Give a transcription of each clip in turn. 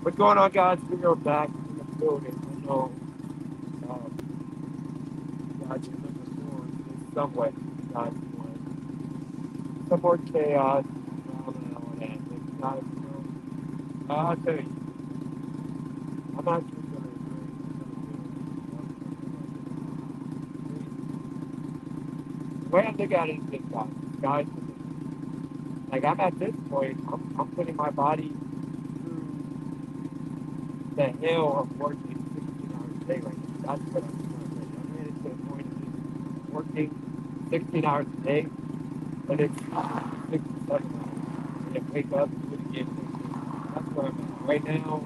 What's going on, guys? We are back in the building. I know guys are looking forward to this somewhat, guys. Some more chaos and all that. It's not, I'll tell you, I'm actually going the way I look at it is this, guys. Like, I'm at this point, I'm putting my body through the hell of working 16 hours a day right now. That's what I'm doing. I'm headed to the point of just working 16 hours a day, and it's 6 to 7 hours. And then wake up, do it again. That's where I'm at. Right now,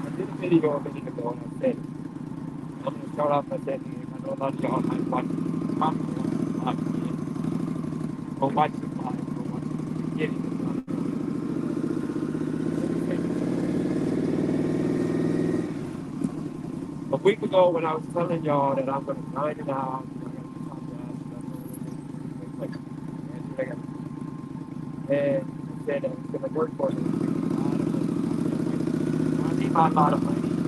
I did a video a minute ago, and I said, I'm going to start off by saying, I know a lot of y'all might watch this, probably watch the live, go watch the live, go watch the beginning. A week ago, when I was telling y'all that I'm going to grind it out, and I said that it's going to work for me. I need a lot of money.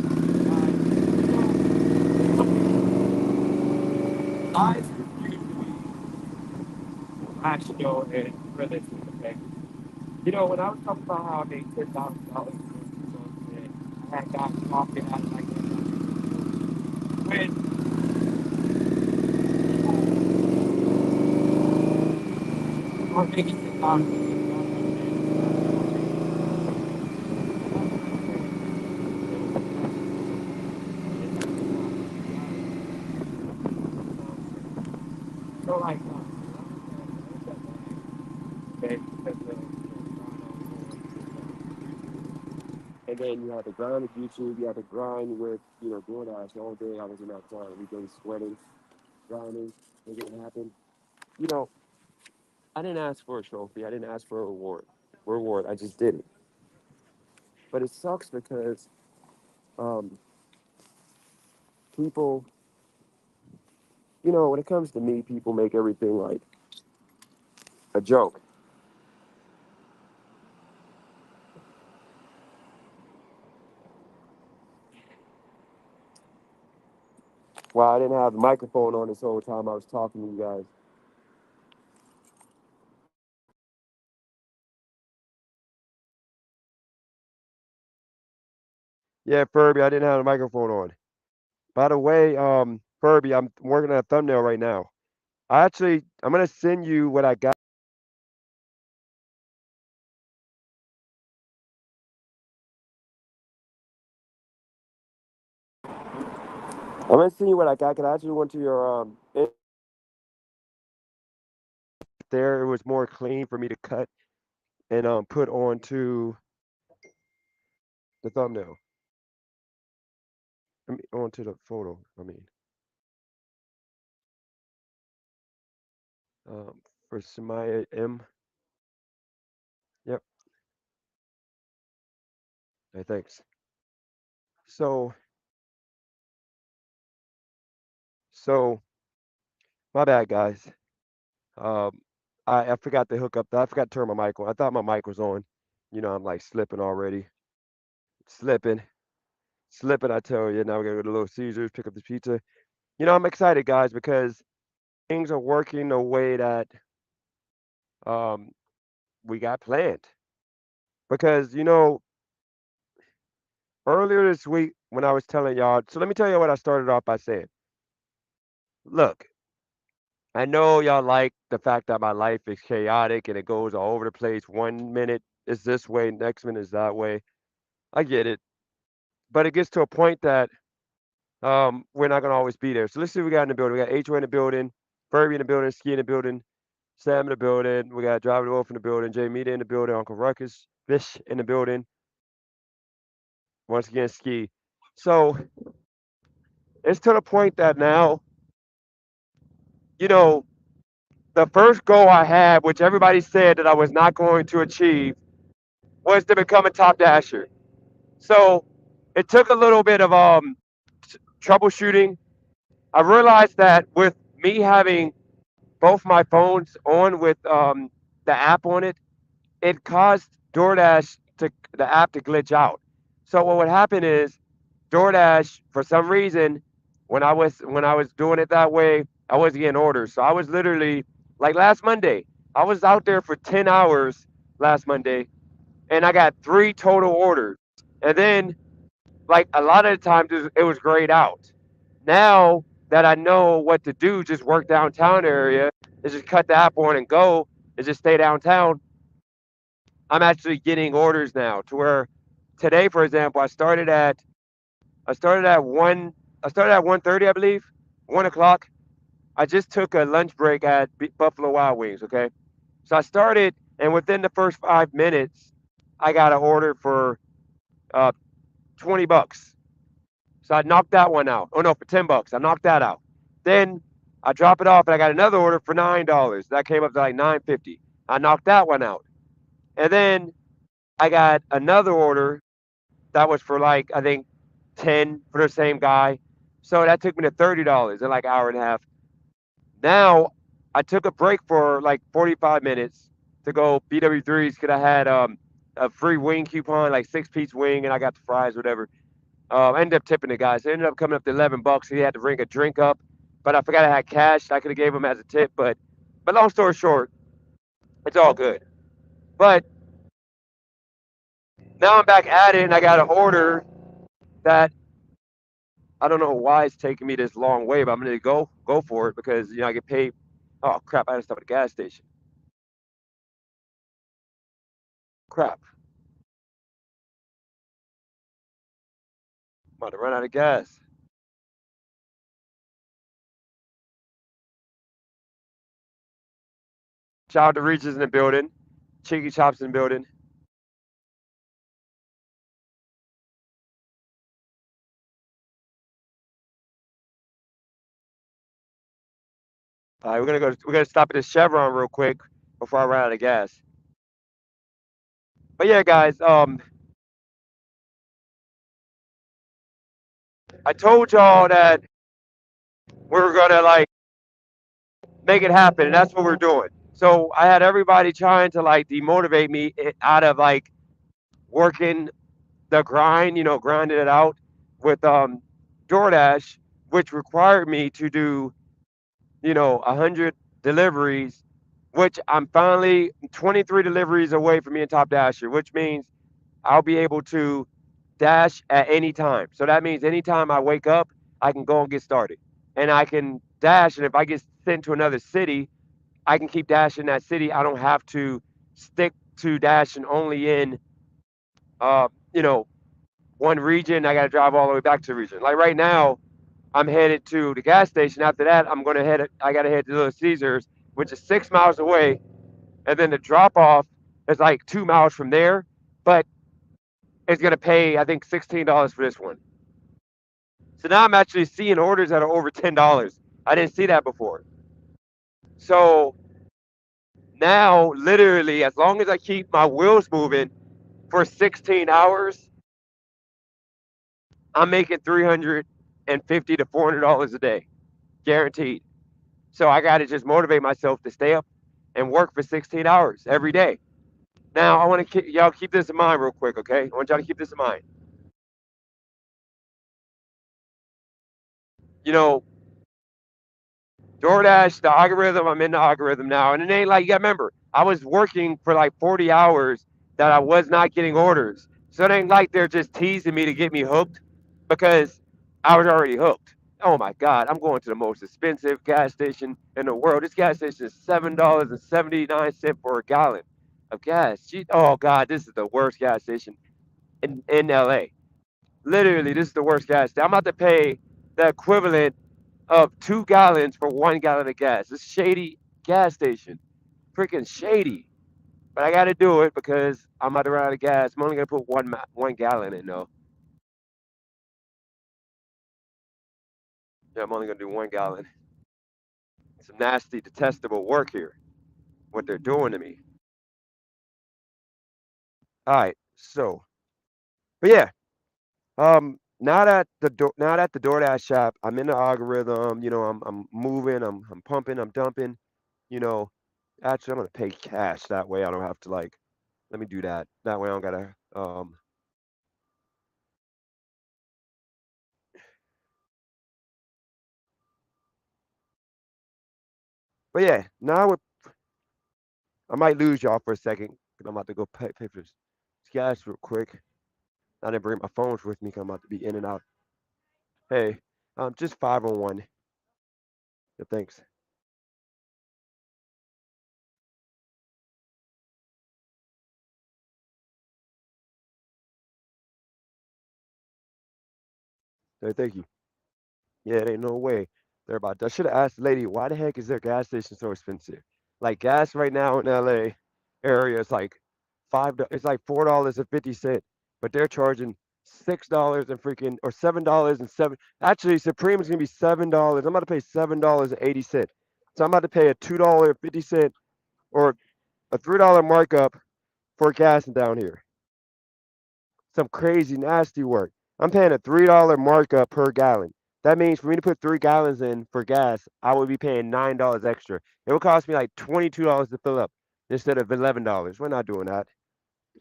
Life is usually rational and realistic. Okay? When I was talking about how I made $10,000 and I had gotten coffee out of like when I'm making $10,000. So like, okay, and then you have to grind with YouTube, you have to grind with, Doordashing all day. I was in that car every day sweating, grinding, making it happen. You know, I didn't ask for a trophy, I didn't ask for a reward, I just did it. But it sucks because um, people, when it comes to me, people make everything like a joke. Well, I didn't have the microphone on this whole time I was talking to you guys. Yeah, Furby, I didn't have the microphone on. By the way, Furby, I'm working on a thumbnail right now. I'm gonna send you what I got. I'm gonna send you what I got. Cause I actually went to your there. It was more clean for me to cut and put onto the thumbnail. I mean, onto the photo. I mean, for Samaya M. Yep. Hey, thanks. So, so my bad, guys. Um, I forgot to hook up. I forgot to turn my mic on. I thought my mic was on. I'm like slipping already. Slipping, slipping. I tell you. Now we gotta go to Little Caesars, pick up the pizza. I'm excited, guys, because things are working the way that um we got planned. Because earlier this week when I was telling y'all, so let me tell you what I started off by saying. Look, I know y'all like the fact that my life is chaotic and it goes all over the place. One minute is this way, next minute is that way. I get it. But it gets to a point that we're not gonna always be there. So let's see what we got in the building. We got H in the building, Furby in the building, Ski in the building, Sam in the building. We got Driver the Wolf in the building, Jay Meeta in the building, Uncle Ruckus, Fish in the building. Once again, Ski. So it's to the point that now, you know, the first goal I had, which everybody said that I was not going to achieve, was to become a top dasher. So it took a little bit of troubleshooting. I realized that with me having both my phones on with the app on it, it caused DoorDash to the app to glitch out. So what would happen is DoorDash, for some reason, when I was doing it that way, I wasn't getting orders. So I was literally like last Monday, I was out there for 10 hours last Monday, and I got three total orders. And then like a lot of the times it was grayed out. Now that I know what to do, just work downtown area, is just cut the app on and go, and just stay downtown. I'm actually getting orders now to where today, for example, I started at 1:30, I believe, 1 o'clock. I just took a lunch break at Buffalo Wild Wings. Okay, so I started, and within the first 5 minutes, I got an order for uh, $20. So I knocked that one out. Oh no, for $10. I knocked that out. Then I drop it off, and I got another order for $9. That came up to like 9.50. I knocked that one out, and then I got another order that was for like I think 10 for the same guy. So that took me to $30 in like an hour and a half. Now I took a break for like 45 minutes to go BW3s because I had a free wing coupon, like 6-piece wing, and I got the fries, whatever. I ended up tipping the guy, so it ended up coming up to $11. He had to bring a drink up, but I forgot I had cash. I could have gave him as a tip, but long story short, it's all good. But now I'm back at it, and I got an order that I don't know why it's taking me this long way, but I'm gonna go for it because I get paid. Oh crap! I had to stop at the gas station. Crap! I'm about to run out of gas. Shout out to Regis in the building. Cheeky Chops in the building. All right, we're gonna go. We're gonna stop at the Chevron real quick before I run out of gas. But yeah, guys. I told y'all that we were gonna like make it happen, and that's what we're doing. So I had everybody trying to like demotivate me out of like working the grind, grinding it out with DoorDash, which required me to do, 100 deliveries, which I'm finally 23 deliveries away from being top dasher, which means I'll be able to dash at any time. So that means anytime I wake up, I can go and get started. And I can dash, and if I get sent to another city, I can keep dashing that city. I don't have to stick to dashing only in, uh, you know, one region. I got to drive all the way back to the region. Like right now, I'm headed to the gas station. After that, I'm gonna head. I gotta head to Little Caesars, which is 6 miles away, and then the drop off is like 2 miles from there. But it's gonna pay, I think, $16 for this one. So now I'm actually seeing orders that are over $10. I didn't see that before. So now, literally, as long as I keep my wheels moving for 16 hours, I'm making $350 to $400 a day, guaranteed. So I got to just motivate myself to stay up and work for 16 hours every day. Now, I want to y'all keep this in mind real quick, okay? I want y'all to keep this in mind. You know, DoorDash, the algorithm, I'm in the algorithm now. And it ain't like, you got to remember, I was working for like 40 hours that I was not getting orders. So it ain't like they're just teasing me to get me hooked because I was already hooked. Oh my God, I'm going to the most expensive gas station in the world. This gas station is $7.79 for a gallon of gas. Oh God, this is the worst gas station in LA. Literally, this is the worst gas station. I'm about to pay the equivalent of 2 gallons for 1 gallon of gas. This shady gas station. Freaking shady. But I got to do it because I'm about to run out of gas. I'm only going to put one gallon in, though. Yeah, I'm only going to do 1 gallon. Some nasty, detestable work here. What they're doing to me. All right. So, but yeah. Now that the DoorDash shop, I'm in the algorithm. I'm moving. I'm pumping. I'm dumping. You know, actually, I'm gonna pay cash. That way, I don't have to like. Let me do that. That way, I don't gotta. But yeah, now I might lose y'all for a second because I'm about to go pay for this gas real quick. I didn't bring my phones with me because I'm about to be in and out. Hey, just 501. Yeah, thanks. Hey, thank you. Yeah, it ain't no way they're about. I should have asked the lady, why the heck is their gas station so expensive? Like gas right now in LA area is like it's like $4.50, but they're charging $6 and freaking or $7 and seven. Actually, Supreme is gonna be $7. I'm about to pay $7.80. So I'm about to pay a $2.50 or a $3 markup for gas down here. Some crazy nasty work. I'm paying a $3 markup per gallon. That means for me to put 3 gallons in for gas, I would be paying $9 extra. It would cost me like $22 to fill up instead of $11. We're not doing that.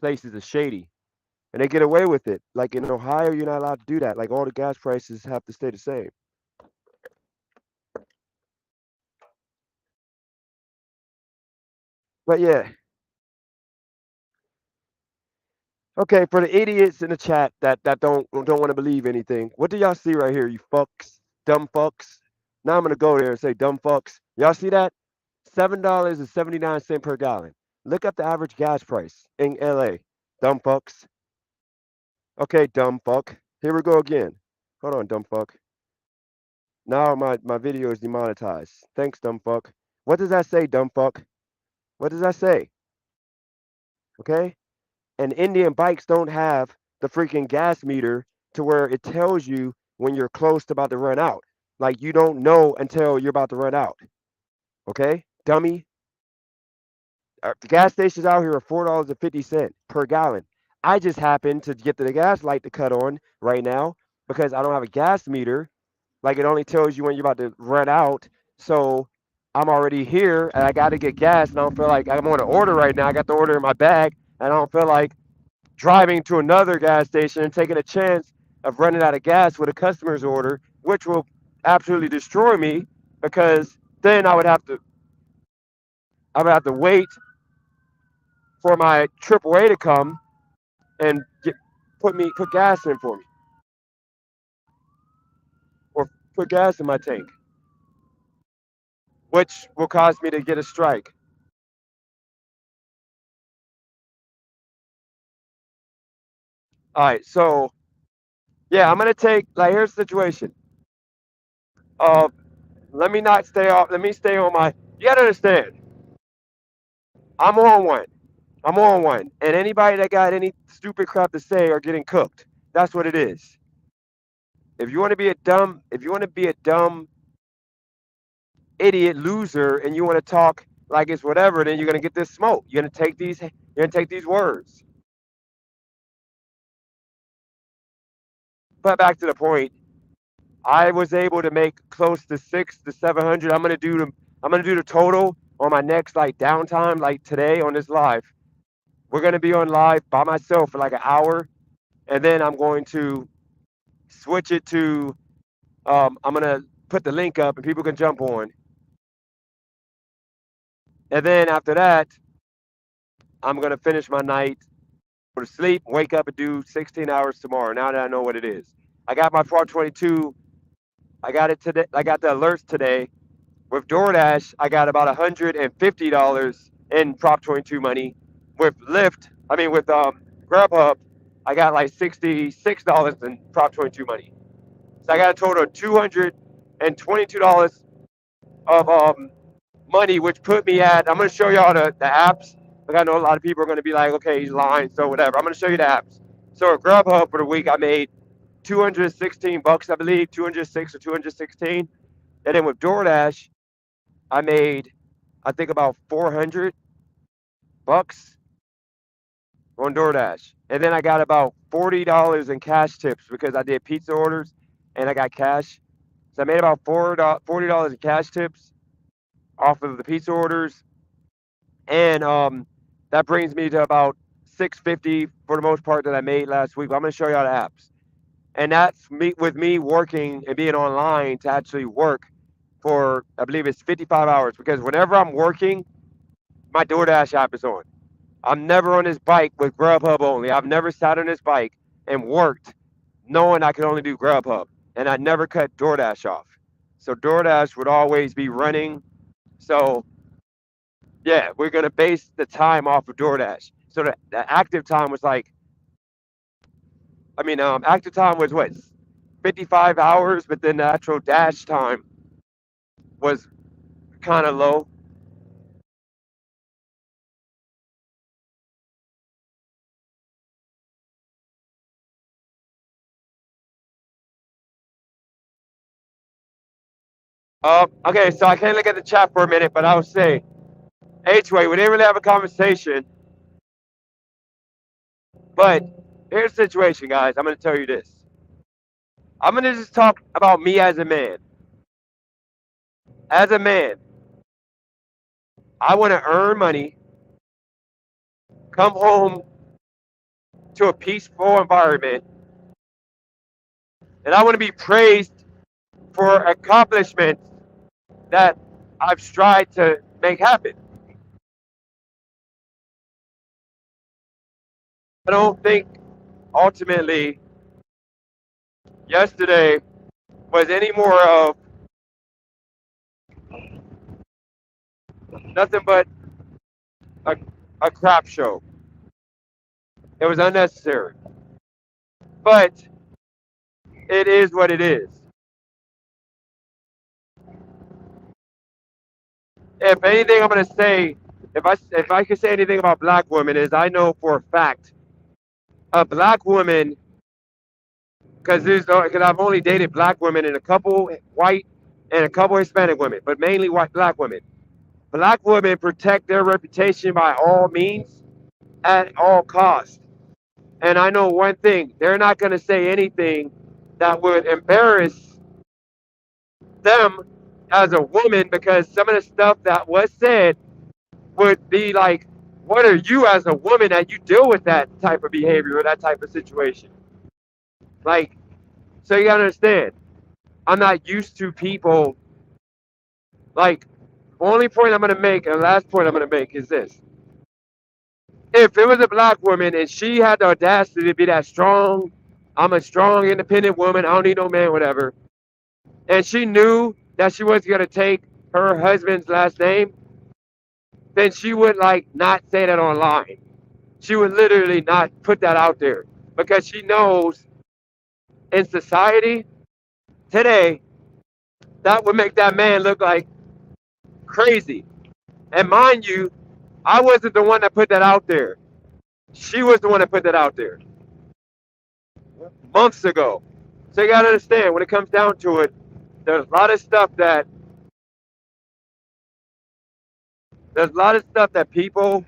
Places are shady. And they get away with it. Like in Ohio, you're not allowed to do that. Like all the gas prices have to stay the same. But yeah, okay, for the idiots in the chat that don't want to believe anything, what do y'all see right here, you fucks, dumb fucks? Now I'm gonna go there and say dumb fucks. Y'all see that? $7.79 per gallon. Look up the average gas price in LA. Dumb fucks. Okay, dumb fuck. Here we go again. Hold on, dumb fuck. Now my video is demonetized. Thanks, dumb fuck. What does that say, dumb fuck? What does that say? Okay? And Indian bikes don't have the freaking gas meter to where it tells you when you're close to about to run out. Like you don't know until you're about to run out. Okay, dummy. The gas stations out here are $4.50 per gallon. I just happened to get the gas light to cut on right now because I don't have a gas meter. Like it only tells you when you're about to run out. So I'm already here and I got to get gas and I don't feel like I'm on an order right now. I got the order in my bag and I don't feel like driving to another gas station and taking a chance of running out of gas with a customer's order, which will absolutely destroy me because then I would have to wait for my AAA to come and put gas in for me or put gas in my tank, which will cause me to get a strike. All right, so yeah, I'm gonna take like here's the situation. Uh, let me not stay off. Let me stay on my. You gotta understand. I'm on one. I'm on one. And anybody that got any stupid crap to say are getting cooked. That's what it is. If you want to be a dumb idiot loser and you want to talk like it's whatever, then you're gonna get this smoke. You're gonna take these words. But back to the point, I was able to make close to 600 to 700. I'm gonna do the total on my next like downtime, like today on this live. We're gonna be on live by myself for like an hour, and then I'm going to switch it to I'm gonna put the link up and people can jump on. And then after that, I'm gonna finish my night, go to sleep, wake up and do 16 hours tomorrow. Now that I know what it is, I got my Prop 22. I got it today. I got the alerts today. With DoorDash, I got about $150 in Prop 22 money. With Lyft, with Grubhub, I got like $66 in Prop 22 money. So I got a total of $222 of money, which put me at. I'm gonna show y'all the apps. Like I know a lot of people are gonna be like, okay, he's lying, so whatever. I'm gonna show you the apps. So at Grubhub for the week, I made $216, I believe, 206 or 216. And then with DoorDash, I made, I think about $400 on DoorDash. And then I got about $40 in cash tips because I did pizza orders and I got cash. So I made about $40 in cash tips off of the pizza orders. And that brings me to about 650 for the most part that I made last week. But I'm going to show y'all the apps. And that's me working and being online to actually work for, I believe it's 55 hours, because whenever I'm working, my DoorDash app is on. I'm never on this bike with Grubhub only. I've never sat on this bike and worked knowing I could only do Grubhub. And I never cut DoorDash off. So DoorDash would always be running. So yeah, we're gonna base the time off of DoorDash. So the active time was like, active time was what, 55 hours, but then the actual dash time was kind of low. Okay, so I can't look at the chat for a minute, but I would say, H-Way, we didn't really have a conversation, but here's the situation, guys. I'm going to tell you this. I'm going to just talk about me as a man. As a man, I want to earn money, come home to a peaceful environment, and I want to be praised for accomplishments that I've strived to make happen. I don't think ultimately yesterday was any more of nothing but a crap show. It was unnecessary. But it is what it is. If anything I'm going to say, if I could say anything about black women, is I know for a fact a black woman, because I've only dated black women and a couple white and a couple Hispanic women, but mainly white black women. Black women protect their reputation by all means, at all costs. And I know one thing, they're not going to say anything that would embarrass them as a woman, because some of the stuff that was said would be like, what are you as a woman that you deal with that type of behavior or that type of situation? Like, so you gotta understand, I'm not used to people, like, the only point I'm gonna make, and the last point I'm gonna make is this. If it was a black woman and she had the audacity to be that strong, I'm a strong, independent woman, I don't need no man, whatever, and she knew that she wasn't gonna take her husband's last name, then she would like not say that online. She would literally not put that out there, because she knows in society today that would make that man look like crazy. And mind you, I wasn't the one that put that out there. She was the one that put that out there months ago. So you gotta understand, when it comes down to it, there's a lot of stuff that people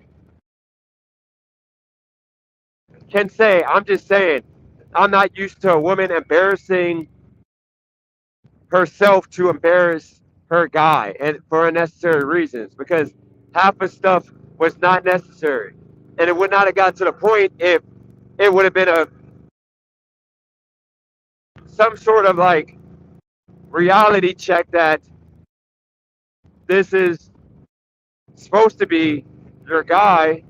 can say. I'm just saying, I'm not used to a woman embarrassing herself to embarrass her guy, and for unnecessary reasons, because half the stuff was not necessary, and it would not have got to the point if it would have been some sort of like reality check that this is supposed to be your guy,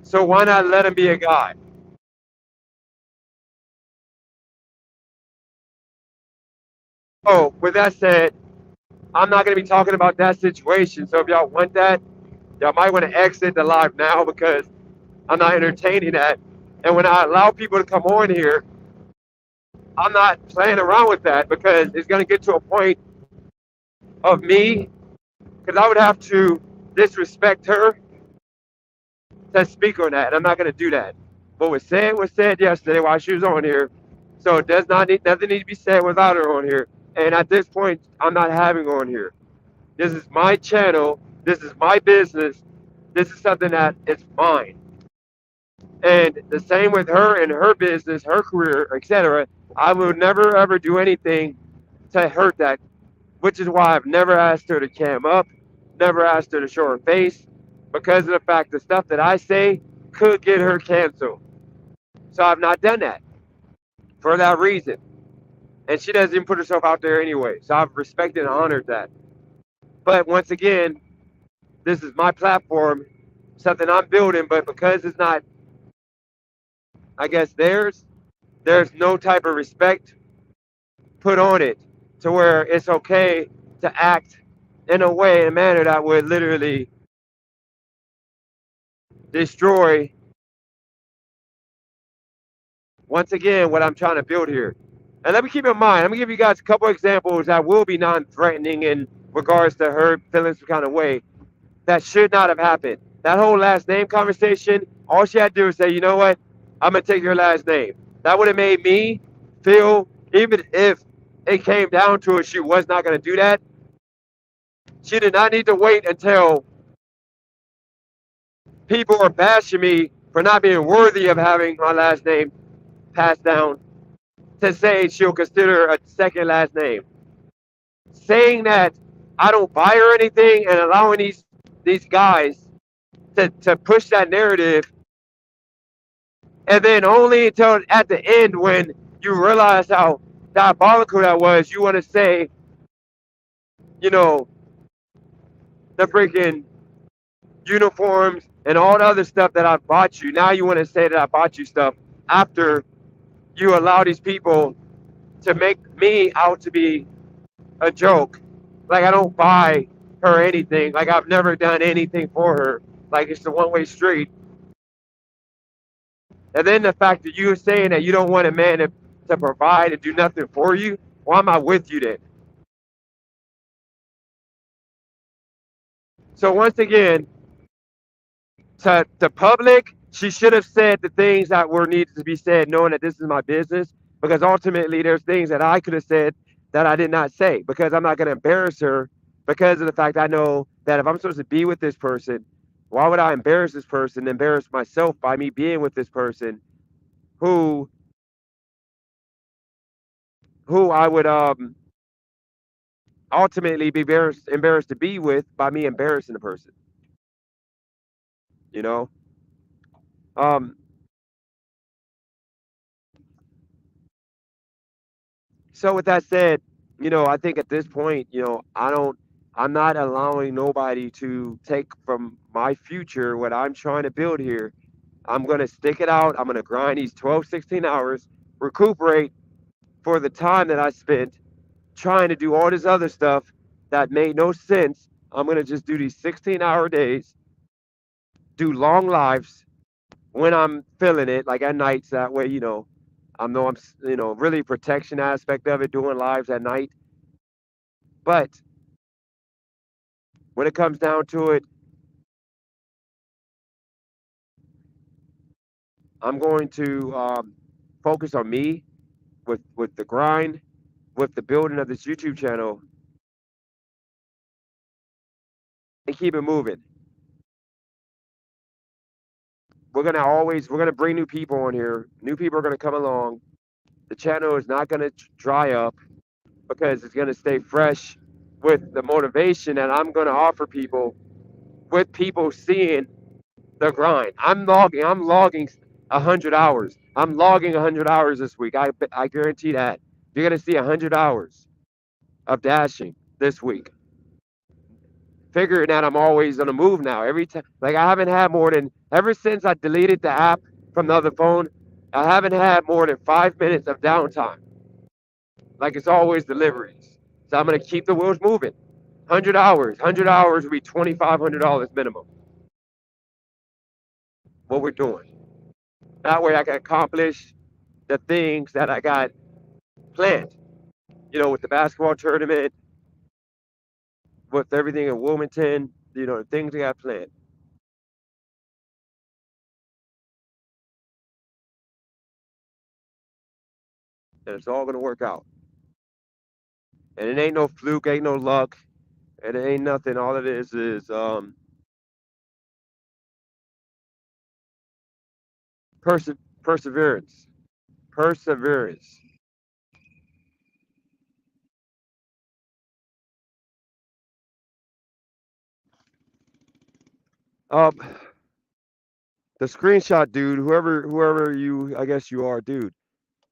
so why not let him be a guy? Oh, with that said, I'm not going to be talking about that situation, so if y'all want that, y'all might want to exit the live now, because I'm not entertaining that. And when I allow people to come on here, I'm not playing around with that, because it's going to get to a point of me, because I would have to disrespect her to speak on that, and I'm not going to do that. What was said yesterday while she was on here, so it doesn't need to be said without her on here. And at this point, I'm not having her on here. This is my channel. This is my business. This is something that is mine. And the same with her and her business, her career, etc. I will never ever do anything to hurt that, which is why I've never asked her to cam up, never asked her to show her face, because of the fact the stuff that I say could get her canceled. So I've not done that for that reason. and she doesn't even put herself out there anyway. So I've respected and honored that. But once again, this is my platform, something I'm building, but because it's not, I guess, there's no type of respect put on it to where it's okay to act in a way, in a manner that would literally destroy, once again, what I'm trying to build here. And let me keep in mind, I'm gonna give you guys a couple examples that will be non-threatening in regards to her feeling some kind of way that should not have happened. That whole last name conversation, all she had to do was say, you know what, I'm gonna take your last name. That would have made me feel, even if it came down to it, she was not gonna do that. She did not need to wait until people were bashing me for not being worthy of having my last name passed down to say she'll consider a second last name. Saying that I don't buy her anything and allowing these guys to push that narrative, and then only until at the end when you realize how diabolical that was, you want to say, you know, the freaking uniforms and all the other stuff that I bought you. Now you want to say that I bought you stuff after you allow these people to make me out to be a joke. Like I don't buy her anything. Like I've never done anything for her. Like it's a one-way street. And then the fact that you saying that you don't want a man to provide and do nothing for you, why am I with you then? So once again, to the public, she should have said the things that were needed to be said, knowing that this is my business. Because ultimately, there's things that I could have said that I did not say because I'm not going to embarrass her because of the fact I know that if I'm supposed to be with this person, why would I embarrass this person, embarrass myself by me being with this person who I would ultimately be embarrassed to be with by me embarrassing the person, you know? Um, so with that said, I think at this point, I'm not allowing nobody to take from my future what I'm trying to build here. I'm going to stick it out. I'm going to grind these 12, 16 hours, recuperate for the time that I spent trying to do all this other stuff that made no sense. I'm going to just do these 16-hour days, do long lives when I'm feeling it, like at nights. That way, I know really protection aspect of it, doing lives at night. But when it comes down to it, I'm going to focus on me with the grind, with the building of this YouTube channel, and keep it moving. We're gonna bring new people on here. New people are gonna come along. The channel is not gonna dry up because it's gonna stay fresh with the motivation that I'm gonna offer people, with people seeing the grind. I'm logging 100 hours. I'm logging 100 hours this week. I guarantee that you're gonna see 100 hours of dashing this week. Figuring that I'm always on the move now. Every time, like I haven't had more than ever since I deleted the app from the other phone. I haven't had more than 5 minutes of downtime. Like it's always deliveries. So I'm gonna keep the wheels moving. 100 hours. 100 hours would be $2,500 minimum. What we're doing. That way I can accomplish the things that I got planned. With the basketball tournament, with everything in Wilmington, the things I got planned. And it's all gonna work out. And it ain't no fluke, ain't no luck, and it ain't nothing. All it is perseverance. Perseverance. Um, the screenshot dude, whoever you, I guess you are, dude.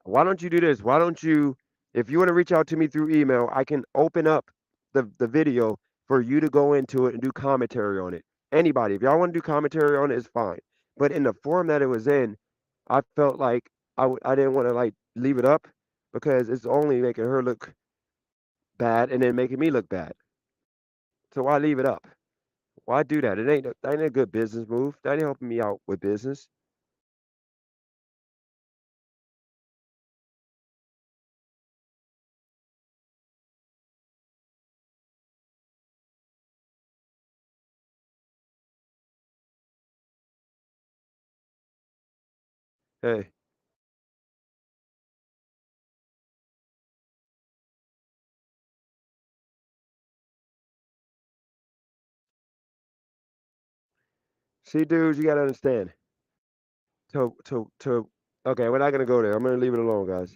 Why don't you do this? Why don't you If you want to reach out to me through email, I can open up the video for you to go into it and do commentary on it. Anybody, if y'all want to do commentary on it, it's fine. But in the form that it was in, I felt like I didn't want to like leave it up because it's only making her look bad and then making me look bad. So why leave it up? Why do that? That ain't a good business move. That ain't helping me out with business. Hey, see, dudes, you gotta understand. To okay, we're not gonna go there. I'm gonna leave it alone, guys.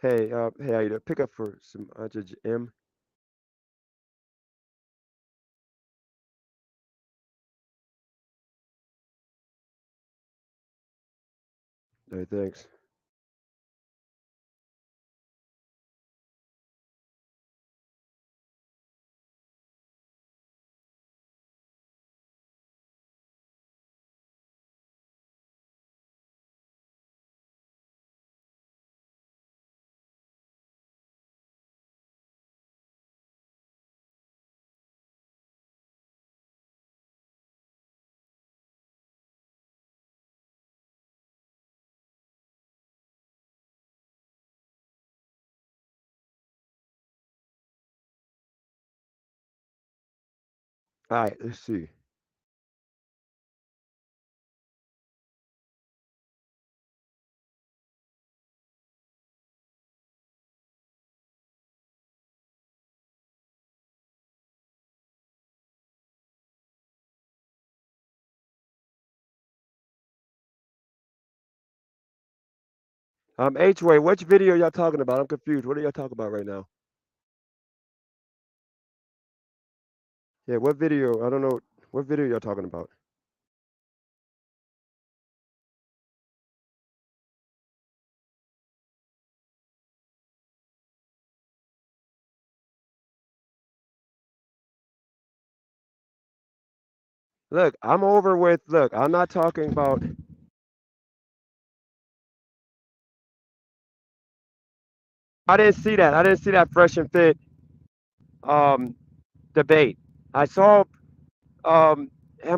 Hey, how you doing? Pick up for some Judge M. Hey, thanks. All right, let's see. H-Way, which video y'all talking about? I'm confused. What are y'all talking about right now? Yeah, what video? I don't know. What video y'all talking about? Look, I'm over with. Look, I'm not talking about. I didn't see that. I didn't see that fresh and fit um debate. I saw him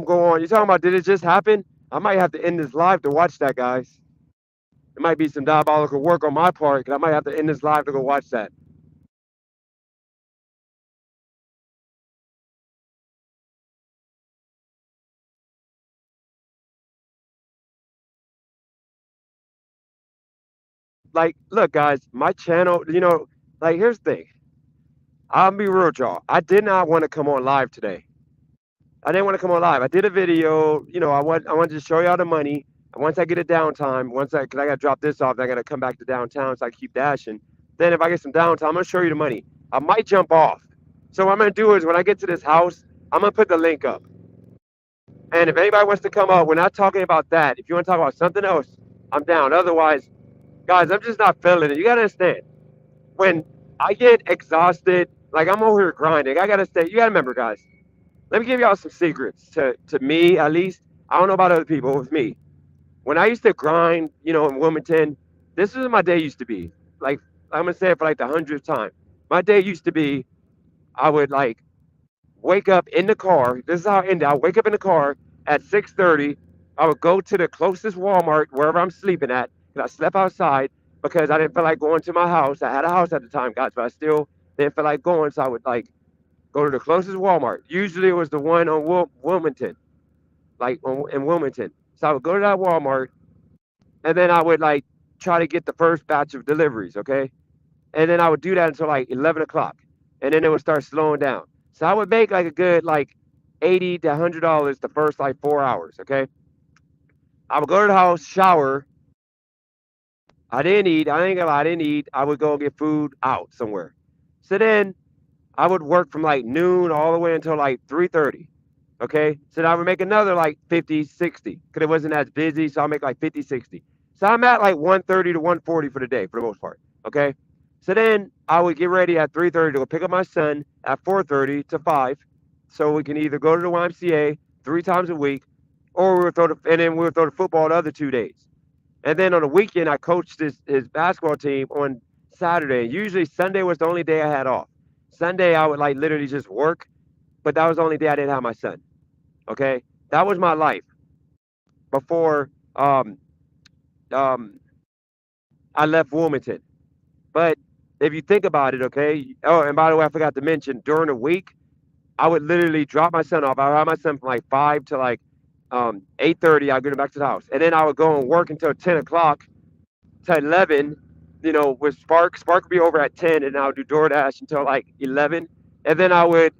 go on. You talking about? Did it just happen? I might have to end this live to watch that, guys. It might be some diabolical work on my part, 'cause I might have to end this live to go watch that. Like, look, guys, my channel. Like, here's the thing. I'll be real, y'all. I did not want to come on live today. I didn't want to come on live. I did a video. I wanted to show y'all the money. And once I get a downtime, because I got to drop this off, I got to come back to downtown so I can keep dashing. Then if I get some downtime, I'm gonna show you the money. I might jump off. So what I'm gonna do is when I get to this house, I'm gonna put the link up. And if anybody wants to come up, we're not talking about that. If you want to talk about something else, I'm down. Otherwise, guys, I'm just not feeling it. You gotta understand. When I get exhausted, like I'm over here grinding, I gotta stay. You gotta remember, guys. Let me give y'all some secrets to me at least. I don't know about other people. With me, when I used to grind, in Wilmington, this is what my day used to be. Like I'm gonna say it for like the 100th time. My day used to be, I would like wake up in the car. This is how it ended. I wake up in the car at 6:30. I would go to the closest Walmart wherever I'm sleeping at. Cause I slept outside because I didn't feel like going to my house. I had a house at the time, guys, but I still didn't feel like going. So I would like go to the closest Walmart. Usually it was the one on Wilmington, in Wilmington. So I would go to that Walmart, and then I would like try to get the first batch of deliveries, okay? And then I would do that until like 11 o'clock, and then it would start slowing down. So I would make like a good like $80 to $100 the first like 4 hours, okay? I would go to the house, shower. I didn't eat. I ain't gonna lie, I didn't eat. I would go get food out somewhere. So then I would work from like noon all the way until like 3:30. Okay, so now I would make another like 50, 60 because it wasn't as busy. So I'll make like 50, 60. So I'm at like 130 to 140 for the day for the most part. Okay, so then I would get ready at 3:30 to go pick up my son at 4:30 to 5, so we can either go to the YMCA 3 times a week, or and then we would throw the football the other 2 days. And then on the weekend, I coached his basketball team on Saturday. Usually Sunday was the only day I had off. Sunday I would like literally just work, but that was the only day I didn't have my son. Okay, that was my life before um, I left Wilmington. But if you think about it, okay. Oh, and by the way, I forgot to mention during the week I would literally drop my son off. I would have my son from like 5 to like 8:30. I'd get him back to the house, and then I would go and work until 10 o'clock to 11. You know, with Spark. Spark would be over at 10, and I would do DoorDash until like 11, and then I would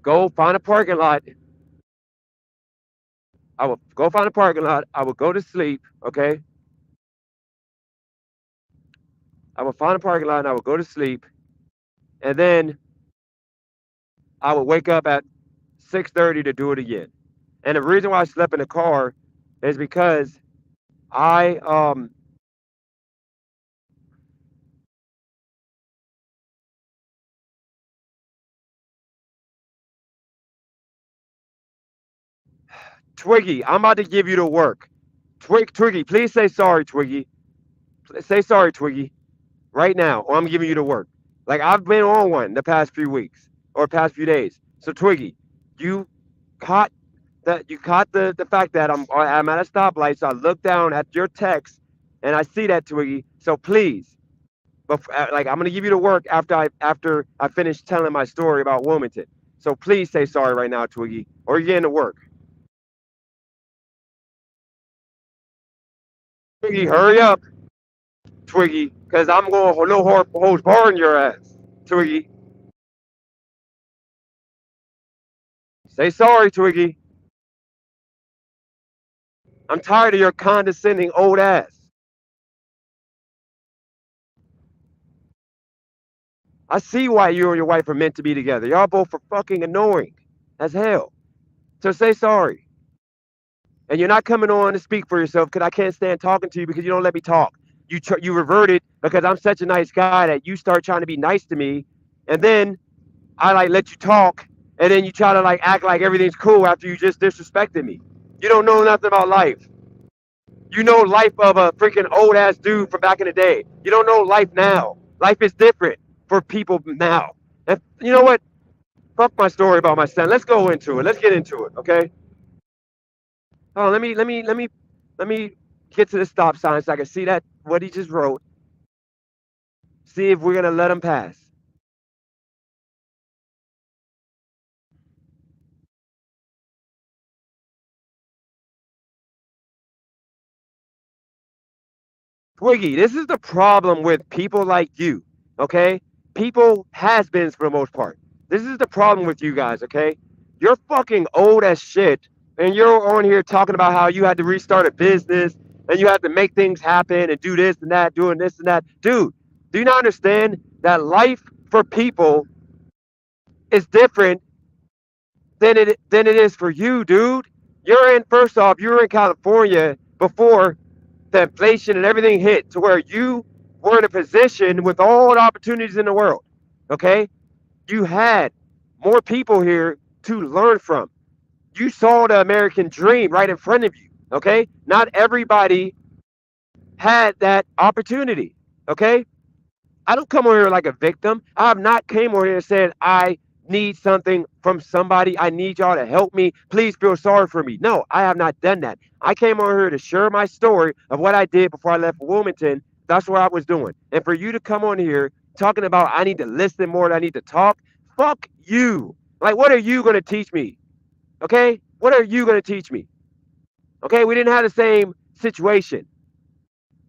go find a parking lot. I would go find a parking lot. I would go to sleep. Okay, I would find a parking lot and I would go to sleep, and then I would wake up at 6:30 to do it again. And the reason why I slept in the car is because I Twiggy, I'm about to give you the work. Twiggy, please say sorry, Twiggy. Say sorry, Twiggy, right now, or I'm giving you the work. Like I've been on one the past few weeks or past few days. So Twiggy, you caught you caught the fact that I'm at a stoplight, so I look down at your text and I see that, Twiggy. So please, but like I'm gonna give you the work after I finish telling my story about Wilmington. So please say sorry right now, Twiggy, or you're getting to work. Twiggy, hurry up, Twiggy, because I'm going to no hose bar in your ass, Twiggy. Say sorry, Twiggy. I'm tired of your condescending old ass. I see why you and your wife are meant to be together. Y'all both are fucking annoying as hell. So say sorry. And you're not coming on to speak for yourself because I can't stand talking to you because you don't let me talk. You reverted because I'm such a nice guy that you start trying to be nice to me, and then I like let you talk, and then you try to like act like everything's cool after you just disrespected me. You don't know nothing about life. You know life of a freaking old ass dude from back in the day. You don't know life now. Life is different for people now. And you know what? Fuck my story about my son. Let's go into it. Let's get into it, okay? Oh, let me get to the stop sign so I can see that what he just wrote. See if we're gonna let him pass. Twiggy, this is the problem with people like you, okay? People has-beens for the most part. This is the problem with you guys, okay? You're fucking old as shit, and you're on here talking about how you had to restart a business and you had to make things happen and do this and that, doing this and that. Dude, do you not understand that life for people is different than it is for you, dude? You're in first off, you were in California before the inflation and everything hit to where you were in a position with all the opportunities in the world. Okay? You had more people here to learn from. You saw the American dream right in front of you. Okay? Not everybody had that opportunity. Okay? I don't come over here like a victim. I have not came over here and said, I need something from somebody. I need y'all to help me. Please feel sorry for me. No, I have not done that. I came over here to share my story of what I did before I left Wilmington. That's what I was doing. And for you to come on here talking about I need to listen more than I need to talk, fuck you. Like, what are you going to teach me? Okay? What are you going to teach me? Okay? We didn't have the same situation.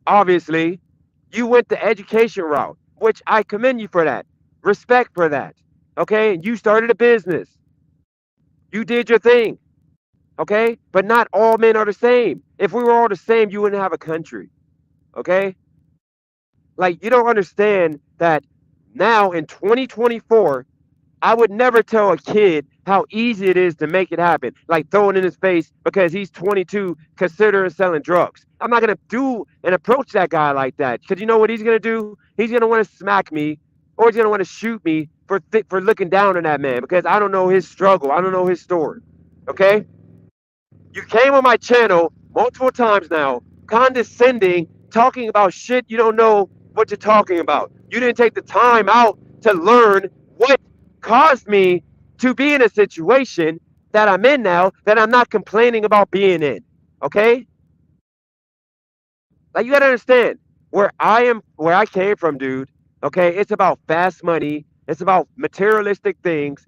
Obviously, you went the education route, which I commend you for that. Respect for that. Okay? You started a business. You did your thing. Okay? But not all men are the same. If we were all the same, you wouldn't have a country. Okay? Like, you don't understand that now in 2024, I would never tell a kid how easy it is to make it happen, like throw it in his face because he's 22, considering selling drugs. I'm not gonna do and approach that guy like that because you know what he's gonna do? He's gonna want to smack me, or he's gonna want to shoot me for looking down on that man because I don't know his struggle. I don't know his story. Okay? You came on my channel multiple times now, condescending, talking about shit you don't know what you're talking about. You didn't take the time out to learn what caused me to be in a situation that I'm in now that I'm not complaining about being in. Okay? Like you gotta understand where I came from, dude. Okay, it's about fast money. It's about materialistic things.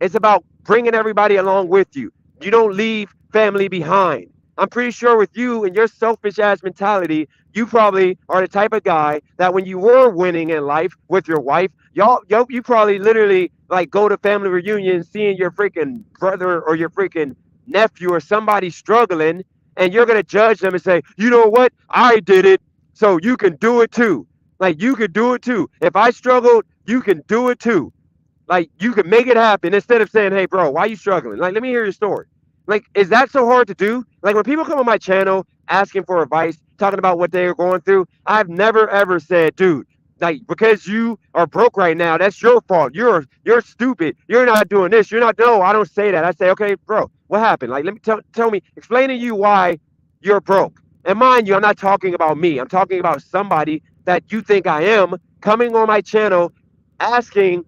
It's about bringing everybody along with you. You don't leave family behind. I'm pretty sure with you and your selfish ass mentality, you probably are the type of guy that when you were winning in life with your wife, you probably literally like go to family reunions, seeing your freaking brother or your freaking nephew or somebody struggling, and you're gonna judge them and say, you know what, I did it, so you can do it too. Like you can do it too. If I struggled, you can do it too. Like you could make it happen instead of saying, "Hey, bro, why you struggling? Like, let me hear your story." Like, is that so hard to do? Like when people come on my channel asking for advice, talking about what they are going through, I've never ever said, "Dude, like because you are broke right now, that's your fault. You're stupid. You're not doing this. You're not." No, I don't say that. I say, "Okay, bro, what happened? Like, let me tell me, explain to you why you're broke." And mind you, I'm not talking about me. I'm talking about somebody that you think I am coming on my channel asking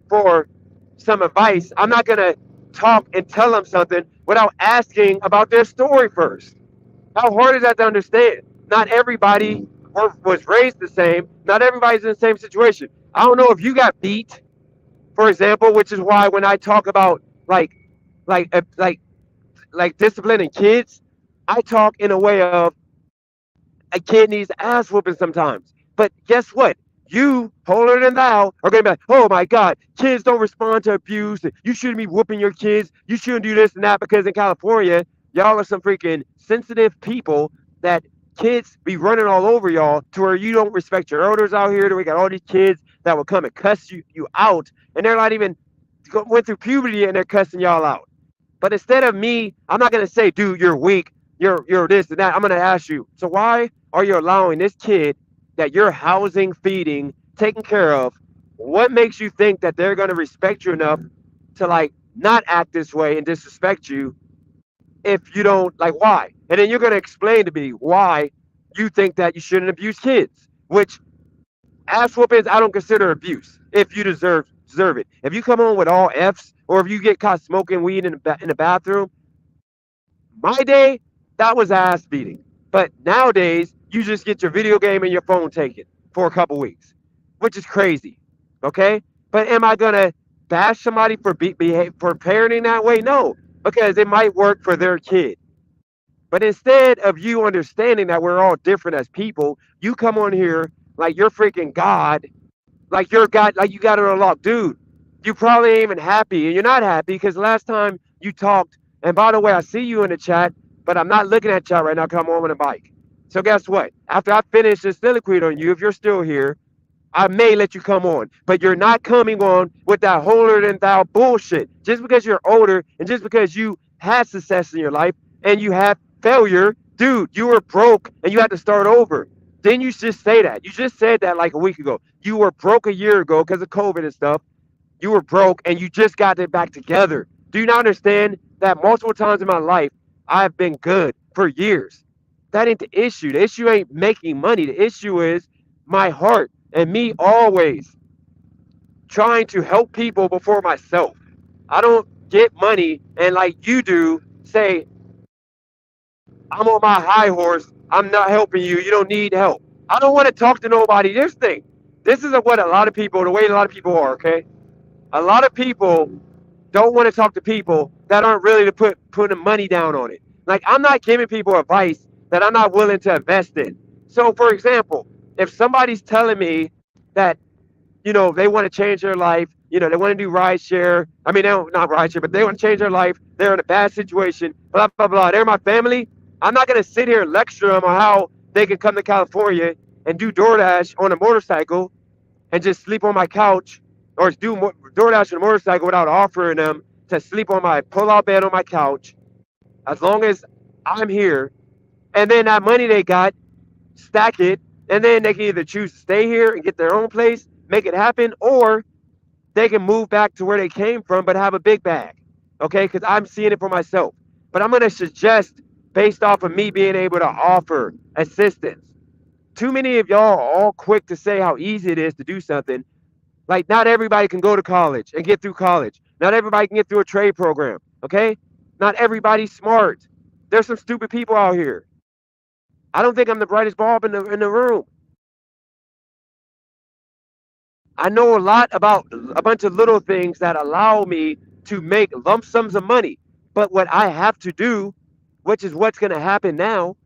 for some advice. I'm not going to talk and tell them something without asking about their story first. How hard is that to understand? Not everybody was raised the same. Not everybody's in the same situation. I don't know if you got beat, for example, which is why when I talk about like uh, like disciplining kids, I talk in a way of a kid needs ass whooping sometimes. But guess what? You, holier than thou, are going to be like, oh my God, kids don't respond to abuse. You shouldn't be whooping your kids. You shouldn't do this and that because in California, y'all are some freaking sensitive people that kids be running all over y'all to where you don't respect your elders out here. We got all these kids that will come and cuss you out, and they're not even went through puberty and they're cussing y'all out. But instead of me, I'm not gonna say, dude, you're weak, you're this and that. I'm gonna ask you, so why are you allowing this kid that you're housing, feeding, taking care of? What makes you think that they're gonna respect you enough to like not act this way and disrespect you if you don't like why? And then you're gonna explain to me why you think that you shouldn't abuse kids, which ass whoopings I don't consider abuse if you deserve it. If you come on with all F's or if you get caught smoking weed in the bathroom, my day that was ass beating. But nowadays you just get your video game and your phone taken for a couple weeks, which is crazy. Okay, but am I gonna bash somebody for for parenting that way? No, because it might work for their kid. But instead of you understanding that we're all different as people, you come on here like you're freaking God, like you're God, like you got it unlocked. Dude, you probably ain't even happy. And you're not happy because last time you talked, and by the way, I see you in the chat, but I'm not looking at chat right now because I'm on a bike. So guess what? After I finish this soliloquy on you, if you're still here, I may let you come on, but you're not coming on with that holier than thou bullshit. Just because you're older and just because you had success in your life and you had failure, dude, you were broke and you had to start over. Then you just say that. You just said that like a week ago. You were broke a year ago because of COVID and stuff. You were broke and you just got it back together. Do you not understand that multiple times in my life, I've been good for years? That ain't the issue. The issue ain't making money. The issue is my heart and me always trying to help people before myself. I don't get money and like you do say, I'm on my high horse. I'm not helping you. You don't need help. I don't want to talk to nobody. This is what a lot of people, the way a lot of people are, okay? A lot of people don't want to talk to people that aren't really to putting money down on it. Like I'm not giving people advice that I'm not willing to invest in. So for example, if somebody's telling me that they want to change their life, they want to do ride share. I mean, they don't, not ride share, but they want to change their life. They're in a bad situation, blah, blah, blah. They're my family. I'm not going to sit here and lecture them on how they can come to California and do DoorDash on a motorcycle and just sleep on my couch or do DoorDash on a motorcycle without offering them to sleep on my pull-out bed on my couch, as long as I'm here. And then that money they got, stack it, and then they can either choose to stay here and get their own place, make it happen, or they can move back to where they came from but have a big bag. Okay, because I'm seeing it for myself. But I'm going to suggest, based off of me being able to offer assistance. Too many of y'all are all quick to say how easy it is to do something. Like, not everybody can go to college and get through college. Not everybody can get through a trade program. Okay? Not everybody's smart. There's some stupid people out here. I don't think I'm the brightest bulb in the room. I know a lot about a bunch of little things that allow me to make lump sums of money. But what I have to do, which is what's going to happen now,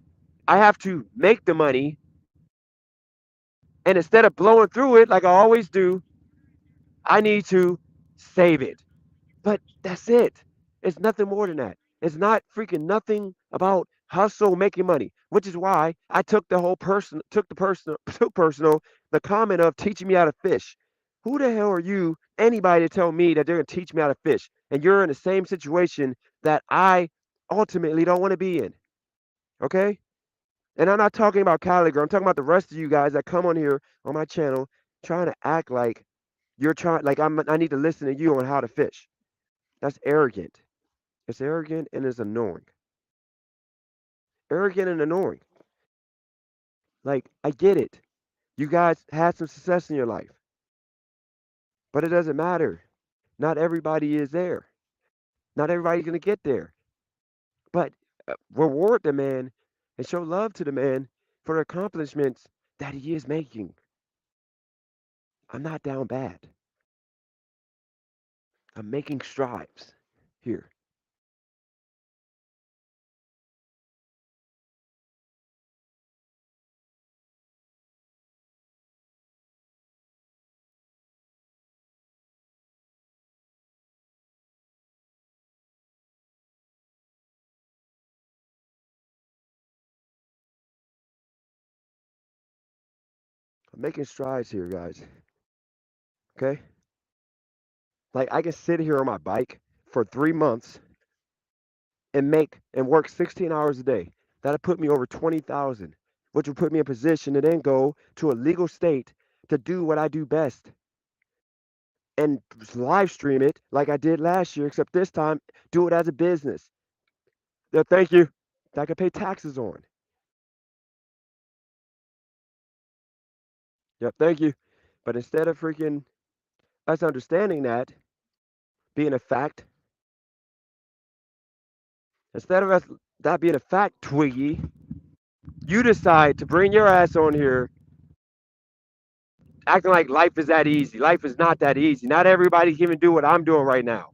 I have to make the money. And instead of blowing through it like I always do, I need to save it. But that's it. It's nothing more than that. It's not freaking nothing about hustle making money, which is why I took the whole person, took personal the comment of teaching me how to fish. Who the hell are you, anybody, to tell me that they're going to teach me how to fish? And you're in the same situation that I ultimately don't want to be in. Okay? And I'm not talking about Kylie girl. I'm talking about the rest of you guys that come on here on my channel trying to act like you're trying, like I need to listen to you on how to fish. That's arrogant. It's arrogant and it's annoying. Arrogant and annoying. Like, I get it. You guys had some success in your life, but it doesn't matter. Not everybody is there. Not everybody's going to get there. But reward the man and show love to the man for the accomplishments that he is making. I'm not down bad. I'm making strides here. I'm making strides here, guys. Okay? Like, I can sit here on my bike for 3 months and make and work 16 hours a day. That'll put me over 20,000, which will put me in position to then go to a legal state to do what I do best and live stream it like I did last year, except this time do it as a business. Yeah, thank you. That I can pay taxes on. Yep, thank you. But instead of freaking us understanding that being a fact, instead of us that being a fact, Twiggy, you decide to bring your ass on here acting like life is that easy. Life is not that easy. Not everybody can even do what I'm doing right now.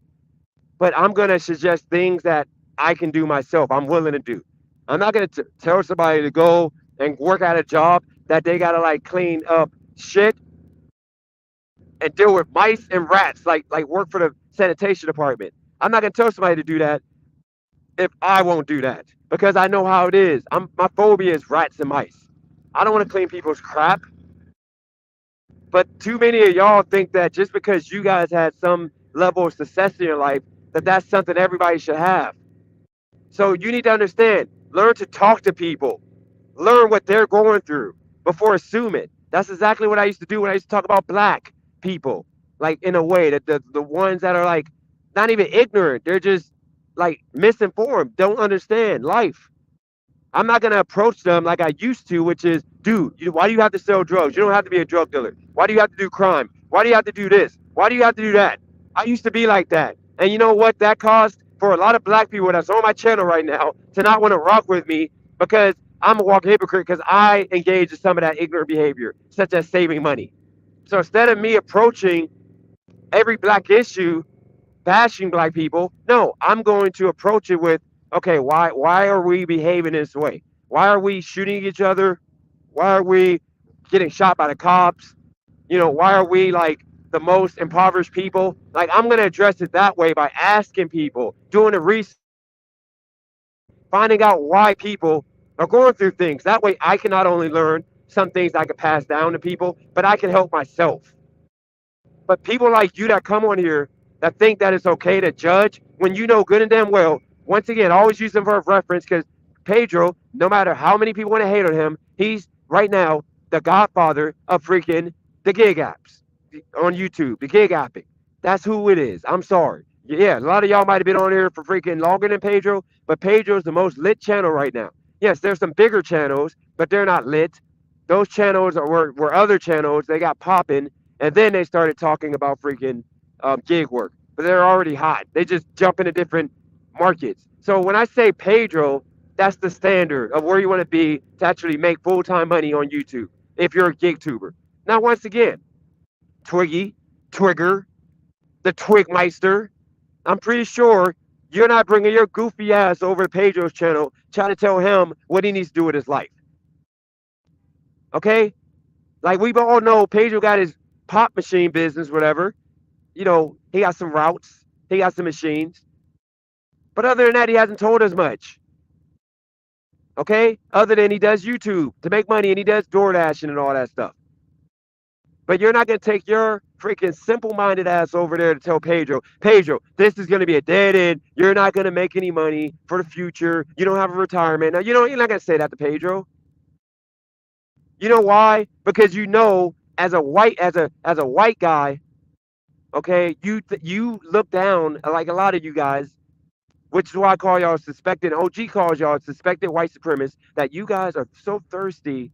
But I'm going to suggest things that I can do myself. I'm willing to do. I'm not going to tell somebody to go and work at a job that they got to like clean up shit and deal with mice and rats, like work for the sanitation department. I'm not going to tell somebody to do that if I won't do that because I know how it is. My phobia is rats and mice. I don't want to clean people's crap. But too many of y'all think that just because you guys had some level of success in your life, that that's something everybody should have. So you need to understand, learn to talk to people, learn what they're going through before assuming. That's exactly what I used to do when I used to talk about black people, like in a way that the ones that are like not even ignorant, they're just like misinformed, don't understand life. I'm not gonna approach them like I used to, which is, dude, why do you have to sell drugs? You don't have to be a drug dealer. Why do you have to do crime? Why do you have to do this? Why do you have to do that? I used to be like that, and you know what that caused for a lot of black people that's on my channel right now to not want to rock with me because I'm a walking hypocrite because I engage in some of that ignorant behavior, such as saving money. So instead of me approaching every black issue bashing black people. No, I'm going to approach it with, okay, why are we behaving this way? Why are we shooting each other? Why are we getting shot by the cops? Why are we like the most impoverished people? Like, I'm going to address it that way by asking people, doing the research, finding out why people are going through things. That way I can not only learn some things I can pass down to people, but I can help myself. But people like you that come on here that think that it's okay to judge when you know good and damn well, once again, always use them for a reference because Pedro, no matter how many people want to hate on him, he's right now the godfather of freaking the gig apps on YouTube, the gig apping. That's who it is. I'm sorry. Yeah, a lot of y'all might have been on here for freaking longer than Pedro, but Pedro's the most lit channel right now. Yes, there's some bigger channels, but they're not lit. Those channels were other channels. They got popping, and then they started talking about freaking gig work. But they're already hot. They just jump into different markets. So when I say Pedro, that's the standard of where you want to be to actually make full-time money on YouTube if you're a gig tuber. Now, once again, Twiggy, Twigger, the Twigmeister, I'm pretty sure you're not bringing your goofy ass over to Pedro's channel trying to tell him what he needs to do with his life. Okay? Like we all know Pedro got his pop machine business, whatever. You know, he got some routes, he got some machines. But other than that, he hasn't told us much. Okay? Other than he does YouTube to make money and he does Doordashing and all that stuff. But you're not going to take your freaking simple-minded ass over there to tell Pedro, this is going to be a dead end. You're not going to make any money for the future. You don't have a retirement. Now, you're not going to say that to Pedro. You know why? Because you know, as a white guy, okay, you look down like a lot of you guys, which is why I call y'all suspected. OG calls y'all suspected white supremacists. That you guys are so thirsty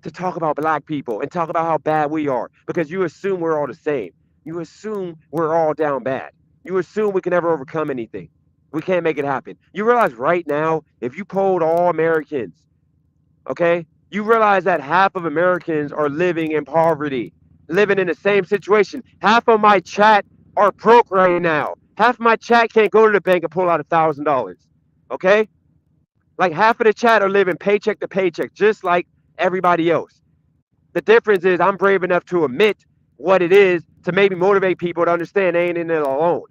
to talk about black people and talk about how bad we are because you assume we're all the same. You assume we're all down bad. You assume we can never overcome anything. We can't make it happen. You realize right now, if you polled all Americans, okay, you realize that half of Americans are living in poverty, living in the same situation. Half of my chat are broke right now. Half of my chat can't go to the bank and pull out $1,000. Okay? Like half of the chat are living paycheck to paycheck, just like everybody else. The difference is I'm brave enough to admit what it is to maybe motivate people to understand they ain't in it alone.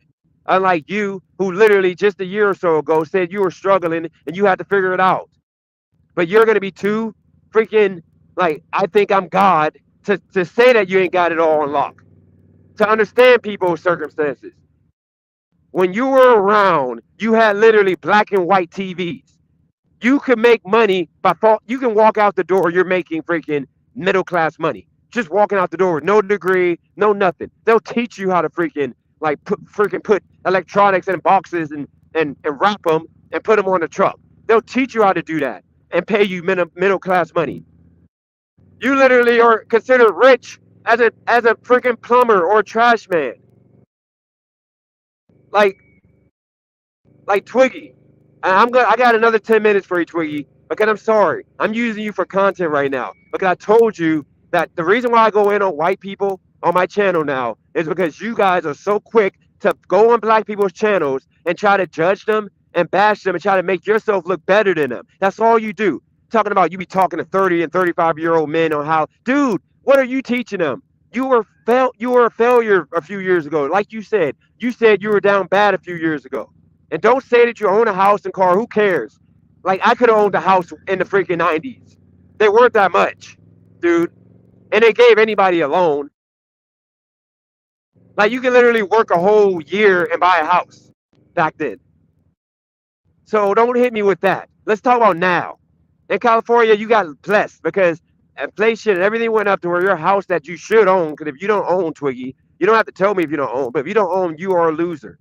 Unlike you, who literally just a year or so ago said you were struggling and you had to figure it out. But you're going to be too freaking, like, I think I'm God to say that you ain't got it all on lock. To understand people's circumstances. When you were around, you had literally black and white TVs. You can make money by you can walk out the door, you're making freaking middle class money. Just walking out the door with no degree, no nothing. They'll teach you how to freaking put electronics in boxes and wrap them and put them on a truck. They'll teach you how to do that and pay you middle class money. You literally are considered rich as a freaking plumber or trash man. Like Twiggy. I got another 10 minutes for you, Twiggy, because I'm sorry. I'm using you for content right now. Because I told you that the reason why I go in on white people on my channel now is because you guys are so quick to go on black people's channels and try to judge them and bash them and try to make yourself look better than them. That's all you do. Talking about you be talking to 30 and 35-year-old men on how, dude, what are you teaching them? You were a failure a few years ago. Like you said you were down bad a few years ago. And don't say that you own a house and car. Who cares? Like, I could have owned a house in the freaking 90s. They weren't that much, dude. And they gave anybody a loan. Like, you can literally work a whole year and buy a house back then. So don't hit me with that. Let's talk about now. In California, you got blessed because inflation and everything went up to where your house that you should own, because if you don't own, Twiggy, you don't have to tell me if you don't own, but if you don't own, you are a loser.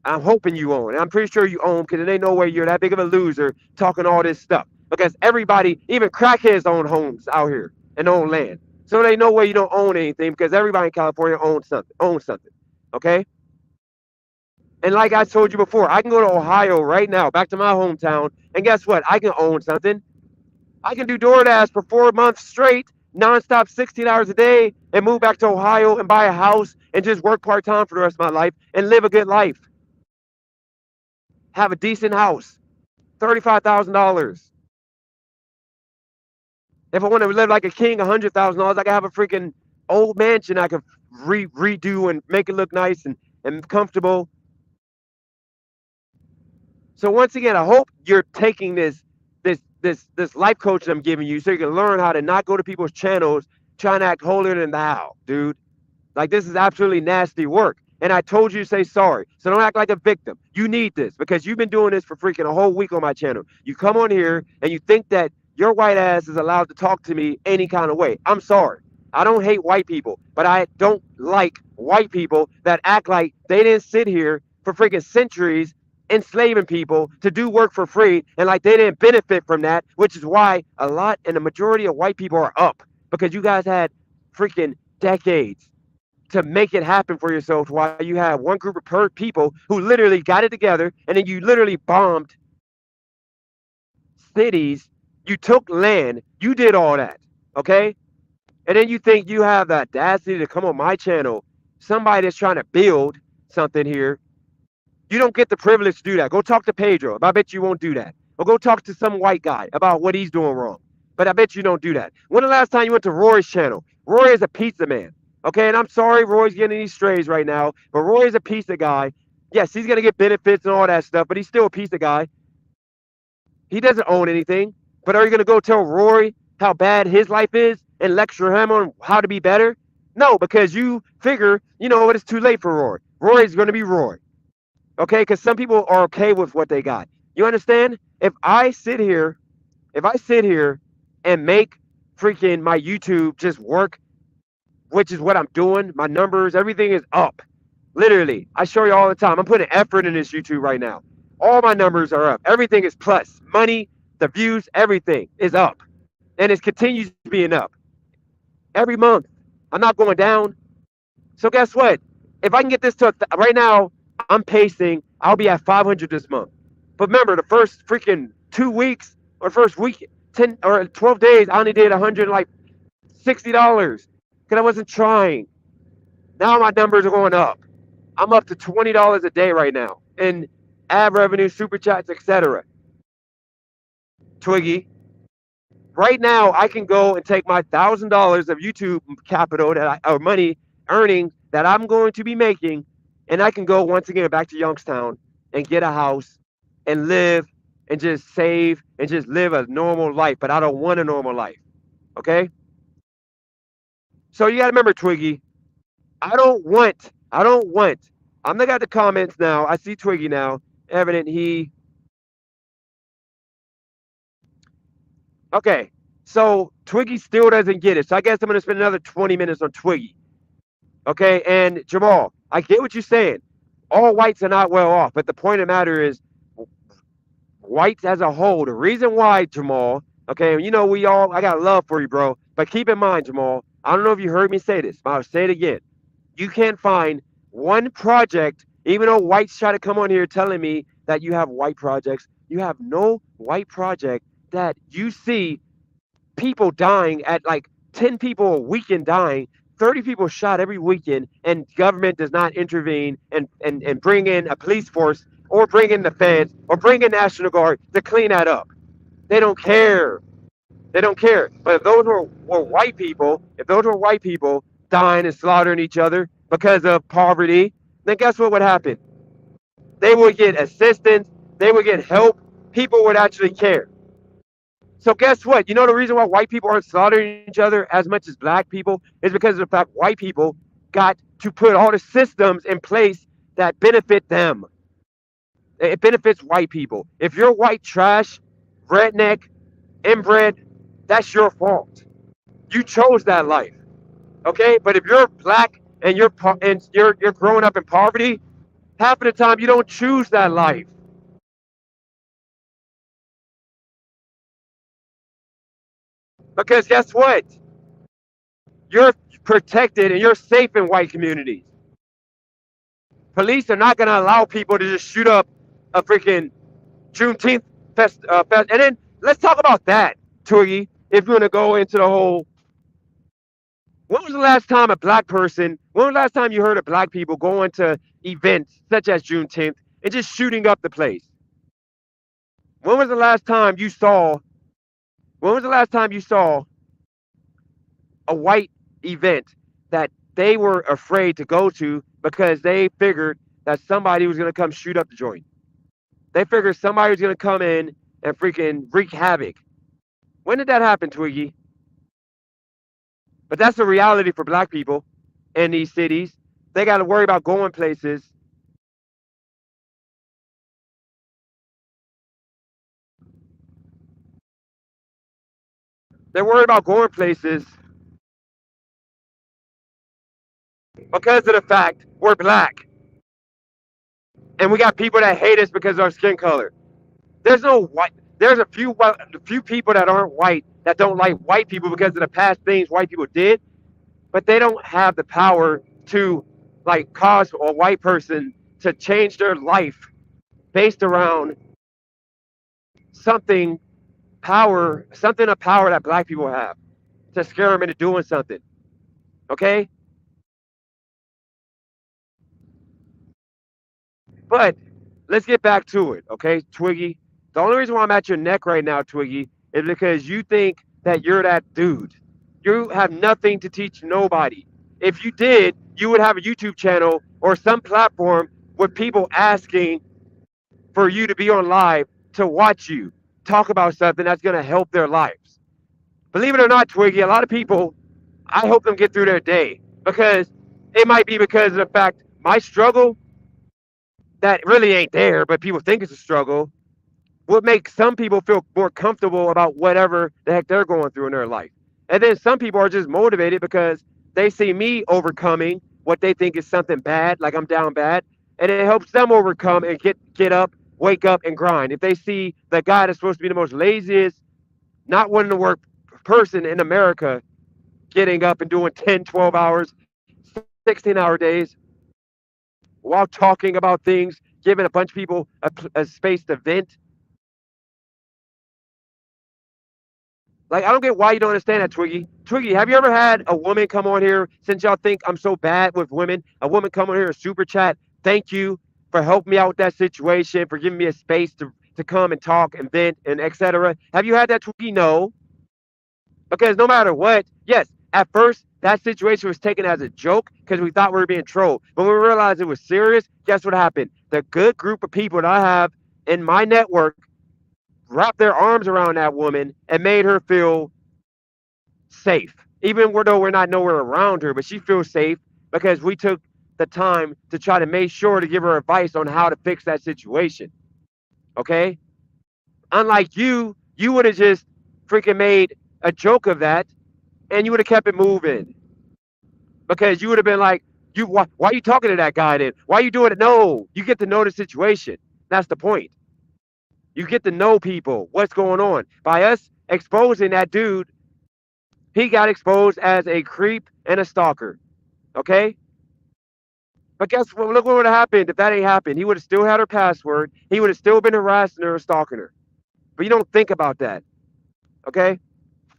I'm hoping you own. I'm pretty sure you own because there ain't no way you're that big of a loser talking all this stuff. Because everybody, even crackheads own homes out here and own land. So there ain't no way you don't own anything because everybody in California owns something. Okay? And like I told you before, I can go to Ohio right now, back to my hometown, and guess what? I can own something. I can do DoorDash for 4 months straight, nonstop 16 hours a day, and move back to Ohio and buy a house and just work part-time for the rest of my life and live a good life. Have a decent house, $35,000. If I want to live like a king, $100,000, I can have a freaking old mansion I could redo and make it look nice and comfortable. So once again, I hope you're taking this life coach that I'm giving you so you can learn how to not go to people's channels trying to act holier than thou, dude. Like, this is absolutely nasty work. And I told you to say sorry. So don't act like a victim. You need this because you've been doing this for freaking a whole week on my channel. You come on here and you think that your white ass is allowed to talk to me any kind of way. I'm sorry. I don't hate white people, but I don't like white people that act like they didn't sit here for freaking centuries enslaving people to do work for free and like they didn't benefit from that, which is why a lot and the majority of white people are up because you guys had freaking decades to make it happen for yourselves while you have one group of people who literally got it together and then you literally bombed cities, you took land, you did all that, okay? And then you think you have the audacity to come on my channel, somebody that's trying to build something here. You don't get the privilege to do that. Go talk to Pedro. I bet you won't do that. Or go talk to some white guy about what he's doing wrong. But I bet you don't do that. When the last time you went to Roy's channel? Roy is a pizza man. Okay, and I'm sorry Roy's getting these strays right now, but Roy is a pizza guy. Yes, he's gonna get benefits and all that stuff, but he's still a pizza guy. He doesn't own anything. But are you gonna go tell Roy how bad his life is and lecture him on how to be better? No, because you figure, you know what, it's too late for Roy. Roy is gonna be Roy. Okay, because some people are okay with what they got. You understand? If I sit here and make freaking my YouTube just work, which is what I'm doing, my numbers, everything is up. Literally, I show you all the time. I'm putting effort in this YouTube right now. All my numbers are up. Everything is plus. Money, the views, everything is up. And it continues being up every month. I'm not going down. So guess what? If I can get this to right now, I'm pacing. I'll be at 500 this month. But remember, the first freaking 2 weeks or first week, 10 or 12 days, I only did $160 because I wasn't trying. Now my numbers are going up. I'm up to $20 a day right now in ad revenue, super chats, etc. Twiggy. Right now, I can go and take my $1,000 of YouTube capital or money earning that I'm going to be making, and I can go once again back to Youngstown and get a house and live and just save and just live a normal life. But I don't want a normal life. Okay? So you got to remember, Twiggy, I don't want, I'm looking at the comments now. I see Twiggy now. Evident okay. So Twiggy still doesn't get it. So I guess I'm going to spend another 20 minutes on Twiggy. Okay, and Jamal, I get what you're saying. All whites are not well off, but the point of the matter is, whites as a whole, the reason why, Jamal, okay, you know, I got love for you, bro, but keep in mind, Jamal, I don't know if you heard me say this, but I'll say it again. You can't find one project, even though whites try to come on here telling me that you have white projects, you have no white project that you see people dying at like 10 people a weekend dying, 30 people shot every weekend, and government does not intervene and bring in a police force or bring in the feds or bring in National Guard to clean that up. They don't care. They don't care. But if those were white people, if those were white people dying and slaughtering each other because of poverty, then guess what would happen? They would get assistance, they would get help, people would actually care. So guess what? You know the reason why white people aren't slaughtering each other as much as black people is because of the fact white people got to put all the systems in place that benefit them. It benefits white people. If you're white trash, redneck, inbred, that's your fault. You chose that life. Okay? But if you're black and you're growing up in poverty, half of the time you don't choose that life. Because guess what? You're protected and you're safe in white communities. Police are not going to allow people to just shoot up a freaking Juneteenth fest. And then let's talk about that, Twiggy. If you're going to go into the whole, when was the last time when was the last time you heard of black people going to events such as Juneteenth and just shooting up the place? When was the last time you saw, when was the last time you saw a white event that they were afraid to go to because they figured that somebody was going to come shoot up the joint? They figured somebody was going to come in and freaking wreak havoc. When did that happen, Twiggy? But that's the reality for black people. in these cities. They got to worry about going places. They're worried about going places because of the fact we're black. And we got people that hate us because of our skin color. There's no white. There's a few people that aren't white that don't like white people because of the past things white people did, but they don't have the power to like cause a white person to change their life based around something something of power that black people have to scare them into doing something. Okay, but let's get back to it. Okay, Twiggy. The only reason why I'm at your neck right now, Twiggy, is because you think that you're that dude. You have nothing to teach nobody. If you did, you would have a YouTube channel or some platform with people asking for you to be on live to watch you talk about something that's going to help their lives. Believe it or not, Twiggy, a lot of people, I hope them get through their day because it might be because of the fact my struggle that really ain't there, but people think it's a struggle, would make some people feel more comfortable about whatever the heck they're going through in their life. And then some people are just motivated because they see me overcoming what they think is something bad, like I'm down bad, and it helps them overcome and get up, wake up, and grind. If they see the guy that's supposed to be the most laziest, not wanting to work person in America getting up and doing 10, 12 hours, 16-hour days while talking about things, giving a bunch of people a space to vent. Like, I don't get why you don't understand that, Twiggy. Twiggy, have you ever had a woman come on here, since y'all think I'm so bad with women, a woman come on here and super chat, thank you for helping me out with that situation, for giving me a space to come and talk and vent and etc. Have you had that, Twiggy? No. Because no matter what, yes, at first that situation was taken as a joke because we thought we were being trolled. But when we realized it was serious, guess what happened? The good group of people that I have in my network wrapped their arms around that woman and made her feel safe. Even though we're not nowhere around her, but she feels safe because we took the time to try to make sure to give her advice on how to fix that situation. Okay? Unlike you would have just freaking made a joke of that and you would have kept it moving because you would have been like, why are you talking to that guy then? Why are you doing it? No, you get to know the situation. That's the point. You get to know people, what's going on. By us exposing that dude, he got exposed as a creep and a stalker. Okay? But guess what? Look what would have happened if that ain't happened. He would have still had her password. He would have still been harassing her and stalking her. But you don't think about that. Okay?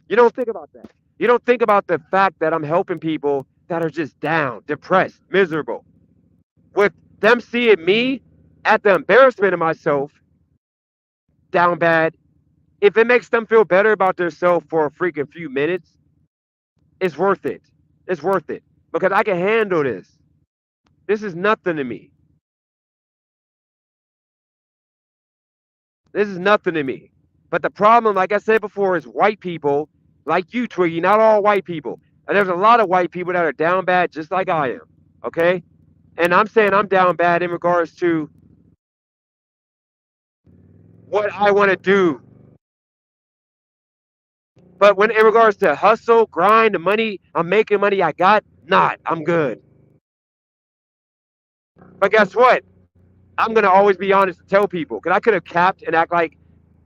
You don't think about that. You don't think about the fact that I'm helping people that are just down, depressed, miserable. With them seeing me at the embarrassment of myself, down bad, if it makes them feel better about themselves for a freaking few minutes, it's worth it. It's worth it. Because I can handle this. This is nothing to me. This is nothing to me. But the problem, like I said before, is white people like you, Twiggy, not all white people. And there's a lot of white people that are down bad just like I am. Okay? And I'm saying I'm down bad in regards to what I want to do. But when in regards to hustle, grind, the money, I'm making money I got, not. I'm good. But guess what? I'm gonna always be honest and tell people because I could have capped and act like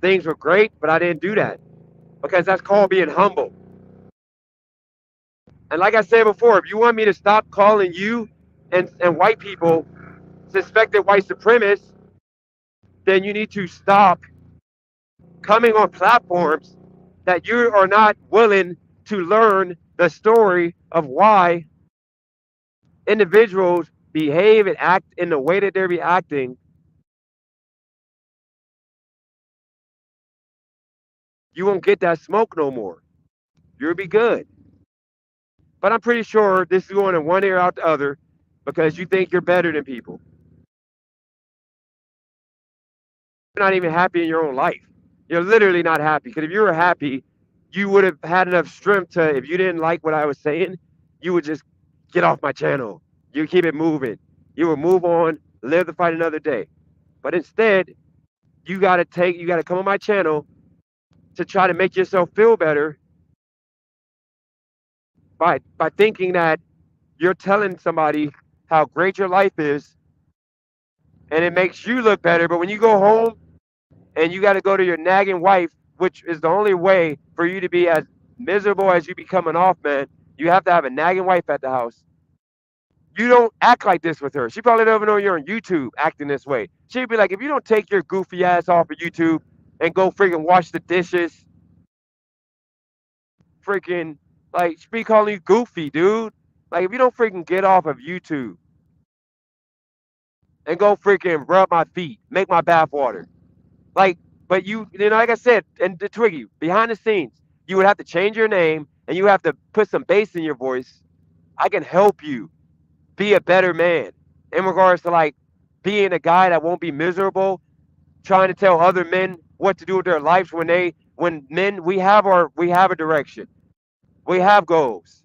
things were great, but I didn't do that because that's called being humble. And like I said before, if you want me to stop calling you and white people suspected white supremacists, then you need to stop coming on platforms that you are not willing to learn the story of why individuals behave and act in the way that they're reacting. You won't get that smoke no more. You'll be good. But I'm pretty sure this is going in one ear out the other because you think you're better than people. You're not even happy in your own life. You're literally not happy. Because if you were happy, you would have had enough strength to, if you didn't like what I was saying, you would just get off my channel. You keep it moving. You will move on, live to fight another day. But instead, you gotta come on my channel to try to make yourself feel better by thinking that you're telling somebody how great your life is and it makes you look better. But when you go home and you got to go to your nagging wife, which is the only way for you to be as miserable as you be coming off, man, you have to have a nagging wife at the house. You don't act like this with her. She probably doesn't know you're on YouTube acting this way. She'd be like, if you don't take your goofy ass off of YouTube and go freaking wash the dishes, freaking, like, she be calling you goofy, dude. Like, if you don't freaking get off of YouTube and go freaking rub my feet, make my bath water. Like, but you know, like I said, and the Twiggy, behind the scenes, you would have to change your name and you have to put some bass in your voice. I can help you be a better man in regards to like being a guy that won't be miserable, trying to tell other men what to do with their lives when men we have a direction. We have goals.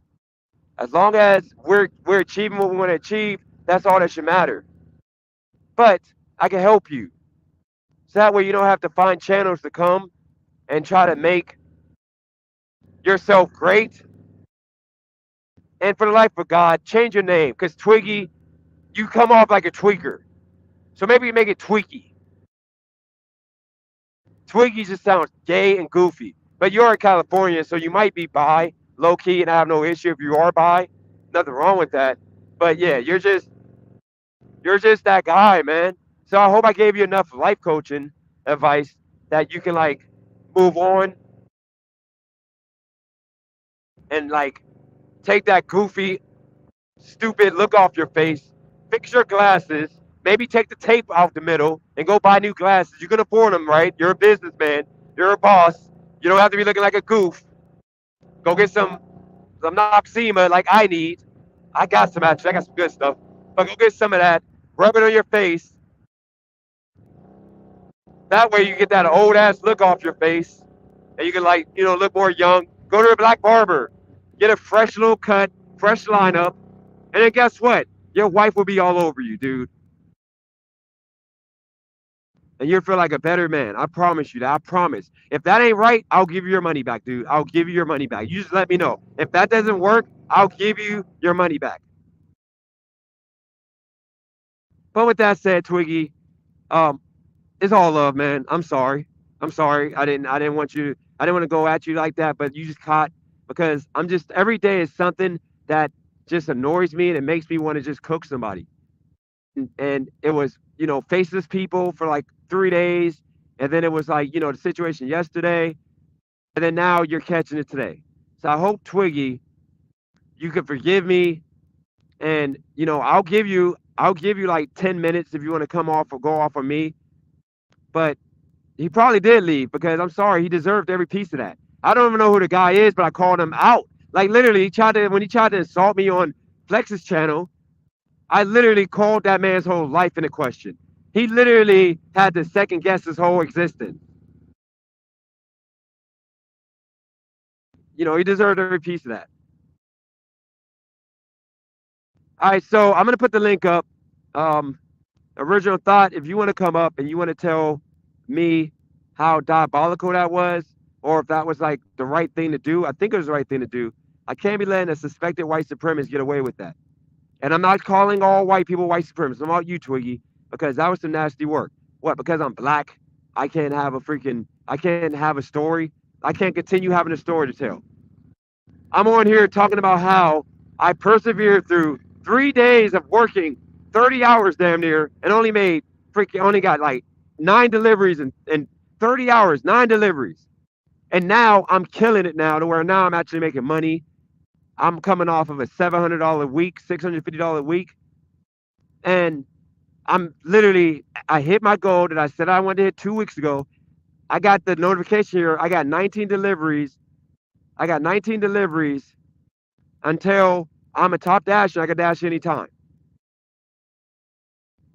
As long as we're achieving what we want to achieve, that's all that should matter. But I can help you. So that way you don't have to find channels to come and try to make yourself great. And for the life of God, change your name. Because Twiggy, you come off like a tweaker. So maybe you make it Tweaky. Twiggy just sounds gay and goofy. But you're in California, so you might be bi, low key, and I have no issue if you are bi. Nothing wrong with that. But yeah, you're just that guy, man. So I hope I gave you enough life coaching advice that you can like move on and like take that goofy, stupid look off your face, fix your glasses, maybe take the tape out the middle and go buy new glasses. You can afford them, right? You're a businessman, you're a boss. You don't have to be looking like a goof. Go get some Noxema like I need. I got some actually, I got some good stuff. But go get some of that, rub it on your face. That way you get that old ass look off your face and you can like, you know, look more young. Go to a black barber, get a fresh little cut, fresh lineup, and then guess what? Your wife will be all over you, dude. And you'll feel like a better man. I promise you that. I promise. If that ain't right, I'll give you your money back, dude. I'll give you your money back. You just let me know. If that doesn't work, I'll give you your money back. But with that said, Twiggy, um, it's all love, man. I'm sorry. I'm sorry. I didn't want to go at you like that, but you just caught because I'm just every day is something that just annoys me and it makes me want to just cook somebody. And it was, you know, faceless people for like 3 days. And then it was like, you know, the situation yesterday. And then now you're catching it today. So I hope, Twiggy, you can forgive me. And, you know, I'll give you like 10 minutes if you want to come off or go off on me. But he probably did leave because I'm sorry, he deserved every piece of that. I don't even know who the guy is, but I called him out. Like literally, when he tried to insult me on Flex's channel, I literally called that man's whole life into question. He literally had to second guess his whole existence. You know, he deserved every piece of that. All right, so I'm gonna put the link up. Um, Original thought. If you want to come up and you want to tell me how diabolical that was, or if that was like the right thing to do, I think it was the right thing to do. I can't be letting a suspected white supremacist get away with that. And I'm not calling all white people white supremacists. I'm about you, Twiggy, because that was some nasty work. What? Because I'm black, I can't have a story. I can't continue having a story to tell. I'm on here talking about how I persevered through 3 days of working 30 hours damn near and only got like 9 deliveries and 30 hours, 9 deliveries. And now I'm killing it now to where now I'm actually making money. I'm coming off of a $700 week, $650 week. And I hit my goal that I said I wanted to hit 2 weeks ago. I got the notification here. I got 19 deliveries. I got 19 deliveries until I'm a top dasher. I can dash anytime.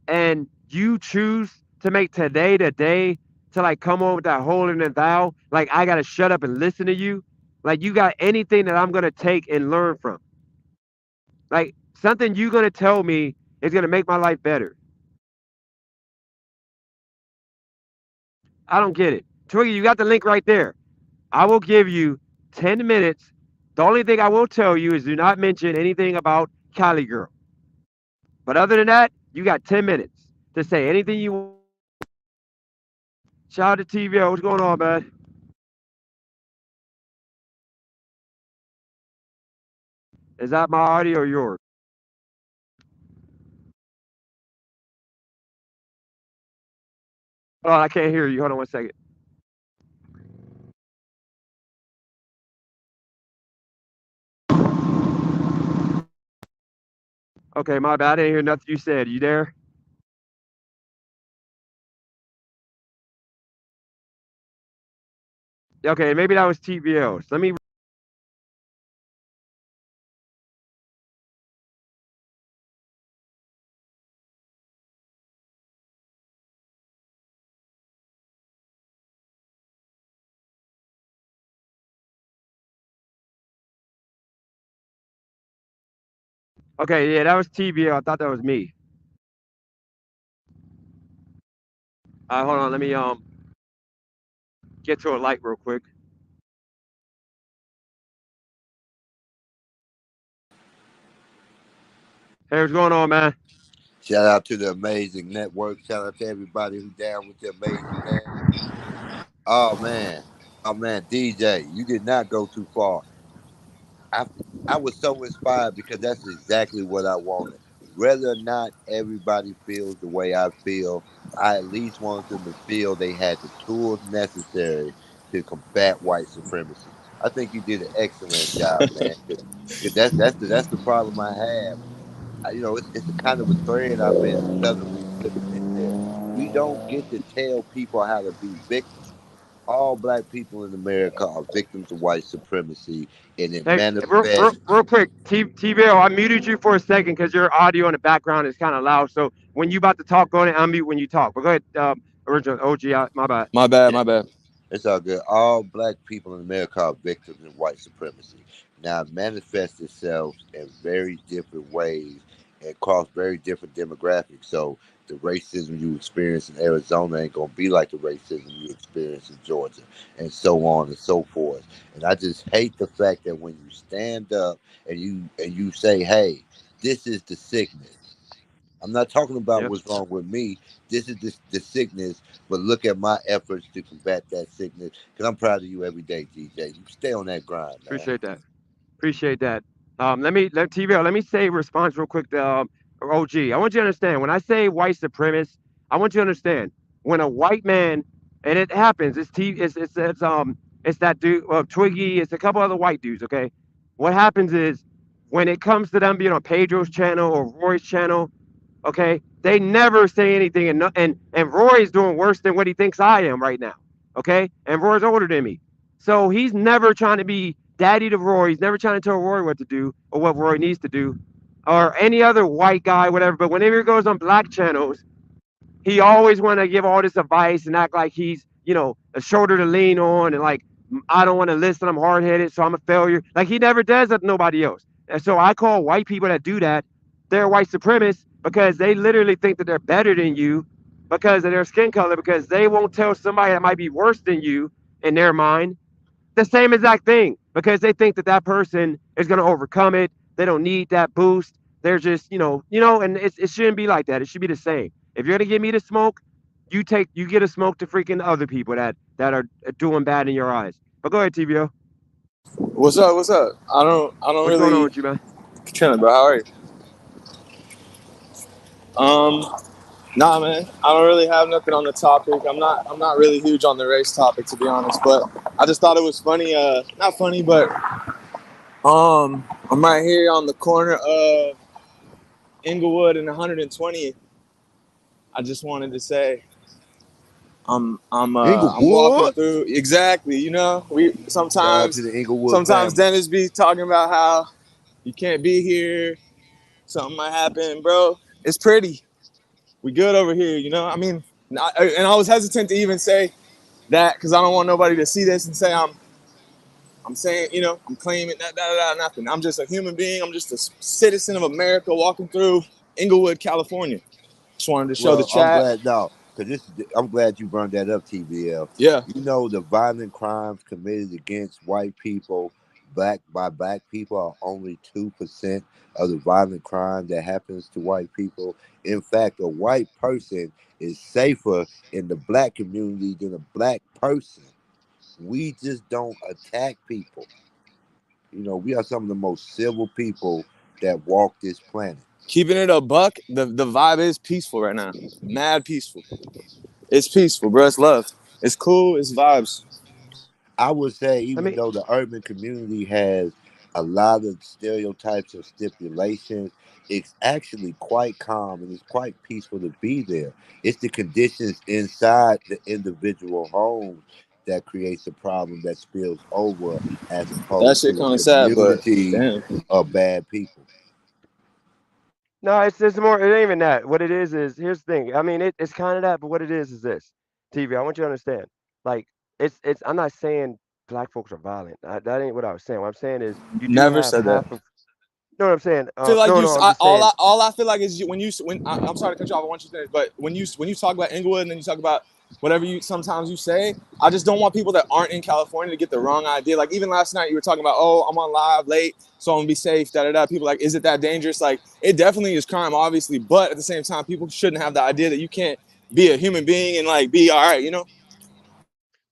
And you choose to make today the day to like come on with that hole in the thou. Like I gotta shut up and listen to you. Like you got anything that I'm gonna take and learn from. Like something you're gonna tell me is gonna make my life better. I don't get it. Twiggy, you got the link right there. I will give you 10 minutes. The only thing I will tell you is do not mention anything about Cali Girl. But other than that, you got 10 minutes to say anything you want. Shout out to TVO. What's going on, man? Is that my audio or yours? Oh, I can't hear you. Hold on 1 second. Okay, my bad. I didn't hear nothing you said. You there? Okay, maybe that was TVO. So let me. Okay, yeah, that was TVO. I thought that was me. Hold on. Let me get to a light real quick. Hey, what's going on, man? Shout out to the amazing network. Shout out to everybody who down with the amazing network. Oh man, DJ, you did not go too far. I I was so inspired because that's exactly what I wanted. Whether or not everybody feels the way I feel, I at least wanted them to feel they had the tools necessary to combat white supremacy. I think you did an excellent job, man. Because that's the problem I have. It's a kind of a thread I've been subtly slipping in there. We don't get to tell people how to be victims. All black people in America are victims of white supremacy, and it Hey, manifests. real quick, TVO, I muted you for a second because your audio in the background is kind of loud. So when you about to talk, go ahead and unmute when you talk. But go ahead, original OG, my bad. My bad, Yeah, my bad. it's all good. All black people in America are victims of white supremacy. Now, it manifests itself in very different ways and across very different demographics. So, the racism you experience in Arizona ain't gonna be like the racism you experience in Georgia, and so on and so forth. And I just hate the fact that when you stand up and you say, "Hey, this is the sickness." I'm not talking about Yep, what's wrong with me. This is the sickness, but look at my efforts to combat that sickness. Because I'm proud of you every day, DJ. You stay on that grind, man. appreciate that. Appreciate that. Let TVO, let me say response real quick to OG. I want you to understand when I say white supremacist, I want you to understand when a white man, and it happens, it's that dude, Twiggy, it's a couple other white dudes. Okay, what happens is when it comes to them being on Pedro's channel or Roy's channel, okay, they never say anything, and Roy's doing worse than what he thinks I am right now. Okay, and Roy's older than me, so he's never trying to be daddy to Roy. He's never trying to tell Roy what to do or what Roy needs to do, or any other white guy, whatever. But whenever he goes on black channels, he always want to give all this advice and act like he's, a shoulder to lean on, and like, I don't want to listen. I'm hard headed, so I'm a failure. Like he never does that to nobody else. And so I call white people that do that, they're white supremacists because they literally think that they're better than you because of their skin color, because they won't tell somebody that might be worse than you in their mind the same exact thing because they think that that person is going to overcome it. They don't need that boost. They're just, and it shouldn't be like that. It should be the same. If you're going to give me the smoke, you get a smoke to freaking other people that are doing bad in your eyes. But go ahead, TVO. What's up? What's up? I don't What's going on really with you, man? chilling, bro. How are you? Um, nah, man. I don't really have nothing on the topic. I'm not really huge on the race topic, to be honest. But I just thought it was funny. Not funny, but I'm right here on the corner of Inglewood and 120. I just wanted to say, I'm walking Inglewood. through exactly. We Shout out to sometimes the Inglewood sometimes family. Dennis be talking about how you can't be here, something might happen, bro. It's pretty. We good over here, I mean, and I was hesitant to even say that because I don't want nobody to see this and say I'm saying, you know, I'm claiming nothing. I'm just a human being. I'm just a citizen of America walking through Inglewood, California. Just wanted to show the Well, I'm chat. glad no, because I'm glad you brought that up, TBL. Yeah, You know the violent crimes committed against white people, black people are only 2% of the violent crime that happens to white people. In fact, a white person is safer in the black community than a black person. We just don't attack people. You know, we are some of the most civil people that walk this planet. keeping it a buck. The vibe is peaceful right now. Mad peaceful. It's peaceful, bro. It's love. It's cool. It's vibes. I would say, I even mean, though the urban community has a lot of stereotypes and stipulations, it's actually quite calm and it's quite peaceful to be there. It's the conditions inside the individual homes that creates a problem that spills over as That opposed shit to a kind of sad, but community damn. of bad people. no, it's more. It ain't even that. What it is here's the thing. I mean, it's kind of that, but what it is this. TV. I want you to understand. Like, it's. I'm not saying black folks are violent. That ain't what I was saying. What I'm saying is you do Never have said that. half of. You know what I'm saying? Feel like No, you. no. I'm just saying. All I feel like is when I'm sorry to cut you off. I want you to finish, but when you talk about Inglewood and then you talk about whatever you sometimes you say, I just don't want people that aren't in California to get the wrong idea. Like even last night, you were talking about, oh, I'm on live late, so I'm gonna be safe. Da da da. People like, is it that dangerous? Like it definitely is crime, obviously, but at the same time, people shouldn't have the idea that you can't be a human being and like be all right. You know?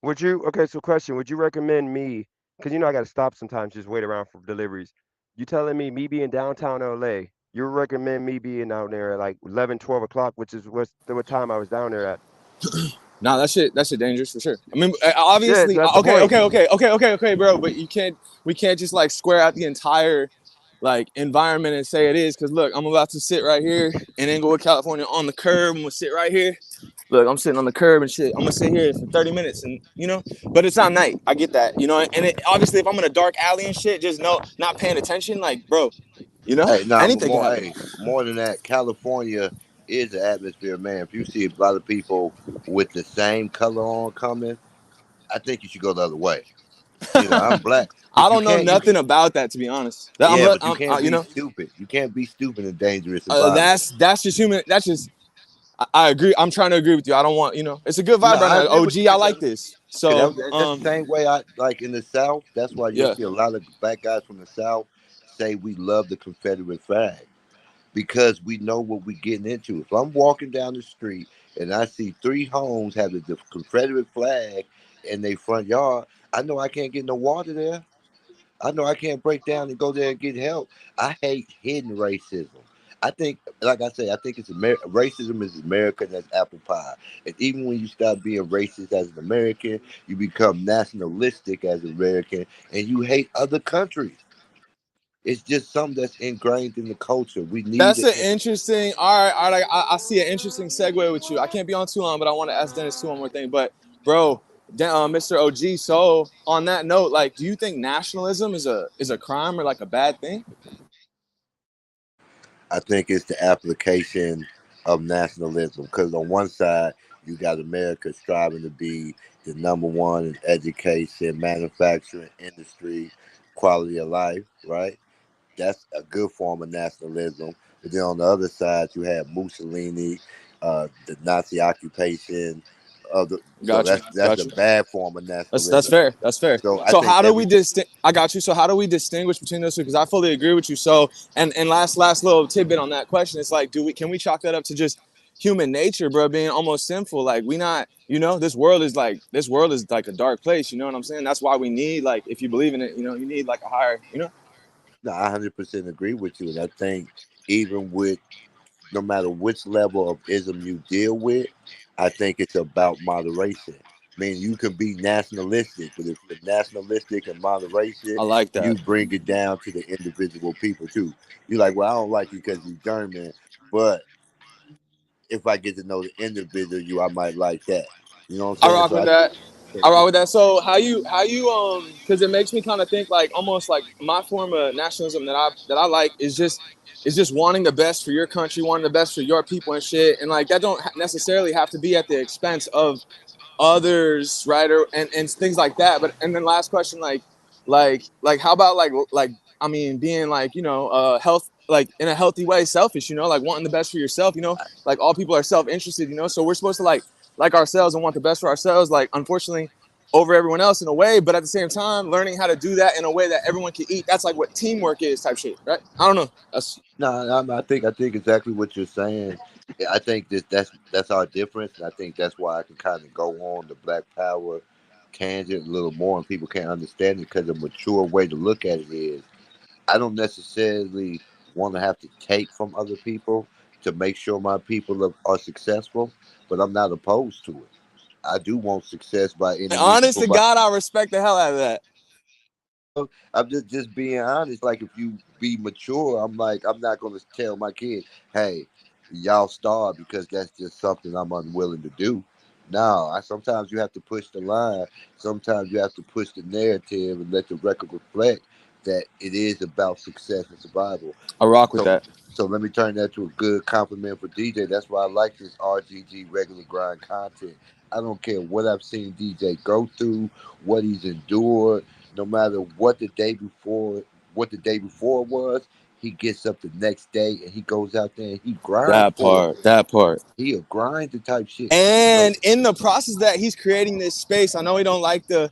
Would you? Okay. So question. Would you recommend me? Because I got to stop sometimes. Just wait around for deliveries. You telling me being downtown LA? You recommend me being down there at like 11, 12 o'clock, which is what time I was down there at? Nah, that shit dangerous for sure. I mean, Yeah, obviously, that's the point. okay, bro. But we can't just like square out the entire like environment and say it is. Cause look, I'm about to sit right here in Inglewood, California, on the curb. I'm gonna sit right here. Look, I'm sitting on the curb and shit. I'm gonna sit here for 30 minutes, and you know, but it's not night. I get that, you know. And obviously, if I'm in a dark alley and shit, just know, not paying attention, like, bro, you know, Hey, nah, but anything can happen. more than that, California is an atmosphere, man. If you see a lot of people with the same color on coming, I think you should go the other way. You know, I'm black, I but don't know nothing about that, to be honest. That yeah, but you I'm can't you be know, stupid. You can't be stupid and dangerous and violent. that's just human. That's just I agree. I'm trying to agree with you. I don't want, you know, it's a good No, vibe right I now. agree with OG, you I because like this. that, So, that's the same way I like in the South. That's why you'll yeah, see a lot of black guys from the South say we love the Confederate flag because we know what we're getting into. If I'm walking down the street and I see three homes have the Confederate flag in their front yard, I know I can't get no water there. I know I can't break down and go there and get help. I hate hidden racism. I think, like I say, I think racism is American as apple pie. And even when you stop being racist as an American, you become nationalistic as an American, and you hate other countries. It's just something that's ingrained in the culture. We need that's to. an interesting. All right. I see an interesting segue with you. I can't be on too long, but I want to ask Dennis too one more thing. But, bro, Mr. OG. So, on that note, like, do you think nationalism is a crime or like a bad thing? I think it's the application of nationalism because on one side you got America striving to be the number one in education, manufacturing, industry, quality of life, right? That's a good form of nationalism. But then on the other side, you have Mussolini, the Nazi occupation. So Got you. that's Got a you. bad form of That's nationalism. fair. That's fair. So I So think how do we every I got you. So how do we distinguish between those two? Because I fully agree with you. So and last little tidbit on that question. It's like, can we chalk that up to just human nature, bro, being almost sinful? Like we not, you know, this world is like a dark place. You know what I'm saying? That's why we need, like, if you believe in it, you know, you need like a higher, you know. no, I 100% agree with you, and I think even with no matter which level of ism you deal with, I think it's about moderation. I mean, you can be nationalistic, but if you're nationalistic and moderation, I like you that. bring it down to the individual people too. You're like, well, I don't like you because you're German, but if I get to know the individual you, I might like that. You know what I'm I saying? rock So with I that. think I rock with that. So how you because it makes me kind of think like almost like my form of nationalism that I like is just wanting the best for your country, wanting the best for your people and shit, and like that don't necessarily have to be at the expense of others, right? Or and things like that. But and then last question, like, Like how about like I mean being like, you know, health, like in a healthy way, selfish, you know, like wanting the best for yourself, you know, like all people are self-interested, you know, so we're supposed to like ourselves and want the best for ourselves, like unfortunately over everyone else in a way, but at the same time learning how to do that in a way that everyone can eat. That's like what teamwork is, type shit, right? I don't know. That's No, I think exactly what you're saying. Yeah, I think that's our difference, and I think that's why I can kind of go on the Black Power tangent a little more, and people can't understand it because a mature way to look at it is I don't necessarily want to have to take from other people to make sure my people are successful, but I'm not opposed to it. I do want success by any means honest to provided. God, I respect the hell out of that. I'm just being honest. Like if you be mature, I'm like I'm not gonna tell my kid, "Hey, y'all starve," because that's just something I'm unwilling to do. No, sometimes you have to push the line. Sometimes you have to push the narrative and let the record reflect that it is about success and survival. I rock with So, that. so let me turn that to a good compliment for DJ. That's why I like this RGG regular grind content. I don't care what I've seen DJ go through, what he's endured, no matter what the day before was, he gets up the next day and he goes out there and he grinds That for it. part, that part. He a grinder type shit. So And in the process that he's creating this space, I know he don't like the,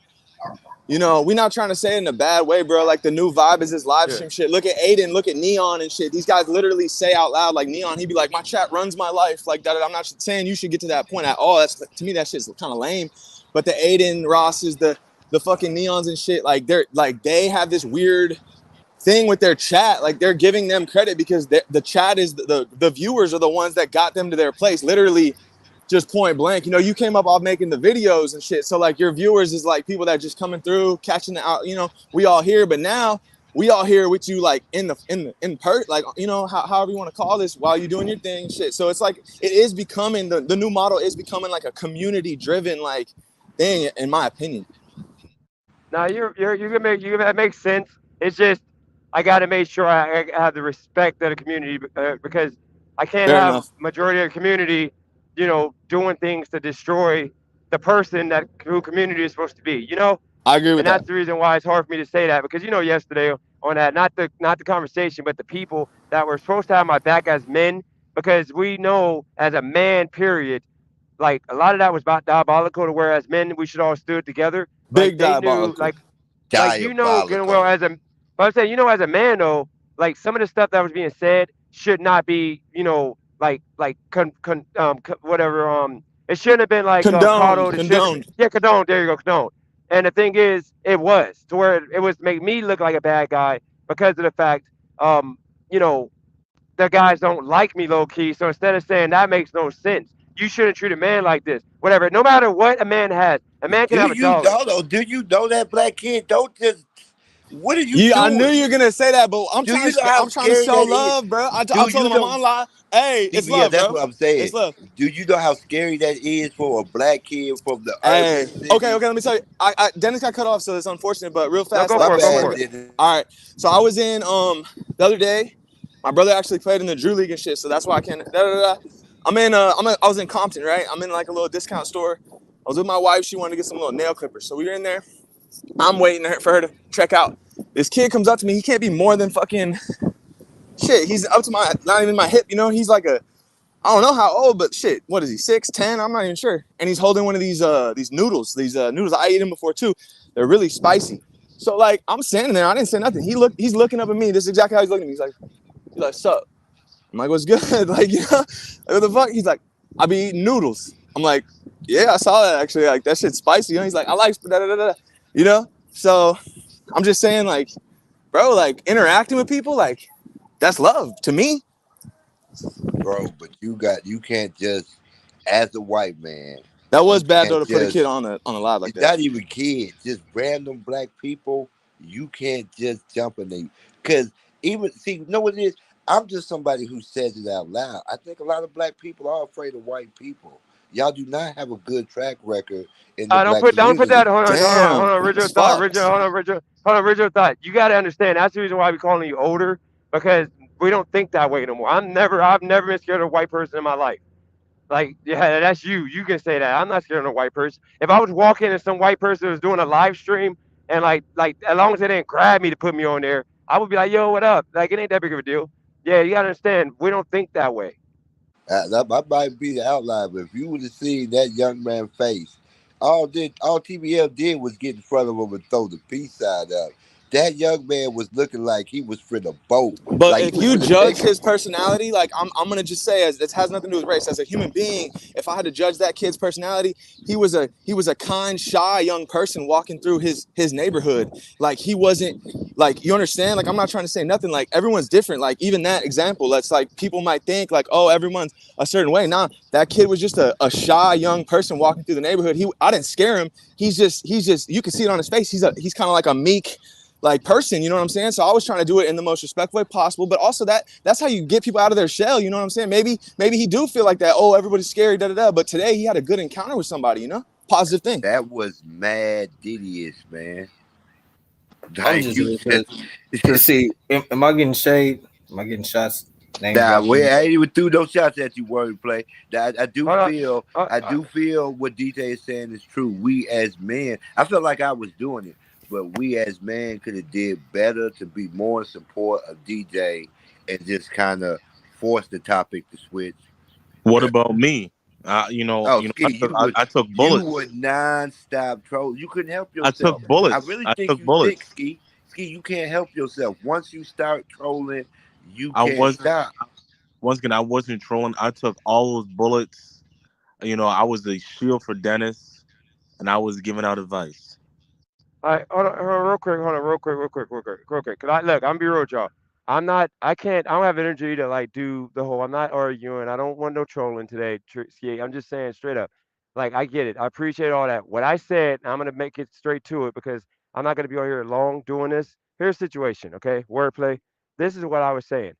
you know, we're not trying to say it in a bad way, bro. Like the new vibe is this live Yeah. stream shit. Look at Aiden, look at Neon and shit. These guys literally say out loud, like Neon, he'd be like, my chat runs my life. Like that. I'm not saying you should get to that point at all. That's, to me, that shit's kind of lame. But the Aiden Rosses, the fucking Neons and shit, like they have this weird thing with their chat. Like they're giving them credit because the chat is the viewers are the ones that got them to their place. Literally, just point blank. You know, you came up off making the videos and shit. So like your viewers is like people that just coming through, catching the out. You know, we all here, but now we all here with you, like in part, like you know, however you want to call this, while you're doing your thing, shit. So it's like it is becoming the new model is becoming like a community driven like thing, in my opinion. Now you can make that makes sense. It's just I got to make sure I have the respect of the community because I can't Fair have enough. majority of the community, doing things to destroy the person that who community is supposed to be. I agree with And that. that's the reason why it's hard for me to say that because yesterday on that not the conversation but the people that were supposed to have my back as men because we know as a man period like a lot of that was about diabolical to where as men we should all stood together like Big they knew diabolical. like good and well diabolical. as a but I'm saying as a man though like some of the stuff that was being said should not be whatever it shouldn't have been like Condoned. coddled it should Condoned. yeah condoned there you go condoned and the thing is it was to where it was make me look like a bad guy because of the fact you know the guys don't like me low key. So instead of saying that makes no sense, you shouldn't treat a man like this. Whatever. No matter what a man has, a man can Do have a you dollar. know? Do you know that black kid? Don't just. What are you Yeah, I knew doing? you were gonna say that, but Do you know how I'm trying to scary show that is? love, bro. I Do told you him I'm know? on live. Hey, See, it's but yeah, love, that's bro. what I'm saying. It's love. Do you know how scary that is for a black kid from the urban Hey, okay, city? okay. Let me tell you. Dennis got cut off, so it's unfortunate. But real No, fast, go like My for I it. Go just bad, wanted for to. it. Dennis. All right. So I was in the other day. My brother actually played in the Drew League and shit, so that's why I can't. Da, da, da. I was in Compton, right? I'm in like a little discount store. I was with my wife. She wanted to get some little nail clippers, so we were in there. I'm waiting for her to check out. This kid comes up to me. He can't be more than fucking shit. He's up to my not even my hip. You know, he's like a I don't know how old, but shit, what is he? 6, 10? I'm not even sure. And he's holding one of these noodles. These noodles I ate them before too. They're really spicy. So like I'm standing there, I didn't say nothing. He's looking up at me. This is exactly how he's looking at me. He's like, sup? I'm like, what's good? Like, what the fuck? He's like, I be eating noodles. I'm like, yeah, I saw that actually. Like that shit's spicy. He's like, I like da da da da. So I'm just saying, like, bro, like interacting with people, like that's love to me. Bro, but you can't just, as a white man, That you was bad though can't to put a kid just, on a live like it's that. not even kids, just random black people, you can't just jump in there. Because even, see, you know what it is? I'm just somebody who says it out loud. I think a lot of black people are afraid of white people. Y'all do not have a good track record in the black Don't put community. that. Hold Damn, on. Original that's thought. fucked. Hold on. Original thought. You got to understand. That's the reason why we calling you older because we don't think that way no more. I've never been scared of a white person in my life. Like, yeah, that's you. You can say that. I'm not scared of a white person. If I was walking and some white person was doing a live stream And like as long as they didn't grab me to put me on there, I would be like, yo, what up? Like it ain't that big of a deal. Yeah, you gotta understand, we don't think that way. That might be the outline, but if you would have seen that young man's face, all TBL did was get in front of him and throw the peace sign up. That young man was looking like he was finna bolt, But like he if was you finna judge take it. his personality, like I'm gonna just say, as it has nothing to do with race, as a human being, if I had to judge that kid's personality, he was a kind, shy young person walking through his neighborhood. Like he wasn't like, you understand? Like I'm not trying to say nothing. Like everyone's different. Like even that example, that's like people might think like, oh, everyone's a certain way. Nah, that kid was just a shy young person walking through the neighborhood. I didn't scare him. He's just you can see it on his face. He's kind of like a meek like person, you know what I'm saying? So I was trying to do it in the most respectful way possible, but also that's how you get people out of their shell, you know what I'm saying? Maybe he do feel like that, oh, everybody's scary, da da da. But today he had a good encounter with somebody, you know? Positive thing. That was mad Diddy-ish, man. I'm Like just you here just to see. Am I getting shade? Am I getting shots? Name nah, dropping? I ain't even threw no shots at you, wordplay. I do Hold on. feel, Uh, I uh, do feel what DJ is saying is true. We as men, I felt like I was doing it, but we as men could have did better to be more in support of DJ and just kind of force the topic to switch. What Uh, about me? Oh, Ski, I took you bullets. would non-stop troll. You couldn't help I took yourself. I bullets. really I think took you sick, bullets. Ski. Ski, you can't help yourself. Once you start trolling, you I can't wasn't. stop. Once again, I wasn't trolling. I took all those bullets. I was a shield for Dennis, and I was giving out advice. all right, hold on, real quick, hold on, real quick. Cause look, I'm be real with y'all. I can't, I don't have energy to like do the whole. I'm not arguing. I don't want no trolling today. I'm just saying straight up. Like I get it. I appreciate all that. What I said, I'm gonna make it straight to it because I'm not gonna be on here long doing this. Here's the situation, okay? Wordplay. This is what I was saying.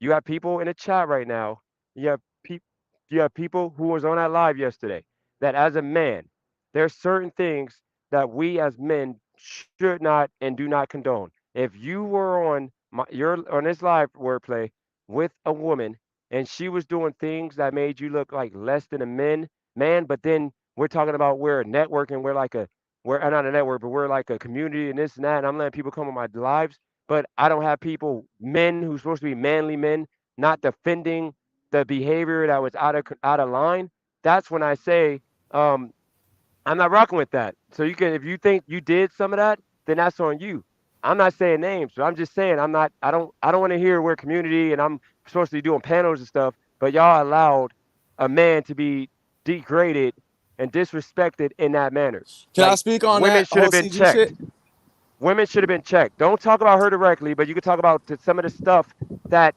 You got people in the chat right now. You have people. You have people who was on that live yesterday. That as a man, there's certain things that we as men should not and do not condone. If you were on on this live wordplay with a woman and she was doing things that made you look like less than a man, but then we're talking about we're a network and we're not a network, but we're like a community and this and that. And I'm letting people come on my lives, but I don't have people, men who's supposed to be manly men, not defending the behavior that was out of line. That's when I say, um, I'm not rocking with that. So you can, if you think you did some of that, then that's on you. I'm not saying names, but I'm just saying I'm not. I don't want to hear we're community and I'm supposed to be doing panels and stuff. But y'all allowed a man to be degraded and disrespected in that manner. Can I Like speak on women that should whole have been CG shit? checked. Women should have been checked. Don't talk about her directly, but you can talk about some of the stuff that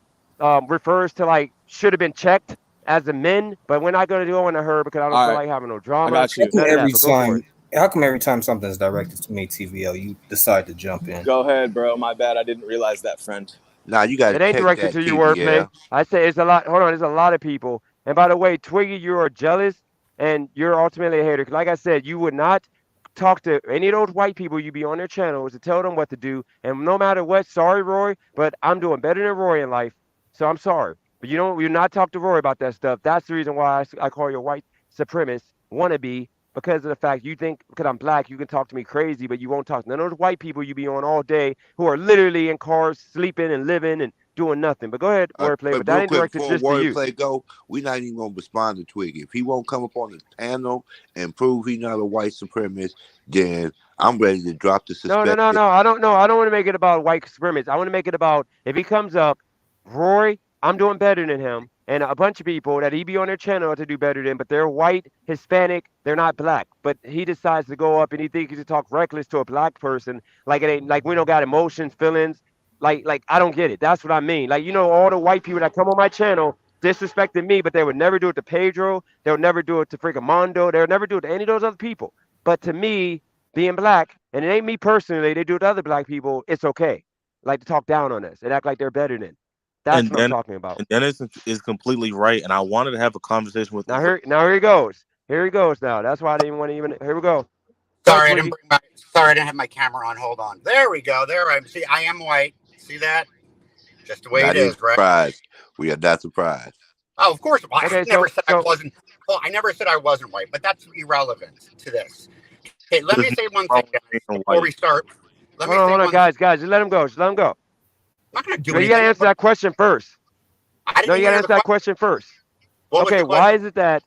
refers to like should have been checked as a men. But we're not going to go into her because I don't All feel right, like having no I drama, got How you. come none of that. every But go for it. time? How come every time something's directed to me, TVL, you decide to jump in? Go ahead, bro. My bad. I didn't realize that, friend. Nah, you got to It ain't check directed that to you, wordplay. TBL. I say it's a lot. Hold on, there's a lot of people. And by the way, Twiggy, you are jealous and you're ultimately a hater. 'Cause like I said, you would not talk to any of those white people you be on their channels to tell them what to do. And no matter what, sorry, Roy, but I'm doing better than Roy in life. So I'm sorry. But you're not talk to Roy about that stuff. That's the reason why I call you a white supremacist wannabe because of the fact you think because I'm black, you can talk to me crazy, but you won't talk to none of those white people you be on all day who are literally in cars, sleeping and living and doing nothing. But go ahead, wordplay. But But that real ain't quick, directed before just to you. wordplay go, we're not even gonna respond to Twiggy. If he won't come up on the panel and prove he's not a white supremacist, then I'm ready to drop the No, no, suspect. no, no. I don't know. I don't want to make it about white supremacists. I want to make it about if he comes up, Roy, I'm doing better than him, and a bunch of people that he be on their channel to do better than, but they're white, Hispanic, they're not black. But he decides to go up and he thinks he can talk reckless to a black person, like it ain't like we don't got emotions, feelings. Like I don't get it. That's what I mean. Like all the white people that come on my channel disrespecting me, but they would never do it to Pedro. They would never do it to freaking Mondo. They would never do it to any of those other people. But to me, being black, and it ain't me personally, they do it to other black people, it's okay. Like to talk down on us and act like they're better than. That's And what I'm then talking about. and Dennis is completely right. And I wanted to have a conversation with. Now here he goes. Here he goes now. That's why I didn't want to even here we go. Go ahead, Sorry, I didn't Twiggy. bring my. Sorry, I didn't have my camera on. Hold on. There we go. There I am. See, I am white. See that? Just the way it Not even is, right? surprised. We are not surprised. Oh, of course. Well, I Okay, never so said I so wasn't. Well, I never said I wasn't white, but that's irrelevant to this. Okay, let me There's say one nothing wrong thing, with guys, being before we white. start. Let me Hold on, say hold on, one thing. guys. Just let him go. Just let him go. I'm not going to do No, you gotta anything. answer that question first. I No, didn't you even gotta hear the answer that question. question first. What was Okay, the why question? is it that?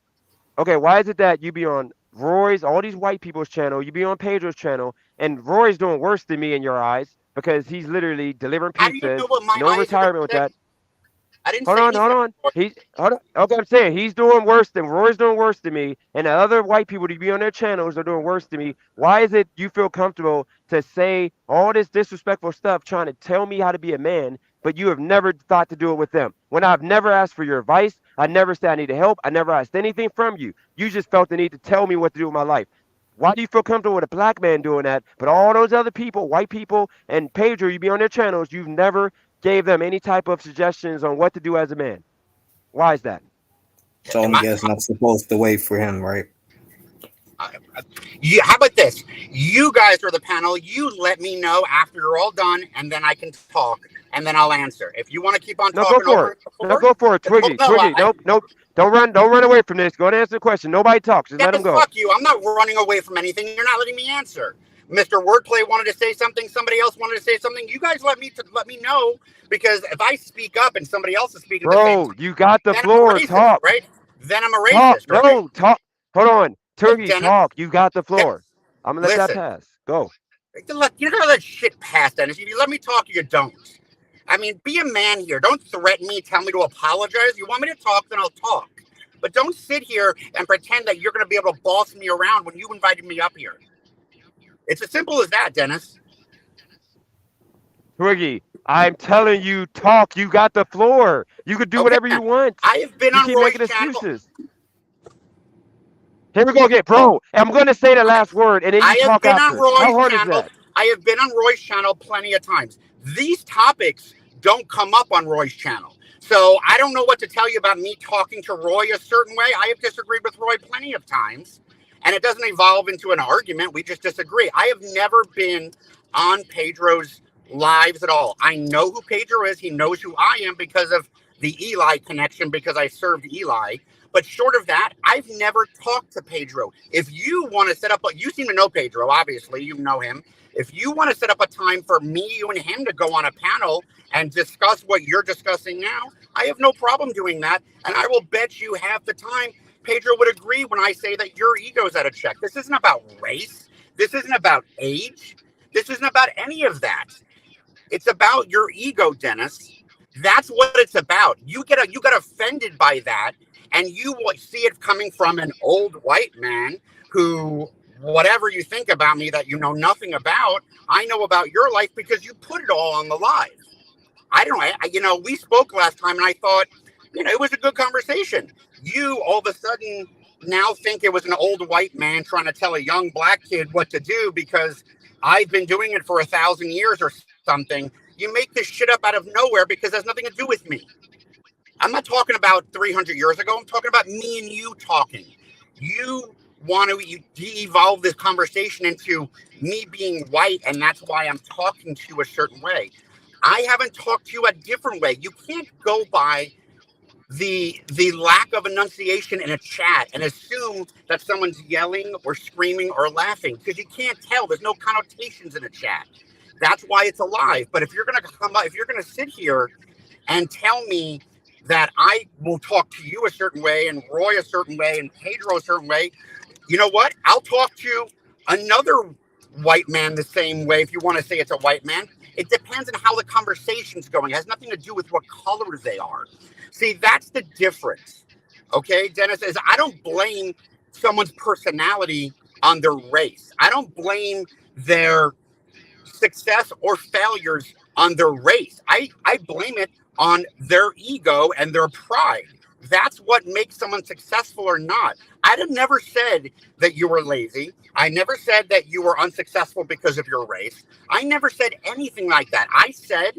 Okay, why is it that you be on Roy's, all these white people's channel, you be on Pedro's channel, and Roy's doing worse than me in your eyes because he's literally delivering How do you know pizzas, what my no eyes are going retirement with to say? that. I didn't Hold say on, hold anything. on. Hold on. Okay, I'm saying he's doing worse than Roy's doing worse than me, and the other white people to be on their channels are doing worse than me. Why is it you feel comfortable to say all this disrespectful stuff, trying to tell me how to be a man, but you have never thought to do it with them? When I've never asked for your advice, I never said I needed help, I never asked anything from you. You just felt the need to tell me what to do with my life. Why do you feel comfortable with a black man doing that? But all those other people, white people, and Pedro, you be on their channels, you've never gave them any type of suggestions on what to do as a man. Why is that? So Am I'm I, guessing I'm supposed to wait for him, right? how about this? You guys are the panel. You let me know after you're all done, and then I can talk, and then I'll answer. If you want to keep on No, go talking for over it. it No, before, go for it. well, Twiggy, no, Twiggy. Nope, nope. Don't run away from this. Go and answer the question. Nobody talks. Just yeah, let him go. fuck you. I'm not running away from anything. You're not letting me answer. Mr. Wordplay wanted to say something. Somebody else wanted to say something. You guys let me know, because if I speak up and somebody else is speaking at the same Bro, time, you got the then I'm a floor. racist, Talk. right? Then I'm a Talk. racist, right? No, talk. Hold on. Twiggy, Dennis, talk. You got the floor. Dennis, I'm going to let that listen. pass. Go. You're gonna let shit pass, Dennis. If you let me talk, you don't. I mean, be a man here. Don't threaten me. Tell me to apologize. You want me to talk, then I'll talk. But don't sit here and pretend that you're going to be able to boss me around when you invited me up here. It's as simple as that, Dennis. Twiggy, I'm telling you, talk. You got the floor. You could do Okay, whatever you want. I have been You on keep Roy's making channel. excuses. Here we go again, bro. I'm going to say the Okay, last word, and then you I have talk been on after. How Roy's hard is channel. that? I have been on Roy's channel plenty of times. These topics don't come up on Roy's channel. So I don't know what to tell you about me talking to Roy a certain way. I have disagreed with Roy plenty of times, and it doesn't evolve into an argument. We just disagree. I have never been on Pedro's lives at all. I know who Pedro is. He knows who I am because of the Eli connection, because I served Eli. But short of that, I've never talked to Pedro. If you want to set up, you seem to know Pedro, obviously, you know him. If you want to set up a time for me, you, and him to go on a panel and discuss what you're discussing now, I have no problem doing that. And I will bet you half the time Pedro would agree when I say that your ego's out of check. This isn't about race. This isn't about age. This isn't about any of that. It's about your ego, Dennis. That's what it's about. You got offended by that, and you see it coming from an old white man who, whatever you think about me that you know nothing about, I know about your life because you put it all on the live. I don't know. We spoke last time, and I thought, it was a good conversation. You all of a sudden now think it was an old white man trying to tell a young black kid what to do because I've been doing it for 1,000 years or something. You make this shit up out of nowhere because it has nothing to do with me. I'm not talking about 300 years ago. I'm talking about me and you talking. You want to de-evolve this conversation into me being white, and that's why I'm talking to you a certain way. I haven't talked to you a different way. You can't go by the lack of enunciation in a chat and assume that someone's yelling or screaming or laughing, because you can't tell. There's no connotations in a chat. That's why it's alive. But if you're gonna if you're gonna sit here and tell me that I will talk to you a certain way and Roy a certain way and Pedro a certain way, you know what? I'll talk to another white man the same way if you want to say it's a white man. It depends on how the conversation's going. It has nothing to do with what color they are. See, that's the difference. Okay, Dennis, is I don't blame someone's personality on their race. I don't blame their success or failures on their race. I blame it on their ego and their pride. That's what makes someone successful or not. I have never said that you were lazy. I never said that you were unsuccessful because of your race. I never said anything like that. I said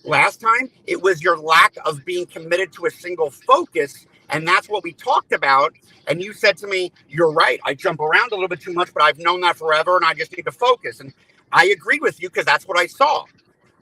last time it was your lack of being committed to a single focus. And that's what we talked about. And you said to me, you're right. I jump around a little bit too much, but I've known that forever and I just need to focus. And I agreed with you because that's what I saw.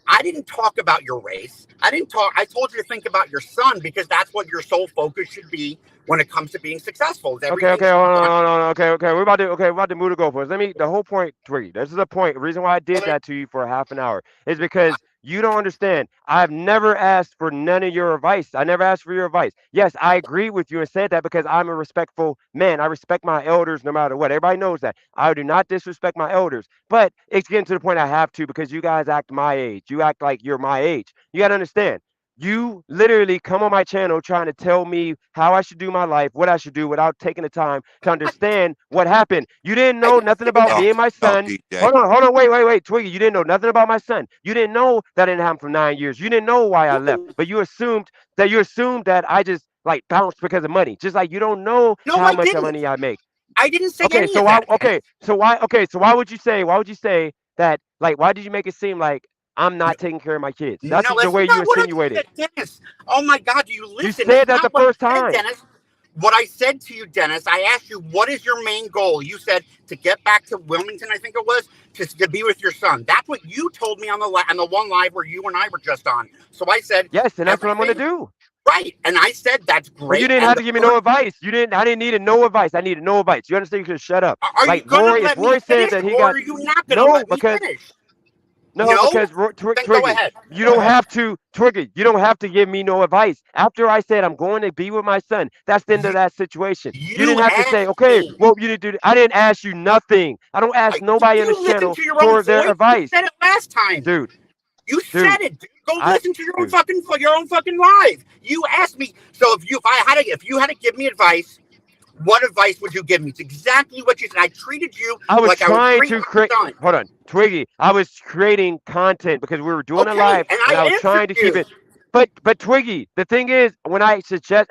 I didn't talk about your race. I told you to think about your son because that's what your sole focus should be when it comes to being successful. Okay, Everything okay, hold on, hold on. Okay. We're about to move to goalposts. The whole point, Twiggy. This is the point. The reason why I did that to you for a half an hour is because you don't understand. I've never asked for none of your advice. I never asked for your advice. Yes, I agree with you and said that because I'm a respectful man. I respect my elders no matter what. Everybody knows that. I do not disrespect my elders. But it's getting to the point I have to because you guys act my age. You act like you're my age. You got to understand. You literally come on my channel trying to tell me how I should do my life, what I should do without taking the time to understand what happened. You didn't I know didn't nothing say about that. me and my No, son. DJ. Hold on, wait, Twiggy. You didn't know nothing about my son. You didn't know that didn't happen for 9 years. You didn't know why I left, No, but you assumed that I just like bounced because of money. Just like you don't know no, how I much didn't. money I make. I didn't say Okay, any so of why? that, Dennis. So why would you say that? Like, why did you make it seem like I'm not taking care of my kids? That's No, the that's way you not what I insinuated. said, Dennis. Oh my God, do you You listen? said That's that the not what first I said, time. Dennis. What I said to you, Dennis, I asked you, what is your main goal? You said to get back to Wilmington, I think it was, to be with your son. That's what you told me on the one live where you and I were just on. So I said, Yes, and that's what I'm going to everything do. right. And I said, that's But you great. didn't And have the to give me no first, advice. I didn't need no advice. I needed no advice. You understand? You can shut up. are you Like going to Roy, if let me Roy said finish that he or got are you not going to no, let me finish? No, No? because Then go Twiggy, ahead. you Go don't ahead. have to, Twiggy, you don't have to give me no advice. After I said I'm going to be with my son, that's the end of You, that situation. You you didn't have to say, asked okay, me. well, you didn't do. I didn't ask you nothing. I don't ask Did nobody on this you listen channel to your own for their voice? You advice, said it last time. dude. You said Dude, it. Dude. Go I, listen to your dude, own fucking live. You asked me. So if you had to give me advice, what advice would you give me? It's exactly what you said. I treated you I was like I was trying treating to your create. son. Hold on, Twiggy. I was creating content because we were doing a Okay, live, and and I was I answered trying to keep you. it. But Twiggy, the thing is, when I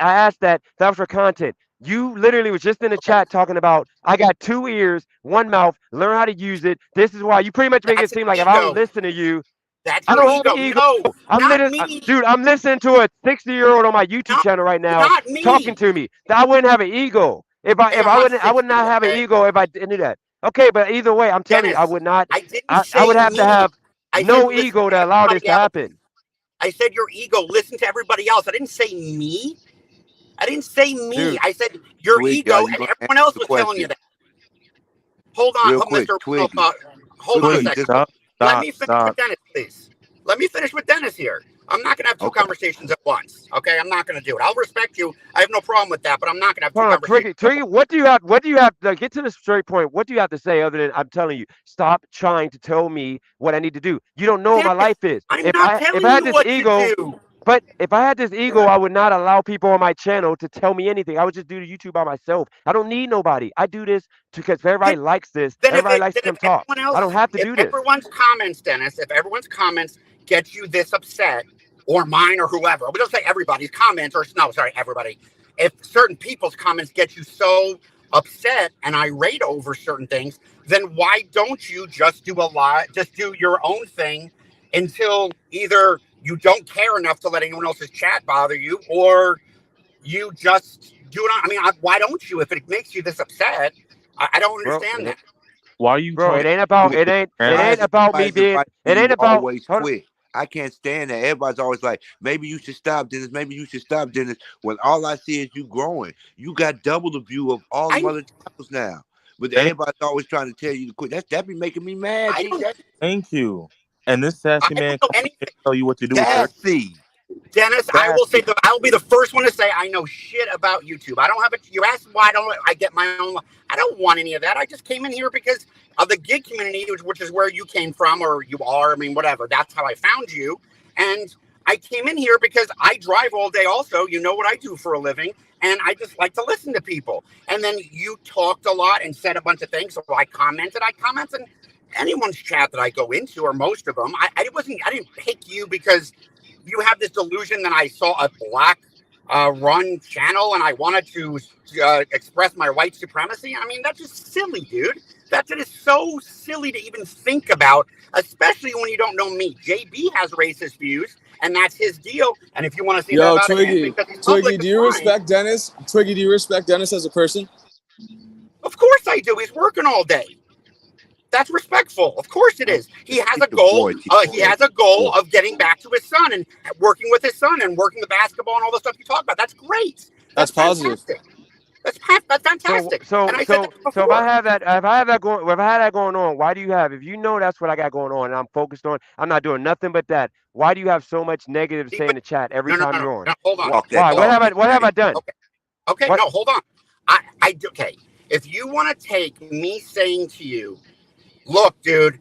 asked that was for content. You literally was just in the Okay, chat talking about I got 2 ears, 1 mouth. Learn how to use it. This is why you pretty much make it that's an seem like if I don't ego. listen to you, That's I your don't have an ego. ego. No, I'm not literally, me. dude. I'm listening to a 60-year-old on my YouTube Not channel right now not talking me. to me. I wouldn't have an ego Hey, I'm not I would 60. not have an Okay, ego if I didn't do that. Okay, but either way, I'm telling you, I Dennis. would not. I didn't I say would have to me. have I said no listen ego to to allow this everybody to else. happen, I said your ego. Listen to everybody else. I didn't say me. I didn't say me. dude. I said your Twiggy, ego, are you and going to everyone answer else the was telling you question? that. Hold on, Real quick, Mr. Twiggy. Hold Real on a quick, Twiggy, second. just Let me finish with stop. Dennis, please. Let me finish with Dennis here. I'm not going to have two okay. conversations at once. Okay, I'm not going to do it. I'll respect you. I have no problem with that, but I'm not going to have two Hold on, conversations at Twiggy. once. What do you have? What do you have? Like, get to the straight point. What do you have to say other than I'm telling you? Stop trying to tell me what I need to do. You don't know what my Dennis, life is. I'm not If telling I had you this what to ego, do. but if I had this ego, I would not allow people on my channel to tell me anything. I would just do the YouTube by myself. I don't need nobody. I do this because everybody Then, likes this. then Everybody likes to come talk. I don't have to if do this. everyone's comments, Dennis, if everyone's comments get you this upset, or mine or whoever, we don't say everybody's comments, or no, sorry, everybody. If certain people's comments get you so upset and irate over certain things, then why don't you just do just do your own thing until either you don't care enough to let anyone else's chat bother you, or you just do it. Why don't you? If it makes you this upset, I don't Bro, understand that. Why are you bro, trying it to ain't about Twiggy. it Why Anna? ain't is about me everybody's being advice to it ain't you about always hold on. quit? I can't stand that. Everybody's always like, maybe you should stop, Dennis. Maybe you should stop, Dennis. When all I see is you growing. You got double the view of all the I other channels now. But Thank, everybody's always trying to tell you to quit. That be making me mad, I don't DJ. thank you. And this I sassy don't man know coming here anything. to tell you what to do with your. Sassy. Dennis, I will say Sassy. that I'll be the first one to say I know shit about YouTube. I don't have it. You asked why don't I get my own. I don't want any of that. I just came in here because of the gig community, which is where you came from or you are. I mean, whatever. That's how I found you. And I came in here because I drive all day also. You know what I do for a living. And I just like to listen to people. And then you talked a lot and said a bunch of things. So I commented. Anyone's chat that I go into, or most of them. I didn't pick you because you have this delusion that I saw a black run channel and I wanted to express my white supremacy. I mean, that's just silly, dude. It is so silly to even think about, especially when you don't know me. JB has racist views, and that's his deal. And if you want to see that Yo, about him Twiggy, because he's Twiggy, public, do it's you fine. respect Dennis? Twiggy, do you respect Dennis as a person? Of course I do. He's working all day. That's respectful. Of course it Oh, is. He has get a the goal. boy, He TJ. has a goal of getting back to his son and working with his son and working the basketball and all the stuff you talk about. That's great. That's positive. Fantastic. That's fantastic. And I said that before. So if I have that going on, why do you have? If you know that's what I got going on, and I'm focused on, I'm not doing nothing but that. Why do you have so much negative say in the chat every time you're on? No, hold on. Walk that Why? What dog. have I done? Okay, What? no, hold on. Okay. If you want to take me saying to you, look, dude,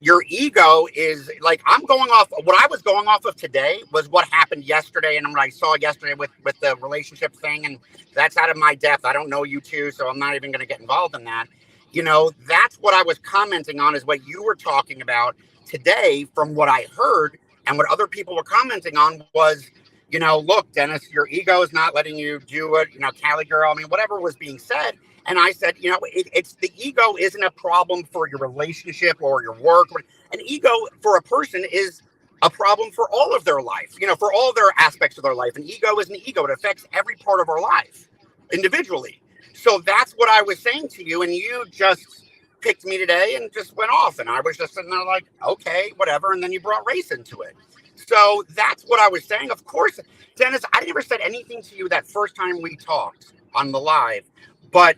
your ego is like, I'm going off. What I was going off of today was what happened yesterday, and what I saw yesterday with the relationship thing, and that's out of my depth. I don't know you two, so I'm not even going to get involved in that. You know, that's what I was commenting on, is what you were talking about today. From what I heard and what other people were commenting on was, you know, look, Dennis, your ego is not letting you do it. You know, Cali girl. I mean, whatever was being said. And I said, you know, it's the ego isn't a problem for your relationship or your work. An ego for a person is a problem for all of their life, you know, for all their aspects of their life. An ego is an ego. It affects every part of our life individually. So that's what I was saying to you. And you just picked me today and just went off. And I was just sitting there like, okay, whatever. And then you brought race into it. So that's what I was saying. Of course, Dennis, I never said anything to you that first time we talked on the live, but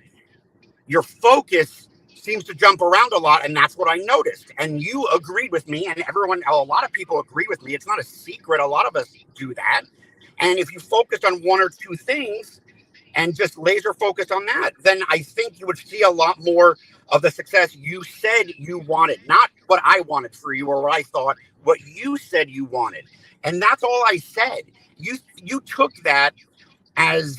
your focus seems to jump around a lot, and that's what I noticed. And you agreed with me, and a lot of people agree with me. It's not a secret. A lot of us do that. And if you focused on one or two things and just laser focused on that, then I think you would see a lot more of the success you said you wanted, not what I wanted for you or what I thought, what you said you wanted. And that's all I said. You took that as,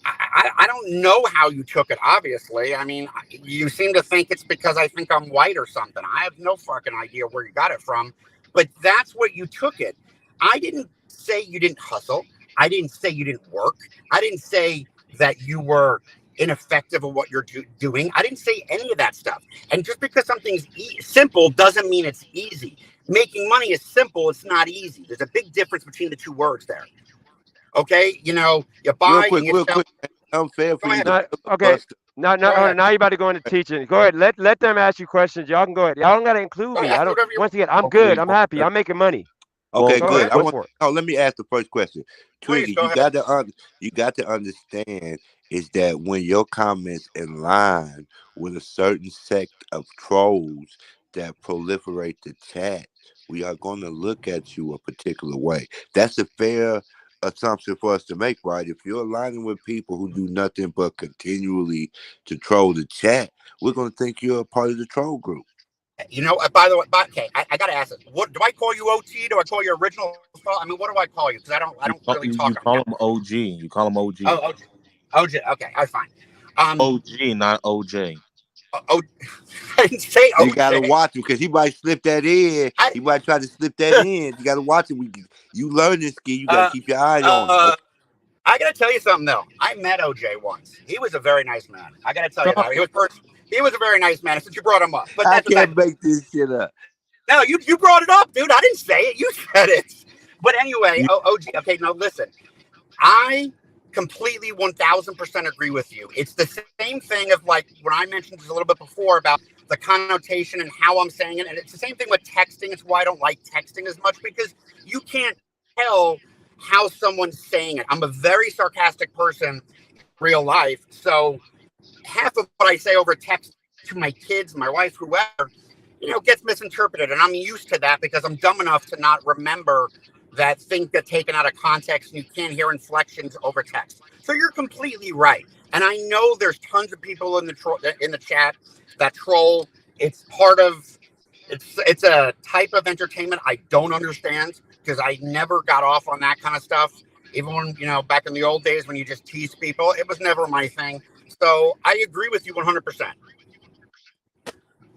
I don't know how you took it, obviously. I mean, you seem to think it's because I think I'm white or something. I have no fucking idea where you got it from, but that's what you took it. I didn't say you didn't hustle. I didn't say you didn't work. I didn't say that you were ineffective at what you're doing. I didn't say any of that stuff. And just because something's simple doesn't mean it's easy. Making money is simple. It's not easy. There's a big difference between the two words there. Okay, you know, you buy Real quick. Unfair for you to okay. Now you're about to go into teaching. Go ahead. Let them ask you questions. Y'all can go ahead. Y'all don't gotta include me. I don't. Once again, I'm good. I'm happy. I'm making money. Okay, Go good. ahead. Let me ask the first question. Twiggy, you got to understand is that when your comments in line with a certain sect of trolls that proliferate the chat, we are going to look at you a particular way. That's a fair assumption for us to make, right? If you're aligning with people who do nothing but continually to troll the chat, we're going to think you're a part of the troll group. You know, by the way, okay, I got to ask this. What do I call you? OT? Do I call you original? I mean, what do I call you? Because I don't really talk. You call him OG. You call him OG. Oh, OG. Okay, that's fine. OG, not OJ. I didn't say OJ. You gotta watch him because he might slip that in. He might try to slip that in. You gotta watch him. You learn this ski. You gotta keep your eye on him. I gotta tell you something though. I met OJ once. He was a very nice man. I gotta tell you that. He was a very nice man since you brought him up. But I can't make this shit up. No, you brought it up, dude. I didn't say it. You said it. But anyway, OG. Okay, now listen. I completely 1000% agree with you. It's the same thing of like when I mentioned just a little bit before about the connotation and how I'm saying it. And it's the same thing with texting. It's why I don't like texting as much, because you can't tell how someone's saying it. I'm a very sarcastic person in real life. So half of what I say over text to my kids, my wife, whoever, you know, gets misinterpreted. And I'm used to that because I'm dumb enough to not remember that things get taken out of context and you can't hear inflections over text. So you're completely right. And I know there's tons of people in the chat that troll. It's it's a type of entertainment I don't understand, because I never got off on that kind of stuff. Even when, you know, back in the old days when you just tease people, it was never my thing. So I agree with you 100%.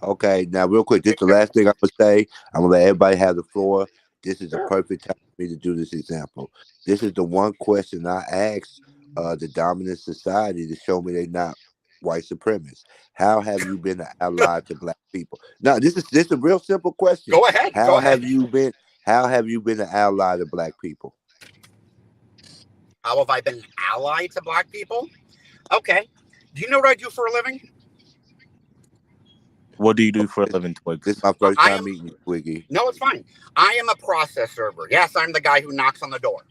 Okay, now real quick, this is the last thing I'm gonna say. I'm gonna let everybody have the floor. This is the perfect time for me to do this example. This is the one question I asked the dominant society to show me they're not white supremacists. How have you been an ally to black people? Now, this is a real simple question. Go ahead. How have you been an ally to black people? How have I been an ally to black people? Okay. Do you know what I do for a living? What do you do for a living, Twigs? This is my first time meeting you, Twiggy. No, it's fine. I am a process server. Yes, I'm the guy who knocks on the door.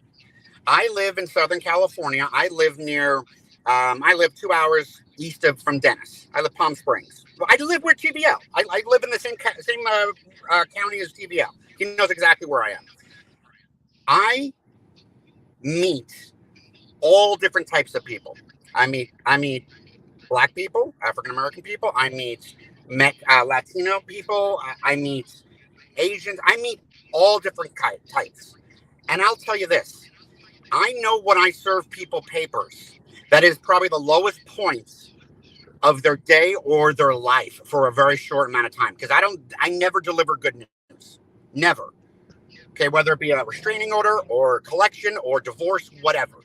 I live in Southern California. I live near. I live 2 hours east of from Dennis. I live Palm Springs. Well, I live where TVL. I live in the same county as TVL. He knows exactly where I am. I meet all different types of people. I meet Black people, African American people. I meet Latino people. I meet Asians. I meet all different types. And I'll tell you this. I know when I serve people papers, that is probably the lowest points of their day or their life for a very short amount of time. Because I never deliver good news. Never. Okay, whether it be a restraining order or collection or divorce, whatever.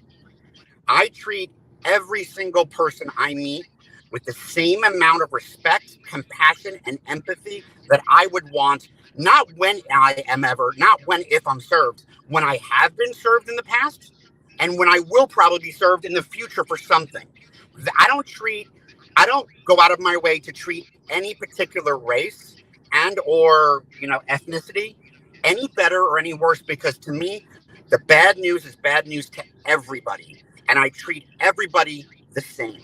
I treat every single person I meet with the same amount of respect, compassion, and empathy that I would want, not when if I'm served, when I have been served in the past, and when I will probably be served in the future for something. I don't go out of my way to treat any particular race and or ethnicity any better or any worse, because to me, the bad news is bad news to everybody, and I treat everybody the same.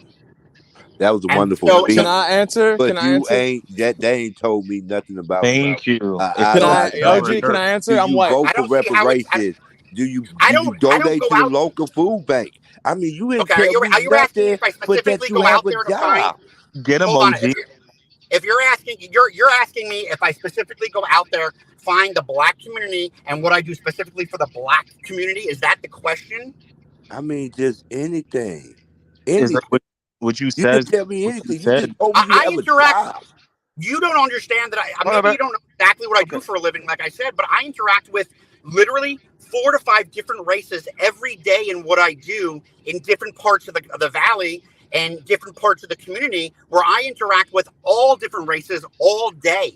That was a And wonderful so, speech. Can I answer? But Can I you answer? ain't that. They ain't told me nothing about Thank you. If Can it I, was ideology. never OG? Can I hurt, answer? Do I'm you white. vote I for don't see how it's. reparations? Do you I don't donate go to the out. local food bank? I mean, you didn't Okay, tell me are you asking me nothing, if I but that specifically you go have out a there to find? job. get him, Hold on. OG. If you're asking, you're asking me if I specifically go out there, find the Black community, and what I do specifically for the Black community. Is that the question? I mean, just anything, Is that anything. what you You can said? tell me What you anything. You just said? told me you I have a interact. job. You don't understand that. Hold on, Maybe man. you don't know exactly what I do Okay. for a living, like I said, but I interact with literally 4 to 5 different races every day in what I do in different parts of the valley and different parts of the community, where I interact with all different races all day.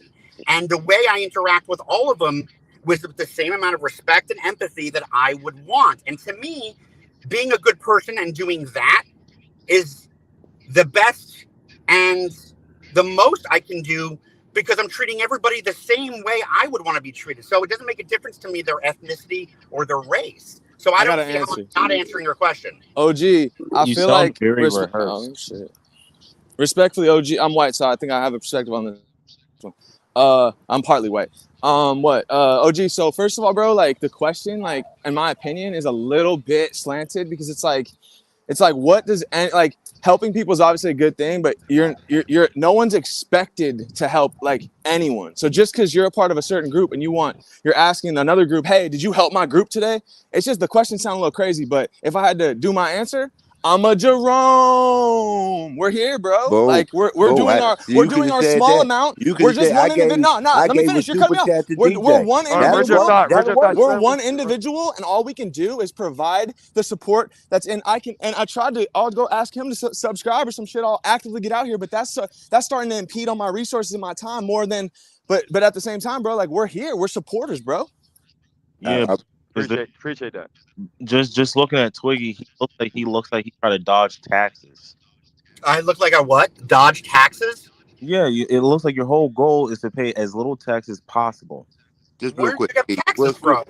And the way I interact with all of them was with the same amount of respect and empathy that I would want. And to me, being a good person and doing that is the best and the most I can do, because I'm treating everybody the same way I would want to be treated. So it doesn't make a difference to me their ethnicity or their race. So I I got don't an see how answer. I'm not answering your question. OG, I You feel sound like very rehearsed. oh shit. Respectfully, OG, I'm white, so I think I have a perspective on this one. I'm partly white. OG, so first of all, bro, like the question, like in my opinion, is a little bit slanted, because it's like what does, and like helping people is obviously a good thing, but you're no one's expected to help like anyone. So just because you're a part of a certain group and you're asking another group, hey, did you help my group today? It's just the question sounds a little crazy, but if I had to do my answer, I'm a Jerome. We're here, bro. Bo, Like we're Bo, doing you could have our said small that. amount. You could We're have just said one individual. No, I let me gave a finish. You're cutting super me off. chat to We're DJ. one All right, where's your individual. thought? Where's That'll your work. thought? We're one individual, and all we can do is provide the support that's in. I'll go ask him to subscribe or some shit. I'll actively get out here, but that's starting to impede on my resources and my time more than. But at the same time, bro, like we're here, we're supporters, bro. Yeah, Appreciate that. just looking at Twiggy, he looks like he tried to dodge taxes. I look like I what? Dodge taxes? Yeah, it looks like your whole goal is to pay as little tax as possible. Just real Where did quick, you get Ski. taxes from?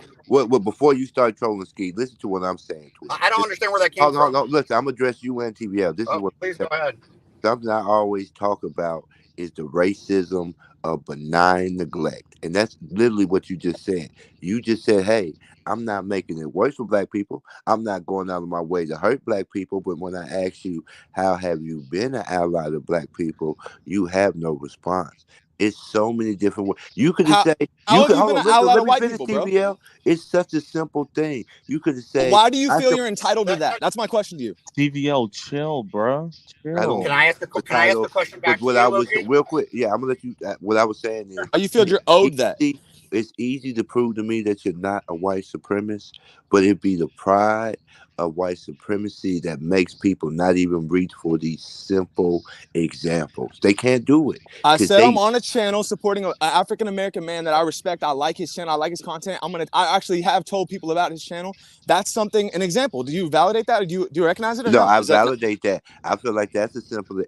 Before you start trolling Ski, listen to what I'm saying, Twiggy. I don't understand where that came from. No, listen, I'm gonna address you and TVL. This is Oh, what please go ahead. something I always talk about is the racism of benign neglect. And that's literally what you just said. You just said, hey, I'm not making it worse for black people. I'm not going out of my way to hurt black people. But when I ask you, how have you been an ally to black people, you have no response. It's so many different ways. You could have How said, how have you hold been on, an listen, ally to let me white finish, people, bro? TVL. It's such a simple thing. You could have said, Why do you I feel feel you're entitled to that? That's my question to you. TVL, chill, bruh. I don't Can Chill. I ask the the Can I ask the title, question but back to what I you, was OG? real quick, yeah, I'm gonna let you. What I was saying is, How you feel you're it's owed that? easy. It's easy to prove to me that you're not a white supremacist, but it'd be the pride of white supremacy that makes people not even reach for these simple examples. They can't do it I because said I'm they. on a channel supporting an African American man that I respect. I like his channel. I like his content. I actually have told people about his channel. That's an example. Do you validate that? Or do you recognize it or No, no? I Is that validate that. I feel like that's a simple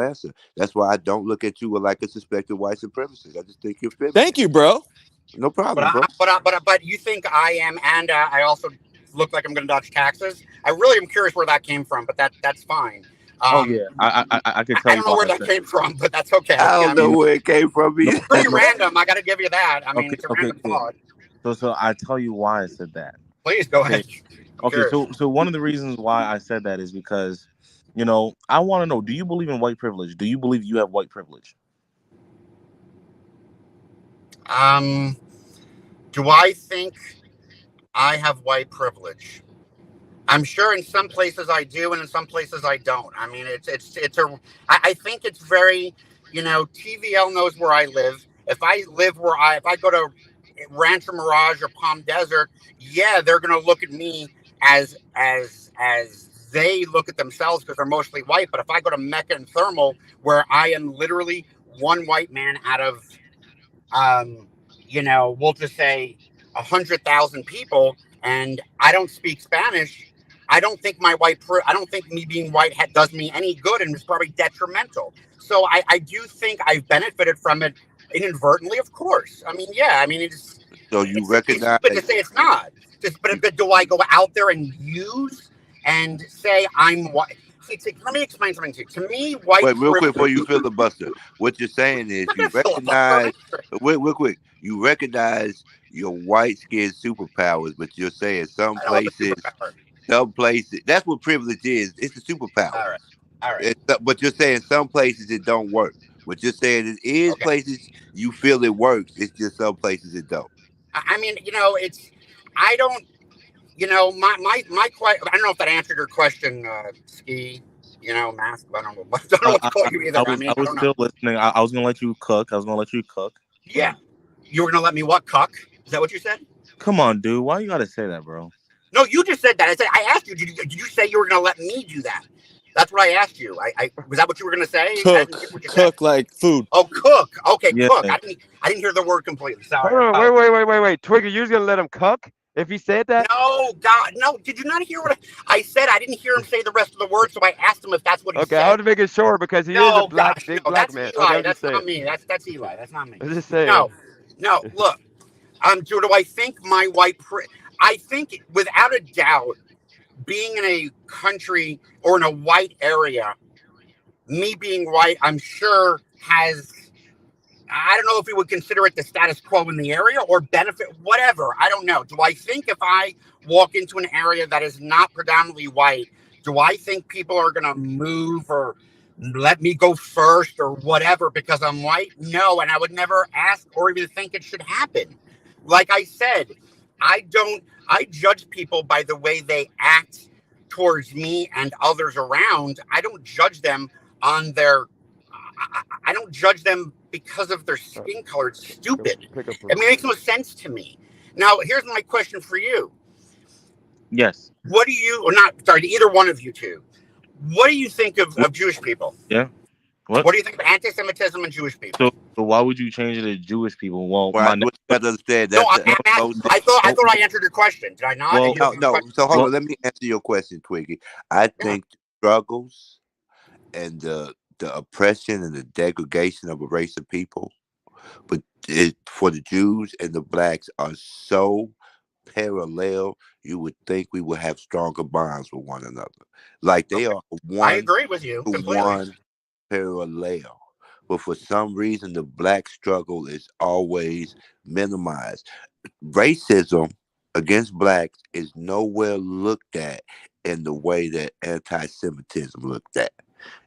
answer. That's why I don't look at you like a suspected white supremacist. I just think you're feminine. thank you, bro? No problem, bro. But you think I am, and I also look like I'm going to dodge taxes. I really am curious where that came from, but that's fine. Oh yeah, I can tell I you don't know why where I that said. came from, but that's okay. I don't I know mean, where it came from No, either. pretty no. random. I got to give you that. I mean, Okay, it's a okay, random yeah. thought. So I tell you why I said that. Please go Okay, ahead. I'm okay. curious. So one of the reasons why I said that is because, I want to know: do you believe in white privilege? Do you believe you have white privilege? Um, do I think I have white privilege? I'm sure in some places I do, and in some places I don't. I mean, it's a. I think it's very, TVL knows where I live. If I go to Rancho Mirage or Palm Desert, yeah, they're gonna look at me as they look at themselves because they're mostly white. But if I go to Mecca and Thermal, where I am literally one white man out of um, we'll just say 100,000 people, and I don't speak Spanish. I don't think me being white does me any good, and it's probably detrimental. So I do think I've benefited from it inadvertently, of course. I mean, yeah, I mean So you it's recognize, stupid to say it's not. But do I go out there and use and say I'm white? See, let me explain something to you. To me, white wait, real quick before privilege. you filibuster. What you're saying is I'm you not gonna filibuster. I'm recognize, not. wait, real quick, you recognize your white skin superpowers, but you're saying I don't have a superpower. some places, that's what privilege is. It's a superpower. All right. All right. But you're saying some places it don't work. But you're saying it is Okay. places you feel it works. It's just some places it don't. I mean, I don't, I don't know if that answered your question, Ski, Mask. I don't know. I don't know what to call you either. I I mean, I was don't know. still listening. I was gonna let you cook. I was gonna let you cook. Yeah. You were going to let me what? Cuck? Is that what you said? Come on, dude. Why you gotta say that, bro? No, you just said that. I asked you, did you say you were going to let me do that? That's what I asked you. Was that what you were going to say? I didn't hear what you said. Cook like food. Oh, cook. Okay, Yeah. cook. I didn't hear the word completely. Hold Sorry. I on, apologize. wait. Twiggy, you was gonna let him cook if he said that? No, God, no. Did you not hear what I said? I didn't hear him say the rest of the words, so I asked him if that's what he Okay, I said. was making sure because he is a No, black, gosh, big no. black That's man. Okay, Eli. I'm just That's saying. not me. That's Eli. That's not me. I'm just saying. No, no. Look, do I think my I think without a doubt, being in a country or in a white area, me being white, I'm sure has. I don't know if we would consider it the status quo in the area or benefit, whatever. I don't know. Do I think if I walk into an area that is not predominantly white, do I think people are going to move or let me go first or whatever because I'm white? No. And I would never ask or even think it should happen. Like I said, I judge people by the way they act towards me and others around. I don't judge them on I don't judge them because of their skin color. It's stupid. Pick up. I mean, it makes no sense to me. Now, here's my question for you. Yes. What do you, or not, sorry, to either one of you two, what do you think of Jewish people? Yeah. What? What do you think of anti-Semitism and Jewish people? So why would you change it to Jewish people? Well, Well, what you got to understand, No, that's I thought I answered your question. Did I not? Well, no. So hold well, on, let me answer your question, Twiggy. I think the struggles and the oppression and the degradation of a race of people, but for the Jews and the blacks are so parallel. You would think we would have stronger bonds with one another, like they are I one agree with you to completely. one parallel. But for some reason, the black struggle is always minimized. Racism against blacks is nowhere looked at in the way that anti-Semitism looked at.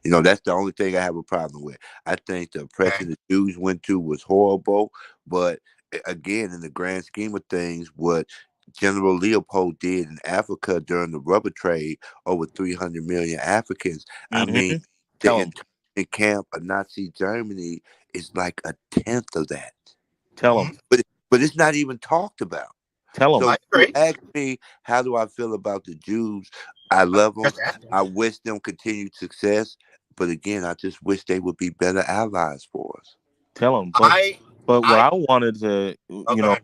That's the only thing I have a problem with. I think the oppression the Jews went to was horrible, but again, in the grand scheme of things, what General Leopold did in Africa during the rubber trade, over 300 million Africans. I mean, the tell him. internment camp of Nazi Germany is like a tenth of that. Tell him. But it's not even talked about. Tell him. So I you agree. ask me, how do I feel about the Jews? I love them. Just asking. I wish them continued success. But again, I just wish they would be better allies for us. Tell him. But what I I wanted to, oh, go ahead.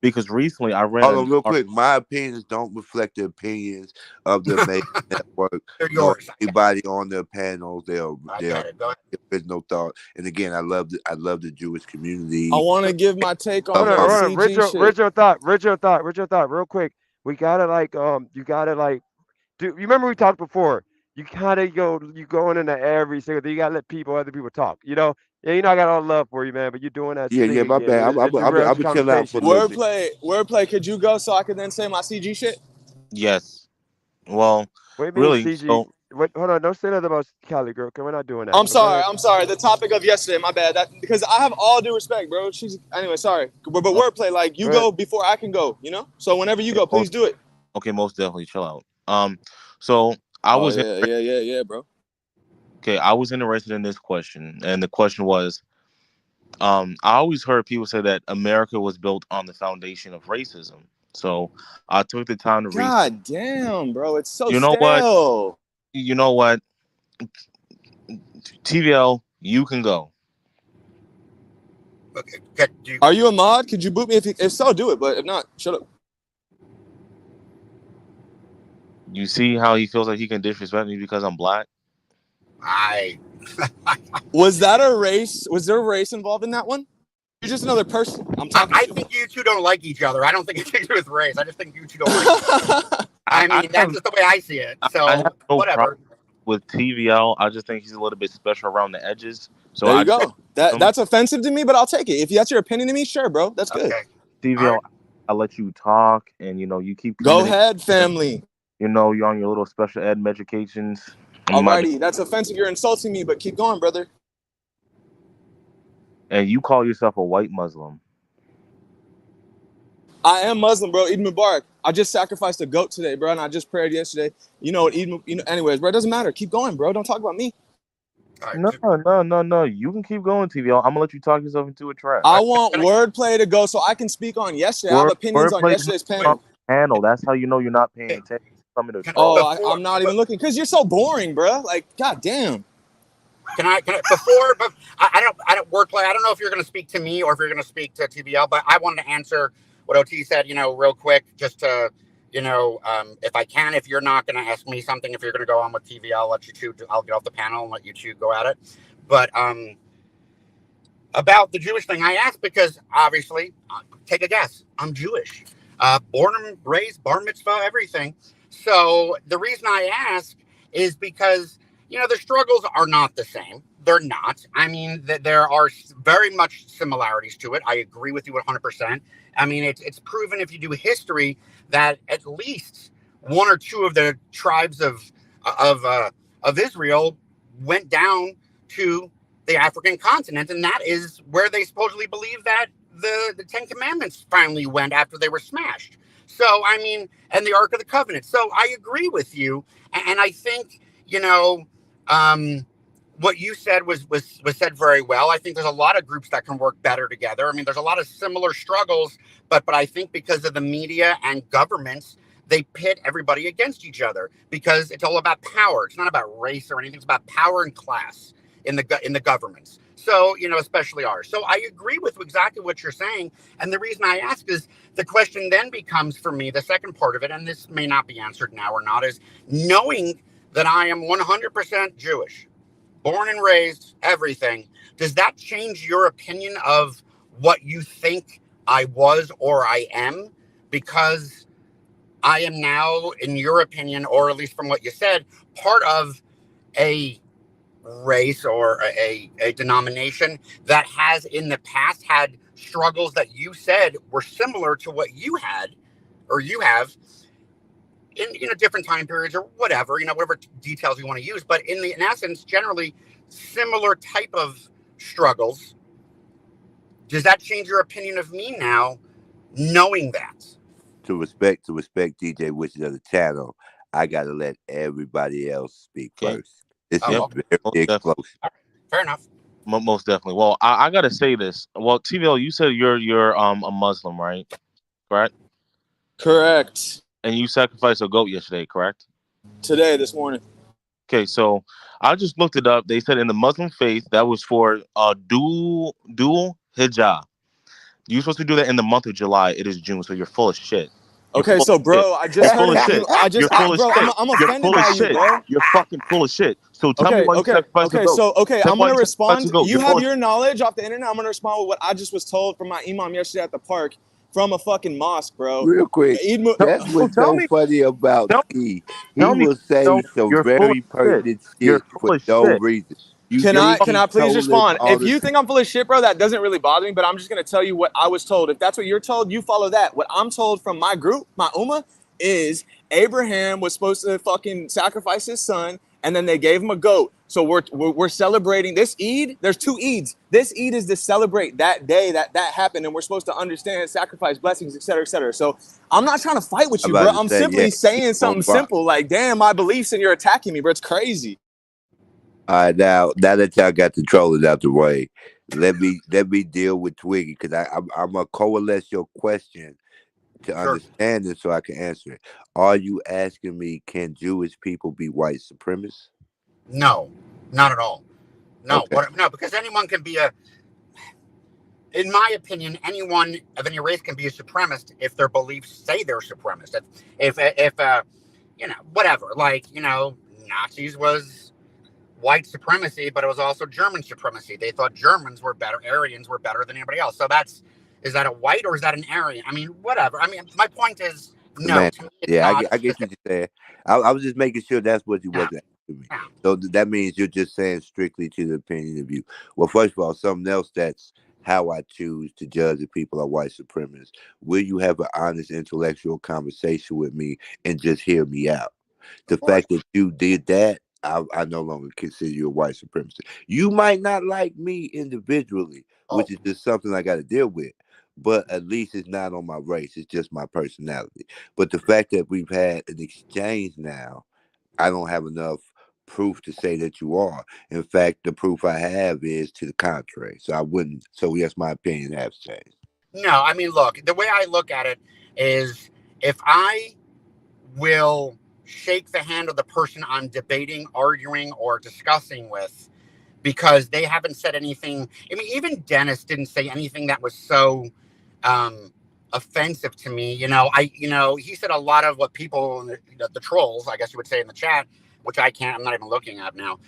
because recently I read Hold an on, real article. quick. My opinions don't reflect the opinions of the Amazing Network, They're nor yours. anybody on their panels. They are I get it. Go ahead. there's no thought. And again, I love the Jewish community. I want to give my take on Hold the on. CG shit. Rid your thought, real quick. We gotta like you gotta like do. You remember we talked before? You kind of you going into every single thing. You gotta let other people talk. You know, yeah, you know I got all love for you, man, but you're doing that Yeah, thing yeah, my again. bad. It's a real I'm chill out for a conversation. little bit. Wordplay. Could you go so I could then say my CG shit? Yes. Well, What do you mean, really. CG? So What? Hold on, don't say nothing about Cali girl. Cause we're not doing that. I'm sorry. The topic of yesterday, my bad. That because I have all due respect, bro. She's anyway. Sorry, but oh, wordplay. Like you go before I can go. You know. So whenever you go, please do it. okay, most definitely. Chill out. So I Oh was yeah, bro. okay. I was interested in this question, and the question was, I always heard people say that America was built on the foundation of racism. So I took the time to research. God damn, bro. It's so You know what? stale. You know what? TVL, you can go. Okay, Are you a mod? Could you boot me? If so, do it. But if not, shut up. You see how he feels like he can disrespect me because I'm black? Was that a race? Was there a race involved in that one? You're just another person. I'm talking I to. think you two don't like each other. I don't think it's to do with race. I just think you two don't like each other. I mean, that's just the way I see it. So I have no whatever. problem with TVL. I just think he's a little bit special around the edges. So there you go. That's offensive to me, but I'll take it. If that's your opinion to me, sure, bro. That's good. Okay. TVL, I let you talk, and you keep. Go ahead, family. You're on your little special ed medications. Alrighty, that's offensive. You're insulting me, but keep going, brother. And you call yourself a white Muslim. I am Muslim, bro. Eid Mubarak. I just sacrificed a goat today, bro, and I just prayed yesterday. You know what? Anyways, bro, it doesn't matter. Keep going, bro. Don't talk about me. No. You can keep going, TVL. I'm gonna let you talk yourself into a trap. I want wordplay to go so I can speak on yesterday. I have opinions on yesterday's panel. That's how you know you're not paying attention. I'm not even looking because you're so boring, bro. Like, goddamn. Can I before? But I don't work like I don't know if you're going to speak to me or if you're going to speak to TVL. But I wanted to answer what OT said. Real quick, just to if I can. If you're not going to ask me something, if you're going to go on with TVL, I'll let you two. I'll get off the panel and let you two go at it. But about the Jewish thing, I asked because obviously, take a guess. I'm Jewish, born and raised, bar mitzvah, everything. So the reason I ask is because the struggles are not the same. They're not. I mean, there are very much similarities to it. I agree with you 100%. I mean, it's proven if you do history that at least one or two of the tribes of Israel went down to the African continent, and that is where they supposedly believe that the Ten Commandments finally went after they were smashed. So, I mean, and the Ark of the Covenant. So I agree with you. And I think, what you said was said very well. I think there's a lot of groups that can work better together. I mean, there's a lot of similar struggles, but I think because of the media and governments, they pit everybody against each other because it's all about power. It's not about race or anything. It's about power and class in the governments. So, especially ours. So I agree with exactly what you're saying. And the reason I ask is the question then becomes for me, the second part of it, and this may not be answered now or not, is knowing that I am 100% Jewish, born and raised, everything. Does that change your opinion of what you think I was or I am? Because I am now, in your opinion, or at least from what you said, part of a race or a denomination that has in the past had struggles that you said were similar to what you had or you have in different time periods or whatever, whatever details you want to use, but in essence, generally similar type of struggles. Does that change your opinion of me now, knowing that? To respect DJ Wishes of the channel, I gotta let everybody else speak first. This is very close. Right. Fair enough. Most definitely. Well, I gotta say this. Well, TVL, you said you're a Muslim, right? Correct. Correct. And you sacrificed a goat yesterday, correct? This morning. Okay, so I just looked it up. They said in the Muslim faith that was for dual hijab. You're supposed to do that in the month of July. It is June, so you're full of shit. Okay, so bro, I just heard shit. You're I'm offended by you, bro. You're fucking full of shit. So tell me why you sacrificed the goat. I'm gonna respond. You have your knowledge off the internet. I'm gonna respond with what I just was told from my imam yesterday at the park. from a fucking mosque, bro. Real quick, that's what's Tell so me, funny about tell, Ski. He tell me, will say no, some you're full of very shit. pertinent You're shit for full of no shit. reason. You Can think I he please told us respond? all If the you think I'm full of shit, bro, that doesn't really bother me, but I'm just gonna tell you what I was told. If that's what you're told, you follow that. What I'm told from my group, my ummah, is Abraham was supposed to fucking sacrifice his son, and then they gave him a goat. So we're celebrating this Eid. There's two Eids. This Eid is to celebrate that day that happened, and we're supposed to understand sacrifice, blessings, etc., etc. So I'm not trying to fight with I'm you, bro. about to I'm say, yeah, simply saying on something fire. simple, like, damn, my beliefs, and you're attacking me, bro. It's crazy. All right, now that y'all got the trolling out the way, let me deal with Twiggy because I'm gonna coalesce your question to Sure. understand it so I can answer it. Are you asking me, can Jewish people be white supremacists? No, not at all. No, Okay. no, because anyone can be a, in my opinion, anyone of any race can be a supremacist if their beliefs say they're supremacist. You know, whatever. Like, you know, Nazis was white supremacy, but it was also German supremacy. They thought Germans were better, Aryans were better than anybody else. So is that a white or is that an Aryan? I mean, whatever. I mean, my point is, no, Man, to me, it's yeah, not. I get what you're saying. I was just making sure that's what you Yeah, wasn't asking me. yeah, So that means you're just saying strictly to the opinion of you. Well, first of all, something else that's how I choose to judge if people are white supremacists. Will you have an honest intellectual conversation with me and just hear me out? The of course. fact that you did that, I no longer consider you a white supremacist. You might not like me individually, Oh, which is just something I got to deal with. But at least it's not on my race. It's just my personality. But the fact that we've had an exchange now, I don't have enough proof to say that you are. In fact, the proof I have is to the contrary. So I wouldn't. So yes, my opinion has changed. no, I mean, look, the way I look at it is if I will shake the hand of the person I'm debating, arguing, or discussing with because they haven't said anything. I mean, even Dennis didn't say anything that was so um, offensive to me. He said a lot of what people, the trolls, I guess you would say in the chat, which I can't, I'm not even looking at now.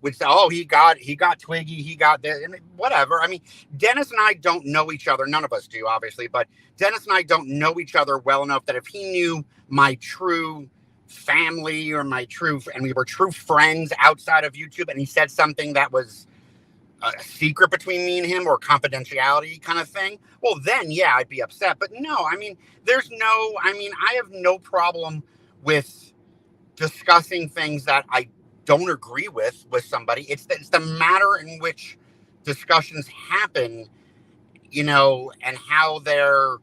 Would say, oh, he got Twiggy, he got this, and whatever. I mean, Dennis and I don't know each other. None of us do, obviously, but Dennis and I don't know each other well enough that if he knew my true family or and we were true friends outside of YouTube, and he said something that was a secret between me and him or confidentiality kind of thing, well, then yeah, I'd be upset. But no, I mean, I have no problem with discussing things that I don't agree with somebody. It's the matter in which discussions happen, and how they're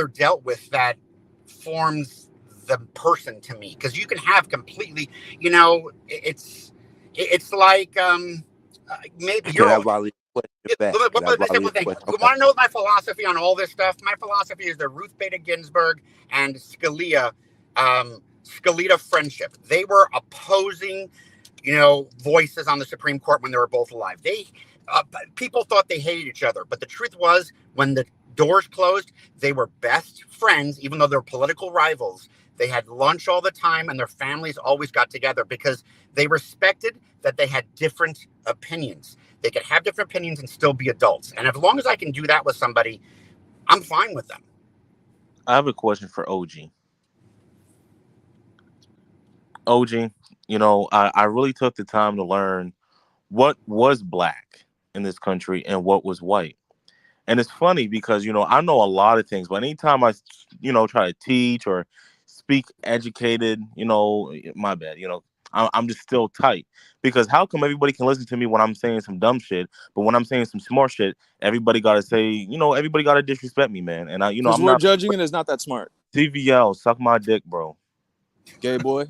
dealt with that forms the person to me. Because you can have completely, it's like maybe Can you're I all. volley a question back? Can Let I me say volley one a thing. question? You Okay. want to know my philosophy on all this stuff? My philosophy is the Ruth Bader Ginsburg and Scalia friendship. They were opposing, voices on the Supreme Court when they were both alive. People thought they hated each other, but the truth was, when the doors closed, they were best friends, even though they were political rivals. They had lunch all the time, and their families always got together because they respected that they had different opinions. They could have different opinions and still be adults. And as long as I can do that with somebody, I'm fine with them. I have a question for OG. OG, I really took the time to learn what was black in this country and what was white. And it's funny because, I know a lot of things, but anytime I, try to teach or speak educated, my bad, I'm just still tight because how come everybody can listen to me when I'm saying some dumb shit, but when I'm saying some smart shit, everybody got to say, everybody got to disrespect me, man. And Because I'm we're not judging it as not that smart. TVL, suck my dick, bro. Gay boy.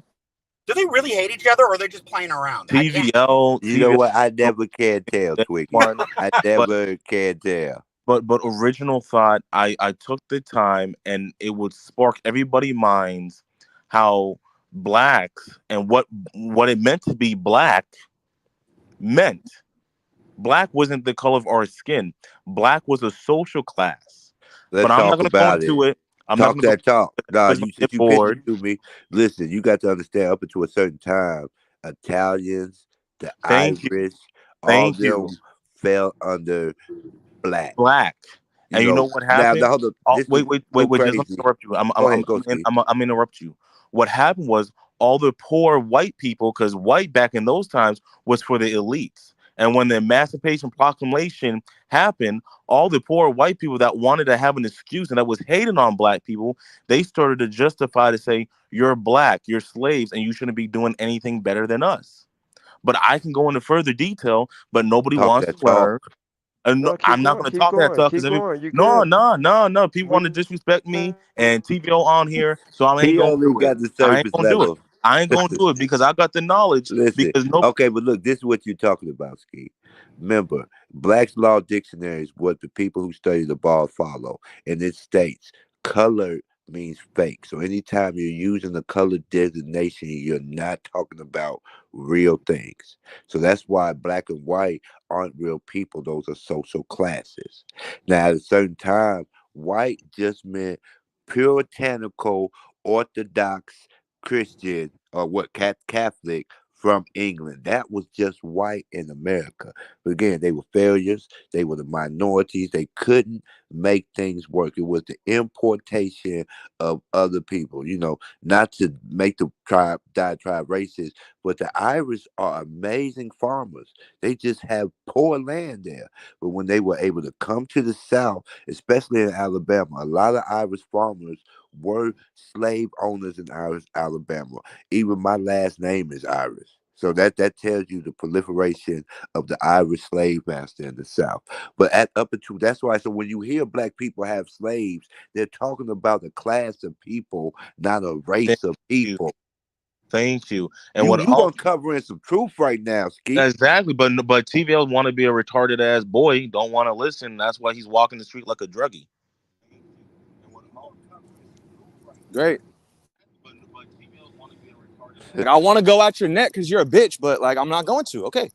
Do they really hate each other, or are they just playing around? I can't. TVL, You know what? I TVL, never can tell, Twiggy. one, I but never can tell. but original thought, I took the time and it would spark everybody minds how blacks and what it meant to be black meant. Black wasn't the color of our skin. Black was a social class. But Let's I'm not talk going to go about it. into it. I'm not Talk going to go that talk. Nah, because I you since get you pitched it bored. to me, listen, you got to understand up until a certain time, Italians, the Thank you. Irish, all Thank you. them fell under. black. Black. You And you know know, what now happened? hold up. Oh, This is wait, wait, so wait, wait. Just let me crazy. interrupt you. Go ahead, go Ski. I'm interrupt you. What happened was all the poor white people, because white back in those times was for the elites. And when the Emancipation Proclamation happened, all the poor white people that wanted to have an excuse and that was hating on black people, they started to justify to say, you're black, you're slaves, and you shouldn't be doing anything better than us. But I can go into further detail, but nobody Talk wants to that talk. learn. And no, No, keep I'm not going, going to keep talk that going, tough keep because going. You no, good? no, no, no. People want to We disrespect me and TVO on here, so I ain't He gonna only do it. got the I ain't surface gonna do it. level. I ain't gonna do it because I got the knowledge. Listen, Because no, okay, but look, this is what you're talking about, Ski. Remember, Black's Law Dictionary is what the people who study the ball follow, and it states color means fake. So anytime you're using the color designation, you're not talking about real things. So that's why black and white aren't real people; those are social classes. Now, at a certain time, white just meant puritanical, orthodox Christian or what Catholic from England. That was just white in America. But again, they were failures. They were the minorities. They couldn't make things work. It was the importation of other people. You know, not to make the diatribe racist, but the Irish are amazing farmers. They just have poor land there. But when they were able to come to the South, especially in Alabama, a lot of Irish farmers were slave owners in Irish Alabama. Even my last name is Irish. So that tells you the proliferation of the Irish slave master in the South. But at up until that's why. So when you hear black people have slaves, they're talking about a class of people, not a thank race of you, people. thank you. And You what you all uncovering some truth right now, Ski. exactly? But TVL want to be a retarded ass boy, don't want to listen. That's why he's walking the street like a druggie. Great. Like I want to go at your neck because you're a bitch, but like I'm not going to. Okay.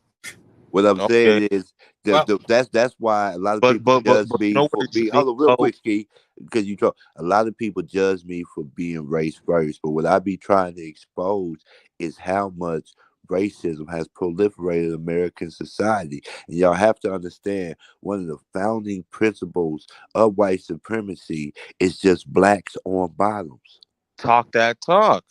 What I'm Okay, saying is Well, that's why a lot of people judge but you me know what for it being should be? hold on real Well, quick, Ski, because you talk a lot of people judge me for being race first, but what I be trying to expose is how much racism has proliferated in American society. And y'all have to understand one of the founding principles of white supremacy is just blacks on bottoms. talk that talk.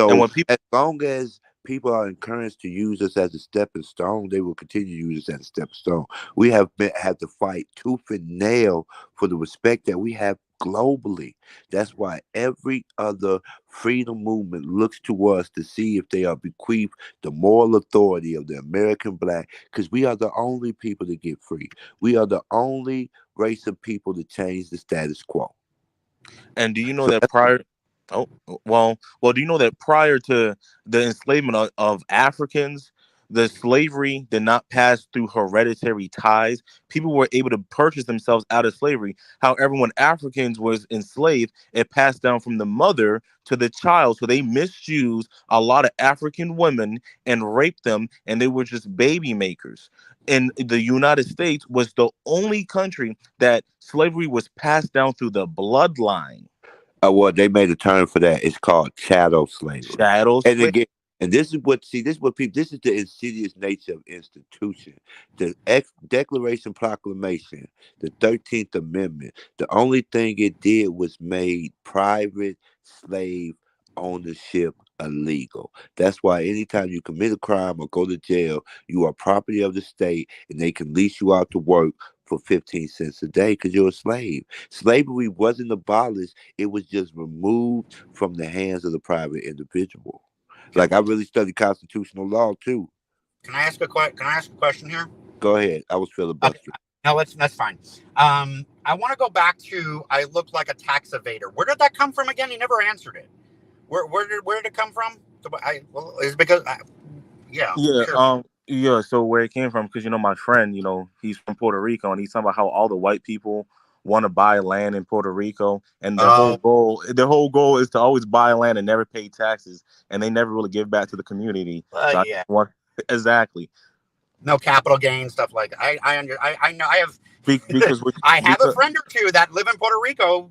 And So when people as long as people are encouraged to use us as a stepping stone, they will continue to use us as a stepping stone. We have had to fight tooth and nail for the respect that we have globally. That's why every other freedom movement looks to us to see if they are bequeathed the moral authority of the American black, because we are the only people to get free. We are the only race of people to change the status quo. And do you know So that that's prior? Oh, well. Do you know that prior to the enslavement of Africans, the slavery did not pass through hereditary ties. People were able to purchase themselves out of slavery. However, when Africans was enslaved, it passed down from the mother to the child. So they misused a lot of African women and raped them, and they were just baby makers. And the United States was the only country that slavery was passed down through the bloodline. well, they made a term for that. It's called chattel slavery. Shadow And slave. again, and this is what people. This is the insidious nature of institution. The Declaration Proclamation, the 13th Amendment. The only thing it did was made private slave ownership illegal. That's why anytime you commit a crime or go to jail, you are property of the state, and they can lease you out to work for 15 cents a day because you're a slave. Slavery wasn't abolished, it was just removed from the hands of the private individual. Like can, I really studied constitutional law too. can I ask can I ask a question here? Go ahead. I was Okay. filibustering. No, that's fine. I want to go back to I look like a tax evader. Where did that come from again? He never answered it. Where did it come from? Well, it's because yeah, Yeah, sure. yeah. So where it came from, because my friend, he's from Puerto Rico, and he's talking about how all the white people want to buy land in Puerto Rico, and Oh, their whole goal is to always buy land and never pay taxes, and they never really give back to the community. So I yeah. want exactly No capital gain stuff like that. I know I have because I have a because friend or two that live in Puerto Rico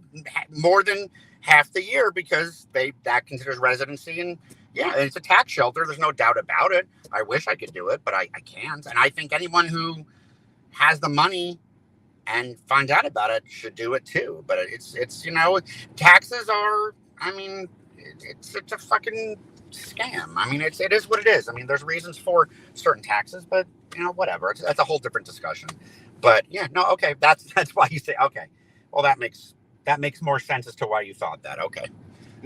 more than half the year because that considers residency, and yeah, it's a tax shelter. There's no doubt about it. I wish I could do it, but I can't. And I think anyone who has the money and find out about it should do it too. But it's taxes are. I mean, it's a fucking scam. I mean, it is what it is. I mean, there's reasons for certain taxes, but whatever. That's a whole different discussion. But yeah, no, okay. That's why you say okay. Well, that makes more sense as to why you thought that. Okay,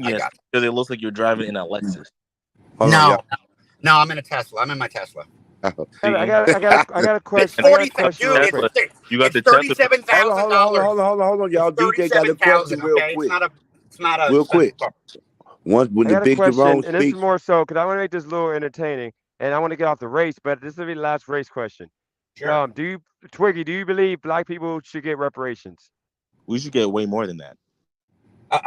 I Yes, got it. because it looks like you're driving in a Lexus. Hold on, y'all. No, I'm in a Tesla. I'm in my Tesla. I got a It's question. I got a 40, question dude. real quick. You got the It's Tesla. $37,000. Y'all. DJ got a question real Okay, quick. it's not a Real quick. When I the got a big question, Jerome and this is speaks, more so because I want to make this a little entertaining, and I want to get off the race. But this will be the last race question. Sure. Twiggy, do you believe black people should get reparations? We should get way more than that.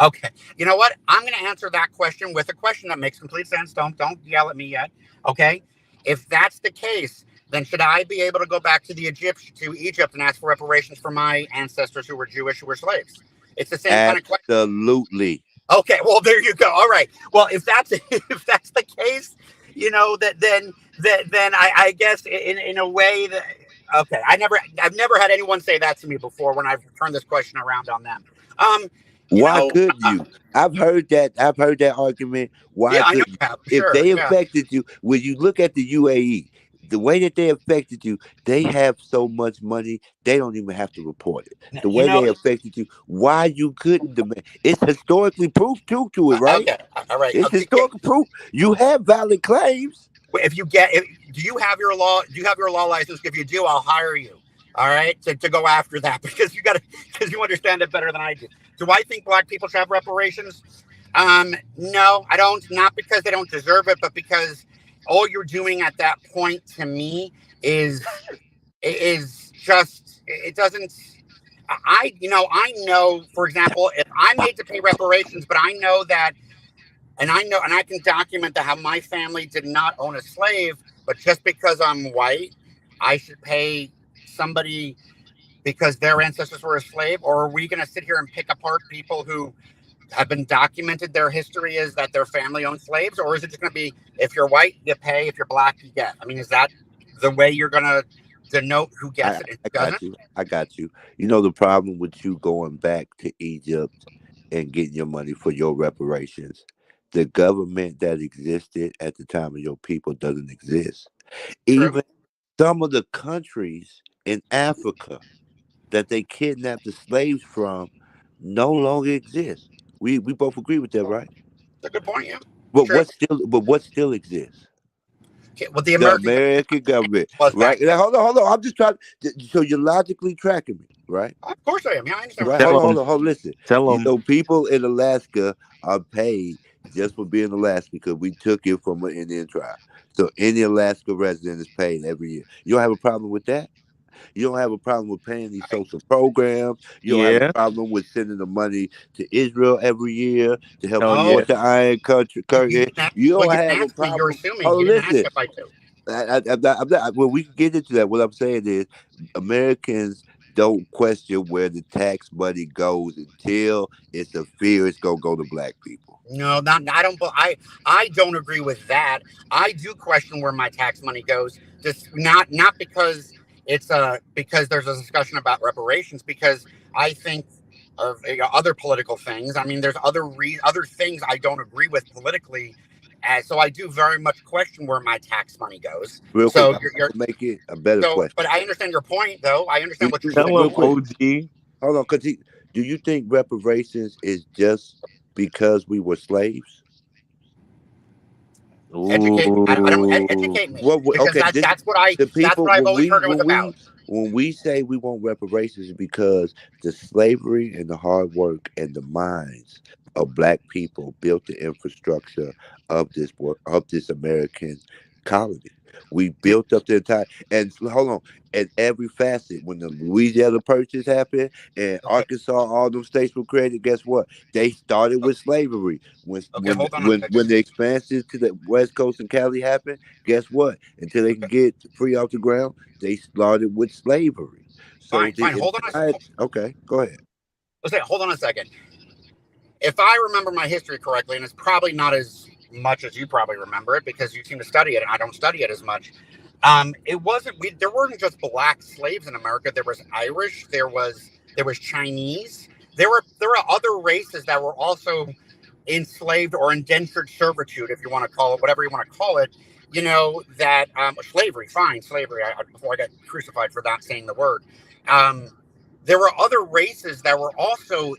Okay. You know what? I'm going to answer that question with a question that makes complete sense. Don't yell at me yet. Okay. If that's the case, then should I be able to go back to Egypt and ask for reparations for my ancestors who were Jewish, who were slaves? It's the same kind of question. absolutely. Okay, well there you go. All right. Well, if that's the case, then I guess in a way that okay. I've never had anyone say that to me before when I've turned this question around on them. Why couldn't you? I've heard that argument. Why yeah, couldn't I know you? If they affected you, when you look at the UAE, the way that they affected you, they have so much money, they don't even have to report it. The way they affected you, why you couldn't demand? It's historically proof to it, right? Okay, all right. It's historical proof. You have valid claims. Do you have your law license? If you do, I'll hire you. All right, to go after that because you understand it better than I do. Do I think black people should have reparations? No, I don't. Not because they don't deserve it, but because all you're doing at that point to me is just it doesn't. I know, for example, if I'm made to pay reparations, but I know that, and I can document that how my family did not own a slave, but just because I'm white, I should pay somebody because their ancestors were a slave? Or are we going to sit here and pick apart people who have been documented their history is that their family owned slaves? Or is it just going to be, if you're white, you pay, if you're black, you get? I mean, is that the way you're going to denote who gets it and who doesn't? I got you. You know the problem with you going back to Egypt and getting your money for your reparations? The government that existed at the time of your people doesn't exist. True. Even some of the countries in Africa that they kidnapped the slaves from no longer exist. We both agree with that, right? That's a good point, yeah. But True. what still exists? Okay, well, the American government, right? Now, hold on. I'm just trying. So you're logically tracking me, right? Of course I am. Yeah, I understand. Right. Hold on. Listen. Tell them. People in Alaska are paid just for being Alaska because we took it from an Indian tribe. So any Alaska resident is paid every year. You don't have a problem with that? You don't have a problem with paying these social programs. You don't have a problem with sending the money to Israel every year to help support the Iron Country. You don't have a problem. You're assuming you didn't ask if I do. I'm not, well, we can get into that. What I'm saying is Americans don't question where the tax money goes until it's a fear it's going to go to black people. No, I don't agree with that. I do question where my tax money goes. Just not because it's because there's a discussion about reparations, because I think of other political things. I mean, there's other things I don't agree with politically. So I do very much question where my tax money goes. Real so quick, you're make it a better question. But I understand your point, though. I understand what you're saying. OG. Hold on, do you think reparations is just because we were slaves? Educate me. That's what I've always heard it was about. When we say we want reparations, because the slavery and the hard work and the minds of black people built the infrastructure of this American colony. We built up the entire, and hold on, at every facet. When the Louisiana Purchase happened and Arkansas, all those states were created, guess what? They started with slavery. When the expansion to the West Coast and Cali happened, guess what? Until they can get free off the ground, they started with slavery. So fine. Hold on a second. Okay, go ahead. Hold on a second. If I remember my history correctly, and it's probably not as much as you probably remember it because you seem to study it and I don't study it as much. It wasn't. There weren't just black slaves in America. There was Irish. There was Chinese. There were other races that were also enslaved or indentured servitude, if you want to call it whatever you want to call it. That slavery, fine, slavery. Before I got crucified for not saying the word. There were other races that were also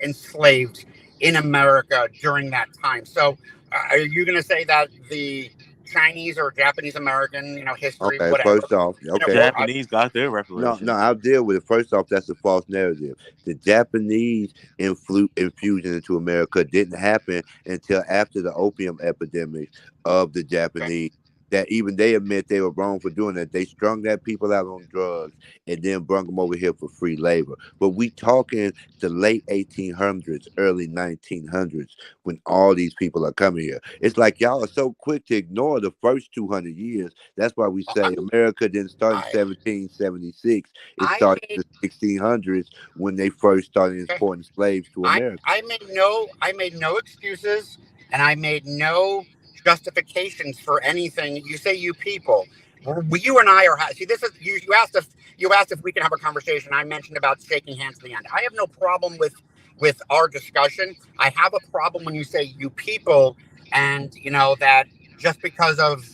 enslaved in America during that time. So, are you going to say that the Chinese or Japanese American, history, Okay, whatever, first off, okay, Japanese got their no, reparations. I'll deal with it. First off, that's a false narrative. The Japanese infusion into America didn't happen until after the opium epidemic of the okay, Japanese. That even they admit they were wrong for doing that. They strung that people out on drugs and then brought them over here for free labor. But we talking the late 1800s, early 1900s when all these people are coming here. It's like y'all are so quick to ignore the first 200 years. That's why we say I, America didn't start in I, 1776. It I started in made the 1600s when they first started okay. importing slaves to I America. I made no excuses, and I made no justifications for anything. You say you people. You and I are see. This is you asked if we can have a conversation. I mentioned about shaking hands at the end. I have no problem with our discussion. I have a problem when you say you people, and that just because of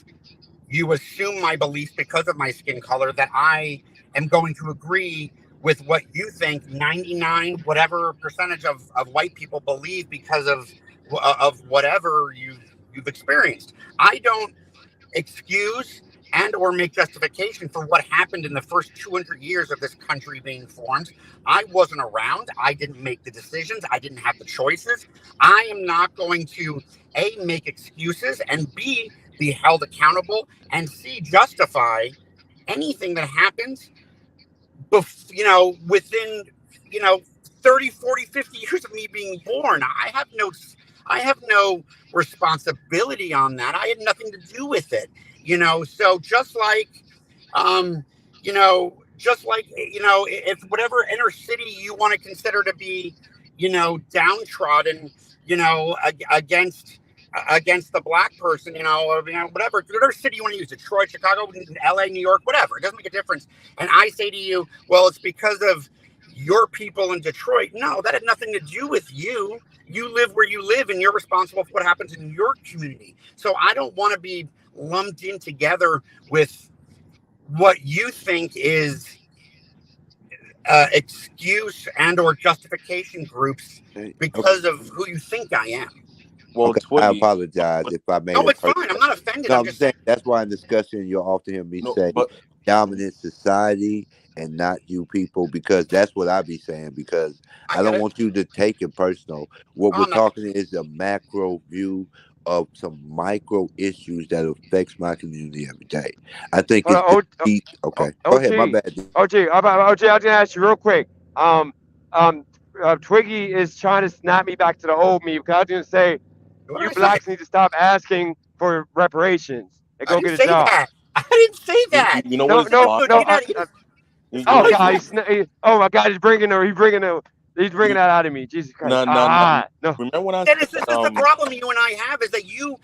you assume my beliefs because of my skin color that I am going to agree with what you think 99 whatever percentage of white people believe because of whatever you've experienced. I don't excuse and or make justification for what happened in the first 200 years of this country being formed. I wasn't around. I didn't make the decisions. I didn't have the choices. I am not going to A, make excuses, and B, be held accountable, and C, justify anything that happens within, you know, 30, 40, 50 years of me being born. I have no responsibility on that. I had nothing to do with it. So um, if whatever inner city you want to consider to be, downtrodden, against the black person, or, whatever city you want to use, Detroit, Chicago, LA, New York, whatever. It doesn't make a difference. And I say to you, well, it's because of your people in Detroit. No, that had nothing to do with you. You live where you live and you're responsible for what happens in your community. So I don't want to be lumped in together with what you think is excuse and or justification groups Okay, because of who you think I am. Well, okay, I Twiggy, apologize if I made No, it it's personal. fine. I'm not offended. No, I'm I'm just saying saying. that's why in discussion you'll often hear me no, say but dominant society and not you people because that's what I be saying because I I get don't it. want you to take it personal. What Oh, we're I'm not. talking is a macro view of some micro issues that affects my community every day. I think Hold it's on, just deep. Okay, go ahead. My OG, bad. D. OG, I was gonna ask you real quick. Um, um, Twiggy is trying to snap me back to the old me because I was gonna say What you did I say? blacks need to stop asking for reparations and I go didn't get a say job. that. I didn't say that. you know what No, is no, wild? no. You know Oh what is God, wild? oh my God, he's bringing You that out of me. Jesus Christ. no no no. No. Remember when I Dennis, said this is the problem you and I have is that you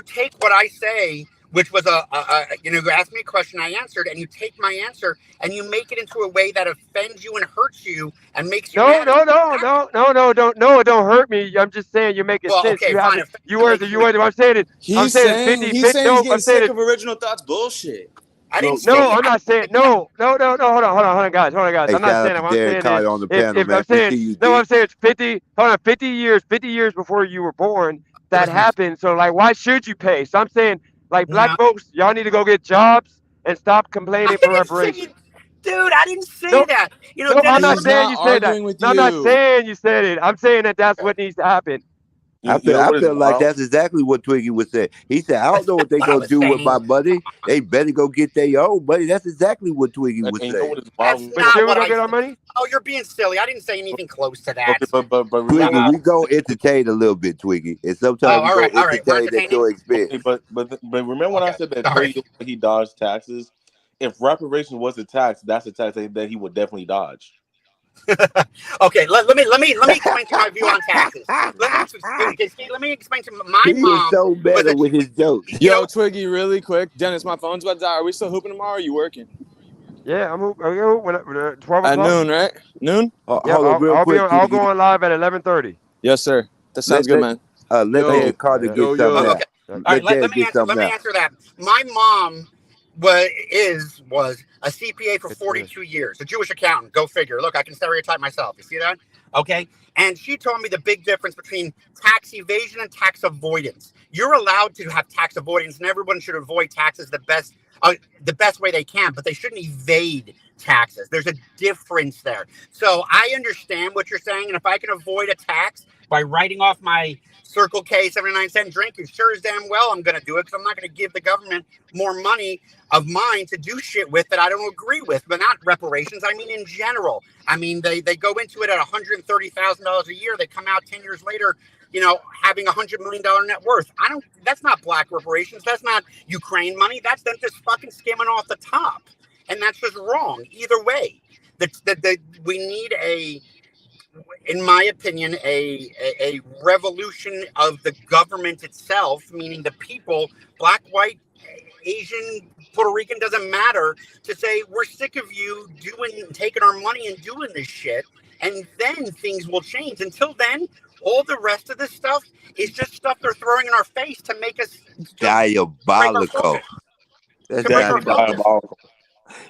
take what I say, which was you asked me a question, I answered, and you take my answer and you make it into a way that offends you and hurts you and makes you No, mad. And no, no, no, no, no, don't, no, it don't hurt me. I'm just saying you're making well, sense. okay, You fine. haven't, Offends you you were, makes you you. were, I'm He's saying it's saying 50, he's 50, saying he's no, I'm getting saying sick it, of original thoughts bullshit. I didn't yo say. no, I'm not saying, no, no, no, no, hold on, guys. Hey, I'm not shout out saying to that. What I'm Derek saying is, Carter on the panel, if I'm man. We saying, see you, no, I'm D. saying it's 50 years before you were born, It that was next. happened. So, like, why should you pay? So I'm saying, like, black No, folks, y'all need to go get jobs and stop I complaining for didn't say. reparations. Dude, I didn't say No, that. no, I'm Dennis. not He's saying not you said that. arguing with No, I'm not you. saying you said it. I'm saying that that's what needs to happen. you know I what is feel like wild? that's exactly what Twiggy would say. He said, I don't That's know what not they what I gonna was do with saying. my money. They better go get their own money. That's exactly what Twiggy would And you know say. what is That's wild? But not should we what go I get our said. money? Oh, you're being silly. I didn't say anything close to Okay, that. but Twiggy, remember Uh, we go entertain a little bit, Twiggy. And sometimes we go all right. We're entertain at entertaining. your okay, expense. but remember when I Okay, said that sorry. Twiggy he dodged taxes? If reparation was a tax, that's a tax that he would definitely dodge. Okay, let me explain to you my view on taxes. Let me explain to you. My He is mom so was better a, with his jokes. you Yo, know, Twiggy, really quick. Dennis, my phone's about to die. Are we still hooping tomorrow? Or are you working? Yeah, I'm when 12 At o'clock. noon, right? Noon? Yep, Hold on, real quick, I'll Twiggy. go on live at 11:30. Yes, sir. That sounds Let good, let man. let Thank you. Yo, Dad Carter Yeah, get yo, something yo. out. okay. yeah. All right, Let Dad let me get answer. something Let me out. answer that. My mom was a CPA for It's 42 years, a Jewish accountant. Go figure. Look, I can stereotype myself. You see that? Okay. And she told me the big difference between tax evasion and tax avoidance. You're allowed to have tax avoidance, and everyone should avoid taxes the best way they can, but they shouldn't evade taxes. There's a difference there. So I understand what you're saying, and if I can avoid a tax by writing off my Circle K 79-cent drink, you sure as damn well I'm going to do it, because I'm not going to give the government more money of mine to do shit with that I don't agree with. But not reparations. I mean, in general. I mean, they go into it at $130,000 a year. They come out 10 years later, having $100 million net worth. I don't. That's not black reparations. That's not Ukraine money. That's them just fucking skimming off the top, and that's just wrong. Either way, we need in my opinion, a revolution of the government itself, meaning the people, black, white, Asian, Puerto Rican, doesn't matter, to say we're sick of you taking our money and doing this shit, and then things will change. Until then, all the rest of this stuff is just stuff they're throwing in our face to make us to break our Diabolical. focus. That's To break our Definitely focus. diabolical.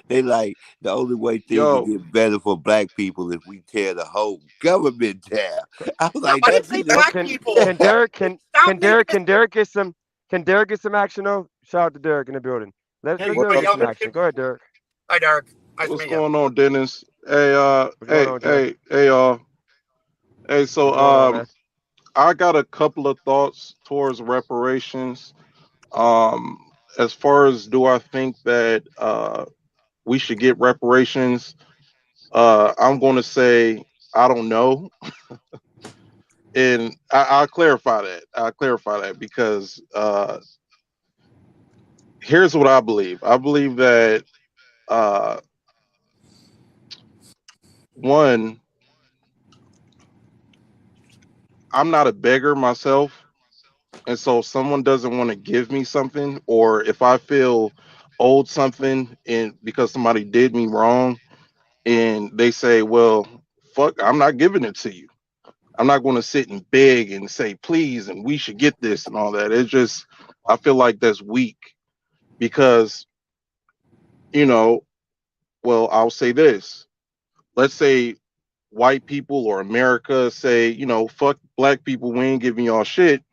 they like the only way things will Yo, get better for black people if we tear the whole government down. I was No, like, I that didn't say be Oh, the black people. Stop making this. Can Derek get some action though? Shout out to Derek in the building. Hey, Let you what's Derek want to up? get yell some at action. me? Go ahead, Derek. Hi, Derek. Nice to What's meet you. going on, Dennis? What's going on, Jay? Hey, y'all. Hey, so, What's going on, man? I got a couple of thoughts towards reparations. Um, as far as do I think that we should get reparations? I'm going to say I don't know, and I'll clarify that. I'll clarify that because here's what I believe. I believe that uh, one, I'm not a beggar myself. And so if someone doesn't want to give me something, or if I feel owed something and because somebody did me wrong and they say, well, fuck, I'm not giving it to you. I'm not going to sit and beg and say, please, and we should get this and all that. It's just, I feel like that's weak because, you know, well, I'll say this. Let's say white people or America say, fuck black people, we ain't giving y'all shit.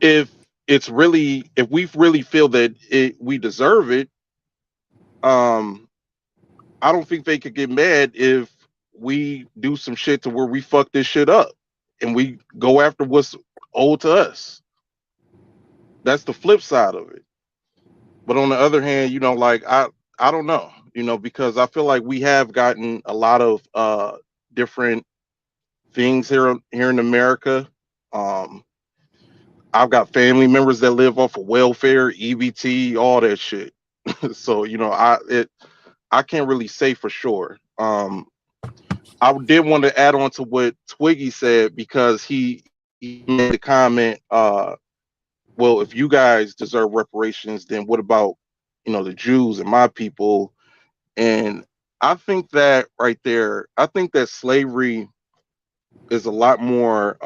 If if we really feel that we deserve it, um, I don't think they could get mad if we do some shit to where we fuck this shit up and we go after what's owed to us. That's the flip side of it. But on the other hand, like I don't know, because I feel like we have gotten a lot of different things here in America. Um, I've got family members that live off of welfare, EBT, all that shit. So I can't really say for sure. I did want to add on to what Twiggy said because he made the comment, well, if you guys deserve reparations, then what about the Jews and my people? And I think that right there, I think that slavery is a lot more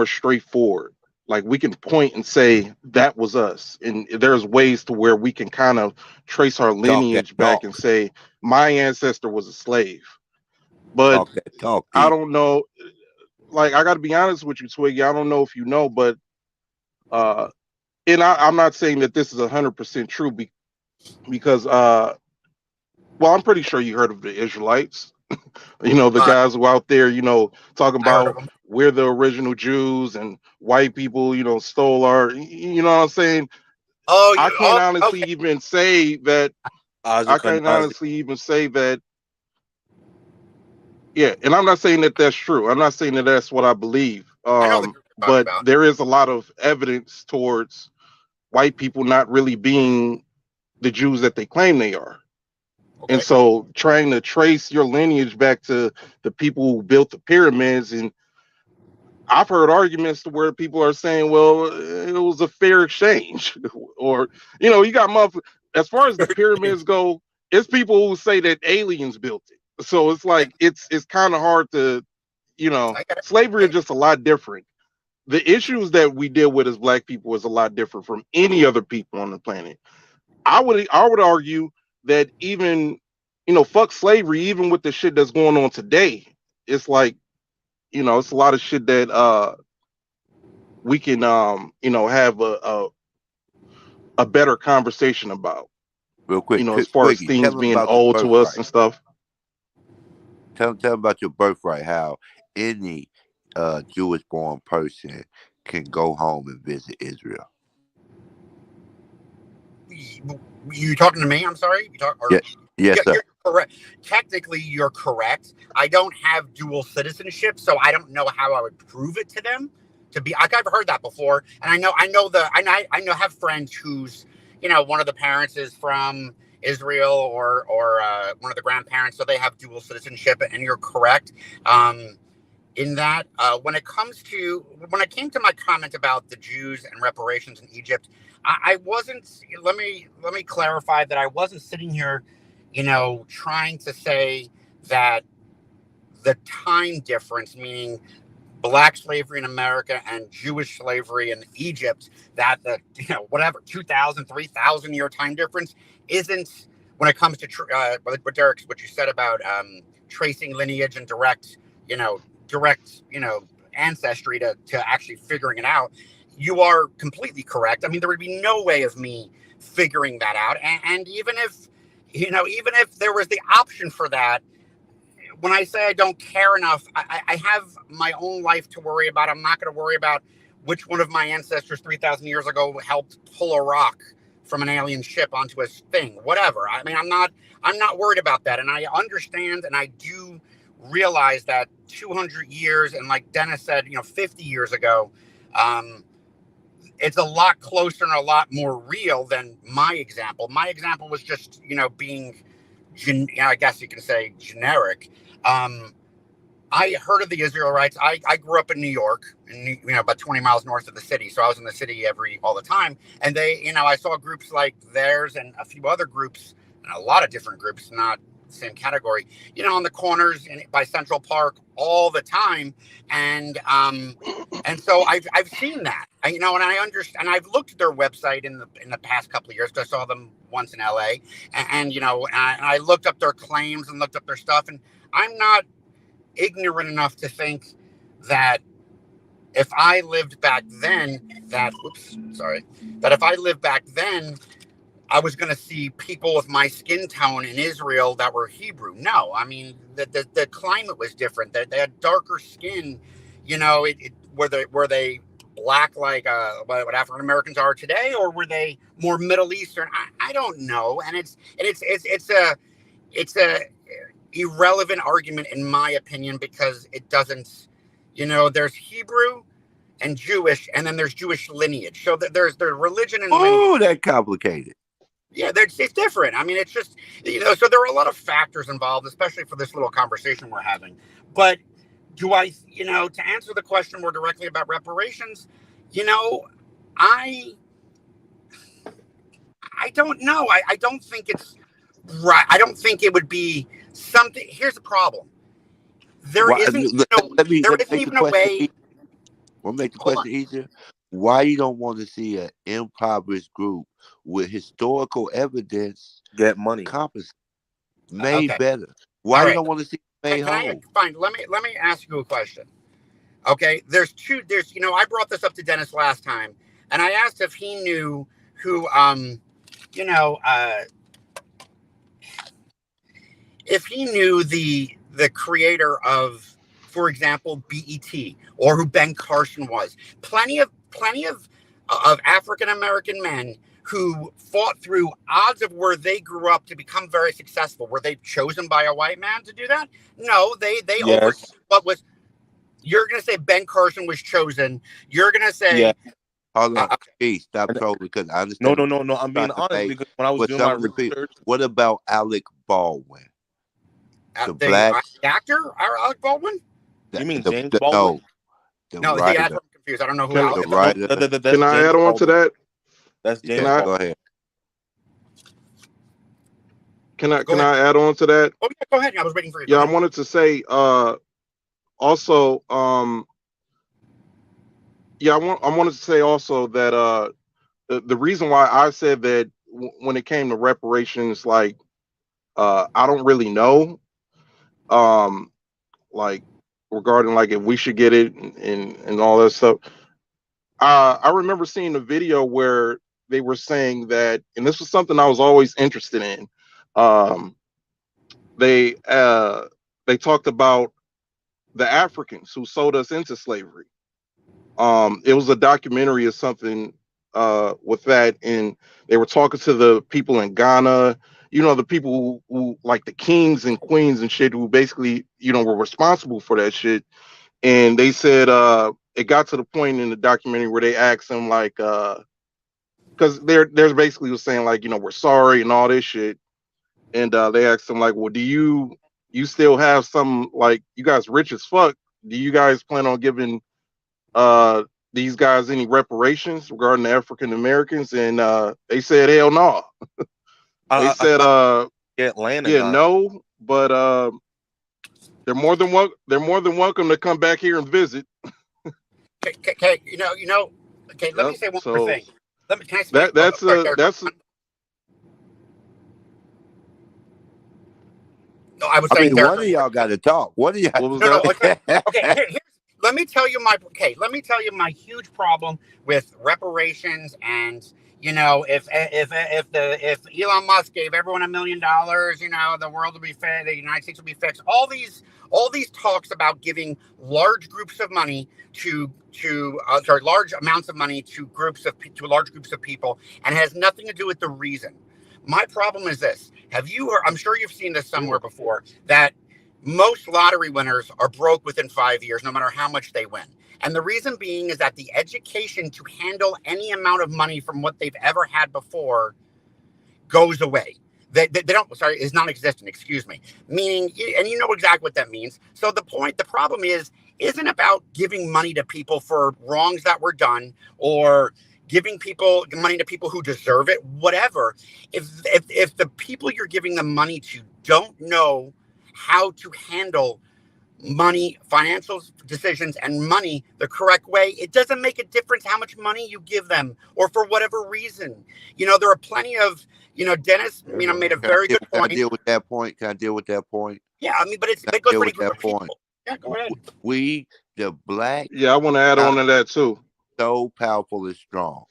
straightforward. Like we can point and say that was us, and there's ways to where we can kind of trace our talk that lineage back and talk. say my ancestor was a slave. But Talk that talk, I P. don't know. Like I got to be honest with you, Twiggy. I don't know if you know, but uh, and I'm not saying that this is 100% true because well, I'm pretty sure you heard of the Israelites. The Uh, guys who out there, talking I heard of about him. we're the original Jews and white people, stole our, you know what I'm saying? Oh, I can't honestly okay. even say that. I can't Ashkenazi. honestly even say that. Yeah, and I'm not saying that that's true. I'm not saying that that's what I believe. I know the group you're talking But about. there is a lot of evidence towards white people not really being the Jews that they claim they are. And Okay. so trying to trace your lineage back to the people who built the pyramids, and I've heard arguments to where people are saying, well, it was a fair exchange. Or, you got as far as the pyramids go, it's people who say that aliens built it. So it's like it's kind of hard to, I get slavery is it. just a lot different. The issues that we deal with as black people is a lot different from any other people on the planet. I would argue that even, fuck slavery, even with the shit that's going on today, it's like, it's a lot of shit that we can have a better conversation about, Real quick, as far as Twiggy, tell things them being about your owed to us birthright. and stuff. Tell them about your birthright. How any Jewish-born person can go home and visit Israel. You talking to me? I'm sorry. Yeah, yes, sir. You're correct. Technically, you're correct. I don't have dual citizenship, so I don't know how I would prove it to them. I've heard that before, and I have friends whose, one of the parents is from Israel or one of the grandparents, so they have dual citizenship. And you're correct. In that, when it came to my comment about the Jews and reparations in Egypt, I wasn't. Let me clarify that I wasn't sitting here, trying to say that the time difference, meaning black slavery in America and Jewish slavery in Egypt, that the whatever 2,000, 3,000 year time difference isn't, when it comes to what Derek, what you said about tracing lineage and direct ancestry to actually figuring it out. You are completely correct. I mean, there would be no way of me figuring that out. And even if there was the option for that, when I say I don't care enough, I have my own life to worry about. I'm not going to worry about which one of my ancestors 3,000 years ago helped pull a rock from an alien ship onto a thing, whatever. I mean, I'm not worried about that. And I understand, and I do realize that 200 years, and like Dennis said, 50 years ago, it's a lot closer and a lot more real than my example. My example was just, being, I guess you can say, generic. I heard of the Israelites. I grew up in New York, about 20 miles north of the city. So I was in the city all the time. And they, I saw groups like theirs and a few other groups, and a lot of different groups, not the same category, on the corners by Central Park all the time. And so I've seen that, and I understand, and I've looked at their website in the past couple of years, because I saw them once in LA, and I looked up their claims and looked up their stuff, and I'm not ignorant enough to think that if I lived back then, that if I lived back then, I was going to see people with my skin tone in Israel that were Hebrew. No, I mean, the climate was different. They had darker skin, were they black like what African Americans are today, or were they more Middle Eastern? I don't know, and it's a irrelevant argument in my opinion, because it doesn't, there's Hebrew and Jewish, and then there's Jewish lineage. So there's religion and lineage. Oh, that complicated. Yeah, it's different. I mean, it's just, so there are a lot of factors involved, especially for this little conversation we're having. But do I, to answer the question more directly about reparations, I don't know. I don't think it's right. I don't think it would be something. Here's the problem. There isn't even a way. We'll make the question easier. Why you don't want to see an impoverished group with historical evidence get money made better? Why you don't want to see it made whole? Fine. Let me ask you a question. Okay, there's I brought this up to Dennis last time, and I asked if he knew who if he knew the creator of, for example, BET, or who Ben Carson was. Plenty of African American men who fought through odds of where they grew up to become very successful. Were they chosen by a white man to do that? No, they yes. You're going to say Ben Carson was chosen. You're going to say Hold on, Okay. Keith, stop And trolling because I no, understand no, the no, point no. I'm you're being trying to honest make. because when I was But doing my some of the people, research, what about Alec Baldwin? The The black, actor, Alec Baldwin? the, you mean the, James the Baldwin? no, the No, see, that's writer, what I'm confused. I don't know who Can the Alec. No, writer. that's can I James add on to Baldwin. that? That's Go Can James Yeah, I go Baldwin. ahead. can ahead. I add on to that? Oh, yeah, go ahead. I was waiting for you. Go Yeah, I ahead. wanted to say also I wanted to say also that the reason why I said that when it came to reparations, like I don't really know, um, like regarding like if we should get it and all that stuff. I remember seeing a video where they were saying that, and this was something I was always interested in. Um, they they talked about the Africans who sold us into slavery. It was a documentary or something with that, and they were talking to the people in Ghana. You know, the people who like the kings and queens and shit, who basically were responsible for that shit. And they said it got to the point in the documentary where they asked them like, because there's basically was saying like, we're sorry and all this shit, and they asked them like, well, do you still have some, like, you guys rich as fuck? Do you guys plan on giving uh these guys any reparations regarding the African Americans? And they said hell no. They I said thought the Atlanta yeah, guy. no, but they're more than welcome to come back here and visit. Okay, okay, let me Yep. say one more So thing. Can I speak? Okay, that's sorry, a that's a, no, I was I saying mean, Derek. one of y'all got to talk. One of y'all. what was No, no. that? Okay, let me tell you my huge problem with reparations. And if Elon Musk gave everyone $1 million, the world would be fixed, the United States would be fixed. All these talks about giving large groups of money to large amounts of money to large groups of people, and it has nothing to do with the reason. My problem is this: have you heard? I'm sure you've seen this somewhere Sure. before, that most lottery winners are broke within 5 years, no matter how much they win. And the reason being is that the education to handle any amount of money from what they've ever had before goes away. They don't, sorry, is non-existent, excuse me. Meaning, and you know exactly what that means. So the problem isn't about giving money to people for wrongs that were done, or giving people money to people who deserve it, whatever. If the people you're giving the money to don't know how to handle money, financial decisions, and money the correct way, it doesn't make a difference how much money you give them, or for whatever reason. There are plenty of, Dennis, made a very good Can I point. deal with that point? Can I deal with that point? Yeah, but Can I it goes deal for any with group that of point? people. Yeah, go ahead. We, the black, Yeah, I want to add on to that too. so powerful and strong,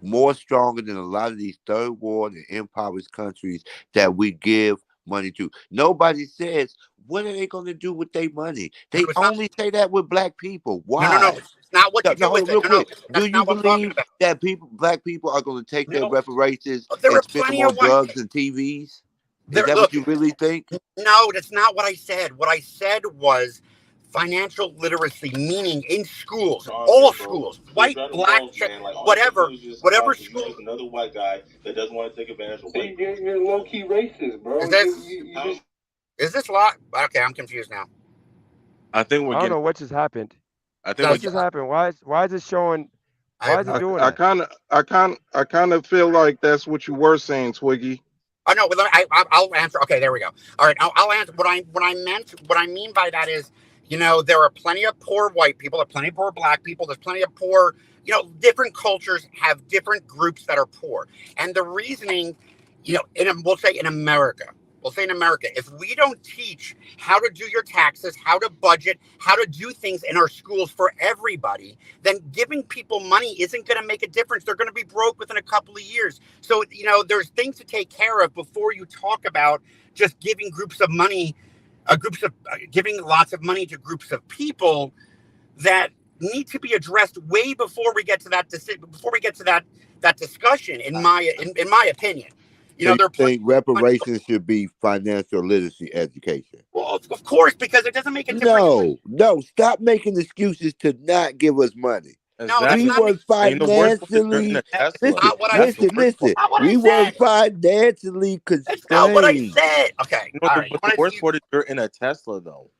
more stronger than a lot of these third world and impoverished countries that we give money to. Nobody says what are they going to do with their money. No, They it's not. only say that with black people. No. Why? It's not what No, you no, do hold with on, it. real No, quick. Do that's you not what I'm talking believe about. that black people, are going to take their No, reparations there and are spend them plenty on of white. drugs and TVs? Is There, that what look. you really think? No, that's not what I said. What I said was financial literacy, meaning in schools, all schools, white, black, whatever, whatever school. Just another white guy that doesn't want to take advantage of white. You're low key racist, bro. Is this You just is this lot? Okay, I'm confused now. I think we're I don't getting. know what just happened. I think So, we're What getting. just happened? Why is it showing? I Why have is it no. doing I that? kind of feel like that's what you were saying, Twiggy. Oh no, I'll answer. Okay, there we go. All right, I'll answer. What I mean by that is, there are plenty of poor white people, there are plenty of poor black people, there's plenty of poor, different cultures have different groups that are poor, and the reasoning, we'll say in America, if we don't teach how to do your taxes, how to budget, how to do things in our schools for everybody, then giving people money isn't going to make a difference. They're going to be broke within a couple of years. So, there's things to take care of before you talk about just giving giving lots of money to groups of people that need to be addressed way before we get to that that discussion. In my opinion, So you there are plenty think of money. reparations should be financial literacy education? Well, of course, because it doesn't make a difference. No, stop making excuses to not give us money. No, that's Exactly. We not was And the worst part is you're in financially a that's Tesla. listen, not what I That's the listen, worst listen. part. that's not what I We was said. financially That's not what I constrained. said. Okay, You know, all right. You but the want to worst you part is you're in a Tesla though.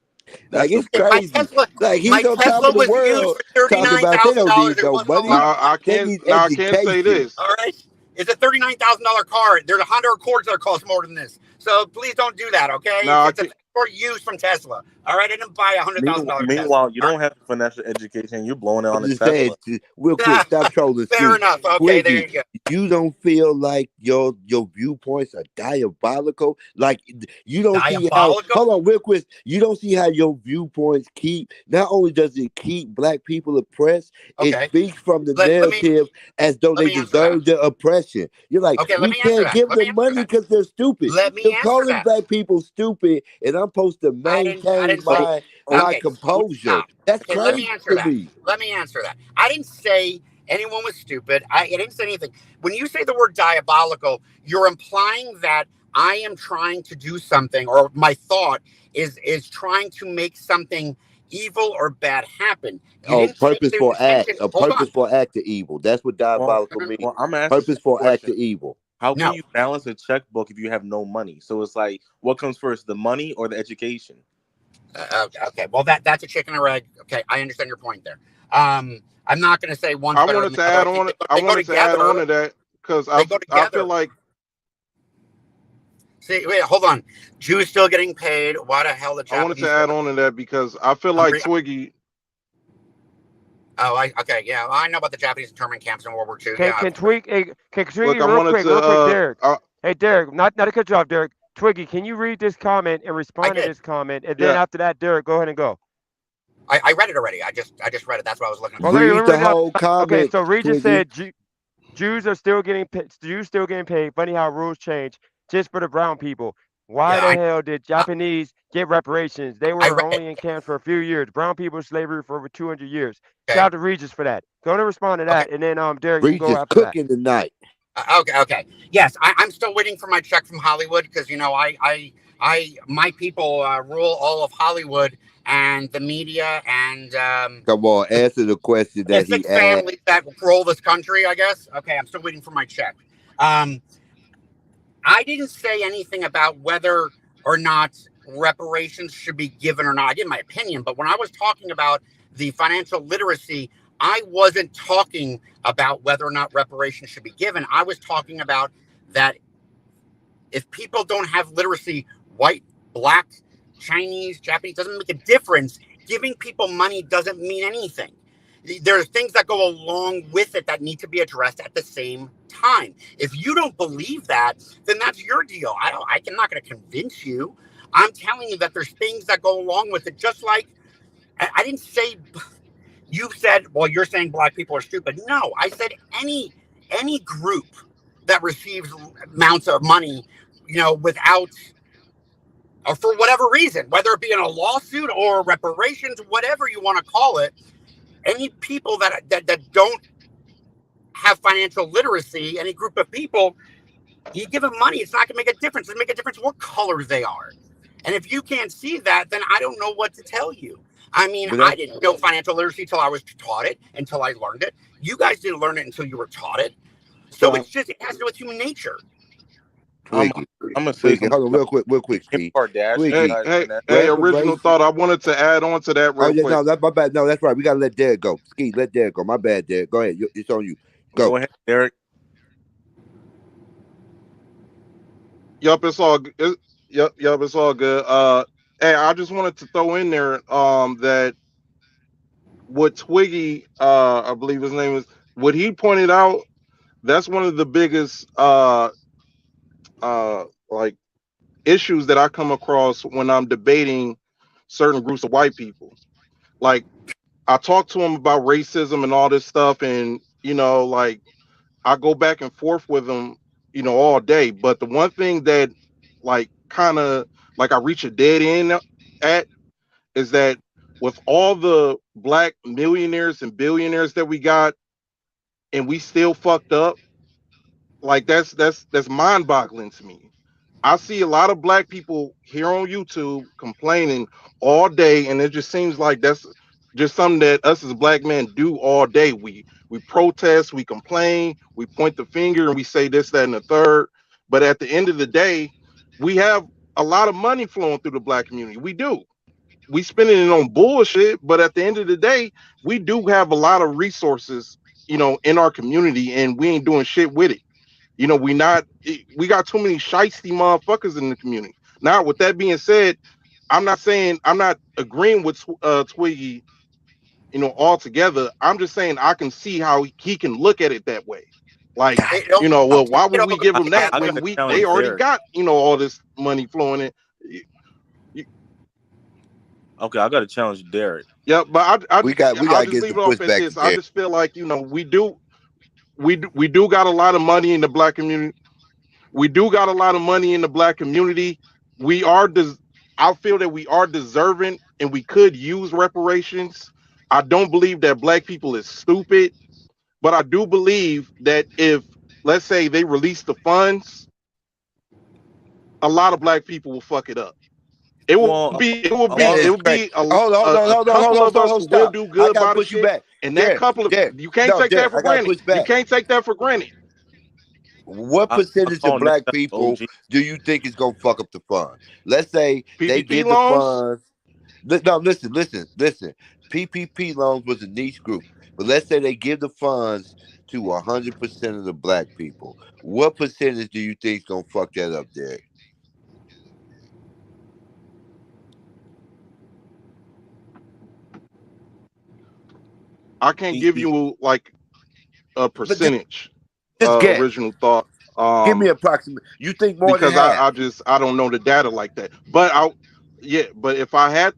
That's Like the it's okay, my crazy. Tesla Like my he's on top Tesla of the was used world for thirty talking nine about they thousand don't dollars. need It no wasn't a money. lot of Now money. They need I can say education. this. All right. It's a $39,000 car. There's a Honda Accords that cost more than this. So please don't do that, okay? Now I It's a can. thing for use from Tesla. All right. I didn't buy a $100,000 Tesla. Meanwhile, you All don't have financial education. You're blowing it I'm on a just saying, Tesla. real quick, right. stop trolling Fair Ski. enough. Okay. There Twiggy, you go. you don't feel like your viewpoints are diabolical? Like you don't see how, Diabolical. hold on, real quick, you don't see how your viewpoints keep, not only does it keep black people oppressed, it Okay. speaks from the Let me narrative as though let they me answer that. deserve the oppression. You're like, Okay. Let we me answer can't that. give Let me them answer money that. because they're stupid. Let me You're answer calling that. black people stupid, and I'm supposed to I maintain didn't say. So, my Okay. composure. Stop. That's Okay. Let me crazy answer to that. me. Let me answer that. I didn't say anyone was stupid. I didn't say anything. When you say the word diabolical, you're implying that I am trying to do something, or my thought is trying to make something evil or bad happen. You Oh, didn't take the purposeful act, intention. a Hold on. purposeful act of evil. That's what well, diabolical means. I'm gonna ask you the same Purposeful act question. of evil. How can No. you balance a checkbook if you have no money? So it's like, what comes first, the money or the education? Okay. Well, that's a chicken or egg. Okay, I understand your point there. I'm not going to say one's I better than wanted the to other. add on. I They go wanted to add on together. to that because They go I feel together. like See, wait, hold on. Jews still getting paid. Why the hell the I wanted to Japanese add never? on to that because I feel I'm like re- Twiggy. oh, okay, yeah, I know about the Japanese internment camps in World War II. Can Yeah, can Twig hey, can Twiggy Look, I wanted real quick, to. Derek. Hey Derek, not to cut you off, Derek. Twiggy, can you read this comment and I respond to did. this comment, and then Yeah. after that, Derek, go ahead and go. I read it already. I just read it. That's what I was looking Well, for. Read let me the read it out. whole Okay, comment, so Regis Twiggy. said Jews are still getting Jews still getting paid. Funny how rules change just for the brown people. Why Yeah, the hell did Japanese get reparations? They I were read it. only in camps for a few years. Brown people slavery for over 200 years. Shout Okay, out to Regis for that. Go to respond to okay, that, and then Derek, you can Reach go is after that. cooking tonight. okay. Yes, I'm still waiting for my check from Hollywood because my people rule all of Hollywood and the media and Come on, answer the question that he specific asked. families that rule this country. I guess. Okay, I'm still waiting for my check. Um, I didn't say anything about whether or not reparations should be given or not. I gave my opinion, but when I was talking about the financial literacy, I wasn't talking about whether or not reparations should be given. I was talking about that if people don't have literacy, white, black, Chinese, Japanese, doesn't make a difference. Giving people money doesn't mean anything. There are things that go along with it that need to be addressed at the same time. If you don't believe that, then that's your deal. I'm not going to convince you. I'm telling you that there's things that go along with it. Just like I didn't say you said, well, you're saying black people are stupid. No, I said any group that receives amounts of money, without or for whatever reason, whether it be in a lawsuit or reparations, whatever you want to call it, any people that don't have financial literacy, any group of people, you give them money, it's not going to make a difference. It make a difference what color they are. And if you can't see that, then I don't know what to tell you. I mean, But I that's didn't know financial literacy until I was taught it, until I learned it. You guys didn't learn it until you were taught it. So So it has to do with human nature. I'm Twiggy. I'm gonna say Twiggy. something Hold on, about real quick, Kim Ski. Kardashian. You Twiggy. hey, guys hey, been that? hey, original Reparation. thought. I wanted to add on to that Oh real yeah, quick. no, that's my bad. No, that's right. We gotta let Derek go. Ski, let Derek go. My bad, Derek. Go ahead. It's on you. Go. Go ahead, Derek. Yup, it's all. Yup, it's all good. Hey, I just wanted to throw in there that what Twiggy, I believe his name is, what he pointed out. That's one of the biggest like issues that I come across when I'm debating certain groups of white people. Like I talk to them about racism and all this stuff, and like I go back and forth with them, all day. But the one thing that like kind of like I reach a dead end at is that with all the black millionaires and billionaires that we got, and we still fucked up, like that's mind-boggling to me. I see a lot of black people here on YouTube complaining all day, and it just seems like just something that us as black men do all day. We protest, we complain, we point the finger, and we say this, that, and the third. But at the end of the day, we have a lot of money flowing through the black community. We do. We spending it on bullshit, but at the end of the day, we do have a lot of resources, in our community, and we ain't doing shit with it. We got too many shiesty motherfuckers in the community. Now, with that being said, I'm not agreeing with Twiggy, altogether. I'm just saying I can see how he can look at it that way. Like, Hey, no, I'll well, take why it would we over give to them Dan. that I when gotta they challenge already Derek. got, all this money flowing in? Y- Okay, I gotta challenge Derek. Yeah, but We got I'll just get leave some it off at pushback this. to I Derek. just feel like, we do got a lot of money in the black community. We do got a lot of money in the black community. We are I feel that we are deserving and we could use reparations. I don't believe that black people is stupid, but I do believe that if, let's say, they release the funds, a lot of black people will fuck it up. It will Well, be it will a be That lot it is of will crazy. be Hold a on, hold on, hold couple on, of hold us on, who will stop. do I good gotta by the push you shit, back. and that Derek, couple of Derek. you can't No, take that Derek, for I gotta granted. push You back. can't take that for granted. What I percentage of call Nick black that's people OG. do you think is gonna fuck up the fund? Let's say they PPP give the loans. funds. No, listen. PPP loans was a niche group, but let's say they give the funds to 100% of the black people. What percentage do you think is gonna fuck that up, Derek? I can't give He you like a But percentage. just guess. Original thought. Give me approximate. You think more than Because half? I don't know the data like that. But but if I had,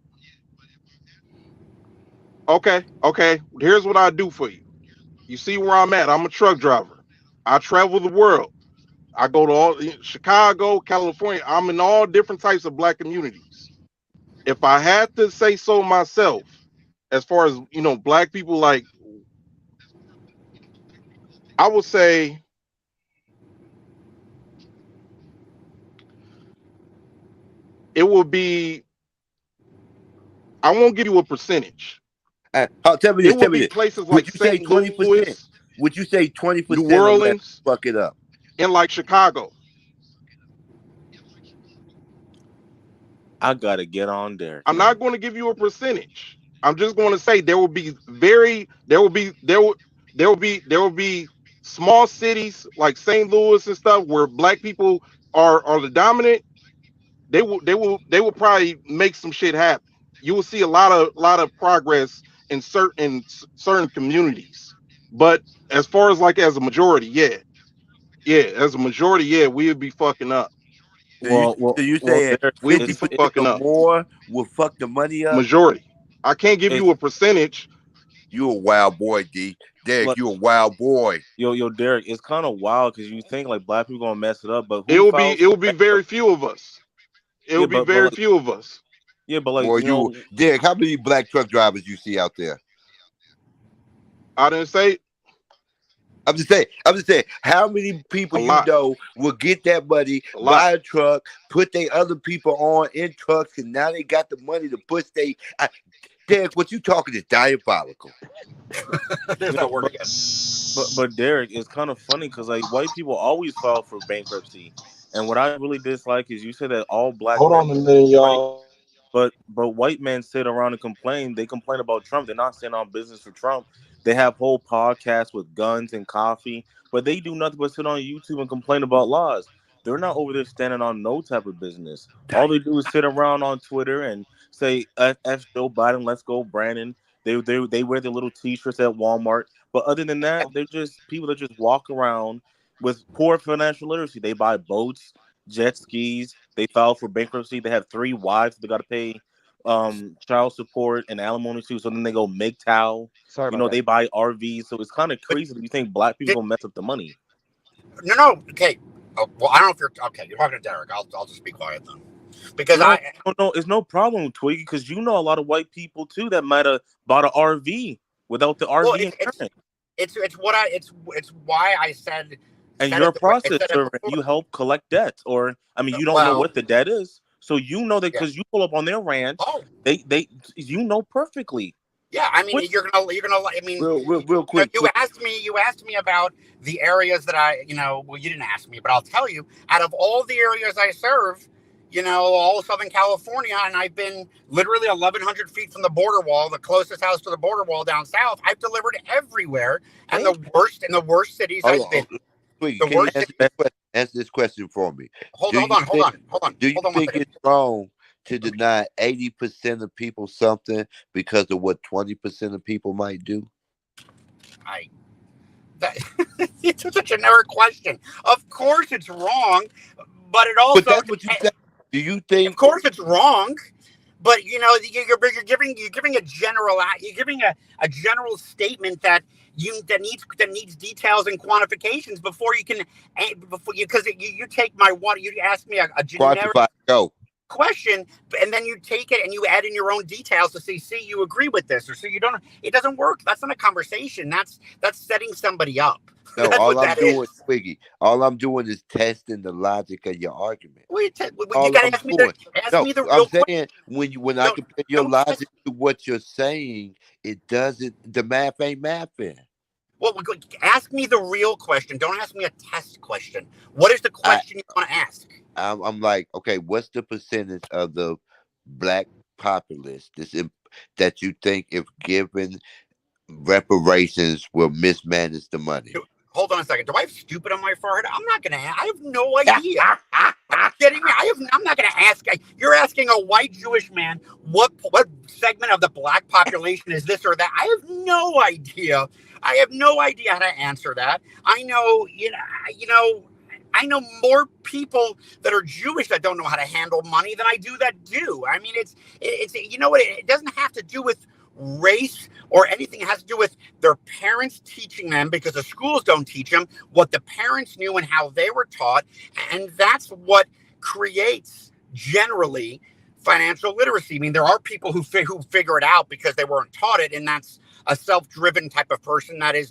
okay, here's what I do for you. You see where I'm at. I'm a truck driver. I travel the world. I go to all Chicago, California. I'm in all different types of black communities. If I had to say so myself, as far as black people, like, I would say it would be. I won't give you a percentage. Tell me It this. would Tell me be this. places Would like you say St. 20%? Louis, Would you say twenty New percent or less? Orleans, Fuck it up. and like Chicago. I gotta get on Derek, I'm not man. going to give you a percentage. I'm just going to say there will be small cities like St. Louis and stuff where black people are the dominant. They will probably make some shit happen. You will see a lot of progress in certain communities. But as far as like as a majority, as a majority, we would be fucking up. So you Well, so well, you well, saying Derek, We would be 50% fucking or up. more will fuck the money up? Majority. I can't give you it's a percentage. You a wild boy, D. Derek, like you a wild boy. yo, Derek. It's kind of wild because you think like black people gonna mess it up, but It who will be files it for will be very bankruptcy? few of us. It will Yeah, be but very like few of us. yeah, but like Boy, Derek, how many black truck drivers you see out there? I didn't say I'm just saying, how many people a you lot, know will get that money, a lot. buy a truck, put they other people on in trucks, and now they got the money to push Derek, what you talking is diabolical. There's yeah, that word again. but Derek, it's kind of funny because like white people always file for bankruptcy, and what I really dislike is you said that all black Hold men on a minute, right, y'all. but white men sit around and complain. They complain about Trump. They're not standing on business for Trump. They have whole podcasts with guns and coffee, but they do nothing but sit on YouTube and complain about laws. They're not over there standing on no type of business. All they do is sit around on Twitter and say F Joe Biden, let's go Brandon. They wear their little T-shirts at Walmart, but other than that, they're just people that just walk around with poor financial literacy. They buy boats, jet skis. They file for bankruptcy. They have three wives they got to pay child support and alimony to. So then they go MGTOW. Sorry You about know, that. they buy RVs. So it's kind of But crazy that you think black people did, gonna mess up the money. no, okay. Oh, well, I don't know if you're okay. You're talking to Derek. I'll just be quiet then, because No, I no, it's no problem, Twiggy, because you know a lot of white people too that might have bought an RV without the well, RV it's insurance. it's what I it's why I And said you're it a the way I process said it server and before. you help collect debts, or I mean, you don't know Well, what the debt is, so you know that yeah. because you pull up on their ranch, Oh, they you know perfectly. Yeah, I mean, What? you're gonna. I mean, Real quick, you asked me. You asked me about the areas that I. Well, you didn't ask me, but I'll tell you. Out of all the areas I serve, all of Southern California, and I've been literally 1,100 feet from the border wall, the closest house to the border wall down south. I've delivered everywhere, and Oh, the worst cities hold I've on, been. Twiggy, The can you worst answer cities. this question? Answer this question for me. Hold, Do hold you on, hold think on, hold on, do you hold on one think second. it's wrong to deny 80% of people something because of what 20% of people might do? I that it's such a generic question. Of course, it's wrong, but it But also that's what you said. Do you of think course it's wrong. But you're giving a general statement that needs details and quantifications before you can before because you take my one you ask me a generic quantify? Go. question, and then you take it and you add in your own details to say, see, you agree with this, or see, you don't. It doesn't work. That's not a conversation. That's setting somebody up. No, That's all what I'm that doing, is. Twiggy, all I'm doing is testing the logic of your argument. You All gotta I'm ask me doing. ask No, me the I'm real question. saying when I Don't compare your don't logic test. to what you're saying, it doesn't. The math ain't mathing. Well, ask me the real question. Don't ask me a test question. What is the I question you want to ask? I'm like, okay, what's the percentage of the black populace that you think, if given reparations, will mismanage the money? Hold on a second. Do I have stupid on my forehead? I'm not gonna. I have no idea. Are you kidding me? I'm not going to ask. You're asking a white Jewish man what segment of the black population is this or that. I have no idea. I have no idea how to answer that. I know, I know more people that are Jewish that don't know how to handle money than I do that do. I mean, it's it doesn't have to do with race or anything. It has to do with their parents teaching them, because the schools don't teach them what the parents knew and how they were taught, and that's what creates generally financial literacy. I mean, there are people who figure it out because they weren't taught it, and that's a self-driven type of person that is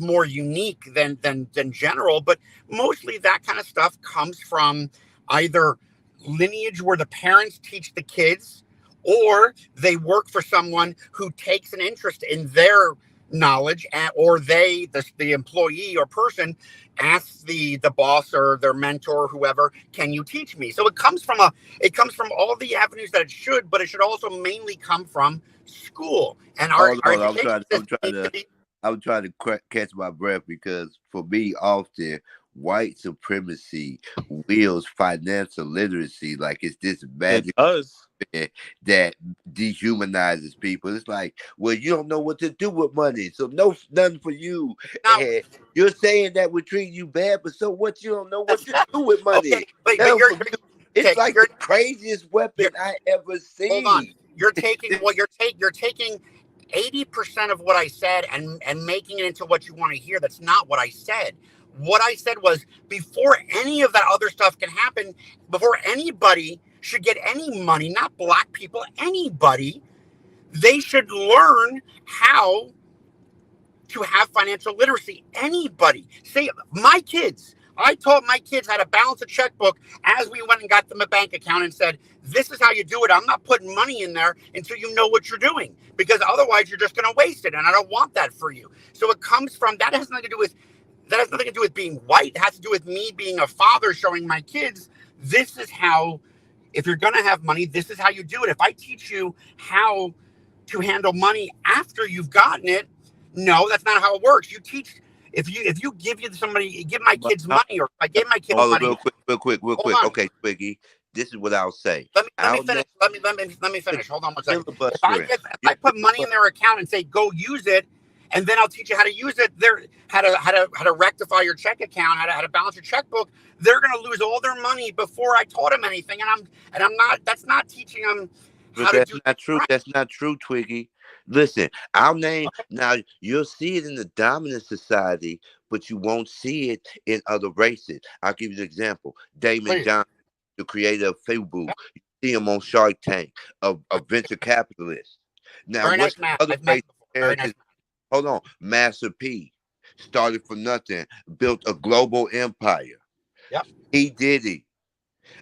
more unique than general. But mostly that kind of stuff comes from either lineage where the parents teach the kids, or they work for someone who takes an interest in their knowledge, or the employee or person asks the boss or their mentor or whoever, can you teach me? So it comes from all the avenues that it should, but it should also mainly come from school, and Hold our on, education system needs to be. I'm trying to catch my breath, because for me, often white supremacy wields financial literacy like it's this it magic does. that dehumanizes people. It's like, well, you don't know what to do with money, so nothing for you. Now, And you're saying that we're treating you bad, but so what? You don't know what to do with okay, money. but Nothing for you. It's okay, like the craziest weapon you're I ever hold on. seen. You're taking 80% of what I said and making it into what you want to hear. That's not what I said. What I said was, before any of that other stuff can happen, before anybody should get any money, not black people, anybody, they should learn how to have financial literacy. Anybody. Say, my kids. I taught my kids how to balance a checkbook as we went and got them a bank account, and said, this is how you do it. I'm not putting money in there until you know what you're doing, because otherwise you're just going to waste it. And I don't want that for you. So it comes from that. Has nothing to do with being white. It has to do with me being a father, showing my kids, this is how, if you're going to have money, this is how you do it. If I teach you how to handle money after you've gotten it, no, that's not how it works. You teach, if you give my But kids how? money, or if I give my kids Hold on, money, real hold quick. on. Okay, Twiggy, this is what I'll say. Let me I'll name finish. Let me the finish. Hold on one second. filibustering. If You're I put money in their account and say, go use it, and then I'll teach you how to use it, how to rectify your check account, how to balance your checkbook, they're gonna lose all their money before I taught them anything. And I'm not, that's not teaching them But how to that's do not true. right. That's not true, Twiggy. Listen, I'll name now. You'll see it in the dominant society, but you won't see it in other races. I'll give you an example. Damon Please. John, the creator of Fubu, you see him on Shark Tank, a venture capitalist. Now, Very what's nice the man. other I've met race him before. Very nice Americans? man. Hold on, Master P started from nothing, built a global empire. Yep. He did it.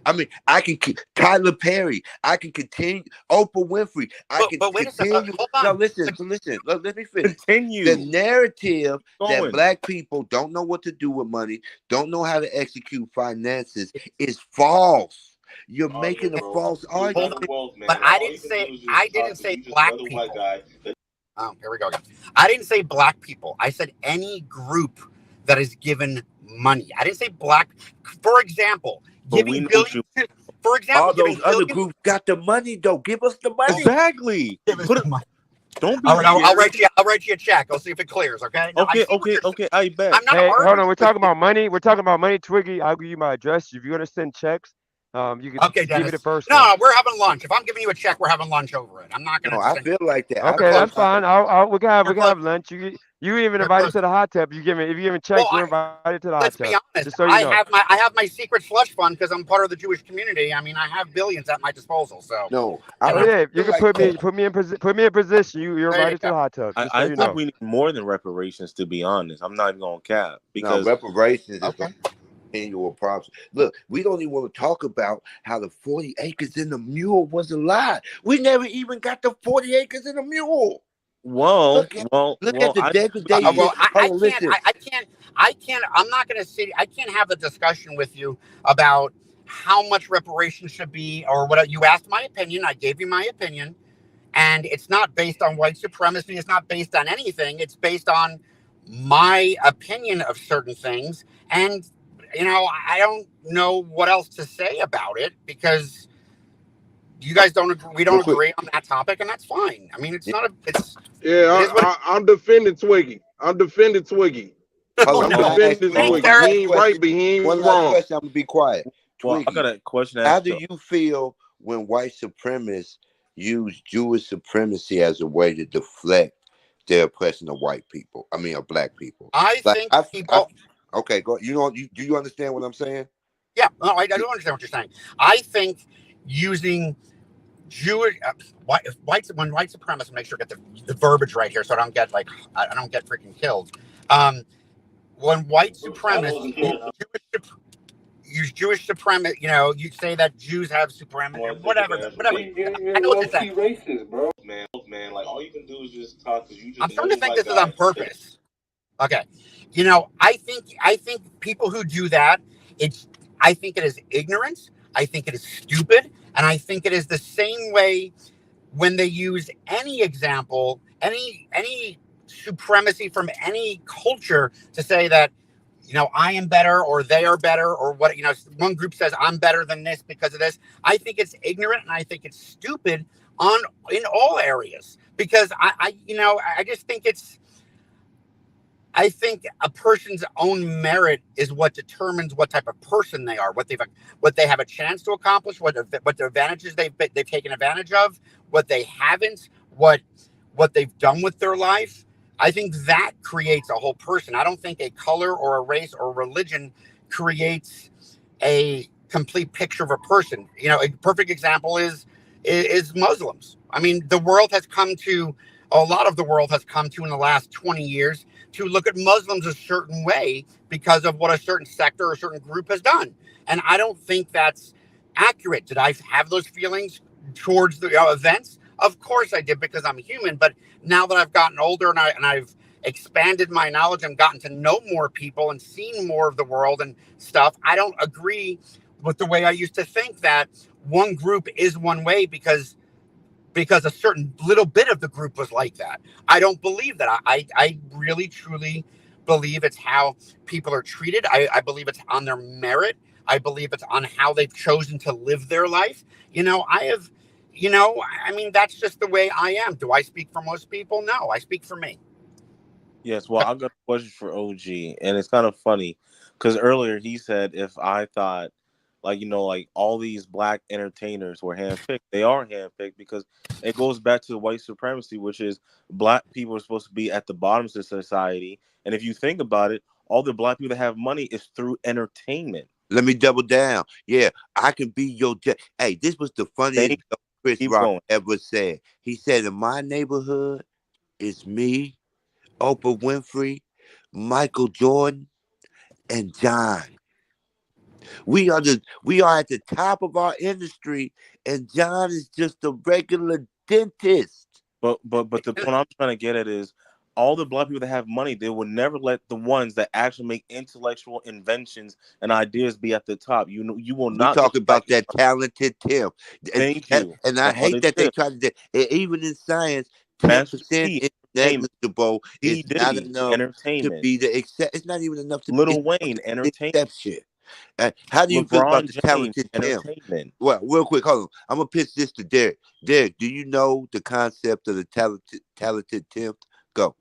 I mean, I can Tyler Perry. I can continue Oprah Winfrey. I can But wait a second. continue. Hold No, on. listen. Listen. Let me finish. The Continue narrative that going. black people don't know what to do with money, don't know how to execute finances, is false. You're making a false Hold on. argument. But I didn't say black people. Oh, here we go again. I didn't say black people. I said any group that is given money. I didn't say black. For example, But we giving know what billions. you For example, All giving those other billions. groups got the money though. Give us the money. exactly. Give us Put the it. money. Don't be All right, I'll scared. write you. I'll write you a check. I'll see if it clears. Okay. No, I Okay, see what okay, you're saying. okay. I bet. I'm not Hey, hold arguing on. We're with talking you. about money. We're talking about money, Twiggy. I'll give you my address. If you're gonna send checks, you could Okay, give me the Dennis. first No, one. no, we're having lunch. If I'm giving you a check, we're having lunch over it. I'm not going No, to I send feel like that. I Okay, your feel that's close. fine. We Your can close. have lunch. You even Your invited close. to the hot tub. If you giving checks, Well, you're invited to the hot let's tub. be Just honest. so you know. I have my secret slush fund because I'm part of the Jewish community. I mean, I have billions at my disposal. So, no. you Oh know, yeah, you Feel can like that. put me in position. You're there you invited to go. the hot tub. Just so I you think know. we need more than reparations, to be honest. I'm not even gonna cap No, because reparations is Okay. going to annual problems. Look, we don't even want to talk about how the 40 acres in the mule was a lie. We never even got the 40 acres in the mule. well, Look at well, look at well, the I degradation. Well, Hold on, listen. I can't. I'm not going to sit. I can't have a discussion with you about how much reparations should be or what. You asked my opinion. I gave you my opinion, and it's not based on white supremacy. It's not based on anything. It's based on my opinion of certain things, and I don't know what else to say about it because you guys don't agree. We Real don't quick. agree on that topic, and that's fine. I mean, it's Yeah, not a. Yeah, It is what it I'm defending Twiggy. I'm defending Twiggy. is. hold Oh on. I'm Can no! I ask defending Twiggy Thanks, Twiggy. one Eric. last He ain't right, question? but he ain't One last wrong. question. I'm gonna be quiet. well, I got Twiggy, a question to how ask do though. you feel when white supremacists use Jewish supremacy as a way to deflect their oppression of white people? I mean, of black people. I Like think people. okay, go. You know, do you understand what I'm saying? Yeah, no, I do understand what you're saying. I think using Jewish when white supremacists, make sure I get the verbiage right here, so I don't get I don't get freaking killed. Um, when white supremacists use Jewish supremacy, you say that Jews have supremacy, whatever, whatever. I You're know what low you're saying. key racist, bro. I'm starting to think this is on purpose. Okay. I think people who do that, it's I think it is ignorance. I think it is stupid. And I think it is the same way when they use any example, any supremacy from any culture to say that, I am better or they are better or what, one group says I'm better than this because of this. I think it's ignorant and I think it's stupid on in all areas because I just think I think a person's own merit is what determines what type of person they are, what they have a chance to accomplish, what their advantages they've taken advantage of, what they haven't, what they've done with their life. I think that creates a whole person. I don't think a color or a race or religion creates a complete picture of a person. A perfect example is Muslims. I mean, a lot of the world has come to in the last 20 years to look at Muslims a certain way because of what a certain sector or a certain group has done. And I don't think that's accurate. Did I have those feelings towards the events? Of course I did because I'm human. But now that I've gotten older and I've expanded my knowledge and gotten to know more people and seen more of the world and stuff, I don't agree with the way I used to think that one group is one way because a certain little bit of the group was like that. I don't believe that. I really, truly believe it's how people are treated. I believe it's on their merit. I believe it's on how they've chosen to live their life. I mean, that's just the way I am. Do I speak for most people? No, I speak for me. Yes, well, I got a question for OG, and it's kind of funny because earlier he said if I thought, like all these black entertainers were handpicked, they are handpicked because it goes back to the white supremacy, which is black people are supposed to be at the bottoms of society, and if you think about it, all the black people that have money is through entertainment. Let me double down. Yeah, I can be your Hey, this was the funniest Thank, joke Chris keep Rock going. ever said. He said, in my neighborhood, it's me, Oprah Winfrey, Michael Jordan, and John. We are at the top of our industry, and John is just a regular dentist. But the point I'm trying to get at is all the black people that have money, they will never let the ones that actually make intellectual inventions and ideas be at the top. You know, you will We not get talk the black about people. that talented Tim, Thank you. and I hate Talented that they tip. try to do. Even in science, Master 10% P, is entertainment. negligible. P It's not Diddy, enough to entertainment. be the except. It's not even enough to be. It's Lil enough Wayne, to be the entertainment. exception. How do you feel about LeBron the James, talented Tim? entertainment. Well, real quick, hold on. I'm gonna pitch this to Derek. Derek, do you know the concept of the talented Tim? Go.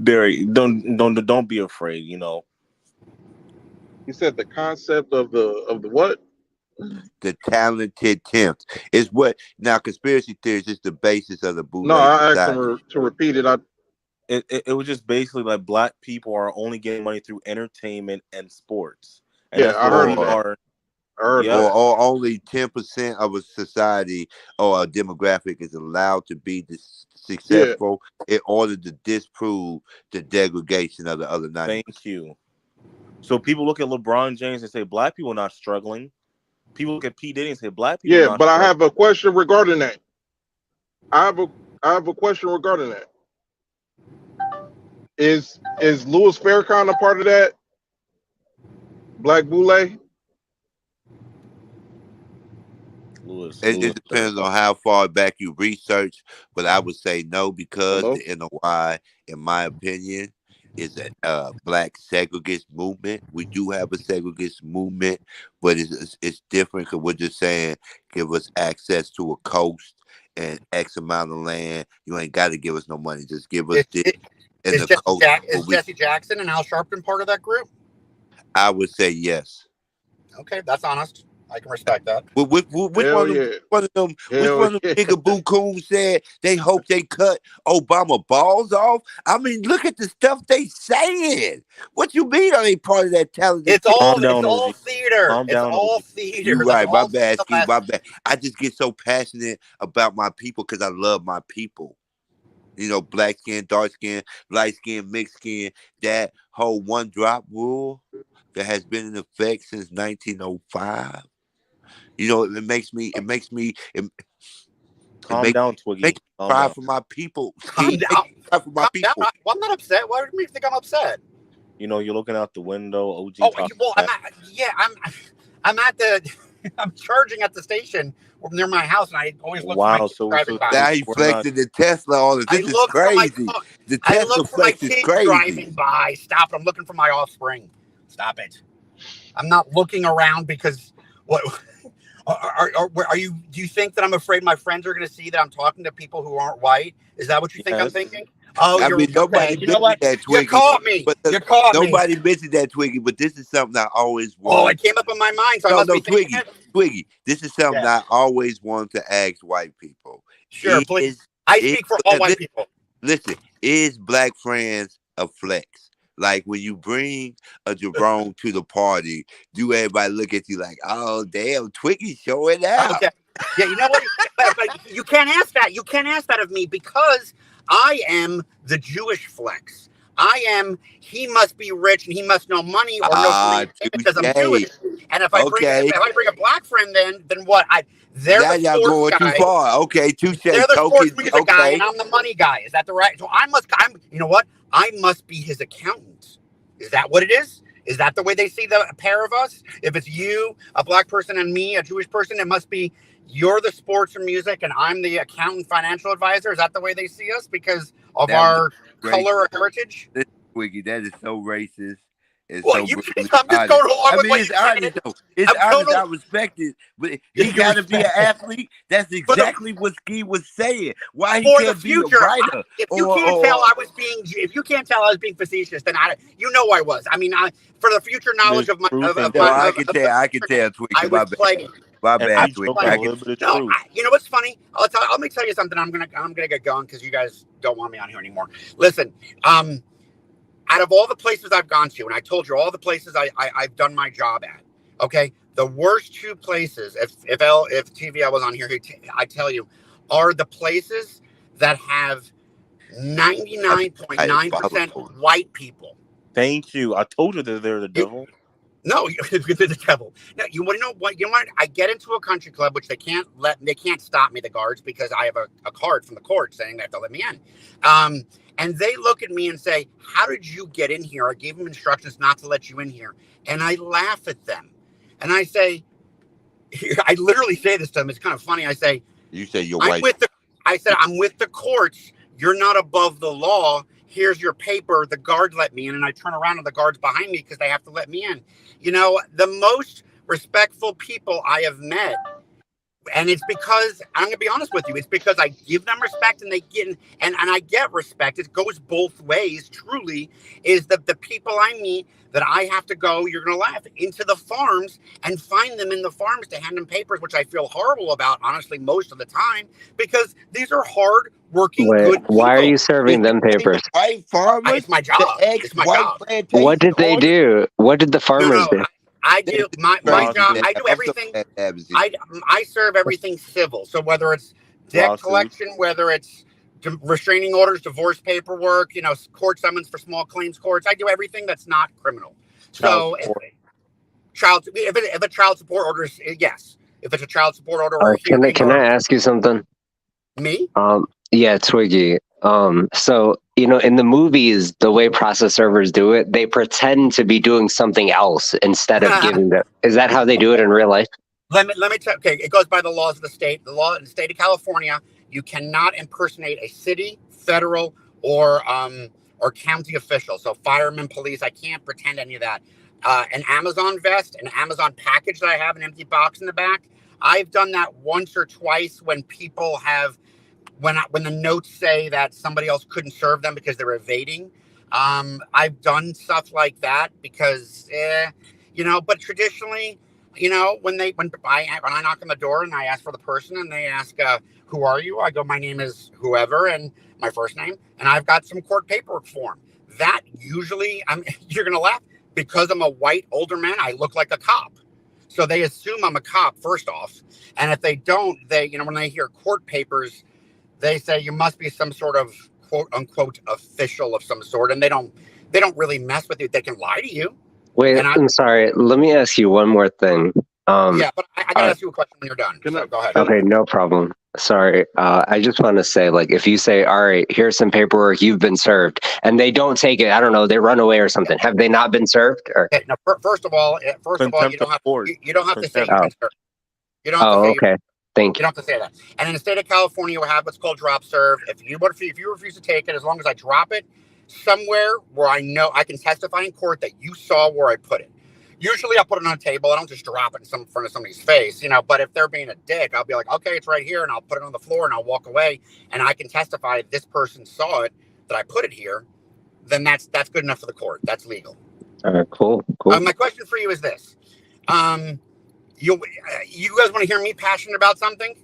Derek, don't be afraid. You know, He said the concept of the what? The talented temps is what now conspiracy theories is the basis of the No, Boule I asked him society. to repeat it. I it was just basically like black people are only getting money through entertainment and sports, and Yeah, that's I what heard of we or that. are. I heard of Yep. that. or only 10% of a society or a demographic is allowed to be Yeah, successful in order to disprove the degradation of the other 90%. Thank you. So people look at LeBron James and say black people not struggling. People look at P Diddy and say black people yeah, not but I struggling. have a question regarding that. I have a I have a question regarding that. Is Louis Farrakhan a part of that Black Boule? Lewis It depends Farrakhan. on how far back you research, but I would say no because Hello. the NOI, in my opinion, is a black segregist movement. We do have a segregist movement, but it's different because we're just saying give us access to a coast and X amount of land. You ain't got to give us no money. Just give us Is, this is, and is the Jesse coast. Jack But is Jesse Jackson and Al Sharpton part of that group? I would say yes. Okay, that's honest. I can respect that. But which Hell yeah. which Hell one of them yeah. nigga boo coon said they hope they cut Obama balls off? I mean, look at the stuff they saying. What you mean are they part of that talented It's team? all Calm it's down, all OG. theater. Calm It's down, all OG. You theater. That's right, my all bad, Ski, my BS. bad. I just get so passionate about my people because I love my people. You know, black skin, dark skin, light skin, mixed skin. That whole one drop rule that has been in effect since 1905. You know, it Calm makes down, makes Twiggy. me Calm cry down. for my people. Calm Ski, make down. me cry for my Calm down. people. Well, I'm not upset. Why do you think I'm upset? You know, you're looking out the window. OG Oh, talking well, back. I'm at the, I'm charging at the station near my house, and I always look for my Wow. kids driving by. Now he We're not. flexing the Tesla on us. I This is look for my, crazy. The I Tesla look for my flex is kids crazy. driving by. Stop it! I'm looking for my offspring. Stop it! I'm not looking around because what. Are you? Do you think that I'm afraid my friends are going to see that I'm talking to people who aren't white? Is that what you think I'm Yes. thinking? Oh, I you're mean, okay. nobody You know mentioned what? that You Twiggy, caught me. but You caught me. nobody mentioned that Twiggy. But this is something I always Oh, wanted. it came up in my mind, so I No, must no, be thinking Twiggy, it. Twiggy. This is something Yeah, I always wanted to ask white people. sure, please. Is I is speak for all white people. listen, is Black Friends a flex? Like when you bring a Jerome to the party, do everybody look at you like, oh damn, Twiggy showing out? Okay. Yeah, you know what? But you can't ask that. You can't ask that of me because I am the Jewish flex. I am. He must be rich and he must know money or know something Ah, because I'm Jewish. touche. And Okay, if I bring a black friend, then what? They're now the y'all sports going too guy. far. Okay, touche, They're the sports token. music guy, and Okay, I'm the money guy. Is that the right? So I'm. You know what? I must be his accountant. Is that what it is? Is that the way they see the pair of us? If it's you, a black person, and me, a Jewish person, it must be you're the sports and music, and I'm the accountant, financial advisor. Is that the way they see us because of that was our racist. color or heritage? Listen, Twiggy, that is so racist and Well, so you think brutally I'm just honest. going along I with mean, what it's you said? honest though. It's I'm going honest. I to. respect it, but Yeah, he you got to be an respect it athlete. That's for the exactly what Ski was saying. Why he for the can't be a future. writer If you or can't tell if you can't tell I was being facetious, then you know I was. I mean, for the future knowledge There's of my truth in no? that. I can tell, I Twiggy. was My bad, playing. my And I bad, we was Twiggy. joke with I a playing. can. little bit of No, truth. you know what's funny? Let me tell you something. I'm gonna get going because you guys don't want me on here anymore. Listen, out of all the places I've gone to, and I told you all the places I've done my job at. Okay, the worst two places, if TVI was on here, I tell you, are the places that have 99.9% white people. Thank you. I told you that they're the devil. No, they're the devil. No, you want to know what? You know what? I get into a country club, which they can't stop me, the guards, because I have a card from the court saying they have to let me in. And they look at me and say, "How did you get in here?" I gave them instructions not to let you in here, and I laugh at them, and I say, I literally say this to them. It's kind of funny. I say, You say you're I'm white. with the. I said, I'm with the courts. You're not above the law. Here's your paper. The guards let me in, and I turn around and the guards behind me because they have to let me in. You know, the most respectful people I have met. And it's because, I'm going to be honest with you, it's because I give them respect and they get, and I get respect. It goes both ways, truly, is that the people I meet that I have to go, you're going to laugh, into the farms and find them in the farms to hand them papers, which I feel horrible about, honestly, most of the time, because these are hard working, good people. Why are you serving them papers? White farmers? It's my job. It's my job. What did they do? What did the farmers do? I do my job. I do everything. I serve everything civil. So whether it's debt collection, whether it's restraining orders, divorce paperwork, you know, court summons for small claims courts, I do everything that's not criminal. So if a child support order is, yes. If it's a child support order or can I ask you something? Me? Yeah, Twiggy. So, you know, in the movies, the way process servers do it, they pretend to be doing something else instead of giving them. Is that how they do it in real life? Let me tell. Okay, it goes by the laws of the state. The law in the state of California, you cannot impersonate a city, federal, or county official. So firemen, police, I can't pretend any of that. An Amazon vest, an Amazon package that I have, an empty box in the back. I've done that once or twice when people have. When the notes say that somebody else couldn't serve them because they're evading, I've done stuff like that because, you know. But traditionally, you know, when I knock on the door and I ask for the person and they ask, "Who are you?" I go, "My name is whoever," and my first name, and I've got some court paperwork form. That usually, you're gonna laugh, because I'm a white older man. I look like a cop. So they assume I'm a cop, first off, and if they don't, when they hear court papers, they say you must be some sort of quote unquote official of some sort, and they don't really mess with you. They can lie to you. Wait, I'm sorry. Let me ask you one more thing. Yeah, but I gotta ask you a question when you're done. So go ahead. Okay, no problem. Sorry. I just want to say, like, if you say, "All right, here's some paperwork, you've been served," and they don't take it, I don't know, they run away or something. Have they not been served? Or? Okay, now, first of all, you don't have to say you've been served. You don't have to say. Okay. Thank you. You don't have to say that. And in the state of California, we have what's called drop serve. If you refuse to take it, as long as I drop it somewhere where I know I can testify in court that you saw where I put it. Usually I'll put it on a table. I don't just drop it in front of somebody's face, you know, but if they're being a dick, I'll be like, okay, it's right here, and I'll put it on the floor and I'll walk away and I can testify this person saw it, that I put it here, then that's good enough for the court. That's legal. All right, cool. My question for you is this. You guys want to hear me passionate about something?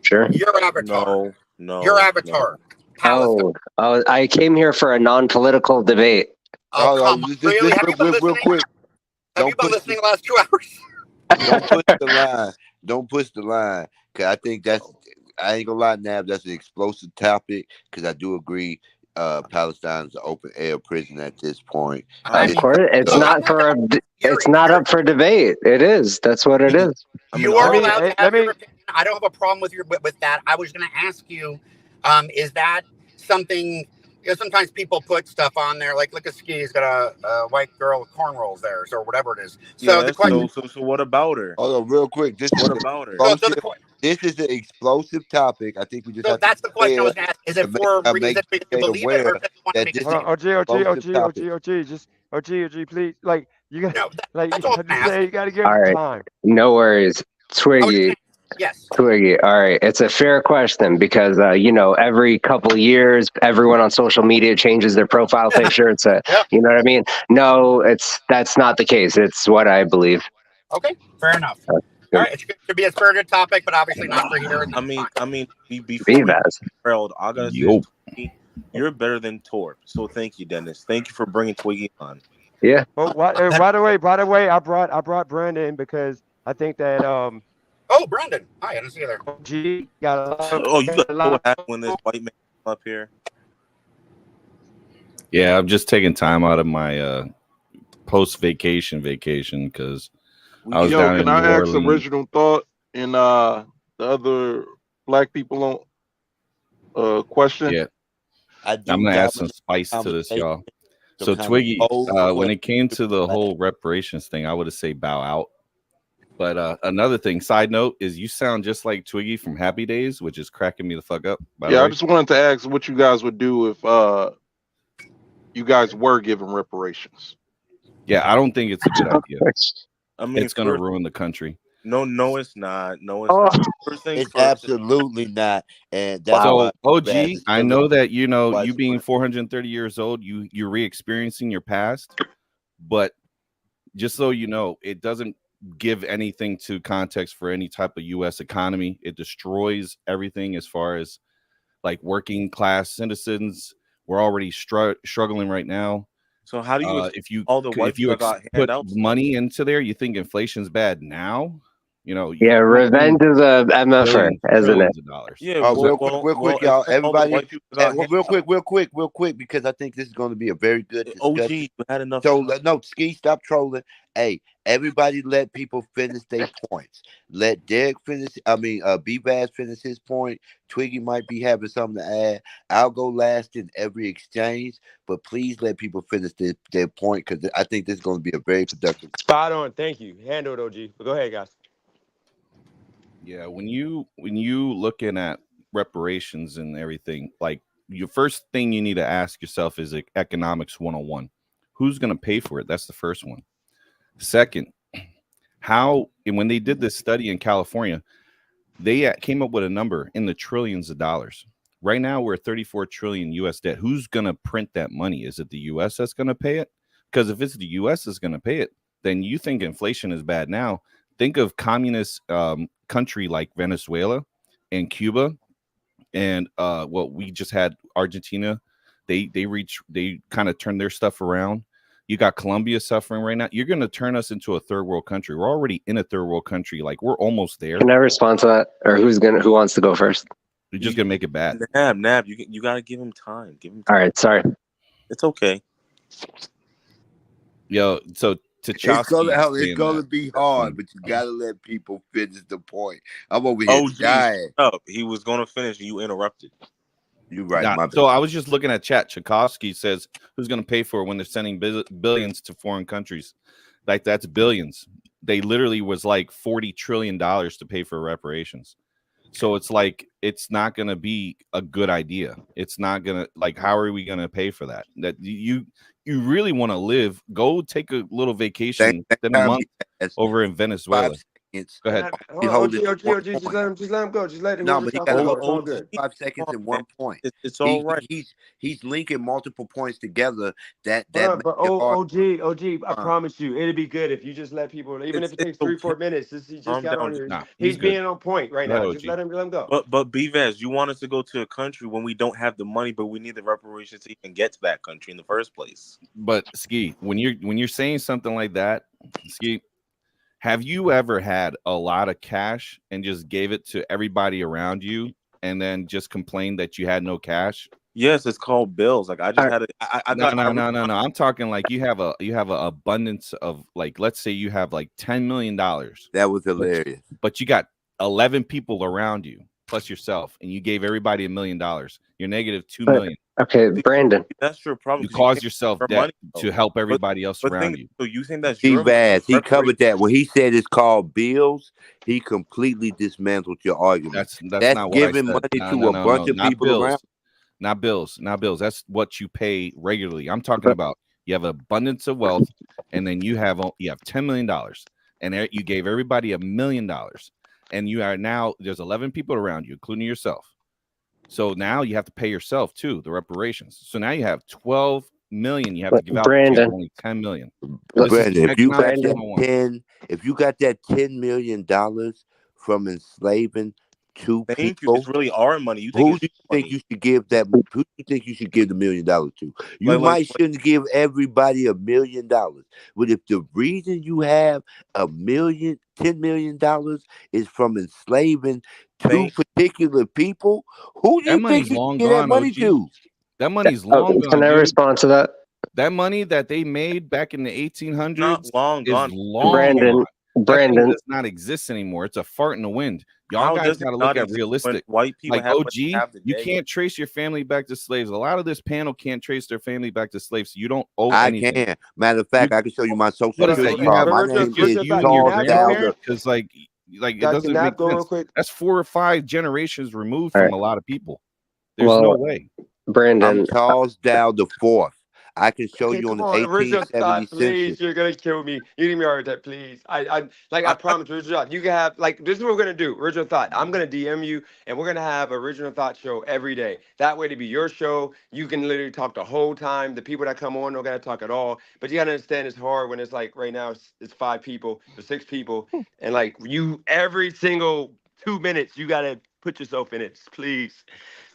Sure. Your avatar. No. Your avatar. No. Oh, I came here for a non-political debate. Oh, come on. Really? Have you been listening? Real quick. Have you been listening the last 2 hours? Don't push the line. Because I think I ain't gonna lie, Nav, that's an explosive topic. Because I do agree, Palestine's an open air prison at this point. Of course, it's not up for debate. It is. That's what it is. You are allowed to have your opinion. I don't have a problem with that. I was going to ask you, is that something? You know, sometimes people put stuff on there, like look at Ski's got a white girl with cornrows there, or whatever it is. So the question. So what about her? Hold on, real quick. What about her? This is an explosive topic. I think we just. So that's the question I was going to ask. Is it for a reason you believe it, or does you want to make it? OG, please, like you got, you got to give him time. No worries, Twiggy. Yes. Twiggy. All right. It's a fair question because, you know, every couple of years, everyone on social media changes their profile picture. It's you know what I mean? No, that's not the case. It's what I believe. Okay. Fair enough. All right. It should be a very good topic, but obviously not for here. I mean, before Harold, I gotta say, you're better than Torp. So thank you, Dennis. Thank you for bringing Twiggy on. Yeah. Well, by the way, I brought Brandon because I think that Oh, Brandon. Hi, I didn't see you there. You got what happened when this white man came up here? Yeah, I'm just taking time out of my post vacation because I was Yo, down can in New I ask Orleans. original thought and the other black people on question? I I'm do gonna add some dominate spice to this, conversation y'all. to So kind of Twiggy, pose the when question it came to to the black. whole reparations thing, I would have say bow out. But another thing, side note, is you sound just like Twiggy from Happy Days, which is cracking me the fuck up, by the Yeah, I way. just wanted to ask what you guys would do if you guys were given reparations. Yeah, I don't think it's a good idea. I mean, It's gonna first, ruin the country. no, it's not. No, it's Oh, not. First things It's first. absolutely not, and that's wow. why So, OG, Baz is I feeling know that white you being supremacy. 430 years old, you're re-experiencing your past, but just so you know, it doesn't give anything to context for any type of U.S. economy. It destroys everything as far as like working class citizens. We're already struggling right now. So how do you expect If you all the white if you people that got put handouts though? money into there, you think inflation's bad now? Yeah, You're not revenge getting is a MFR, billions, isn't it? trillions of dollars. Yeah, Oh, well, real quick, y'all. expect all the Everybody, white people that got handouts. real quick, because I think this is going to be a very good OG, discussion. you had enough So, time. no, Ski, stop trolling. Hey, everybody, let people finish their points. Let Derek finish. I mean, B-Bass finish his point. Twiggy might be having something to add. I'll go last in every exchange, but please let people finish their point because I think this is going to be a very productive. Spot on. Thank you. Handle it, OG. But go ahead, guys. Yeah, when you looking at reparations and everything, like your first thing you need to ask yourself is economics 101. Who's going to pay for it? That's the first one. Second, how and when they did this study in California, they came up with a number in the trillions of dollars. Right now, we're 34 trillion US debt. Who's going to print that money? Is it the US that's going to pay it? Because if it's the US that's going to pay it, then you think inflation is bad now. Think of communist country like Venezuela and Cuba, and what we just had Argentina. They kind of turned their stuff around. You got Colombia suffering right now. You're going to turn us into a third world country. We're already in a third world country. Like we're almost there. Can I respond to that, or who wants to go first? You're just gonna make it bad. Nab, you gotta give him time. Give him All time. right, sorry. It's okay. Yo, so It's Tchaikovsky gonna be that's hard, funny. but you gotta let people finish the point. I'm over here OG, dying. shut up. He was gonna finish and you interrupted. You're right, Nah, my bad. so I was just looking at chat. Tchaikovsky says, "Who's going to pay for it when they're sending billions to foreign countries? Like that's billions. They literally was like $40 trillion to pay for reparations. So it's like it's not going to be a good idea. It's not going to like. How are we going to pay for that? That you really want to live? Go take a little vacation, spend a month over in Venezuela. 5 seconds. Go ahead. Hold on, OG, just let him go. Just let him No, hear but what he y'all got to feel. hold It's on all for good. 5 seconds in one point. It's all right. He's linking multiple points together. That Hold on, makes but it hard. OG, I promise you, it'll be good if you just let people, even if it takes 3-4 okay. minutes. He just got on here. Nah, He's good. being on point right Go ahead, now. OG. Just let him go. But B-Vaz, you want us to go to a country when we don't have the money, but we need the reparations to even get to that country in the first place. But Ski, when you're saying something like that, Ski, have you ever had a lot of cash and just gave it to everybody around you and then just complained that you had no cash? Yes, it's called bills. Like I just had No. I'm talking like you have a abundance of, like, let's say you have like $10 million. That was hilarious. But you got 11 people around you plus yourself, and you gave everybody $1 million. You're negative $2 million. Okay, Brandon. That's your problem. You caused yourself debt money, to help everybody else around you. So you think that's He your vast. He covered that. When he said it's called bills, he completely dismantled your argument. That's not what giving I said. money to a bunch of not people bills. around. Not bills. That's what you pay regularly. I'm talking about you have abundance of wealth, and then you have $10 million, and you gave everybody $1 million, and you are now there's 11 people around you, including yourself. So now you have to pay yourself too the reparations. So now you have 12 million you have to give out. Brandon, only 10 million. Brandon, if you got that $10 million from enslaving two people, it's really our money. You who do you think you should give that? Who do you think you should give the $1 million to? You shouldn't give everybody $1 million. But if the reason you have $10 million is from enslaving two particular people, who do you think you should give that money to? That money's long Can gone, I dude. respond to that? That money that they made back in the 1800s Not long is gone. long Brandon, gone. That thing Brandon, does not exist anymore. It's a fart in the wind. Y'all How guys does it got to not look at exist when realistic. white people Like have what OG, they have you today? can't trace your family back to slaves. A lot of this panel can't trace their family back to slaves. So you don't owe I anything. can. Matter of fact, I can show you my social What is that? security You have card. My Original, name just is original thought. you and your Charles Can I go? Dowder. grandparents? Because like it Guys, doesn't can I make go real sense. quick? That's 4 or 5 generations removed all from right. a lot of people. There's no Well, way. I'm Brandon, Charles Dowder IV. I can show Okay, you on come the on, original 1870 thought, please. census. You're gonna kill me. You need me already that, please. I I, promise, original thought. You can have like this is what we're gonna do. Original thought. I'm gonna DM you, and we're gonna have original thought show every day. That way, to be your show, you can literally talk the whole time. The people that come on don't gotta talk at all. But you gotta understand, it's hard when it's like right now it's 5 people or 6 people, and like you every single 2 minutes you gotta put yourself in it, please.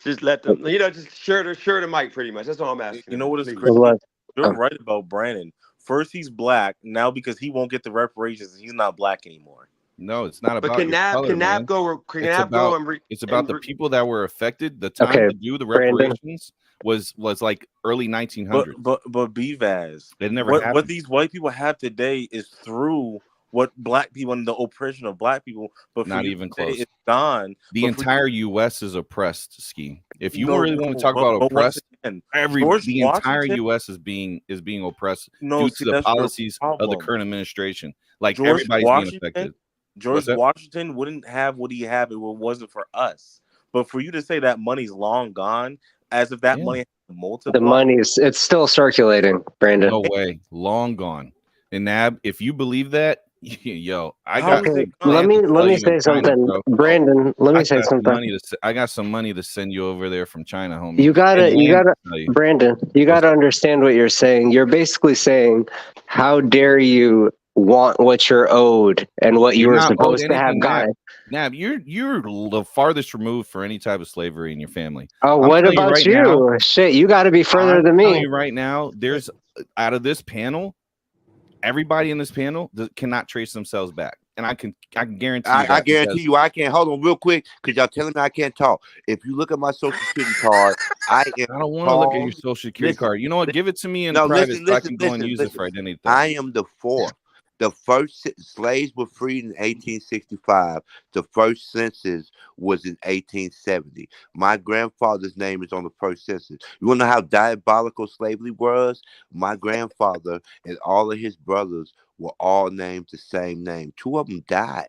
Just let them, just share the mic pretty much. That's all I'm asking you of know you, what is please. crazy? look, You're right about Brandon. First, he's black. Now, because he won't get the reparations, he's not black anymore. No, it's not But about your color, can Nap man. go? Can It's Nap go about and the people that were affected. The time okay, to do the Brandon. reparations was like early 1900s. But BVAS, It never what happened. these white people have today is through what black people and the oppression of black people. But for Not you even to say close. it's gone. The But entire U.S. is oppressed. Ski. If you no, really want to talk about but once oppressed, again, the entire U.S. is being oppressed No, due see, to the that's your policies of the problem. current administration. Like George everybody's being affected. Washington, George What's that? Washington wouldn't have what he had if it wasn't for us. But for you to say that money's long gone, as if that Yeah. money has to The multiply. money is it's still circulating, Brandon. No way, long gone. And Nab, if you believe that, yo, I How got is it some Let gone? me family to let tell me you in say China, something, bro. Brandon. Let me I say got some something. money I got some money to send you over there from China, homie. You And gotta, land to tell you. Brandon. You gotta understand what you're saying. You're basically saying, "How dare you want what you're owed and what you You're were not owed supposed to have anything, Nab. gotten?" Nab, you're the farthest removed for any type of slavery in your family. Oh, I'm what telling you about right you? now. Shit, you got to be further I'm than telling me. you right now, there's out of this panel, everybody in this panel cannot trace themselves back, and I can guarantee you that. I guarantee you I can't. Hold on real quick, because y'all telling me I can't talk. If you look at my social security card, I am I don't want to look at your Charles. social security Listen, card. You know what? listen, Give it to me in no, private listen, so I listen, can go and use it listen. for identity theft. I am the fourth. The first slaves were freed in 1865. The first census was in 1870. My grandfather's name is on the first census. You want to know how diabolical slavery was? My grandfather and all of his brothers were all named the same name. 2 of them died.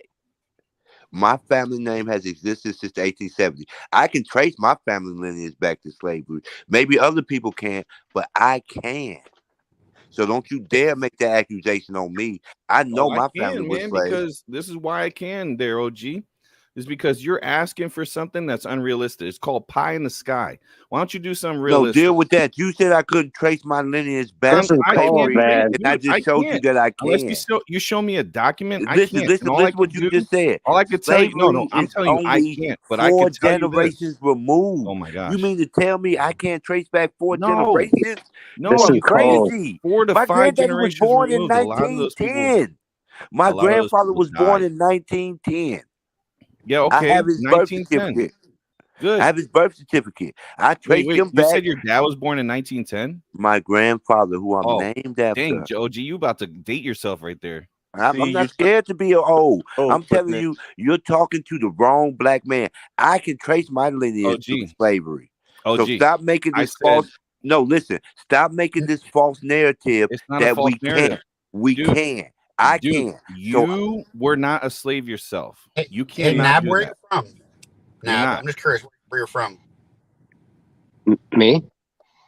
My family name has existed since the 1870s. I can trace my family lineage back to slavery. Maybe other people can't, but I can. So don't you dare make that accusation on me. I know Oh, I my family can, was man, slaves. because this is why I can there, OG. Is because you're asking for something that's unrealistic. It's called pie in the sky. Why don't you do something No, realistic? deal with that. You said I couldn't trace my lineage back This to is cold, slavery, man. and I just showed you that I Unless can. you show me a document, I Listen, can't. listen, And all I listen. What can you do, just said. all I could tell you, no, Slavery I'm is telling you, I only can't. But I 4 could tell you this. generations removed. Oh my You gosh. mean to tell me I can't trace back 4 No, generations? no, This You is are cold. crazy. 4 to My 5 granddaddy was generations born in removed. A lot of those people 1910. My grandfather was born died. in 1910. Yeah, I okay. have his birth 1910. certificate. Good. I have his birth certificate. I traced Wait. him You back. said your dad was born in 1910? My grandfather, who I'm Oh, named after. dang, OG, you about to date yourself right there. I'm not scared to be old. I'm telling you, you're talking to the wrong black man. I can trace my lineage to slavery. So stop making this false. No, listen. Stop making this false narrative that we can't. We can. I can. You were not a slave yourself. You Hey, cannot Nab, do where are that. you from? You're Nab, not. I'm just curious where you're from. Me?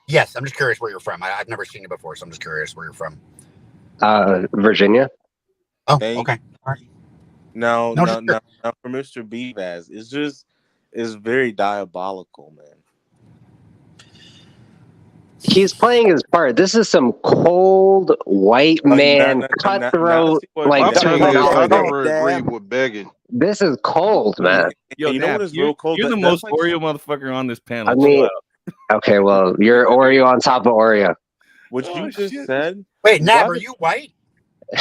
Yes, I'm just curious where you're from. I've never seen you before, so I'm just curious where you're from. Virginia. Oh, okay. All right. Now, for Mr. Bevaz, it's very diabolical, man. He's playing his part. This is some cold white man cutthroat like I terminology. never agreed with begging. This is cold, man. Yo, you know what is real cold? You're the That's most like, Oreo motherfucker on this panel. I mean, okay, well, you're Oreo on top of Oreo. What you just said. Wait, Nab, are you white?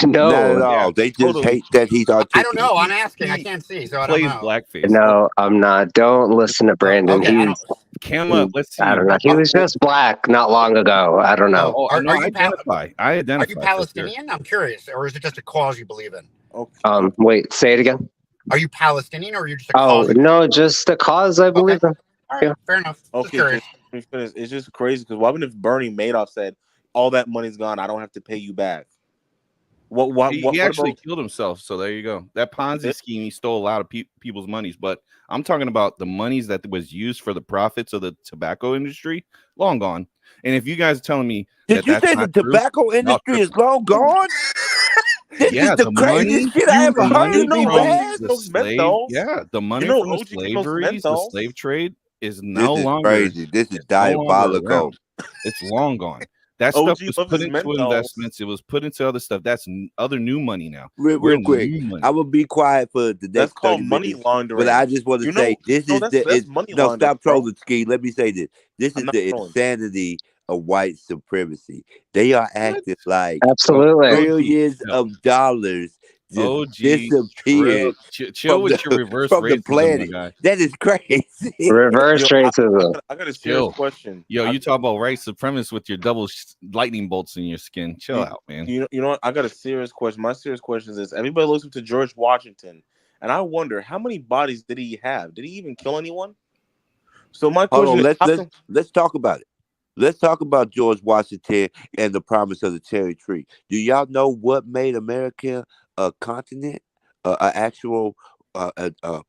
No, Not at all. Yeah, They just totally. hate that he's I articulate. don't know. I'm asking. I can't see, so I don't Plays know. blackface. no, I'm not. Don't listen to Brandon. Okay, I don't. Kama, let's see. I don't know. He was just black not long ago. I don't know. Oh, no, Are I you identify. I Are identify. you for Palestinian? I'm curious, or is it just a cause you believe in? Okay. Wait, say it again. Are you Palestinian, or are you just a Oh, cause? no, just a cause I believe in. All right, Yeah. fair enough. Just Okay, curious. it's just crazy because what if Bernie Madoff said all that money's gone, I don't have to pay you back? He actually about, killed himself. So there you go. That Ponzi scheme, he stole a lot of people's monies. But I'm talking about the monies that was used for the profits of the tobacco industry, long gone. And if you guys are telling me Did you say the tobacco industry is long gone? This is the craziest shit I ever heard. You know, man. the slave, the money from the slaveries, the slave trade is no This is longer crazy. This is it's no longer diabolical. around. It's long gone. That OG stuff was loves put his into Menthols. investments. It was put into other stuff. That's other new money now. Real We're in quick, new money. I will be quiet for the That's next called 30 money minutes. laundering. But I just want to say this is that's money no, laundering. stop trolling, Ski. Let me say this. This is the insanity of white supremacy. They are acting like Absolutely. billions of dollars just disappeared chill with your reverse from the racism, planet. my guy. That is crazy. Reverse racism. I got a serious question. Yo, you talk about white supremacists with your double lightning bolts in your skin. Chill out, man. You know what? I got a serious question. My serious question is: everybody looks up to George Washington, and I wonder how many bodies did he have? Did he even kill anyone? So my question is, let's talk about it. Let's talk about George Washington and the promise of the cherry tree. Do y'all know what made America a continent, an actual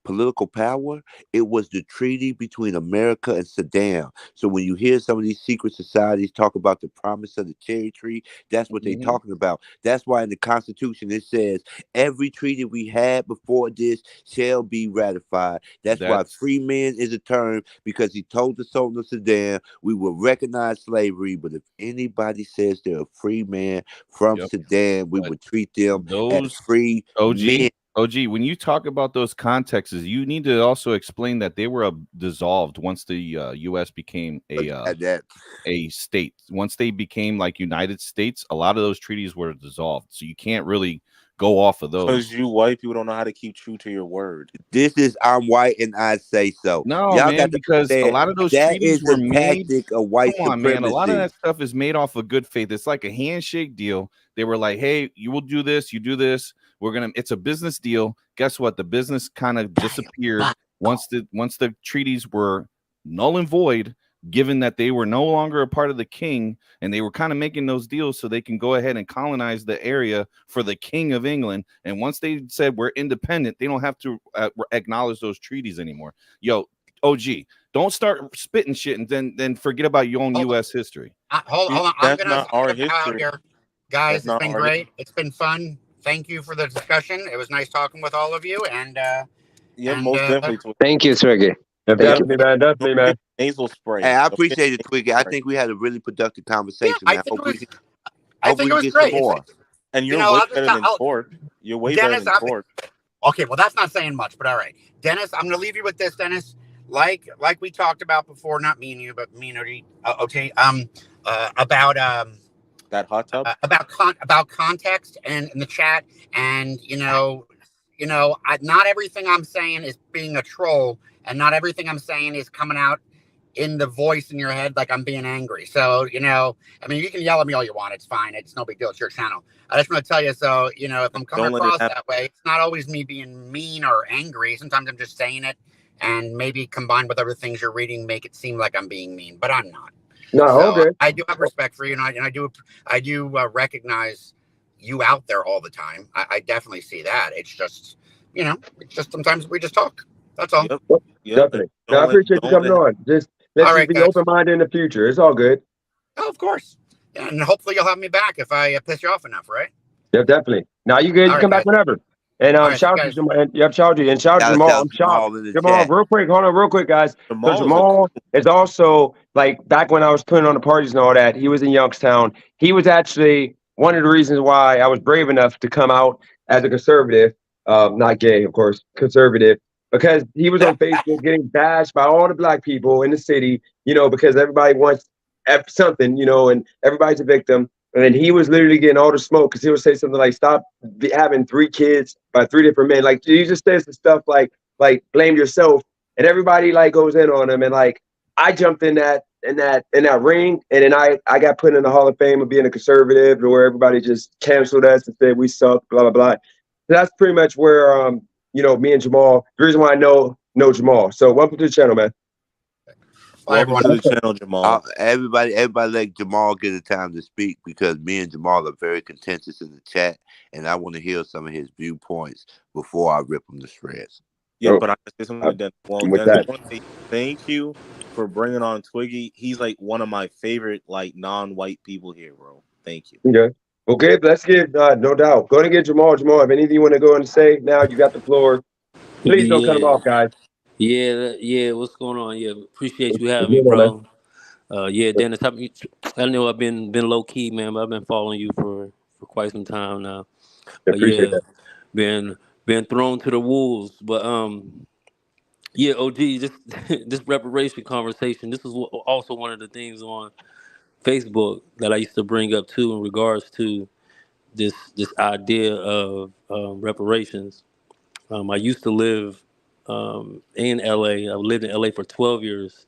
political power? It was the treaty between America and Saddam. So when you hear some of these secret societies talk about the promise of the cherry tree, that's what they're talking about. That's why in the Constitution it says every treaty we had before this shall be ratified. That's why free man is a term, because he told the Sultan of Saddam we will recognize slavery, but if anybody says they're a free man from Saddam, we would treat them as free men. OG, when you talk about those contexts, you need to also explain that they were dissolved once the U.S. became a state. Once they became like United States, a lot of those treaties were dissolved. So you can't really go off of those. Because you white people don't know how to keep true to your word. This is I'm white and I say so. No, y'all man, because a lot of those treaties were made. Tactic of white come on, supremacy. man. A lot of that stuff is made off of good faith. It's like a handshake deal. They were like, "Hey, you will do this. You do this. We're gonna." It's a business deal. Guess what? The business kind of disappeared once the treaties were null and void. Given that they were no longer a part of the king, and they were kind of making those deals so they can go ahead and colonize the area for the King of England. And once they said we're independent, they don't have to acknowledge those treaties anymore. Yo, OG, don't start spitting shit and then forget about your own U.S. history. Hold on. I'm gonna bow out here. Guys, That's it's been great. It's been fun. Thank you for the discussion. It was nice talking with all of you. And most definitely. Thank you, Twiggy. Definitely, man. Definitely, man. Nasal spray. Hey, I appreciate it, Twiggy. I think we had a really productive conversation. I think it was great. More. And you're way better than Torque. You're way better than Torque. Okay, well, that's not saying much, but all right. Dennis, I'm going to leave you with this, Dennis. Like we talked about before, not me and you, but me and OG. Okay, about that hot tub, about context and in the chat, and not everything I'm saying is being a troll, and not everything I'm saying is coming out in the voice in your head like I'm being angry. So I mean, you can yell at me all you want. It's fine. It's no big deal. It's your channel. I just want to tell you. So if I'm coming across that way, it's not always me being mean or angry. Sometimes I'm just saying it, and maybe combined with other things you're reading, make it seem like I'm being mean, but I'm not. No, so okay. I do have respect for you, and I do recognize you out there all the time. I definitely see that. It's just sometimes we just talk. That's all. Yep. Definitely. No, I appreciate you coming on. Let's just be open-minded in the future. It's all good. Oh, of course. And hopefully you'll have me back if I piss you off enough, right? Yeah, definitely. Now you good. You come back whenever. And shout out to Jamal. Yep, shout out and shout out to Jamal. I'm shocked. Jamal, real quick. Hold on, real quick, guys. So Jamal is also like back when I was putting on the parties and all that. He was in Youngstown. He was actually one of the reasons why I was brave enough to come out as a conservative, not gay, of course, conservative, because he was on Facebook getting bashed by all the black people in the city. Because everybody wants something, and everybody's a victim. And he was literally getting all the smoke because he would say something like, "Stop having 3 kids by 3 different men." Like he just says the stuff like blame yourself, and everybody like goes in on him. And like I jumped in that ring, and then I got put in the Hall of Fame of being a conservative, where everybody just canceled us and said we suck, blah blah blah. So that's pretty much where me and Jamal. The reason why I know Jamal. So welcome to the channel, man. Bye, Welcome everyone. to the channel, Jamal. Everybody let Jamal get the time to speak because me and Jamal are very contentious in the chat, and I want to hear some of his viewpoints before I rip him to shreds. Yeah, Oh, but I can say something to Dennis. Well, with Dennis, that. I want to say thank you for bringing on Twiggy. He's like one of my favorite like non-white people here, bro. Thank you. Okay. Okay, let's get no doubt. Go and get Jamal. Jamal, if anything you want to go and say now, you got the floor. Please don't cut him Yeah, off, guys. yeah. What's going on? Yeah, appreciate you having me, Man. bro. Yeah, Dennis, I know I've been low key, man, but I've been following you for quite some time now. I But appreciate yeah, that. been thrown to the wolves. But yeah, OG, this this reparation conversation. This is also one of the things on Facebook that I used to bring up too in regards to this idea of reparations. I used to live in LA. I lived in LA for 12 years.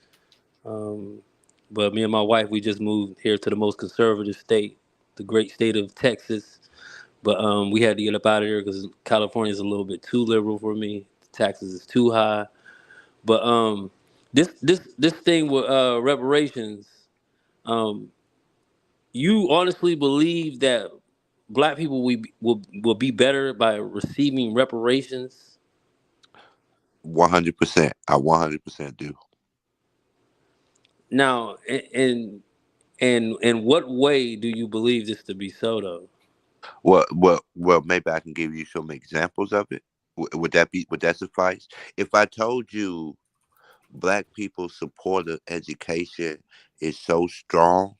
Um, but me and my wife, we just moved here to the most conservative state, the great state of Texas. But we had to get up out of here because California is a little bit too liberal for me. The taxes is too high. But this thing with reparations, um, you honestly believe that black people will be better by receiving reparations? 100%. I 100% do. Now, in what way do you believe this to be so, though? Well. Maybe I can give you some examples of it. Would that suffice? If I told you black people's support of education is so strong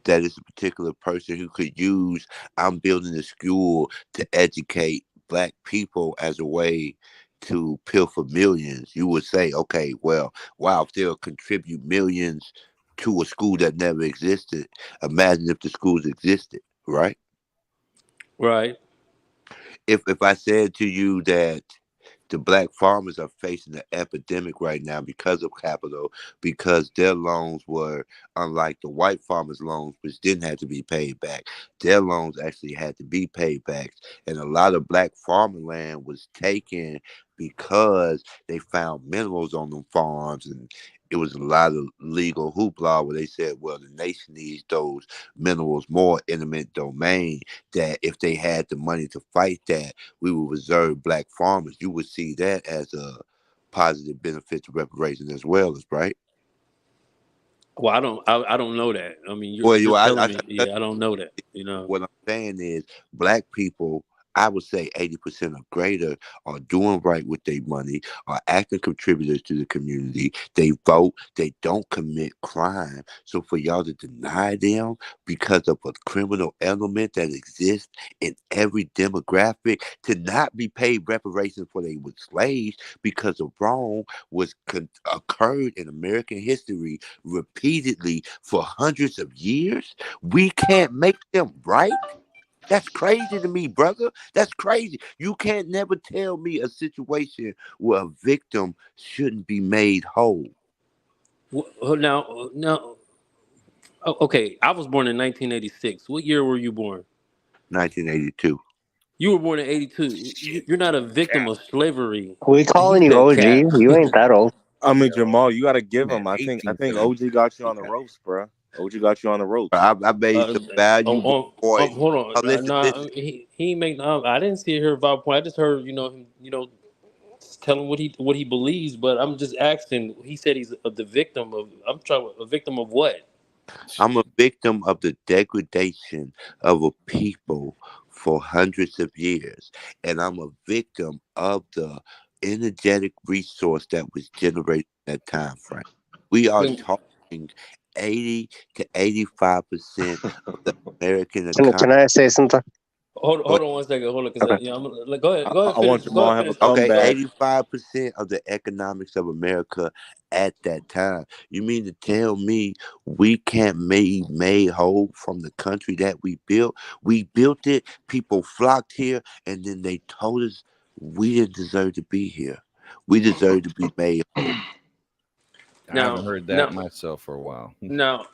that it's a particular person who could use I'm building a school to educate black people as a way to pilfer millions, you would say, okay, well, wow, if they'll contribute millions to a school that never existed, imagine if the schools existed, right? Right. If I said to you that the black farmers are facing an epidemic right now because of capital, because their loans were unlike the white farmers' loans, which didn't have to be paid back. Their loans actually had to be paid back. And a lot of black farming land was taken because they found minerals on them farms, and it was a lot of legal hoopla where they said, well, the nation needs those minerals more eminent domain, that if they had the money to fight that, we would reserve black farmers. You would see that as a positive benefit to reparations as well, as right. Well, I don't know that. I mean, Well, you're telling me. I Yeah, I don't know that. You know. what I'm saying is black people, I would say 80% or greater, are doing right with their money, are active contributors to the community. They vote, they don't commit crime. So for y'all to deny them because of a criminal element that exists in every demographic, to not be paid reparations for they were slaves because of wrong occurred in American history repeatedly for hundreds of years, we can't make them right. That's crazy to me, brother. That's crazy. You can't never tell me a situation where a victim shouldn't be made whole. Now, okay. I was born in 1986. What year were you born? 1982. You were born in 82. You're not a victim of slavery. We He calling you said OG? cap. You ain't that old. I mean, Jamal, you got to give Man, him. I think 1870. OG got you on the ropes, bro. OG got you on the ropes. I made Uh, some valuable points. hold Oh, on. listen, Nah, listen. he make. I didn't see her vibe point. I just heard him. Tell him what he believes. But I'm just asking. He said he's the victim of. I'm trying a victim of what? I'm a victim of the degradation of a people for hundreds of years. And I'm a victim of the energetic resource that was generated in that time frame. We are talking 80 to 85% of the American economy. Can I say something? But hold on one second. Hold on, okay, because go ahead. Go ahead. I want Finish. Go Jamal ahead. to have a Finish talking. okay, Go ahead. comeback. 85% of the economics of America at that time. You mean to tell me we can't be made whole from the country that we built? We built it, people flocked here, and then they told us we didn't deserve to be here. We deserve to be made whole. I haven't Now, heard that now, myself for a while.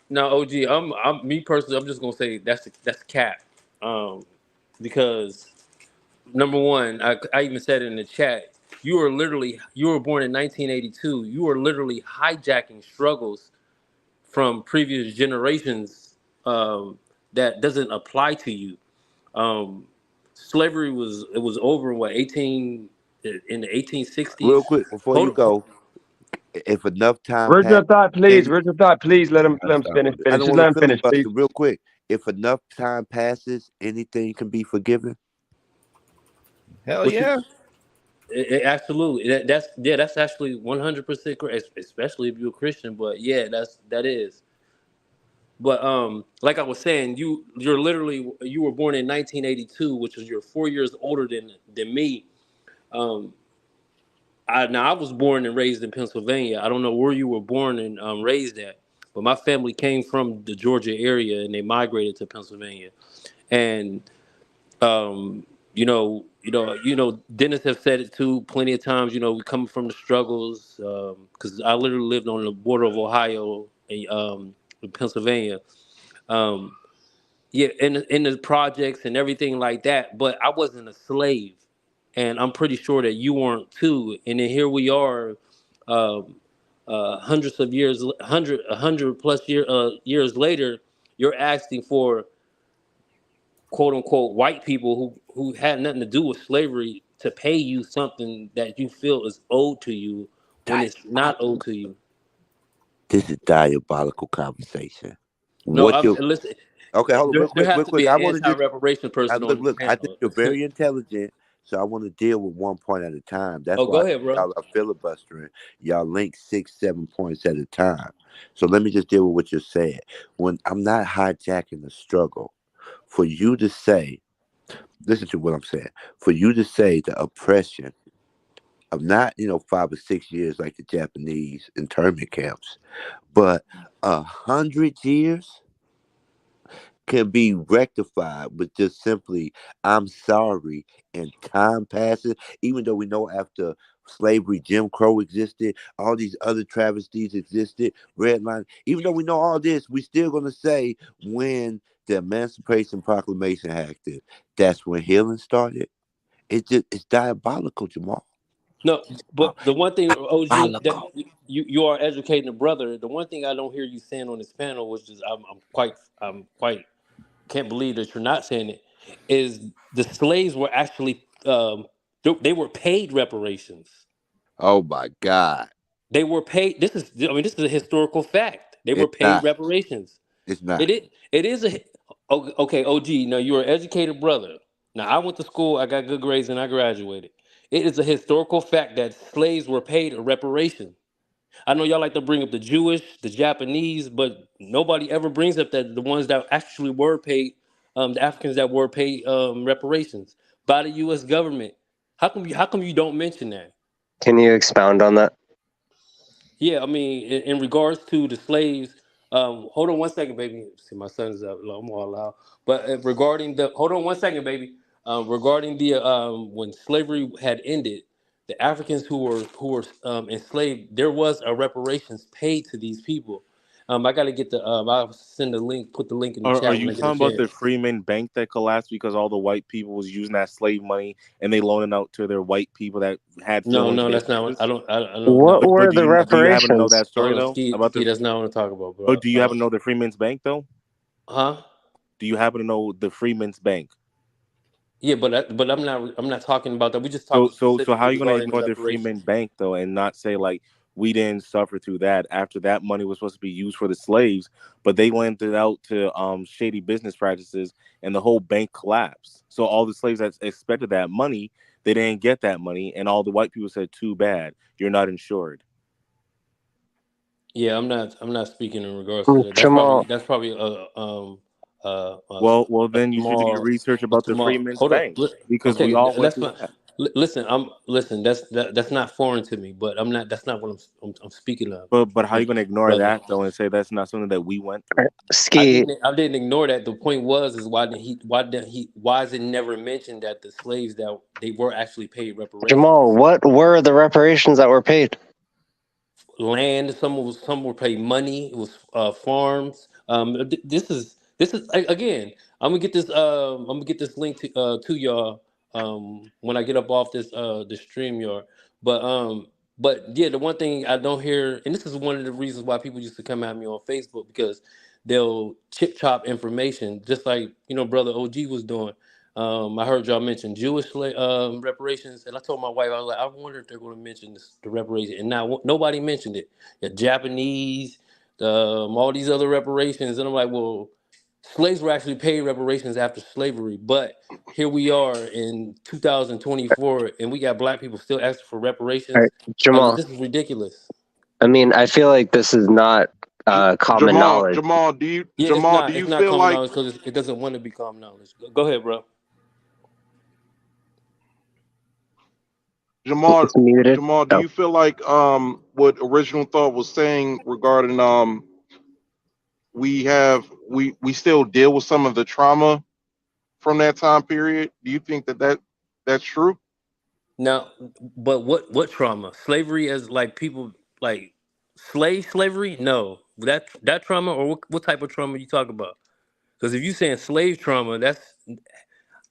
now, OG. I'm me personally. I'm just gonna say that's cap. Um, because number one, I even said it in the chat. You were born in 1982. You were literally hijacking struggles from previous generations that doesn't apply to you. Um, Slavery was over in what 18 in the Real 1860s. quick, before you Hold, hold, go, if enough time Where's passed, your thought, please? any, Where's your thought, please? Let him Stop. finish. I Finish. don't Just want let to him finish, please. filibuster. Real quick, if enough time passes, anything can be forgiven. Hell what you yeah. absolutely that's actually 100% correct, especially if you're a Christian. But yeah, that is. But like I was saying, you were born in 1982, which is you're 4 years older than me. Um, I was born and raised in Pennsylvania. I don't know where you were born and raised at, but my family came from the Georgia area and they migrated to Pennsylvania. And Dennis have said it too plenty of times. We come from the struggles because I literally lived on the border of Ohio and Pennsylvania. Um, yeah, in the projects and everything like that. But I wasn't a slave, and I'm pretty sure that you weren't too. And then here we are, um, hundreds of years, a hundred plus years later, you're asking for quote unquote white people who had nothing to do with slavery to pay you something that you feel is owed to you when it's not owed to you. This is diabolical conversation. No, What you listen. Okay? Hold on, There, real there quick, has real to be quick. an I want to just anti-reparation person look, on this look. I think panel. you're very intelligent, so I want to deal with one point at a time. That's Oh, why go ahead, bro. y'all are filibustering. Y'all link 6, 7 points at a time. So let me just deal with what you're saying. When I'm not hijacking the struggle, for you to say, listen to what I'm saying. For you to say the oppression of not 5 or 6 years like the Japanese internment camps, but 100 years can be rectified with just simply I'm sorry, and time passes. Even though we know after slavery Jim Crow existed, all these other travesties existed, redline, even though we know all this, we still gonna say when the Emancipation Proclamation acted, that's when healing started. It's diabolical, Jamal. No, but the one thing, OG, that Diabolical. you are educating a brother. The one thing I don't hear you saying on this panel, which is I'm quite can't believe that you're not saying it, is the slaves were actually they were paid reparations. Oh my God. They were paid. This is a historical fact. They were It's paid not. reparations. It's not. It is okay. OG. Now you're an educated brother. Now I went to school. I got good grades and I graduated. It is a historical fact that slaves were paid a reparation. I know y'all like to bring up the Jewish, the Japanese, but nobody ever brings up that the ones that actually were paid, the Africans that were paid reparations by the U.S. government. How come you don't mention that? Can you expound on that? Yeah, I mean, in regards to the slaves, hold on one second, baby. See, my son's up. I'm all loud. But hold on one second, baby. Regarding the when slavery had ended, the Africans who were enslaved, there was a reparations paid to these people. I got to get I'll send the link, put the link in the Are chat when you I get a talking about the chance. Freeman Bank that collapsed because all the white people was using that slave money and they loaned it out to their white people that had No, foreign no, that's not. businesses? I don't What know. But were the do you happen to know reparations? that story Hold on, though Ski, about Ski, the? that's not what I'm talking about, Or bro. do you happen to know the Freeman's Bank though? Huh? Do you happen to know the Freeman's Bank? Yeah, but I'm not talking about that. We just So talking how specifically are you gonna regarding the ignore the Freeman reparations. Bank though and not say like we didn't suffer through that after that money was supposed to be used for the slaves, but they lent it out to shady business practices and the whole bank collapsed. So all the slaves that expected that money, they didn't get that money, and all the white people said, "Too bad, you're not insured." Yeah, I'm not speaking in regards to that. That's probably Jamal, that's probably Well, then you should do your small research a about the small. Freedmen's Hold Bank up. because we Okay, all went that's through fine. that. Listen. That's not foreign to me, but I'm not. That's not what I'm speaking of. But how are you When going to ignore brother, that though and say that's not something that we went through? Ski, I didn't ignore that. The point is why is it never mentioned that the slaves that they were actually paid Jamal, reparations? what were the reparations that were paid? Land. Some were paid money. It was farms. This is again. I'm gonna get this link to y'all when I get up off the stream yard. But yeah, the one thing I don't hear, and this is one of the reasons why people used to come at me on Facebook because they'll chip chop information, just like brother OG was doing. I heard y'all mention reparations, and I told my wife, I was like, I wonder if they're going to mention the reparation, and now nobody mentioned it. The Japanese, all these other reparations, and I'm like, well, slaves were actually paid reparations after slavery, but here we are in 2024, and we got black people still asking for All reparations. right, Jamal, This is ridiculous. I mean, I feel like this is not common Jamal, knowledge. Yeah, Jamal, do it's you not feel common like knowledge because it doesn't want to be common knowledge. Go ahead, bro. Jamal, It's muted. Jamal, do Oh, you feel like what original thought was saying regarding we still deal with some of the trauma from that time period? Do you think that's true? Now, but what trauma? Slavery as like people like slavery? No, that trauma or what type of trauma you talk about? Because if you saying slave trauma,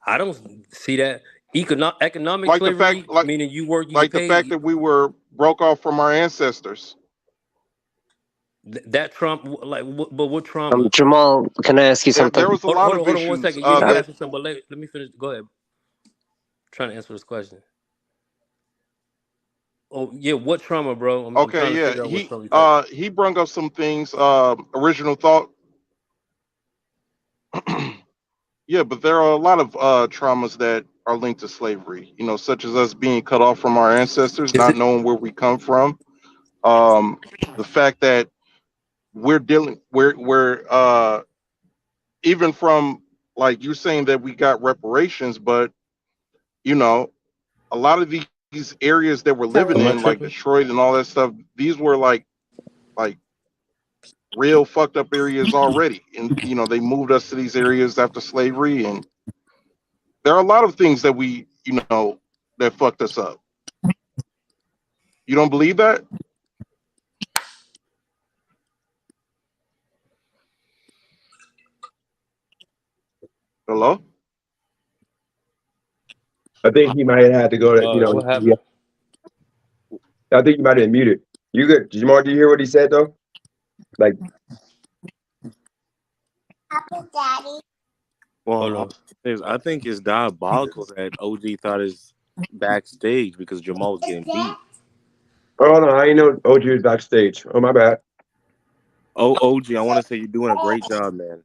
I don't see that. Economic Like the fact slavery, meaning you get like the fact paid. that we were broke off from our ancestors. That trauma, like, but what trauma? Jamal, can I ask you There something? was a lot of Hold on 1 second. issues. Yeah, you Uh, can ask me something, but let me finish. Go ahead. Trying to answer this question. Oh yeah, what trauma, bro? I'm Okay, trying to yeah, figure out what trauma you talking about. he brung up some things. Original thought. Yeah, but there are a lot of traumas that are linked to slavery. Such as us being cut off from our ancestors, Is not it? knowing where we come from. Um, the fact that we're even from, like, you saying that we got reparations, but you know a lot of these areas that we're living Am I in, like tripping? Detroit and all that stuff, these were like real fucked up areas already, and they moved us to these areas after slavery, and there are a lot of things that we that fucked us up. You don't believe that? Hello? I think he might have had to go to, What yeah, happened? I think you might have been muted. You good? Jamar, do you hear what he said though? Like, Well, Hold all on. I think it's diabolical that OG thought is backstage because Jamal was getting beat. oh no, I ain't know OG was backstage. Oh my bad. Oh, OG, I want to say you're doing a great job, man.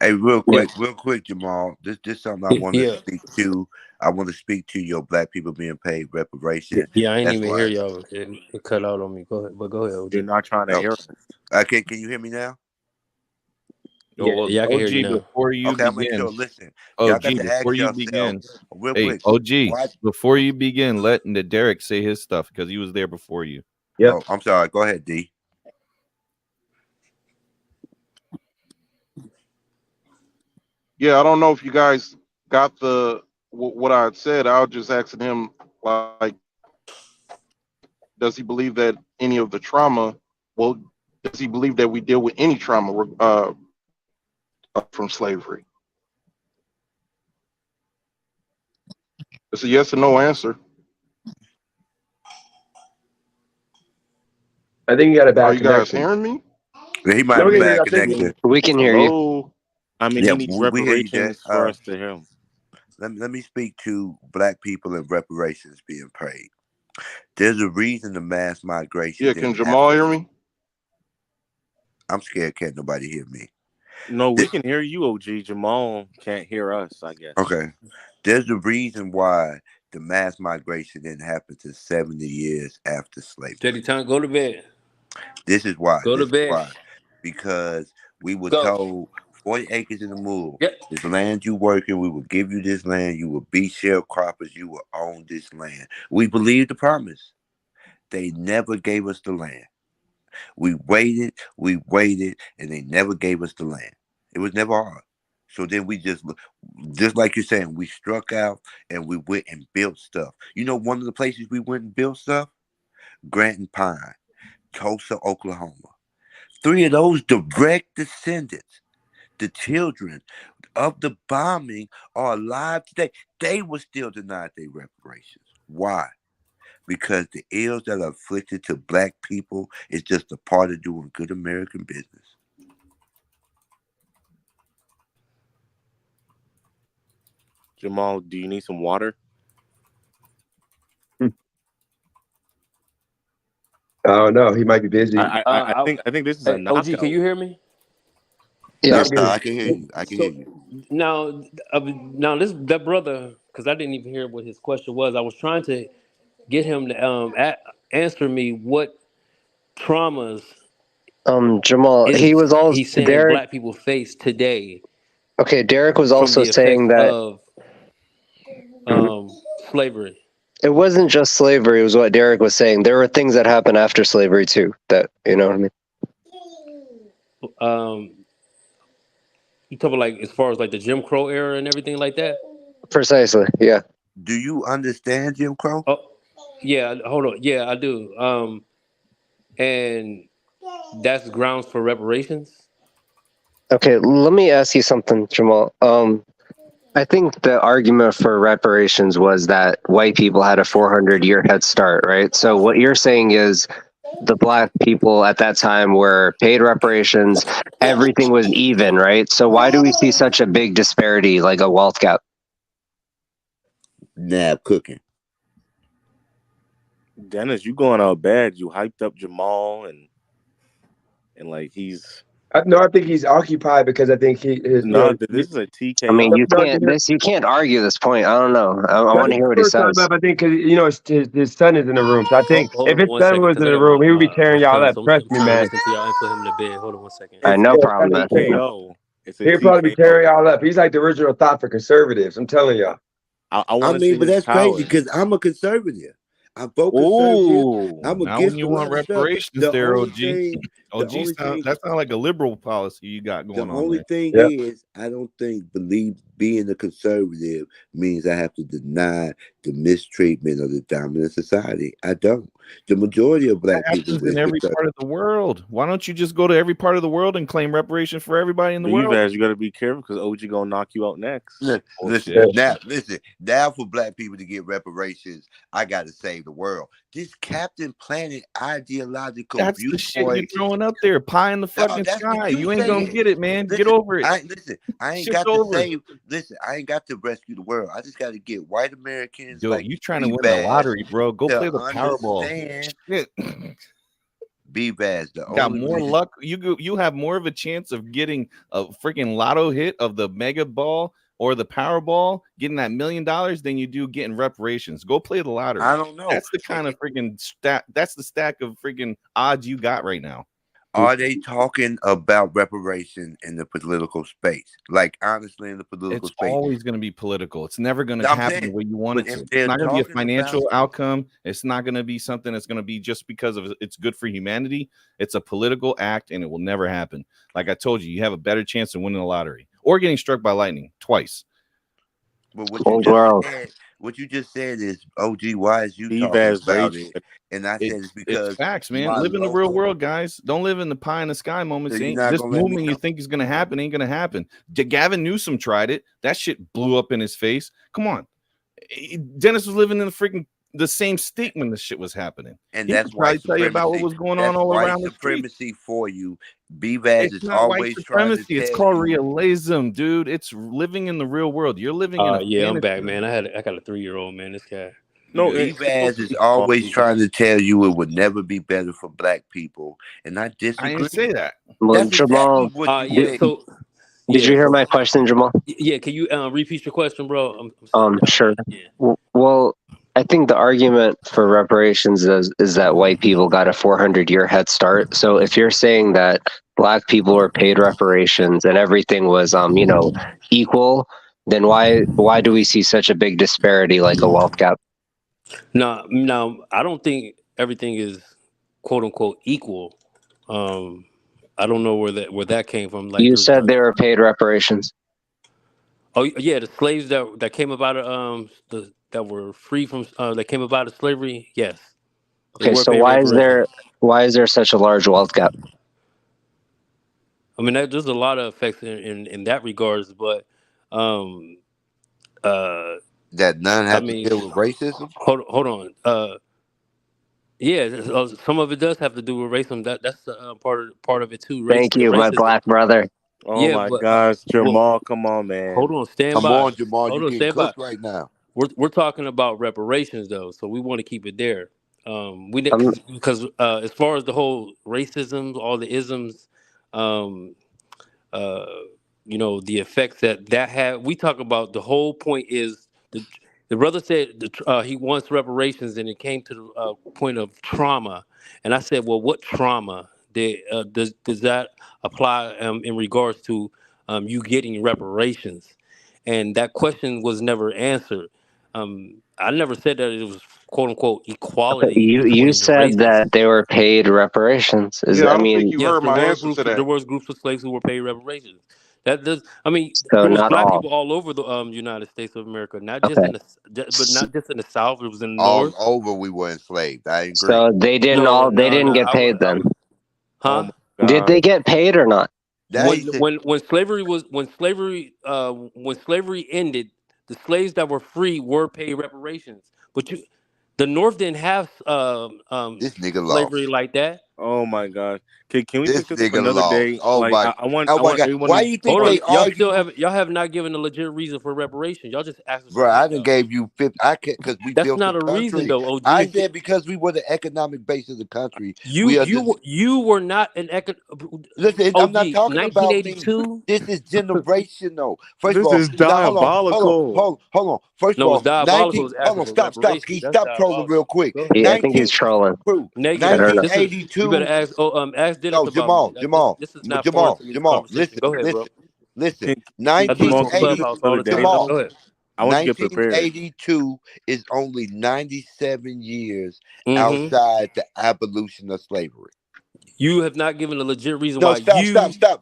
Hey, Yeah, real quick, Jamal. This something I want to yeah, speak to. I want to speak to your black people being paid reparation. yeah. I ain't That's even hear why. y'all. It cut out on me. Go ahead, but go ahead, You're OG. not trying to Oh, hear us. okay. Can you hear me now? Yeah, Well, yeah, I can hear you OG, now. before you Okay, I'll make sure. begin, Listen, y'all got OG, to before ask you yourself begin, real hey, quick. OG, Why? before you begin, let the Derek say his stuff because he was there before you. Yep. Oh, I'm sorry. Go ahead, D. Yeah, I don't know if you guys got what I had said. I was just asking him, like, does he believe that any of the trauma? Well, does he believe that we deal with any trauma from slavery? It's a yes or no answer. I think you got a Are bad you guys connection. hearing me? He might No, have a yeah, bad I think connection. we can hear you. Hello. I mean, Yeah, he needs we hear you, Dad. reparations for us to hear him. Let me speak to black people and reparations being paid. There's a reason the mass migration Yeah, can didn't Jamal happen. hear me? I'm scared can't nobody hear me. No, we can hear you, OG. Jamal can't hear us, I guess. Okay. There's a reason why the mass migration didn't happen to 70 years after Steady slavery. time. Go to bed. This is why. Go to This is bed. why. Because we were Go. told 40 acres in the move. Yep. This land you working, we will give you this land. You will be sharecroppers. You will own this land. We believe the promise. They never gave us the land. We waited, and they never gave us the land. It was never ours. So then we just like you're saying, we struck out and we went and built stuff. You know, one of the places we went and built stuff? Grant Pine, Tulsa, Oklahoma. 3 of those direct descendants, the children of the bombing, are alive today. They were still denied their reparations. Why? Because the ills that are afflicted to black people is just a part of doing good American business. Jamal, do you need some water? Oh no, he might be busy. I think this is a knockout. OG, can you hear me? Yeah, Yes, I'm sir, good. I can hear you. I can hear you. Now, that brother, because I didn't even hear what his question was. I was trying to get him to answer me what traumas Jamal, he was also he's saying Derek. black people face today Okay, Derek was from also the effects saying that of Mhm. slavery. It wasn't just slavery. It was what Derek was saying. There were things that happened after slavery too. That, you know what I mean? You talk about like as far as like the Jim Crow era and everything like that. Precisely. Yeah. Do you understand Jim Crow? Oh, yeah. Hold on. Yeah, I do. And that's grounds for reparations. Okay, let me ask you something, Jamal. I think the argument for reparations was that white people had a 400-year head start, right? So what you're saying is the black people at that time were paid reparations. Everything was even, right? So why do we see such a big disparity, like a wealth gap? Nab cooking. Dennis, you going out bad. You hyped up Jamal and like he's. No, I think he's occupied because I think he is. This is a TKO. I mean, you can't argue this point. I don't know. I want to hear what he first time says. up, I think, because his son is in the room. So I think Hold if on his one son second, was because in I the got room, he would be my tearing y'all son, up. so Trust I'm me, trying to man. listen to y'all and put him to bed. Hold on one second. All right, no problem, man. TKO. It's a He'll probably be TKO. tearing y'all up. He's like the original thought for conservatives. I'm telling y'all. I mean, but that's crazy because I'm a conservative. I vote conservative. I'm Now against when you a lot want of stuff. reparations, there, OG. That sounds like a liberal policy you got going on. The only thing is, I don't think being a conservative means I have to deny the mistreatment of the dominant society. I don't. The majority of black people happens in every part of the world. Why don't you just go to every part of the world and claim reparations for everybody in the world? You got to be careful because OG gonna knock you out next. Listen, now for black people to get reparations, I got to save the world. This Captain Planet ideological That's viewpoint. the shit you're throwing up there, pie in the fucking sky. You ain't gonna get it, man. Get over it. I ain't got to save. Listen, I ain't got to rescue the world. I just got to get white Americans. Dude, like you trying to win the lottery, bro? Go play the Powerball. Shit. B-Bass, got more luck. You have more of a chance of getting a freaking lotto hit of the mega ball or the Powerball, getting that $1 million, than you do getting reparations. Go play the lottery. I don't know. That's the kind of freaking stack. That's the stack of freaking odds you got right now. Are they talking about reparation in the political space? Like, honestly, in the political space? It's always going to be political. It's never going to happen the way you want it to. It's not going to be a financial outcome. It's not going to be something that's going to be just because of it's good for humanity. It's a political act, and it will never happen. Like I told you, you have a better chance of winning the lottery or getting struck by lightning twice. But what you just said is, OG, why is you talking about it? And I said it's because it's facts, man. Live in the real world, guys. Don't live in the pie in the sky moments. This movement you think is going to happen ain't going to happen. Gavin Newsom tried it. That shit blew up in his face. Come on. Dennis was living in the same state when this shit was happening. And he that's why tell you about what was going on all around the supremacy for you. B-Vaz is always trying to tell It's called realism, dude. It's living in the real world. You're living in I'm back, man. I got a 3-year-old, man. This guy. No, B-Vaz is always trying to tell you it would never be better for black people. And I disagree. I didn't say that. Well, Jamal, did you hear my question, Jamal? Yeah, can you repeat your question, bro? Sure. Well, I think the argument for reparations is that white people got a 400-year head start. So if you're saying that black people were paid reparations and everything was equal, then why do we see such a big disparity like a wealth gap? No, I don't think everything is quote unquote equal. I don't know where that came from. Like You there's said they were paid reparations. oh yeah, the slaves that came about that were free from that came about of slavery. Yes, they Okay, were so paid reparations. why is there such a large wealth gap? I mean, there's a lot of effects in that regards, but um, uh, That none I have to mean, deal with racism. hold on. Yeah, some of it does have to do with racism. That's part of it too. Thank you, my Racism. black brother. Oh Yeah, my but gosh, well, Jamal, come on, man. hold on, stand Come by. on, Jamal, Hold you on, getting stand by. cooked right now. We're talking about reparations though, so we want to keep it there. We Um, because as far as the whole racism, all the isms, um, uh, the effects that had. We talk about the whole point is the brother said he wants reparations, and it came to the point of trauma, and I said, well, what trauma does that apply in regards to you getting reparations? And that question was never answered. I never said that it was quote unquote equality you between the said races. that they were paid reparations. Yeah, I I don't think mean, you Yes, heard my answer to there that. was groups of slaves who were paid reparations. That does. I mean, so there was not black all. people all over the United States of America, not just Okay. in but not just in the South. It was in the All North. over, we were enslaved. I agree. So they No, didn't no. get paid then. Oh Huh? my Did god. they get paid or not? Now he said, When slavery ended, the slaves that were free were paid reparations. But the North didn't have "This nigga slavery lost. like that. Oh my gosh. Can we This pick this up nigga another lost. day? Like Oh I my want God! everyone Why to you think Hold like they on, argue, y'all have not given a legit reason for reparations. Y'all just asking for bro? I done gave you 50. I can't because we That's built the not a reason country. though, I OG. said because we were the economic base of the country. You We are you the were- you were not an listen. I'm not OG talking about me. 1982. This is generational. First of this all, is now diabolical. hold on. First of No, it's all, diabolical. 19. Is Hold asking on, for stop. reparations. Keith, That's stop trolling diabolical. real quick. Go ahead. Yeah, I think he's 19. trolling. True. I Negative. don't know. You better 1982. ask Dennis No, about me. This is not foreign to me. This conversation. Listen, Go ahead, bro. listen, listen. Can, I do this Jamal, on can we pick 1980, this Clubhouse another all the day time. Go Jamal, though? ahead. I want you to get prepared. 1982 is only 97 years hmm outside the abolition of slavery. You have not given a legit reason No, why stop. you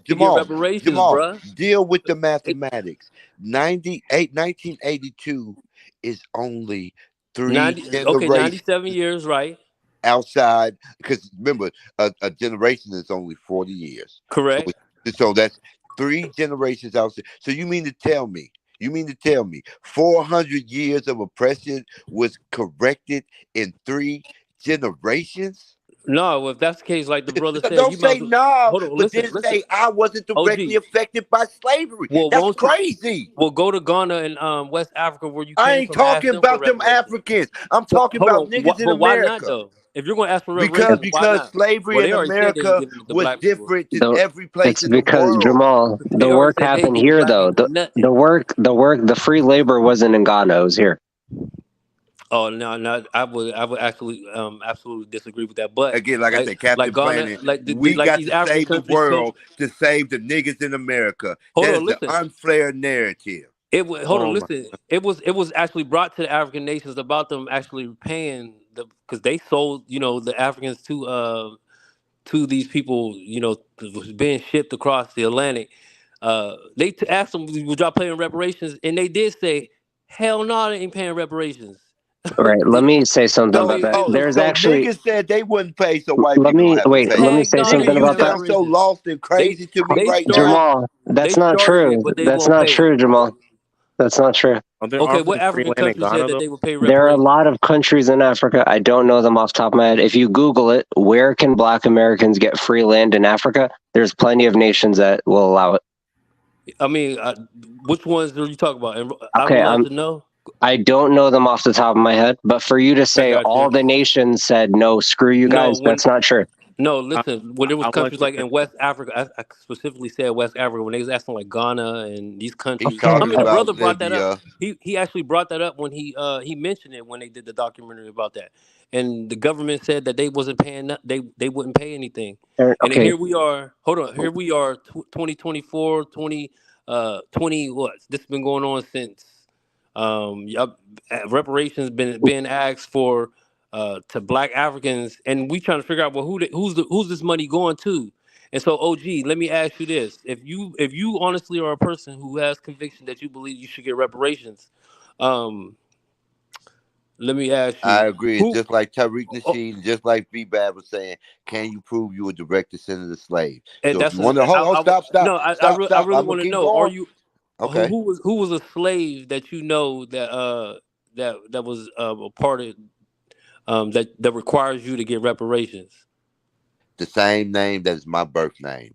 should get reparations, Jamal, bruh. deal with the It, mathematics. 1982 is only three 97 generations years, right? outside, because remember, a generation is only 40 years. So, Correct. so that's three generations outside. So you mean to tell me 400 years of oppression was corrected in three generations? No, if that's the case, like the brother said, Don't you might say as well no, hold on, but listen, then listen. say I wasn't directly OG. affected by slavery. Well, That's won't you crazy. go to Ghana and West Africa where you I came ain't from, ask talking them for about them reparations. Africans. I'm But talking hold about on, niggas in but why not America. though? If you're gonna ask for Because reparations, why because not? Well, slavery they in already said they ain't America giving it to was black people. different than every place It's in the because world. Jamal, the They already work said they ain't happened giving here black though. people The nothing. the free labor wasn't in Ghana. It was here. Oh no, I would actually absolutely disagree with that. But Again, like I said, Captain Ghana, Planet, we like got these to African save the countries told. world to save the niggas in America. Hold That on, is the listen. unfair narrative. Hold on, Oh my listen. It was actually brought to the African nations about them actually paying because they sold the Africans to these people was being shipped across the Atlantic. They asked them, "Would y'all paying reparations?" And they did say, "Hell no, they ain't paying reparations." All right. Let They, me say something I about mean, that. they was There's So actually. niggas said they wouldn't pay, so white Let people don't me have to wait. pay. Let me heck say no, they Nigga, something ain't you about paying that. sound so reparations. lost and They crazy to me they right now. started Jamal, they that's not started it, true. but they That's won't not pay it. true, Jamal. That's not true. There Okay, aren't what some free African land in country said Ghana that though? they would pay There are a reparations? lot of countries in Africa. I don't know them off the top of my head. If you Google it, where can Black Americans get free land in Africa? There's plenty of nations that will allow it. I mean, which ones are you talking about? And I would Okay, love to know. I don't know them off the top of my head, but for you to I say got all you. the nations said no, screw you No, guys, that's not true. No, listen. When there was I would like countries to. like in West Africa, I specifically said West Africa. When they was asking like Ghana and these He's countries, I talking mean, the about brother brought that up. Libya. He actually brought that up when he mentioned it when they did the documentary about that. And the government said that they wasn't paying. They wouldn't pay anything. And then Okay, here we are. Hold on. Here we are. 2024, 20 what? This has been going on since. Reparations been being asked for to Black Africans, and we trying to figure out well who's this money going to. And so, OG, let me ask you this: if you honestly are a person who has conviction that you believe you should get reparations, um, let me ask I you agree. It's who. just like Tariq Oh, Nasheed, just like B-Bab was saying, can you prove you a direct descendant of slaves? and So if that's you want to, hold on, stop, stop, no, stop, I stop. really I'm going want to to keep know: are going. you Okay. who was a slave that you know that was a part of that requires you to get reparations? The same name that is my birth name.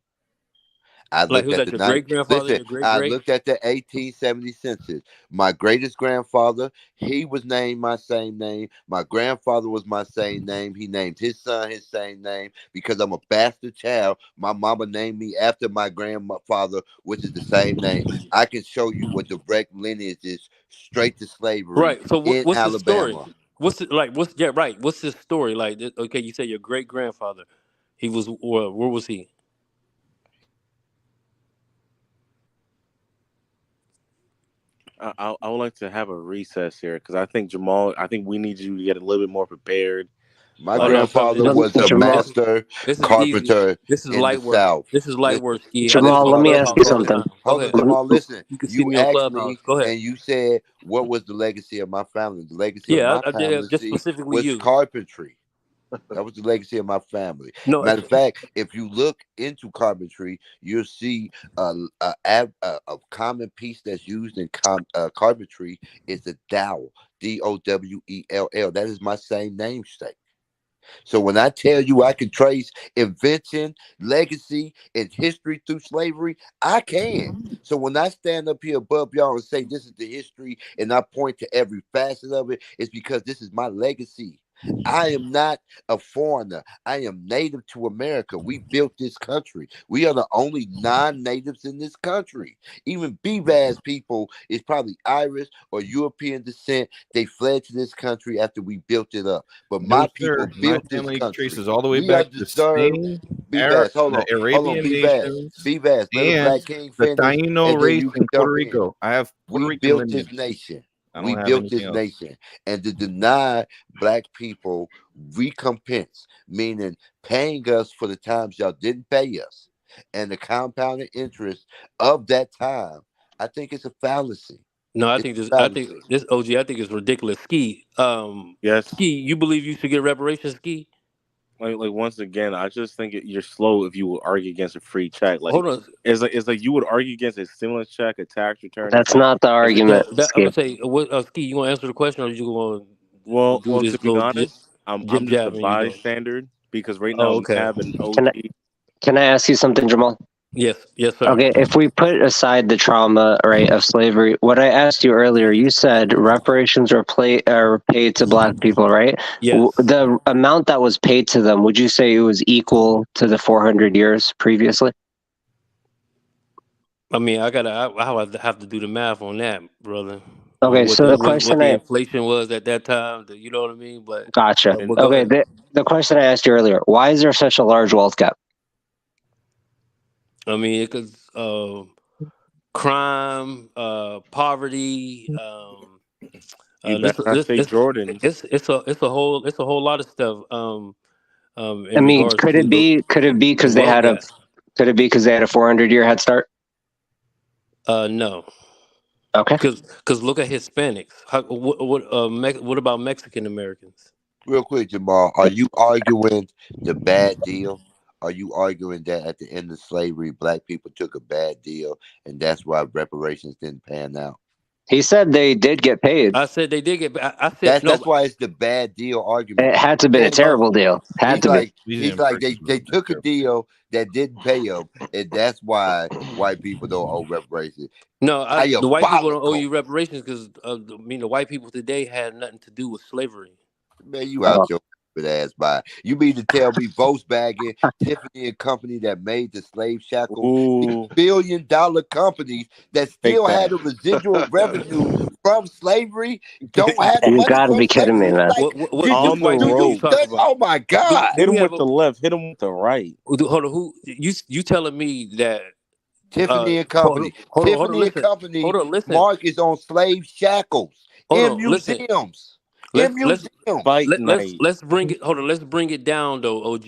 I Like looked who's at that? the Your nine. great grandfather? Listen, Your great I great? looked at the 1870 census. My greatest grandfather, he was named my same name. My grandfather was my same name. He named his son his same name because I'm a bastard child. My mama named me after my grandfather, which is the same name. I can show you what direct lineage is straight to slavery Right. So in what's his story? Alabama. What's it like? What's yeah right? What's his story like? Okay, you say your great grandfather. He was where was he? I would like to have a recess here because I think Jamal. I think we need you to get a little bit more prepared. My Oh no, Like, so grandfather this is was a Jamal. master this is easy. carpenter This is in the light work. South. This is light Listen, work, Ski. I just listen, Jamal, talk let hold me on, Clubhouse ask you all the listen, something. time. Go hold on, ahead. Jamal. Listen, You can see you me on asked Clubhouse. me Go ahead. and you said, what was the legacy of my family? The legacy of Yeah, my yeah, family, just see, specifically was you. carpentry. That was the legacy of my family. No, Matter of fact, if you look into carpentry, you'll see a common piece that's used in carpentry is the dowel, Dowell. That is my same namesake. So when I tell you I can trace invention, legacy, and history through slavery, I can. So when I stand up here above y'all and say this is the history and I point to every facet of it, it's because this is my legacy. I am not a foreigner. I am native to America. We built this country. We are the only non-natives in this country. Even BVAS people is probably Irish or European descent. They fled to this country after we built it up. But No, my people sir. My built this family country. traces all the way We are back to deserved. Spain, BVAS, the hold on, Arabian BVAS, nations, BVAS. Let a and black king the finish, Taino and then race you can in Puerto jump in. Rico. I have Puerto We Rican built this lineage. nation. I We don't have built anything this else. nation, and to deny black people recompense, meaning paying us for the times y'all didn't pay us, and the compounded interest of that time, I think it's a fallacy. no, It's a I think fallacy. this OG. I think it's ridiculous. yes. Ski. You believe you should get reparations, Ski? Like once again, I just think you're slow if you would argue against a free check. Like, Hold on. it's like you would argue against a stimulus check, a tax return. It's That's like, not the it's like No, argument, I'm gonna Skip. say, what, Ski, you want to answer the question, or you want to do well, this to be little honest, I'm jib just a jabbing you doing? bystander because right now Oh, okay. Mab and Can I, OG. can I ask you something, Jamal? Yes, yes, sir. Okay, if we put aside the trauma, right, of slavery, what I asked you earlier, you said reparations are paid to black people, right? Yes. The amount that was paid to them, would you say it was equal to the 400 years previously? I mean, I would have to do the math on that, brother. On Okay, so the what question the I inflation was at that time. You know what I mean? gotcha. But go Okay, ahead. the question I asked you earlier, why is there such a large wealth gap? I mean, because crime, poverty. You This better not say Jordans. it's a whole lot of stuff. I In mean, regards to could it be the because wealth gap. could it be because they had a 400-year head start? No. Okay. Because look at Hispanics. What about Mexican Americans? Real quick, Jamal, are you arguing the bad deal? Are you arguing that at the end of slavery, black people took a bad deal, and that's why reparations didn't pan out? He said they did get paid. I said they did get. I said That's no. that's why it's the bad deal argument. It had to He's have been a saying no. terrible deal. Had He's to be. like he's like they took a deal that didn't pay them, and that's why white people don't owe reparations. No, the white people don't owe Diabolical. you reparations because the white people today had nothing to do with slavery. Man, you Oh, out your stupid ass by. You mean to tell me Volkswagen, Tiffany and Company that made the slave shackles, these Ooh, billion-dollar companies that take still had that. a residual revenue from slavery, don't have the You money got to from be kidding me, slavery? man. Like, On the do What you you road. talking study? about? Oh my Do, God. do Hit we him have with a the left. Hit him with the right. hold on? Who you telling me that? Tiffany and Hold Company. on, hold on, hold on. Tiffany and Listen, Company hold on, listen, mark is on slave shackles hold in on, listen. museums. In Let's museums. Fight night. let's bring it. Hold on, let's bring it down though, OG.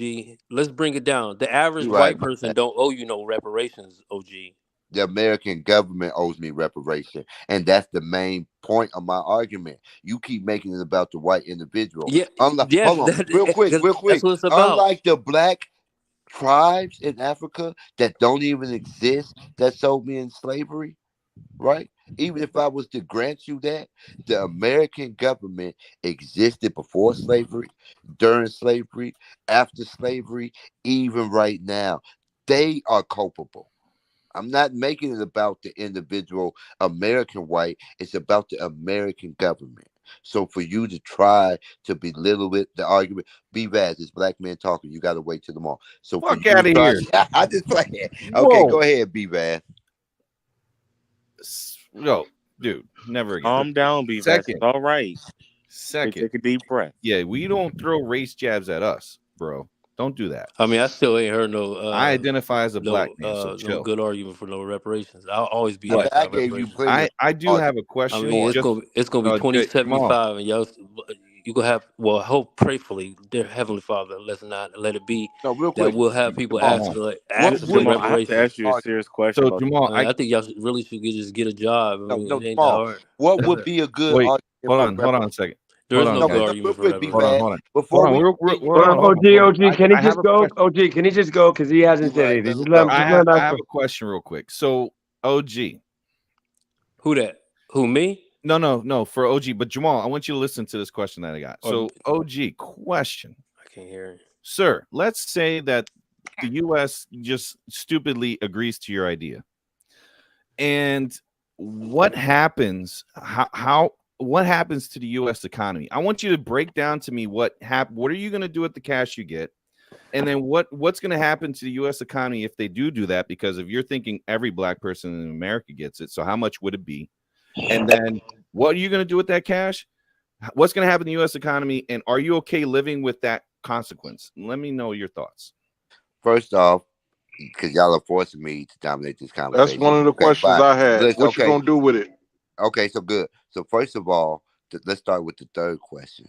Let's bring it down. The average You're right white about person that. don't owe you no reparations, OG. The American government owes me reparation. And that's the main point of my argument. You keep making it about the white individual. Yeah, yes, Hold on, real that's quick. what it's about. Unlike the black tribes in Africa that don't even exist that sold me in slavery, right? Even if I was to grant you that, the American government existed before slavery, during slavery, after slavery, even right now. They are culpable. I'm not making it about the individual American white. It's about the American government. So for you to try to belittle it, the argument, be Vaz, it's black man talking. You got to wait till tomorrow. So for Fuck you to out of try, here. I just play it. Okay, go Whoa. ahead, be Vaz. No, dude, never again. Calm down, B Vest. It's Second, all right. second. Take a deep breath. Yeah, we don't throw race jabs at us, bro. Don't do that. I mean, I still ain't heard no I identify as a black man, so no chill. good argument for no reparations. I'll always be What? I anti gave you reparations. plenty of I do have arguments a I question. mean, for it. Just it's gonna be Jamal, 2075, and y'all, you gonna have. Well, I hope prayerfully, dear Heavenly Father, let's not let it be No, real that quick, we'll have people Jamal. asking for What Jamal, I would have to be reparations. ask you a argument? serious question so about this. Jamal, I think y'all really should just get a job. I No, mean, no, it ain't that Jamal. hard. What That's would it. be a good wait, argument for hold on a reparations? second. There Hold is on, no No, guys. good no, real argument for quick, be Hold on, fast. reparations. hold on. Hold Before on, we hold Hold continue, on, on, OG, hold on. OG. Can he I have just a go? question. OG, can he just go? Because he hasn't you said right, anything. let him Just let him. go. Just let him I ask have questions. a question real quick. So OG. Who that? Who me? No, for OG, but Jamal, I want you to listen to this question that I got. Or So OG, question. I can't hear it. Sir, let's say that the US just stupidly agrees to your idea. And what happens? What happens to the US economy? I want you to break down to me what are you going to do with the cash you get? And then what's going to happen to the US economy if they do that? Because if you're thinking every black person in America gets it, so how much would it be? And then what are you going to do with that cash? What's going to happen to the US economy? And are you okay living with that consequence? Let me know your thoughts. First off, because y'all are forcing me to dominate this That's conversation. one of the Okay, questions fine. I had. Let's What you okay. gonna do with it? Okay, so good. So first of all, let's start with the third question.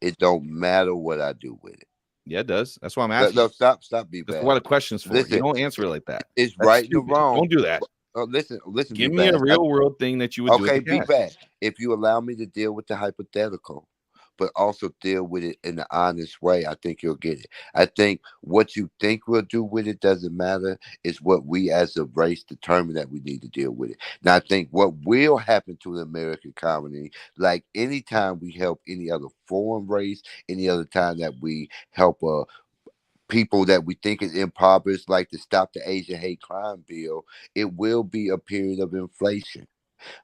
It don't matter what I do with it. Yeah, it does. That's why I'm No, asking. stop, be That's bad. what the question's for. You Listen, don't answer it like that. it's That's right and the stupid. wrong. Don't do that. Listen, be Give me a bad. real world thing that you would do with Okay, the be cash. bad. If you allow me to deal with the hypothetical, but also deal with it in an honest way, I think you'll get it. I think what you think we'll do with it doesn't matter. It's what we as a race determine that we need to deal with it. Now, I think what will happen to the American community, like anytime we help any other foreign race, any other time that we help people that we think is impoverished, like to stop the Asian hate crime bill, it will be a period of inflation.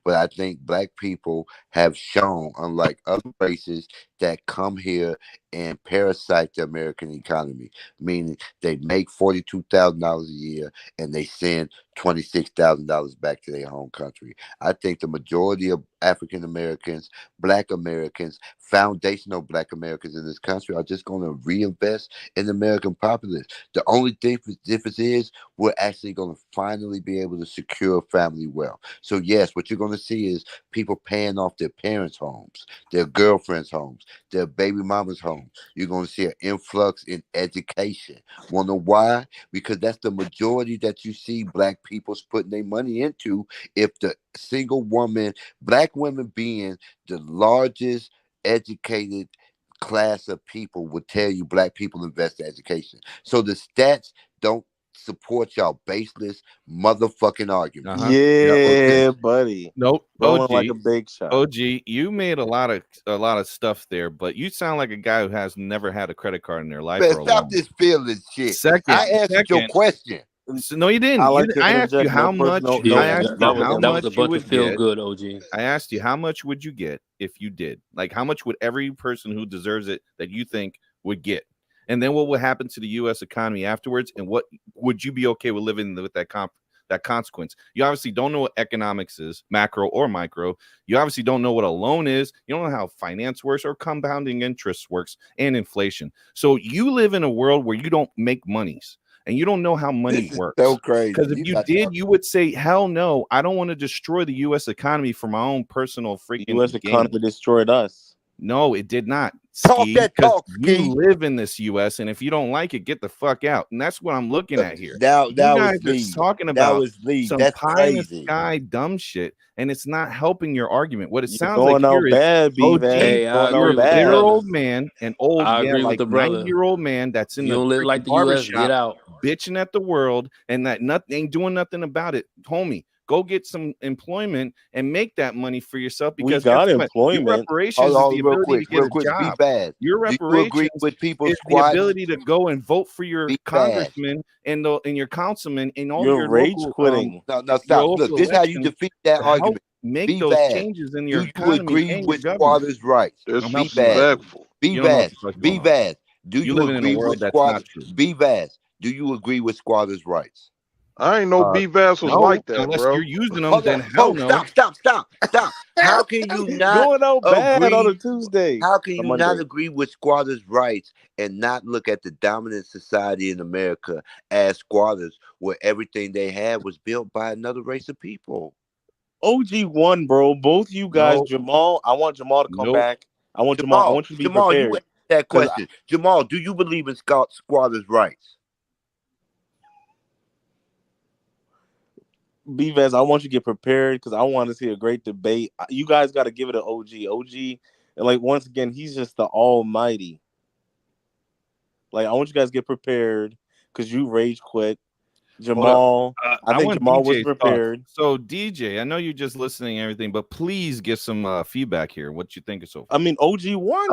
But I think black people have shown, unlike other races that come here and parasite the American economy, meaning they make $42,000 a year and they send $26,000 back to their home country. I think the majority of African Americans, black Americans, foundational black Americans in this country are just going to reinvest in the American populace. The only difference is we're actually going to finally be able to secure family wealth. So yes, what you're going to see is people paying off their parents' homes, their girlfriends' homes, their baby mama's homes. You're going to see an influx in education. Want to know why? Because that's the majority that you see black people's putting their money into. If the single woman, black women being the largest educated class of people, would tell you black people invest in education. So the stats don't support y'all baseless motherfucking arguments. Yeah. Yeah, buddy. Nope. Rolling like a big shot. OG, you made a lot of stuff there, but you sound like a guy who has never had a credit card in their life Man, for a stop long. this feeling shit. Second, I answered your question. So, no, you didn't. I like to I asked you interject no how much. personal. Yeah, I asked you that how was a much you bunch of would feel get. good, OG. I asked you how much would you get if you did. Like, how much would every person who deserves it that you think would get, and then what would happen to the U.S. economy afterwards, and what would you be okay with living with that consequence? You obviously don't know what economics is, macro or micro. You obviously don't know what a loan is. You don't know how finance works or compounding interest works and inflation. So you live in a world where you don't make monies and you don't know how money This is works. so crazy. Because if you did, you would say, hell no, I don't want to destroy the U.S. economy for my own personal freaking The U.S. gain. economy destroyed us. No, it did not. Talk Ski, that because talk, you Ski. live in this U.S. and if you don't like it, get the fuck out. And that's what I'm looking at here. Now You was guys are Lee. talking That about was Lee. some That's pie in the crazy. sky dumb shit, and it's not helping your argument. What it You're sounds like going out here is, bad, OG, B-Van. Hey, I you're agree a with the bitter brother. old man, an old, I agree with like the brother. 90-year-old man that's in You the don't live freaking like the U.S., get barbershop out. bitching at the world, and that nothing ain't doing nothing about it, homie. Go get some employment and make that money for yourself, We because got guess what? Your employment. reparations Hold is on, the real ability to quick, get a Be job. fast. Your Do you agree reparations with people is the squatting? ability to go and vote for your Be fast. congressman and your councilman in all You're your rage local quitting. No, your stop. Look, local this is how you elections defeat that to help argument. make Be those fast. changes in Do your you economy agree and your with government. squatters' rights? I'm Be fast. Disrespectful. Be You don't know what fast. the fuck's Be going on. fast. Do You you living in a agree world with that's not squatters? true. Be fast. Do you agree with squatters' rights? I ain't know B Bass was No, like that, unless bro. you're using them, Hold then on. hell Oh, no. stop. How can you You're not going out bad on a agree? Tuesday. How can A you Monday. not agree with squatters' rights and not look at the dominant society in America as squatters, where everything they had was built by another race of people? OG won, bro. Both you guys, No, Jamal. I want Jamal to come nope. back. I want you Jamal, to be you prepared. answer that Because question. Jamal, do you believe in squatters' rights? B-Vez, I want you to get prepared because I want to see a great debate. You guys got to give it an OG. OG, and like once again, he's just the almighty. Like I want you guys to get prepared because you rage quit. Hold up. Jamal, I I think want Jamal was DJ's thoughts. prepared. So DJ, I know you're just listening and everything, but please give some feedback here. What you think of so far? I mean, OG won.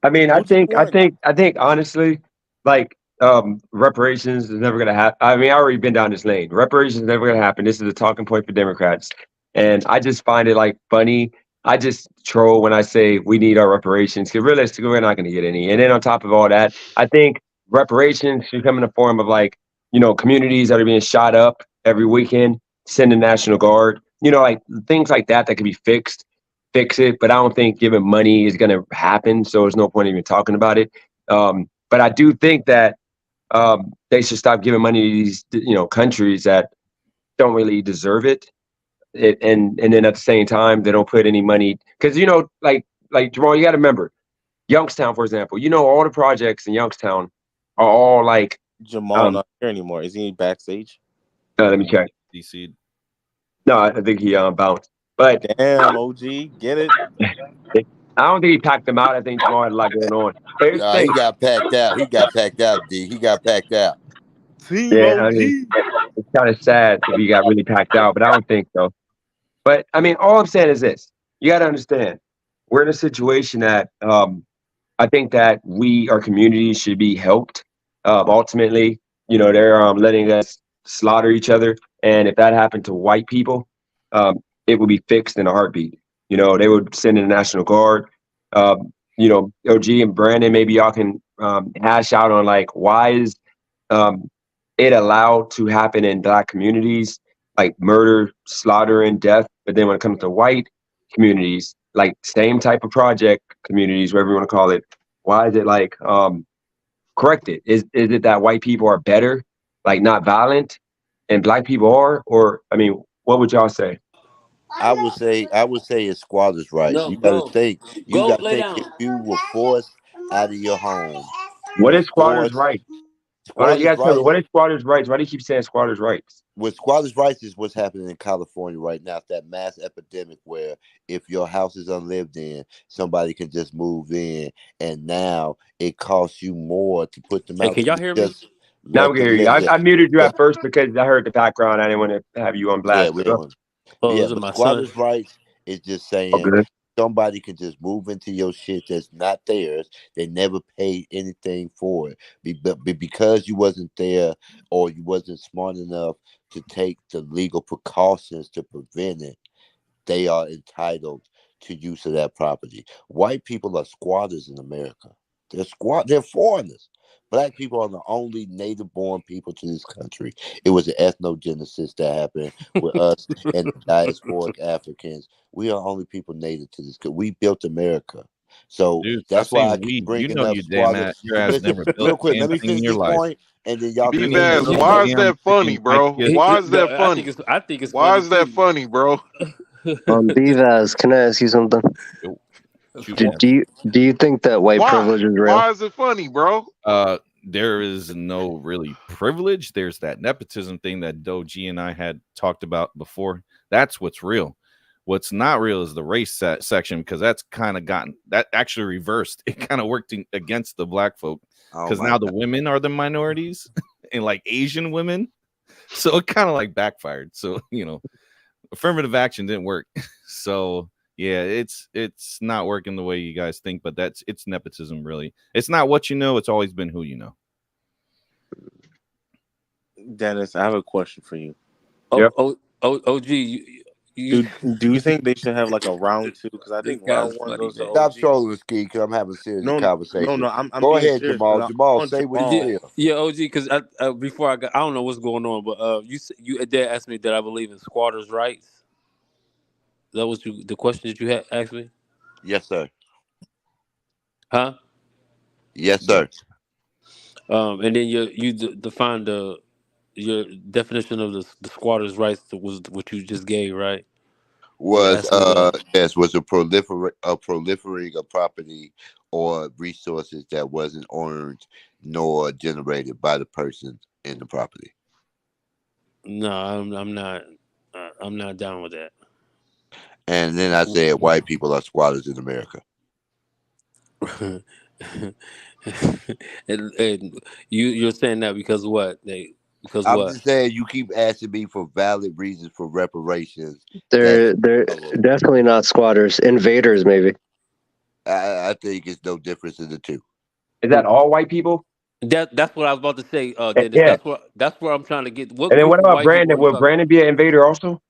I mean, OG won. I think honestly, like reparations is never gonna happen. I mean, I already been down this lane. Reparations is never gonna happen. This is a talking point for Democrats, and I just find it like funny. I just troll when I say we need our reparations because realistically, we're not gonna get any. And then on top of all that, I think reparations should come in the form of like communities that are being shot up every weekend, send the National Guard. Like things like that that can be fixed fix it, but I don't think giving money is going to happen. So there's no point even talking about it. But I do think that they should stop giving money to these, countries that don't really deserve it. And then at the same time, they don't put any money because like Jamal, you got to remember Youngstown, for example. All the projects in Youngstown are all like Jamal not here anymore. Is he backstage? let me check. DC. No, I think he bounced. But Damn, OG, get it? I don't think he packed them out. I think Jamal had a lot going on. But here's the Nah, he thing. got packed out. He got packed out, D. He got packed out. Team Yeah, I OG. mean, it's kind of sad if he got really packed out, but I don't think so. But I mean, all I'm saying is this: you got to understand, we're in a situation that I think that our community should be helped. Ultimately, they're letting us slaughter each other, and if that happened to white people, it would be fixed in a heartbeat. They would send in the National Guard. OG and Brandon, maybe y'all can hash out on like why is um, it allowed to happen in black communities, like murder, slaughter, and death. But then when it comes to white communities, like same type of project communities, whatever you want to call it, why is it like corrected? Is it that white people are better, like not violent, and black people are? Or I mean, what would y'all say? I would say it's squatters' rights. No, You gotta go. think. You Go gotta lay think down. if you were forced out of your home. You What were is squatters' forced. rights? You Squatters' guys tell me, rights. what is squatters' rights? Why do you keep saying squatters' rights? With squatters' rights is what's happening in California right now. It's that mass epidemic where if your house is unlived in, somebody can just move in, and now it costs you more to put them Hey, out. can So y'all you hear me? just Now we let can hear them you. live there. I muted you Yeah, at first because I heard the background. I didn't want to have you on yeah, blast. we So, don't. Oh, Yeah, this is but my son. squatters' rights is just all saying good. somebody can just move into your shit that's not theirs. They never paid anything for it. Because you wasn't there or you wasn't smart enough to take the legal precautions to prevent it, they are entitled to use of that property. White people are squatters in America. They're foreigners. Black people are the only native-born people to this country. It was an ethnogenesis that happened with us and the diasporic Africans. We are only people native to this. We built America, so Dude, stop that's why I saying keep we. You bringing know up you damn squatters. at your ass Listen, never built real a quick. damn Let me thing in finish your this life. point, and then y'all can make Beefaz, your Built a why is decision. damn that funny, freaking bro? IKEA. Why is that I think funny? it's Why funny is that too. funny, bro? Bivaz, can I ask you something? Yo, shoot, Do, man. do you think that white Why? privilege is real? Why is it funny, bro? There is no really privilege. There's that nepotism thing that Doji and I had talked about before. That's what's real. What's not real is the race section, because that's kind of gotten that actually reversed. It kind of worked against the black folk, Oh because my now the God. women are the minorities and like Asian women. So it kind of like backfired. So, affirmative action didn't work. So yeah, it's not working the way you guys think, but it's nepotism, really. It's not what you know, it's always been who you know. Dennis, I have a question for you. Oh, OG, you Do you think they should have like a round two? Because I this think guy's round one funny, goes to man. Stop OG. trolling, Ski, because I'm having a serious No, conversation. I'm Go being ahead, serious. Jamal. I Jamal, want say what you Jamal. feel. Yeah, OG, because before I don't know what's going on, but you did ask me that I believe in squatters' rights. That was the question that you had asked me, Yes, sir. huh? Yes, sir. Yes. And then defined your definition of the squatters' rights was what you just gave, right? You Was asked me that. yes, was a proliferating of property or resources that wasn't earned nor generated by the person in the property. No, I'm not. I'm not down with that. And then I said white people are squatters in America. and you're saying that because what? I'm What? just saying you keep asking me for valid reasons for reparations. They're definitely not squatters. Invaders, maybe. I think it's no difference in the two. Is that all white people? That's what I was about to say, Dennis. Yeah. That's where I'm trying to get. What And then group what of about white people Brandon? are you Would talking Brandon be an invader also?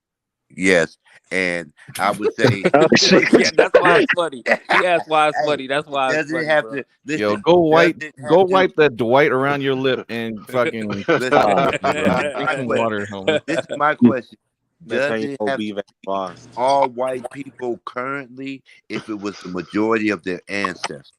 Yes, and I would say Oh shit! about? Yeah, that's why it's funny. He asked why it's hey, funny. That's it why it's doesn't funny, have bro. to Yo, listen. go Does it have to wipe that Dwight around your lip and fucking listen? Ah, This is drink my some question. water, homie. This is my question. That's how Does you it know have Beav to at boss. all white people currently if it was the majority of their ancestors?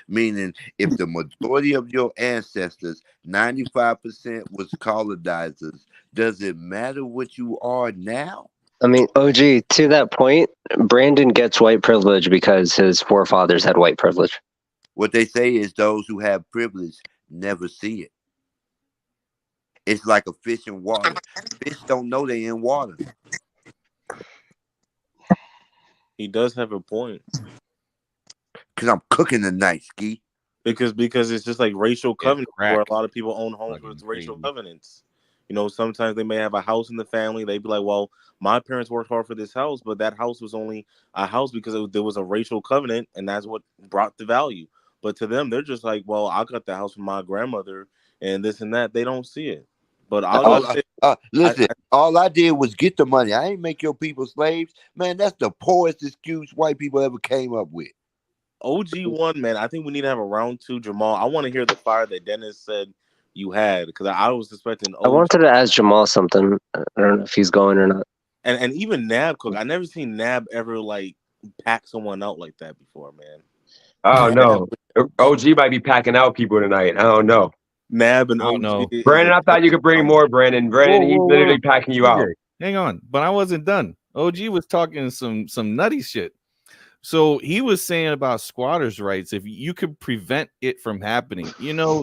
Meaning, if the majority of your ancestors, 95% was colonizers, does it matter what you are now? I mean, OG, to that point, Brandon gets white privilege because his forefathers had white privilege. What they say is those who have privilege never see it. It's like a fish in water. Fish don't know they in water. He does have a point. Because I'm cooking tonight, Ski. Because it's just like racial Yeah, covenants where crack. a lot of people own homes Fucking with racial crazy. covenants. Sometimes they may have a house in the family. They'd be like, well, my parents worked hard for this house, but that house was only a house because there was a racial covenant, and that's what brought the value. But to them, they're just like, well, I got the house from my grandmother and this and that. They don't see it. But I'll say, Listen, all I did was get the money. I ain't make your people slaves. Man, that's the poorest excuse white people ever came up with. OG1, man, I think we need to have a round two. Jamal, I want to hear the fire that Dennis said you had, because I was expecting I OG. wanted to ask Jamal something. I don't know if he's going or not. And even Nab Cook, I never seen Nab ever like pack someone out like that before, man. I don't know. OG might be packing out people tonight. I don't know. Nab and I don't OG know. is Brandon, I thought you could bring more, Brandon. Brandon, he's literally packing you out. TJ, hang on, but I wasn't done. OG was talking some nutty shit. So he was saying about squatters' rights, if you could prevent it from happening,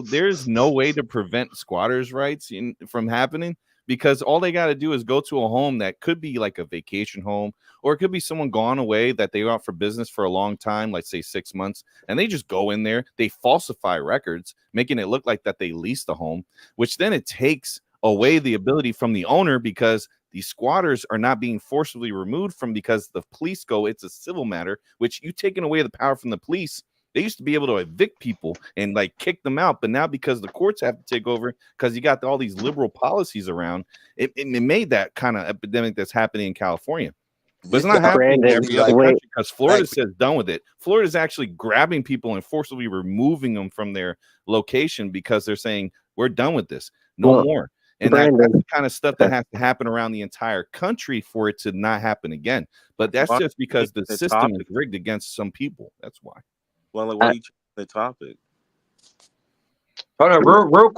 there's no way to prevent squatters' rights from happening, because all they got to do is go to a home that could be like a vacation home, or it could be someone gone away that they were out for business for a long time, like say 6 months, and they just go in there, they falsify records, making it look like that they leased the home, which then it takes away the ability from the owner, because these squatters are not being forcibly removed from, because the police go, it's a civil matter, which you taking away the power from the police. They used to be able to evict people and like kick them out, but now because the courts have to take over, because you got all these liberal policies around, it made that kind of epidemic that's happening in California. But it's This not the happening in Brandon, every other wait. country because Florida like says done with it. Florida's actually grabbing people and forcibly removing them from their location because they're saying we're done with this, no Well, more. And that's Brandon, the kind of stuff that has to happen around the entire country for it to not happen again. But that's Why just because the the system is topic? rigged against some people. That's why. Well, like, why I, you changing the topic? Hold on, real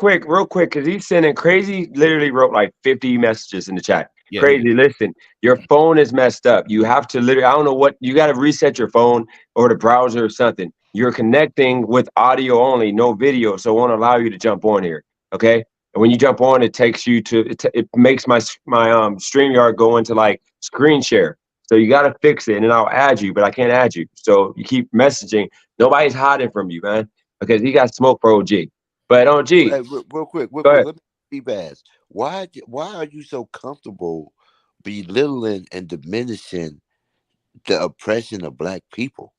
quick, because he's sending crazy. Literally wrote like 50 messages in the chat. Yeah, he did. Crazy. Listen, your phone is messed up. You have to literally. I don't know what you got to reset your phone or the browser or something. You're connecting with audio only, no video, so it won't allow you to jump on here. Okay. And when you jump on, it takes you to. It makes my StreamYard go into like screen share. So you got to fix it, and I'll add you, but I can't add you. So you keep messaging. Nobody's hiding from you, man, because he got smoke for OG. But OG, hey, real quick, go ahead. let me be bad. Why are you so comfortable belittling and diminishing the oppression of black people?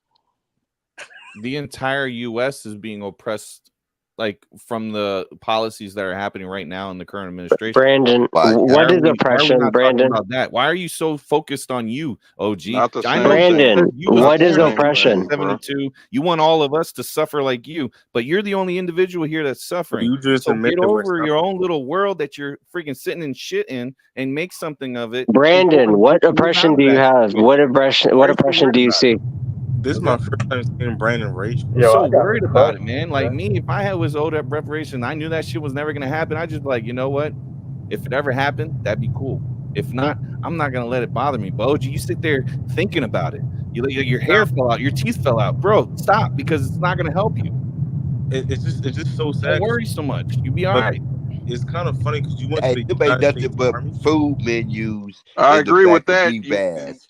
The entire U.S. is being oppressed, like from the policies that are happening right now in the current administration. Brandon, Why what is Why are we oppression, not Brandon? talking about that? Why are you so focused on you, OG? Not the I same know Brandon, thing. you was Not what the is born in same oppression? thing, bro. 1972. You want all of us to suffer like you, but you're the only individual here that's suffering. You just So admit get that we're over your suffering. own little world that you're freaking sitting in shit in and make something of it. And go Brandon, and what move out oppression of do you that have? situation. What oppression? Why What are you so oppression worried do you about it? see? This is my first time seeing Brandon rage. I'm so worried a about it, question. man. Like me, if I was owed up reparation, I knew that shit was never gonna happen. I just like, you know what? If it ever happened, that'd be cool. If not, I'm not gonna let it bother me. But OG, you sit there thinking about it. Your hair fell out, your teeth fell out, bro. Stop, because it's not gonna help you. It's just so Don't sad. worry so much. You'll be all But right. it's kind of funny because you went to Hey, the them ain't United nothing States but Army. food menus I in the agree with back of that. B-Bass.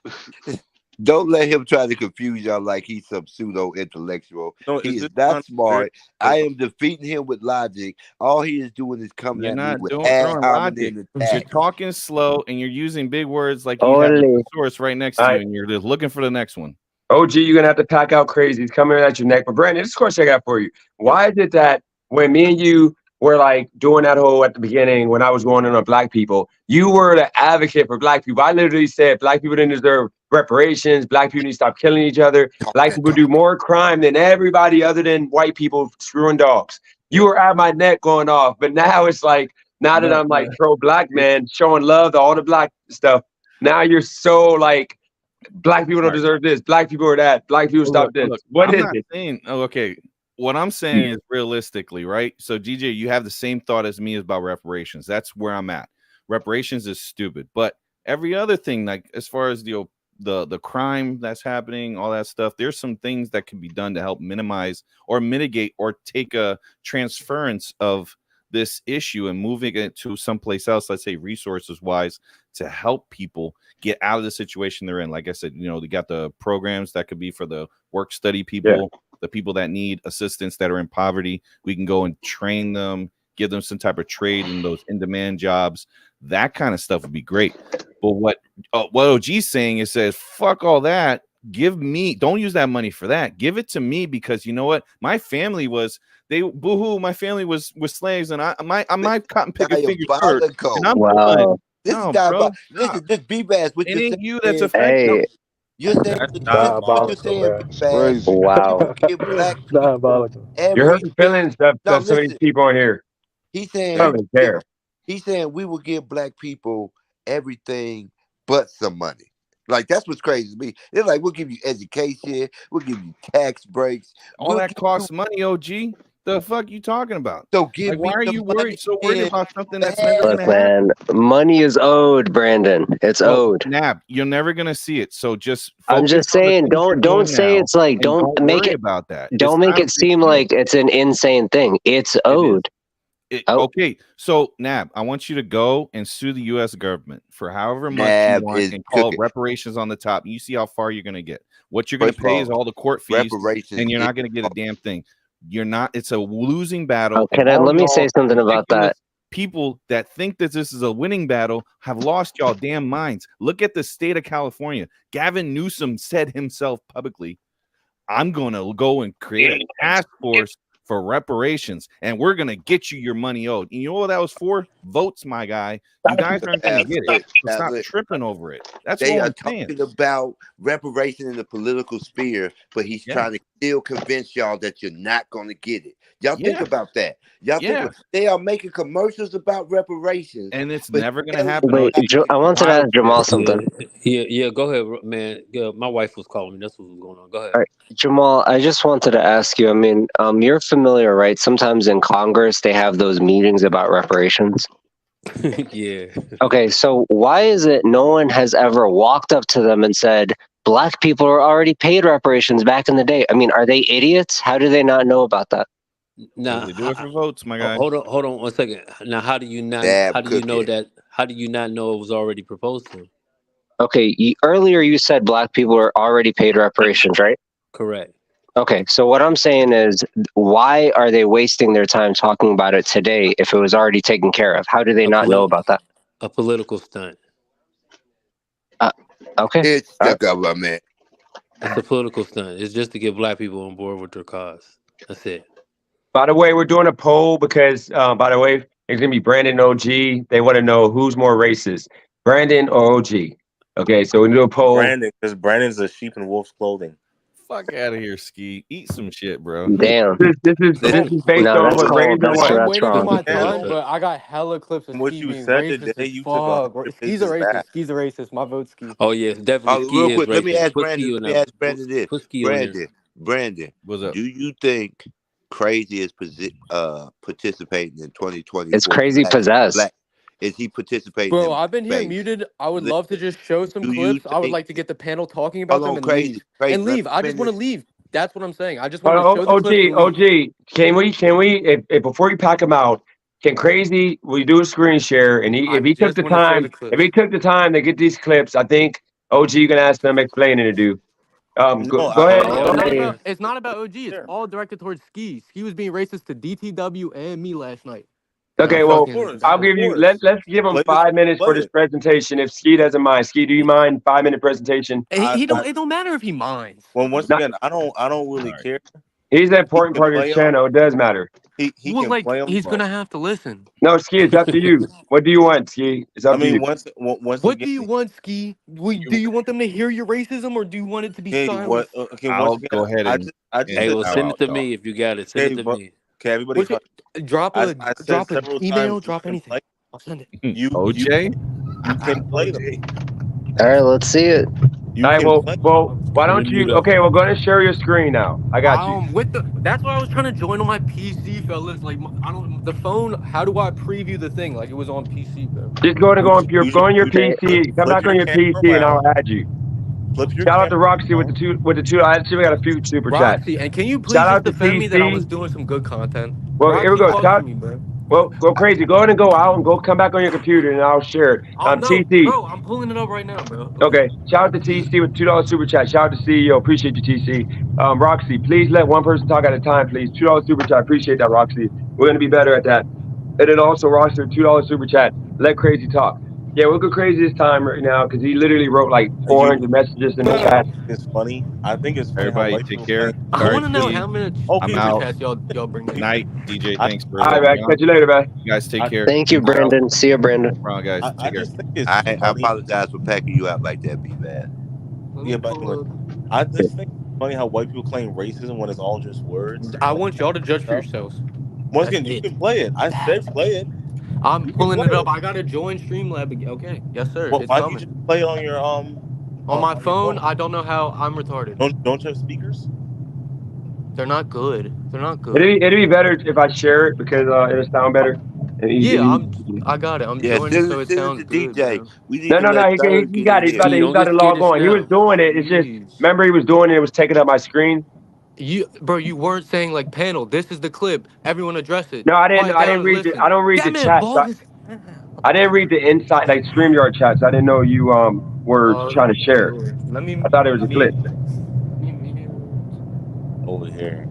Don't let him try to confuse y'all like he's some pseudo intellectual. No, He it's is just not kind of very. smart. I am defeating him with logic. All he is doing is coming You're at me not with doing ad throwing logic. hominem You're attacks. talking slow and you're using big words like you have a Only thesaurus right next All to you, right, and you're just looking for the next one. OG, you're gonna have to pack out crazy. It's coming at your neck. But Brandon, this question I got for you. Why is it that when me and you were like doing that whole at the beginning when I was going in on black people, you were the advocate for black people. I literally said black people didn't deserve reparations, black people need to stop killing each other, Talk black that people talk. do more crime than everybody other than white people screwing dogs. You were at my neck going off, but now it's like now that No, I'm no, like pro black it's man, showing love to all the black stuff. Now you're so like black people don't right. deserve this. Black people are that. Black people stop this. Look, What I'm is not it? saying, oh, okay. What I'm saying is realistically, right? So, GJ, you have the same thought as me about reparations. That's where I'm at. Reparations is stupid, but every other thing, like as far as the crime that's happening, all that stuff, there's some things that can be done to help minimize or mitigate or take a transference of this issue and moving it to someplace else, let's say resources wise, to help people get out of the situation they're in. Like I said, they got the programs that could be for the work study people, the people that need assistance that are in poverty. We can go and train them, give them some type of trade in those in-demand jobs. That kind of stuff would be great. But what OG's saying is, says, fuck all that. Don't use that money for that. Give it to me, because you know what? My family was, my family was slaves, and I'm my cotton picking fingers hurt, and Diabolical. I'm the one. wow. This is No, diabolical. bro, Listen, stop. this B-Bass, what It you're ain't saying you that's is, affected. Hey, you're saying, That's listen to what you're diabolical, saying, man. It's B-Bass. crazy. We wow. will give black It's people diabolical. You're hurting everything. feelings of No, some of these listen. people in here. He's saying I we don't will even give. care. He's saying we will give black people everything but some money. Like, that's what's crazy to me. They're like, we'll give you education, we'll give you tax breaks, All we'll that give you. costs money, OG. The fuck you talking about? So Like, give why me are the you money so worried in about something that's never bad. Look, gonna man, happen? money is owed, Brandon. It's Well, owed. Nab, you're never gonna see it. So just I'm focus just on the saying, things you're don't doing say now, it's like, and don't worry about that. It's don't make not a it big seem deal. like it's an insane thing. It's It is. owed. Oh, Okay, so Nab, I want you to go and sue the U.S. government for however much you Nab want is and call cooking. reparations on the top. You see how far you're gonna get. What you're gonna First of pay is all, all the court fees, reparations and you're is not gonna get a damn thing. You're not. It's a losing battle, oh, and all let me say y'all something about ridiculous that. people that think that this is a winning battle have lost y'all damn minds. Look at the state of California. Gavin Newsom said himself publicly, I'm going to go and create a task force for reparations, and we're gonna get you your money owed. And you know what that was for? Votes, my guy. You guys aren't gonna get it. So stop tripping over it. That's they all are I'm saying. talking about reparation in the political sphere, but he's trying to still convince y'all that you're not going to get it. Y'all think about that. Y'all think they are making commercials about reparations, and it's never going to happen. Wait, I wanted to ask Jamal something. Yeah, go ahead, man. Yeah, my wife was calling me. That's what was going on. Go ahead. All right, Jamal, I just wanted to ask you. I mean, you're familiar, right? Sometimes in Congress they have those meetings about reparations. Yeah. Okay, so why is it no one has ever walked up to them and said, black people are already paid reparations back in the day? I mean, are they idiots? How do they not know about that? Now they do it for votes, my guy. Hold on 1 second. Now, how do you not? How do you know that? How do you not know it was already proposed to? Okay, earlier you said black people are already paid reparations, right? Correct. Okay, so what I'm saying is, why are they wasting their time talking about it today if it was already taken care of? How do they not know about that? A political stunt. Okay. It's the government. It's a political stunt. It's just to get black people on board with their cause. That's it. By the way, we're doing a poll because, by the way, it's going to be Brandon and OG. They want to know who's more racist, Brandon or OG. Okay, so we do a poll. Brandon, because Brandon's a sheep in wolf's clothing. Fuck out of here, Ski. Eat some shit, bro. Damn. This is based on what Razor wants. I'm waiting for my turn, but I got hella clips of What Ski you being said racist today, as you took fuck. a Ski's a racist. Ski's a racist. My vote's Ski. Oh yes, definitely. Ski real is quick, racist. let me ask Put Brandon. Ski Let on me there. ask Brandon this. Put Ski on there. Brandon, what's up? Do you think Crazy is participating in 2024? It's Crazy possessed. Is he participating? Bro, I've been here muted. I would love to just show some clips. I would like to get the panel talking about them and leave. And leave. I just want to leave. That's what I'm saying. I just want to show the clips and leave. OG, can we, if before you pack him out, can Crazy, will you do a screen share? And if he took the time to get these clips, I think OG, you can ask them explaining to do. Go ahead. It's not about OG. It's all directed towards Ski. He was being racist to DTW and me last night. Okay, well, I'll give you. Let's give him 5 minutes for this presentation. If Ski doesn't mind, Ski, do you mind 5-minute presentation? It don't matter if he minds. Well, once again, I don't really care. He's an important part of his channel. It does matter. He's gonna have to listen. No, Ski, it's up to you. What do you want, Ski? It's up to you. What do you want, Ski? Do you want them to hear your racism, or do you want it to be silent? I'll go ahead and. Send it to me if you got it. Send it to me. Okay, everybody. Drop an email. Drop anything. I'll send it. OJ, you can play them. All right, let's see it. All right, well, why don't you? Okay, we're going to share your screen now. I got you. That's why I was trying to join on my PC, fellas. Like, the phone. How do I preview the thing? Like it was on PC, bro. Just go on your PC. Come back on your PC, and I'll add you. Shout out to Roxy with the two. Actually, we got a few super chats. Roxy, and can you please just defend me that I was doing some good content? Well, Roxy, here we go. Talk to me, bro. Well, go crazy. Go ahead and go out and go come back on your computer, and I'll share it. TC. Bro, I'm pulling it up right now, bro. Okay. Shout out to TC with $2 super chat. Shout out to CEO. Appreciate you, TC. Roxy, please let one person talk at a time, please. $2 super chat. Appreciate that, Roxy. We're gonna be better at that. And then also, Roxy, $2 super chat. Let Crazy talk. Yeah, we'll go crazy this time right now because he literally wrote like 400 messages in the chat. It's funny. I think it's funny. Everybody take care. I want to know how many super chats y'all bring. Good night, DJ. Thanks for. All right, man. Catch you later, man. You guys take care. Thank you, Brandon. See you, Brandon. Wrong, guys. Take care. I apologize for packing you out like that, B-Bad. Yeah, but I just think it's funny how white people claim racism when it's all just words. I want y'all to judge for yourselves. Once again, you can play it. I said play it. I'm pulling it up. I gotta join Streamlab again. Okay, yes sir. Well, it's why coming. don't you just play it on your on my phone? I don't know how. I'm retarded. Don't you have speakers? They're not good. They're not good. It'd be better if I share it because it'll sound better. I got it. I'm joining so it sounds good. DJ. He got it. He's about to log on. He was doing it. It's just remember he was doing it. It was taking up my screen. You weren't saying like panel. This is the clip. Everyone address it. No, I didn't read it. I don't read the chat. I didn't read the inside like StreamYard chats. I didn't know you were trying to share. I thought it was a clip. Over here.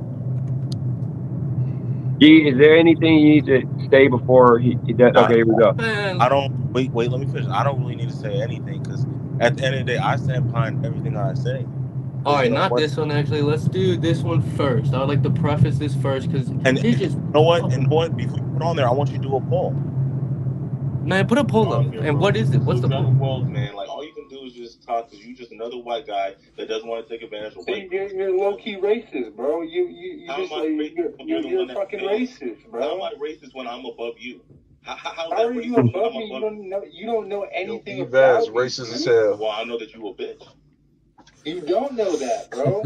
Is there anything you need to say before he does? Okay, here we go. I don't wait. Let me finish. I don't really need to say anything because at the end of the day, I stand behind everything I say. All right, not this one actually. Let's do this one first. I would like to preface this first because And he's just you know what? And you know what? Before you put on there, I want you to do a poll. man. Put a poll up. Here, And bro. what is it? What's So the Dragon poll? World, man, like all you can do is just talk because you just another white guy that doesn't want to take advantage of white. You're low key racist, bro. You How just am I racist? you're fucking racist, bro. How am I racist when I'm above you? How are you above me? You don't know anything about me. Racist as hell. Well, I know that you a bitch. You don't know that, bro.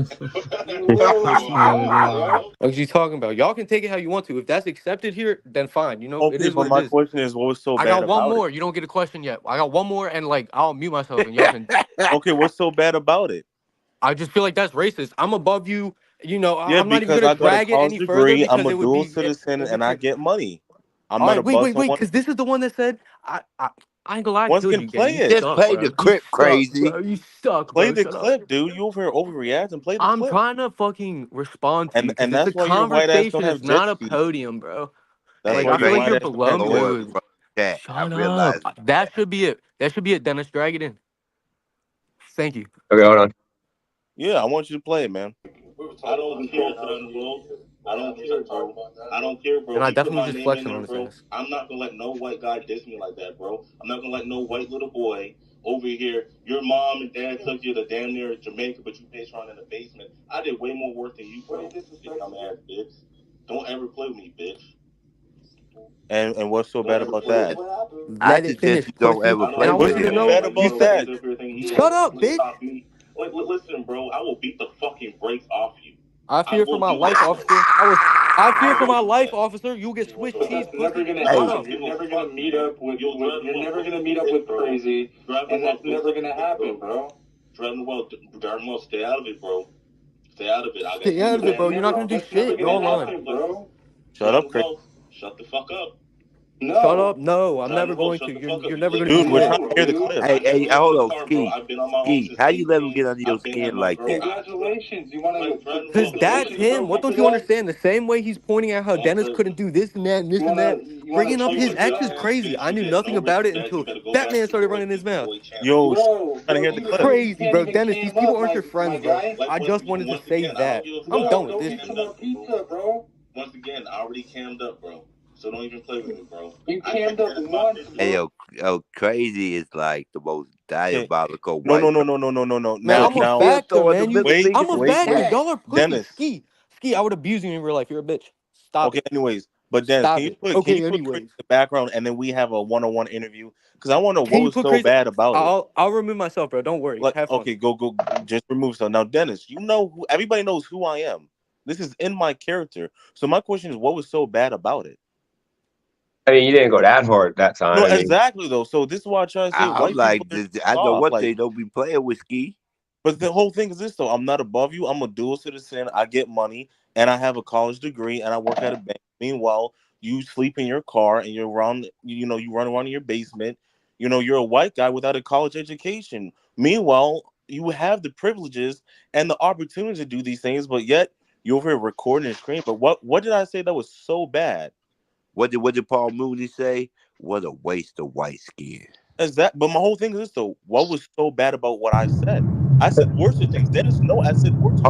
You What literally don't, are you talking about? Y'all can take it how you want to. If that's accepted here, then fine. You know, it Okay, is but what my it is. question is, what was so I bad got one about more. it? You don't get a question yet. I got one more, and like I'll mute myself, and y'all can. Okay, what's so bad about it? I just feel like that's racist. I'm above you. You know, Yeah, I'm not even because gonna I got a drag it college any further degree. I'm because a it would dual be. citizen, and I Because, get money. I'm all not right, wait, above wait, wait, someone. because this is the one that said I ain't gonna lie, I Once killed can you, gang. play You it. suck, bro. You suck, bro. You suck, Play bro. the Shut up. clip, dude. You over here overreact and play the I'm clip. trying to fucking respond to you because And it's a that's why your white ass don't conversation. It's have jet not a skis. podium, bro. That's Like why I your feel like white you're ass don't below have me, jet dude. skis. Shut up. That should be it. That should be it, Dennis. Drag it in. Thank you. Okay, hold on. Yeah, I want you to play it, man. I don't care, bro. I don't care, bro. I don't care, bro. And I You put definitely my just name in flexing on there, this, bro. Dennis. I'm not gonna let no white guy diss me like that, bro. I'm not gonna let no white little boy over here. Your mom and dad took you to damn near Jamaica, but you patron in the basement. I did way more work than you, bro. You dumb ass bitch. Don't ever play with me, bitch. And what's so bad about that? Let it finish, pussy. And I want What's you to so know. bad about that? Shut up, bitch. Like, listen, bro. I will beat the fucking brakes off you. I fear for my life, officer. I fear for my life, officer. You'll get Swiss cheese, pussy. You're never gonna meet up with crazy, and that's never gonna happen, bro. Driving well, stay out of it, bro. Stay out of it. Stay out of it, bro. You're not gonna do shit. Go online. Shut up, Chris. Shut the fuck up. No. Shut up. No, I'm never going to. You're never gonna do Dude, we're shit. trying to hear the clip. Hey, hold on, Ski. How you let him get under your skin like that? Congratulations. You wanna Because that's him. What don't you understand? The same way he's pointing out how Dennis couldn't do this and that and this and that. Bringing up his ex is crazy. I knew nothing about it until Batman started running his mouth. Yo, trying to hear the clip. Crazy, bro. Dennis, these people aren't your friends, bro. I just wanted to say that. I'm done with this shit. pizza, bro. Once again, I already cammed up, bro. So don't even play with me, bro. You cammed up once. Hey, crazy is like the most diabolical No. white. Man, I'm a factor, man. I'm a factor. Wait. Y'all are pussy. Dennis. Ski, I would abuse you in real life. You're a bitch. Stop it. Anyways, but Dennis, Stop can you it. put Okay, Chris in anyways. the background and then we have a one-on-one interview? Because I want to know Can what you was put so Chris? bad about it. I'll remove myself, bro. Don't worry. Like, Have fun. okay, go, just remove stuff. Now, Dennis, you know who? Everybody knows who I am. This is in my character. So my question is, what was so bad about it? I mean, you didn't go that hard that time. No, exactly though. So this is why I try to say I'm white like, people I know off. what Like, they don't be playing with, Ski. but the whole thing is this though. I'm not above you. I'm a dual citizen. I get money and I have a college degree and I work at a bank. Meanwhile, you sleep in your car and you're around, you run around in your basement. You're a white guy without a college education. Meanwhile, you have the privileges and the opportunity to do these things, but yet you're over here recording and screaming. But what did I say that was so bad? What did Paul Mooney say? What a waste of white skin. But my whole thing is this though. What was so bad about what I said? I said worse things. Dennis, no, I said worse things.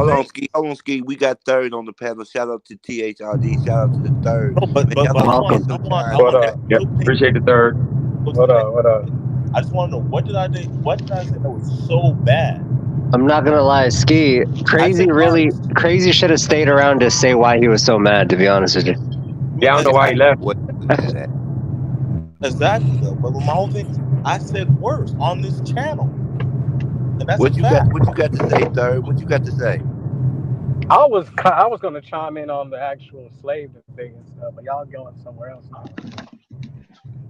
Hold on, Ski. We got third on the panel. Shout out to THRD. Shout out to the third. No, but I What want up? Yep. Appreciate the third. What up? I just want to know what did I say that was so bad? I'm not gonna lie, Ski. Crazy should have stayed around to say why he was so mad. To be honest with you. Yeah, I don't know why he left. Exactly though. But my whole thing is, I said worse on this channel. And that's what you got to say, third? What you got to say? I was going to chime in on the actual slave thing and stuff, but y'all going somewhere else now.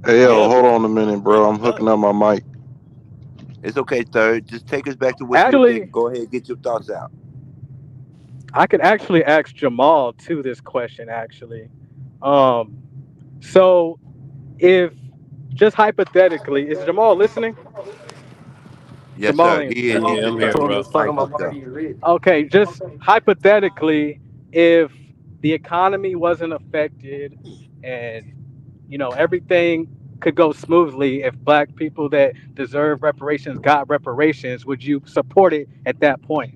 Hey, hold on a minute, bro. I'm hooking up my mic. It's okay, third. Just take us back to what you were thinking. Go ahead, get your thoughts out. I could actually ask Jamal to this question. Actually, so if just hypothetically, is Jamal listening? Yes, Jamal sir. He is. I'm here, bro. Okay, just hypothetically, if the economy wasn't affected and everything could go smoothly, if black people that deserve reparations got reparations, would you support it at that point?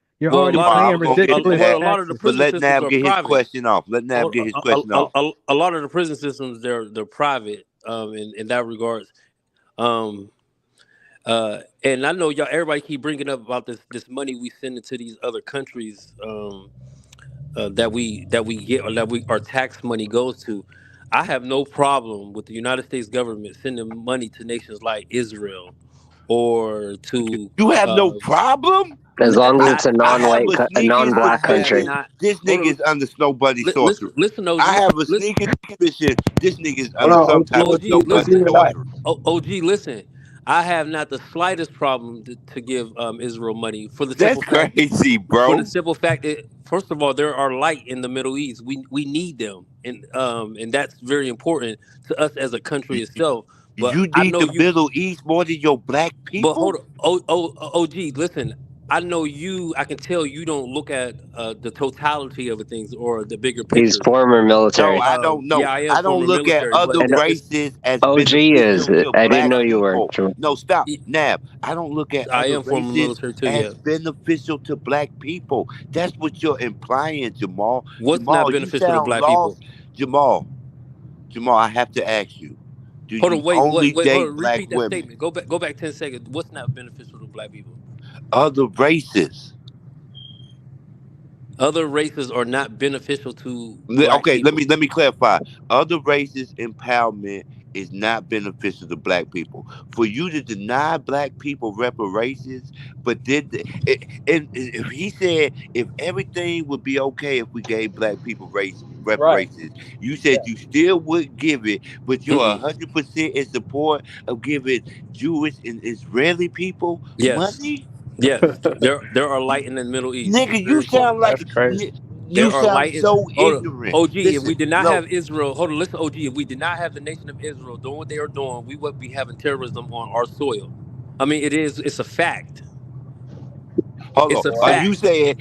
You're Well, a already lot of paying I'm gonna get to ridiculous well, a that, lot of the taxes. but prison let systems Nav are get his private. question off. Let Nav get his question off. A lot of the prison systems they're private in that regards. Um, And I know y'all, everybody keep bringing up about this money we send into these other countries, that we get, or that our tax money goes to. I have no problem with the United States government sending money to nations like Israel or to You have no uh, problem? As long as not. it's a I have a a sneaking I non-black have country. suspicion not. this Hold nigga on. is under Snow Bunny sorcery. Listen, OG. I have a Listen, sneaking suspicion this nigga is Hold under on, some OG, type of OG. Snow OG, Bunny Listen, relax. sorcery. OG. Listen. I have not the slightest problem to give Israel money for the That's simple fact. crazy, For the bro. simple fact that, first of all, there are light in the Middle East. We need them, and that's very important to us as a country itself. But You I need know the you. Middle East more than your black But hold people? on, OG, listen. I know you. I can tell you don't look at the totality of the things or the bigger He's picture. former No, military. I don't know. Yeah, I am I don't former look at military, but other And races as OG is. beneficial to I didn't black know you were. people. No, stop. Nab, I don't look at I other am former races military too. as Yeah. beneficial to black people. That's what you're implying, Jamal. What's not Jamal, you beneficial to sound black people? lost. Jamal, I have to ask you, do Hold you on, wait, only hold date on. black Repeat that women? statement. Go back 10 seconds. What's not beneficial to black people? Other races. Other races are not beneficial to black Okay, let people. me clarify. Other races empowerment is not beneficial to black people. For you to deny black people reparations, but and if he said if everything would be okay if we gave black people race Right. reparations, you said Yeah. you still would give it, but you're Mm-mm. 100% in support of giving Jewish and Israeli people Yes, money. yes. There are light in the Middle East. It's Nigga, very you important. sound That's like crazy. you There are sound light. so Hold on, ignorant. OG. If Listen, we did not no, have Israel, hold on, listen, OG. If we did not have the nation of Israel doing what they are doing, we would be having terrorism on our soil. I mean, it is. It's a fact. hold on. It's a Are Wow. you fact. saying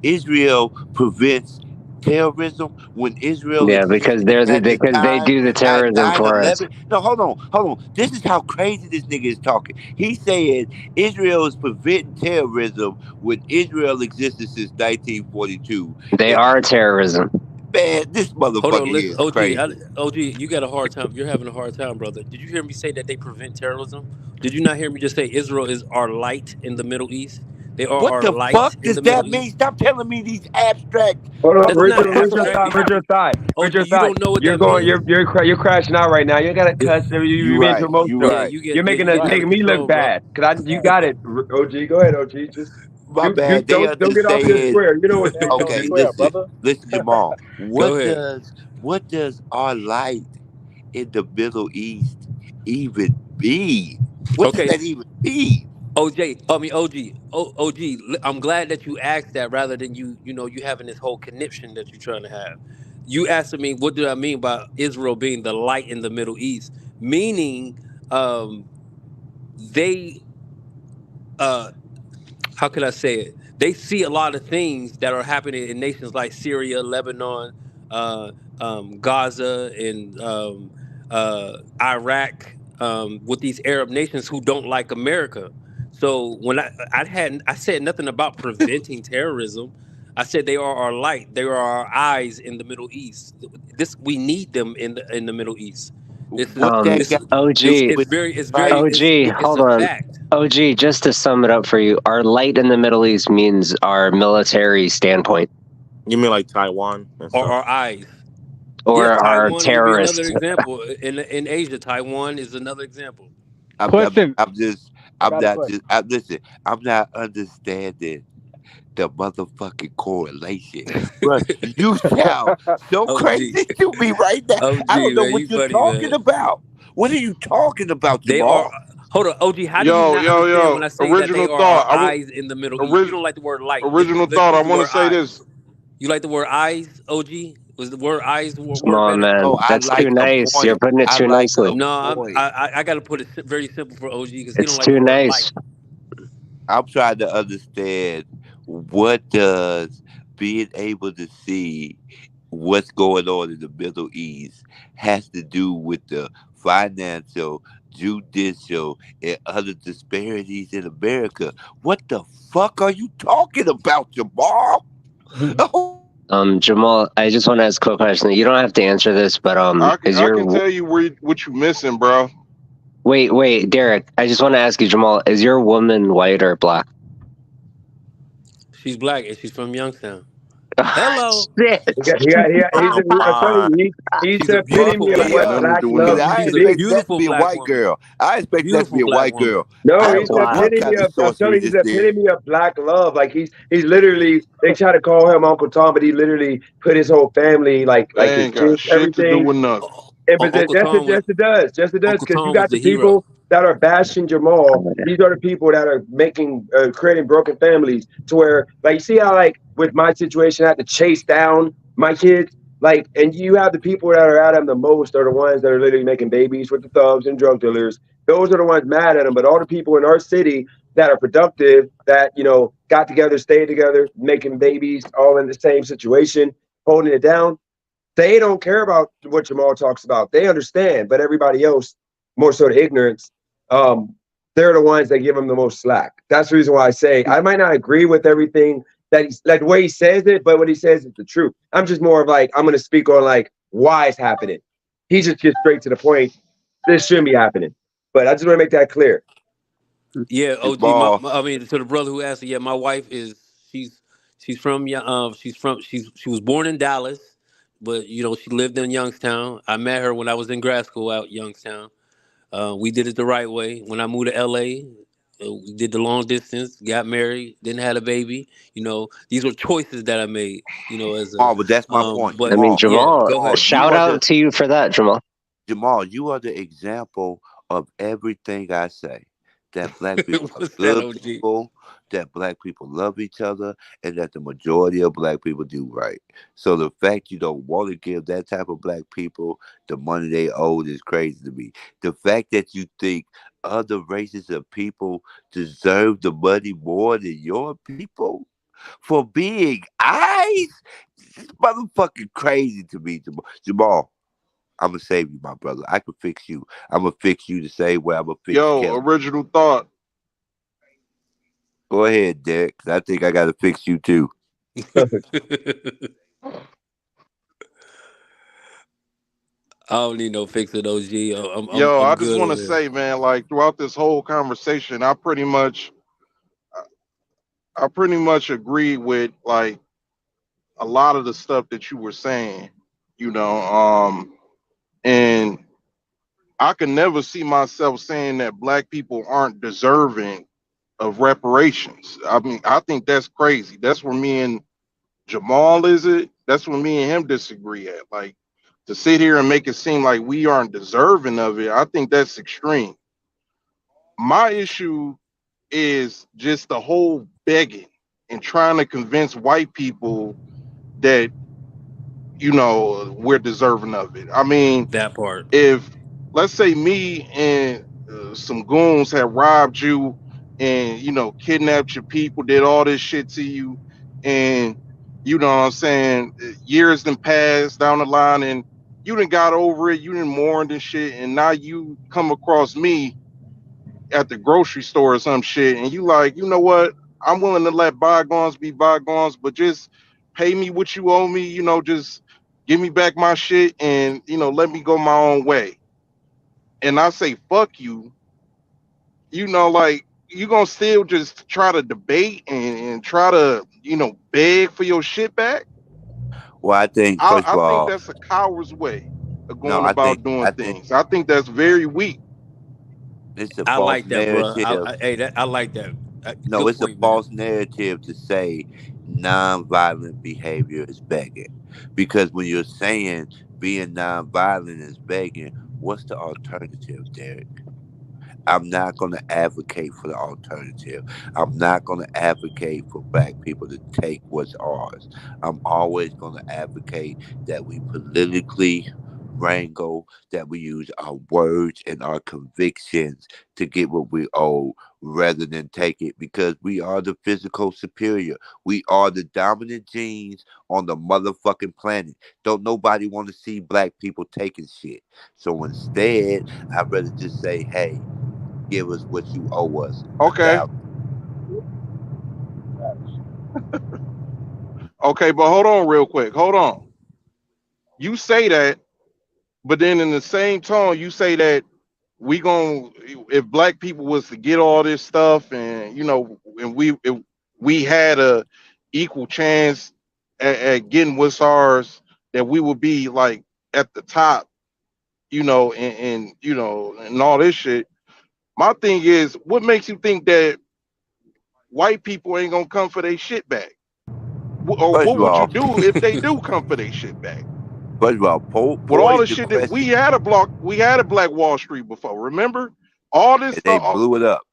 Israel prevents terrorism when Israel Yeah, because existed at the because they time do the at terrorism nine for us. eleven? No, hold on. This is how crazy this nigga is talking. He said Israel is preventing terrorism when Israel existed since 1942. They And are terrorism. man, this Hold motherfucker on, here listen, is OG. crazy. OG, you got a hard time. You're having a hard time, brother. Did you hear me say that they prevent terrorism? Did you not hear me just say Israel is our light in the Middle East? They are What our the light fuck in does the Middle that East. mean? Stop telling me these abstract Hold on, That's motherfucking not read your abstract. thought, conversations. read your thought, read OG, your you thought. don't know what You're that going, means. you're crashing out right now. You gotta Yeah, cuss. You You're being too right. You emotional. yeah, right. you You're getting out making of me look control, bro. bad. You Right. got it, OG. Go ahead, OG. Just My bad. They don't get off your understand. square. You know what to do, Stand on Okay, OG. square, listen, brother. listen, Jamal. Go ahead. What does our light in the Middle East even mean? What does Okay, that even mean? OG. I'm glad that you asked that rather than you having this whole conniption that you're trying to have. You asked me, what do I mean by Israel being the light in the Middle East? Meaning, they uh, how can I say it? They see a lot of things that are happening in nations like Syria, Lebanon, uh, Gaza, and Iraq, with these Arab nations who don't like America. So when I said nothing about preventing terrorism. I said they are our light. They are our eyes in the Middle East. This we need them in the Middle East. This is What that this got is to do OG, with it's very light? it's Hold a on. fact. OG, just to sum it up for you, our light in the Middle East means our military standpoint You mean like Taiwan and Or stuff? our eyes. or Yeah, our Taiwan would be another terrorists. example. In Asia, Taiwan is another example. Question. I I'm got a not question. just, listen, I'm not understanding the motherfucking correlation. Bro, you sound so OG, crazy to me right now. I don't know man, what you you're funny, talking man. about. What are you talking about, They are. Jamal? Hold on, OG. How do you Yo, not yo, understand when yo. I say that they Original are thought. our eyes in the Middle East? You Original don't like the word light. original Let's thought. I use the want to word say eyes. this. You like the word eyes, OG? Was the word eyes Come word on, better? man. No, I That's too like a nice. You're point. putting it I too like a nicely. No, point. I got to put it very simple for OG because he don't It's like the too word nice. light. I'm trying to understand what does being able to see what's going on in the Middle East has to do with the financial, judicial, and other disparities in America. What the fuck are you talking about, Jamal? Jamal, I just want to ask a quick question. You don't have to answer this, but I is can your tell you what you missing, bro. Wait, Derek. I just want to ask you, Jamal. Is your woman white or black? She's black and she's from Youngstown. Hello. Shit. I tell you, he's She's a the beautiful epitome of black Hey what up, woman. black because love I should She's a be. expected that to beautiful be a black white woman. girl. I expected that to be Beautiful a black white woman. girl. No, I he's don't the know what epitome kind of of. I'm telling sorcery you, he's this the is. epitome of black love. Like he's literally. They try to call him Uncle Tom, but he literally put his whole family, like They his ain't got kids, shit to do everything. with nothing. And but Uncle Tom was just it does, Uncle because you Tom was got the the hero. people that are bashing Jamal. These are the people that are making creating broken families. To where, like, you see how, like, with my situation, I had to chase down my kids. Like, and you have the people that are at him the most are the ones that are literally making babies with the thugs and drug dealers. Those are the ones mad at him. But all the people in our city that are productive, that got together, stayed together, making babies, all in the same situation, holding it down, they don't care about what Jamal talks about. They understand, but everybody else, more so the ignorance, um, they're the ones that give him the most slack. That's the reason why I say I might not agree with everything that he's like the way he says it, but what he says is the truth. I'm just more of like, I'm gonna speak on like why it's happening. He just gets straight to the point. This shouldn't be happening. But I just want to make that clear. Yeah, OG. Jamal, I mean, to the brother who asked, yeah, my wife is she's from she was born in Dallas, but she lived in Youngstown. I met her when I was in grad school out Youngstown. We did it the right way. When I moved to LA, we did the long distance, got married, didn't have a baby. These were choices that I made. As a, but that's my point. I but mean, yeah, Jamal, go ahead. You shout are the out to you for that, Jamal. Jamal, you are the example of everything I say. That black people are What's that, good OG? people, that black people love each other, and that the majority of black people do right. So the fact you don't want to give that type of black people the money they owe is crazy to me. The fact that you think other races of people deserve the money more than your people for being eyes, it's motherfucking crazy to me, Jamal. I'm gonna save you, my brother. I can fix you. I'm gonna fix you the same way I'm gonna fix Yo, Kelly. original thought. Go ahead, Derek, 'cause I think I gotta fix you too. I don't need no fixing, OG. Yo, I'm I just good want over to here. say, man, like throughout this whole conversation, I pretty much agree with like a lot of the stuff that you were saying, you know, and I can never see myself saying that black people aren't deserving of reparations. I mean, I think that's crazy. That's where me and Jamal is it. That's where me and him disagree at. Like to sit here and make it seem like we aren't deserving of it, I think that's extreme. My issue is just the whole begging and trying to convince white people that we're deserving of it. I mean, That part. if let's say me and some goons had robbed you and kidnapped your people, did all this shit to you, and you know what I'm saying, years then passed down the line, and you done got over it, you done mourned and shit, and now you come across me at the grocery store or some shit, and you like, you know what? I'm willing to let bygones be bygones, but just pay me what you owe me. Just give me back my shit, and let me go my own way. And I say fuck you. Like you gonna still just try to debate and try to beg for your shit back. Well, I think first of I think all, that's a coward's way of no, going about doing I think things. I think that's very weak. it's a I false like that, bro. narrative. I like that. No, Good it's a point, man. false narrative to say nonviolent behavior is begging, because when you're saying being nonviolent is begging, what's the alternative, Derek? I'm not going to advocate for the alternative. I'm not going to advocate for black people to take what's ours. I'm always going to advocate that we politically wrangle, that we use our words and our convictions to get what we owe rather than take it, because we are the physical superior. We are the dominant genes on the motherfucking planet. Don't nobody want to see black people taking shit. So instead, I'd rather just say, hey, give us what you owe us. Okay, okay, but hold on real quick. Hold on. You say that, but then in the same tone, you say that if black people was to get all this stuff, and and if we had a equal chance at getting what's ours, that we would be like at the top, and all this shit. My thing is, what makes you think that white people ain't gonna come for their shit back? Or First what of would you all, do if they do come for their shit back? With all poise the the shit that question, we had a Black Wall Street before. Remember all this and they stuff? blew it up.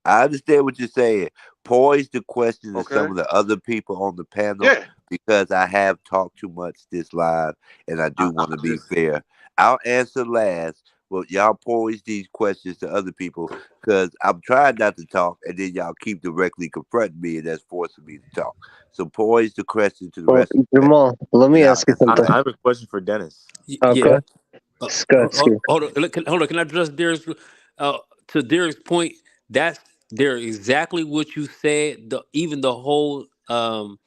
I understand what you're saying. Poise the question to some Okay, of the other people on the panel yeah. because I have talked too much this live and I do want to be fair. I'll answer last, but y'all poise these questions to other people because I'm trying not to talk and then y'all keep directly confronting me and that's forcing me to talk. So poise the question to the Well, rest of the panel Jamal, let me and I'll ask you answer something. I last. have a question for Dennis. Yeah. Okay, good. Hold on. Hold on. Can I address Derek's to Derek's point? That's Derek exactly what you said. Even the whole um,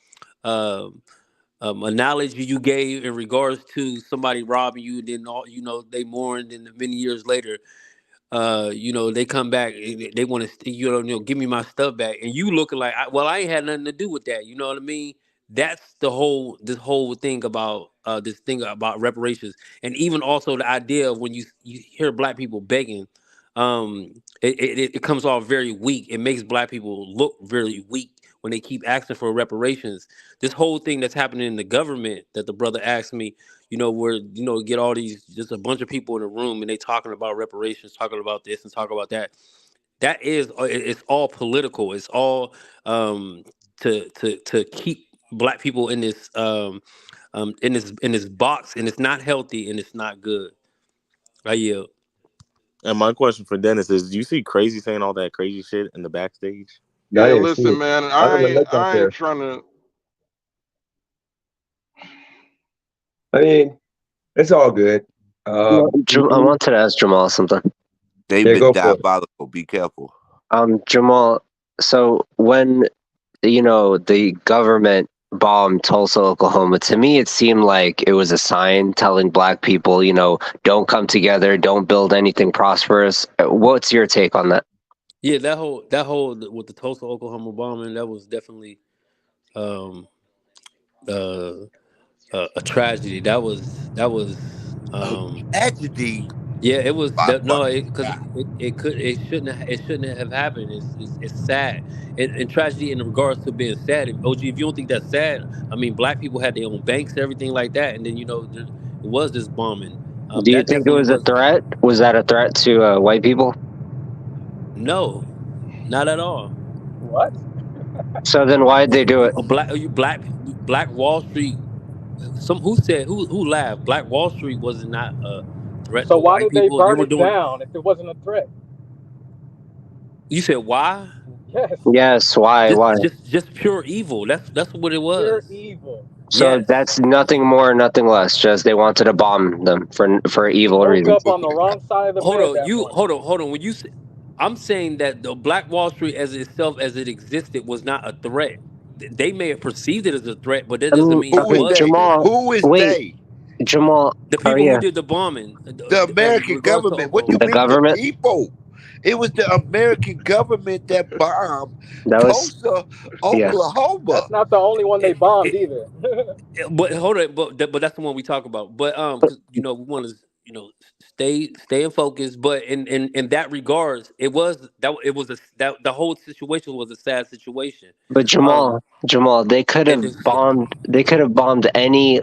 analogy you gave in regards to somebody robbing you, then all they mourned, and many years later, they come back and they want to, give me my stuff back, and you looking like, well, I ain't had nothing to do with that. You know what I mean? That's this whole thing about this thing about reparations, and even also the idea of when you hear black people begging, it comes off very weak. It makes black people look very weak when they keep asking for reparations. This whole thing that's happening in the government that the brother asked me, where get all these just a bunch of people in a room and they talking about reparations, talking about this and talking about that. That is, it's all political. It's all to keep black people in this box, and it's not healthy and it's not good. I yield. And my question for Dennis is: do you see Crazy saying all that crazy shit in the backstage? I Yeah, didn't see listen, it. man, I wasn't look out I ain't there. trying to. I mean, it's all good. Well, I Mhm. wanted to ask Jamal something. They've Yeah, been go for it. diabolical. Be careful. Jamal, so when the government bombed Tulsa, Oklahoma, to me it seemed like it was a sign telling black people, don't come together, don't build anything prosperous. What's your take on that? Yeah, that whole with the Tulsa, Oklahoma bombing, that was definitely um, uh, a tragedy. That was A um, tragedy. yeah, it was But, that but no, because it shouldn't have happened. It's sad, and tragedy in regards to being sad. OG, if you don't think that's sad, I mean, black people had their own banks, everything like that, and then it was this bombing. Do you That think it definitely was a was threat? Was that a threat to white people? no, not at all. What? So then why did they do it? Black Wall Street. Who laughed? Black Wall Street was not a threat So to why white did they people. They burn were it doing. down if it wasn't a threat? You said why? Yes, Yes, why? Just Why? just just pure evil. That's what it pure was. evil. So Yes. that's nothing more, nothing less. Just they wanted to bomb them for You evil woke reasons. up on the wrong side of the Hold bed on. that morning. Hold on. When you say, I'm saying that the Black Wall Street as itself as it existed was not a threat. They may have perceived it as a threat, but that doesn't mean it who is Okay, was a they? threat. Jamal. Who is Wait, they? Jamal. The Oh people who yeah, did the bombing, The as American regards to government. What you the Oklahoma. mean the government. people? It was the American government that bombed That was Tulsa, yes. Oklahoma. That's not the only one they It, bombed it, either. but hold on, but that's the one we talk about. But 'cause, we want to stay in focus. But in that regards, that the whole situation was a sad situation. But Um, Jamal, they could and have bombed. They could have bombed any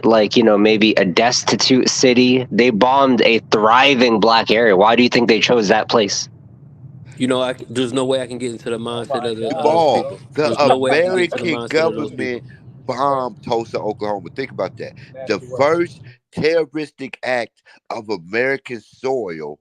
maybe a destitute city. They bombed a thriving black area. Why do you think they chose that place? there's no way I can get into the Oh mindset my of God, those Ball. bro. people. The There's no way I can get into the American mindset of those government people. bombed Tulsa, Oklahoma. Think about that. The Nasty work. first terroristic act of American soil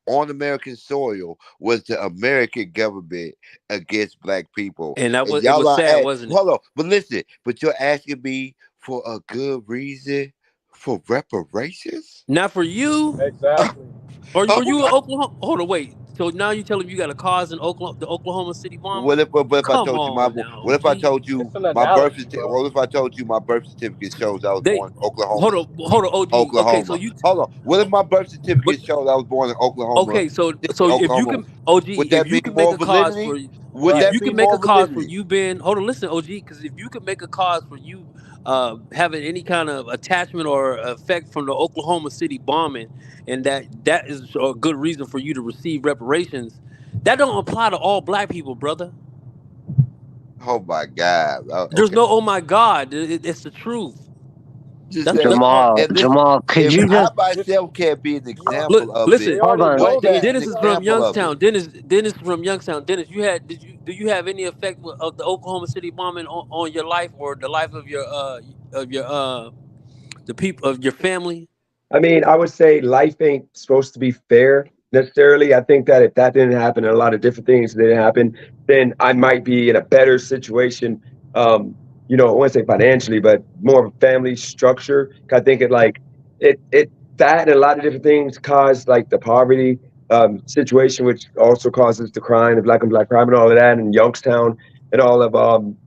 on American soil was the American government against black people. And And it y'all was are sad, wasn't it? hold on, but listen, but you're asking me for a good reason for reparations? Not for you. Uh, Exactly. Or were oh you in my Oklahoma? Hold on, wait. So now you tell him you got a cause in Oklahoma, the Oklahoma City bombing? What if I Come told you my on now, what if I OG. told you It's an my birth analogy, certificate? bro. What if I told you my birth certificate shows I was They born in Oklahoma hold on, City, OG. Okay, so Oklahoma? you Hold on. What if my birth but certificate shows I was born in Oklahoma okay, so City, if you Oklahoma? can OG, Would if that you mean can make more a cause for validity? Would if Right. that you be can make more a cause for validity? you being hold on, listen, OG, because if you can make a cause for you having any kind of attachment or effect from the Oklahoma City bombing, and that is a good reason for you to receive reparations, that don't apply to all black people, brother. Oh my God. There's Okay. no oh my God. It's the truth. Just That's saying. that's all. Jamal, And listen, Jamal, could if you I just Just myself can't be an bro, Look, example of it, listen. we hold already on? what know is that. an Dennis is from example of it? Youngstown. Dennis is from Youngstown. Dennis, do you have any effect of the Oklahoma City bombing on your life or the life of your the people of your family? I mean, I would say life ain't supposed to be fair necessarily. I think that if that didn't happen and a lot of different things didn't happen, then I might be in a better situation. I wouldn't say financially, but more of a family structure. 'Cause I think it that and a lot of different things cause like the poverty situation, which also causes the crime, the black and black crime, and all of that, and Youngstown and all of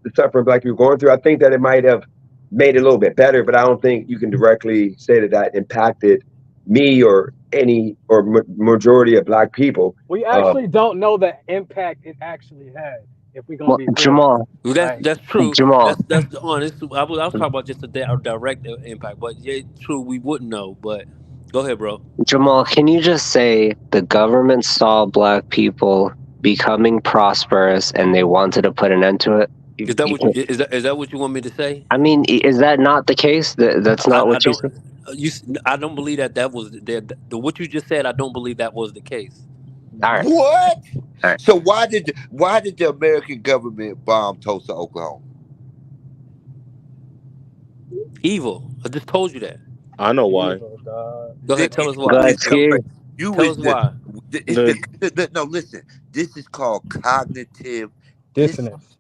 the suffering black people going through. I think that it might have made it a little bit better, but I don't think you can directly say that that impacted me or any or majority of black people. We Um, actually don't know the impact it actually had. If we're gonna well, be real, Jamal, Well, like that's true. Jamal, That's the honest. I was talking about just a direct impact, but yeah, true. We wouldn't know. But go ahead, bro. Jamal, can you just say the government saw black people becoming prosperous and they wanted to put an end to it? Is that what you want me to say? I mean, is that not the case? That's not I what you don't said? I don't believe that was the what you just said. I don't believe that was the case. All right. What? All right. So why did the American government bomb Tulsa, Oklahoma? Evil. I just told you that. I know why. evil, dog. Go ahead. Tell us Go why. ahead, Ski. You Tell is us why. it's The no, listen. This is called cognitive dissonance. Dissonance.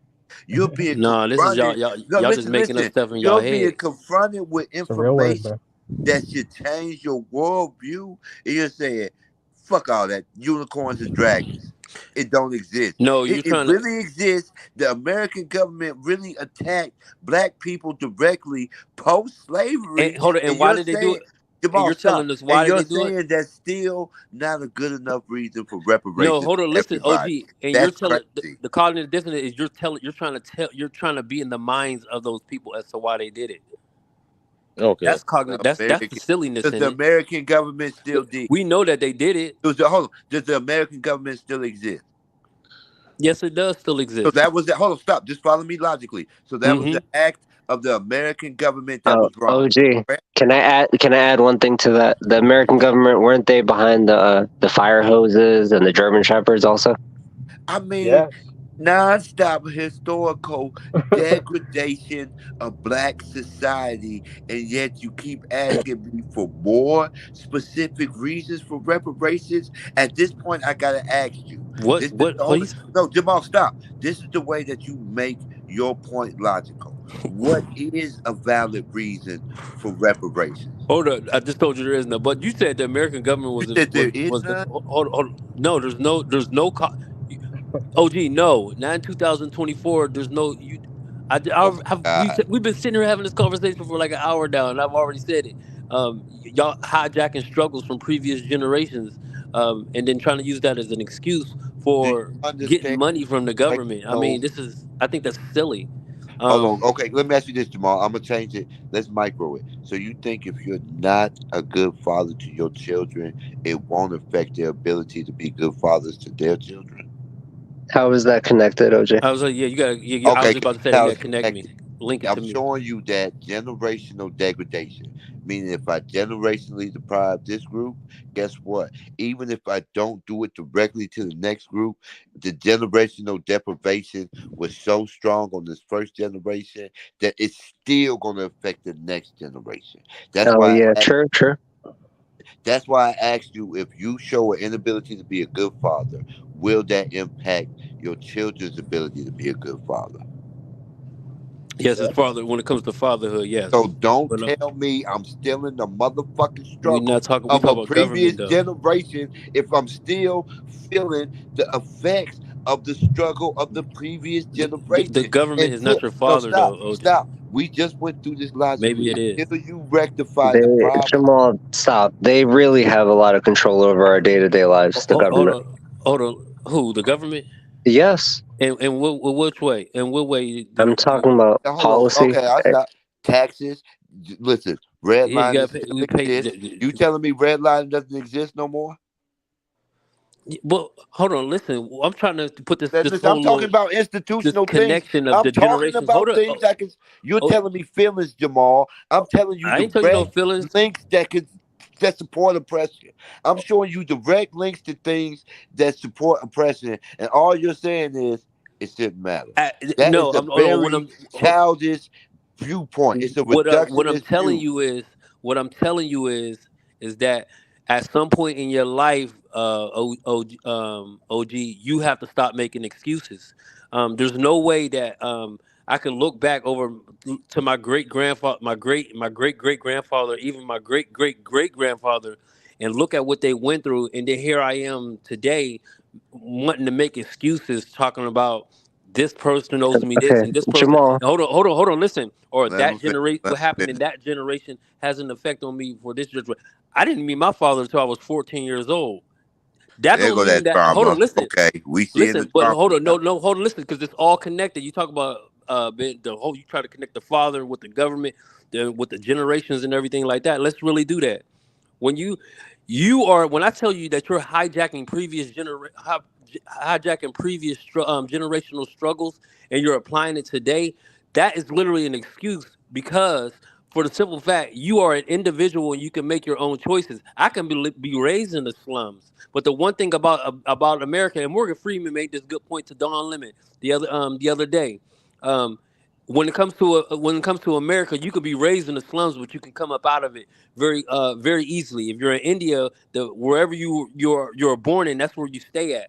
You're being Nah, this is confronted. No, y'all just making up listen. stuff in y'all You're being head. confronted with It's a real word, information bro. that should change your worldview. And you're saying, fuck all that. Unicorns and dragons. It don't exist. No, It, you're it trying to really exists. The American government really attacked black people directly post slavery. hold on. And And why you're did they do saying, it? And Jamal, you're stop. telling us And why did you're they do it? saying that's still not a good enough reason for No, reparations hold for on. Listen, everybody. OG, and you're That's telling crazy. the cognitive dissonance is you're trying to be in the minds of those people as to why they did it. okay. That's cognitive. The That's the American, silliness does in the it. American government still did? We know that they did it. Hold on. Does the American government still exist? Yes, it does still So exist. that was the hold on, stop. Just follow me logically. So that was Mm-hmm. the act of the American government that was wrong. OG, Correct? can I add one thing to that? The American government, weren't they behind the fire hoses and the German shepherds also? I mean, Yes. nonstop historical degradation of black society, and yet you keep asking me for more specific reasons for reparations. At this point, I gotta ask you. This is What the only please? no, Jamal, stop. This is the way that you make your point logical. What is a valid reason for reparations? Hold on. I just told you there is no. But you said the American government You said there is was the none. hold on. No, there's no OG, no, not in 2024. There's no you. Oh my God. We've been sitting here having this conversation for like an hour now, and I've already said it. Y'all hijacking struggles from previous generations, and then trying to use that as an excuse Do you for getting understand? money from the Like, government. I no. mean, I think that's silly. Hold on. Um, Okay, let me ask you this, Jamal. I'm gonna change it. Let's micro it. So you think if you're not a good father to your children, it won't affect their ability to be good fathers to their children? How is that connected, OJ? I was like, yeah, you got. I was Okay, just about to say that. how Yeah, it's connect me, connected. link it I'm to me. showing you that generational degradation. Meaning, if I generationally deprive this group, guess what? Even if I don't do it directly to the next group, the generational deprivation was so strong on this first generation that it's still going to affect the next generation. That's Oh why yeah, I, true, true. that's why I asked you if you show an inability to be a good father, will that impact your children's ability to be a good father? Yes, as father when it comes to fatherhood, yes. So don't But tell me I'm still in the motherfucking we struggle not talking. We of talk a about government previous though. generation if I'm still feeling the effects of the struggle of the previous The generation. government is Until not your no, father stop, though, OG. stop. We just went through this logically. Maybe it is. Until you rectify the They problem. Jamal, stop. They really have a lot of control over our day-to-day lives. The Hold government. on, hold on. Who? The government? Yes, And which way? And what way I'm talking about Now, hold on. policy. Okay, I stop. Taxes. Listen, Yeah, you redlining got to pay. still We pay. exists. You telling me redlining doesn't exist no more? Well, hold on. Listen, I'm trying to put this Listen, I'm whole talking little about this institutional things. connection of I'm the talking generations. Hold about on. things I can. You're Oh, telling me feelings, Jamal. I'm telling you I ain't tell you no direct feelings. links that support oppression. I'm showing you direct links to things that support oppression, and all you're saying is it shouldn't matter. That No, is a I'm. Hold on. When very I'm childish viewpoint. It's a what I'm reductionist telling view. you is what I'm telling you is that at some point in your life, OG, you have to stop making excuses. There's no way that I can look back over to my great grandfather, my great great grandfather, even my great great great grandfather, and look at what they went through, and then here I am today, wanting to make excuses, talking about this person owes me this Okay, and this person. Jamal. Hold on, listen. Or Let that me finish. generation, Let what me happened in finish. that generation has an effect on me for this generation. I didn't meet my father until I was 14 years old. That There don't go mean that that. Hold trauma. on, listen, Okay, we seeing the But trauma hold on, now. hold on, listen, because it's all connected. You talk about the whole. You try to connect the father with the government, with the generations and everything like that. Let's really do that. When you are when I tell you that you're hijacking previous generational struggles and you're applying it today, that is literally an excuse because for the simple fact you are an individual and you can make your own choices. I can be raised in the slums, but the one thing about America, and Morgan Freeman made this good point to Don Lemon the other day. Um, when it comes to America, you could be raised in the slums, but you can come up out of it very easily. If you're in India, wherever you're born in, that's where you stay at.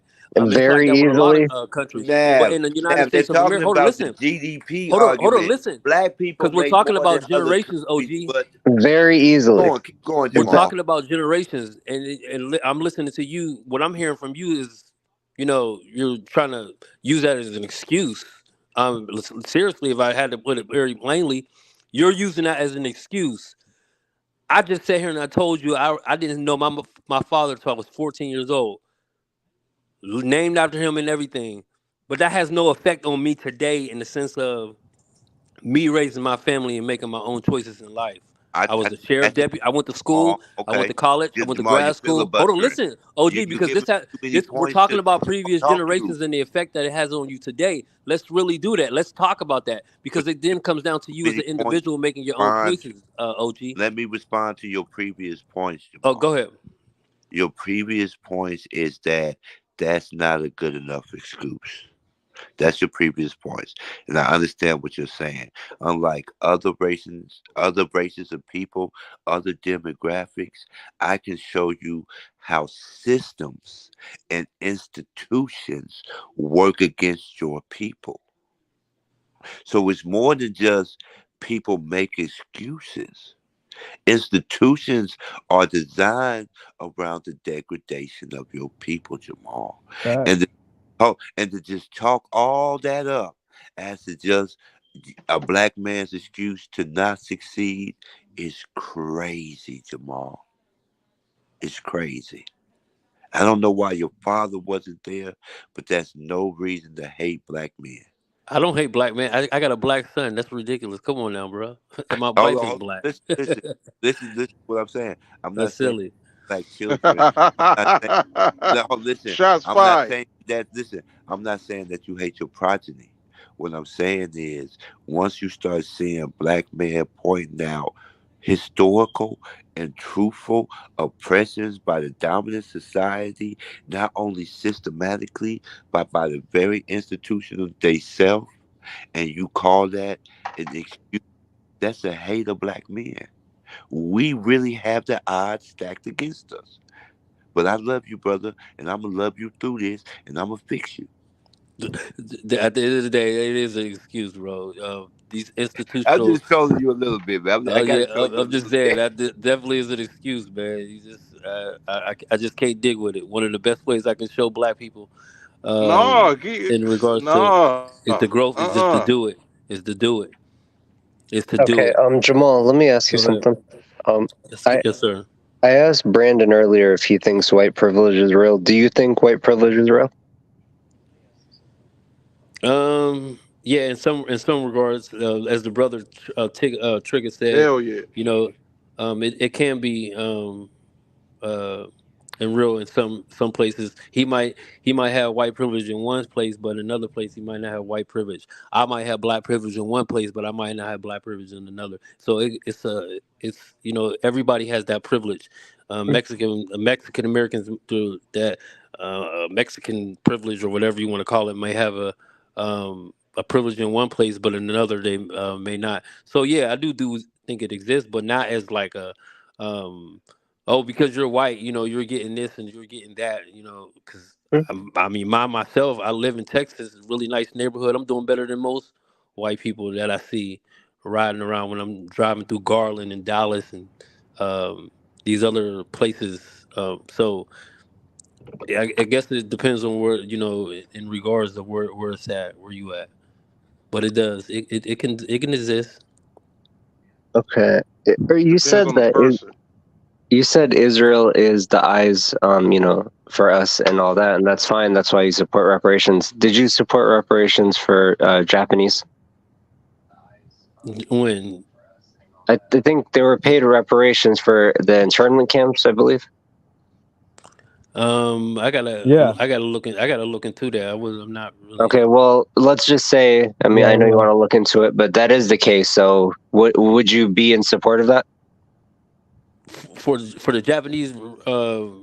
It's like Very that with a lot of easily. countries. But Now, in the United now they're States of talking America, about the GDP hold on, argument. listen, Black people because we're make talking more than about other generations, countries, OG. but Very easily. keep going, We're Jamal. talking about generations, I'm listening to you. What I'm hearing from you is, you're trying to use that as an excuse. Seriously, if I had to put it very plainly, you're using that as an excuse. I just sat here and I told you I didn't know my father until I was 14 years old, named after him and everything. But that has no effect on me today in the sense of me raising my family and making my own choices in life. I was I a sheriff that's it, deputy. I went to Jamal. school. I went Okay, to college. I just went to Jamal, you're grad school. Hold on, filibustering. listen, OG, You're because giving too many this we're points talking to about previous talk to. generations and the effect that it has on you today. Let's really do that. Let's talk about that But because it then comes down to too you as many an points to individual making your own respond to. choices. OG. Let me respond to your previous points, Oh, Jamal. go ahead. Your previous points is that that's not a good enough excuse. That's your previous points, and I understand what you're saying. Unlike other races of people, other demographics, I can show you how systems and institutions work against your people. So it's more than just people make excuses. Institutions are designed around the degradation of your people, Jamal. And Facts. and to just chalk all that up as to just a black man's excuse to not succeed is crazy, Jamal. It's crazy. I don't know why your father wasn't there, but that's no reason to hate black men. I don't hate black man. I got a black son. That's ridiculous. Come on now, bro. And my Hold wife on, ain't hold on. black. Listen to what I'm saying. I'm not That's saying silly. black children. I'm not saying no, listen, Shots I'm not fired. saying that. Listen, I'm not saying that you hate your progeny. What I'm saying is, once you start seeing black men pointing out historical and truthful oppressions by the dominant society, not only systematically, but by the very institution of they self, and you call that an excuse, that's a hate of black men. We really have the odds stacked against us. But I love you, brother, and I'm gonna love you through this, and I'm gonna fix you. At the end of the day, it is an excuse, bro. these I'm institutional. just trolling you a little bit, man. I Yeah, gotta troll you a I'm just little saying bit. that definitely is an excuse, man. You just, I just can't dig with it. One of the best ways I can show black people, um, No, in regards to no, is the growth, is just to do it. Is to do it. Is to do Okay, it. Jamal, let me ask you Go ahead. something. Yes, I yes, sir. I asked Brandon earlier if he thinks white privilege is real. Do you think white privilege is real? Yeah, in some regards, as the brother Trigger said, hell yeah. you know, it can be uh and real in some places. He might have white privilege in one place, but in another place he might not have white privilege. I might have black privilege in one place, but I might not have black privilege in another. So it's everybody has that privilege. Mexican Americans through that Mexican privilege or whatever you want to call it may have a privilege in one place, but in another they may not. So yeah, I do think it exists, but not as like a um, oh, because you're white, you're getting this and you're getting that, because I mean, myself, I live in Texas, a really nice neighborhood. I'm doing better than most white people that I see riding around when I'm driving through Garland and Dallas and um, these other places. So I guess it depends on where, in regards to where it's at, where you at. But it does. It can exist. Okay. Or Depends on the person. you said Israel is the eyes, for us and all that, and that's fine. That's why you support reparations. Did you support reparations for Japanese? When I think they were paid reparations for the internment camps, I believe. I gotta Yeah, I gotta look into that. I'm not Okay, really well, let's just say, I mean, yeah, I know you yeah. want to look into it, but that is the case. So, would you be in support of that? for the Japanese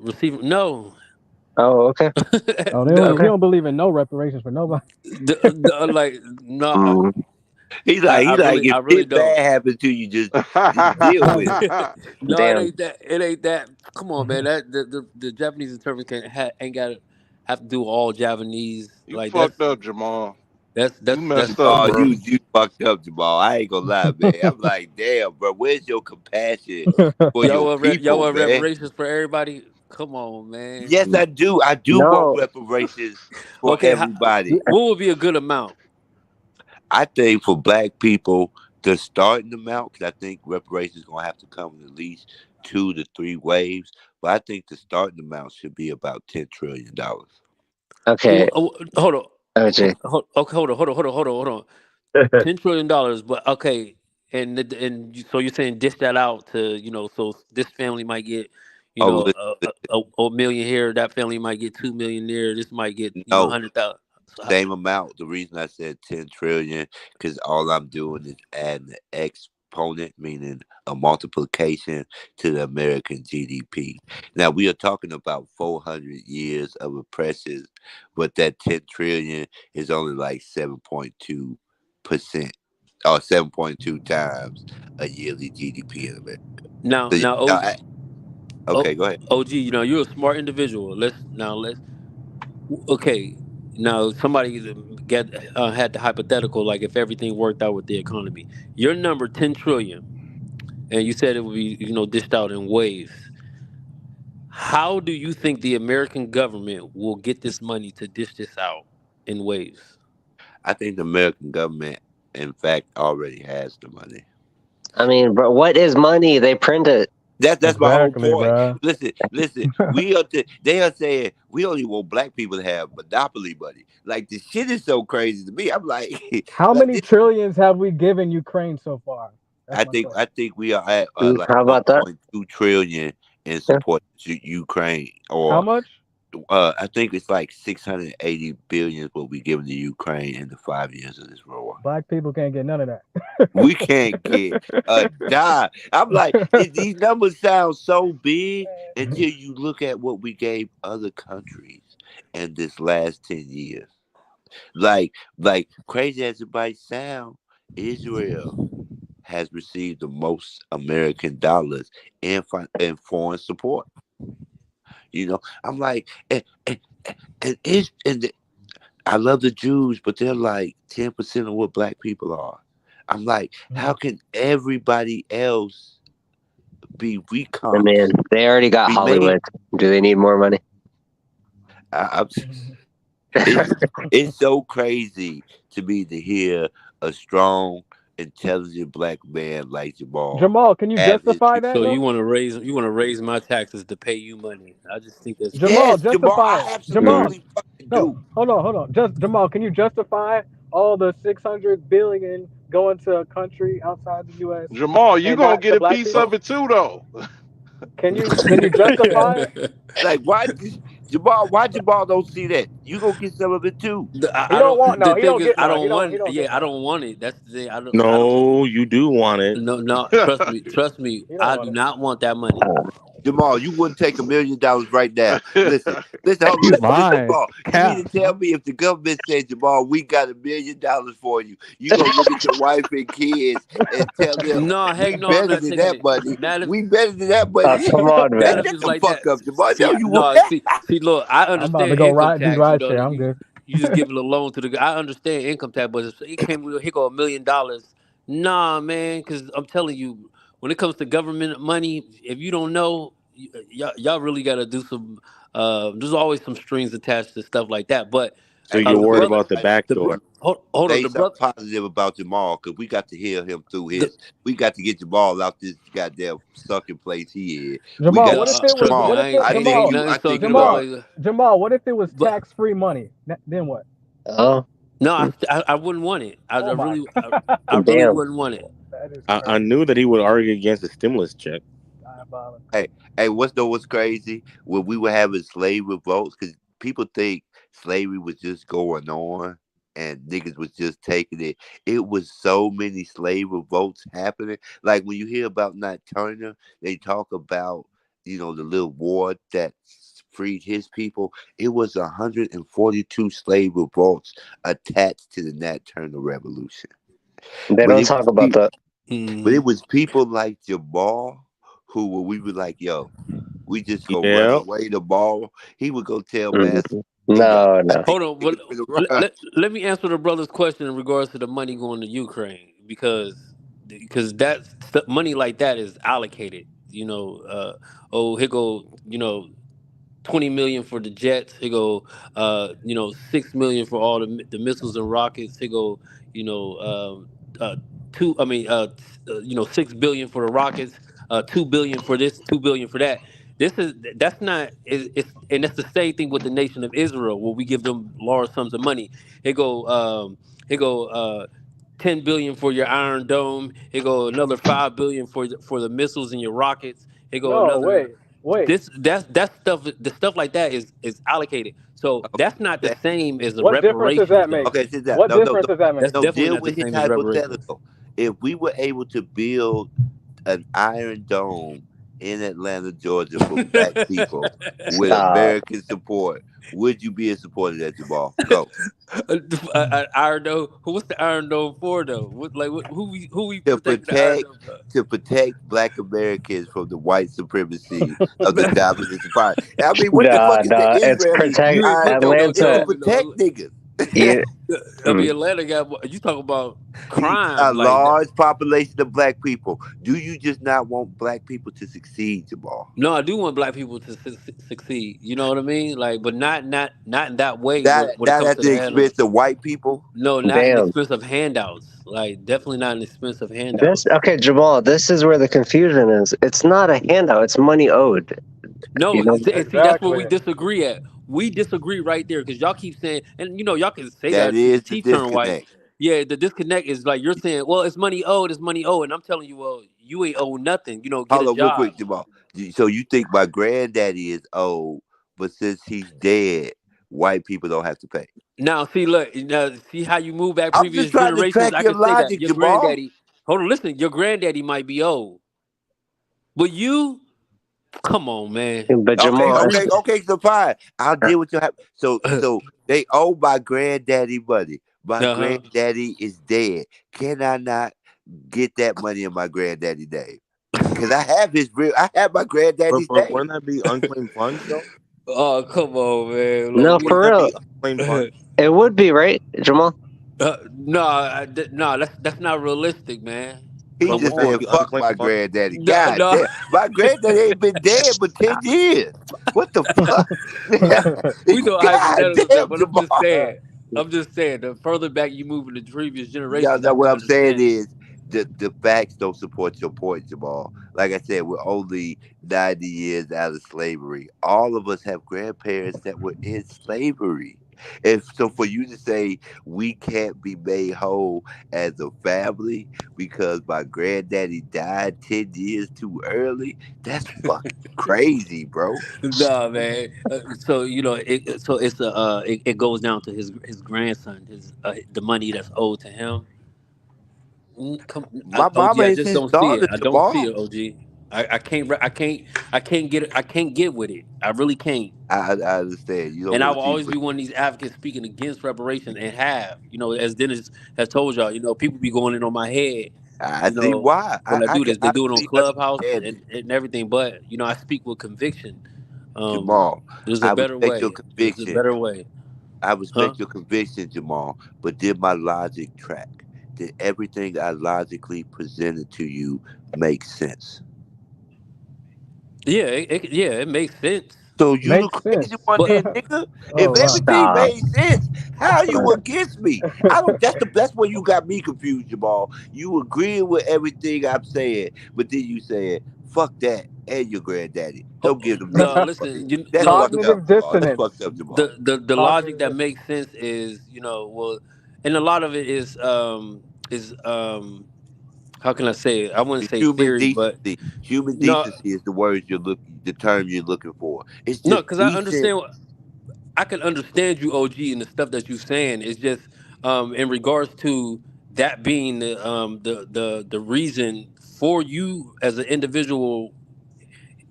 receiver. No, Oh, okay, Oh, he okay. no, don't believe in no reparations for nobody. like no. Mm, He's like, if I really shit don't. bad happens to you, just deal with it. No, it damn. ain't that. It ain't that. Come on, man. That the Japanese interpreters ain't got to have to do all Japanese. you Like fucked up, Jamal. You that's messed up, Oh, bro. you fucked up, Jamal. I ain't gonna lie, man. I'm like, damn, bro. Where's your compassion for your y'all people, want man? reparations for everybody. Come on, man. Yes, I do. I do want No, reparations for Okay, everybody. what would be a good amount? I think for black people, the starting amount, because I think reparations gonna have to come in at least 2 to 3 waves. But I think the starting amount should be about $10 trillion. okay, Hold on. OJ. Okay, hold on. $10 trillion, but okay, so you're saying dish that out to so this family might get Oh, listen, a million here, that family might get 2 million there, this might get no. 100,000. Same amount. The reason I said 10 trillion, because all I'm doing is adding the exponent, meaning a multiplication to the American GDP. Now we are talking about 400 years of oppression, but that 10 trillion is only like 7.2% or 7.2 times a yearly GDP in America. Now So, now OG, okay, go ahead. OG, you're a smart individual. Let's okay. Now somebody get had the hypothetical, like if everything worked out with the economy. Your number 10 trillion, and you said it would be dished out in waves. How do you think the American government will get this money to dish this out in waves? I think the American government, in fact, already has the money. I mean, bro, what is money? They print it. That's my whole Exactly, point. bro. Listen. They are saying we only want black people to have monopoly money. Like the shit is so crazy to me. I'm like, How like many this. trillions have we given Ukraine so far? That's my I question. think we are at like How about that? 1.2 trillion in Yeah. support to Ukraine, How or much? I think it's like 680 billion what we giving to Ukraine in the 5 years of this war. Black people can't get none of We can't get a dime. I'm like, these numbers sound so big that. until you look at what we gave other countries in this last 10 years. Like crazy as it might sound, Israel has received the most American dollars in foreign support. I'm like, and I love the Jews, but they're like 10% of what black people are. I'm like, how can everybody else be I mean, recons? they already got Be made? Hollywood. Do they need more money? I, it's so crazy to me to hear a strong, intelligent black man like Jamal Jamal, can you have his justify that So people. though? you want to raise my taxes to pay you money? I just think that's Jamal, Yes, crazy. Jamal, justify I it. Jamal, absolutely fucking no, do. hold on. Just Jamal, can you justify all the 600 billion going to a country outside the U.S. Jamal, you and gonna not get to a black piece of people? it too, though. Can you justify it? Like, why, Jamal? Why Jamal don't see that? You gonna get some of it too. He I don't want don't. The no. He thing don't is, get I none. He don't don't. He want. don't get Yeah, I none. don't want it. That's the thing. I don't. I don't. No, you do want it. No, no. Trust me. Trust me. He don't I want do it. not want that money. Jamal, you wouldn't take $1 million right now. Listen, hold on, He's listen, lying. Jamal. You mean to Cap. tell me if the government says, Jamal, we got $1 million for you, you gonna look at your wife and kids and tell them No, we heck no. I'm better not than taking that it. money? Not if. We better than that money. Come on, Not Man, man. if shut it's the like that. fuck up, Jamal. No, See, you no. wouldn't. See. Look, I I'm about to understand go income do tax. You ride know, share. I'm good. you just giving a loan to the. I understand income tax, but if it came with here go $1 million. Nah, man, because I'm telling you, when it comes to government money, if you don't know, y'all really got to do some. There's always some strings attached to stuff like that. But So Hey, you're the worried listen, brother, about the back door. hold on, say the something brother. positive about Jamal, because we got to hear him through The, his. We got to get Jamal out this goddamn sucking place he is. We Jamal, got what to if no, get it was? trust me, Jamal. What if it? I think ain't Jamal, you. nothing I think sucking no you. Jamal, place. Jamal. What if it was But tax free money? Then what? Oh, no, I wouldn't want it. Oh my I really damn. wouldn't want it. That is I crazy. knew that he would argue against the stimulus check. Diabolical. Hey, what's crazy? When we were having slave revolts, because people think slavery was just going on and niggas was just taking it. It was so many slave revolts happening. Like when you hear about Nat Turner, they talk about, the little war that freed his people. It was 142 slave revolts attached to the Nat Turner Revolution. They But don't it talk was about people, the. but Mm. it was people like Jamal who were we were like, yo, we just gonna run Yeah. away tomorrow. He would go tell Mhm. Master, hey yo, No, I no. think Hold on, but niggas finna run. let me answer the brother's question in regards to the money going to Ukraine because that money like that is allocated. Here go 20 million for the jets. Here go 6 million for all the missiles and rockets. Here go you know uh, two. I mean 6 billion for the rockets. 2 billion for this. 2 billion for that. That's not and that's the same thing with the nation of Israel where we give them large sums of money. Here go 10 billion for your Iron Dome. Here go another 5 billion for the missiles and your rockets. Here go No, another wait. that's stuff. The stuff like that is allocated. So that's not the Okay, same as the What difference does reparations, that make? though. okay, sit down. What No, no, difference no, does that That's make? no. definitely Deal not the with his same as reparations. hypothetical. If we were able to build an Iron Dome in Atlanta, Georgia, for black people with Uh, American support, would you be in support of that, Jamal? Go. Iron Dome. What's the Iron Dome for, though? Who we to protecting the Iron protect Dome from? to protect Black Americans from the white supremacy of the dominant society. I mean, what the nah, fuck is the nah. It's Israeli protect You ain't Iron put Dome? no It's to Atlanta. dome in protect no. niggas. You, I mm, mean, Atlanta got. You talk about He crime, a like that. large population of black people. Do you just not want black people to succeed, Jamal? No, I do want black people to succeed. You know what I mean? Like, but not in that way. Not When it not comes at to the the handle, expense of white people. no, not in damn. expensive handouts. Like, definitely not in expensive This handouts. okay, Jamal. This is where the confusion is. It's not a handout. It's money owed. You No, know. and see, that's where we Exactly. disagree at. We disagree right there because y'all keep saying, and y'all can say that That until your is the teeth turn white. disconnect. Yeah, the disconnect is like you're saying, well, it's money owed, and I'm telling you, well, you ain't owe nothing. Get a Hold on, real job. quick, Jamal. So you think my granddaddy is old, but since he's dead, white people don't have to pay? Now, see, look, now see how you move back I'm just previous trying to generations. track I your can say that logic, your Jamal. granddaddy. Hold on, listen, your granddaddy might be old, but you, come on, man. But Okay, Jamal, okay, it's, okay, so fine. I'll deal with your so they owe my granddaddy money. My Uh-huh. granddaddy is dead. Can I not get that money in my granddaddy name? Cause I have my granddaddy's But name. wouldn't that be unclaimed funds though? Oh, come on, man. Like no, we. for Wouldn't that real. be unclaimed funds? It would be right, Jamal. No, that's not realistic, man. He So Number just Paul, one, said, you fuck unexplained my fuck. granddaddy. no, God no, damn. My granddaddy ain't been dead but 10 years. What the fuck? we know God hypotheticals there, damn, but Jamal. I'm just saying, the further back you move in the previous No, generations, no, I what can I'm saying understand it. is the facts don't support your point, Jamal. Like I said, we're only 90 years out of slavery. All of us have grandparents that were in slavery. And so for you to say we can't be made whole as a family because my granddaddy died 10 years too early, that's fucking crazy, bro. Nah, man. So so it goes down to his grandson, his the money that's owed to him. My OG, mama I is just his don't see it. daughter, I don't see Jamal. it, OG. I can't get with it. I really can't. I understand. You don't And I want will to see, always be one of these advocates speaking against reparations and have, as Dennis has told y'all, people be going in on my head, I see why. when I I do can this. They do it on honestly Clubhouse understand it. and everything, but I speak with conviction. Um, Jamal, there's a I better respect your way. There's a conviction. better way. I Huh? respect your conviction, Jamal, but did my logic track? Did everything I logically presented to you make sense? Yeah, it makes sense. So you the Makes crazy sense. one But then, nigga. Oh If wow. everything Stop. made sense, how you against me? I don't. That's where you got me confused, Jamal. You agreeing with everything I'm saying, but then you said fuck that and your granddaddy. Don't give them niggas no, no money. listen, That's fucked up, Cognitive Jamal. That's dissonance. fucked up, Jamal. the logic Cognitive that dissonance. makes sense is, well, and a lot of it is how can I say it? I wouldn't The say human theory, but decency. Human no, decency is the word you're looking, the term you're looking for. It's no, just because I decent. understand. I can understand you, OG, and the stuff that you're saying. It's just in regards to that being the reason for you as an individual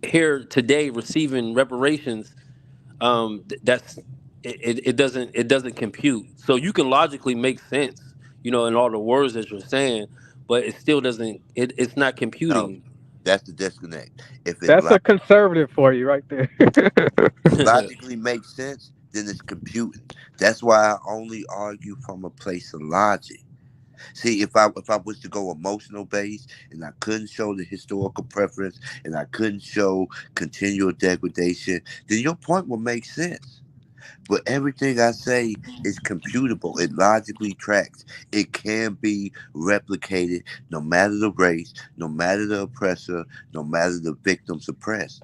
here today receiving reparations. That's it doesn't compute. So you can logically make sense, in all the words that you're saying, but it still doesn't. It's not No, computing. that's the disconnect. If it That's a conservative for you right there. logically makes sense, then it's computing. That's why I only argue from a place of logic. See, if I was to go emotional based and I couldn't show the historical preference and I couldn't show continual degradation, then your point would make sense. But everything I say is computable. It logically tracks. It can be replicated no matter the race, no matter the oppressor, no matter the victim suppressed.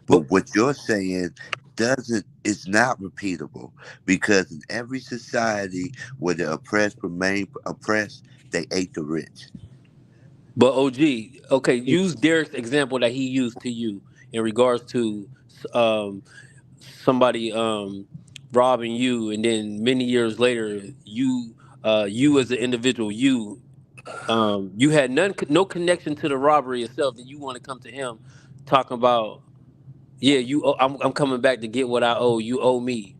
but But what you're saying doesn't is not repeatable because in every society where the oppressed remain oppressed, they ate the rich. but OG, okay, use Derek's example that he used to you in regards to um somebody robbing you, and then many years later, you as an individual, you had no connection to the robbery itself, and you want to come to him talking about, yeah, I'm coming back to get what I owe. You owe me.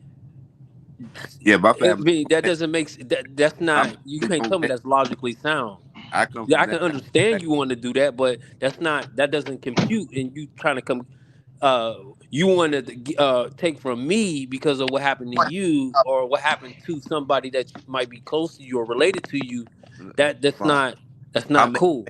Yeah, my I family. mean, that doesn't make that's My not. You family can't don't tell me make. that's logically sound. I come Yeah, from I that. can understand you want to do that, but that doesn't compute. And you trying to come, uh, you want to take from me because of what happened to you or what happened to somebody that might be close to you or related to you. That's Well, not that's I'll not make cool.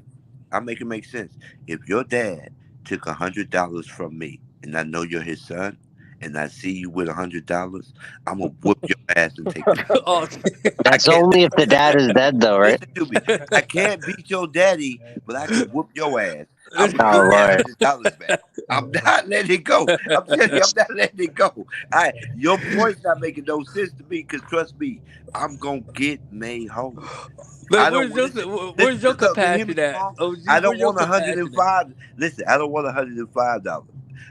I'll make it make sense. If your dad took $100 from me, and I know you're his son, and I see you with $100, I'm gonna whoop your ass and take that. Oh, I That's can't only if the dad is dead, though, right? listen to me. I can't beat your daddy, but I can whoop your ass. I'm gonna Oh get that Lord. $100 back. I'm not letting it go. I'm telling you, I'm not letting it go. Your point's not making no sense to me. Cause trust me, I'm gonna get made whole. man, I don't listen. where's your Look, hear me, compassion at? Jamal. I OG, don't where's your want compassion at? 105. Listen, I don't want $105.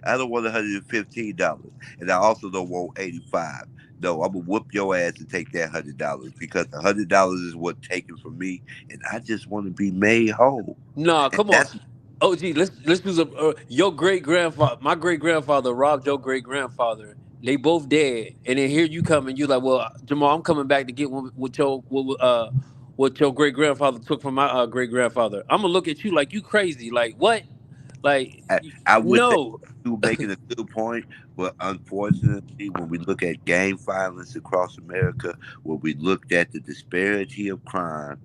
I don't want $115, and I also don't want 85. No, I'm gonna whoop your ass and take that $100 because $100 is what taken from me, and I just want to be made whole. No, And come on. that's OG, let's do some. Your great grandfather, my great grandfather robbed your great grandfather. They both dead, and then here you come and you like, well, Jamal, I'm coming back to get what your great grandfather took from my great grandfather. I'm gonna look at you like you crazy. Like what? Like, I would say no. you were making a good point, but unfortunately, when we look at gang violence across America, when we looked at the disparity of crime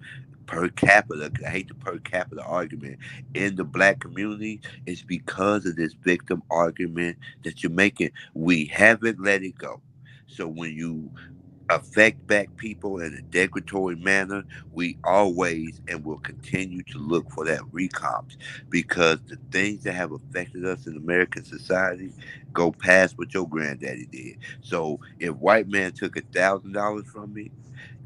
per capita, 'cause I hate the per capita argument in the black community, it's because of this victim argument that you're making. We haven't let it go. So when you affect black people in a degradatory manner, we always and will continue to look for that recomps, because the things that have affected us in American society go past what your granddaddy did. So if white man took $1,000 from me,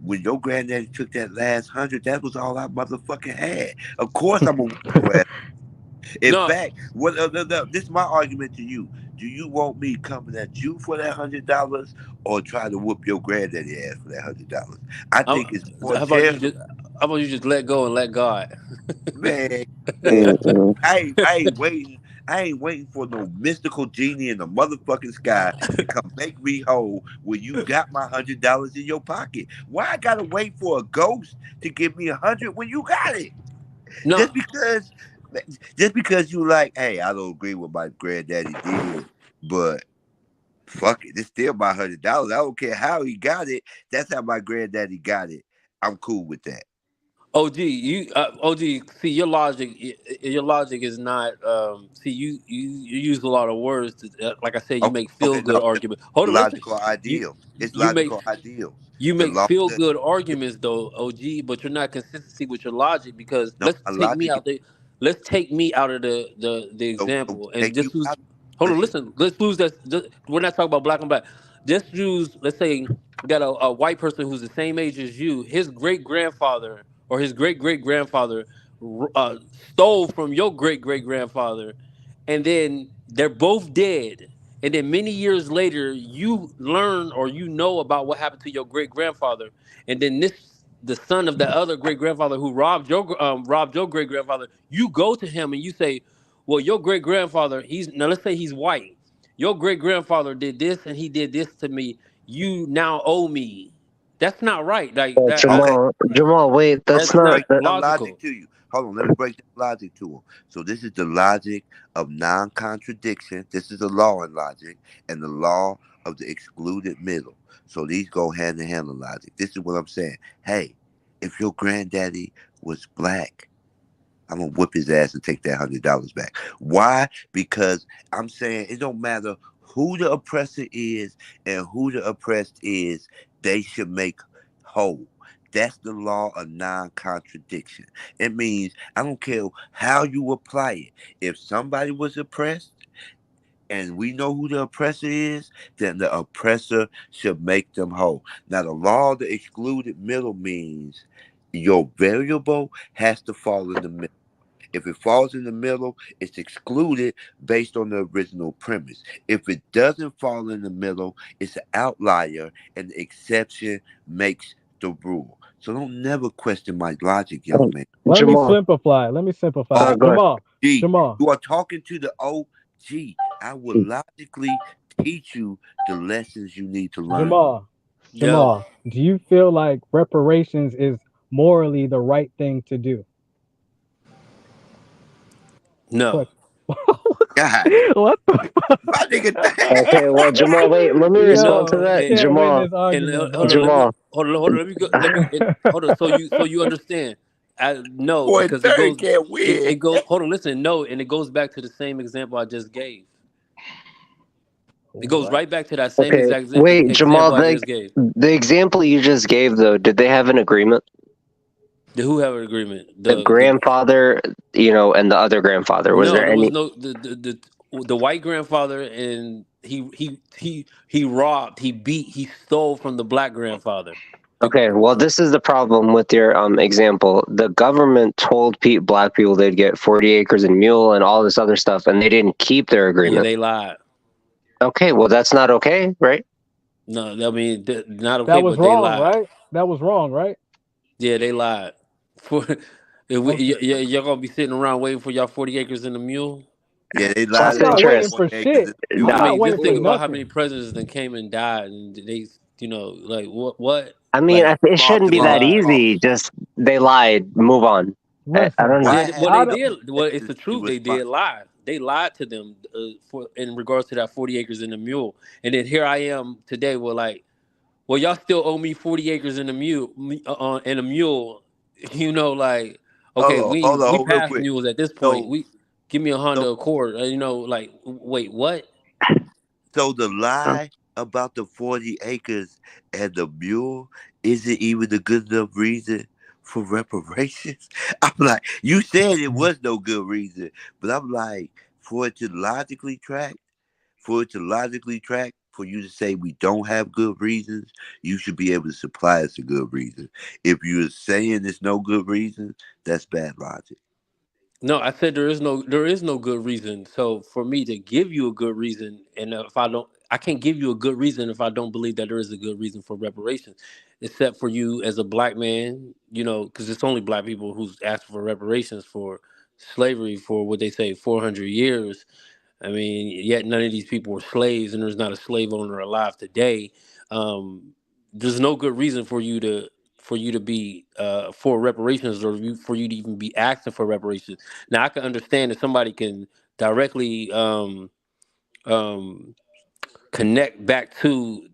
when your granddaddy took that last 100, that was all I motherfucking had. Of course, I'm gonna whoop your ass. In No. fact, this is my argument to you. Do you want me coming at you for that $100, or try to whoop your granddaddy ass for that $100? I think it's more How about you charitable. just let go and let God? Man, man, Mhm. I ain't waiting for no mystical genie in the motherfucking sky to come make me whole when you got my $100 in your pocket. Why I gotta wait for a ghost to give me 100 when you got it? No. Just because, just because you like, hey, I don't agree with my granddaddy did, but fuck it, it's still my $100. I don't care how he got it. That's how my granddaddy got it. I'm cool with that. OG, see your logic is not see you use a lot of words to, like I said, you Okay, make feel no, good argument. Hold on, listen. logical You ideal. It's you make logical ideals. you The make law, feel good arguments though, OG, but you're not consistency with your logic because no, my logic. let's take me out of the So example and take you just use out. hold on, Listen, listen, let's lose that we're not talking about black and black. Just use, let's say you got a white person who's the same age as you, his great grandfather or his great great grandfather uh, stole from your great great grandfather, and then they're both dead, and then many years later you learn or you know about what happened to your great grandfather, and then this the son of the other great grandfather who robbed your great grandfather, you go to him and you say, well, your great grandfather, he's now let's say he's white, your great grandfather did this and he did this to me, you now owe me. That's not right. Like that okay. Jamal, wait, Let that's that's me not not break that. down logic logical. to you. Hold on, let me break down logic to him. So this is the logic of non-contradiction. This is the law and logic, and the law of the excluded middle. So these go hand in hand in logic. This is what I'm saying. Hey, if your granddaddy was black, I'm gonna whip his ass and take that $100 back. Why? Because I'm saying it don't matter who the oppressor is and who the oppressed is, they should make whole. That's the law of non-contradiction. It means I don't care how you apply it. If somebody was oppressed and we know who the oppressor is, then the oppressor should make them whole. Now, the law of the excluded middle means your variable has to fall in the middle. If it falls in the middle, it's excluded based on the original premise. If it doesn't fall in the middle, it's an outlier, and the exception makes the rule. So don't never question my logic, young man. Let me Jamal, simplify. Let me simplify. Oh, go ahead. Jamal, G, Jamal, you are talking to the OG. I will logically teach you the lessons you need to learn. Jamal, Yo, Jamal. Do you feel like reparations is morally the right thing to do? no. Question. God, What the my nigga, Okay, well, Jamal, wait, let me respond to Yo, you that. And can't win Jamal, this argument, hold on, bro. let me Jamal. hold on, let me go, let me hold on. So you understand? No, boy, because it third goes can't win. it goes. Hold on, listen. No, and it goes back to the same example I just gave. It goes What? right back to that same Okay, exact wait, Jamal, example I just gave. the example you just gave though, did they have an agreement? The who have an agreement? The The grandfather, and the other grandfather. Was No, there there was any? no the white grandfather, and he robbed, he beat, he stole from the black grandfather. The Okay, well, this is the problem with your example. The government told black people they'd get 40 acres and mule and all this other stuff, and they didn't keep their Yeah, agreement. they lied. Okay, well, that's not okay, right? No, I mean not okay, That was but they wrong, lied. right? That was wrong, right? Yeah, they lied. For Okay. y'all gonna be sitting around waiting for y'all 40 acres and a mule. Yeah, they Self lied I'm about not waiting interest. for 40 acres shit. and I'm I mule. not mean, just waiting for think about how many nothing. presidents that came and died, and they, like what, I mean, like it Jamal, shouldn't be they Jamal, that lied. Jamal. easy. Just they lied, move on. I Listen, don't know. Yeah, Why well have they I don't. did. Well, it's the presidency truth. was They did lie. They lied to them for in regards to that 40 acres and a mule. And then here I am today. Well, like, well, y'all still owe me 40 acres and a mule and a mule. You know, like, okay, we hold real passed quick. mules at this point. So, We give me a so, Honda Accord. You know, like, wait, what? so the lie about the 40 acres and the mule isn't even a good enough reason for reparations. I'm like, you said it was no good reason, but I'm like, for it to logically track, for you to say we don't have good reasons, you should be able to supply us a good reason. If you're saying there's no good reason, that's bad logic. No, I said there is no good reason. So for me to give you a good reason, and if I don't, I can't give you a good reason if I don't believe that there is a good reason for reparations, except for you as a black man, you know, because it's only black people who's asking for reparations for slavery for what they say 400 years. I mean, yet none of these people were slaves, and there's not a slave owner alive today. There's no good reason for you to be for reparations or for you to even be asking for reparations. Now, I can understand that somebody can directly um, connect back to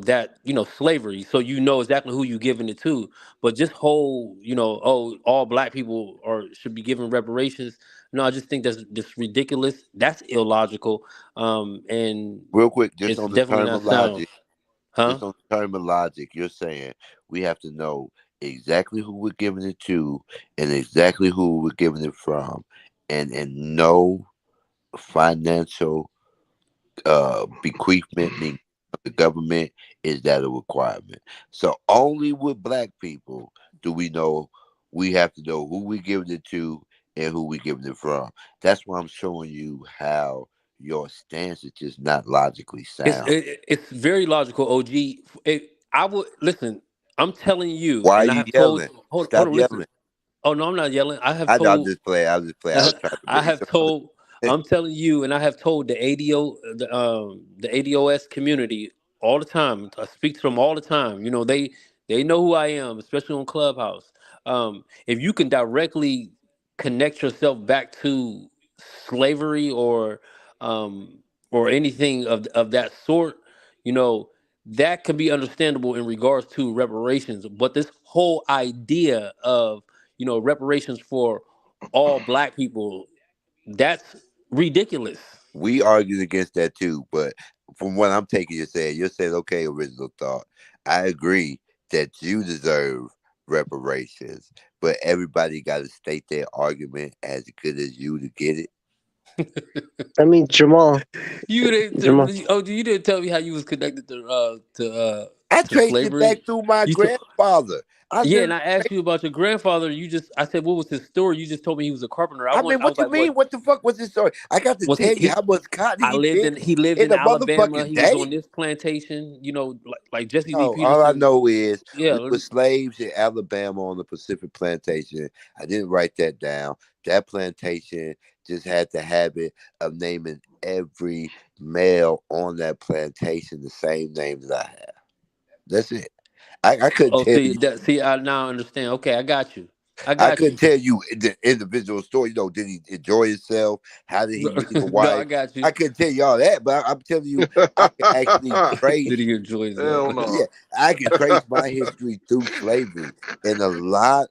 that slavery, so you know exactly who you giving it to. But just whole oh, all black people are should be given reparations. No, I just think that's just ridiculous. That's illogical, and Real quick, just it's on the definitely term not of sound. logic, Huh? just on the term of logic, you're saying we have to know exactly who we're giving it to and exactly who we're giving it from, and no financial bequeathment being the government is that a requirement. So only with black people do we know we have to know who we giving it to and who we giving it from. That's why I'm showing you how your stance is just not logically sound. It's very logical, OG. I would listen. I'm telling you, Why are and I you have told. yelling? Hold Stop on, listen. yelling. Oh no, I'm not yelling. I have I know I'm told. just playing. I'm just playing. I was trying to I bring have some told. other. I'm telling you, and I have told the ADOS community all the time. I speak to them all the time. They know who I am, especially on Clubhouse. If you can directly connect yourself back to slavery um, or anything of that sort, you know that can be understandable in regards to reparations. But this whole idea of reparations for all black people, that's ridiculous. We argued against that too, but from what I'm taking, you're saying, okay, original thought. I agree that you deserve reparations, but everybody got to state their argument as good as you to get it. I mean, Jamal, You Jamal. didn't. Oh, you didn't tell me how you was connected I to traced it back slavery. through my You took. grandfather. I Yeah, and literally I asked traced. you about your grandfather. I said, what was his story? You just told me he was a carpenter. I mean, I what was you like, what mean? What the fuck was this story? I got to was he? tell you how much cotton I he lived in. picked He lived in in a Alabama. motherfucking He was day. on this plantation. Like Jesse Lee Oh, all I Peterson. know is Yeah, we were slaves in Alabama on the Pacific plantation. I didn't write that down. That plantation just had the habit of naming every male on that plantation the same name that I have. That's it. I couldn't oh, tell you. see, I now understand. Okay, I got you. I I got couldn't you. tell you the individual story. Did he enjoy himself? How did he meet a No, I wife? got you. I couldn't tell you all that, but I'm telling you, I can actually Did trace. he enjoy himself? Hell Yeah, no. I can trace my history through slavery, and a lot.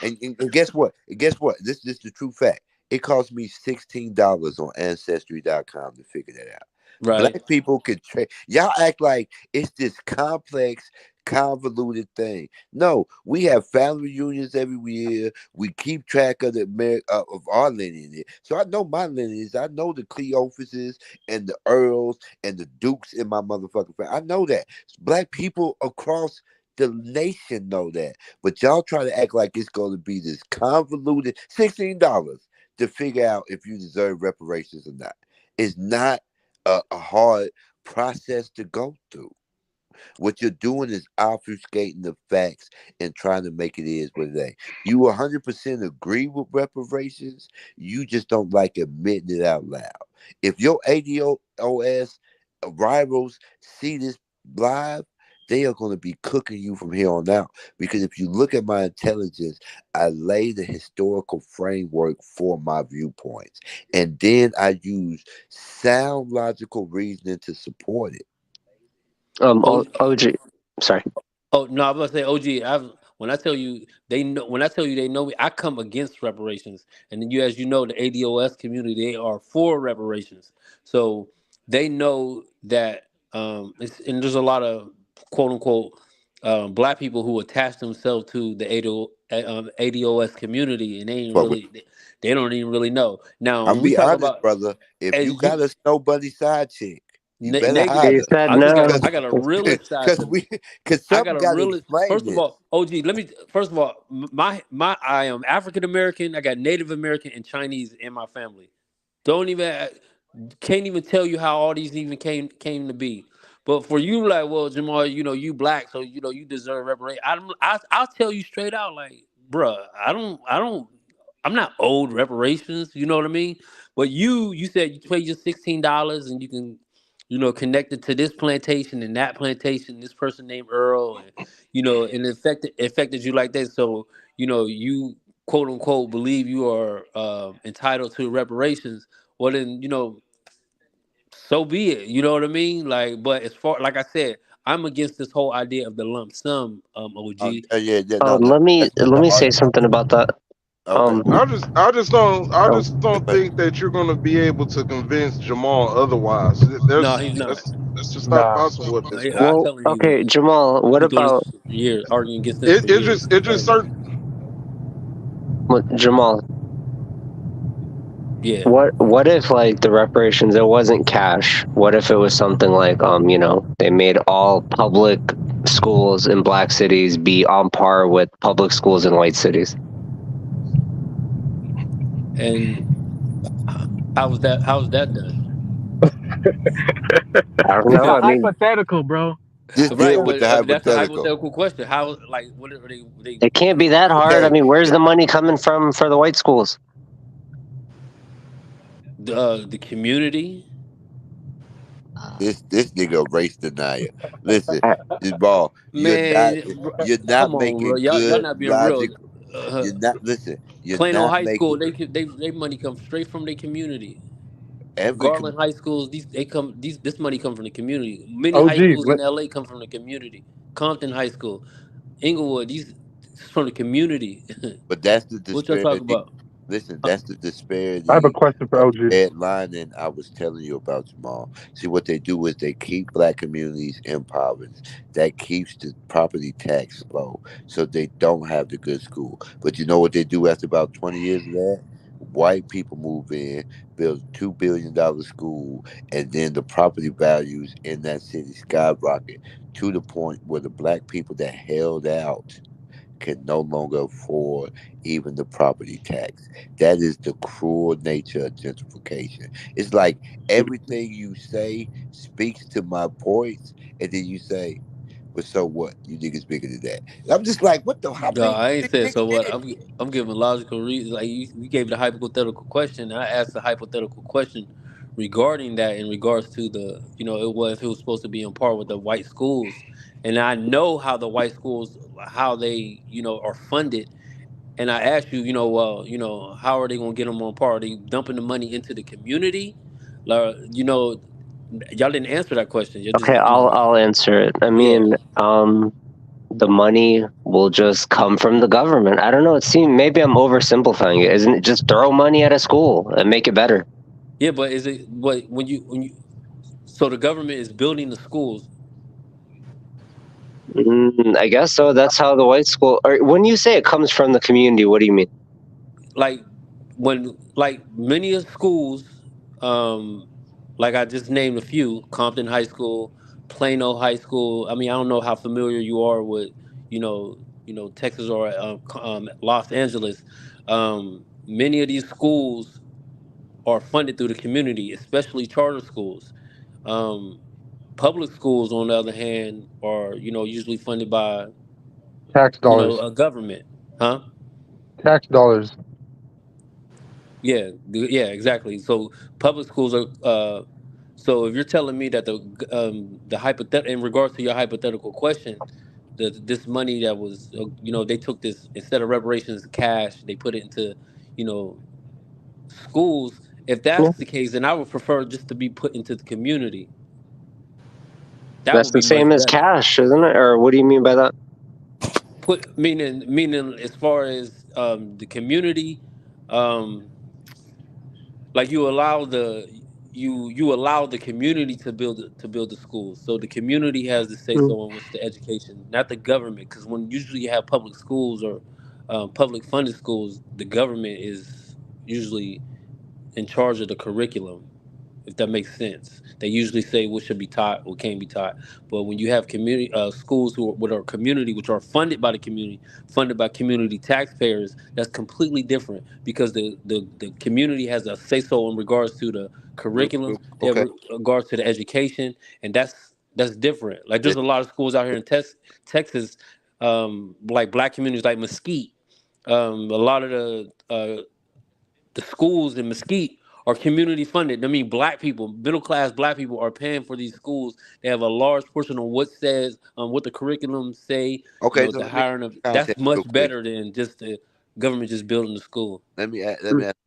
And guess what? And guess what? This is the true fact. It cost me $16 on Ancestry.com to figure that out. Right. Black people could trace. Y'all act like it's this complex, convoluted thing. No, we have family reunions every year. We keep track of of our lineage. So I know my lineage. I know the Cleophases and the Earls and the Dukes in my motherfucking family. I know that. Black people across the nation know that. But y'all try to act like it's going to be this convoluted $16 to figure out if you deserve reparations or not. It's not a hard process to go through. What you're doing is obfuscating the facts and trying to make it is what it ain't. You 100% agree with reparations. You just don't like admitting it out loud. If your ADOS rivals see this live, they are going to be cooking you from here on out. Because if you look at my intelligence, I lay the historical framework for my viewpoints. And then I use sound logical reasoning to support it. Oh, OG, sorry. oh no, I was gonna say OG. When I tell you they know, when I tell you they know me, I come against reparations, and then as you know, the ADOS community they are for reparations. So they know that, and there's a lot of quote unquote black people who attach themselves to the ADOS community, and But they don't even really know. Now, I'm when we be talk honest, about brother. If you as got you a snow bunny side chick, you better negative, hide He her. said I just got no. Cause, I got a realist side cause to me. we, cause I got something a got to real. explain First of this. all, OG. Let me. First of all, I am African American. I got Native American and Chinese in my family. Don't even can't even tell you how all these even came to be. But for you, like, well, Jamal, you black, so you deserve reparation. I'll tell you straight out, like, bruh, I'm not owed reparations. You know what I mean? But you said you pay your $16 and you can, connect it to this plantation and that plantation, this person named Earl, and and it affected you like that. So you quote unquote believe you are entitled to reparations. Well, then so be it. You know what I mean? Like, but as far like I said, I'm against this whole idea of the lump sum, OG. Yeah, yeah, no, that's not Let the me say argument. something about that. Okay, I Oh, just don't think that you're going to be able to convince Jamal otherwise. No, he's not. That's just not Nah. possible at this I point. well, tell him he okay, was. Jamal. I've What been doing this about for years, arguing against this for years. It just certain. Jamal? Yeah. What if like the reparations it wasn't cash? What if it was something like they made all public schools in black cities be on par with public schools in white cities? And how's that done? I don't It's know. a I mean, hypothetical, bro. just Right, deal with but the that's a hypothetical. hypothetical question. How, like, what are they it can't be that hard. I Okay, mean, where's the money coming from for the white schools? the community? this nigga a race denier. Listen, this ball, Man, you're not come on, bro. making Y'all good not being real. logic. You're not listen. You're Plano not High School, making they money comes straight from their community. every. Garland High Schools, this money come from the community. Many high OG, schools in LA come from the community. Compton High School, Inglewood, these from the community. But that's the What y'all talking disparity. about? Listen, Uh, that's the I have a disparity question for of OG. headlining I was telling you about, Jamal. See, what they do is they keep black communities impoverished. That keeps the property tax low, so they don't have the good school. But you know what they do after about 20 years of that? White people move in, build $2 billion school, and then the property values in that city skyrocket to the point where the black people that held out can no longer afford even the property tax. That is the cruel nature of gentrification. It's like everything you say speaks to my points, and then you say, "But so what? You niggas bigger than that." And I'm just like, "What the? How no, big I you ain't think said so. nigga What is?" I'm giving logical reasons. Like you gave the hypothetical question, and I asked the hypothetical question regarding that in regards to the if it was supposed to be on par with the white schools, and I know how the white schools how they are funded. And I asked you, well, how are they gonna get them on par? Are they dumping the money into the community? Like, y'all didn't answer that question. You Okay, just, I'll answer it. I yeah, mean, the money will just come from the government. I don't know. It seems maybe I'm oversimplifying it. Isn't it just throw money at a school and make it better? yeah. But is it what when you so the government is building the schools? I guess so. That's how the white school. Or when you say it comes from the community, what do you mean? Like when like many of schools, um, like I just named a few: Compton High School, Plano High School. I mean, I don't know how familiar you are with Texas or Los Angeles. Many of these schools are funded through the community, especially charter schools. Um, Public schools, on the other hand, are usually funded by Tax dollars. a government, huh? Tax dollars. Yeah, yeah, exactly. So public schools are So if you're telling me that the hypothet in regards to your hypothetical question, this money that was they took this instead of reparations cash, they put it into you know schools. If Yeah. that's the case, then I would prefer just to be put into the community. That That's would the be much same as better. cash, isn't it? Or what do you mean by that? Put meaning as far as the community, um, like you allow the community to build the schools. So the community has to say Mm. so on what's the education, not the government. Because when usually you have public schools or public funded schools, the government is usually in charge of the curriculum, if that makes sense. They usually say what should be taught, what can't be taught. But when you have community schools with our community, which are funded by the community, funded by community taxpayers, that's completely different because the community has a say so in regards to the curriculum, they have Okay. regards to the education, and that's different. Like there's a lot of schools out here in Texas, like black communities like Mesquite. A lot of the schools in Mesquite are community funded. I mean, black people, middle class black people are paying for these schools. They have a large portion of what says, what the curriculum say. Okay, so The let me hiring of that's context real much quick. better than just the government just building the school. Let me add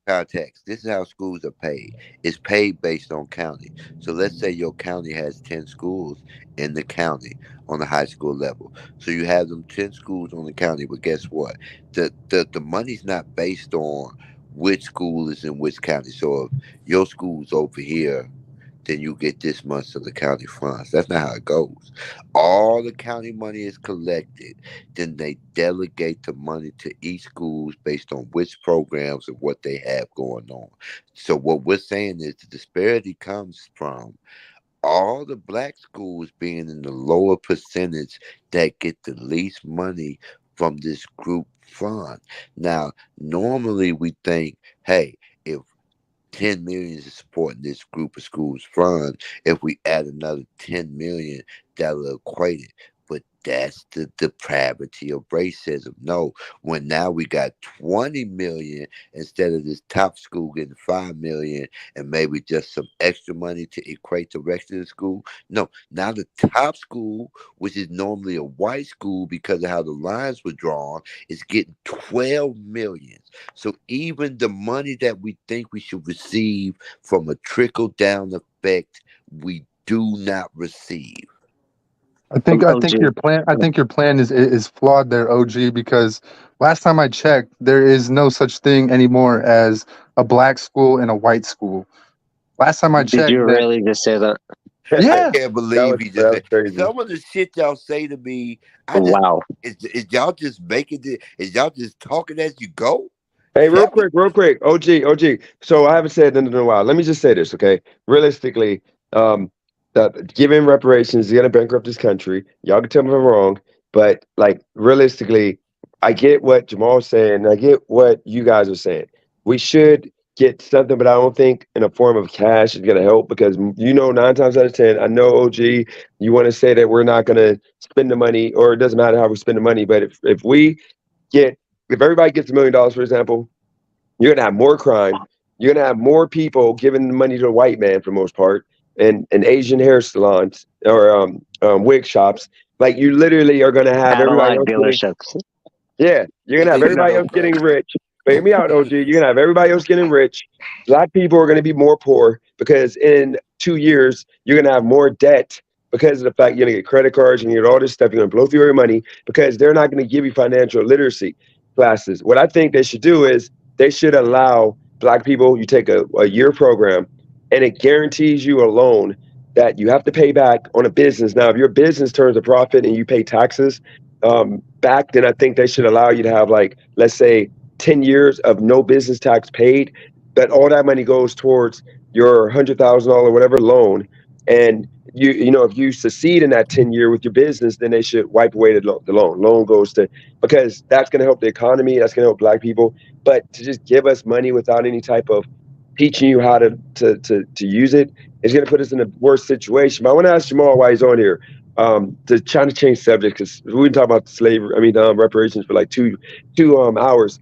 context. This is how schools are paid. It's paid based on county. So let's say your county has 10 schools in the county on the high school level. So you have them 10 schools on the county, but guess what? The money's not based on which school is in which county. So if your school's over here, then you get this much of the county funds. That's not how it goes. All the county money is collected. Then they delegate the money to each schools based on which programs and what they have going on. So what we're saying is the disparity comes from all the black schools being in the lower percentage that get the least money from this group fund. Now, normally we think, hey, if 10 million is supporting this group of schools fund. If we add another 10 million, that'll equate it. But that's the depravity of racism. No, when now we got 20 million instead of this top school getting 5 million and maybe just some extra money to equate the rest of the school. No, now the top school, which is normally a white school because of how the lines were drawn, is getting 12 million. So even the money that we think we should receive from a trickle down effect, we do not receive. OG. I think your plan is flawed there, OG, because last time I checked, there is no such thing anymore as a black school and a white school. Last time I Did checked you that, really just say that? I yeah. can't believe he just that was said crazy. some of the shit y'all say to me. I just Wow. is y'all just making it? Is y'all just talking as you go? Hey, Tell me. real quick, OG. So I haven't said it in a while. Let me just say this, okay? Realistically, um, giving reparations is gonna bankrupt this country. Y'all can tell me if I'm wrong, but like realistically, I get what Jamal's saying. I get what you guys are saying. We should get something, but I don't think in a form of cash is gonna help because 9 times out of 10, I know OG. You want to say that we're not gonna spend the money, or it doesn't matter how we spend the money, but if we get if everybody gets $1 million, for example, you're gonna have more crime. You're gonna have more people giving the money to the white man for the most part, and Asian hair salons or wig shops. Like you literally are gonna have everybody Cadillac else getting. dealerships. Yeah, you're gonna have everybody else getting rich. But hear me out, OG. You're gonna have everybody else getting rich. Black people are gonna be more poor because in 2 years you're gonna have more debt because of the fact you're gonna get credit cards and you get all this stuff. You're gonna blow through your money because they're not gonna give you financial literacy classes. What I think they should do is they should allow black people. You take a year program, and it guarantees you a loan that you have to pay back on a business. Now, if your business turns a profit and you pay taxes back, then I think they should allow you to have like, let's say, 10 years of no business tax paid, that all that money goes towards your $100,000 whatever loan. And if you succeed in that 10 year with your business, then they should wipe away the loan. Loan goes to, because that's going to help the economy. That's going to help black people. But to just give us money without any type of teaching you how to use it, is going to put us in a worse situation. But I want to ask Jamal why he's on here. To trying to change subject because we've been talking about reparations for like two hours.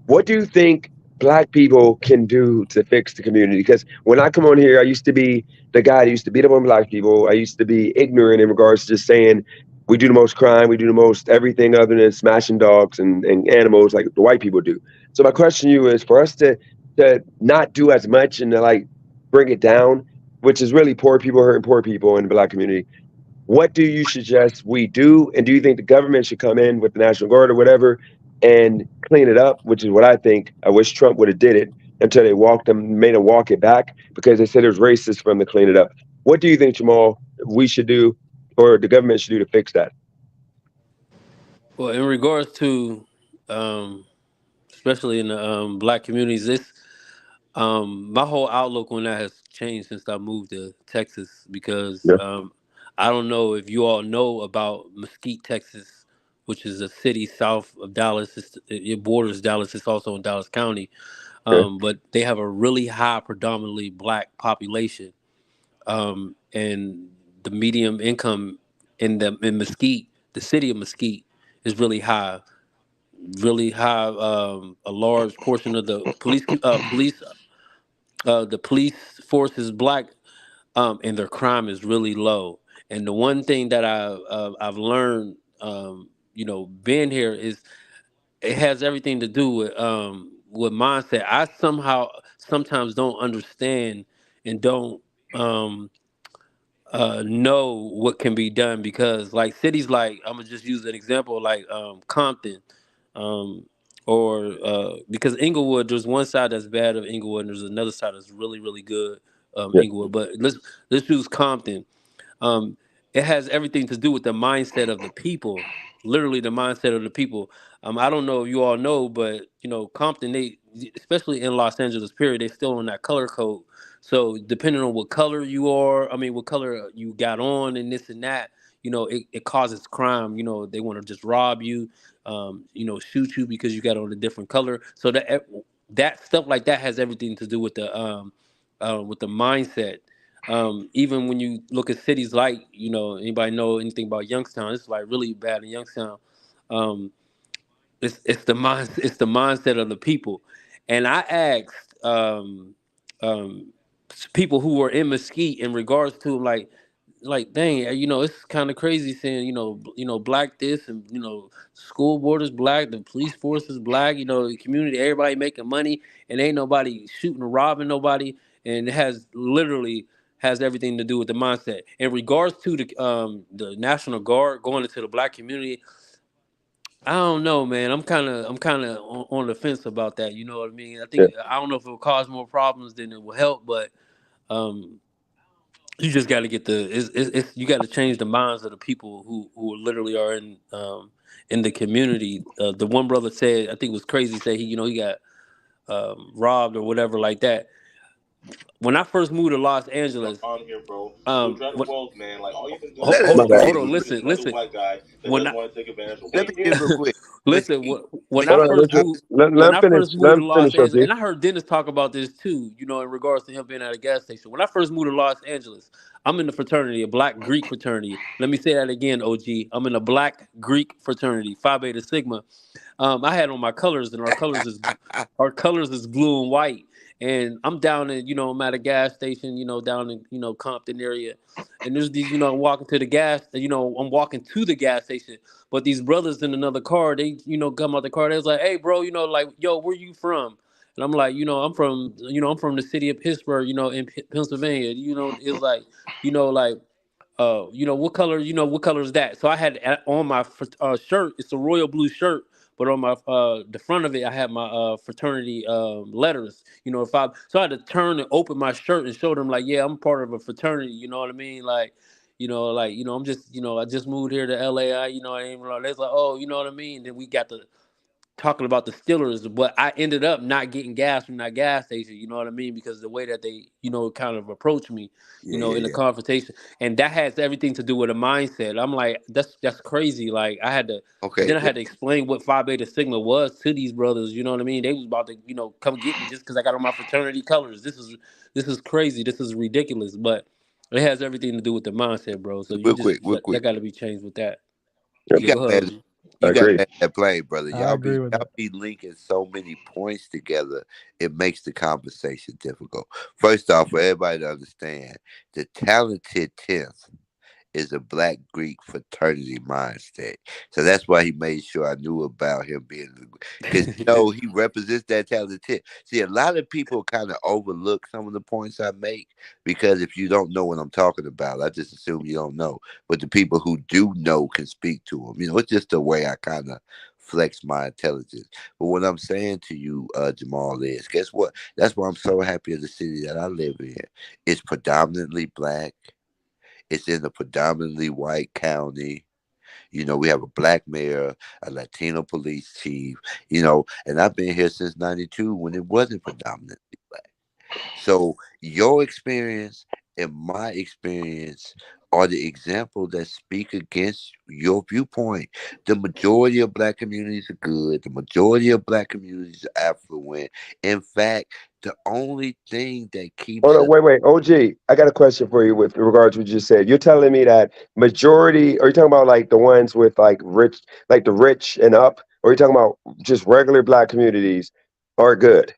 What do you think Black people can do to fix the community? Because when I come on here, I used to be the guy that used to beat up on Black people. I used to be ignorant in regards to just saying we do the most crime, we do the most everything other than smashing dogs and animals like the white people do. So my question to you is for us to not do as much and to like bring it down, which is really poor people hurting poor people in the Black community. What do you suggest we do? And do you think the government should come in with the National Guard or whatever and clean it up? Which is what I think. I wish Trump would have did it until they made him walk it back because they said it was racist for them to clean it up. What do you think, Jamal, we should do or the government should do to fix that? Well, in regards to, um, especially in the Black communities, this my whole outlook on that has changed since I moved to Texas because Yeah. I don't know if you all know about Mesquite, Texas, which is a city south of Dallas. It borders Dallas. It's also in Dallas County, Okay. but they have a really high, predominantly Black population, and the medium income in Mesquite, the city of Mesquite, is really high. A large portion of the the police force is Black, and their crime is really low. And the one thing that I've learned, being here is it has everything to do with mindset. I somehow sometimes don't understand and don't um, know what can be done because like cities like I'm gonna just use an example like Compton, um, or because Inglewood, there's one side that's bad of Inglewood and there's another side that's really really good, Yeah. Inglewood. But let's use Compton. um, it has everything to do with the mindset of the people, literally the mindset of the people. I don't know if you all know, but Compton, they, especially in Los Angeles, period, they still on that color code. So depending on what color you are, I mean, what color you got on, and this and that, it causes crime. They want to just rob you, shoot you because you got on a different color. So that stuff like that has everything to do with the mindset. Even when you look at cities like, anybody know anything about Youngstown, it's like really bad in Youngstown. Um, it's the mindset of the people. And I asked um, people who were in Mesquite in regards to dang, it's kind of crazy saying, Black this and school board is Black, the police force is Black, the community, everybody making money, and ain't nobody shooting or robbing nobody, and it has literally has everything to do with the mindset. In regards to the National Guard going into the Black community, I don't know, man. I'm kind of on the fence about that. You know what I mean? Yeah. I don't know if it will cause more problems than it will help, but um, you just got to get you got to change the minds of the people who literally are in the community. The one brother said, I think it was crazy. Said he got robbed or whatever like that. When I first moved to Los Angeles, On here, bro. what, Wealth, man. Like all you've been doing Let is us My fucking bad. get hold in on, real quick. a listen. white guy that When doesn't I, want to take advantage of Let white me get in real quick. listen, Mesquite. when I Hold on. first I, moved, Let when him I finish. first Let moved to him Los finish, Angeles, OG. and I heard Dennis talk about this too, in regards to him being at a gas station. When I first moved to Los Angeles, I'm in the fraternity, a Black Greek fraternity. Let me say that again, OG. I'm in a Black Greek fraternity, Phi Beta Sigma. I had on my colors, and our colors is blue and white. And I'm down in, I'm at a gas station, down in, Compton area. And there's these, I'm walking to the I'm walking to the gas station. But these brothers in another car, they, come out the car. They was like, hey, bro, like, yo, where you from? And I'm like, I'm from the city of Pittsburgh, in Pennsylvania. It's like, like, what color is that? So I had on my shirt, it's a royal blue shirt, but on my the front of it, I had my fraternity letters. If I so I had to turn and open my shirt and show them like, yeah, I'm part of a fraternity. You know what I mean? Like, I'm just, I just moved here to LA. I ain't. They're like, oh, you know what I mean? Then we got to talking about the Steelers, but I ended up not getting gas from that gas station. You know what I mean? Because the way that they, kind of approached me, yeah, in the yeah, confrontation, and that has everything to do with a mindset. I'm like, that's crazy. Like Okay. then I had to explain what Phi Beta Sigma was to these brothers. You know what I mean? They was about to, come get me just because I got on my fraternity colors. This is crazy. This is ridiculous. But it has everything to do with the mindset, bro. So Real quick, real that quick. got to be changed with that. Yep. You Yeah, got go ahead, mad. OG. I You got to agree. make that plain, brother. I agree with Y'all that. be linking so many points together. It makes the conversation difficult. First off, for everybody to understand, the talented tenth is a black Greek fraternity mindset. So that's why he made sure I knew about him being, because he represents that talented. See, a lot of people kind of overlook some of the points I make because if you don't know what I'm talking about, I just assume you don't know. But the people who do know can speak to them. It's just the way I kind of flex my intelligence. But what I'm saying to you, Jamal, is guess what? That's why I'm so happy of the city that I live in. It's predominantly black. It's in a predominantly white county. We have a black mayor, a Latino police chief, and I've been here since 92 when it wasn't predominantly black. So your experience and my experience are the example that speak against your viewpoint. The majority of black communities are good. The majority of black communities are affluent. In fact, the only thing that Hold keeps on, us. wait. OG, I got a question for you with regards to what you just said. You're telling me that majority, are you talking about like the ones with like rich, like the rich and up, or are you talking about just regular black communities are good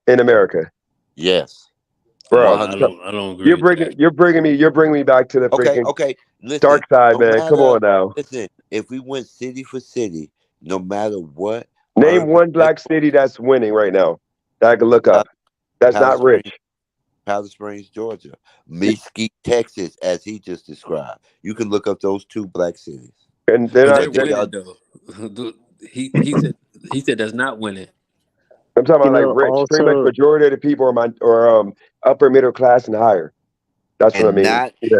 in America? Yes, Bro, Nah, 100. I don't agree with that. you're bringing me back to the Okay, freaking okay. Listen, dark side, no man. Come matter on now. listen, if we went city for city, no matter what Name urban one black city that's winning right now that I can look Pal- up. That's Palace not rich. Springs, Palace Springs, Georgia, Mesquite, Texas, as he just described. You can look up those two black cities. And they're But not, they're But they are winning though. He said that's not winning. I'm talking You about like know, rich. Pretty much also, majority of the people are upper middle class and higher. That's what I and mean. not Yeah.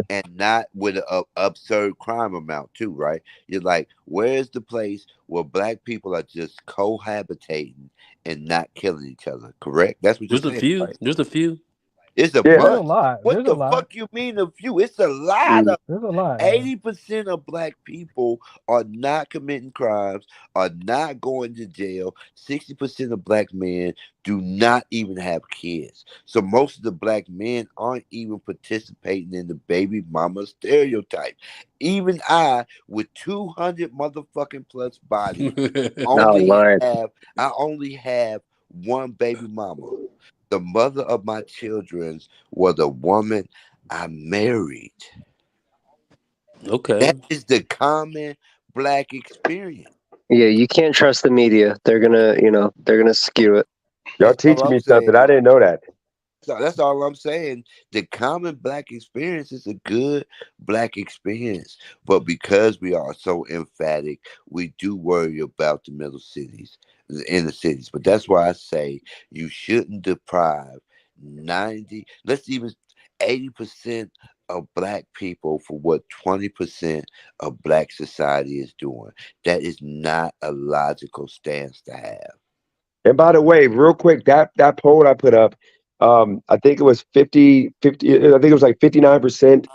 with an absurd crime amount too, right? You're like, where's the place where black people are just cohabitating and not killing each other? Correct? That's what you're There's a saying, few. right? There's a few. It's a Yeah. There's a bunch. lot. What There's a the lot. fuck you mean a few? It's a lot mm, of There's a lot. 80% of black people are not committing crimes, are not going to jail. 60% of black men do not even have kids. So most of the black men aren't even participating in the baby mama stereotype. Even I, with 200 motherfucking plus bodies, oh only Lord, have I only have one baby mama. The mother of my children was a woman I married. Okay. That is the common black experience. yeah, you can't trust the media. They're gonna skew it. Y'all That's all teaching I'm me something. I saying. didn't know that. That's all I'm saying. The common black experience is a good black experience. But because we are so emphatic, we do worry about the middle cities, the inner cities. But that's why I say you shouldn't deprive 90, let's even 80% of black people for what 20% of black society is doing. That is not a logical stance to have. And by the way, real quick, that poll I put up, I think it was 50. I think it was like 59%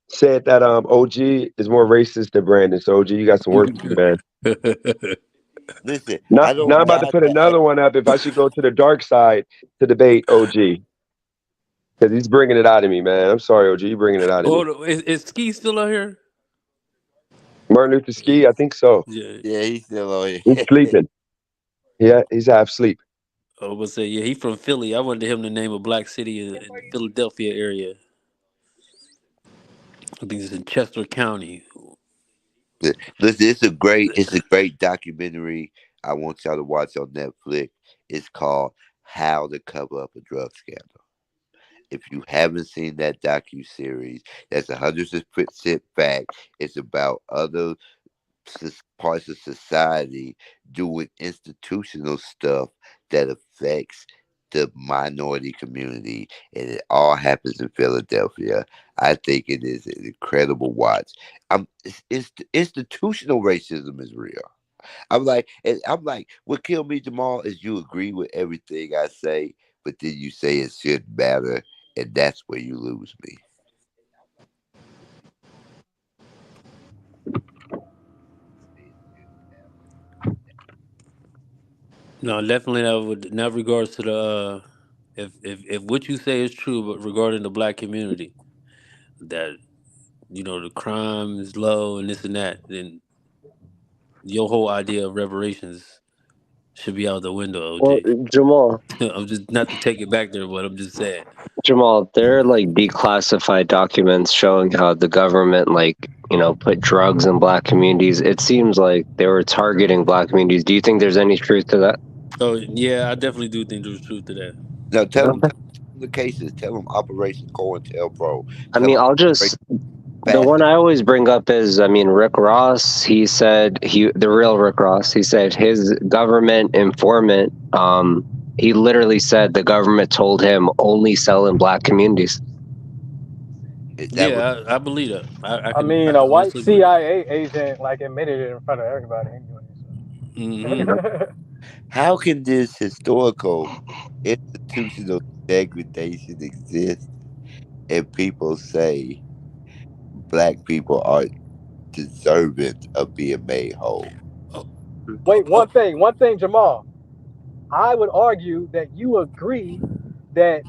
said that OG is more racist than Brandon. So OG, you got some work to do, man. Listen, Not I now I'm don't about to got put that. another one up if I should go to the dark side to debate OG. Because he's bringing it out of me, man. I'm sorry, OG, you bringing it out of me. Oh, is Ski still out here? Martin Luther Ski, I think so. Yeah. Yeah, he's still on He's here. sleeping. Yeah, he's half asleep. I was say yeah. He from Philly. I wanted him to name a black city in the Philadelphia area. I think it's in Chester County. Listen, it's a great documentary. I want y'all to watch on Netflix. It's called How to Cover Up a Drug Scandal. If you haven't seen that docu series, that's 100% fact. It's about other parts of society doing institutional stuff that affects the minority community, and it all happens in Philadelphia. I think it is an incredible watch. Institutional racism is real. I'm like, what killed me, Jamal, is you agree with everything I say, but then you say it shouldn't matter, and that's where you lose me. No, definitely that would in that regards to the if what you say is true, but regarding the black community, that the crime is low and this and that, then your whole idea of reparations should be out the window, Well, OG. Jamal, I'm just not to take it back there, but I'm just saying. Jamal, there are like declassified documents showing how the government, like, put drugs in black communities. It seems like they were targeting black communities. Do you think there's any truth to that? Oh yeah, I definitely do think there's truth to that. No, tell them Okay. the cases. Tell them Operation COINTELPRO. I Tell mean, them I'll Operation just the one Fast. I always bring up is, Rick Ross. He said the real Rick Ross. He said his government informant. He literally said the government told him only sell in black communities. That was Yeah, I believe that. I I can mean, a white honestly believe that. CIA agent like admitted it in front of everybody anyway. Hmm. So. how can this historical institutional degradation exist and people say black people are deserving of being made whole? Oh, Wait, oh, one thing, Jamal. I would argue that that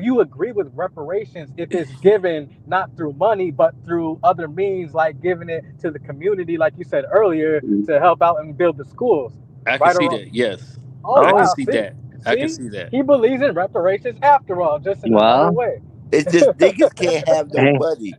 you agree with reparations if it's given not through money but through other means, like giving it to the community, like you said earlier, to help out and build the schools, I can right or see wrong? that. Yes, Oh I can Oh, wow, see see, that. I can see, see that. he believes in reparations after all, just in another well, way. It's just niggas can't have no hey, money.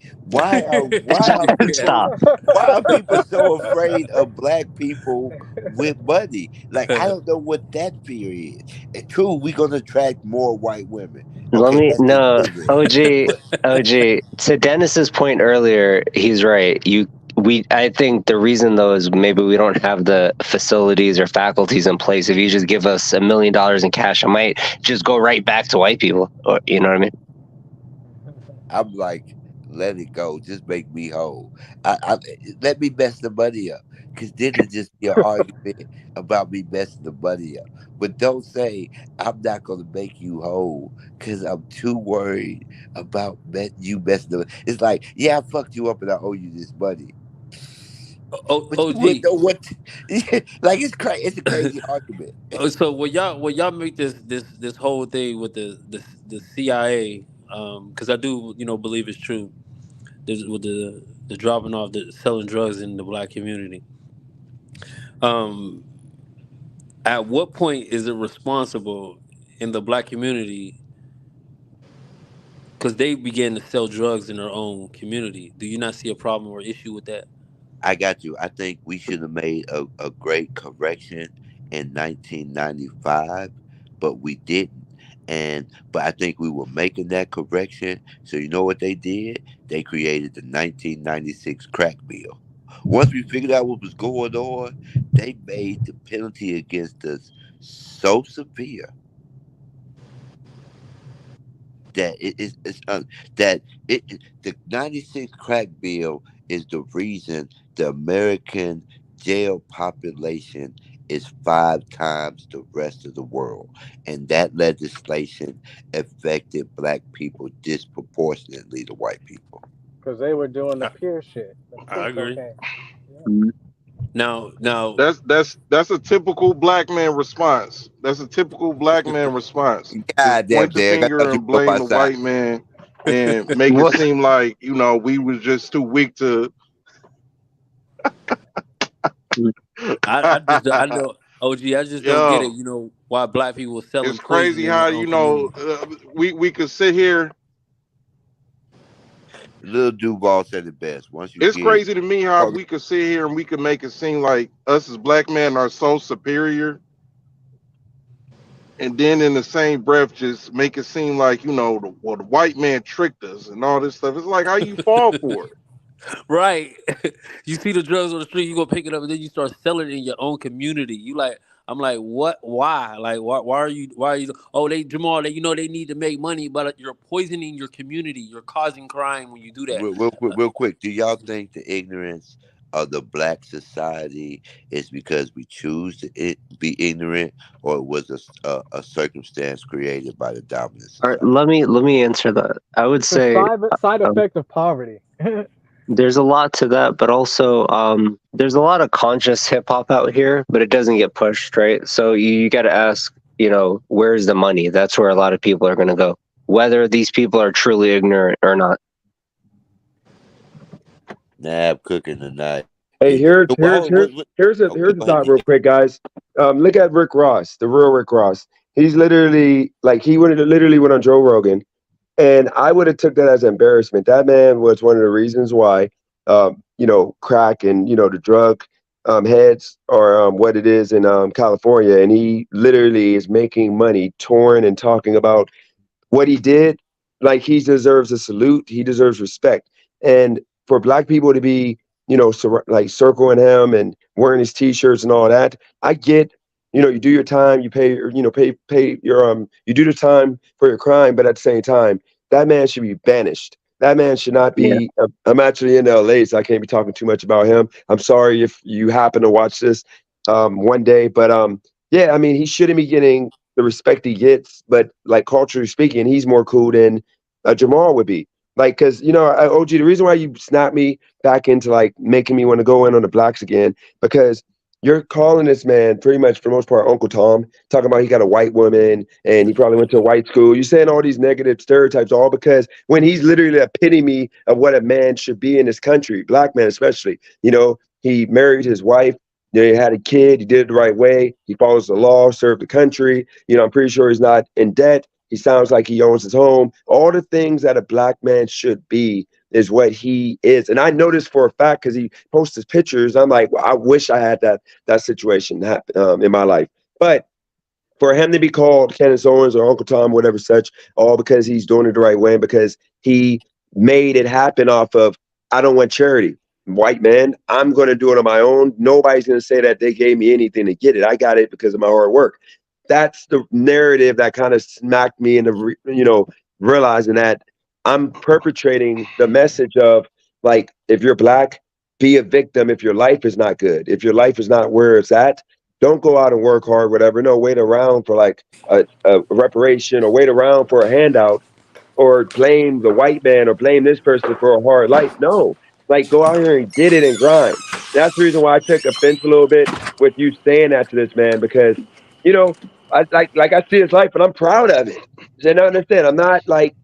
stop. Why are people so afraid of black people with money? Like I don't know what that fear is. And true, we're gonna attract more white women. Let Okay, me let's no, admit it. OG, But OG. To Dennis's point earlier, he's right. I think the reason though is maybe we don't have the facilities or faculties in place. If you just give us $1 million in cash, I might just go right back to white people. Or you know what I mean? I'm like, let it go. Just make me whole. Let me mess the money up. Cause then it's just your argument about me messing the money up. But don't say I'm not gonna make you whole because I'm too worried about you messing the. It's like, yeah, I fucked you up and I owe you this money. But you wouldn't OG. know what. Like it's crazy. It's a crazy argument. So when y'all make this whole thing with the CIA, because I do believe it's true. With the dropping off, the selling drugs in the black community. Um, at what point is it responsible in the black community because they began to sell drugs in their own community? Do you not see a problem or issue with that? I got you. I think we should have made a great correction in 1995, but we didn't. But I think we were making that correction. So you know what they did? They created the 1996 crack bill. Once we figured out what was going on, they made the penalty against us so severe that the 96 crack bill is the reason the American jail population is 5 times the rest of the world, and that legislation affected black people disproportionately to white people. Because they were doing the I, pure shit, the pure I agree. cocaine. Yeah. Now, That's a typical black man response. That's a typical black man response. Is God damn, point the Derek, I finger thought you and were on blame my the side. white man and make it What? seem like, we was just too weak to I know OG. I just don't get it. yo. Why black people selling It's poison crazy in how, their own community? we could sit here. Little Duval said it best. Once you It's get crazy to me how we could sit here and we could make it seem like us as black men are so superior, and then in the same breath just make it seem like the white man tricked us and all this stuff. It's like how you fall for it. Right. You see the drugs on the street, you go pick it up, and then you start selling it in your own community. I'm like, what? Why? Like, why are you? Why are you? Oh, they Jamal, they need to make money, but you're poisoning your community. You're causing crime when you do that. real quick, do y'all think the ignorance of the black society is because we choose to be ignorant, or it was a circumstance created by the dominant All right, society? let me answer that. I would It's a say side um, effect of poverty. there's a lot to that, but also there's a lot of conscious hip hop out here, but it doesn't get pushed, right? So you got to ask, where's the money? That's where a lot of people are going to go, whether these people are truly ignorant or not. Nab cooking tonight. Hey, here's a thought real quick, guys. Look at Rick Ross, the real Rick Ross. He's literally like he would literally went on Joe Rogan, and I would have took that as embarrassment. That man was one of the reasons why, crack and the drug heads are what it is in California, and he literally is making money touring and talking about what he did, like he deserves a salute. He deserves respect. And for black people to be, like circling him and wearing his t-shirts and all that, I get, you do your time, you pay, pay your you do the time for your crime, but at the same time, that man should be banished. That man should not Yeah. be. I'm actually in LA, so I can't be talking too much about him. I'm sorry if you happen to watch this one day, but yeah, I mean, he shouldn't be getting the respect he gets, but like culturally speaking, he's more cool than Jamal would be. Like, cause OG, the reason why you snapped me back into like making me want to go in on the blacks again, because you're calling this man pretty much for the most part Uncle Tom, talking about he got a white woman and he probably went to a white school. You're saying all these negative stereotypes, all because when he's literally the epitome of what a man should be in this country, black man especially. He married his wife. He had a kid. He did it the right way. He follows the law, served the country. I'm pretty sure he's not in debt. He sounds like he owns his home. All the things that a black man should be is what he is. And I know this for a fact because he posts his pictures. I'm like, well, I wish I had that situation happen in my life. But for him to be called Candace Owens or Uncle Tom, whatever such, all because he's doing it the right way and because he made it happen off of, I don't want charity. White man, I'm going to do it on my own. Nobody's going to say that they gave me anything to get it. I got it because of my hard work. That's the narrative that kind of smacked me into, realizing that I'm perpetrating the message of like, if you're black, be a victim if your life is not good. If your life is not where it's at, don't go out and work hard, whatever. No, wait around for like a reparation or wait around for a handout or blame the white man or blame this person for a hard life. No, like go out here and get it and grind. That's the reason why I took offense a little bit with you saying that to this man because, you know, I like I see his life and I'm proud of it. And I understand. I'm not like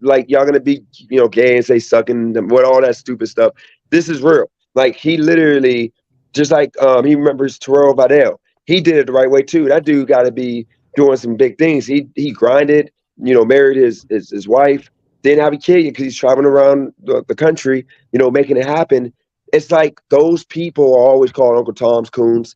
y'all gonna be gay and say sucking what all that stupid stuff. This is real. Like he literally just like he remembers Terrell Vidal. He did it the right way too. That dude got to be doing some big things. He grinded. Married his wife. Didn't have a kid because he's traveling around the country. Making it happen. It's like those people are always called Uncle Tom's coons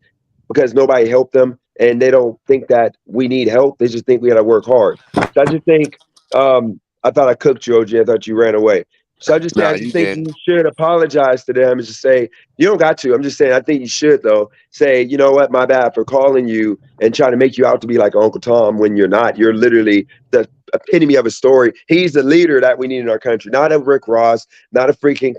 because nobody helped them and they don't think that we need help. They just think we got to work hard. So I just think I thought I cooked you, OG. I thought you ran away. So I just think you should apologize to them and just say, you don't got to. I'm just saying, I think you should, though. Say, you know what, my bad for calling you and trying to make you out to be like Uncle Tom when you're not. You're literally the epitome of a story. He's the leader that we need in our country, not a Rick Ross, not a freaking,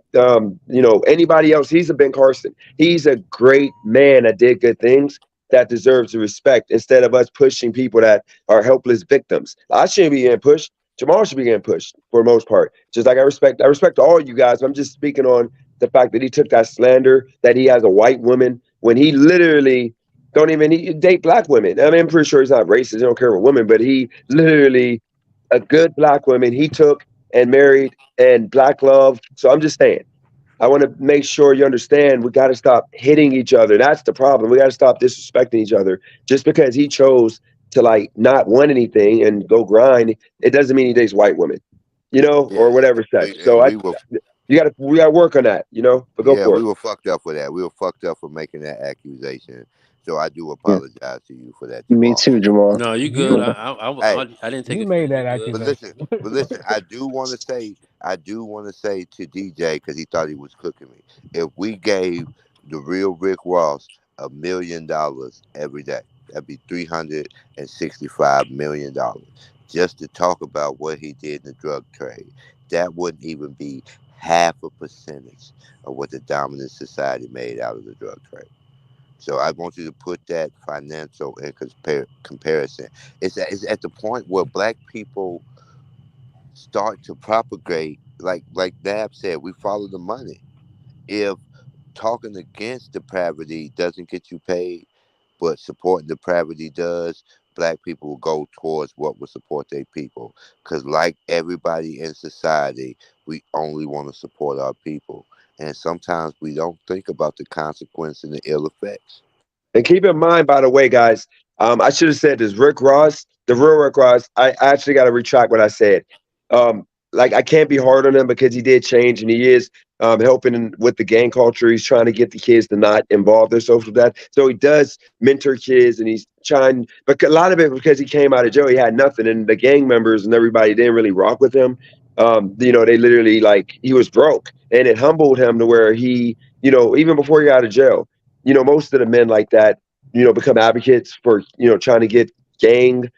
anybody else. He's a Ben Carson. He's a great man that did good things that deserves the respect instead of us pushing people that are helpless victims. I shouldn't be getting pushed. Jamal should be getting pushed for the most part. Just like I respect all you guys. I'm just speaking on the fact that he took that slander that he has a white woman when he literally don't even date black women. I mean, I'm pretty sure he's not racist. He don't care about women, but he literally a good black woman he took and married and black love. So I'm just saying, I want to make sure you understand we got to stop hitting each other. That's the problem. We got to stop disrespecting each other. Just because he chose to like not want anything and go grind, it doesn't mean he dates white women, or whatever such. So we gotta work on that, but go for it. we were fucked up for that. We were fucked up for making that accusation. So I do Yeah. apologize to you for that, Me Jamal. too, Jamal. No, you good. You Hey, I didn't take you offense. made that You good. accusation. but listen, I do want to say to DJ because he thought he was cooking me. If we gave the real Rick Ross $1 million every day, that'd be $365 million just to talk about what he did in the drug trade. That wouldn't even be half a percentage of what the dominant society made out of the drug trade. So I want you to put that financial in comparison. It's at the point where black people start to propagate, like Dab said, we follow the money. If talking against depravity doesn't get you paid, but supporting depravity does, black people will go towards what will support their people. Because like everybody in society, we only want to support our people. and sometimes we don't think about the consequence and the ill effects. And keep in mind, by the way, guys, I should have said this. Rick Ross, the real Rick Ross. I actually got to retract what I said. Like I can't be hard on him because he did change and he is helping with the gang culture. He's trying to get the kids to not involve themselves with that. So he does mentor kids and he's trying, but a lot of it because he came out of jail, he had nothing, and the gang members and everybody didn't really rock with him. They literally like he was broke, and it humbled him to where he, even before he got out of jail, most of the men like that, become advocates for, trying to get gang,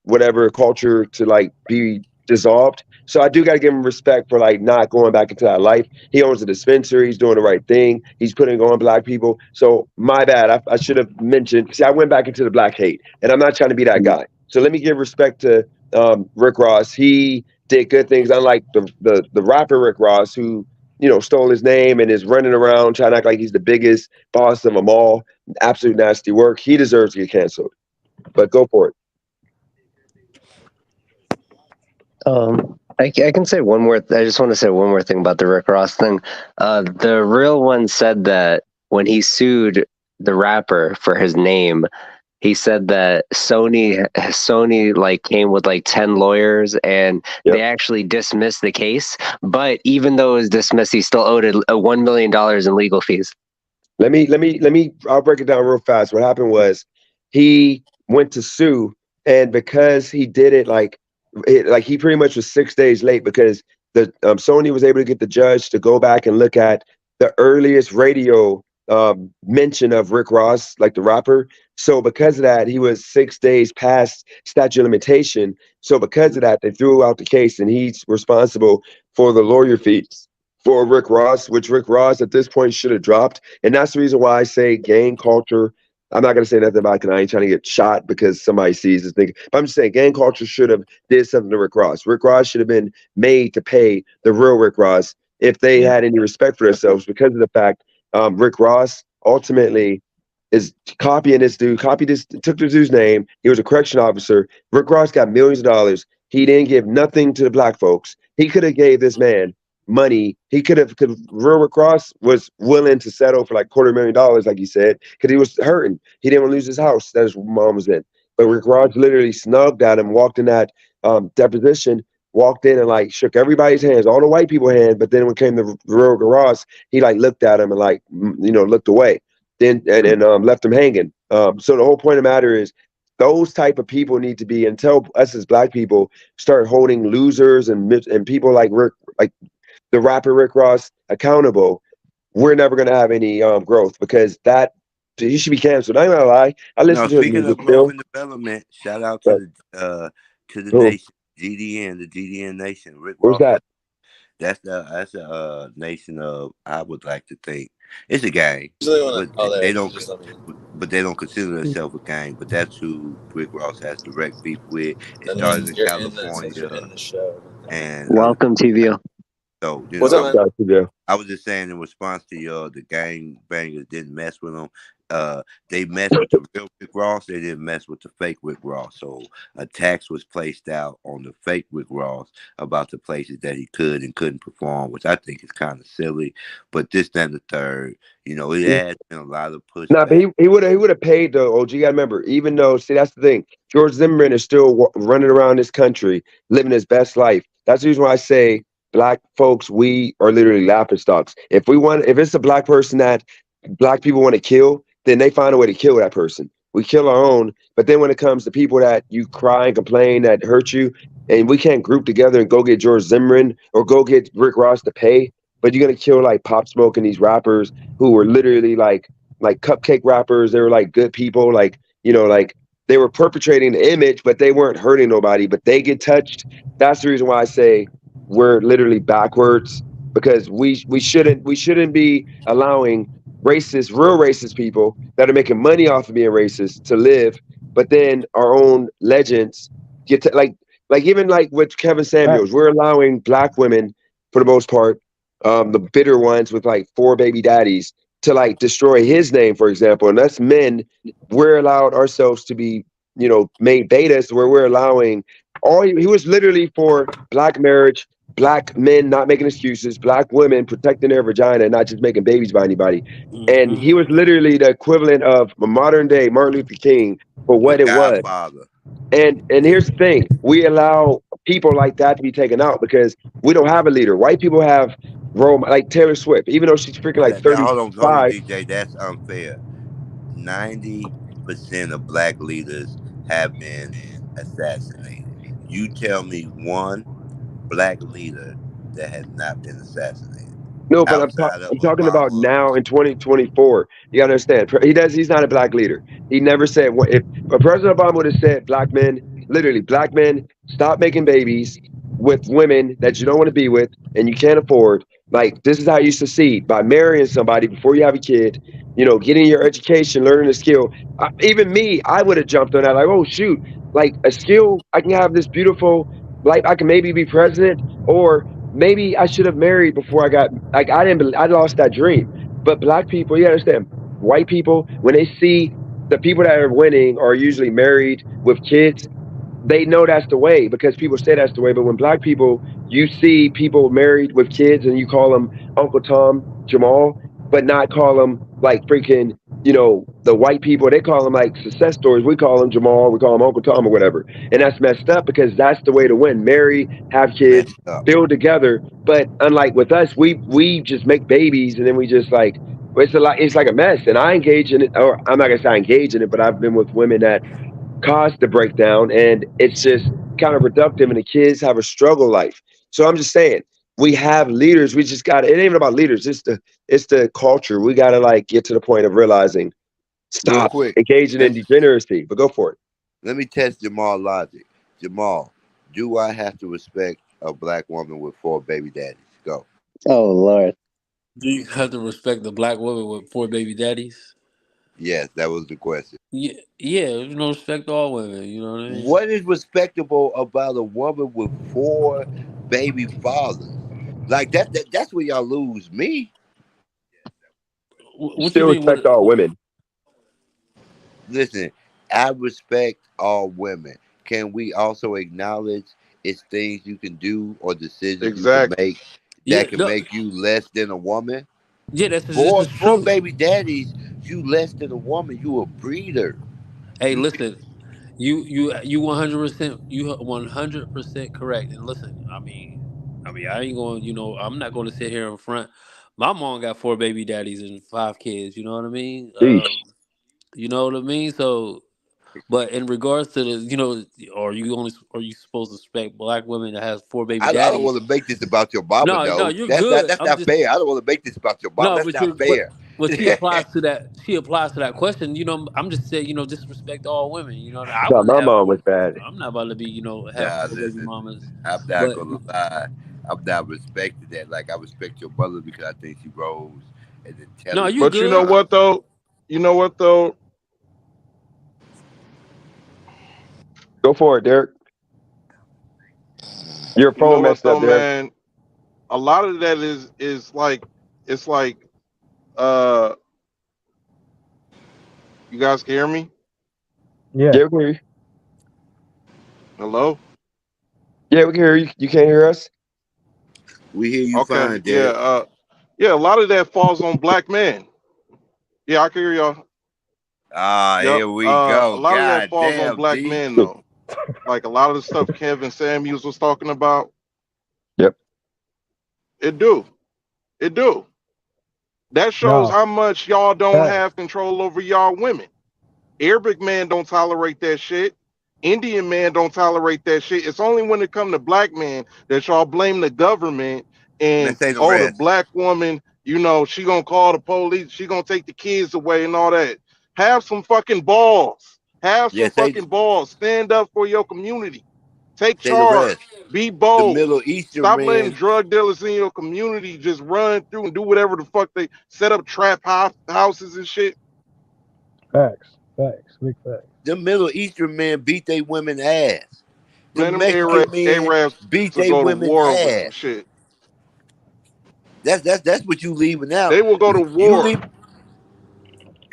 whatever culture to like be dissolved. So I do got to give him respect for like not going back into that life. He owns a dispensary. He's doing the right thing. He's putting on black people. So my bad. I should have mentioned. See, I went back into the black hate, and I'm not trying to be that guy. So let me give respect to Rick Ross. He did good things, unlike the rapper Rick Ross, who stole his name and is running around trying to act like he's the biggest boss of them all. Absolute nasty work. He deserves to get canceled. But go for it. I can say one more. I just want to say one more thing about the Rick Ross thing. The real one said that when he sued the rapper for his name, he said that Sony like came with like 10 lawyers and they actually dismissed the case. But even though it was dismissed, he still owed $1 million in legal fees. Let me. I'll break it down real fast. What happened was he went to sue, and because he did it like he pretty much was 6 days late because the Sony was able to get the judge to go back and look at the earliest radio mention of Rick Ross, like the rapper. So because of that, he was 6 days past statute of limitation. So because of that, they threw out the case, and he's responsible for the lawyer fees for Rick Ross, which Rick Ross at this point should have dropped. And that's the reason why I say gang culture. I'm not going to say nothing about it because I ain't trying to get shot because somebody sees this thing. But I'm just saying gang culture should have did something to Rick Ross. Rick Ross should have been made to pay the real Rick Ross if they had any respect for themselves, because of the fact Rick Ross ultimately is copying this dude, took the dude's name. He was a correction officer. Rick Ross got millions of dollars. He didn't give nothing to the black folks. He could have gave this man money. He could have, because real Rick Ross was willing to settle for like $250,000, like he said, because he was hurting. He didn't want to lose his house that his mom was in. But Rick Ross literally snubbed at him, walked in that deposition, walked in and like shook everybody's hands, all the white people's hands. But then when it came to real Rick Ross, he like looked at him and like, looked away, then and left him hanging. So the whole point of the matter is, those type of people need to be, until us as black people start holding losers and people like Rick, like the rapper Rick Ross, accountable, we're never going to have any growth, because that he should be canceled. I'm not gonna lie. I listen to his Speaking music of still. growth and development, shout out to the nation, GDN, the GDN nation. Rick Where's Ross. that? That's a nation of, I would like to think it's a gang, but they don't consider themselves a gang. But that's who Rick Ross has direct beef with. It started in California, and welcome, TVO. So What's up, man? I was just saying in response to the gang bangers didn't mess with them. They messed with the real Rick Ross. They didn't mess with the fake Rick Ross. So a tax was placed out on the fake Rick Ross about the places that he could and couldn't perform, which I think is kind of silly. But this, then the third, it has been a lot of pushback. No, but he would have paid though. OG, you gotta remember. Even though, see, that's the thing. George Zimmerman is still running around this country, living his best life. That's the reason why I say black folks, we are literally laughing stocks. If it's a black person that black people want to kill, then they find a way to kill that person. We kill our own. But then when it comes to people that you cry and complain that hurt you, and we can't group together and go get George Zimmerman or go get Rick Ross to pay, but you're gonna kill like Pop Smoke and these rappers who were literally like cupcake rappers. They were like good people, like they were perpetrating the image, but they weren't hurting nobody. But they get touched. That's the reason why I say we're literally backwards, because we shouldn't be allowing real racist people that are making money off of being racist to live, but then our own legends get to, like even like with Kevin Samuels, we're allowing black women for the most part, the bitter ones with like 4 baby daddies, to like destroy his name, for example. And us men, we're allowed ourselves to be made betas, where we're allowing he was literally for black marriage, black men not making excuses, black women protecting their vagina and not just making babies by anybody. And he was literally the equivalent of a modern day Martin Luther King for The what it was. Godfather. And here's the thing: we allow people like that to be taken out because we don't have a leader. White people have role like Taylor Swift, even though she's freaking like Hold on, 35. DJ. That's unfair. 90% of black leaders have been assassinated. You tell me one black leader that has not been assassinated No, but outside of I'm talking about Obama. now in 2024. You gotta understand. He's not a black leader. He never said what if President Obama would have said black men, literally black men, stop making babies with women that you don't want to be with and you can't afford. Like this is how you succeed by marrying somebody before you have a kid. You know, getting your education, learning a skill. Even me, I would have jumped on that. Like, oh shoot, like a skill. I can have this beautiful. Like I can maybe be president, or maybe I should have married before I got like I lost that dream. But black people, you understand, white people, when they see the people that are winning are usually married with kids, they know that's the way because people say that's the way. But when black people, you see people married with kids and you call them Uncle Tom, Jamal, but not call them like freaking, the white people, they call them like success stories. We call them Jamal, we call them Uncle Tom or whatever. And that's messed up because that's the way to win. Marry, have kids, build together. But unlike with us, we just make babies and then we just like, it's like a mess. And I engage in it, or I'm not gonna say I engage in it, but I've been with women that caused the breakdown, and it's just counterproductive, and the kids have a struggle life. So I'm just saying, we have leaders. We just got it. Ain't even about leaders. It's the culture. We got to like get to the point of realizing, Real stop quick, engaging in degeneracy. But go for it. let me test Jamal logic. Jamal, do I have to respect a black woman with 4 baby daddies? Go. Oh Lord. Do you have to respect the black woman with 4 baby daddies? Yes, that was the question. Yeah, yeah. Respect all women. You know what I mean? What is respectable about a woman with 4 baby fathers? Like that's where y'all lose me. What you Still mean? respect all women. Listen, I respect all women. Can we also acknowledge it's things you can do or decisions you can Exactly. make Yeah, that can no, make you less than a woman? yeah. This Four is four true. baby daddies, you less than a woman. You a breeder. Hey, You listen. You 100%. You 100% correct. And listen, I ain't going. I'm not going to sit here in front. My mom got 4 baby daddies and 5 kids. You know what I mean? Sheesh. You know what I mean? So, but in regards to are you supposed to respect black women that has four baby I don't want daddies? to make this about your mama No, no, though. you're That's not good. that's I'm not just fair. I don't want to make this about your mama. no, That's but not you're fair. she applies to that. She applies to that question. I'm just saying. Just respect all women. I Thought want to my have mom four. was bad. I'm not about to be have Nah, 4 baby listen. mamas, I'm not but gonna lie. I'm not respecting that. Like I respect your mother because I think she rose an no, intelligent you But you good. know mind. what though? You know what though? Go for it, Derek. Your You know phone what messed though, up, Derek. man? A lot of that is like it's like uh you guys can hear me? Yeah. Yeah, we can hear you. Hello? Yeah, we can hear you. You can't hear us? We hear you Okay, fine, yeah, Derek. yeah, a lot of that falls on black men. Yeah, I can hear y'all. Ah, Yep. here we go. A lot of that God falls on damn, black D. men though. Like a lot of the stuff Kevin Samuels was talking about, Yep. it do. It do. That shows No. how much y'all don't Facts. have control over y'all women. Arabic man don't tolerate that shit. Indian man don't tolerate that shit. It's only when it come to black men that y'all blame the government and Let's say the oh the rest. black woman, she gonna call the police, she gonna take the kids away and all that. Have some fucking balls. Have Yeah, some fucking balls. Stand up for your community. Take say the charge. rest. Be The bold. Middle Eastern Stop letting man. drug dealers in your community just run through and do whatever the fuck they set up trap houses and shit. Facts. Facts. Big facts. The Middle Eastern men beat they women ass. The Man, them Mexican men Arabs beat to they go to women war with some ass. shit. That's what you leaving out. They will go to You war. leave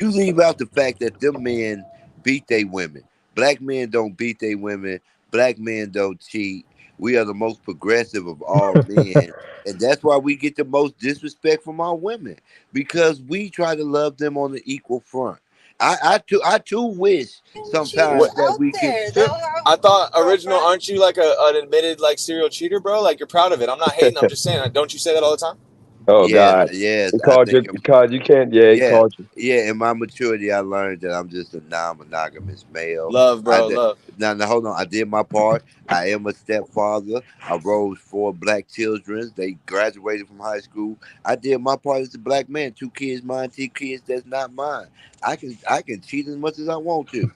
you leave out the fact that them men beat they women. Black men don't beat they women. Black men don't cheat. We are the most progressive of all men. And that's why we get the most disrespect from our women. Because we try to love them on the equal front. I too wish sometimes What? that we can. I thought original, aren't you like an admitted like serial cheater, bro? Like you're proud of it. I'm not hating. I'm just saying. Don't you say that all the time? Oh Yes, God, yes. he I called think you. He called you. Can't. Yeah, he yeah, called you. yeah. In my maturity, I learned that I'm just a non-monogamous male. Love, I bro. did, Love. now, hold on. I did my part. I am a stepfather. I raised 4 black children. They graduated from high school. I did my part as a black man. 2 kids, mine. 2 kids, that's not mine. I can cheat as much as I want to.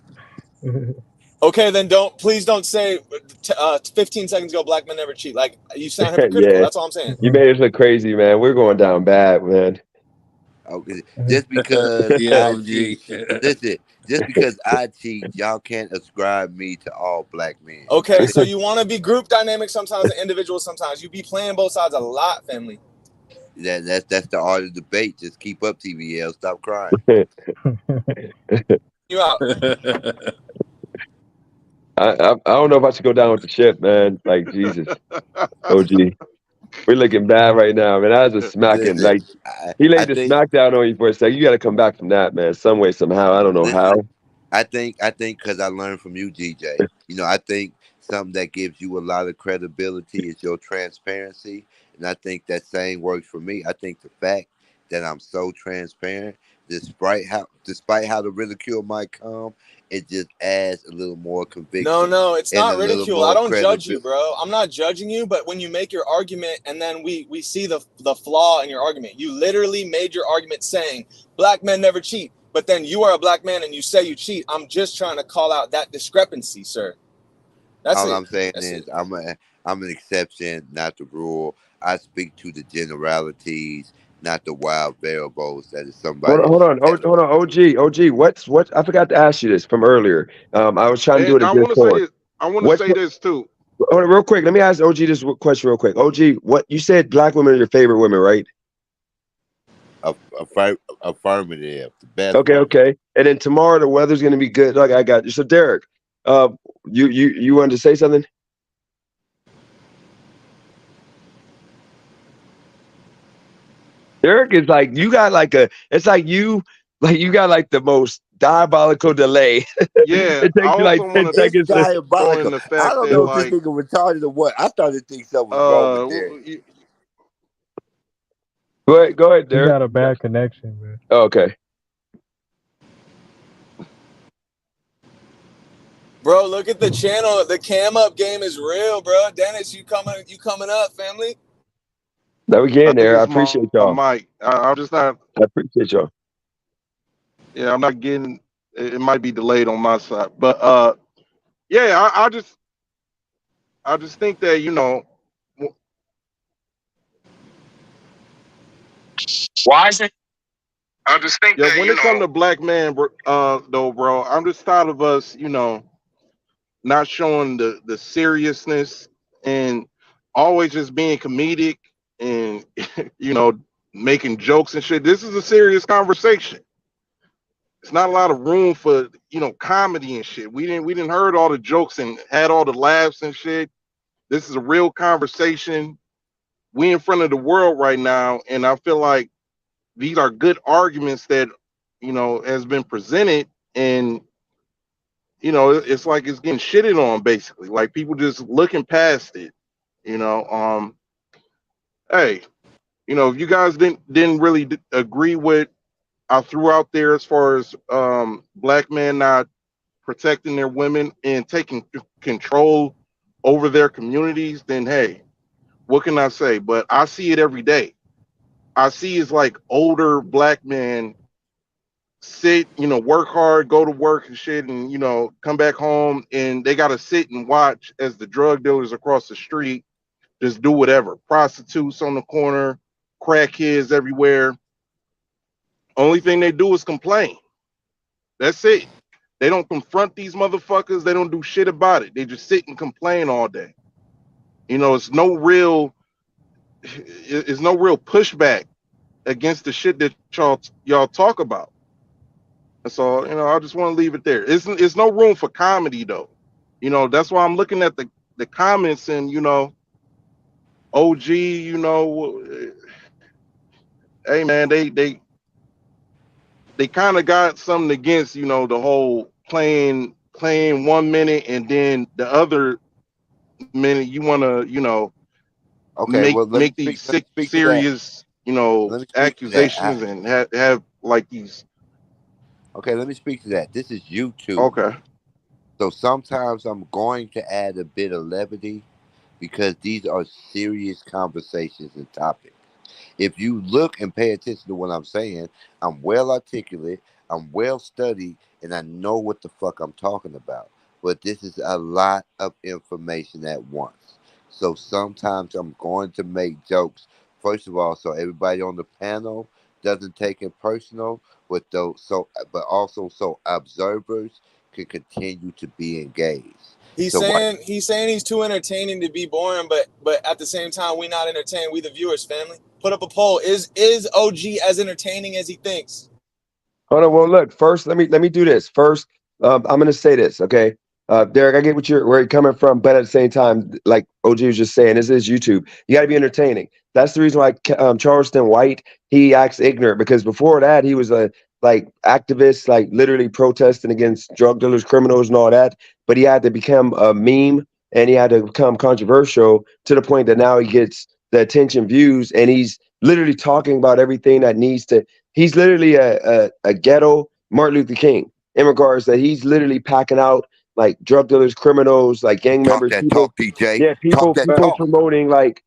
Okay, then please don't say 15 seconds ago black men never cheat. Like you sound hypocritical. Yeah, That's all I'm saying. you made us look crazy, man. We're going down bad, man. Okay, just because Yeah, I OG. cheat. Listen, just because I cheat, y'all can't ascribe me to all black men. Okay, so you want to be group dynamic sometimes and individual sometimes. You be playing both sides a lot, family. That's the art of debate. Just keep up, TVL. Stop crying. You out. I don't know if I should go down with the ship, man. Like Jesus, OG, we're looking bad right now, man. That was a smacking. Listen, Like I, he I laid the think. smack down on you for a second. You got to come back from that, man. Some way, somehow. I don't know how. Listen, I think because I learned from you, GJ. I think something that gives you a lot of credibility is your transparency, and I think that same works for me. I think the fact that I'm so transparent, despite how the ridicule might come, it just adds a little more No, conviction no, it's and not a little ridicule. I more don't judge you, credibility. bro. I'm not judging you, but when you make your argument and then we see the flaw in your argument, you literally made your argument saying black men never cheat, but then you are a black man and you say you cheat. I'm just trying to call out that discrepancy, sir. That's All it. I'm saying That's is it. I'm an exception, not the rule. I speak to the generalities, not the wild variables. That is Hold on, somebody hold on, that hold on. OG. What? I forgot to ask you this from earlier. I was trying to do And it in Discord. I want to What? say this too. Hold on, real quick. Let me ask OG this question real quick. OG, what you said? Black women are your favorite women, right? affirmative, the best Okay, one. okay. And then tomorrow the weather's gonna be good. Like I got you. So Derek, uh, you wanted to say something? Derek is like you got like a. It's like you got like the most diabolical delay. Yeah, It I takes you like also want 10 to It's seconds. throw in diabolical. the I fact don't that know if this like nigga retarded or what. I started to think something was wrong with uh Derek. Go ahead, You Derek. got a bad connection, man. Oh, okay. Bro, look at the channel. The cam up game is real, bro. Dennis, you coming up, family. Now we I getting think there. I it's my appreciate y'all. mic. I'm just not. I appreciate y'all. Yeah, I'm not getting. It might be delayed on my side, but yeah, I just think that Why is it? I just think yeah, that when it comes to black man, though, bro, I'm just tired of us, not showing the seriousness and always just being comedic and you know making jokes and shit. This is a serious conversation. It's not a lot of room for comedy and shit. We didn't heard all the jokes and had all the laughs and shit. This is a real conversation. We in front of the world right now, and I feel like these are good arguments that has been presented, and it's like it's getting shitted on basically. Like people just looking past it. You know, hey, if you guys didn't really agree with I threw out there as far as black men not protecting their women and taking control over their communities, then hey, what can I say? But I see it every day. I see it's like older black men sit, work hard, go to work and shit, and come back home and they gotta sit and watch as the drug dealers across the street just do whatever. Prostitutes on the corner, crackheads everywhere. Only thing they do is complain. That's it. They don't confront these motherfuckers. They don't do shit about it. They just sit and complain all day. It's no real pushback against the shit that y'all talk about. And so, I just want to leave it there. It's no room for comedy though. That's why I'm looking at the the comments, and OG, hey man, they kind of got something against the whole playing 1 minute and then the other minute you want to Okay, well, make these let me sick speak to that. serious Let me speak to that. accusations and have like these. Okay, let me speak to that. This is YouTube. Okay. So sometimes I'm going to add a bit of levity because these are serious conversations and topics. If you look and pay attention to what I'm saying, I'm well articulate, I'm well studied, and I know what the fuck I'm talking about. But this is a lot of information at once. So sometimes I'm going to make jokes, first of all, so everybody on the panel doesn't take it personal, but also so observers can continue to be engaged. He's So what? saying he's too entertaining to be boring, but at the same time, we not entertained. We the viewers, family. Put up a poll. Is OG as entertaining as he thinks? Hold on. Well, look. First, let me do this. First, I'm gonna say this. Okay, Derek, I get where you're coming from, but at the same time, like OG was just saying, this is YouTube. You got to be entertaining. That's the reason why Charleston White he acts ignorant, because before that he was a like activist, like literally protesting against drug dealers, criminals, and all that. But he had to become a meme, and he had to become controversial to the point that now he gets the attention, views, and he's literally talking about everything that needs to. He's literally a ghetto Martin Luther King in regards that he's literally packing out like drug dealers, criminals, like gang Talk members, that people. talk, DJ. Yeah, Talk people that people talk. promoting like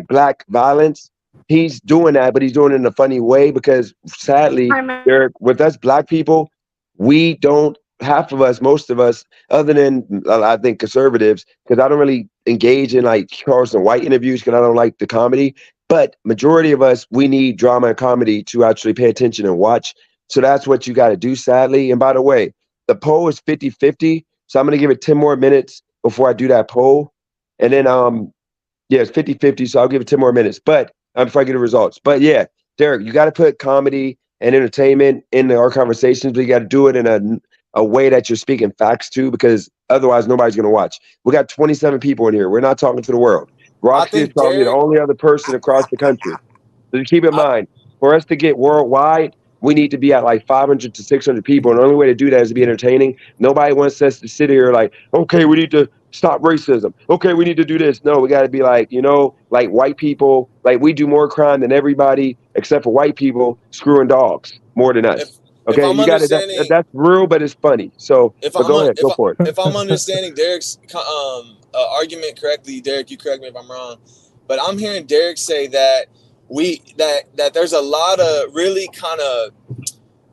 black violence. He's doing that, but he's doing it in a funny way because sadly, there with us black people, we don't half of us, most of us, other than I think conservatives, because I don't really engage in like Charleston White interviews because I don't like the comedy. But majority of us, we need drama and comedy to actually pay attention and watch. So that's what you got to do, sadly. And by the way, the poll is 50-50. So I'm going to give it 10 more minutes before I do that poll. And then, yeah, it's 50-50. So I'll give it 10 more minutes. But before I get the results. But yeah, Derek, you got to put comedy and entertainment in our conversations, but you got to do it in a way that you're speaking facts to, because otherwise nobody's going to watch. We got 27 people in here. We're not talking to the world. I Roxy is think probably the Derek. only other person across the country. So just keep in mind, for us to get worldwide, we need to be at like 500 to 600 people. And the only way to do that is to be entertaining. Nobody wants us to sit here like, okay, we need to stop racism. Okay, we need to do this. No, we got to be like, like white people, like we do more crime than everybody except for white people screwing dogs more than If us. if Okay, I'm you got it. understanding That's real, but it's funny. So, if but I'm go ahead, go for it. if I'm understanding Derek's argument correctly, Derek, you correct me if I'm wrong, but I'm hearing Derek say that that there's a lot of really kind of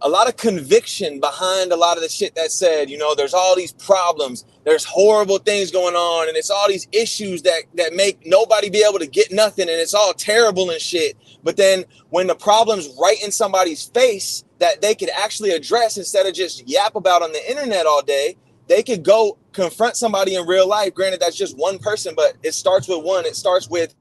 a lot of conviction behind a lot of the shit that said, there's all these problems, there's horrible things going on, and it's all these issues that make nobody be able to get nothing, and it's all terrible and shit. But then when the problem's right in somebody's face that they could actually address instead of just yap about on the internet all day, they could go confront somebody in real life. Granted, that's just one person, but it starts with one. It starts with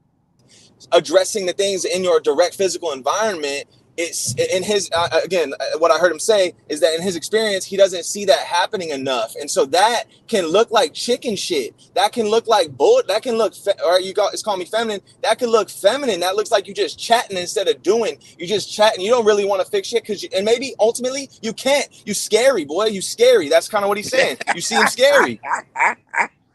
addressing the things in your direct physical environment. It's in his again, what I heard him say is that in his experience he doesn't see that happening enough, and so that can look like chicken shit, that can look like bull, that can look it's called me feminine, that can look feminine, that looks like you just chatting instead of doing. You just chatting, you don't really want to fix shit because and maybe ultimately you can't. You scary, boy, you scary. That's kind of what he's saying. You seem scary.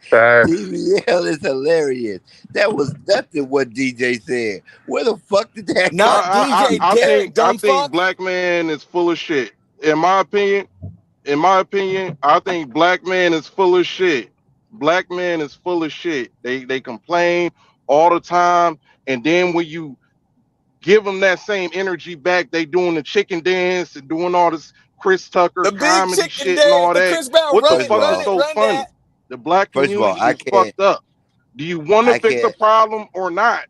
TVL is hilarious. That was nothing what DJ said. Where the fuck did that Not come from, DJ DJ? Derek, I dumb think fuck. black man is full of shit. In my opinion, I think black man is full of shit. Black man is full of shit. They complain all the time, and then when you give them that same energy back, they doing the chicken dance and doing all this Chris Tucker The big comedy chicken shit and dance, all the that. Chris Brown, What the run First it, of fuck run is all, it, so run funny? that. The black community I is fucked up. Do you want to I fix a can't, problem or not?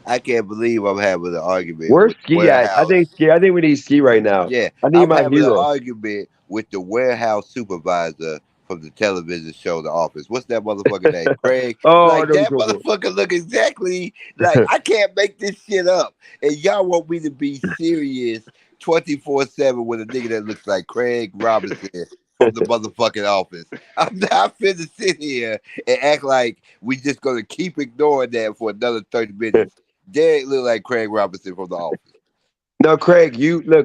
I can't believe I'm having an argument Where's with the Ski at? warehouse. I think we need Ski right now. Yeah, I think I'm my having an hero. argument with the warehouse supervisor from the television show The Office. What's that motherfucker name? Craig. Oh, I Like know that you're talking motherfucker look exactly like I can't make this shit up. And y'all want me to be serious 24/7 with a nigga that looks like Craig Robinson from the motherfucking office. I'm not finna sit here and act like we just gonna keep ignoring that for another 30 minutes. Derek look like Craig Robinson from the office. No, Craig,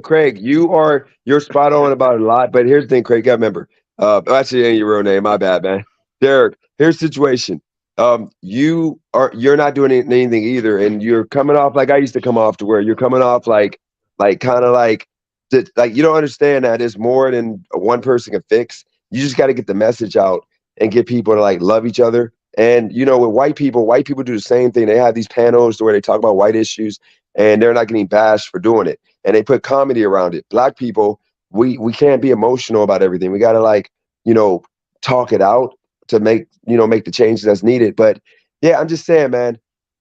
Craig, you're spot on about a lot, but here's the thing, Craig, gotta remember. Actually ain't your real name, my bad, man. Derek, here's the situation. You're not doing anything either, and you're coming off like I used to come off, to where you're coming off like kind of like you don't understand that there's more than one person can fix. You just got to get the message out and get people to like love each other. And with white people do the same thing. They have these panels where they talk about white issues, and they're not getting bashed for doing it. And they put comedy around it. Black people, we can't be emotional about everything. We got to talk it out to make the changes that's needed. But yeah, I'm just saying, man,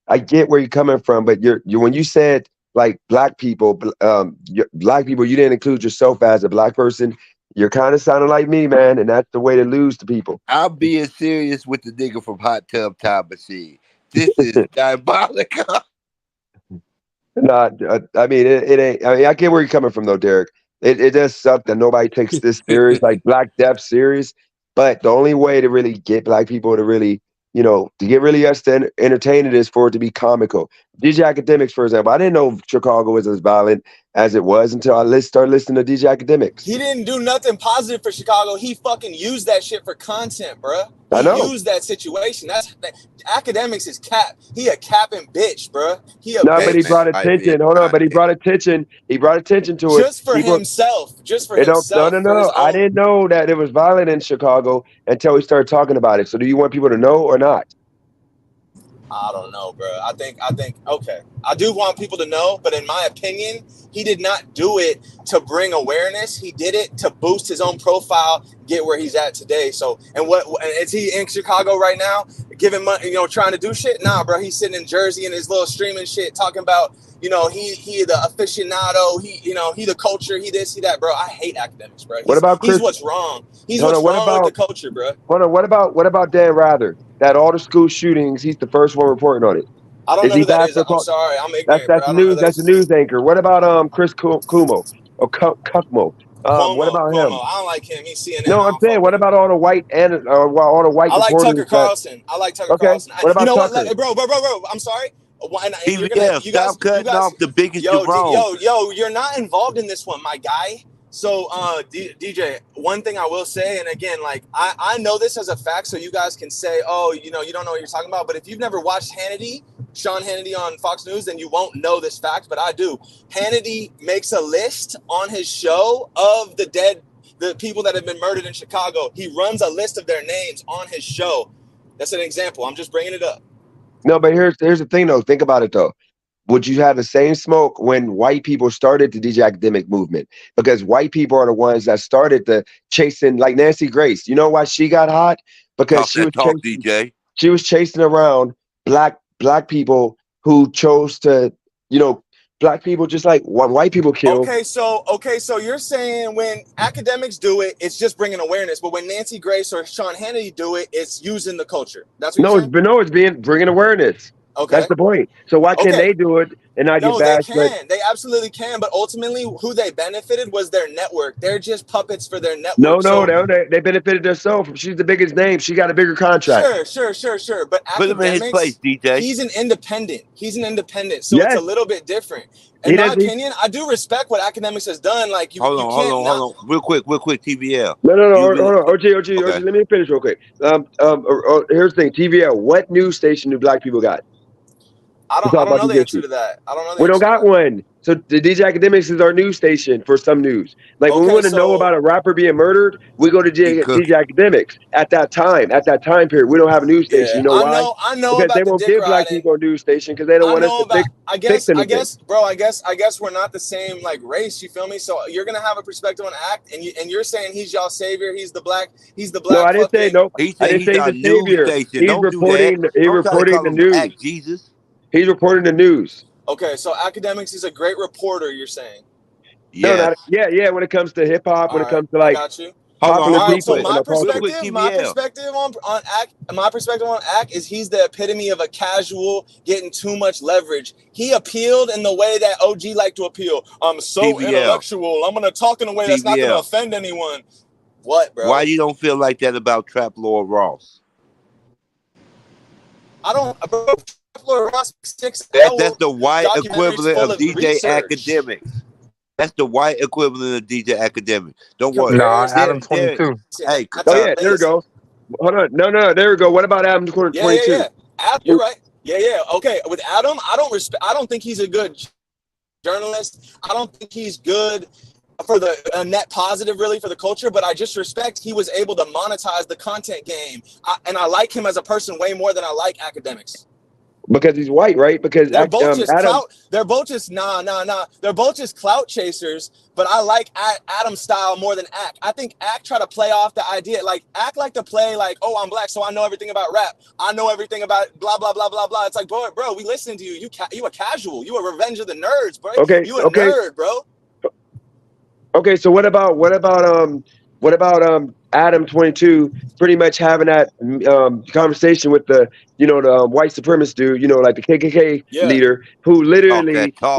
I get where you're coming from, but you when you said like black people, black people, you didn't include yourself as a black person. You're kind of sounding like me, man, and that's the way to lose to people. I'm being serious with the nigga from Hot Tub Time Machine. This is diabolical. Not, I mean, it ain't. I mean, I get where you're coming from, though, Derek. It does suck that nobody takes this serious, like Black Death serious. But the only way to really get black people to really, to get really us to entertain it is for it to be comical. DJ Academics, for example, I didn't know Chicago was as violent as it was until I started listening to DJ Academics. He didn't do nothing positive for Chicago. He fucking used that shit for content, bruh. I know. He used that situation. Academics is cap. He a capping bitch, bruh. But he brought attention. Hold on, but he brought attention. He brought attention to it. Just for himself. Just for himself. No. I didn't know that it was violent in Chicago until we started talking about it. So do you want people to know or not? I don't know, bro. I think, okay. I do want people to know, but in my opinion, he did not do it to bring awareness. He did it to boost his own profile, get where he's at today. So, and is he in Chicago right now, giving money, trying to do shit? Nah, bro. He's sitting in Jersey in his little streaming shit, talking about, he the aficionado, he the culture, he this, he that, bro. I hate academics, bro. He's what's wrong. He's what's wrong with the culture, bro. Hold on, what about Dan Rather? That all the school shootings, he's the first one reporting on it. I don't know who that is. I'm sorry, I'm ignorant. That's news. That's the news anchor. What about Chris Cuomo or Cuomo? What about him? I don't like him. He's CNN. No, I'm saying, what about all the white all the white? I like Tucker Carlson. Carlson. What about Tucker? Bro? I'm sorry. Stop cutting off the biggest Jerome. You're not involved in this one, my guy. So, DJ, one thing I will say, and again, like, I know this as a fact, so you guys can say, oh, you don't know what you're talking about. But if you've never watched Sean Hannity on Fox News, then you won't know this fact, but I do. Hannity makes a list on his show of the people that have been murdered in Chicago. He runs a list of their names on his show. That's an example. I'm just bringing it up. No, but here's the thing, though. Think about it, though. Would you have the same smoke when white people started the DJ Academic movement? Because white people are the ones that started the chasing, like Nancy Grace. You know why she got hot? Because she was chasing around black people who chose to, black people just like white people kill. Okay, so you're saying when academics do it, it's just bringing awareness, but when Nancy Grace or Sean Hannity do it, it's using the culture. That's what you're saying? It's bringing awareness. Okay, that's the point. So why can't they do it and not get bashed? No, they can. They absolutely can. But ultimately, who they benefited was their network. They're just puppets for their network. They benefited themselves. She's the biggest name. She got a bigger contract. Sure. But put him in his place, DJ. He's an independent. So it's a little bit different. In my opinion, I do respect what academics has done. Like hold on, real quick, TVL. No, hold on, OG, let me finish real quick. Here's the thing, TVL. What news station do black people got? I don't know the answer to that. We don't got one. So the DJ Academics is our news station for some news. Like when we want to know about a rapper being murdered, we go to DJ Academics at that time period. We don't have a news station. You know why? I know because they won't give black people a news station because they don't want us to fix anything. I guess we're not the same like race. You feel me? So you're gonna have a perspective on Act, and you're saying he's y'all savior. He's the black. No, I didn't say no. I didn't say the savior. He's reporting the news. Act Jesus. He's reporting the news. Okay, so Academics is a great reporter, you're saying? Yeah. Yeah. When it comes to hip hop, when it comes to like, I got you. So my perspective on Act is he's the epitome of a casual getting too much leverage. He appealed in the way that OG like to appeal. I'm so intellectual. I'm gonna talk in a way that's not gonna offend anyone. What, bro? Why you don't feel like that about Trap Lord Ross? I don't, bro. Trap Lord Ross 6 That's the white equivalent of DJ Academics. That's the white equivalent of DJ Academics. Don't worry. Nah, Adam 22. Hey, oh yeah, there we go. Hold on, no, there we go. What about Adam 22? Yeah. Adam, you're right. Yeah. Okay, with Adam, I don't think he's a good journalist. I don't think he's good for the net positive, really, for the culture. But I just respect he was able to monetize the content game, and I like him as a person way more than I like Academics. Because he's white, right? Because they're both just Adam, clout. They're both just They're both just clout chasers. But I like Adam's style more than Ack. I think Ack try to play off the idea, like Ack like to play like, oh, I'm black, so I know everything about rap. I know everything about blah blah blah blah blah. It's like, bro, we listen to you. You a casual. You a Revenge of the Nerds, bro. Okay, you a nerd, bro. Okay, so what about Adam 22 pretty much having that conversation with the the white supremacist dude, like the KKK leader, who literally he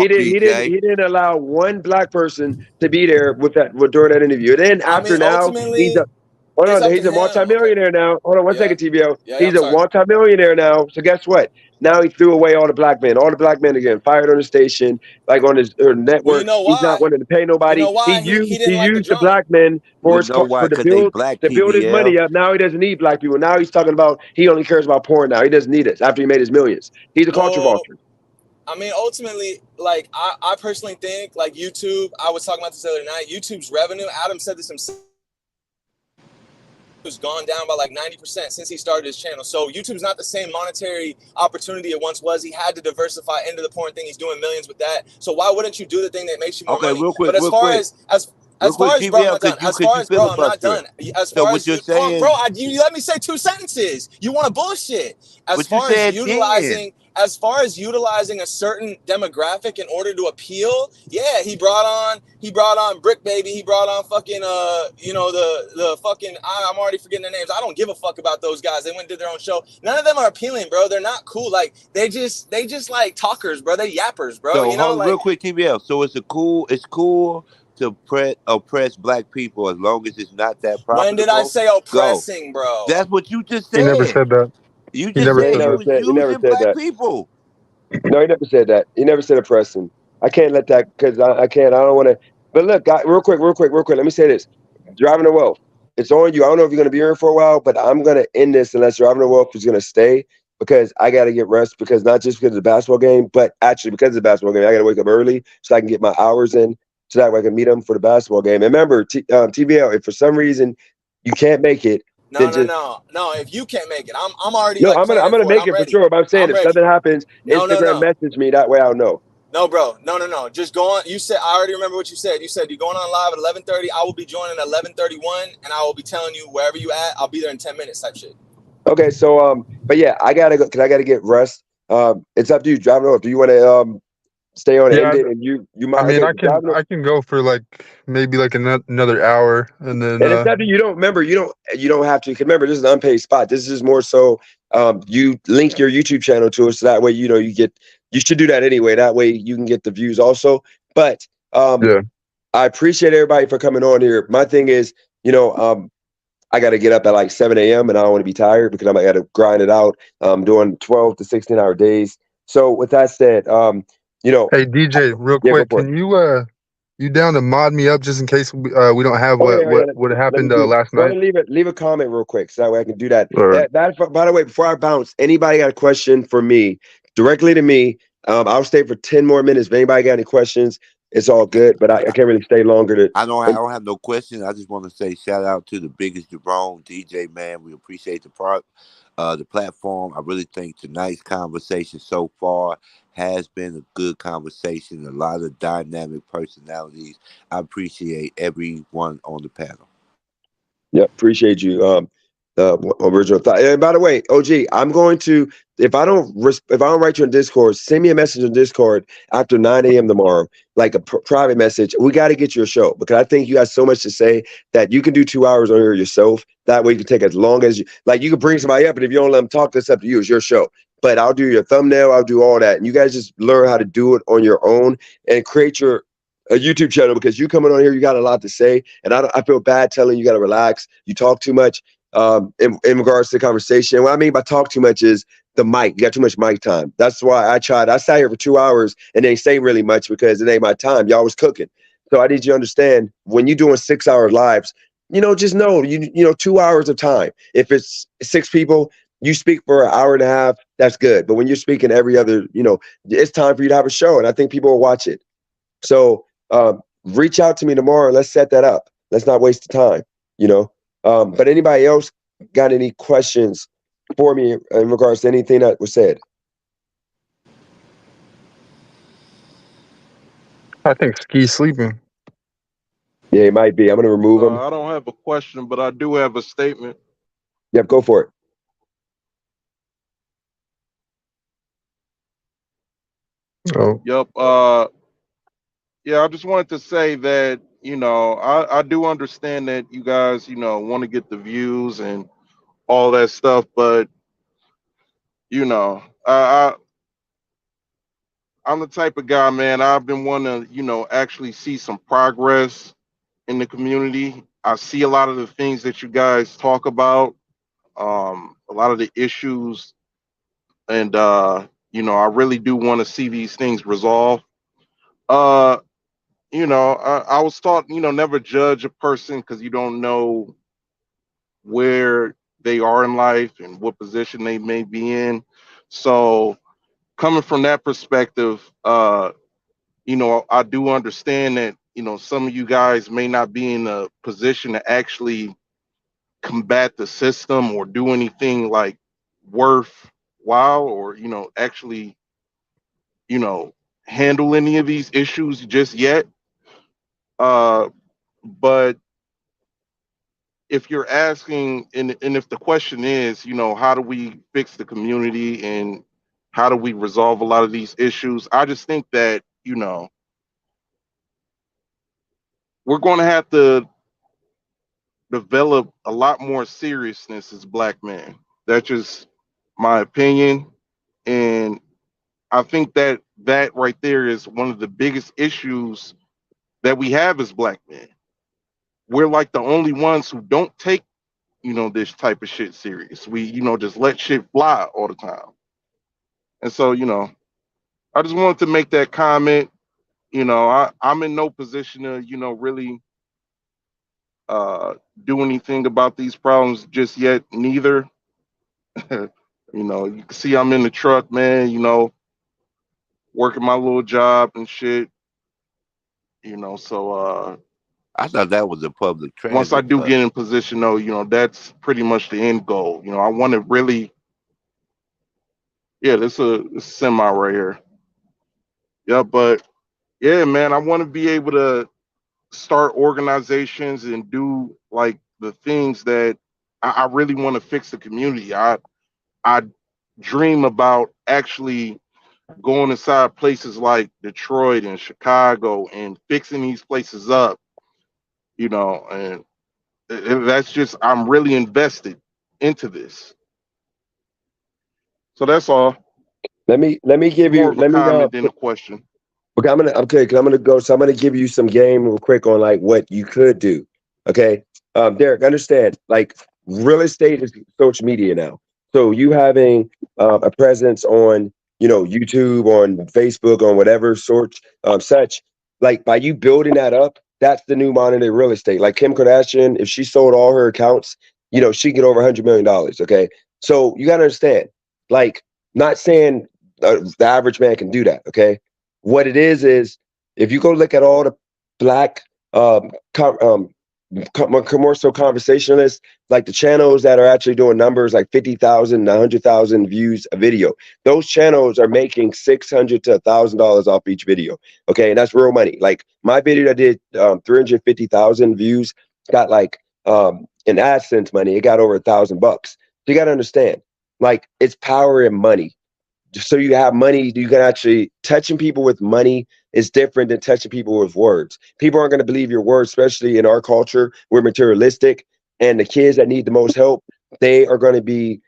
didn't allow one black person to be there during that interview. And then after now he's a multimillionaire now. Hold on one second, TBO. He's a multimillionaire now. So guess what? Now he threw away all the black men. All the black men again fired on the station, like on his network. Well, you know why? He's not wanting to pay nobody. You know why? He used the black men to build his money up. Now he doesn't need black people. Now he's talking about he only cares about porn now. He doesn't need us after he made his millions. He's a culture vulture. I mean, ultimately, like I personally think, like YouTube, I was talking about this the other night, YouTube's revenue, Adam said this himself, has gone down by like 90% since he started his channel. So YouTube's not the same monetary opportunity it once was. He had to diversify into the porn thing. He's doing millions with that. So why wouldn't you do the thing that makes you more money? Real quick, but as far as bro, I'm not done. As far as, bro, I'm not done. As far as you, bro, you let me say 2 sentences. You want to bullshit. As far as utilizing a certain demographic in order to appeal, yeah, he brought on Brick Baby. He brought on fucking the fucking I'm already forgetting their names. I don't give a fuck about those guys. They went and did their own show. None of them are appealing, bro. They're not cool. Like they just like talkers, bro. They yappers, bro. So real quick, TBL. So it's cool to oppress black people as long as it's not that profitable. When did I say oppressing, bro? That's what you just said. He never said that. You just said he was using black people. No, he never said that. He never said oppressing. I can't let that because I can't. I don't want to. But look, guys, real quick. Let me say this: Driving the Wealth. It's on you. I don't know if you're going to be here for a while, but I'm going to end this unless Driving the Wealth is going to stay because I got to get rest. Because not just because of the basketball game, but actually because of the basketball game, I got to wake up early so I can get my hours in. So that way I can meet them for the basketball game. And remember, TBL, if for some reason you can't make it, no. If you can't make it, I'm already. No, I'm gonna make it for sure. But I'm saying if something happens, Instagram message me. That way I'll know. No, bro. No. Just go on. You said I already remember what you said. You said you're going on live at 11:30. I will be joining at 11:31, and I will be telling you wherever you at. I'll be there in 10 minutes. Type shit. Okay, so but yeah, I gotta go because I gotta get rest. It's up to you. Driving off. Do you want to stay on and end it? And you might. I mean, I can go for like maybe like another hour, and then. And it's not that you don't remember. You don't have to. Because remember, this is an unpaid spot. This is more so. You link your YouTube channel to us, so that way you get. You should do that anyway. That way you can get the views also. But I appreciate everybody for coming on here. My thing is, I got to get up at like 7 a.m. and I don't want to be tired because I got to grind it out. Doing 12 to 16-hour days. So with that said, Hey DJ, real quick, can you down to mod me up just in case we don't have what happened last night? Leave a comment real quick so that way I can do that. Right. That by the way, before I bounce, anybody got a question for me directly to me? I'll stay for 10 more minutes. If anybody got any questions, it's all good. But I can't really stay longer. I don't have no questions. I just want to say shout out to the biggest Jerome DJ, man. We appreciate the platform. I really think tonight's conversation so far has been a good conversation. A lot of dynamic personalities. I appreciate everyone on the panel. Yep, appreciate you. Original thought. And by the way, OG, I'm going to if I don't write you on Discord, send me a message on Discord after 9 a.m. tomorrow, like a private message. We got to get your show because I think you got so much to say that you can do 2 hours on here yourself. That way you can take as long as you like. You can bring somebody up, and if you don't let them talk, that's up to you. It's your show. But I'll do your thumbnail. I'll do all that, and you guys just learn how to do it on your own and create your a YouTube channel because you coming on here, you got a lot to say, and I feel bad telling you got to relax. You talk too much in regards to the conversation. What I mean by talk too much is the mic. You got too much mic time. That's why I sat here for 2 hours and didn't say really much because it ain't my time. Y'all was cooking. So I need you to understand when you're doing 6 hour lives, just know, 2 hours of time. If it's 6 people, you speak for an hour and a half, that's good. But when you're speaking every other, it's time for you to have a show. And I think people will watch it. So reach out to me tomorrow. Let's set that up. Let's not waste the time, But anybody else got any questions for me in regards to anything that was said? I think Ski's sleeping. Yeah, it might be. I'm going to remove him. I don't have a question, but I do have a statement. Yep, go for it. Oh. Yep. Yeah, I just wanted to say that, I do understand that you guys, want to get the views and all that stuff, but I'm the type of guy, man. I've been wanting to, actually see some progress in the community. I see a lot of the things that you guys talk about, a lot of the issues, and I really do want to see these things resolved. Uh, I was taught, never judge a person because you don't know where they are in life and what position they may be in. So coming from that perspective, I do understand that, some of you guys may not be in a position to actually combat the system or do anything like worthwhile or, actually, handle any of these issues just yet. But if you're asking, and if the question is, how do we fix the community and how do we resolve a lot of these issues? I just think that, we're going to have to develop a lot more seriousness as black men. That's just my opinion. And I think that that right there is one of the biggest issues that we have as black men. We're like the only ones who don't take, this type of shit serious. We, just let shit fly all the time. And so, I just wanted to make that comment. I'm in no position to, really do anything about these problems just yet, neither. You can see I'm in the truck, man, working my little job and shit. So I thought that was a public once I transit do bus. get in position though, that's pretty much the end goal. I want to really, yeah, this is a semi right here. Yeah, but yeah, man, I want to be able to start organizations and do like the things that I really want to fix the community. I dream about actually going inside places like Detroit and Chicago and fixing these places up, and that's just, I'm really invested into this. So that's all. Let me give More you of a comment than a question. Okay, I'm gonna go. So I'm gonna give you some game real quick on like what you could do. Okay, Derek, understand like real estate is social media now. So you having a presence on YouTube, on Facebook, on whatever sort such, like by you building that up, that's the new modern day real estate. Like Kim Kardashian, if she sold all her accounts, she can get over $100 million. Okay, so you gotta understand, like, not saying the average man can do that. Okay, what it is if you go look at all the black commercial conversationalists, like the channels that are actually doing numbers like 50,000, 100,000 views a video, those channels are making $600 to $1,000 off each video. Okay, and that's real money. Like my video that did 350,000 views got like in AdSense money, it got over $1,000. So you got to understand, like it's power and money. So you have money, you can actually touching people with money is different than touching people with words. People aren't going to believe your words, especially in our culture. We're materialistic, and the kids that need the most help, they are going to be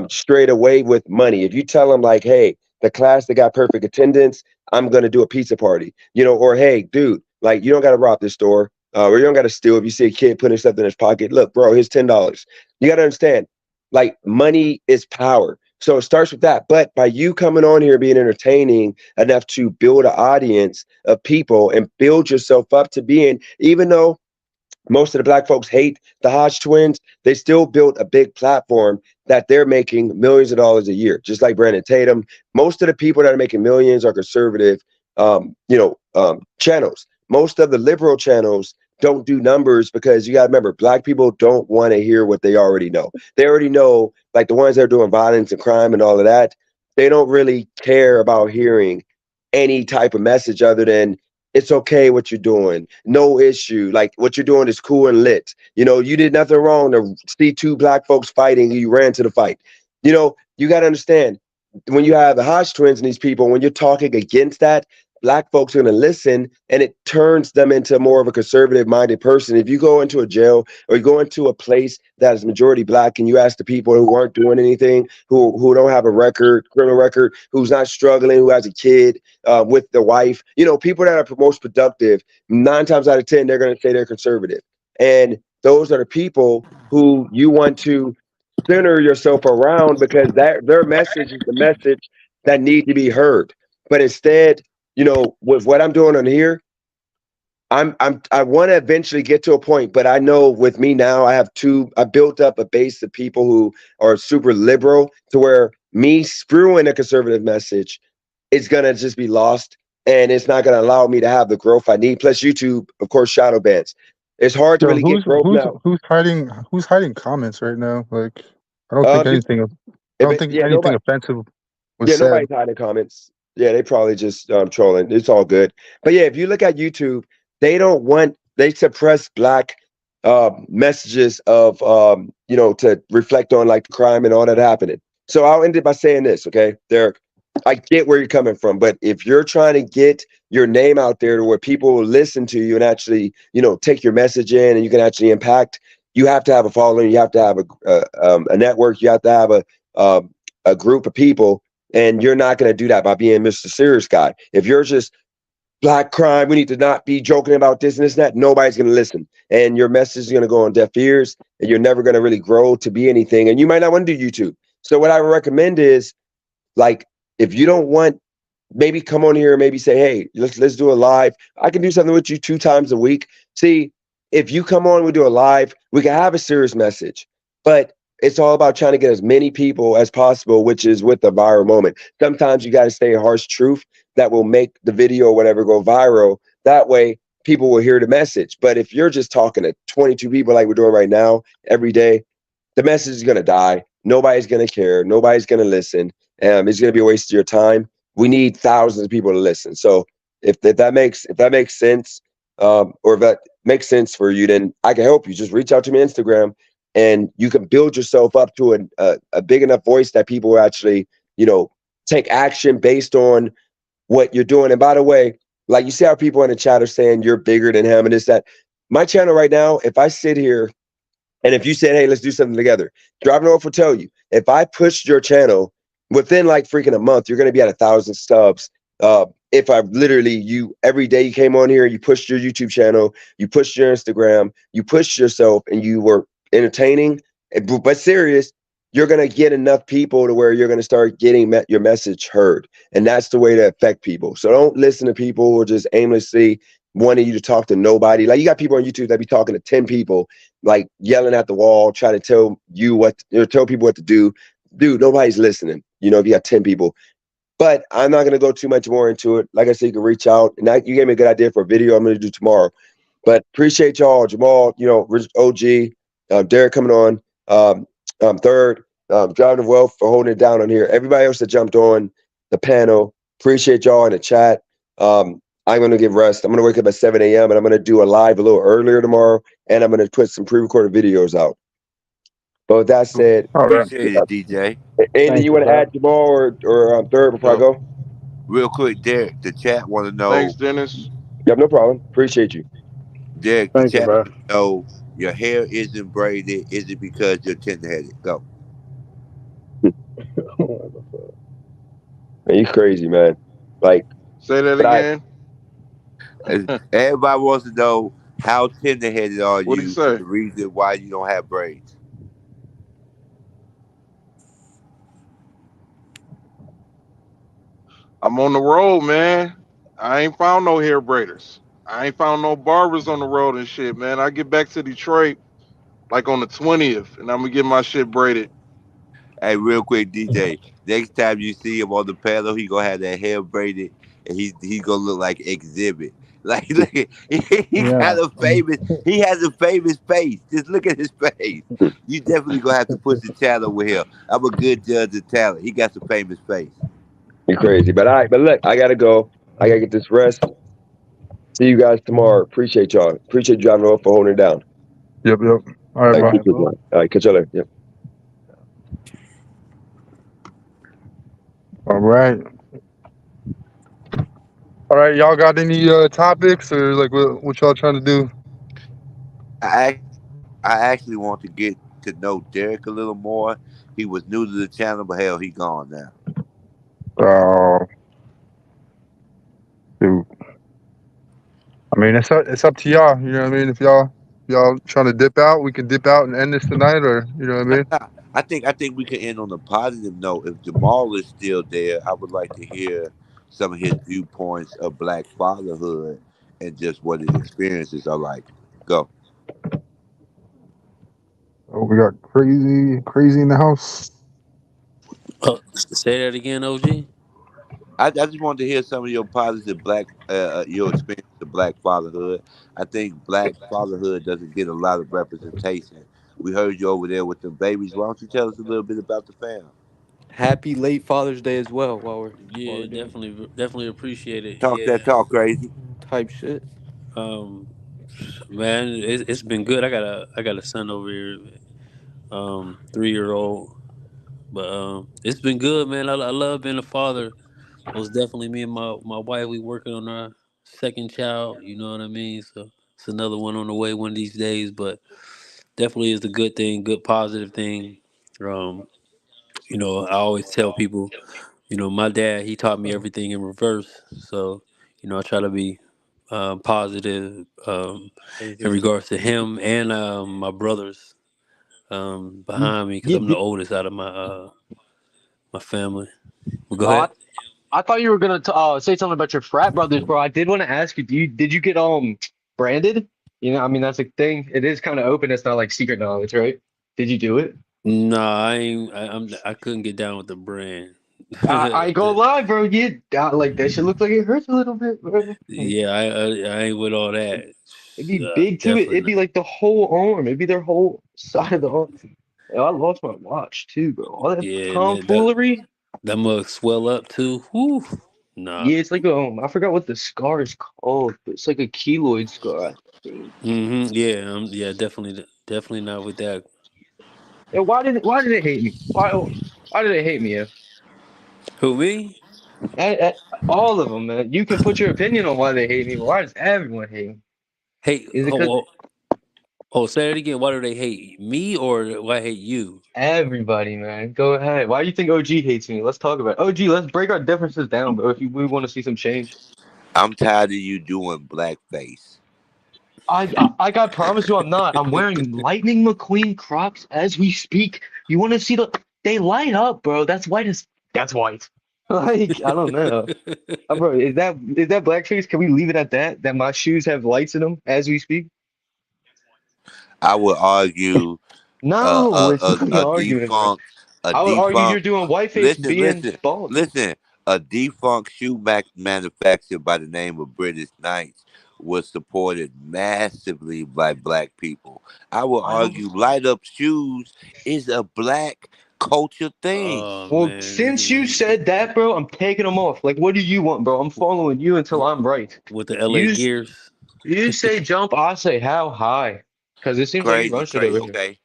straight away with money. If you tell them like, hey, the class that got perfect attendance, I'm going to do a pizza party, or hey, dude, Like, you don't got to rob this store, or you don't got to steal. If you see a kid putting something in his pocket, look, bro, here's $10. You got to understand, like, money is power. So it starts with that. But by you coming on here being entertaining enough to build an audience of people and build yourself up to being, even though most of the black folks hate the Hodge twins, they still built a big platform that they're making millions of dollars a year, just like Brandon Tatum. Most of the people that are making millions are conservative, channels. Most of the liberal channels don't do numbers because you got to remember, black people don't want to hear what they already know. They already know, like the ones that are doing violence and crime and all of that, they don't really care about hearing any type of message other than it's okay what you're doing. No issue. Like what you're doing is cool and lit. You did nothing wrong to see two black folks fighting. You ran to the fight. You got to understand when you have the Hodge twins and these people, when you're talking against that, black folks are going to listen and it turns them into more of a conservative minded person. If you go into a jail or you go into a place that is majority black and you ask the people who aren't doing anything, who don't have a criminal record, who's not struggling, who has a kid with the wife, people that are most productive, 9 times out of 10, they're going to say they're conservative. And those are the people who you want to center yourself around because their message is the message that need to be heard. But instead, with what I'm doing on here, I want to eventually get to a point, but I know with me now, I built up a base of people who are super liberal to where me spewing a conservative message is gonna just be lost and it's not gonna allow me to have the growth I need. Plus YouTube, of course, shadow bans. It's hard to So really get growth now. who's hiding comments right now? Like, I don't think anything. I don't think anything Nobody. offensive was Yeah, said. nobody's hiding comments. Yeah, they probably just trolling. It's all good. But yeah, if you look at YouTube, they suppress black messages of to reflect on like the crime and all that happening. So I'll end it by saying this, okay, Derek. I get where you're coming from, but if you're trying to get your name out there to where people will listen to you and actually, take your message in and you can actually impact, you have to have a following, you have to have a network, you have to have a group of people, and you're not going to do that by being Mr. Serious Guy. If you're just black crime, we need to not be joking about this and this and that, nobody's going to listen. And your message is going to go on deaf ears and you're never going to really grow to be anything. And you might not want to do YouTube. So what I would recommend is, like, if you don't want, maybe come on here and maybe say, hey, let's do a live. I can do something with you 2 times a week. See, if you come on, we do a live, we can have a serious message. But it's all about trying to get as many people as possible, which is with the viral moment. Sometimes you got to say a harsh truth that will make the video or whatever go viral. That way people will hear the message. But if you're just talking to 22 people like we're doing right now every day, the message is going to die. Nobody's going to care. Nobody's going to listen. It's going to be a waste of your time. We need thousands of people to listen. So if that makes sense, or if that makes sense for you, then I can help you. Just reach out to me on Instagram, and you can build yourself up to a big enough voice that people will actually, take action based on what you're doing. And by the way, like you see how people in the chat are saying you're bigger than him and this, that. My channel right now, if I sit here and if you said, hey, let's do something together, Driving Off will tell you, if I pushed your channel within like freaking a month, you're going to be at 1,000 subs. If I literally, every day you came on here, you pushed your YouTube channel, you pushed your Instagram, you pushed yourself and you were entertaining, but serious, you're going to get enough people to where you're going to start getting your message heard. And that's the way to affect people. So don't listen to people who are just aimlessly wanting you to talk to nobody. Like you got people on YouTube that be talking to 10 people, like yelling at the wall, trying to tell people what to do. Dude, nobody's listening. If you got 10 people. But I'm not going to go too much more into it. Like I said, you can reach out. And you gave me a good idea for a video I'm going to do tomorrow. But appreciate y'all. Jamal, OG, Derek coming on, Third, Driving Wealth for holding it down on here. Everybody else that jumped on the panel, appreciate y'all in the chat. I'm going to give rest. I'm going to wake up at 7 a.m. and I'm going to do a live a little earlier tomorrow. And I'm going to put some pre-recorded videos out. But with that said, Appreciate it, DJ. anything you want to add, Jamal or Third before I go? Real quick, Derek, the chat want to Thanks, know. Dennis. Yep, no problem. Appreciate you. Derek, the Thank you, chat bro. want to know, your hair isn't braided. Is it because you're tender-headed? Go. Man, you crazy, man. Like, Say that but again. Everybody wants to know how tender-headed are What'd he you for say? the reason why you don't have braids. I'm on the road, man. I ain't found no hair braiders. I ain't found no barbers on the road and shit, man. I get back to Detroit like on the 20th, and I'm gonna get my shit braided. Hey, real quick, DJ. Next time you see him on the panel, he gonna have that hair braided, and he gonna look like Exhibit. Like, look at he Yeah. got a famous. He has a famous face. Just look at his face. You definitely gonna have to push the channel with him. I'm a good judge of talent. He got some famous face. You're crazy. But but look, I gotta go. I gotta get this rest. See you guys tomorrow. Appreciate y'all. Appreciate you driving off for holding it down. Yep. All All right, right, bro. All keep right, it, bro. man. All right, catch y'all later. Yep. All right. All right. Y'all got any topics or like what y'all trying to do? I actually want to get to know Derek a little more. He was new to the channel, but hell, he gone now. Oh, shoot. I mean, it's up to y'all. You know what I mean? If y'all trying to dip out, we can dip out and end this tonight, or you know what I mean? Nah, I think we can end on a positive note. If Jamal is still there, I would like to hear some of his viewpoints of black fatherhood and just what his experiences are like. Go. Oh, we got crazy in the house. Say that again, OG. I just wanted to hear some of your positive your experience of black fatherhood. I think black fatherhood doesn't get a lot of representation. We heard you over there with the babies. Why don't you tell us a little bit about the fam? Happy late Father's Day as well while Yeah, we're doing definitely appreciate it. Talk that Yeah. talk, crazy. type shit. Um, man, it's been good. I got a son over here, 3-year old. But it's been good, man. I love being a father. Most definitely, me and my wife, we working on our second child. You know what I mean? So it's another one on the way one of these days. But definitely is a good thing, good positive thing. Um, I always tell people, my dad, he taught me everything in reverse. So, I try to be positive in regards to him and my brothers behind me because Yeah, I'm the oldest out of my family. Well, go oh, ahead. I thought you were gonna say something about your frat brothers, bro. I did want to ask you, did you get branded? I mean that's a thing. It is kind of open. It's not like secret knowledge, right? Did you do it? No, I ain't. I couldn't get down with the brand. I ain't gonna lie, bro. Like that shit look like it hurts a little bit, bro. Like, Yeah, I ain't with all that. it'd be big too. Definitely It'd not. be like the whole arm. It'd be their whole side of the arm. Yo, I lost my watch too, bro. All that Yeah, and tomfoolery. that mug swell up too. Whew. Nah. Yeah, it's like I forgot what the scar is called, but it's like a keloid scar, I think. Yeah. Yeah. Definitely not with that. Yeah, why did it hate me? Why did it hate me? Yeah? Who me? All of them, man. You can put your opinion on why they hate me, but why does everyone hate me? Hey. Is it because Oh. Say it again. Why do they hate me or why hate you? everybody, man? Go ahead. Why do you think OG hates me? Let's talk about it. OG, let's break our differences down, bro. If we want to see some change. I'm tired of you doing blackface. I got promise you I'm not. I'm wearing Lightning McQueen Crocs as we speak. You want to see they light up, bro. That's white. Like, I don't know. Bro, is that blackface? Can we leave it at that? That my shoes have lights in them as we speak? I would argue No, it's not an a argument, bro. a I would argue you're defunct. doing whiteface Listen, being listen, bald. listen. A defunct shoe manufacturer by the name of British Knights was supported massively by black people. I would I don't. argue light up shoes is a black culture thing. Oh Well, since you man, said that, bro, I'm taking them off. Like, what do you want, bro? I'm following you until I'm right. with the LA You Gears. you say jump, I say how high. Because it seems like you Crazy, run shit over crazy. here. Okay,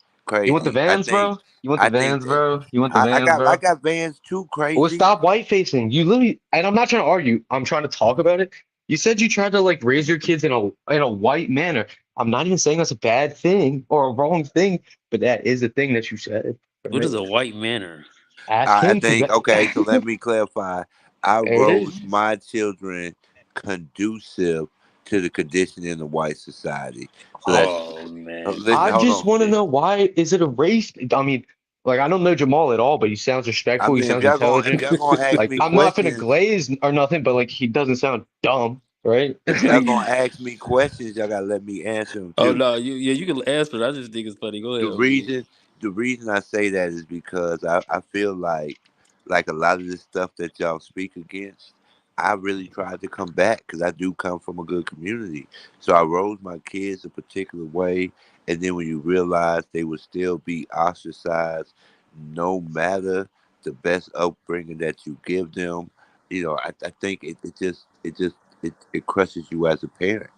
You want the crazy. vans, bro? You want the I think vans, that bro? You want the vans, I bro? got Vans too. Well, Crazy. stop white facing. You literally, and I'm not trying to argue. I'm trying to talk about it. You said you tried to like raise your kids in a white manner. I'm not even saying that's a bad thing or a wrong thing, but that is a thing that you said. What is Right? a white manor? Ask him, I because think okay. So let me clarify. I there it rose is. my children conducive to the conditioning of white society. So that Oh man. listen, I hold just on. want to know, why is it a race? I mean, like, I don't know Jamal at all, but he sounds I respectful. He mean, sounds if intelligent. y'all gonna ask Like, me I'm not gonna questions, glaze or nothing, but like, he doesn't sound dumb, right? if y'all gonna ask me questions, y'all gotta let me answer them Oh too. no, you can answer it. I just think it's funny. Go the ahead, OG. reason the reason I say that is because I feel like a lot of this stuff that y'all speak against, I really tried to come back because I do come from a good community. So I raised my kids a particular way, and then when you realize they would still be ostracized, no matter the best upbringing that you give them, I think it crushes you as a parent.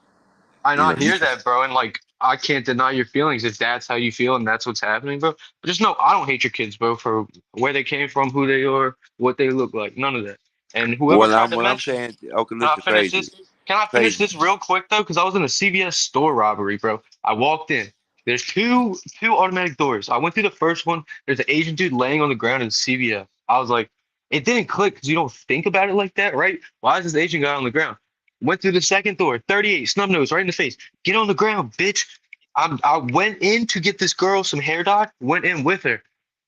I You know, not you hear that, bro, and like, I can't deny your feelings if that's how you feel and that's what's happening, bro. But just know I don't hate your kids, bro, for where they came from, who they are, what they look like, none of that. And whoever tried to what I'm mention, saying. Okay, can I listen, finish crazy, this? Can I finish crazy. this real quick though? Because I was in a CVS store robbery, bro. I walked in. There's two automatic doors. I went through the first one. There's an Asian dude laying on the ground in CVS. I was like, it didn't click because you don't think about it like that, right? Why is this Asian guy on the ground? Went through the second door, 38, snub nose, right in the face. Get on the ground, bitch. I went in to get this girl some hair dye, went in with her.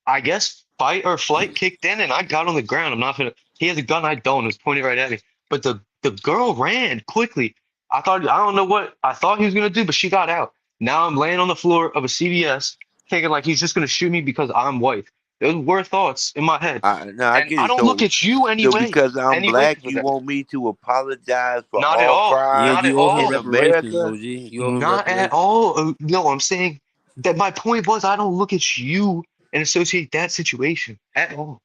I guess fight or flight kicked in and I got on the ground. I'm not gonna, he has a gun, I don't. It was pointed right at me. But the girl ran quickly. I don't know what I thought he was gonna do, but she got out. Now I'm laying on the floor of a CVS thinking like he's just gonna shoot me because I'm white. Those were thoughts in my head. No, I And get I it. don't look at you So anyway, because I'm any way black, for you that. want me to apologize for Not at all all. Yeah, crimes Not at you owe him in all. reparations, America? OG. You owe him Not at reparations. all. No, I'm saying that my point was I don't look at you and associate that situation at all.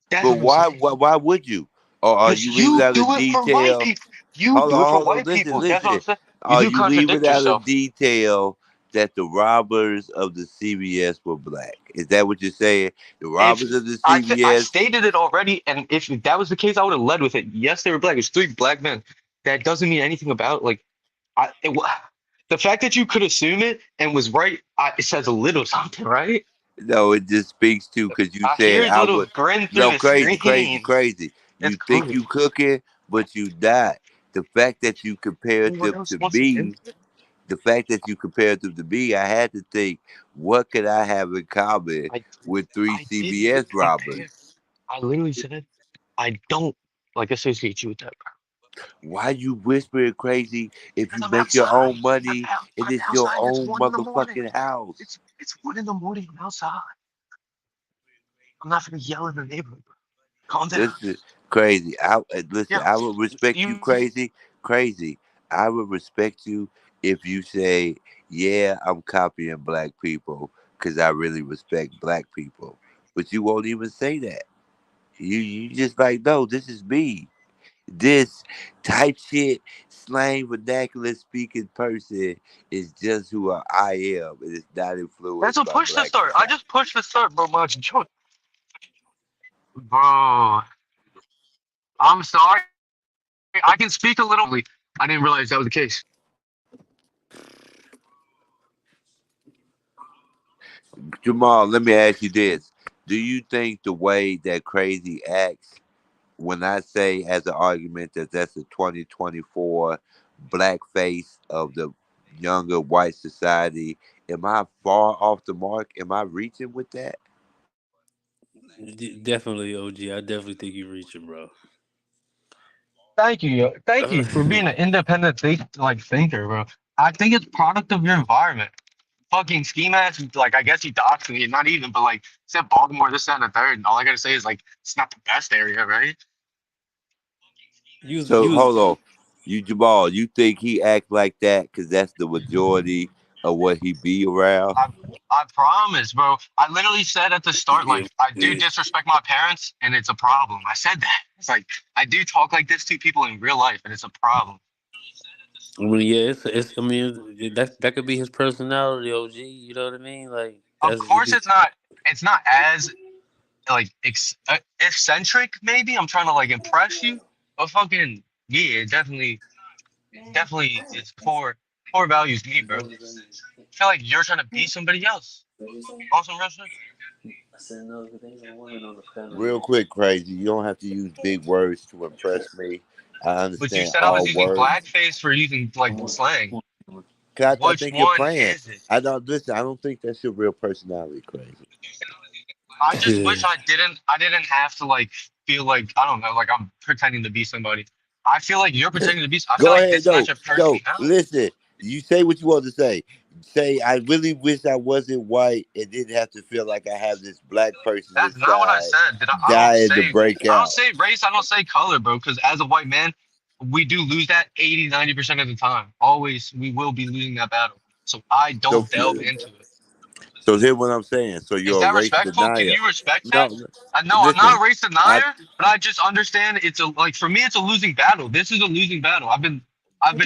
That's But what I'm saying. why would you? Or are Because you leaving you out of do it for white detail? people. You do it for Hold on. white Listen, people. That's what I'm listen. saying. You Are do you leaving contradict out of yourself. detail that the robbers of the CBS were black? Is that what you're saying? The If robbers of the I CBS. stated it already, and if that was the case, I would have led with it. Yes, they were black. It's three black men. That doesn't mean anything about like the fact that you could assume it and was right. It says a little something, right? No, it just speaks to because you I hear said his I little would. grin through No, the crazy, crazy, screen. crazy. It's You think crazy. you cooking, but you not. The fact that you compared Anyone them else to wants some me, input? the fact that you compared them to me, I had to think, what could I have in common I with three I didn't CBS robbers? compare. I literally said I don't like associate you with that, bro. Why you whispering crazy if Because you I'm make your outside. own money and I'm it's your outside. It's own 1 in the morning. motherfucking house? It's 1 in the morning. I'm outside. I'm not gonna yell in the neighborhood, bro. Calm down. Listen, crazy. Listen. Yeah. I would respect you, You crazy, crazy. I would respect you if you say, "Yeah, I'm copying black people because I really respect black people." But you won't even say that. You just like, no, this is me. This type shit, slang, vernacular speaking person is just who I am, and it's not that's influenced a by push to black start. I society. just pushed the start, bro. Much joy. Bro, I'm sorry. I can speak a little. I didn't realize that was the case. Jamal, let me ask you this. Do you think the way that Crazy acts, when I say as an argument that that's a 2024 blackface of the younger white society, am I far off the mark? Am I reaching with that? Definitely, OG. I definitely think you're reaching, bro. Thank you, yo. Thank you for being an independent thinker, bro. I think it's product of your environment. Fucking ski mask, like I guess you doxed me, not even, but like said Baltimore, this, that, and the third. And all I gotta say is like it's not the best area, right? So you was hold on, you Jamal, you think he act like that because that's the majority of what he be around? I I promise, bro. I literally said at the start, yeah, like I do yeah. disrespect my parents, and it's a problem. I said that. It's like I do talk like this to people in real life, and it's a problem. I mean, yeah, it's. I mean, that could be his personality, OG. You know what I mean? Like Of that's he course, just. it's not as like eccentric. Maybe I'm trying to like impress you, but fucking yeah, definitely is poor values to me, bro. I feel like you're trying to be somebody else. Awesome wrestler. I said no, but there's a woman on the panel. Real quick, crazy. You don't have to use big words to impress me. I But you understand said I was all using words. blackface for using like slang. 'Cause I Which think you're one playing. is it? I don't listen. I don't think that's your real personality, crazy. I just wish I didn't have to like feel like I don't know, like I'm pretending to be somebody. I feel like you're pretending to be. I feel Go like ahead, this is not though. your So personality. listen. You say what you want to say. Say I really wish I wasn't white and didn't have to feel like I have this black person That's not what I inside said. Did I? dying to break I don't out. say race. I don't say color, bro. Because as a white man, we do lose that 80, 90% of the time. Always, we will be losing that battle. So I So, don't delve into it. so here's what I'm saying. So Is you're a that race respectful? Can denier. you respect No, that? I know I'm not listen. a race I denier, but I just understand it's a like for me it's a losing battle. This is a losing battle. I've been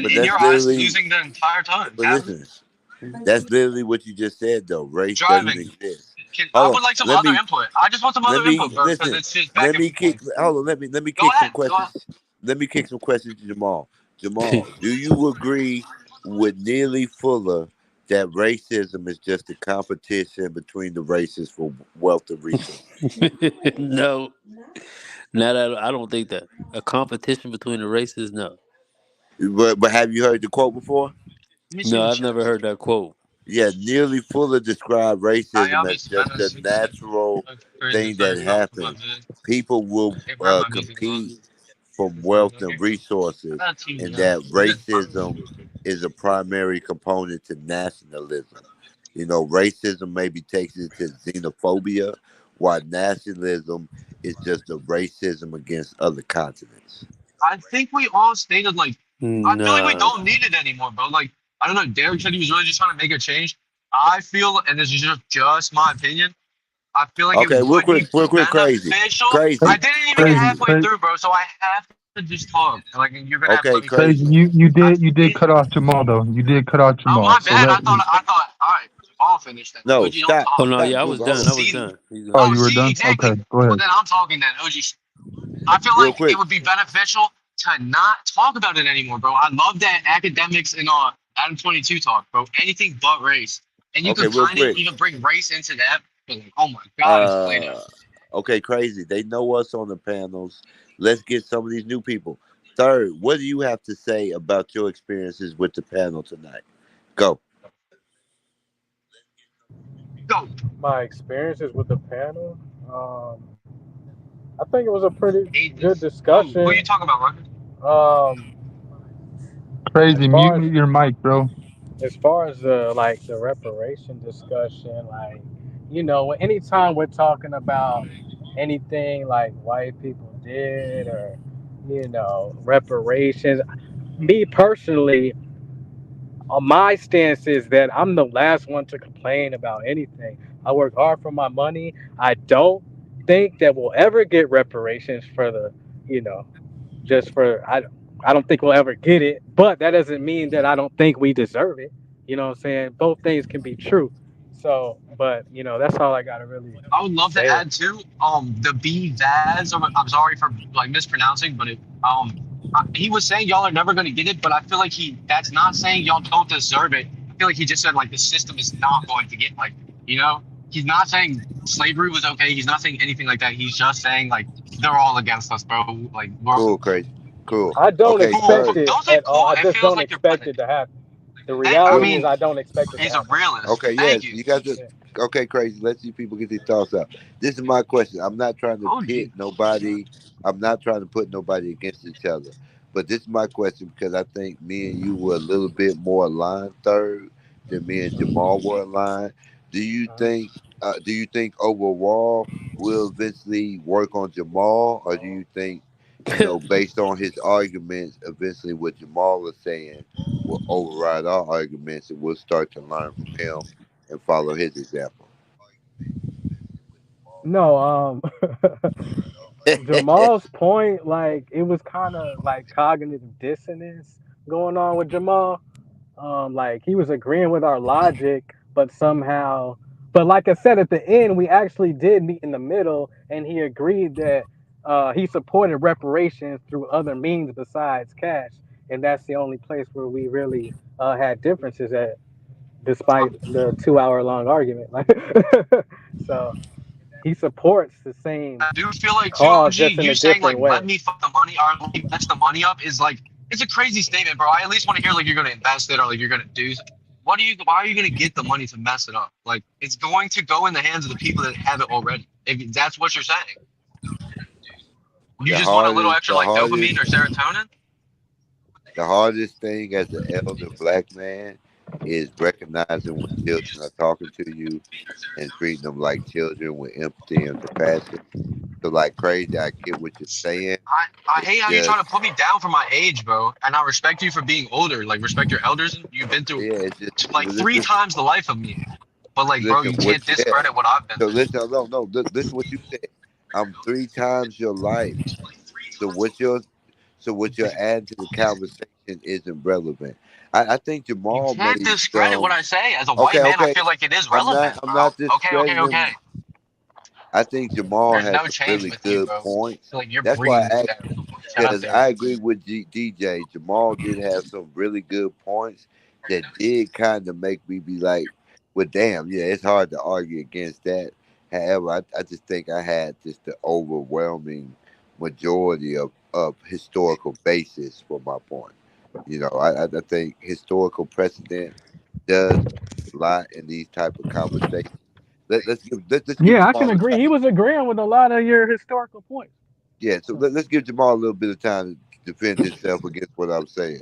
but in that's your eyes literally. losing the entire time. But Haven't listen, that's literally what you just said. Though race doesn't driving. exist. I Hold on. would like some Let other me input. I just want some let other me input, bro, because listen. it's just back Let and me kick. like Hold on. Let me go kick some ahead, go ahead. questions. Let me kick some questions to Jamal. Jamal, do you agree with Neely Fuller that racism is just a competition between the races for wealth and resources? No, not at all. I don't think that a competition between the races. No, But have you heard the quote before? Let me see no, the I've never chest. heard that quote. Yeah, Neely Fuller described racism I'll be as just a Spanish. natural Like crazy thing that first off of my happens. bed. People will They burn my music a lot. compete from It's fine. wealth and Okay. I resources, got a TV and now. that You good? Fine. racism is a primary component to nationalism. You know, racism maybe takes it to xenophobia, while nationalism is just a racism against other continents. I think we all stated like I feel like we Nah. don't need it anymore, bro. Like I don't know. Derek said he was really just trying to make a change. I feel, and this is just my opinion. I feel like it Okay, would be real quick, crazy, beneficial. I crazy, didn't even get crazy. halfway through, bro. So I have to just talk. Like, and you're gonna have to let me Okay, finish. Crazy. crazy. I You did think. cut off Jamal though. You did cut off Oh Jamal. my So bad. let. I thought. All right, I'll finish then. No, OG, don't stop, Oh talk. no, stop. yeah, I was Hold done. I on, was See. done. He's Oh, done. Oh, you were see, done. Okay, exactly. go Well, ahead. then I'm talking then. OG, I feel real like quick. it would be beneficial to not talk about it anymore, bro. I love that academics and Adam 22 talk, bro. Anything but race. And you Okay, could real kind of quick. even bring race into that. But like, oh my God, it's played out. Uh, okay, crazy. They know us on the panels. Let's get some of these new people. Third, what do you have to say about your experiences with the panel tonight? Go. Go. My experiences with the panel, I think it was a pretty Hate good this. Who are you discussion. talking about, Rucker? Um, as Crazy. far as Mute your mic, bro. the like the reparation discussion, like anytime we're talking about anything like white people did or reparations, me personally, on my stance is that I'm the last one to complain about anything. I work hard for my money. I don't think that we'll ever get reparations for the you know just for I don't think we'll ever get it, but that doesn't mean that I don't think we deserve it. You know what I'm saying? Both things can be true. So, but that's all I gotta really I would love to say. add too. The B Vaz. I'm sorry for like mispronouncing, but he was saying y'all are never going to get it, but I feel like that's not saying y'all don't deserve it. I feel like he just said like the system is not going to get like he's not saying slavery was okay. He's not saying anything like that. He's just saying like they're all against us, bro. Like we're Cool, crazy. Cool. I don't Okay, cool. expect third. it Don't say at all. cool. I It just feels don't like you're expect putting it to happen. The I reality is mean, I don't expect it to he's a happen. realist. Okay, Thank yes, you. you got to. Yeah. Okay, crazy. Let's see people get their thoughts out. This is my question. I'm not trying to Oh, pit nobody. I'm not trying to put nobody against each other. But this is my question because I think me and you were a little bit more aligned third than me and Jamal were aligned. Do you think? Do you think overall we'll eventually work on Jamal, or do you think, based on his arguments, eventually what Jamal is saying will override our arguments, and we'll start to learn from him and follow his example. No, Jamal's point, like it was kind of like cognitive dissonance going on with Jamal. Like he was agreeing with our logic, but somehow, but like I said at the end, we actually did meet in the middle, and he agreed that he supported reparations through other means besides cash, and that's the only place where we really had differences at, despite the 2 hour long argument. Like, so he supports the same I do feel like too, cause, OG, just in you a saying like different let way. me fuck the money or let me mess the money up is like it's a crazy statement, bro. I at least want to hear like you're gonna invest it or like you're gonna do. What are you? Why are you gonna get the money to mess it up? Like it's going to go in the hands of the people that have it already. If that's what you're saying, you The just want a little hardest, extra the like dopamine hardest, or serotonin. the hardest thing as an elder black man is recognizing when children are talking to you and treating them like children with empathy and compassion. So, like crazy, I get what you're saying. I It's hate how you're just, trying to put me down for my age, bro. And I respect you for being older. Like respect your elders. You've been through yeah, it's just, like three times the life of me. But like, bro, listen, you what, can't yeah. discredit what I've been So through. listen, no, no, listen what you said. I'm 3 times your life. So what you're, so what you're adding to the conversation isn't relevant. I think You Jamal can't made discredit what some. I say. As a white Okay, man, I okay. feel like it is I'm not. relevant, I'm bro. not Okay, okay, discrediting. okay. I think Jamal There's has no some change really with you, good bro. I points. feel like you're That's why bringing I this asked, down. Shout out because there. I agree with DJ. Jamal did have some really good points that did kind of make me be like, well, damn, yeah, it's hard to argue against that. However, I just think I had just the overwhelming majority of historical basis for my point. I think historical precedent does a lot in these type of conversations. Let's give Yeah, I can Jamal a agree. He time. was agreeing with a lot of your historical points. Yeah, so So let's give Jamal a little bit of time to defend himself against what I'm saying.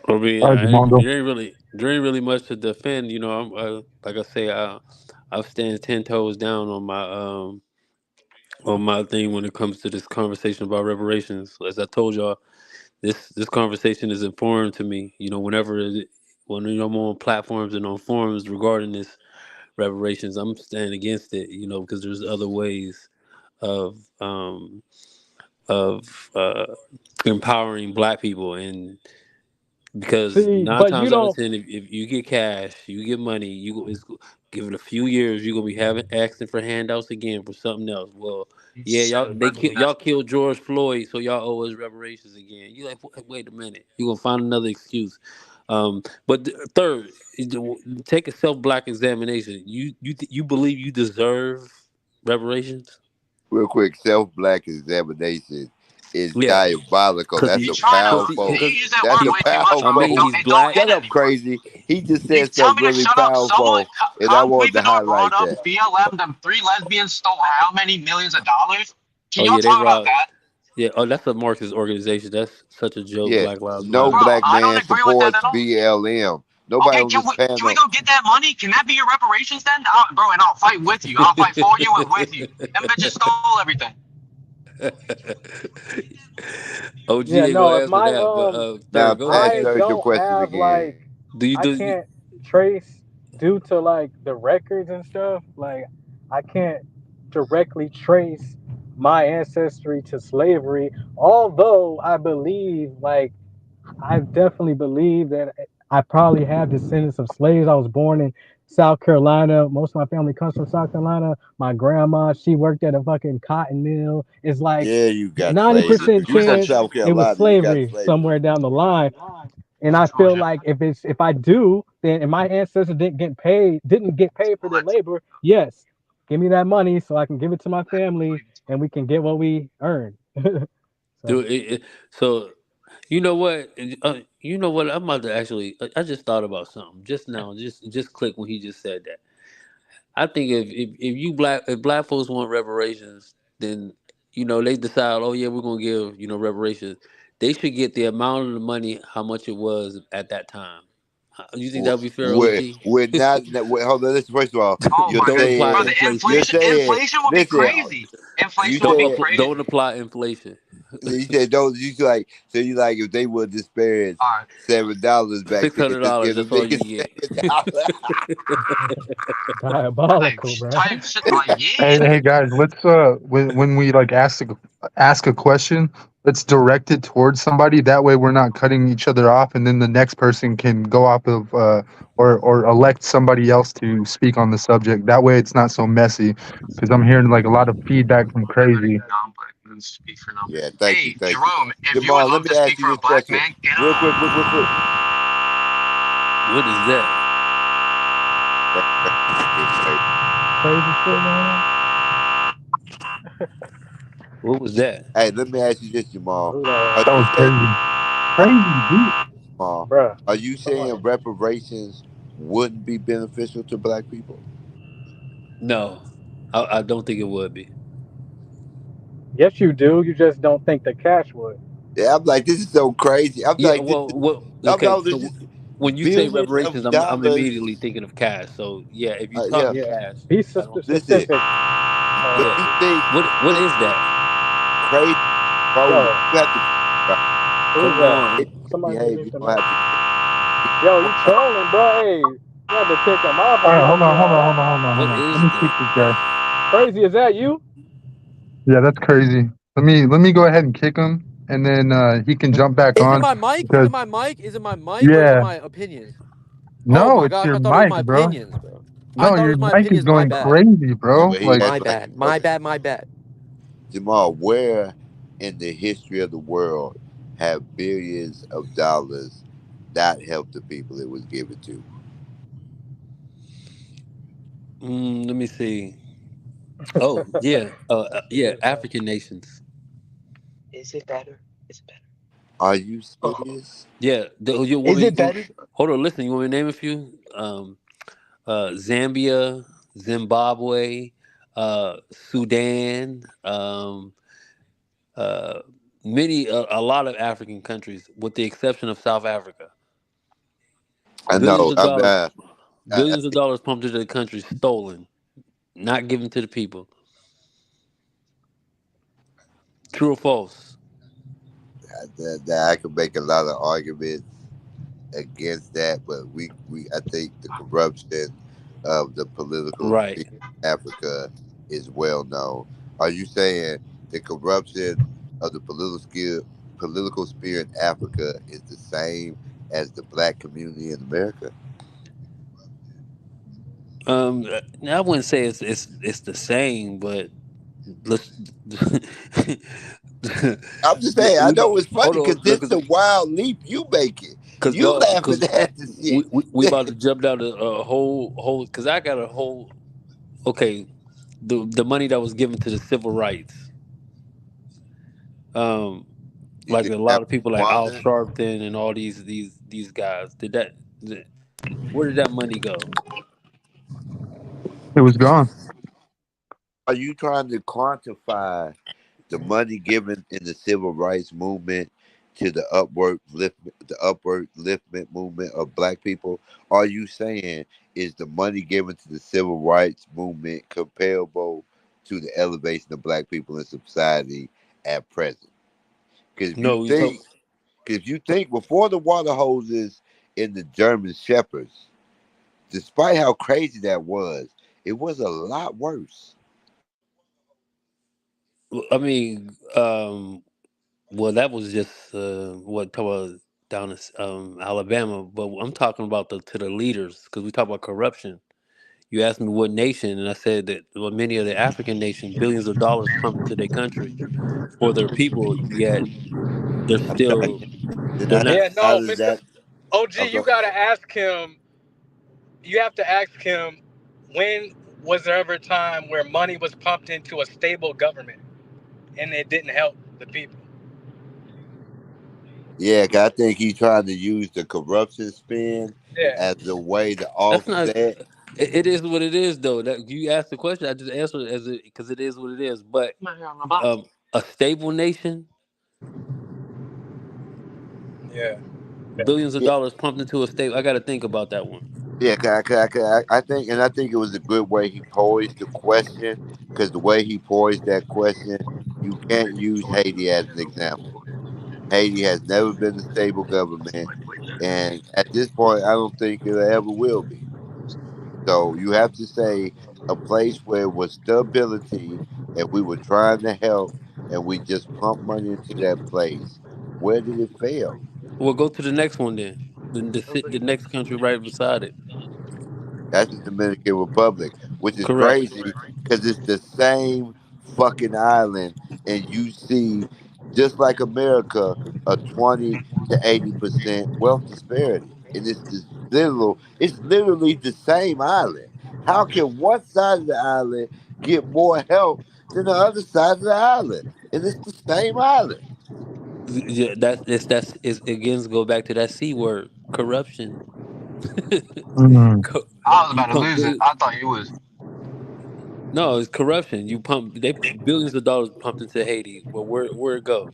I mean, All right, Jamal, go. there ain't really much to defend. You know, I'm like I say, I stand 10 toes down on my thing when it comes to this conversation about reparations. As I told y'all, this conversation is important to me. You know, when I'm on platforms and on forums regarding this reparations, I'm standing against it. You know, because there's other ways of of empowering Black people, and because see, nine but you times out of don't. ten, if you get cash, you get money, give it a few years, you're gonna be having asking for handouts again for something else. Well, You yeah, said y'all that's killed George Floyd, so y'all owe us reparations again. You like, wait a minute, you gonna find another excuse. But third, take a self-black examination. You believe you deserve reparations? Real quick, self-black examination is Yeah, diabolical. cause That's he, a he's trying to. cause he, powerful. He because used that That's word a he, way too much, I bro. mean, powerful. he's It don't black. hit Shut up, anymore. crazy. He just You said tell something me to really shut up. Someone, powerful, and I Come wanted to Ecuador brought highlight up that. BLM. Them three lesbians stole how many millions of dollars? Can Oh y'all yeah, they talk about robbed. that, Yeah. Oh, that's a Marxist organization. That's such a joke. Yeah, Black Lives no bro? Matter. black I don't man agree with that supports at all. BLM. Nobody Okay, on this can we panel. go get that money? Can that be your reparations then, bro? And I'll fight with you. I'll fight for you and with you. Them bitches stole everything. OG Yeah, ain't gonna no. If answer my that, but Now third, go ask I ahead. Serge your don't question have like, again. Do you I do? can't trace due to like the records and stuff. Like, I can't directly trace my ancestry to slavery. Although I believe, like, I definitely believe that I probably have descendants of slaves. I was born in South Carolina. Most of my family comes from South Carolina. My grandma, she worked at a fucking cotton mill. It's like Yeah, you got Who is it? slaves. 90% If you Who is from that? chance South it was Carolina, you got slavery slavery. somewhere down the line. And I Oh feel yeah. like if I do, then and my ancestors didn't get paid for their labor, yes, give me that money so I can give it to my family and we can get what we earn. Do So so you know what? You know what? I'm about to actually. I just thought about something just now. Just click when he just said that. I think if black folks want reparations, then they decide. Oh yeah, we're gonna give reparations. They should get the amount of the money, how much it was at that time. You think that would be fair, OG? We're not. Hold on. Listen, first of all, Oh my Don't god, apply bro. The inflation. you're saying. inflation would be Listen, crazy. Inflation would be Don't crazy. apply inflation. you said don't. You like so you like if they would disparage All right. $7 back Six then, hundred just dollars. give them That's all you niggas get. $7. diabolical, bro. Type shit like Hey, yeah. hey guys, let's when we like ask a question, let's direct it towards somebody. That way, we're not cutting each other off, and then the next person can go off of or elect somebody else to speak on the subject. That way, it's not so messy. Because I'm hearing like a lot of feedback from Crazy. Speak for now. Yeah, thank you, Hey, thank you, Jerome, if you would Jamal. Let love me to ask speak you for a this black question, man, get real quick, up. real quick. What is that? That's crazy. That's crazy. Crazy shit, man. What was that? Hey, let me ask you this, Jamal. Who that Are That you was saying, crazy. Crazy, dude. Jamal, Bruh. are you Come saying on. reparations wouldn't be beneficial to black people? No, I don't think it would be. Yes, you do. You just don't think the cash would. Yeah, I'm like, this is so crazy. I'm Yeah, like, well, well, I'm okay. like, this So is when you say billions reparations, of I'm immediately dollars. thinking of cash. So yeah, if you're Yeah, talking Yeah. cash, Be I don't. listen. specific. When Yeah. you think, What is that? crazy rolling, Yo, you have to right. who's Come that? on. Crazy Somebody need to behavior. mute You the don't mic. have to. Yo, you trolling, bro. Hey, you had to kick him off All if right, you hold gonna on, do hold all on, hold that. on, hold on, hold What on. Let is me kick that? this guy. Crazy, is that you? Yeah, that's crazy. Let me go ahead and kick him, and then he can jump back Is it on my mic? Is because it my mic? Is it my mic or is it yeah, my opinions? Oh no, my it's gosh, your I thought it was mic, my bro. opinions, bro. I No, thought it your was my mic is opinions. My going bad. crazy, Yeah, bro. but he Like, My acts like bad. he know. My bad. My bad. Jamal, where in the history of the world have billions of dollars not helped the people it was given to? Let me see. Oh yeah, yeah. Who's that? African nations. Is it better? Is it better? Are you Oh, serious? Yeah. You want is me? it better? Hold on. Listen. You want me to name a few? Zambia, Zimbabwe, Sudan, uh, a lot of African countries, with the exception of South Africa. I Billions know. of I'm dollars, I, billions of dollars pumped into the country, stolen, not given to the people. True or false? that I can make a lot of arguments against that, but we I think the corruption of the political Right. sphere in Africa is well known. Are you saying the corruption of the political sphere in Africa is the same as the black community in America? I wouldn't say it's the same, but let's. I'm just saying, I we know about it's funny hold because on, this is a wild leap you making. because You y'all laughing because at the shit. we about to jump down a whole because I got a whole okay the money that was given to the civil rights um You like think a that lot of people was like Al squandered? Sharpton and all these guys where did that money go? it was gone. Are you trying to quantify the money given in the civil rights movement to the upward liftment movement of black people? Are you saying is the money given to the civil rights movement comparable to the elevation of black people in society at present? Because No, we talk. if you think before the water hoses in the German shepherds, despite how crazy that was, it was a lot worse. I mean, well, that was just what talk about down in Alabama, but I'm talking about the to the leaders because we talk about corruption. You asked me what nation, and I said that well, many of the African nations, billions of dollars pumped into their country for their people, yet they're I'm telling still you, then they're not. Yeah, how no, does Mr. that? OG, Oh, you go gotta ask him. You have to ask him when was there ever a time where money was pumped into a stable government and it didn't help the people? Yeah, 'cause I think he's trying to use the corruption spin Yeah. as a way to That's not. offset. It is what it is, though. That you asked the question, I just answered it as it because it is what it is. But um, a stable nation, Yeah. billions of Yeah, dollars pumped into a stable. I got to think about that one. yeah. 'Cause I think, and I think it was a good way he posed the question. Because the way he posed that question, you can't use Haiti as an example. Haiti has never been a stable government, and at this point, I don't think it ever will be. So you have to say a place where it was stability and we were trying to help and we just pumped money into that place. Where did it fail? Well, go to the next one then. The next country right beside it. That's the Dominican Republic, which is Correct. crazy because it's the same fucking island, and you see, just like America, a 20 to 80% wealth disparity, and it's literally the same island. How can one side of the island get more help than the other side of the island, and it's the same island. Yeah, that's it's again go back to that C word, corruption. Mm. I was You about to pump lose it. billions. I thought you was. No, it's corruption. You pump they billions of dollars pumped into Haiti. Well, where it go?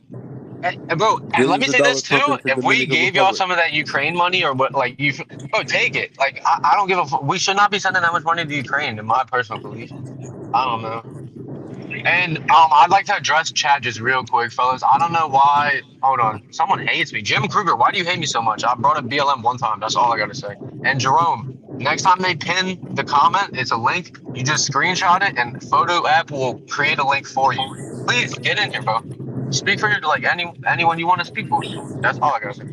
Bro, and let me Billions of say this dollars too. pumped into If we Dominican gave y'all Republic. some of that Ukraine money or what, like bro, take it. Like I don't give a. We should not be sending that much money to Ukraine, in my personal belief. I don't know. And I'd like to address chat just real quick, fellas. I don't know why. Hold on, someone hates me. Jim Kruger, why do you hate me so much? I brought up BLM one time. That's all I gotta say. And Jerome, next time they pin the comment, it's a link. You just screenshot it, and Photo app will create a link for you. Please get in here, bro. Speak for your like anyone you want to speak for. That's all I gotta say.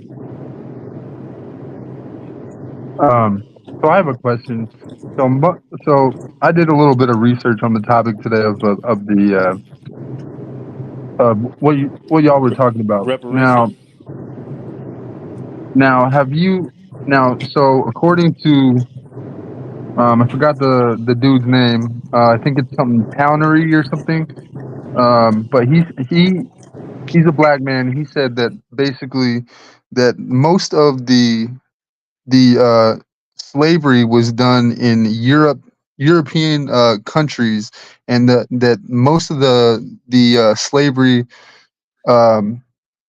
So I have a question. So I did a little bit of research on the topic today of the what y'all were talking about. Reparation. Now have you now so according to I forgot the dude's name. I think it's something Townery or something. But he's a black man. He said that basically that most of the slavery was done in European countries, and that most of the slavery um,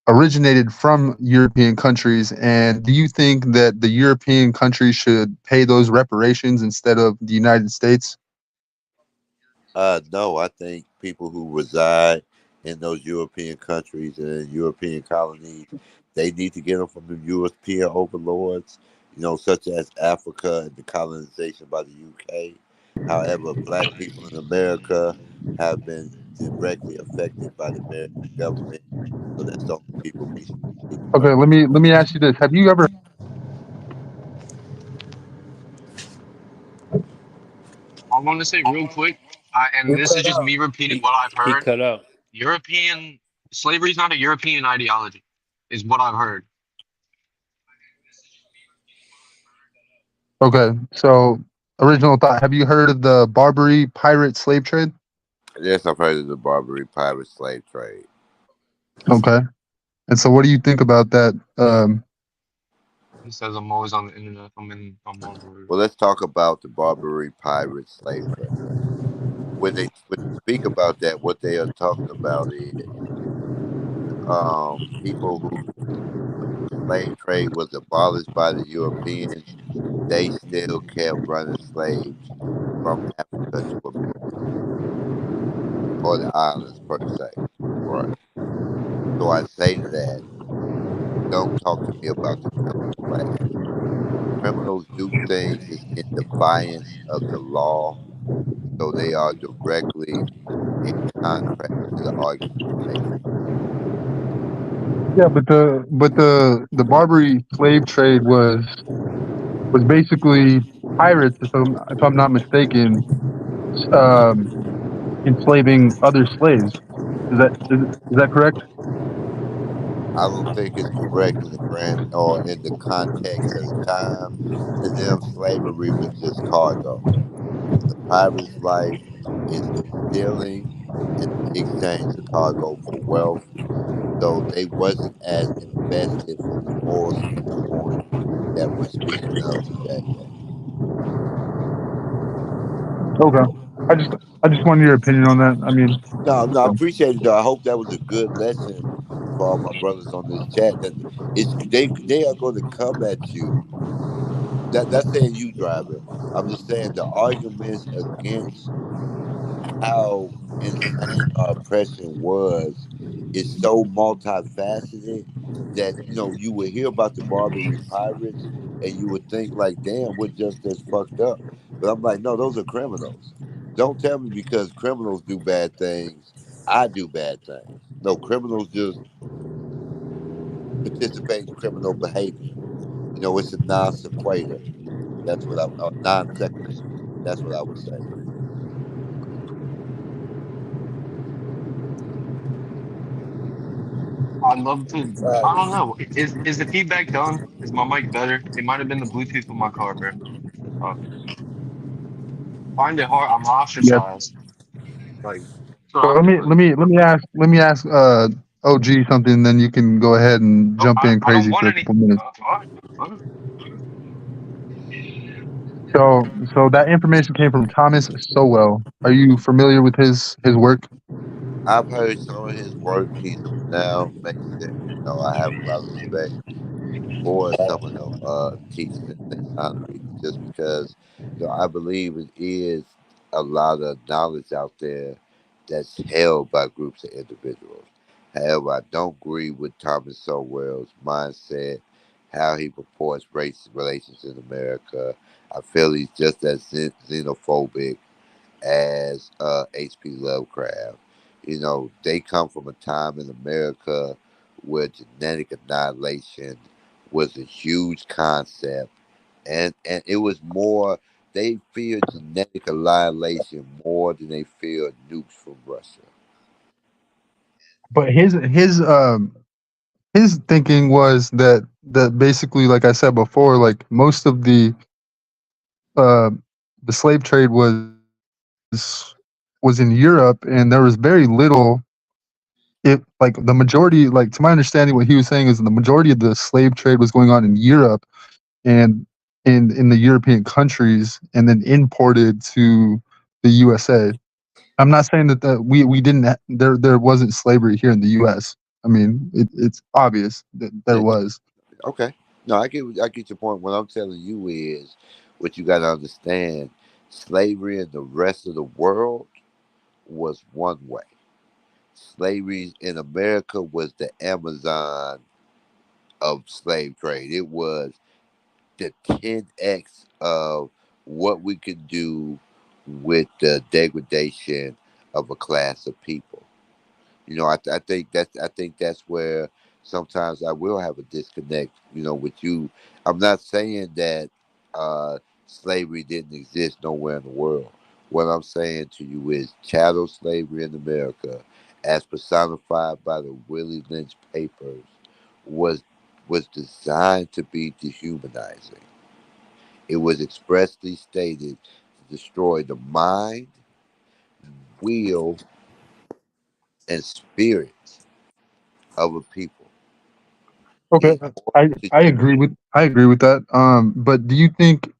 originated from European countries. And do you think that the European countries should pay those reparations instead of the United States? No, I think people who reside in those European countries and European colonies, they need to get them from the European overlords, such as Africa and the colonization by the UK. However, black people in America have been directly affected by the American government, so that's the only people we should need to Okay, worry. let me ask you this: have you ever I want to say real quick, and You this is cut just out. me repeating He what I've he heard. cut out. European slavery is not a European ideology, is what I've heard. Okay, so original thought. Have you heard of the Barbary pirate slave trade? Yes, I've heard of the Barbary pirate slave trade. Okay, and so what do you think about that? He says I'm always on the internet. I'm on board. Well, let's talk about the Barbary pirate slave trade. When they speak about that, what they are talking about is people who the slave trade was abolished by the Europeans. They still kept running slaves from Africa to America or the islands per se. Right. So I say to that, don't talk to me about the criminal class. Criminals do things that's in defiance of the law, so they are directly in contrast to the argument you're making. Yeah, but the Barbary slave trade was basically pirates, if I'm not mistaken, um, enslaving other slaves. Is that correct? I don't think it's correct in the grand or in the context of the time. To them, slavery was just cargo. The pirate's life is stealing in exchange of cargo for wealth. So they wasn't as invested from the moral standpoint that we're speaking of today. Okay, I just I just wanted your opinion on that. I mean, No, no, I so, appreciate it though. I hope that was a good lesson for all my brothers on this chat. That they are going to come at you. That's saying you driver. I'm just saying the arguments against how insane our oppression was is so multifaceted that you would hear about the Barbary pirates and you would think like, damn, we're just as fucked up. But I'm like, no, those are criminals. Don't tell me because criminals do bad things, I do bad things. No, criminals just participate in criminal behavior. It's a non sequitur. That's what non sequitur. That's what I would say. I'd love to. I don't know. Is the feedback done? Is my mic better? It might have been the Bluetooth of my car, bro. Uh, find it hard. I'm yeah, ostracized. Like. So So I'm doing. let me ask OG something, then you can go ahead and No, jump in I don't crazy want for a any. couple minutes. All right, all right. So that information came from Thomas Sowell. Are you familiar with his work? I've heard some of his work. He's a renowned Mason. I have a lot of respect for some of them teachings in Masonry, just because I believe it is a lot of knowledge out there that's held by groups of individuals. However, I don't agree with Thomas Sowell's mindset, how he purports race relations in America. I feel he's just as xenophobic as H.P. Lovecraft. They come from a time in America where genetic annihilation was a huge concept, and it was more. They feared genetic annihilation more than they feared nukes from Russia. But his thinking was that basically, like I said before, like most of uh, the slave trade was in Europe, and there was very little. It like the majority, like to my understanding, what he was saying is the majority of the slave trade was going on in Europe and in the European countries, and then imported to the USA. I'm not saying that we didn't there wasn't slavery here in the U.S. I mean, it's obvious that there Yeah, was. okay. No, I get your point. What I'm telling you is, what you got to understand: slavery in the rest of the world was one way. Slavery in America was the Amazon of slave trade. It was the 10x of what we could do with the degradation of a class of people. I think that's where sometimes I will have a disconnect. With you, I'm not saying that uh, slavery didn't exist nowhere in the world. What I'm saying to you is chattel slavery in America, as personified by the Willie Lynch papers, was was designed to be dehumanizing. It was expressly stated to destroy the mind, will, and spirit of a people. Okay, In order to I agree with that. But do you think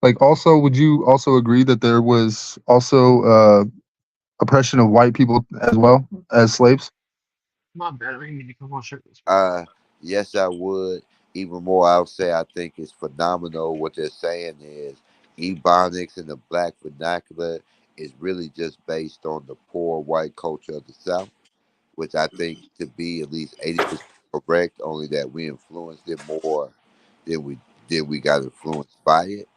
like also would you also agree that there was also oppression of white people as well as slaves? My bad. I didn't mean to come on shirt. uh yes, I would. Even more, I'll say I think it's phenomenal. What they're saying is ebonics in the black vernacular is really just based on the poor white culture of the South, which I think to be at least 80% correct, only that we influenced it more than we got influenced by it.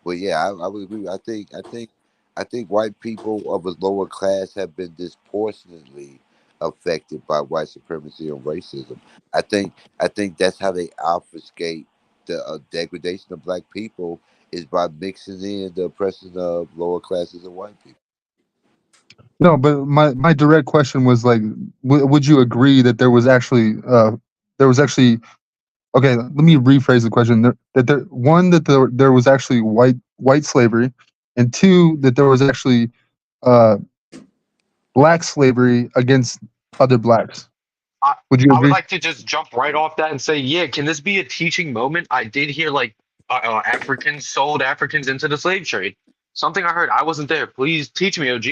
But yeah, I would agree. I think white people of a lower class have been disproportionately affected by white supremacy and racism. I think that's how they obfuscate the degradation of black people, is by mixing in the oppression of lower classes and white people. No, but my direct question was like, would you agree that there was actually okay? Let me rephrase the question. That there one that there was actually white slavery, and two that there was actually uh, black slavery against other blacks. I, Would you I would agree? like to just jump right off that and say, yeah, can this be a teaching moment? I did hear like Africans sold Africans into the slave trade. Something I heard. I wasn't there. Please teach me, OG.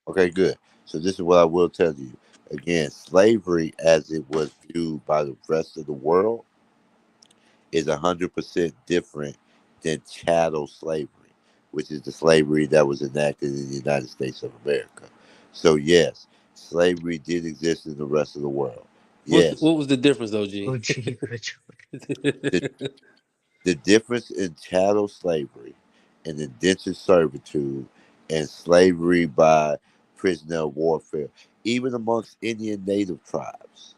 Okay, good. So this is what I will tell you. Again, slavery as it was viewed by the rest of the world is 100% different than chattel slavery, which is the slavery that was enacted in the United States of America. So yes, slavery did exist in the rest of the world. Yes, What was the difference, OG? OG. the, the difference in chattel slavery and indentured servitude and slavery by prisoner of warfare, even amongst Indian native tribes.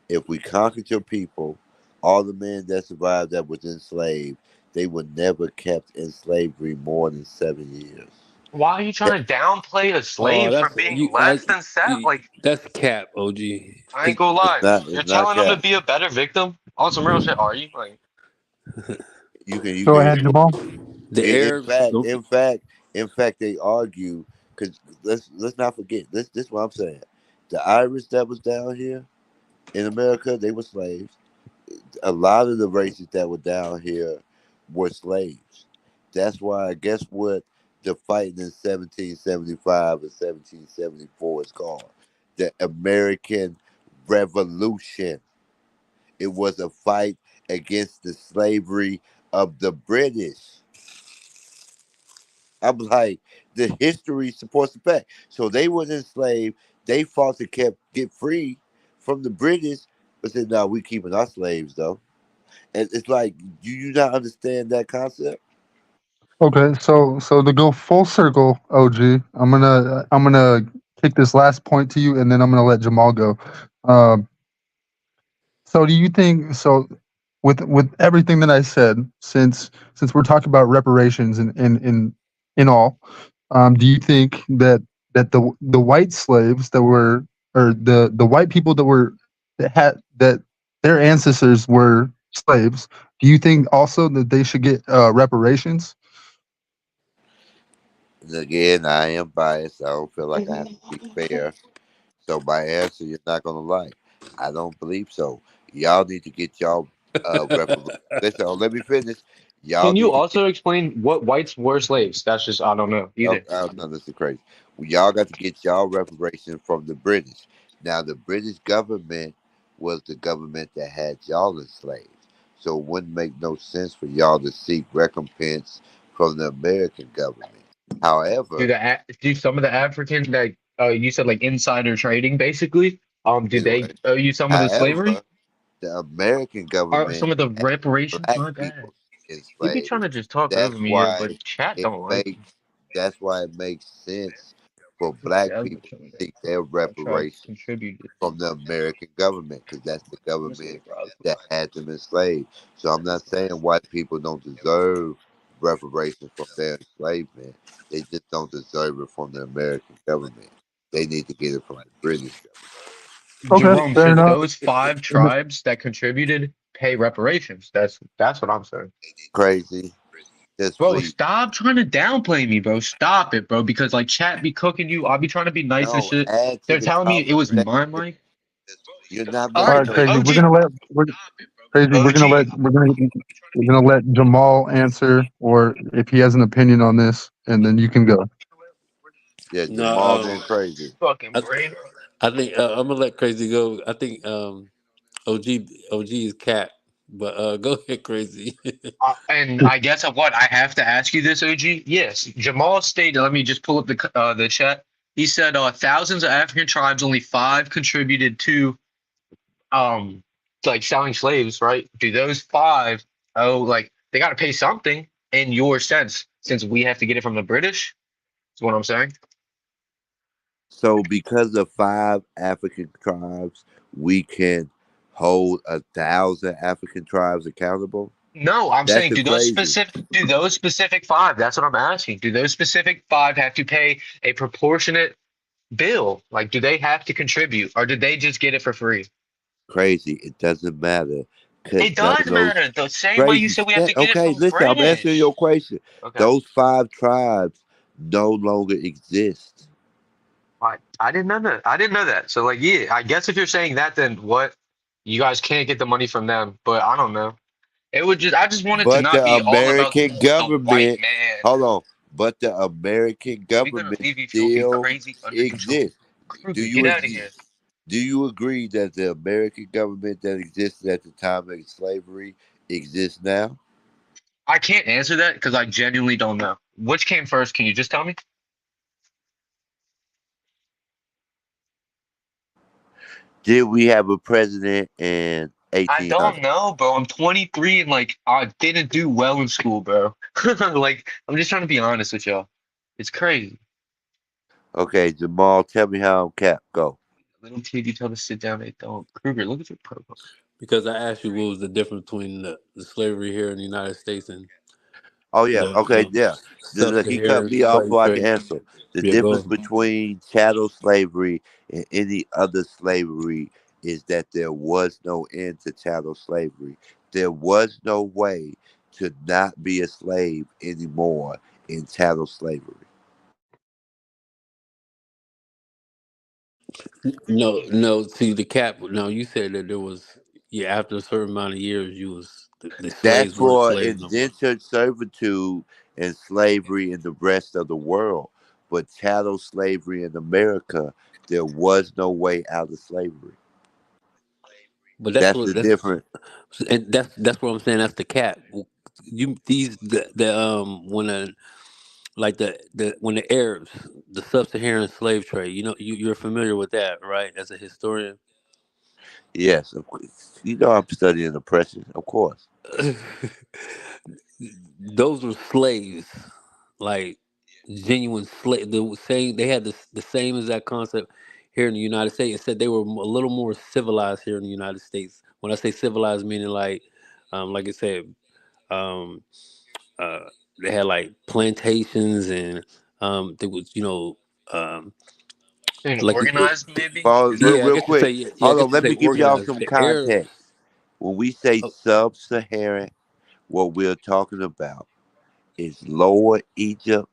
If we conquered your people, all the men that survived that was enslaved, they were never kept in slavery more than 7 years. Why are you trying to downplay a Oh, slave for being less than set? Like, that's cap, OG. I ain't gonna It's lie. not. You're It's not telling them to cap. be a better victim on some real shit. Are you? Like, You can. You Go can. ahead, Jamal. The In Arabs, fact, in fact, they argue. Cause let's not forget this. Is what I'm saying. The Irish that was down here in America, they were slaves. A lot of the races that were down here were slaves. That's why, I guess what the fighting in 1775 and 1774 is called the American Revolution. It was a fight against the slavery of the British. I'm like, the history supports the fact. So they were enslaved. They fought to get free from the British, but said, "No, we keeping our slaves though." And it's like, do you not understand that concept? Okay, so to go full circle, OG, I'm gonna kick this last point to you, and then I'm gonna let Jamal go. Um, so do you think so? With everything that I said, since we're talking about reparations in all, do you think that the white slaves that were, or the white people that were, that their ancestors were slaves? Do you think also that they should get reparations? And again, I am biased. I don't feel like I have to be fair. So my answer, you're not gonna like. I don't believe so. Y'all need to get y'all reparations. Listen, let me finish. Y'all Can you need to also explain what whites were slaves? That's just I don't know Oh, either. no, this is crazy. Well, y'all got to get y'all reparations from the British. Now, the British government was the government that had y'all enslaved. So it wouldn't make no sense for y'all to seek recompense from the American government. However, Do some of the Africans that you said like insider trading basically? Do they anyway, use some of the slavery? however, the American Are some government of the had reparations? black My bad. people You be trying enslaved. to just talk That's over me here, why but chat it don't like makes you. that's why it makes sense for Okay, black I'll people get some of to seek their that. I tried to reparations contribute it. from the American government because that's the Let's see government if Rob. that had them enslaved. So I'm not saying white people don't deserve reparations from their enslavement. They just don't deserve it from the American government. They need to get it from the British Okay, Jerome, fair should enough. those five tribes that contributed pay reparations? That's what I'm saying. government. Crazy. Just Bro, please. stop trying to downplay me, bro. Stop it, bro. Because like chat be cooking you. I'll be trying to be nice and No, shit. add to They're the telling me it was conversation. my mic. You're not All All right, making right, no crazy. sense. OG, Crazy. OG. We're gonna let Jamal answer, or if he has an opinion on this, and then you can go. Yeah, Jamal No, then crazy. Fucking I, brain. I think I'm gonna let Crazy go. I think OG is cat, but go ahead, Crazy. And I guess of what I have to ask you this, OG. Yes, Jamal stated. Let me just pull up the chat. He said thousands of African tribes, only five contributed um to, like selling slaves. Right? Do those five like they got to pay something in your sense since we have to get it from the British? Is what I'm saying. So because of five African tribes, we can hold 1,000 African tribes accountable. No, I'm That's saying the crazy. do those specific five? That's what I'm asking. Do those specific five have to pay a proportionate bill? Like, do they have to contribute, or did they just get it for free? Crazy. It doesn't matter because It none of does those matter. The same way you crazy. said we have to get it Okay, from listen. I'm answering your British. question. Okay. Those five tribes no longer exist. I didn't know that. I didn't know that. So like, yeah, I guess if you're saying that, then what? You guys can't get the money from them, but I don't know. I just wanted to But not the be all about American the white government, man. hold on. But the American We're gonna government leave Ethiopia still crazy under control. exists. Do Kruger, get you out of agree? here. Do you agree that the American government that existed at the time of slavery exists now? I can't answer that because I genuinely don't know. Which came first? Can you just tell me? Did we have a president in I don't 1800? know, bro. I'm 23 and like I didn't do well in school, bro. Like I'm just trying to be honest with y'all. It's crazy. Okay, Jamal, tell me how I'm cap. Go. Little kid, you tell to sit down, they don't. Kruger, look at your profile. Because I asked you what was the difference between the slavery here in the United States and Oh yeah. the Okay. Yeah. He cut sub-Saharan me off slave so I can trade. answer. The Yeah, go difference ahead. between chattel slavery and any other slavery is that there was no end to chattel slavery. There was no way to not be a slave anymore in chattel slavery. No. See the cap. No, you said that there was. Yeah, after a certain amount of years, you was the That's slaves weren't for slaves no more. indentured servitude and slavery in the rest of the world. But chattel slavery in America, there was no way out of slavery. But that's That's what the that's difference. and that's what I'm saying. That's the cap. You these the when a like the when the Arabs, the sub-Saharan slave trade. You're familiar with that, right? As a historian. Yes, of course. You know I'm studying oppression, of course. Those were slaves, like genuine slave. The same they had the same exact concept here in the United States. It said they were a little more civilized here in the United States. When I say civilized, meaning like I said, um, uh, they had like plantations and there was um, And like organized, maybe. Pause yeah, I real guess you say quick. yeah, I Hold guess on, you let say me give y'all organized. some The Arabs. context. When we say Oh, sub-Saharan, what we're talking about is Lower Egypt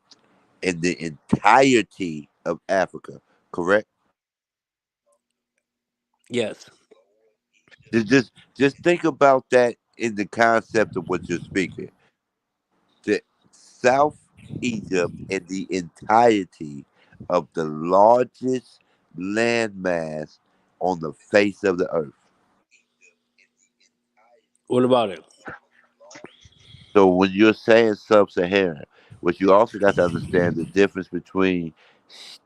and the entirety of Africa, correct? yes. Just think about that in the concept of what you're speaking. The South Egypt and the entirety of the largest landmass on the face of the earth. What about it? So when you're saying sub-Saharan, what you also got to understand the difference between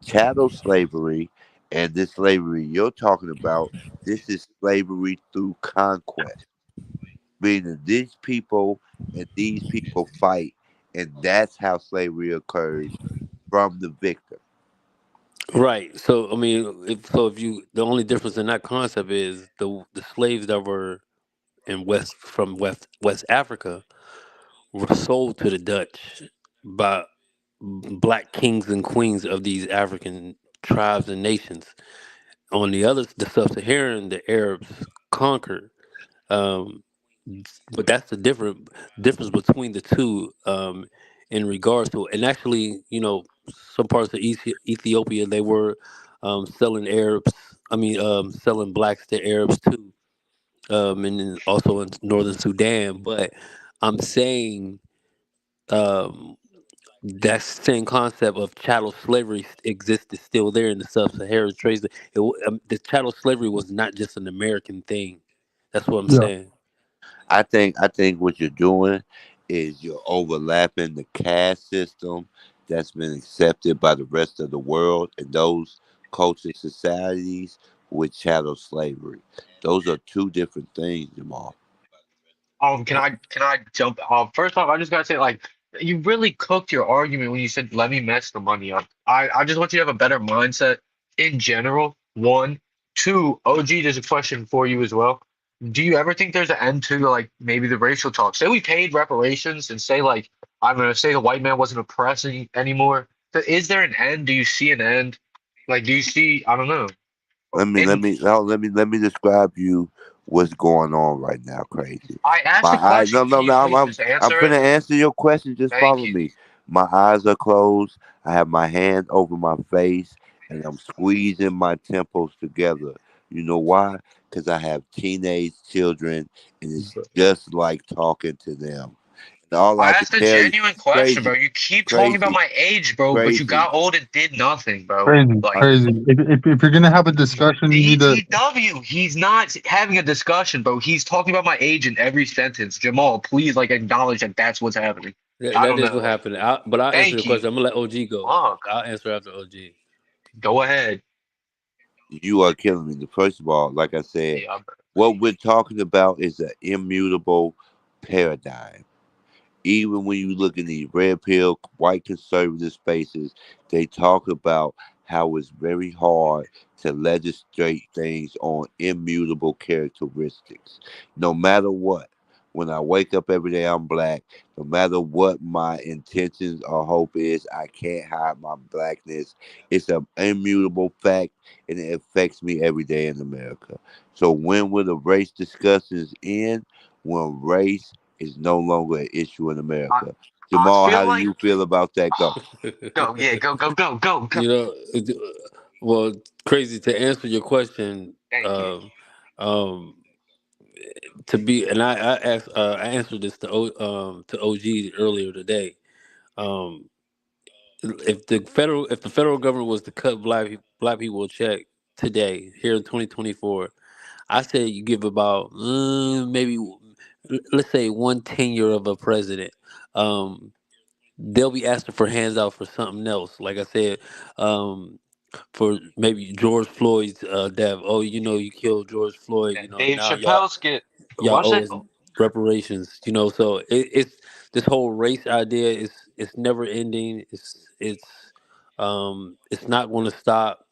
chattel slavery and this slavery you're talking about. This is slavery through conquest, meaning these people fight, and that's how slavery occurs from the victor. Right. So I mean, if you the only difference in that concept is the slaves that were in West Africa were sold to the Dutch by black kings and queens of these African tribes and nations. On the sub-Saharan, the Arabs conquered. Um, but that's the difference between the two in regards to it. And actually, some parts of Ethiopia they were selling Arabs. I mean, selling blacks to Arabs too, and then also in northern Sudan. But I'm saying um, that same concept of chattel slavery existed still there in the sub-Saharan trades. The chattel slavery was not just an American thing. That's what I'm Yeah. saying. I think what you're doing is you're overlapping the caste system that's been accepted by the rest of the world and those culture societies with chattel slavery. Those are two different things, Jamal. Can I jump? First off, I just gotta say, like, you really cooked your argument when you said, "Let me mess the money up." I just want you to have a better mindset in general. One, two. OG, there's a question for you as well. Do you ever think there's an end to like maybe the racial talk? Say we paid reparations and say like I'm gonna say the white man wasn't oppressing anymore. Is there an end? Do you see an end? Like, do you see? I don't know. Let me let In me oh, let me describe you what's going on right now. Crazy. I asked My a eyes. No, question. no, Can you no. I'm please I'm, just I'm answer it? finna answer your question. Just Thank follow you. me. My eyes are closed. I have my hand over my face, and I'm squeezing my temples together. You know why? Because I have teenage children, and it's just like talking to them. And all I I can asked a tell you, genuine question, bro. crazy, You keep talking about crazy, my age, bro, but you crazy. got old and did nothing, bro. Crazy, Like crazy. If you're gonna have a discussion, you need to. BTW, he's not having a discussion, bro. He's talking about my age in every sentence. Jamal, please, like, acknowledge that that's what's happening. That, I that don't is what know. happened. But I'll answer your Thank question. you. I'm gonna let OG go. Fuck. I'll answer after OG. Go ahead. You are killing me. First of all, like I said, Yeah, what we're talking about is an immutable paradigm. Even when you look in these red pill white conservative spaces, they talk about how it's very hard to legislate things on immutable characteristics. No matter what. When I wake up every day, I'm black. No matter what my intentions or hope is, I can't hide my blackness. It's an immutable fact, and it affects me every day in America. So when will the race discussions end? When race is no longer an issue in I, America. I Jamal, how feel do like you feel about that? Go. go, yeah, go, go, go, go, go. you know, Well, crazy to answer your question. Thank you. Um, to be, and I answered this to OG earlier today. Um, if the federal government was to cut black people a check today here in 2024, I say you give about maybe let's say one tenure of a president. Um, they'll be asking for hands out for something else. Like I said, for maybe George Floyd's death. Oh, you killed George Floyd. That Dave Now y'all Chappelle skit. y'all Watch owe it. us reparations. So it's this whole race idea is it's never ending. It's not going to stop.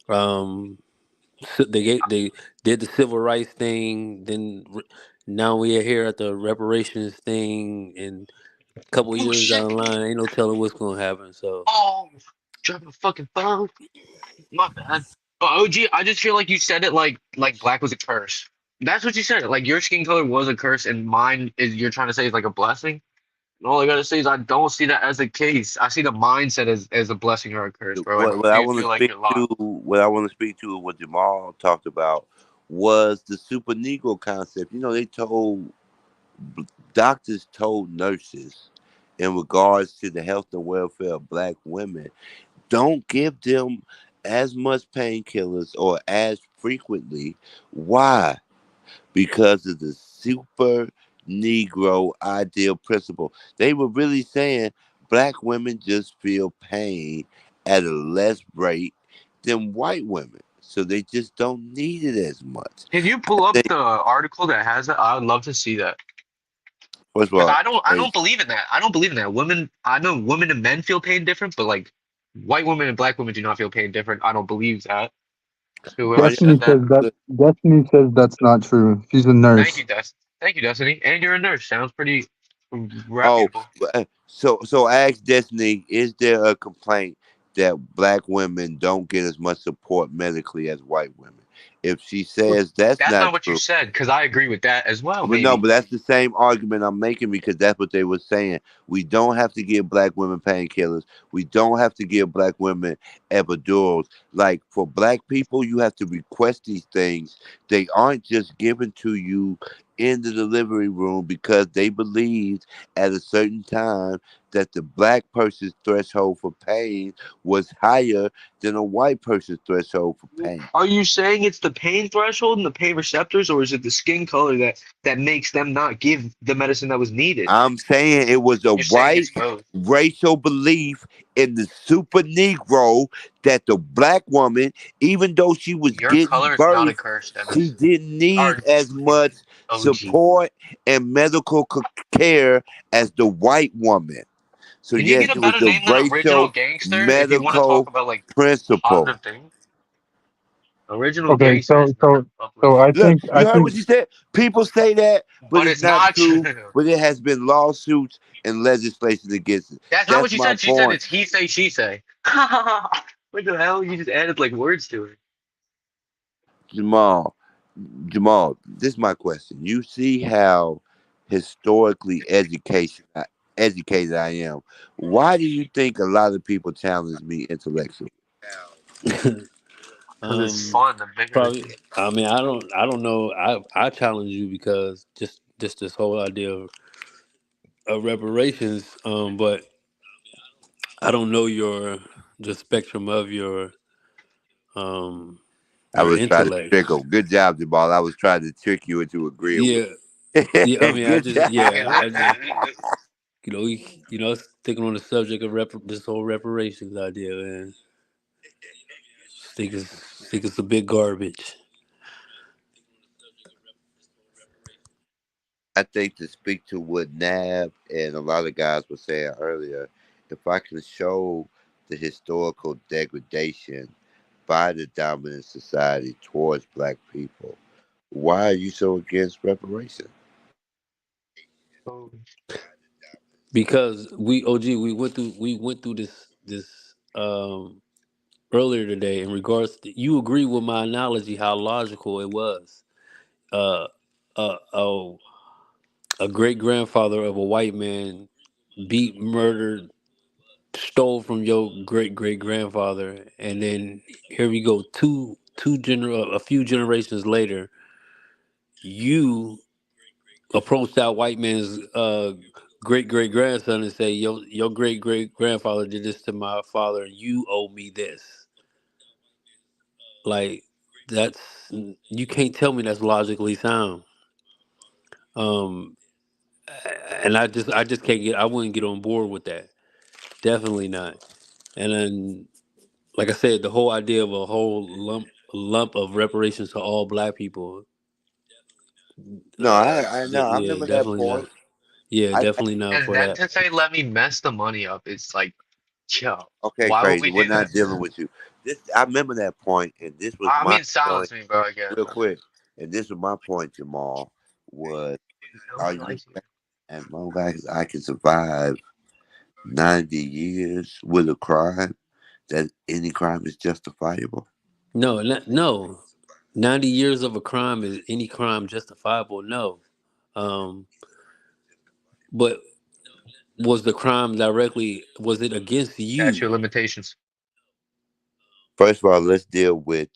Um, they did the civil rights thing. Now we are here at the reparations thing, and a couple Oh years shit. down the line, ain't no telling what's going to happen. So Oh, dropping a fucking third. My bad. But OG, I just feel like you said it like black was a curse. That's what you said. Like your skin color was a curse, and mine is you're trying to say is like a blessing. And all I gotta say is I don't see that as a case. I see the mindset as a blessing or a curse, bro. I What I do want to feel like speak you're lying. to, what I want to speak to, what Jamal talked about was the super Negro concept. They told doctors told nurses in regards to the health and welfare of black women, don't give them as much painkillers or as frequently. Why? Because of the super Negro ideal principle. They were really saying black women just feel pain at a less rate than white women. So they just don't need it as much. Can you pull up They, the article that has it? I would love to see that. first of Because all, I don't believe in that. I don't believe in that. Women, I know women and men feel pain different, but like white women and black women do not feel pain different. I don't believe that. Whoever oh yeah, said Destiny that, says that. Destiny says that's not true. She's a thank nurse. you, Thank you, Destiny. And you're a nurse. Sounds pretty Oh, reputable. so I asked Destiny, is there a complaint that black women don't get as much support medically as white women? If she Well, says that's that's not not what you true, said, because I agree with that as well, but no, maybe. but that's the same argument I'm making because that's what they were saying. We don't have to give black women painkillers. We don't have to give black women epidurals. Like for black people, you have to request these things. They aren't just given to you in the delivery room because they believed at a certain time that the black person's threshold for pain was higher than a white person's threshold for pain. Are you saying it's the pain threshold and the pain receptors, or is it the skin color that makes them not give the medicine that was needed? I'm saying it was a You're saying white it's both. racial belief in the super Negro that the black woman, even though she was Your getting color is not a birth, curse, she Dennis. didn't need Or as much OG. support and medical care as the white woman. So Can you yes, get a it was better the name than Original racial Gangster if you want to talk medical about like principle. positive things? Original Okay, Gangster is not so uplifting. Look, I you heard think what she said? People say that, but But it's it's not not true. true. But it has been lawsuits and legislation against it. That's not what That's she my said. She said point. it's he say, she say. What the hell? You just added like words to it. Jamal, Jamal, this is my question. You see how historically educated I am. Why do you think a lot of people challenge me intellectually? Because it's um, fun and bigger. probably. I mean, I don't know. I challenge you because just this whole idea of reparations. But I don't know the spectrum of um I your was trying to intellect. trick him. Good job, Jamal. I was trying to trick you into agreeing with Yeah, me. yeah. I mean, Good job. I just sticking on the subject of this whole reparations idea, man. Think it's a big garbage. I think to speak to what Nab and a lot of guys were saying earlier, if I can show the historical degradation by the dominant society towards black people, why are you so against reparations? Because we went through this earlier today in regards to, you agree with my analogy how logical it was. Uh, a great grandfather of a white man beat, murdered, stole from your great great grandfather, and then here we go a few generations later, you approach that white man's great great grandson and say, your great great grandfather did this to my father, and you owe me this. Like that's you can't tell me that's logically sound. Um, and I just can't get. I wouldn't get on board with that. Definitely not. And then, like I said, the whole idea of a whole lump of reparations to all black people. No, I know. I Yeah, remember that definitely not. point. Yeah, I definitely not And for then that. to say, let me mess the money up, it's like, yo, okay, why would crazy. we We're do not that? dealing with you. This I remember that point, and this was I my mean, silence point, me, bro, again. real quick. And this was my point, Jamal. Was are Nobody you likes you. saying as long as I can survive 90 years with a crime, that any crime is justifiable? No. 90 years of a crime, is any crime justifiable? No. Um, but was the crime directly? Was it against you? Statute of limitations. First of all, let's deal with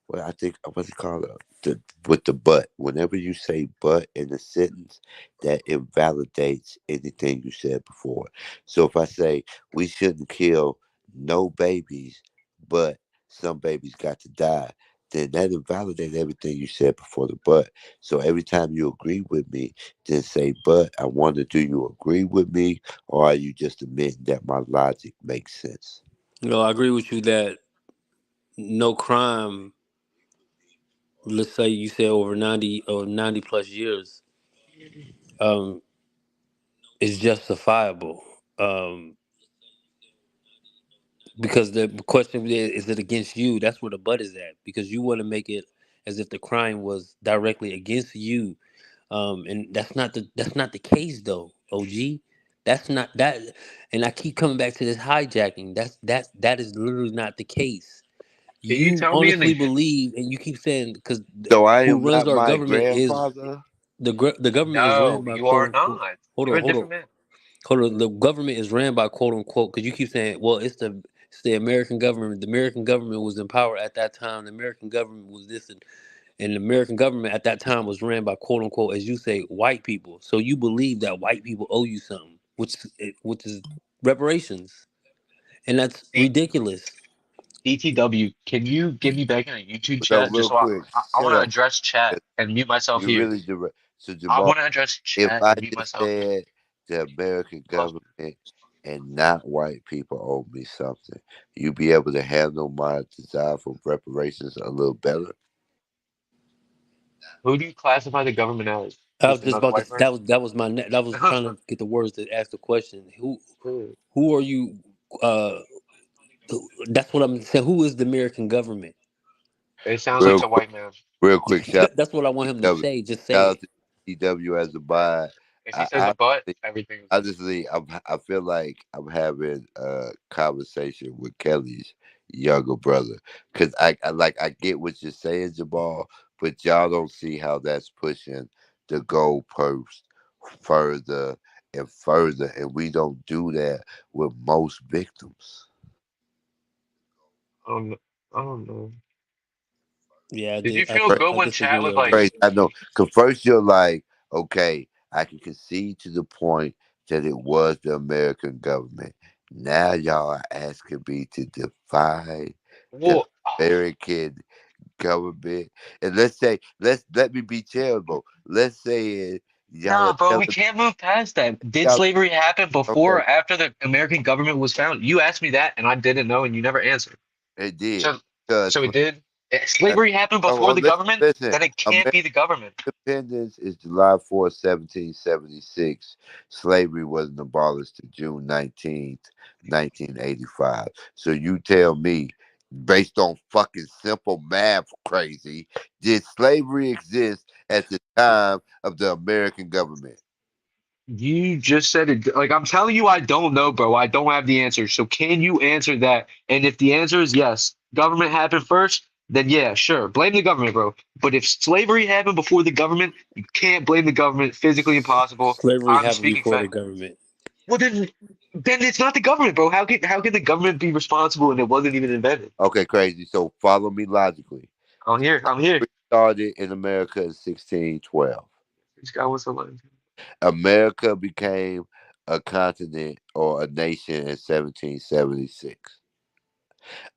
well, I think what's it called? With the but. Whenever you say but in a sentence, that invalidates anything you said before. So if I say we shouldn't kill no babies, but some babies got to die, then that invalidates everything you said before the but. So every time you agree with me, then say but. I wonder, do you agree with me, or are you just admitting that my logic makes sense? No, I agree with you that no crime. Let's say you say over 90 plus years, um, is justifiable. Um, because the question is it against you? That's where the but is at. Because you want to make it as if the crime was directly against you, and that's not the case though. OG, that's not that. And I keep coming back to this hijacking. That is literally not the case. Can you You tell me in honestly the believe, and you keep saying because So I who am runs not our my government is grandfather. the government is ran No, by you quote are unquote. not. Hold You're on, a hold on. different man. Hold on, the government is ran by quote unquote because you keep saying, well, it's the American government. The American government was in power at that time. The American government was this, and the American government at that time was ran by quote unquote, as you say, white people. So you believe that white people owe you something, which is reparations, and that's D- ridiculous. DTW, can you get me back in a YouTube So chat just real so I, quick, I, I shut want to up. address chat 'Cause and mute myself you here. really direct. So I Jamal, want to address if chat I and mute just myself here. said the American Close. government and not white people owe me something, you be able to handle my desire for reparations a little better. Who do you classify the government as? I was Just just another about to. white person? That was trying to get the words to ask the question. Who are you? Uh, that's what I'm saying. Who is the American government? It sounds like Real the quick, white man. real quick. Shout That's what I out want to him to TW. say. Just say Shout it. out to TW as a buy. If he says a I but, honestly, everything is good. honestly, I feel like I'm having a conversation with Kelly's younger brother because I get what you're saying, Jamal, but y'all don't see how that's pushing the goalpost further and further, and we don't do that with most victims. I don't know. I don't know. Yeah, Did you I, feel Cra- good I when chat disagree, was OG. like, Crazy, I know. Cause first you're like, okay, I can concede to the point that it was the American government. Now y'all are asking me to defy the well, American government, and let me be charitable. Let's say y'all nah, are bro, we telling can't move past that. Did y'all slavery happen before okay, or after the American government was founded? You asked me that, and I didn't know, and you never answered. it did So, because so it did. If uh, slavery happened before oh, the listen, government, listen. then it can't be the government. Independence is July 4th, 1776. Slavery wasn't abolished to June 19th, 1985. So you tell me, based on fucking simple math, crazy, did slavery exist at the time of the American government? You just said it. Like I'm telling you, I don't know, bro. I don't have the answer. So can you answer that? And if the answer is yes, government happened first, then yeah, sure, blame the government, bro. But if slavery happened before the government, you can't blame the government. Physically impossible. Slavery I'm happened speaking before fact. the government. Well, then. Then it's not the government, bro. How can the government be responsible and it wasn't even invented? Okay, crazy. So follow me logically. I'm here. I'm here. We started in America in 1612. This guy wants to learn. America became a continent or a nation in 1776.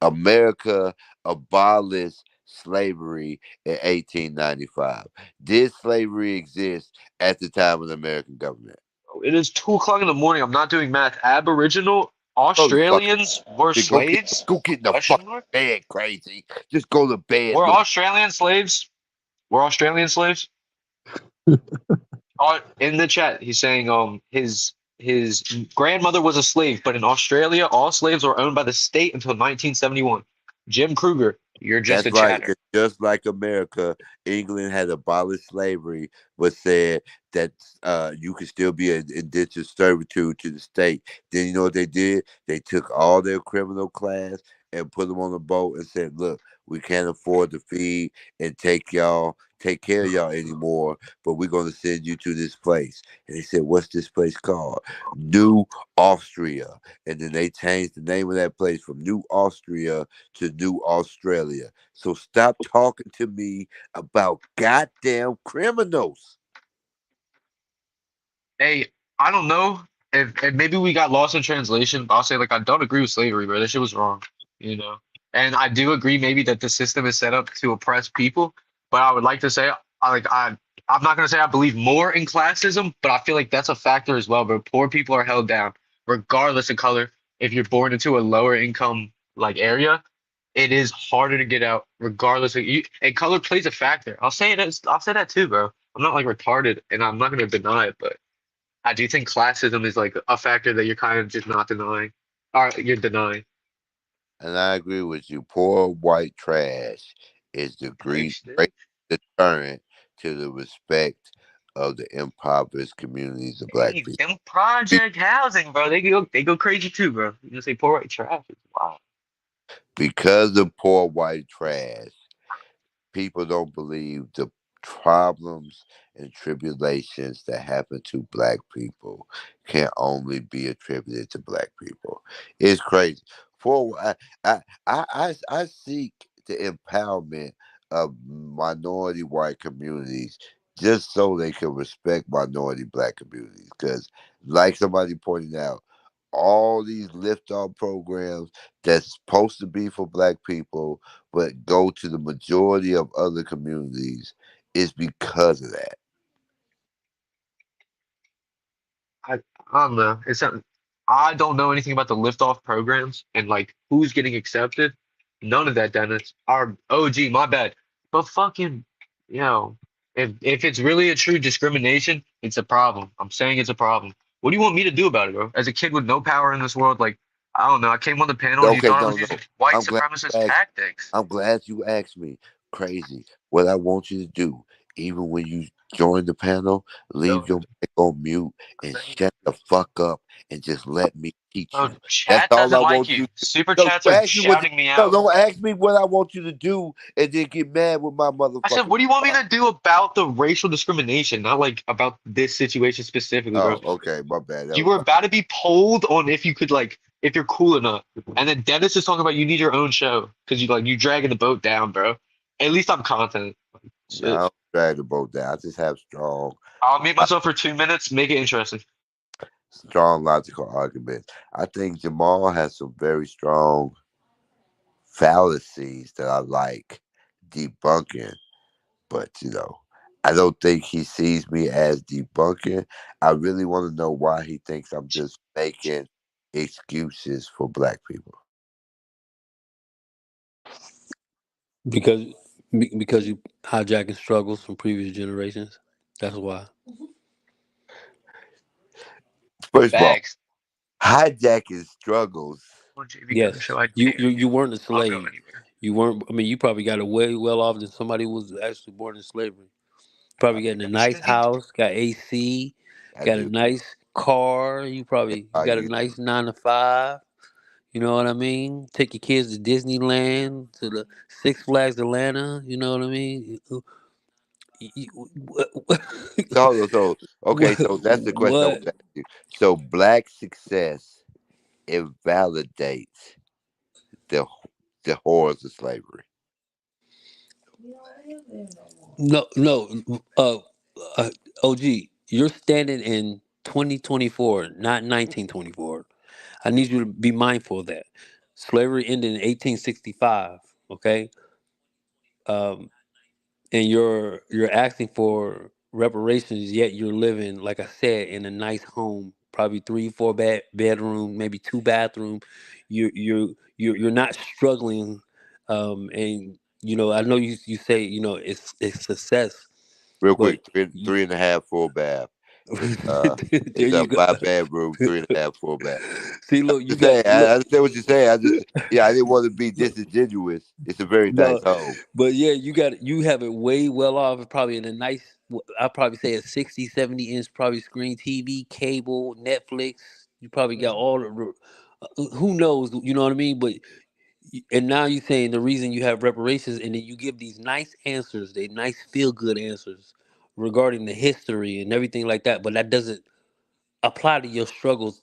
America abolished slavery in 1895. Did slavery exist at the time of the American government? It is 2 o'clock in the morning. I'm not doing math. Aboriginal Go to fucking Australians were bed. slaves? Go get in the Question fucking mark. bed, crazy. Just go to bed, Were little. Australian slaves? Were Australian slaves? In the chat, he's saying his grandmother was a slave, but in Australia, all slaves were owned by the state until 1971. Jim Kruger, you're just That's a right. chatter. 'Cause just like America, England had abolished slavery, but said that you could still be in indentured servitude to the state. Then you know what they did? They took all their criminal class and put them on a boat and said, "Look, we can't afford to feed and take care of y'all anymore, but we're going to send you to this place." And they said, "What's this place called?" New Austria. And then they changed the name of that place from New Austria to New Australia. So stop talking to me about goddamn criminals. Hey, I don't know if maybe we got lost in translation, but I'll say like I don't agree with slavery, bro. That shit was wrong, you know. And I do agree maybe that the system is set up to oppress people, but I would like to say I'm not gonna say I believe more in classism, but I feel like that's a factor as well. But poor people are held down regardless of color. If you're born into a lower income like area, it is harder to get out regardless of you. And color plays a factor. I'll say that too, bro. I'm not like retarded, and I'm not gonna deny it, but. I do think classism is like a factor that you're kind of just not denying, or you're denying. And I agree with you. Poor white trash is the Thanks, great dude. deterrent to the respect of the impoverished communities of black Hey, people. them project housing, bro. They go crazy too, bro. You just say poor white trash. Wow. Because of poor white trash, people don't believe the problems and tribulations that happen to black people can only be attributed to black people. It's crazy. For I seek the empowerment of minority white communities just so they can respect minority black communities. Because, like somebody pointed out, all these lift off programs that's supposed to be for black people but go to the majority of other communities is because of that. I, I don't know. I don't know anything about the liftoff programs and like who's getting accepted. None of that, Dennis. Our OG, my bad. But fucking, you know, if it's really a true discrimination, it's a problem. I'm saying it's a problem. What do you want me to do about it, bro? As a kid with no power in this world, like I don't know. I came on the panel and you Okay, thought I no, was no. using white I'm glad supremacist you asked. tactics. I'm glad you asked me. Crazy. What I want you to do, even when you join the panel, leave So, your mic on mute and shut the fuck up and just let me teach bro, you. That's chat all I doesn't like want you. you to do. Super No, chats you are ask me what. shouting me No, out. don't ask me what I want you to do and then get mad with my I said, motherfucking what do you want me response. to do about the racial discrimination? Not like about this situation specifically, bro. Oh, okay, my bad. That You was were my. about to be polled on if you could like if you're cool enough. And then Dennis is talking about you need your own show because you dragging the boat down, bro. At least I'm confident. No, I Shit. don't drag the boat down. I just have I'll mute myself for 2 minutes, make it interesting. strong logical arguments. I think Jamal has some very strong fallacies that I like debunking, but I don't think he sees me as debunking. I really want to know why he thinks I'm just making excuses for black people. Because because you hijacking struggles from previous generations. That's why. First of all, Facts. hijacking struggles. When JV got a Yes, show, I you dare you you. weren't a I'll go slave. anywhere. You weren't. I mean, you probably got away well off than somebody who was actually born in slavery. Uh, Probably getting a nice Actually, house, got AC, I got a do. nice car. You Are got a you? nice 9 to 5. You know what I mean? Take your kids to Disneyland, to the Six Flags Atlanta. You know what I mean? What? So okay, What? so that's the question I want What? to ask you. So black success invalidates the the horrors of slavery. No, no, uh, uh, OG, you're standing in 2024, not 1924. I need you to be mindful of that. Slavery ended in 1865. Okay, um, and you're asking for reparations, yet you're living, like I said, in a nice home, probably three, four bedroom, maybe two bathroom. You're not struggling, and I know you say it's success, Real but quick, three and a half full bath. there It's a you go. 5 bedroom, three and a half full bath. See, look, you Just got say I look. understand what you're saying. I didn't want to be disingenuous. It's a very nice No, home. but yeah, you have it way well off. Probably in a nice, I'd probably say a 60, 70 inch probably screen TV, cable, Netflix. You probably got all who knows, you know what I mean? But and now you're saying the reason you have reparations, and then you give these nice answers, they nice feel good answers regarding the history and everything like that. But that doesn't apply to your struggles.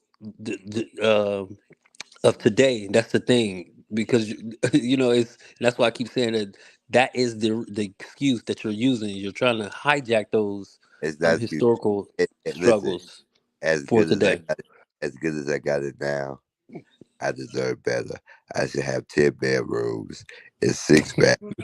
Of today. That's the thing because it's that's why I keep saying that that is the excuse that you're using. You're trying to hijack those It's not cute. historical Listen, struggles as for good as I today. got it, as good as I got it now, I deserve better. I should have 10 bedrooms and 6 bathrooms.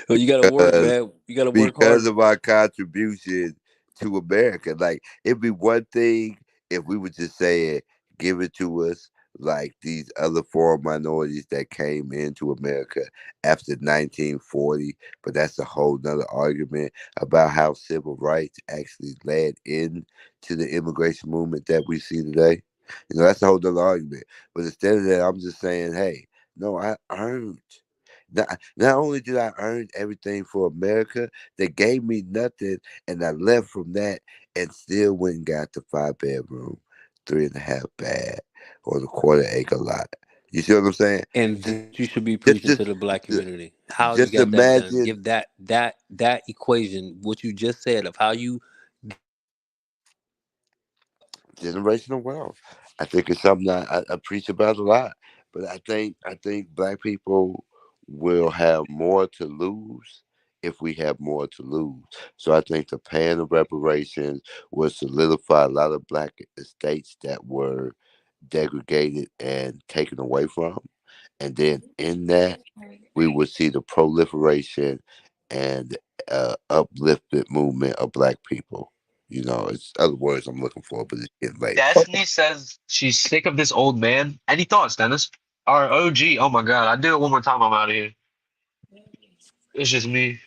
Well, you got to work, Because man. You got to work because hard. of our contribution to America. Like it'd be one thing if we were just saying, give it to us like these other foreign minorities that came into America after 1940. But that's a whole nother argument about how civil rights actually led into the immigration movement that we see today. That's a whole nother argument. But instead of that, I'm just saying, hey, no, I earned. Not only did I earn everything for America, they gave me nothing, and I left from that and still went and got the 5 bedroom, 3.5 bath on a quarter-acre lot. You see what I'm saying? And that you should be Just, preaching just, to the black just community. How you just got that done? imagine Give that equation, what you just said of how you. generational wealth. I think it's something I preach about a lot. But I think black people will have more to lose if we have more to lose. So I think the paying of reparations will solidify a lot of black estates that were degraded and taken away from. And then in that we would see the proliferation and uplifted movement of black people. It's other words I'm looking for, but it's getting late. Destiny says she's sick of this old man. Any thoughts, Dennis? Or OG? Oh my God! I do it one more time. I'm out of here. It's just me.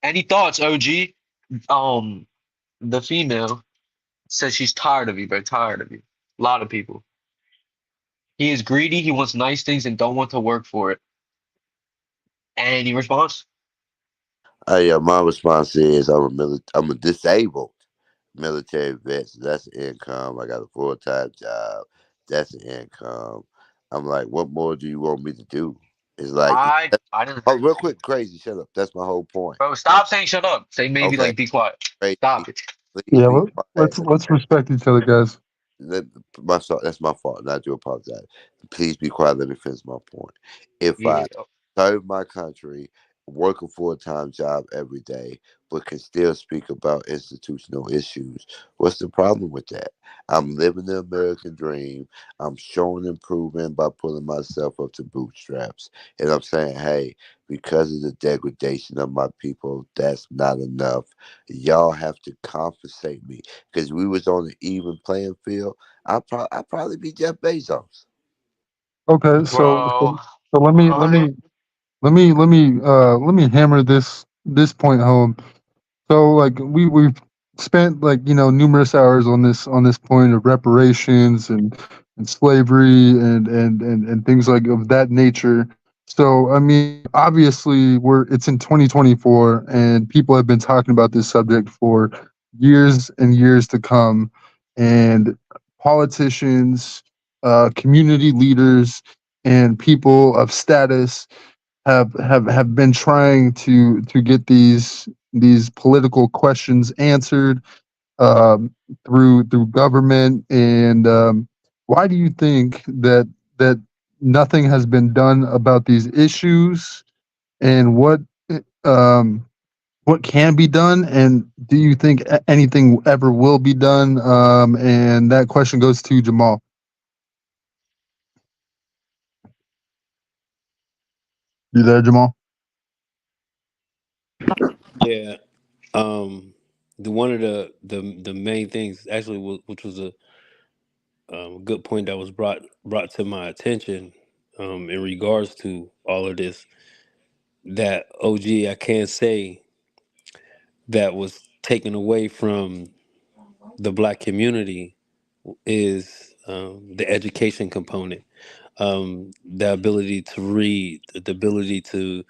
Any thoughts, OG? Um, the female says she's tired of you, bro. Tired of you. A lot of people. He is greedy. He wants nice things and don't want to work for it. Any response? Yeah, my response is I'm a disabled military vet, so that's an income. I got a full-time job. That's an income. I'm like, what more do you want me to do? It's like, I didn't. oh, real quick, crazy, shut up. That's my whole point. Bro, stop saying shut up. Say maybe Okay, like be quiet. crazy. Stop it. Please Yeah, be quiet. let's respect each other, guys. Let, that's my fault, and I do apologize. Please be quiet. Let me finish my point. If I Yeah. serve my country, work a full-time job every day, but can still speak about institutional issues, what's the problem with that? I'm living the American dream. I'm showing improvement by pulling myself up to bootstraps, and I'm saying, hey, because of the degradation of my people, that's not enough. Y'all have to compensate me because we was on an even playing field. I'd probably be Jeff Bezos. Okay, Bro. so let me hammer this point home. So like we've spent like numerous hours on this point of reparations and slavery and things like of that nature. So I mean, obviously it's in 2024 and people have been talking about this subject for years and years to come, and politicians, community leaders, and people of status have been trying to get these political questions answered, um, through government, and why do you think that nothing has been done about these issues, and um, what can be done, and do you think anything ever will be done? And that question goes to Jamal. You there, Jamal? Yeah. The one of the main things actually, which was a good point that was brought to my attention, in regards to all of this, that OG I can't say that was taken away from the black community is the education component, the ability to read, the ability to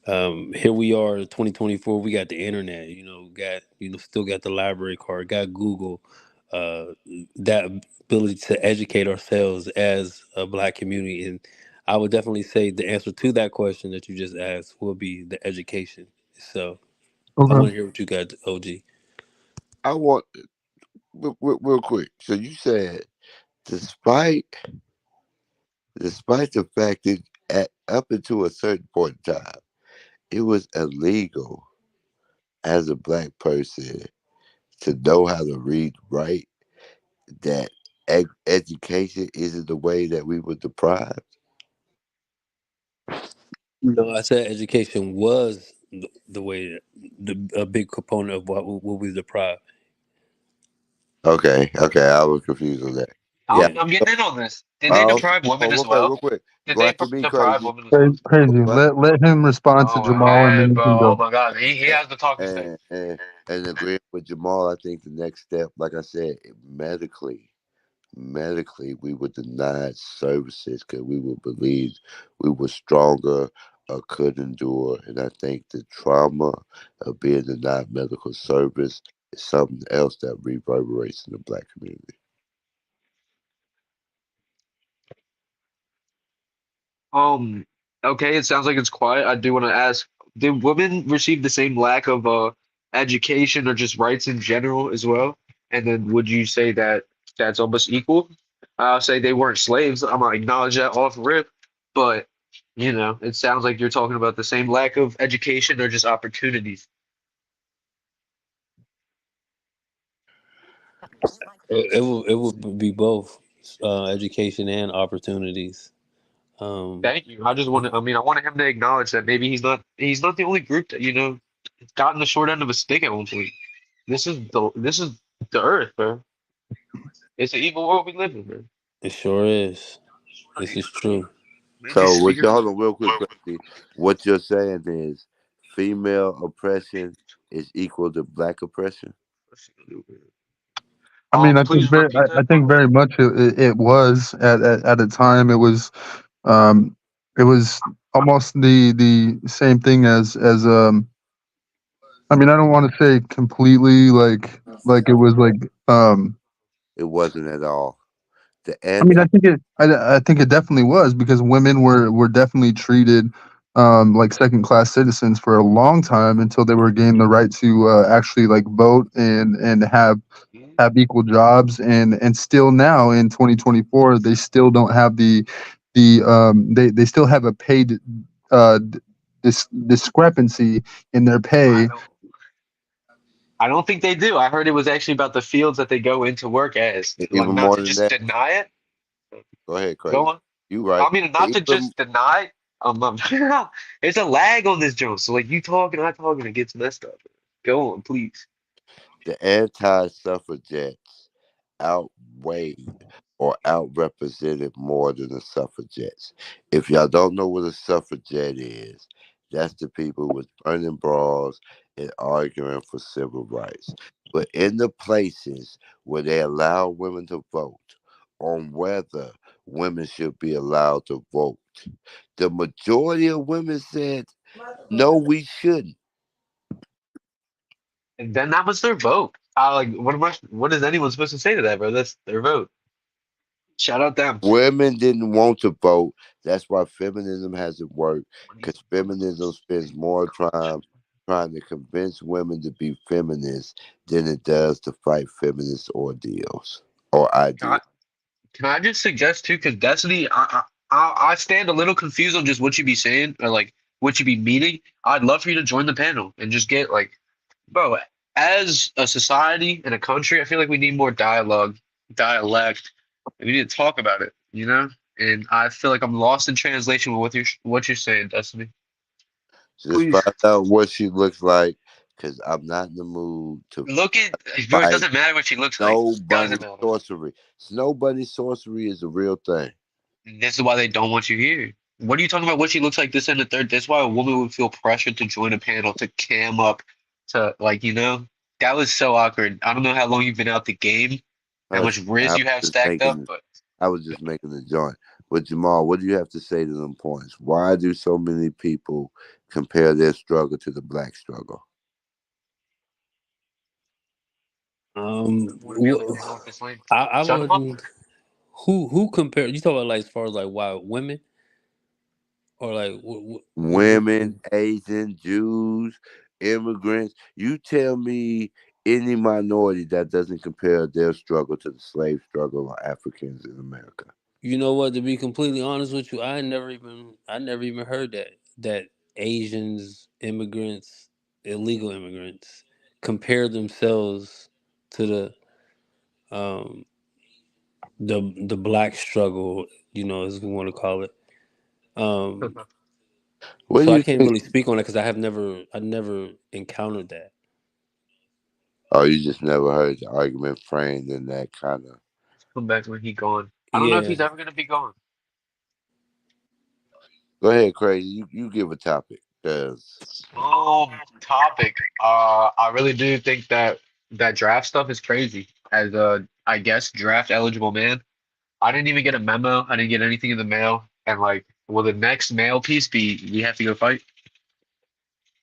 um, here we are 2024, we got the internet, got, still got the library card, got Google, uh, that ability to educate ourselves as a black community. And I would definitely say the answer to that question that you just asked will be the education. So I Okay. want to hear what you got, OG. I want real quick. So you said, despite despite the fact that up until a certain point in time, it was illegal as a black person to know how to read, write, that education isn't the way that we were deprived. No, I said education was the way, a big component of what we deprived. Okay, I was confused on that. Yeah. Yeah. I'm getting in on this. Did they Also, deprive women as real well? quick. Did Go they after me, deprive crazy. women as well? Crazy. Go after Let him respond to Oh Jamal, and then ahead, you can bro. Oh go. my God, he has the talking stick. and agreeing with Jamal. I think the next step, like I said, medically, we were denied services because we were believed we were stronger or could endure. And I think the trauma of being denied medical service is something else that reverberates in the black community. Um, okay, it sounds like it's quiet. I do want to ask, did women receive the same lack of education or just rights in general as well? And then would you say that that's almost equal? I'll say they weren't slaves. I'm gonna acknowledge that off rip, but it sounds like you're talking about the same lack of education or just opportunities. It would be both, education and opportunities. Um, Thank you. I just want to, I mean, I wanted him to acknowledge that maybe he's not the only group that, gotten the short end of a stick at one point. This is the earth, bro. It's an evil world we live in, man. it sure is. This is true. Man, these So, speakers. hold on, real quick, Crazy. What you're saying is female oppression is equal to black oppression? I mean, Please repeat I that. My think bad. very much it was at a time. Um, it was almost the same thing as. I mean, I don't want to say completely like it was like. It wasn't at all. The I mean, anti I think it definitely was because women were definitely treated like second class citizens for a long time until they were gained the right to actually like vote and have equal jobs, and still now in 2024 they still don't have they still have a paid discrepancy in their I pay. don't. I don't think they do. I heard it was actually about the fields that they go into work as, like even not more to than just that. deny it. Go ahead, Go Crazy. on. You right. I mean, not to Even just deny. There's a lag on this joint, so like you talking, I talking, it gets messed up. Go on, please. the anti-suffragettes outweighed or outrepresented more than the suffragettes. If y'all don't know what a suffragette is, that's the people with burning bras and arguing for civil rights. But in the places where they allow women to vote on whether women should be allowed to vote, the majority of women said, no, we shouldn't. And then that was their vote. What is anyone supposed to say to that, bro? That's their vote. Shout out them. Women didn't want to vote. That's why feminism hasn't worked. Because feminism spends more time trying to convince women to be feminists than it does to fight feminist ordeals or Can I, ideals. can I just suggest too? Because Destiny, I stand a little confused on just what you be saying or like what you be meaning. I'd love for you to join the panel and just get like, bro, as a society and a country, I feel like we need more dialogue, dialect, and we need to talk about it, you know? And I feel like I'm lost in translation with what you're saying, Destiny. Just Please. find out what she looks like, because I'm not in the mood to Look at bro, it fight doesn't matter what she looks like. snow bunny Doesn't matter. sorcery. Snow bunny sorcery is a real thing. This is why they don't want you here. What are you talking about? What she looks like this and the third? That's why a woman would feel pressured to join a panel to cam up to like, you know, that was so awkward. I don't know how long you've been out the game, how much Hush, riz you have stacked up, but I was just making the joint. But Jamal, what do you have to say to them points? Why do so many people compare their struggle to the black struggle? what are we doing with this link? I Shut them up. wouldn't. Who compare? You talk about like as far as like why women or like what group of Women, people? Asian, Jews, immigrants. You tell me any minority that doesn't compare their struggle to the slave struggle of Africans in America. You know what? To be completely honest with you, I never even heard that Asians, immigrants, illegal immigrants compare themselves to um the black struggle. You know, as we want to call it. Um, What do so I you can't think? really speak on it because I never encountered that. Oh, you just never heard the argument framed in that kind of. Come back when he gone. I don't know if Yeah. he's ever gonna be gone. Go ahead, crazy. You give a topic, cause Topic. I really do think that that draft stuff is crazy. As a, I guess, draft eligible man, I didn't even get a memo. I didn't get anything in the mail. And like, will the next mail piece be we have to go fight?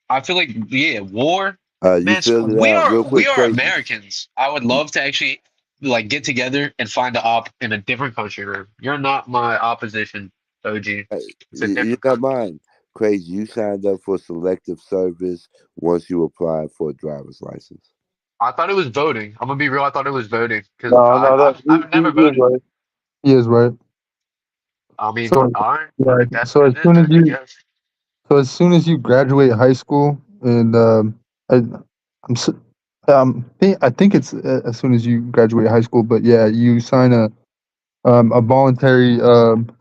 I feel like yeah, war. you Man, filled it we out are real we quick, are crazy. Americans. I would love to actually like get together and find a op in a different country, man. You're not my opposition, OG. It's a You're different not country. mine. Crazy. You signed up for selective service once you applied for a driver's license. I thought it was voting. I'm gonna be real. I thought it was voting because No, no, I've never he is voted. right. He is right. I mean, So, all right. yeah, If that's so what as it is, soon as then I you, guess. so as soon as you graduate high school, and I, I'm, s- I think it's as soon as you graduate high school, but yeah, you sign a voluntary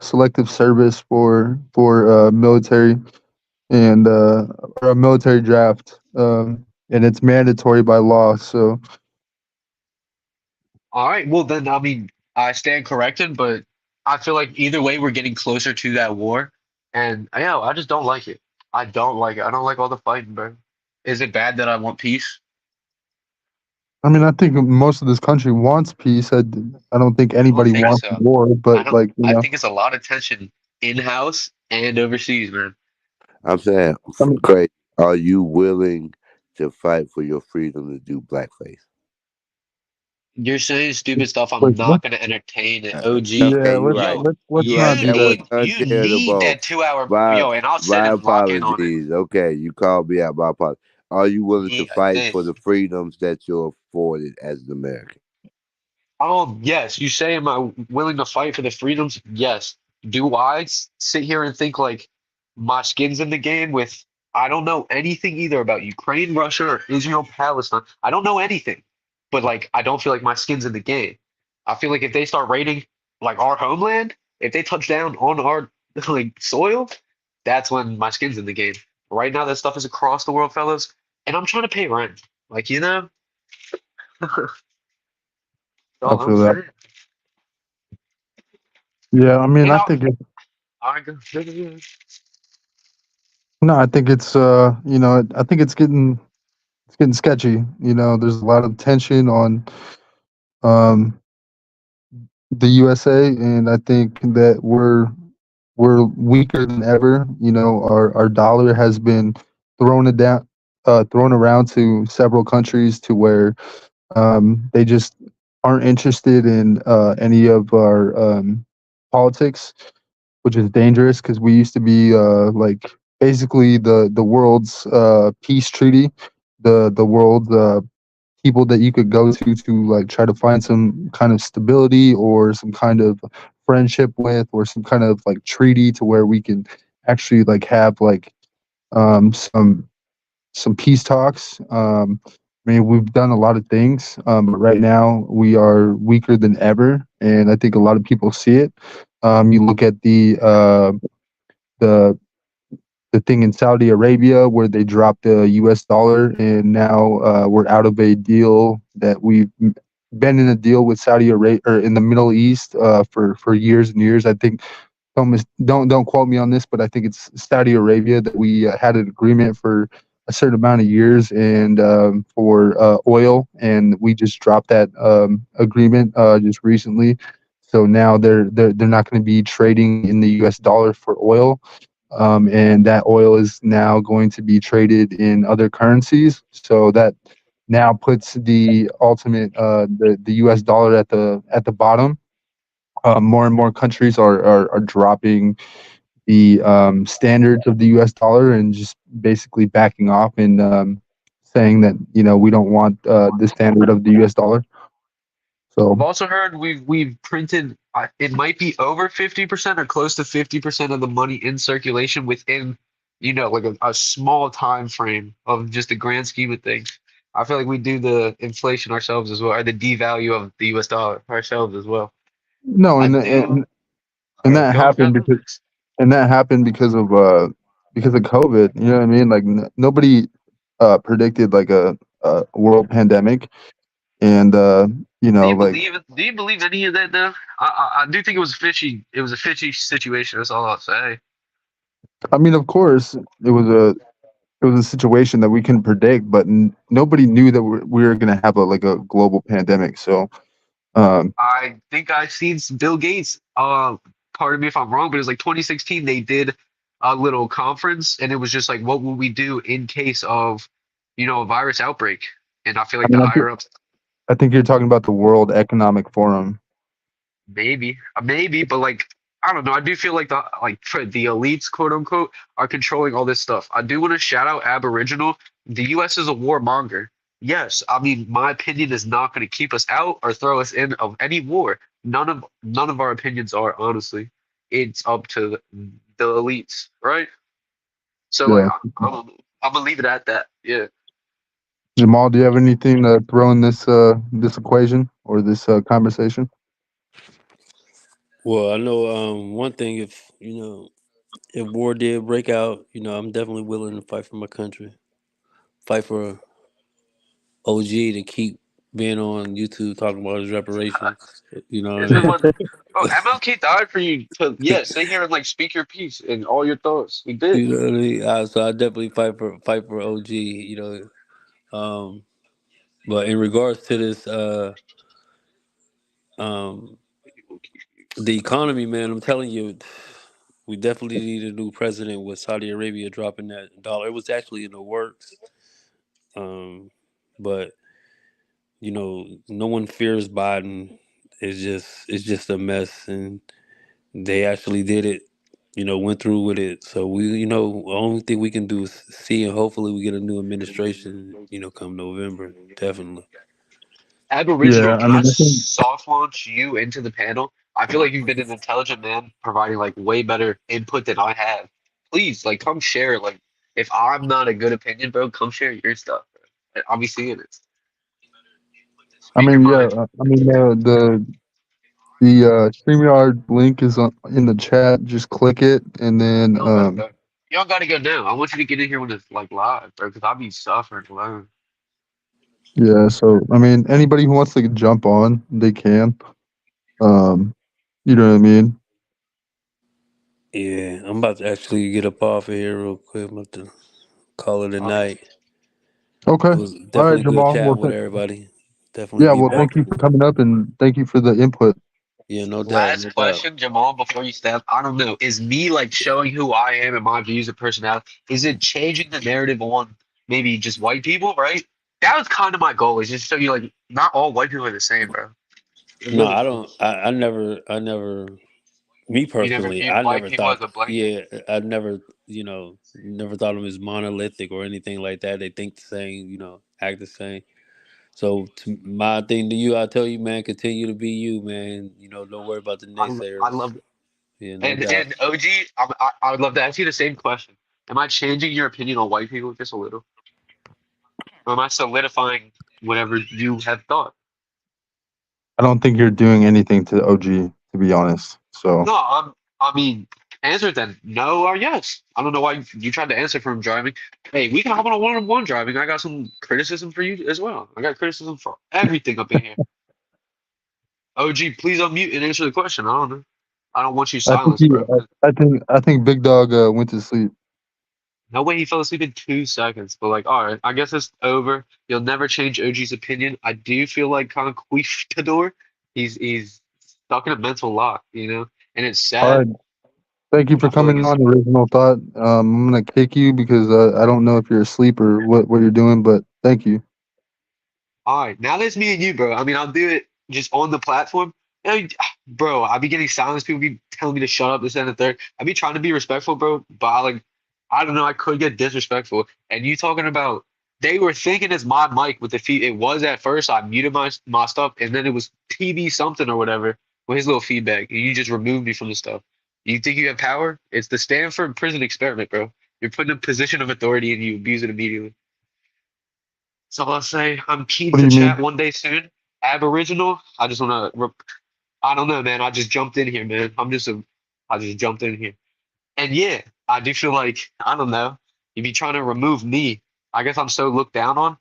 selective service for military and or a military draft, and it's mandatory by law. So All right. Well, then I mean, I stand corrected, but I feel like either way, we're getting closer to that war, and yeah, I just don't like it. I don't like it. I don't like all the fighting, bro. Is it bad that I want peace? I mean, I think most of this country wants peace. I don't think I don't anybody think wants so. war, I but don't. like I think it's a lot of tension in house and overseas, man. I'm saying, I mean, crazy. Are you willing to fight for your freedom to do blackface? You're saying stupid stuff. I'm wait, not gonna entertain it. No, OG, yeah, okay, you're right. let's You're right. not do That was that. you need uncharitable. that 2 hour My yo, and I'll sit my and lock in on it. apologies. Okay, you called me out. My apologies. Are you willing to Yeah, fight for this. the freedoms that you're afforded as an American? Oh, yes. You say, am I willing to fight for the freedoms? Yes. Do I sit here and think like my skin's in the game with, I don't know anything either about Ukraine, Russia, or Israel, Palestine. I don't know anything. But like, I don't feel like my skin's in the game. I feel like if they start raiding like our homeland, if they touch down on our like soil, that's when my skin's in the game. Right now, that stuff is across the world, fellas, and I'm trying to pay rent. Like, you know, that's I all I'm feel that. saying. Yeah, I mean, You I know, think it. I can figure it. No, I think it's I think it's getting sketchy. You know, there's a lot of tension on um the USA, and I think that we're weaker than ever. You know, our dollar has been thrown around to several countries to where they just aren't interested in any of our politics, which is dangerous because we used to be like basically the world's peace treaty, the world people that you could go to like try to find some kind of stability or some kind of friendship with or some kind of like treaty to where we can actually like have like um, some some peace talks. I mean, we've done a lot of things, but right now we are weaker than ever, and I think a lot of people see it. You look at the the thing in Saudi Arabia where they dropped the U.S. dollar, and now we're out of a deal that been in a deal with Saudi Arabia or in the Middle East for years and years. I think don't quote me on this, but I think it's Saudi Arabia that we had an agreement for a certain amount of years and for oil, and we just dropped that agreement just recently. So now they're not going to be trading in the U.S. dollar for oil, and that oil is now going to be traded in other currencies. So that now puts the ultimate the U.S. dollar at the bottom. More and more countries are dropping the standards of the U.S. dollar and just basically backing off and saying that we don't want the standard of the U.S. dollar. I've So also heard we've printed it might be over 50% or close to 50% of the money in circulation within, like a small time frame of just the grand scheme of things. I feel like we do the inflation ourselves as well, or the devalue of the US dollar ourselves as well. no, I and do. and, All and right, that go, happened Kevin. because of COVID. You know what I mean? Like nobody predicted like a world pandemic, and like Do you believe any of that now? I do think it was fishy. It was a fishy situation. That's all I'll say. I mean, of course, it was a situation that we couldn't predict, but nobody knew that we were going to have a global pandemic. So, um, I think I've seen Bill Gates. Pardon me if I'm wrong, but it was like 2016. They did a little conference, and it was just like, what will we do in case of, a virus outbreak? And I feel I like the mean, higher ups, I think you're talking about the World Economic Forum. maybe, but like, I don't know. I do feel like the elites, quote unquote, are controlling all this stuff. I do want to shout out Aboriginal. The U.S. is a warmonger. Yes, I mean my opinion is not going to keep us out or throw us in of any war. None of our opinions are, honestly. It's up to the elites, right? So like Yeah, I'm gonna leave it at that. Yeah. Jamal, do you have anything to throw in this equation or this conversation? Well, I know one thing. If if war did break out, I'm definitely willing to fight for my country, fight for OG to keep being on YouTube talking about his reparations. You know This what is I what MLK died for you to sit here and like speak your piece and all your thoughts. He did. You know what I mean? So I definitely fight for OG. But in regards to this, um, the economy, man, I'm telling you, we definitely need a new president with Saudi Arabia dropping that dollar. It was actually in the works, but no one fears Biden. It's just a mess, and they actually did it. Went through with it. So the only thing we can do is see, and hopefully we get a new administration. Come November, definitely. Aboriginal, Yeah, I can I mean, I think soft launch you into the panel? I feel like you've been an intelligent man, providing like way better input than I have. Please, like, come share. Like, if I'm not a good opinion, bro, come share your stuff, bro. I'll be seeing it. I Speak your mean, yeah, mind. I mean the StreamYard link is in the chat. Just click it, and then You don't gotta go. You don't gotta go now. I want you to get in here when it's like live, bro, because I'll be suffering alone. yeah. So I mean, anybody who wants to jump on, they can. Um, you know what I mean? Yeah, I'm about to actually get up off of here real quick. I'm about to call it a All right. night. Okay. It was All right, definitely good Jamal. chatting with everybody. Definitely Yeah. be Well, back. thank you for coming up and thank you for the input. Yeah, no doubt, no Last doubt. question, Jamal, before you step. I don't know. Is me like showing who I am and my views and personality, is it changing the narrative on maybe just white people, right? That was kind of my goal, is just show you like not all white people are the same, bro. No, Literally. I don't. I never Me You never personally, viewed I white never people as thought. a blanket. Yeah, I never, never thought of them as monolithic or anything like that. They think the same, act the same. So my thing to you, I tell you, man, continue to be you, man. Don't worry about the I naysayers. love it. Yeah, no doubt. And OG, I would love to ask you the same question. Am I changing your opinion on white people just a little, or am I solidifying whatever you have thought? I don't think you're doing anything to OG, to be honest. So No, I mean, answer it then. No or yes. I don't know why you tried to answer from driving. Hey, we can hop on a one-on-one driving. I got some criticism for you as well. I got criticism for everything up in here. OG, please unmute and answer the question. I don't know. I don't want you I think silenced, bro. I think Big Dog went to sleep. No way he fell asleep in 2 seconds. But like, all right, I guess it's over. You'll never change OG's opinion. I do feel like Conquistador. He's stuck in a mental lock, and it's All sad. right, thank you for I feel like coming it's on. Original thought. I'm gonna kick you because I don't know if you're asleep or what you're doing, but thank you. all right. Now that's me and you, bro. I mean, I'll do it just on the platform. Bro, I be getting silenced. People be telling me to shut up, this and the third. I be trying to be respectful, bro, but I don't know. I could get disrespectful. And you talking about they were thinking it's my mic with the feed. It was at first. I muted my stuff, and then it was TV something or whatever with his little feedback, and you just removed me from the stuff. You think you have power? It's the Stanford prison experiment, bro. You're put in a position of authority and you abuse it immediately. So I'll say I'm keen What do to you chat mean? one day soon. Aboriginal. I just want to. I don't know, man. I just jumped in here, man. I just jumped in here. And yeah, I do feel like, I don't know, you be trying to remove me. I guess I'm so looked down on.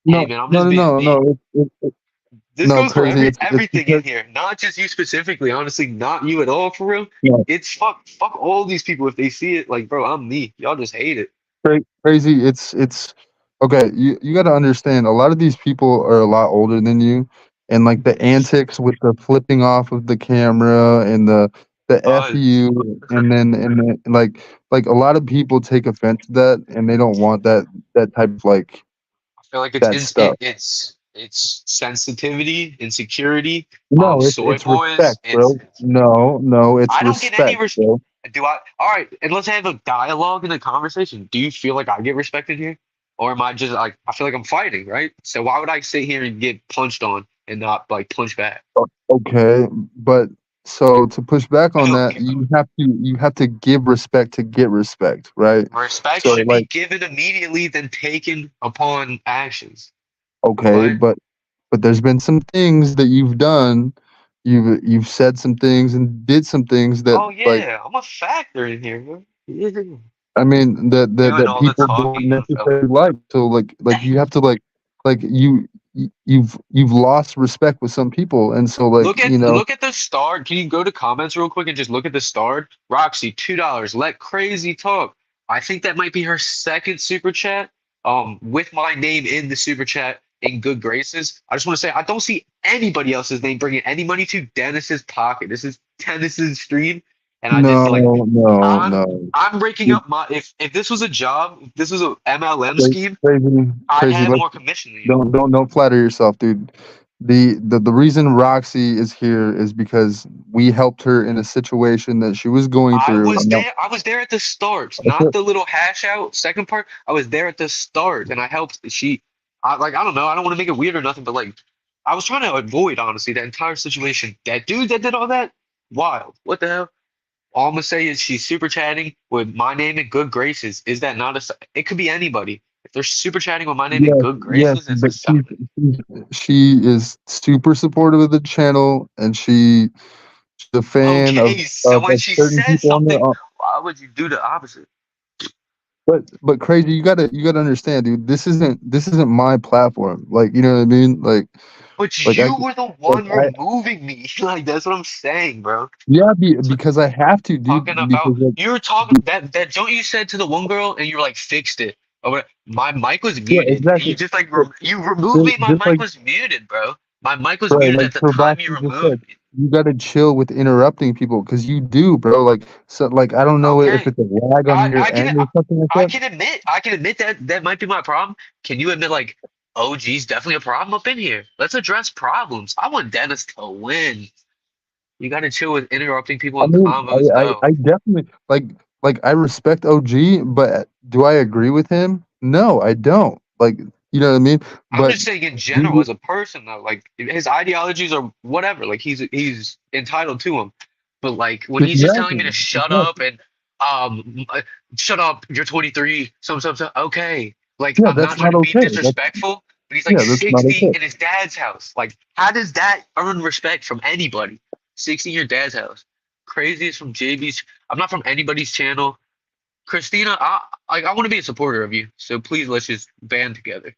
Hey, No, man, I'm no, just no, being no, me. no. This No, goes for crazy. It's everything in because here, not just you specifically. Honestly, not you at all, for real. no, It's fuck all these people if they see it. Like, bro, I'm me. Y'all just hate it. crazy. It's okay. You got to understand. A lot of these people are a lot older than you, and like the antics with the flipping off of the camera and the Uh, fu, and then like a lot of people take offense to that, and they don't want that type of like I feel like that stuff. it's sensitivity, insecurity, No, soy it's boys. respect, bro. No, it's I don't get any respect, respect. bro. Do I? All right, and let's have a dialogue and a conversation. Do you feel like I get respected here, or am I just like I feel like I'm fighting, right? So why would I sit here and get punched on and not like punch back? Okay, but so to push back on that, Okay. you have to give respect to get respect, right? Respect So should be like, given immediately, then taken upon actions. okay, What? but there's been some things that you've done, you've said some things and did some things that Oh like, yeah, I'm a factor in here, bro. Yeah. I mean Doing that all the people don't talking, young fella. necessarily like. So like you have to like you've lost respect with some people, and so like Look at the star. Can you go to comments real quick and just look at the star? Roxy, $2. Let crazy talk. I think that might be her second super chat. With my name in the super chat in good graces. I just want to say I don't see anybody else's name bringing any money to Dennis's pocket. This is Dennis's stream, and I just like no no I'm no. I'm breaking up my if this was a job, if this was a MLM scheme, Crazy, I'd crazy. have Let's more commission than you. don't flatter yourself, dude. The reason Roxy is here is because we helped her in a situation that she was going through. I'm not. I was there at the start, not Okay. the little hash out second part. I was there at the start and I helped I don't know, I don't want to make it weird or nothing, but like I was trying to avoid honestly that entire situation. That dude that did all that, wild. What the hell? All I'm gonna say is she's super chatting with my name in good graces. Is that not it could be anybody. If they're super chatting with my name in Yes, good yes, graces, it's a but sign. she is super supportive of the channel, and she's a fan Okay, so when of she certain says people on there. something, why would you do the opposite? But crazy, you gotta understand, dude. This isn't my platform. Like, you know what I mean? But Like I you were the like one I removing me. Like that's what I'm saying, bro. yeah, That's what because I have to, talking dude. about. Because like, You were talking that joke you said to the one girl, and you were like fixed it. Or my mic was yeah, muted, and you exactly. just like So, you removed me. My just mic like was muted, bro. My mic was right, muted like at the for time Roxy you just removed said, me. you gotta chill with interrupting people because you do, bro. Like so, like I don't know if Okay, it's a lag on your end or something like that. I can admit that that might be my problem. Can you admit like, oh, geez, definitely a problem up in here. Let's address problems. I want Dennis to win. You gotta chill with interrupting people I in mean, combos. No. I definitely like I respect OG, but do I agree with him? No, I don't. Like, you know what I mean? I'm But just saying in general we as a person though, like his ideologies or whatever, like he's entitled to them. But like when he's just telling me exactly, to shut up exactly. and shut up, you're 23, some okay. Like Yeah, I'm not that's trying not to be okay. That's disrespectful, but he's like yeah, that's not 60 okay. in his dad's house. Like how does that earn respect from anybody? 60 in your dad's house. Craziest from JB's. I'm not from anybody's channel. Christina, I want to be a supporter of you. So please let's just band together.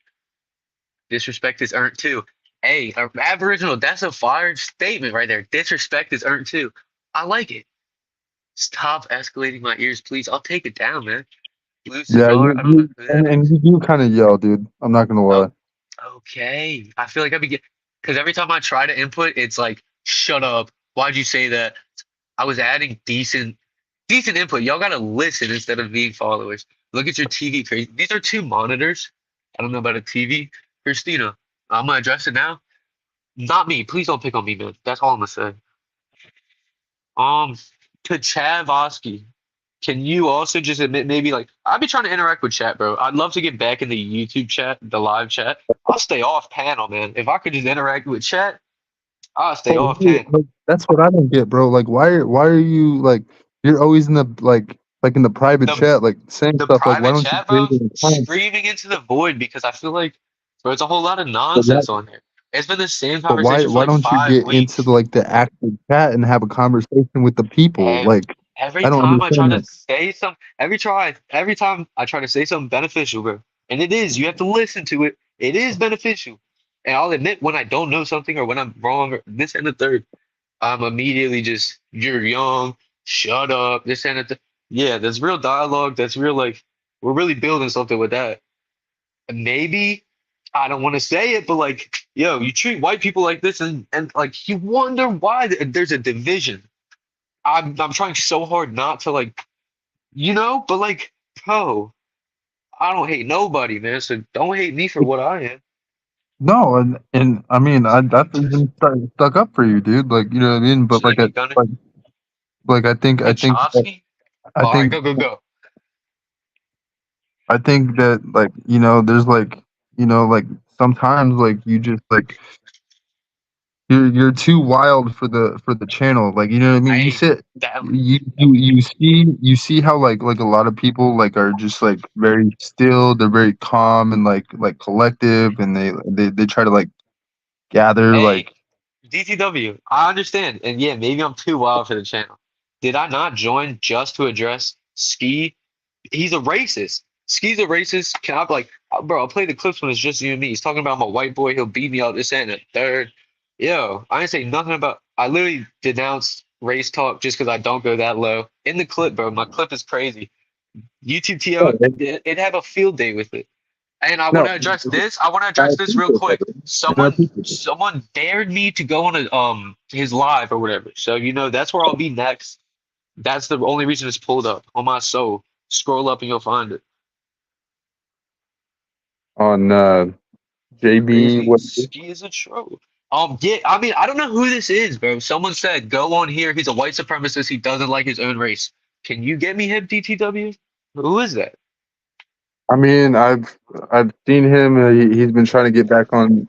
Disrespect is earned too. Hey, Aboriginal, that's a fire statement right there. Disrespect is earned too. I like it. Stop escalating my ears, please. I'll take it down, man. Yeah, Lucifer, I don't know who that and is. you do kind of yell, dude. I'm not gonna Oh, lie. okay. I feel like I be because every time I try to input, it's like, shut up. Why'd you say that? I was adding decent input. Y'all gotta listen instead of being followers. Look at your TV. Crazy. These are two monitors. I don't know about a TV. Christina, I'm gonna address it now. Not me. Please don't pick on me, man. That's all I'm gonna say. Um, to Chavosky, can you also just admit maybe like I'd be trying to interact with chat, bro. I'd love to get back in the YouTube chat, the live chat. I'll stay off panel, man. If I could just interact with chat, I'll stay But off panel. that's what I don't get, bro. Like, why are you like you're always in the like in the private The chat, like saying the stuff like, why private don't you chat, create bro, it in time? screaming into the void because I feel like bro, it's a whole lot of But why nonsense on here. It's been the same but conversation for why like don't you five get into weeks. the like the active chat and have a conversation with the people? Every, Like, every I don't time I try understand to that. say some, every time I try to say something beneficial, bro, and it is, you have to listen to it. It is beneficial, and I'll admit when I don't know something or when I'm wrong or this and the third, I'm immediately just, you're young, shut up, this and the third. Yeah, there's real dialogue. That's real, like we're really building something with that. And maybe I don't want to say it, but like, yo, you treat white people like this, and like you wonder why there's a division. I'm trying so hard not to like, but like, bro, I don't hate nobody, man. So don't hate me for what I am. No, and I mean, that's Just even stuck up for you, dude. Like, you know what I mean? But should I keep gunning? like Kachowski? I All right, think go, go, go. I think that like there's like like sometimes like you just like you're too wild for the channel. Like, you know what I mean? You Hey, sit that, you see how like a lot of people like are just like very still, they're very calm and like collective, and they try to like gather hey, like DTW, I understand. And yeah, maybe I'm too wild for the channel. Did I not join just to address Ski? He's a racist. Ski's a racist. Can I like, bro? I'll play the clips when it's just you and me. He's talking about I'm a white boy. He'll beat me out. This and the third. Yo, I didn't say nothing about. I literally denounced race talk just because I don't go that low in the clip, bro. My clip is crazy. YouTube TO, it have a field day with it. And I want no, to address this. I want to I address this real appreciate that, quick. bro. And I Someone, appreciate that. someone dared me to go on a his live or whatever. So that's where I'll be next. That's the only reason it's pulled up on my soul. Scroll up and you'll find it. On JB, Crazy. what Ski is a troll. Yeah, I mean, I don't know who this is, bro. Someone said, go on here. He's a white supremacist. He doesn't like his own race. Can you get me him, DTW? Who is that? I mean, I've seen him. He's been trying to get back on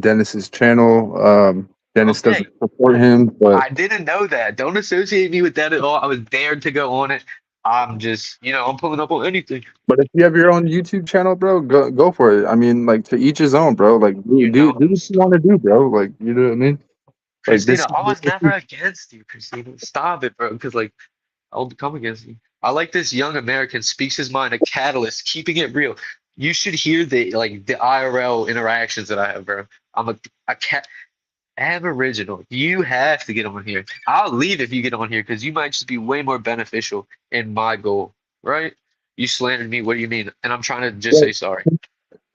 Dennis's channel. Dennis Okay. doesn't support him, but I didn't know that. Don't associate me with that at all. I was dared to go on it. I'm just, I'm pulling up on anything. if you have your own YouTube channel, bro, go for it. I mean, like, to each his own, bro. Like, You do know what him. you want to do, bro. Like, you know what I mean? Like Christina, this. I was never against you, Christina. Stop it, bro. Because, like, I'll become against you. I like this young American speaks his mind, a catalyst, keeping it real. You should hear the IRL interactions that I have, bro. I'm a cat. Aboriginal. You have to get on here. I'll leave if you get on here because you might just be way more beneficial in my goal, right? You slandered me. What do you mean? And I'm trying to just say sorry.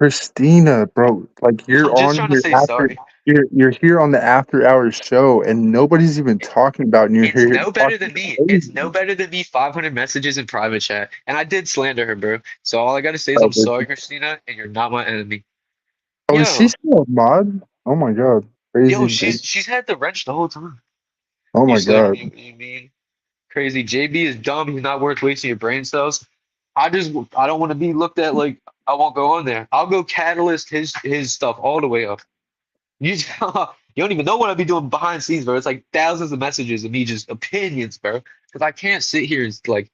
Christina, bro, like I'm you're just on trying to here say after sorry. you're here on the after hours show and nobody's even talking about it, and you're It's here no better talking than me. It's no crazy. better than me. 500 messages in private chat, and I did slander her, bro. So all I gotta say is Oh, I'm sorry, Christina, and you're not my enemy. is she Yo, still a mod? Oh my god, yo, crazy. she's had the wrench the whole time. Oh You my said god. you mean crazy. JB is dumb. He's not worth wasting your brain cells. I don't want to be looked at like I won't go on there. I'll go catalyst his stuff all the way up. You you don't even know what I'll be doing behind the scenes, bro. It's like thousands of messages of me just opinions, bro. Because I can't sit here and like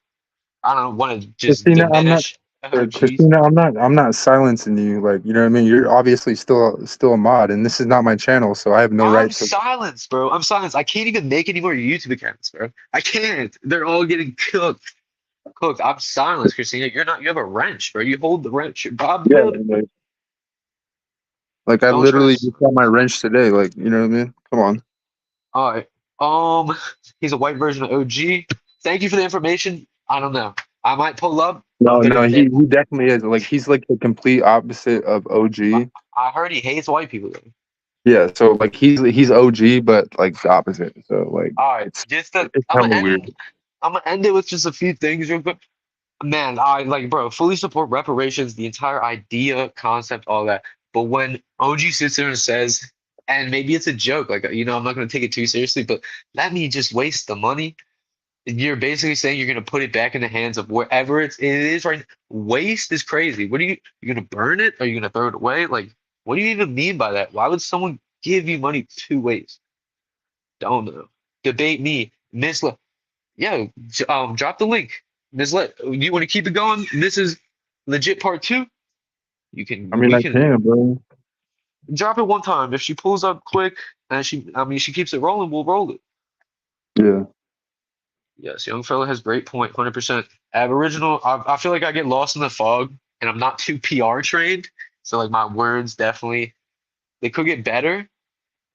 I don't want to just Christina, I'm not. diminish. Oh, jeez. Christina, I'm not silencing you. Like, you know what I mean? You're obviously still a mod, and this is not my channel, so I have no I'm right to. silenced, bro. I'm silenced. I can't even make any more YouTube accounts, bro. I can't. They're all getting cooked. Cooked. I'm silenced, Christina. You're not. You have a wrench, bro. You hold the wrench. You're Bob the Yeah, Builder. like I Don't literally stress. just got my wrench today. Like, you know what I mean? Come on. All right. He's a white version of OG. Thank you for the information. I don't know. I might pull up. I'm No, gonna no, admit. he definitely is. Like, he's like the complete opposite of OG. I heard he hates white people, though. Yeah, so like he's OG, but like the opposite. So like All right. it's Just to, it's kind of weird. I'm gonna end it with just a few things real quick. Man, I like, bro, fully support reparations, the entire idea, concept, all that. But when OG sits there and says, and maybe it's a joke, like, I'm not going to take it too seriously, but let me just waste the money. You're basically saying you're going to put it back in the hands of wherever it is right now. Waste is crazy. What are you're going to burn it? Are you going to throw it away? Like, what do you even mean by that? Why would someone give you money to waste? Don't know. Debate me. Yo, drop the link. You want to keep it going? This is legit part two. I mean, We I can can, bro. drop it one time. If she pulls up quick and she keeps it rolling, we'll roll it. Yeah. Yes, young fella has great point, 100%. Aboriginal, I feel like I get lost in the fog and I'm not too PR trained. So like my words definitely, they could get better.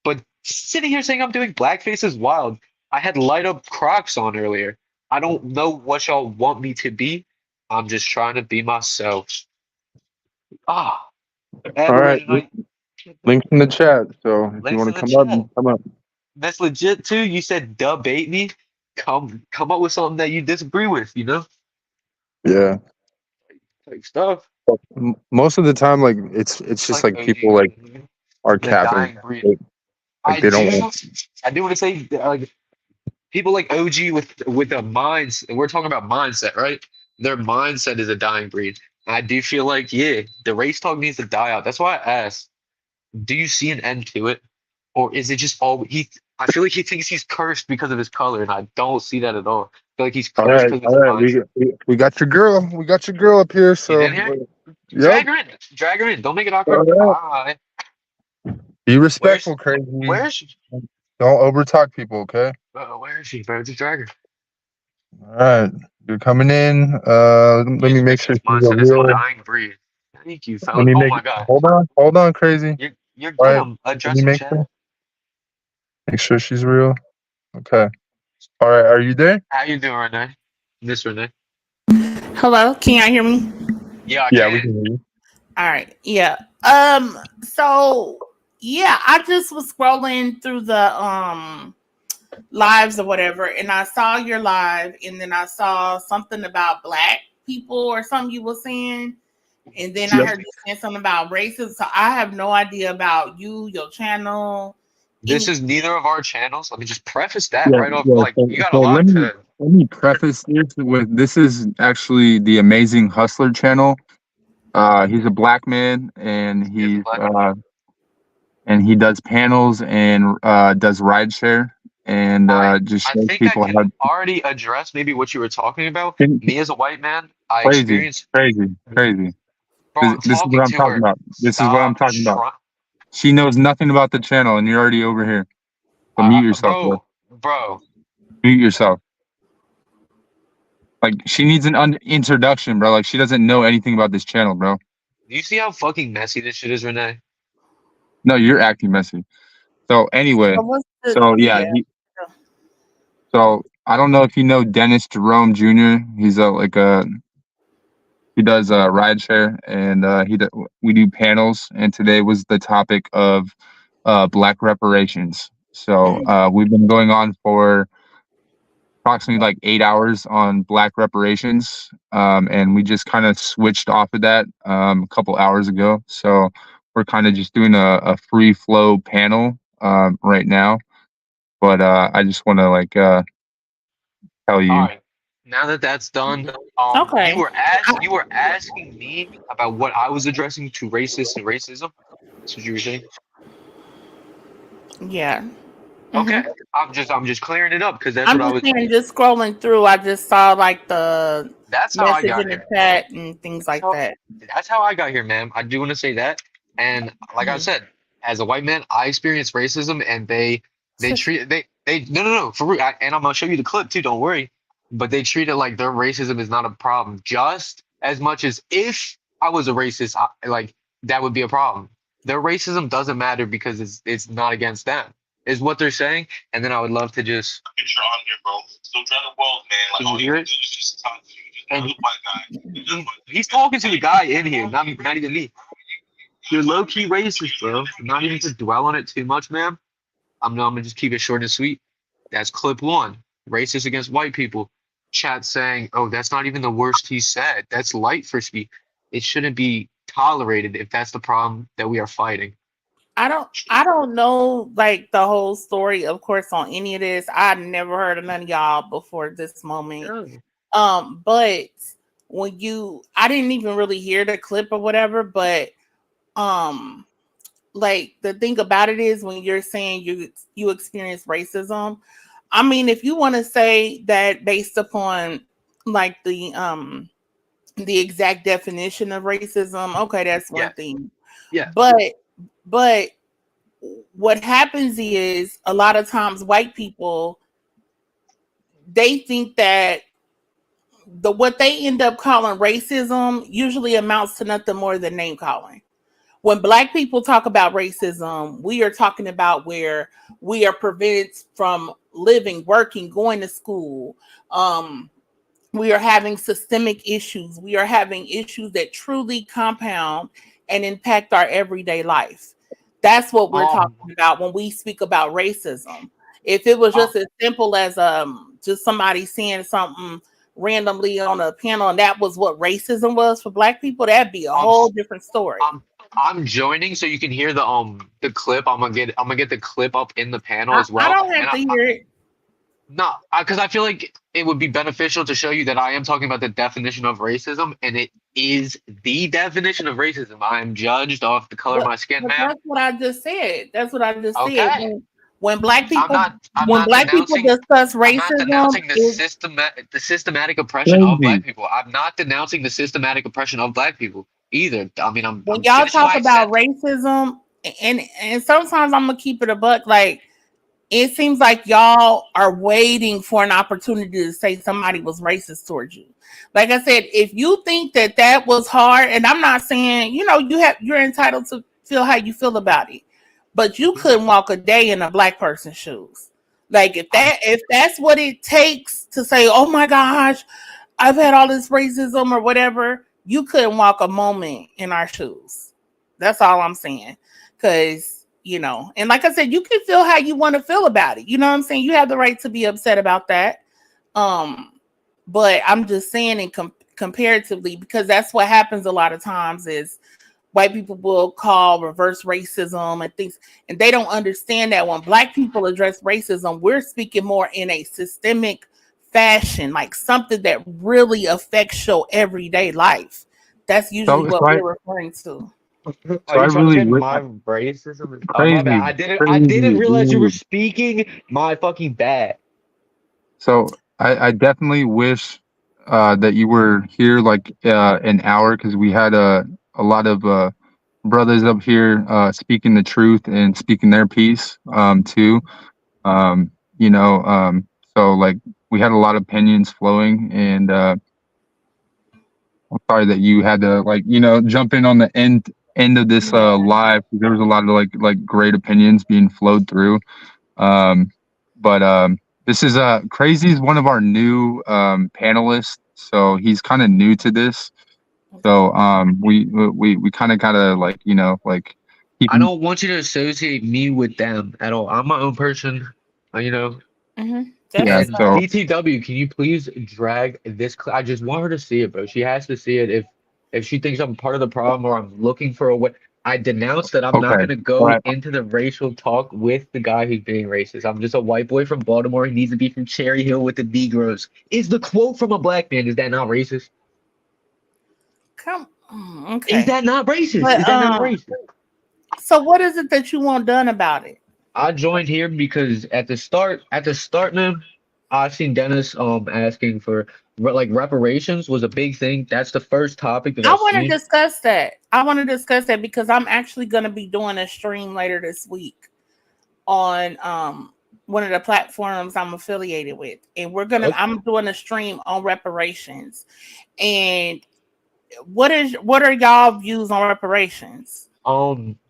But sitting here saying I'm doing blackface is wild. I had light up Crocs on earlier. I don't know what y'all want me to be. I'm just trying to be myself. Ah, All right. Aboriginal. Links in the chat. So if you Links want in to the come up, chat. come up. That's legit too. You said debate me. Come up with something that you disagree with, Yeah. like stuff. Most of the time, like it's just Like like people like OG, are the capping. dying breed. Like I they don't do. want. I do want to say like people like OG with a mind. We're talking about mindset, right? Their mindset is a dying breed. I do feel like the race talk needs to die out. That's why I asked. Do you see an end to it, or is it just all he? I feel like he thinks he's cursed because of his color, and I don't see that at all. I feel like he's All cursed right, because of all his right. mindset. We got your girl. We got your girl up here. She's So, in here. yep. Drag her in. Don't make it All awkward. right. Bye. Be Where's respectful, crazy. where is she? Don't overtalk people, okay? Where is she, bro? Just drag her. All right. You're coming in. Let me make sure His she's a mindset is a real. dying breed. Thank you, Let fella. me Oh make. my god. Hold on, crazy. You're All right. dumb. Let me Address in chat. make sure she's real. Okay. All right. Are you there? How you doing, Renee? Miss Renee. Hello, can y'all hear me? Yeah, I Yeah, we can. can hear you. All right. Yeah. So yeah, I just was scrolling through the lives or whatever, and I saw your live, and then I saw something about black people or something you were saying, and then I Yep. heard you saying something about racism. So I have no idea about you, your channel. This is neither of our channels. Let me just preface that Yeah, right off. yeah. Like you got a So lot to. let me preface this with this is actually the Amazing Hustler channel. He's a black man, and he does panels and does rideshare and just I shows think I people can how already address maybe what you were talking about. Me as a white man, I crazy, experienced. crazy, crazy. Bro, I'm This is what talking I'm to talking her. about. This is what I'm Stop talking about. trying. She knows nothing about the channel, and you're already over here. So mute yourself, bro. Bro. Mute yourself. Like she needs an introduction, bro. Like she doesn't know anything about this channel, bro. Do you see how fucking messy this shit is, Renee? No, you're acting messy. So anyway, so I don't know if you know Dennis Jerome Jr. He's he does rideshare, and we do panels. And today was the topic of black reparations. So we've been going on for approximately like 8 hours on black reparations, and we just kind of switched off of that a couple hours ago. So we're kind of just doing a free flow panel right now. but I just want to like tell All you. right. Now that that's done, Okay. you were asking me about what I was addressing to racist and racism. That's what you were saying. Yeah. Okay, hmm I'm just clearing it up because that's I'm what I just was. saying, just scrolling through, I just saw like the That's how I message got in the here. chat and things like So that. that's how I got here, ma'am. I do want to say that. And like I Mhm. said, as a white man, I experienced racism, and they treat they no for real. And I'm gonna show you the clip too. Don't worry. But they treat it like their racism is not a problem, just as much as if I was a racist, like that would be a problem. Their racism doesn't matter because it's not against them, is what they're saying. And then I would love to just. Picture on here, bro. So try the world, man. Like, all you hear it? Just talk to you. Just another white guy. He's talking to the guy in here, not even me. You're low key racist, bro. Not even to dwell on it too much, man. I'm gonna just keep it short and sweet. That's clip one. Racist against white people. Chat saying, "Oh, that's not even the worst he said. That's light for speech. It shouldn't be tolerated if that's the problem that we are fighting." I don't know like the whole story, of course, on any of this. I never heard of none of y'all before this moment. But I didn't even really hear the clip or whatever, but um like the thing about it is when you're saying you experience racism, I mean, if you want to say that based upon like the exact definition of racism, okay, that's one thing. Yeah. But what happens is a lot of times white people, they think that what they end up calling racism usually amounts to nothing more than name calling. When black people talk about racism, we are talking about where we are prevented from living, working, going to school. We are having systemic issues. We are having issues that truly compound and impact our everyday life. That's what we're talking about when we speak about racism. If it was just as simple as just somebody saying something randomly on a panel and that was what racism was for black people, that'd be a whole different story. I'm joining so you can hear the clip. I'm gonna get the clip up in the panel as well. I don't have to hear it. No, because I feel like it would be beneficial to show you that I am talking about the definition of racism, and it is the definition of racism. I am judged off the color of my skin, ma'am. That's what I just said. That's what I just said. Okay. When black people, I'm when not black people denouncing. discuss I'm not racism, denouncing the systematic oppression of black people. I'm not denouncing the systematic oppression of black people either. I mean, when I'm y'all finishing talk my about sentence. racism, and sometimes I'm gonna keep it a buck. Like it seems like y'all are waiting for an opportunity to say somebody was racist towards you. Like I said, if you think that that was hard, and I'm not saying you're entitled to feel how you feel about it, but you couldn't walk a day in a black person's shoes. Like if that's what it takes to say, oh my gosh, I've had all this racism or whatever, you couldn't walk a moment in our shoes. That's all I'm saying. Because, and like I said, you can feel how you want to feel about it. You know what I'm saying? You have the right to be upset about that. But I'm just saying comparatively, because that's what happens a lot of times is white people will call reverse racism and things, and they don't understand that when black people address racism, we're speaking more in a systemic fashion, like something that really affects your everyday life. That's usually what we're referring to. Are you trying to say my racism is my bad? I didn't realize you were speaking. My fucking bad. So I definitely wish that you were here like an hour because we had a lot of brothers up here speaking the truth and speaking their piece too. Um, so like we had a lot of opinions flowing, and I'm sorry that you had to jump in on the end of this live. There was a lot of like great opinions being flowed through. But this is Crazy is one of our new panelists, so he's kind of new to this. So we kind of gotta keep. I don't want you to associate me with them at all. I'm my own person, Mm-hmm. Yeah, And so DTW, can you please drag this? I just want her to see it, bro. She has to see it if she thinks I'm part of the problem or I'm looking for a way. I denounce that I'm not Okay. gonna All go right. into the racial talk with the guy who's being racist. I'm just a white boy from Baltimore. He needs to be from Cherry Hill with the Negroes. Is the quote from a black man, is that not racist? Is Okay. that not racist? But Is that not racist? so what is it that you want done about it? I joined here because at the start, man, I've seen Dennis asking for like reparations was a big thing. That's the first topic that I I've want to seen. discuss that. I want to discuss that because I'm actually going to be doing a stream later this week on one of the platforms I'm affiliated with, and I'm doing a stream on reparations. And what are y'all views on reparations?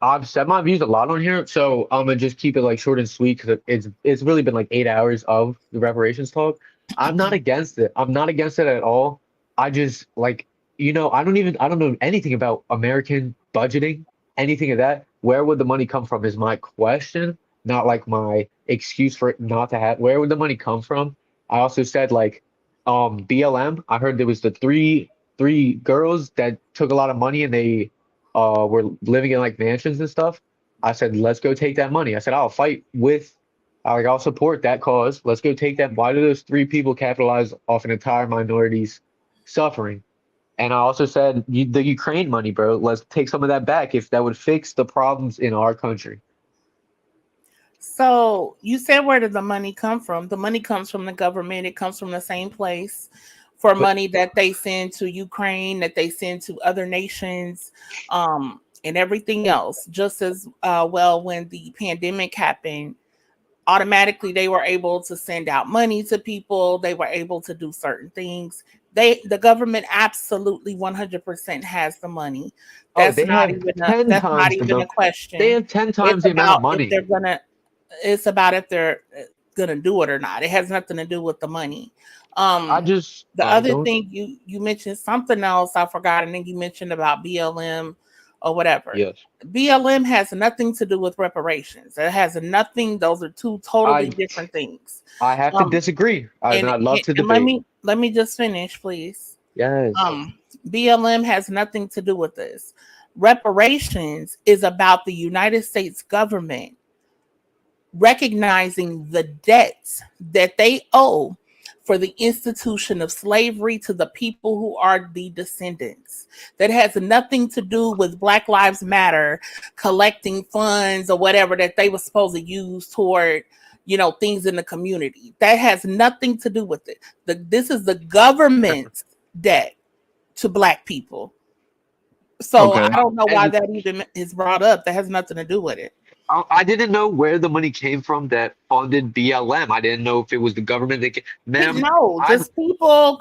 I've said my views a lot on here, so I'm gonna just keep it like short and sweet because it's really been like 8 hours of the reparations talk. I'm not against it. I'm not against it at all. I just like I don't know anything about American budgeting, anything of that. Where would the money come from is my question, not like my excuse for it not to have. Where would the money come from? I also said like BLM. I heard there was the three girls that took a lot of money and they were living in like mansions and stuff. I said, let's go take that money. I said, I'll fight with, like, I'll support that cause. Let's go take that. Why do those three people capitalize off an entire minority's suffering? And I also said, the Ukraine money, bro, let's take some of that back if that would fix the problems in our country. So you said, where did the money come from? The money comes from the government. It comes from the same place for But money that they send to Ukraine, that they send to other nations, and everything else. Just as well, when the pandemic happened, automatically they were able to send out money to people. They were able to do certain things. The government absolutely 100% has the money. oh, they have 10 That's not times even a they question. have 10 It's times the amount of about if money. they're gonna it's about if they're gonna do it or not. It has nothing to do with the money. I just, The all right, other go. thing you mentioned something else I forgot, and then you mentioned about BLM or whatever. Yes. BLM has nothing to do with reparations. It has nothing. Those are two totally I different things. I have to Um, disagree. and, I'd love and to and let debate. me just finish, please. Yes. Um, BLM has nothing to do with this. Reparations is about the United States government recognizing the debts that they owe for the institution of slavery to the people who are the descendants. That has nothing to do with Black Lives Matter collecting funds or whatever that they were supposed to use toward, things in the community. That has nothing to do with it. This is the government's debt to Black people. So Okay. I don't know why And that even is brought up. That has nothing to do with it. I didn't know where the money came from that funded BLM. I didn't know if it was the government that, ma'am, No, I'm, just people,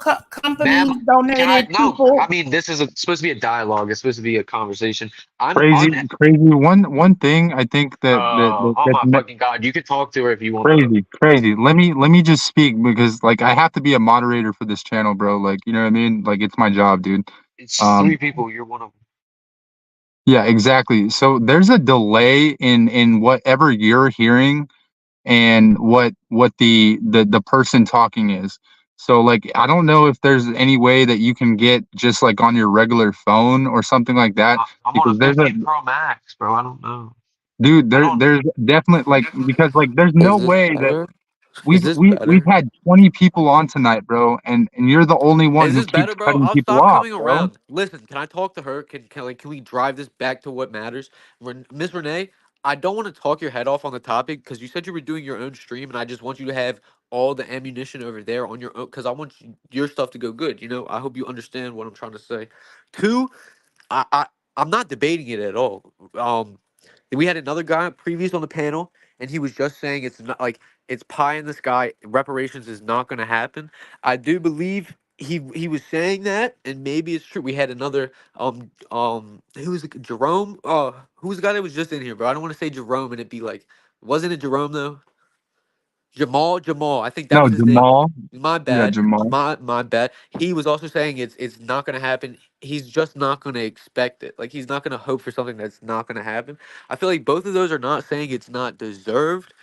ma'am, companies can I, donated, no, I people. mean, this is supposed to be a dialogue. It's supposed to be a conversation. I'm Crazy, un, crazy. One thing I think oh my fucking God, you can talk to her if you want to. crazy, crazy. Let me just speak because like I have to be a moderator for this channel, bro. Like you know what I mean? Like it's my job, dude. It's three Um, people. You're one of them. yeah, exactly. So there's a delay in whatever you're hearing and what the person talking is. So like I don't know if there's any way that you can get just like on your regular phone or something like that I'm on because a there's a 15 Pro Max, bro. I don't know. dude I don't. there's definitely like because like there's Is no this way that better? Is this we've better? had 20 people on tonight, bro, and you're the only one Is who this keeps better, bro? cutting I'll people stop off, coming bro. around. Listen, can I talk to her? Can we drive this back to what matters? Miss Renee, I don't want to talk your head off on the topic because you said you were doing your own stream, and I just want you to have all the ammunition over there on your own because I want your stuff to go good. I hope you understand what I'm trying to say. Two, I'm not debating it at all. We had another guy previous on the panel, and he was just saying it's not like it's pie in the sky. Reparations is not going to happen. I do believe he was saying that, and maybe it's true. We had another who was it, Jerome? Who was the guy that was just in here, bro? I don't want to say Jerome, and it be like, wasn't it Jerome though? Jamal. I think that No, was his name. Jamal. My Yeah, bad. Jamal. My bad. He was also saying it's not gonna happen. He's just not gonna expect it. Like he's not gonna hope for something that's not gonna happen. I feel like both of those are not saying it's not deserved,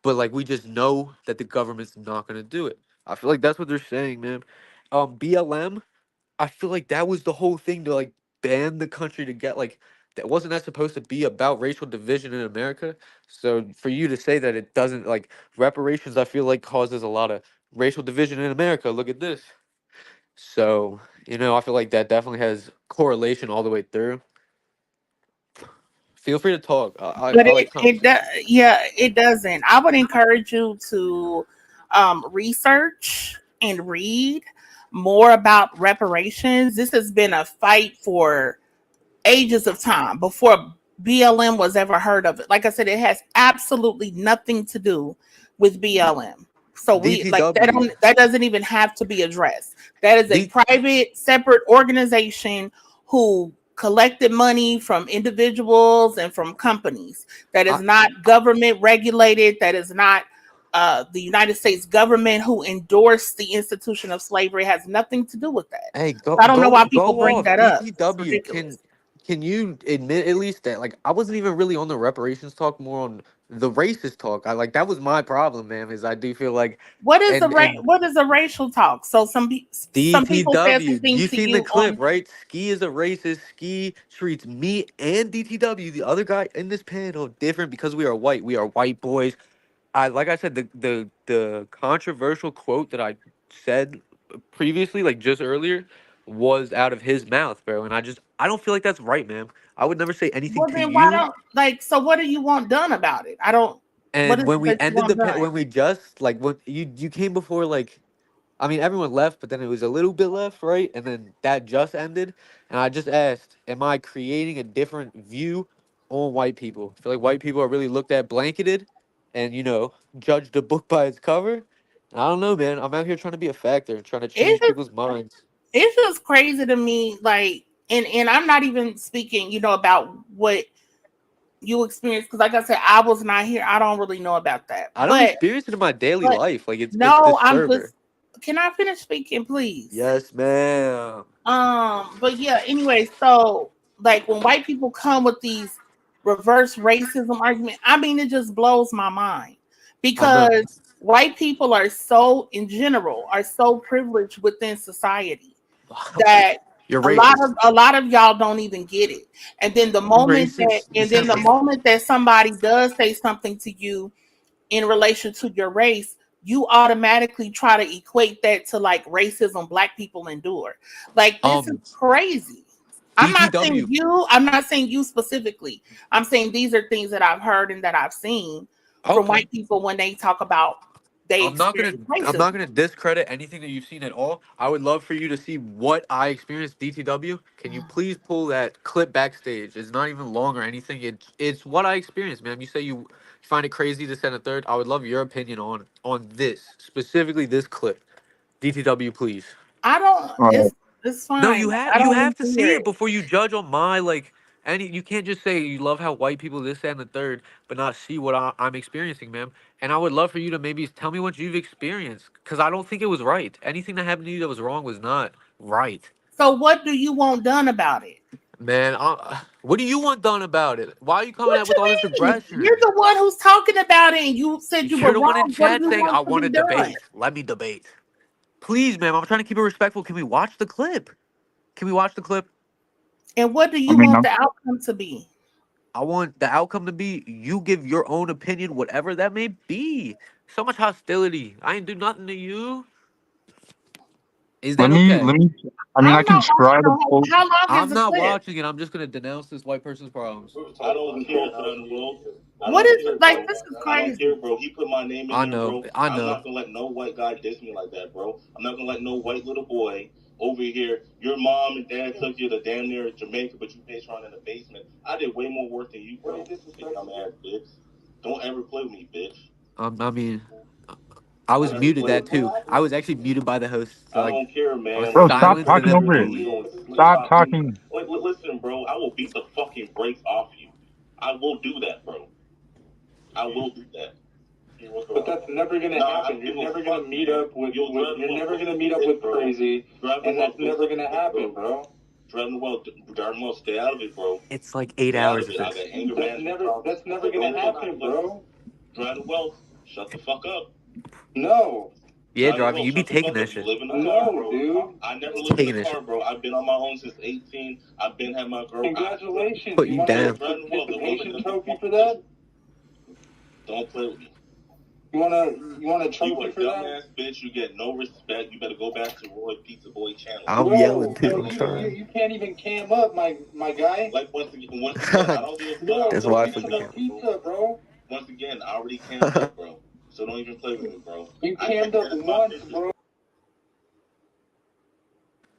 but like we just know that the government's not gonna do it. I feel like that's what they're saying, man. BLM. I feel like that was the whole thing to like ban the country to get like wasn't that supposed to be about racial division in America? So for you to say that it doesn't, like, reparations, I feel like causes a lot of racial division in America. Look at this. So, I feel like that definitely has correlation all the way through. Feel free to talk. But I like conversation. yeah, it doesn't. I would encourage you to research and read more about reparations. This has been a fight for ages of time before BLM was ever heard of. It. Like I said, it has absolutely nothing to do with BLM. So we like that DTW. that doesn't even have to be addressed. That is a D- private, separate organization who collected money from individuals and from companies. That is I, not government regulated. That is not the United States government who endorsed the institution of slavery. It has nothing to do with that. hey, I don't know why people go bring off. that up. It's DTW. ridiculous. Can you admit at least that, like, I wasn't even really on the reparations talk, more on the racist talk. I like that was my problem, man. Is I do feel like, and What is a racial talk? So some people said DTW. something You to seen the you clip, on right? Ski is a racist. Ski treats me and DTW, the other guy in this panel, different because we are white. We are white boys. Like I said, the controversial quote that I said previously, like just earlier, was out of his mouth, bro. And I don't feel like that's right, man. I would never say anything well to then why you. don't like so what do you want done about it? I don't what And is when it we that you ended want done? when we just like when you came before, like, I mean, everyone left, but then it was a little bit left, right? And then that just ended. And I just asked, am I creating a different view on white people? I feel like white people are really looked at blanketed and, judged a book by its cover. I don't know, man. I'm out here trying to be a factor, trying to It's change just people's minds. it's just crazy to me, like and I'm not even speaking, about what you experienced because like I said, I was not here. I don't really know about that. I don't experience it in my daily But life. Like, it's no, I'm disturbing. just can I finish speaking, please? Yes, ma'am. But yeah, anyway, so like when white people come with these reverse racism argument, I mean it just blows my mind I know. because white people are so in general are so privileged within society that You're a lot racist. of a lot of y'all don't even get it. And then the You moment that racist. You sound like somebody does say something to you in relation to your race, you automatically try to equate that to like racism black people endure. Like this is crazy. DTW. I'm not saying you specifically. I'm saying these are things that I've heard and that I've seen from Okay. white people when they talk about they I'm not gonna experience I'm not racism. gonna discredit anything that you've seen at all. I would love for you to see what I experienced, DTW. Can you please pull that clip backstage? It's not even long or anything. It's what I experienced, man. You say you find it crazy to send a third. I would love your opinion on this, specifically this clip. DTW, please. I don't All right. it's No, fine. I you don't need have to to see hear it it. before you judge on my, like, any. You can't just say you love how white people this, that, and the third, but not see what I'm experiencing, man. And I would love for you to maybe tell me what you've experienced, because I don't think it was right. Anything that happened to you that was wrong was not right, So what do you want done about it? man. What do you want done about it? Why are you coming What at with all this you mean? You're aggression? the one who's talking about it and you said you were You're the one in wrong. What do chat you saying I want to want be to done? debate. Let me debate, please, ma'am. I'm trying to keep it respectful. Can we watch the clip? Can we watch the clip? And what do I you mean, want I'm, the outcome to be? I want the outcome to be you give your own opinion, whatever that may be. So much hostility. I ain't do nothing to you. Is that okay? let me. I mean, I I'm can not try watching to the pull. how long is I'm the not clip? watching it. I'm just gonna denounce this white person's problems. I don't care, son, bro. I What don't is care, like bro. this is I don't crazy. care, bro. He put my name in I there, know. bro. I I'm know. not gonna let no white guy diss me like that, bro. I'm not gonna let no white little boy over here. Your mom and dad took you to damn near Jamaica, but you bitch around in the basement. I did way more work than you, bro. You dumb ass bitch. Don't ever play with me, bitch. I mean, I was Don't ever muted play that with me. too. I was actually muted by the host. So, I like, don't care, I was man. Bro, When you stop silenced listen and talking to then over this, it. bro, you removed. going to sleep. Stop Stop being. talking. Like, listen, bro. I will beat the fucking brakes off you. I will do that, bro. I will do that. But that's never gonna happen. You're never gonna meet up with you're never gonna meet up with crazy, and that's never gonna happen, bro. Driving well, stay out of it, bro. It's like 8 Stay out hours of of it. I this. got anger management. That's never gonna happen, bro. Driving well, shut the fuck up. No. Yeah, driving. You be Shut the taking fuck that up. You shit. live in the car, bro. dude. I never lived in Taking the that car, shit. bro. I've been on my own since 18. I've been had my girl. Congratulations. Put You you want a down. participation trophy for that? Don't play with me. You want a trophy You a for that? dumbass bitch. You get no respect. You better go back to Roy Pizza Boy channel. I'm yelling too. I'm you trying. can't even cam up, my guy. Like once again, I don't give a fuck. That's Go why I get flipped you the some pizza, bro. Once again, I already cammed up, bro. So don't even play with me, bro. You cammed up once, bro.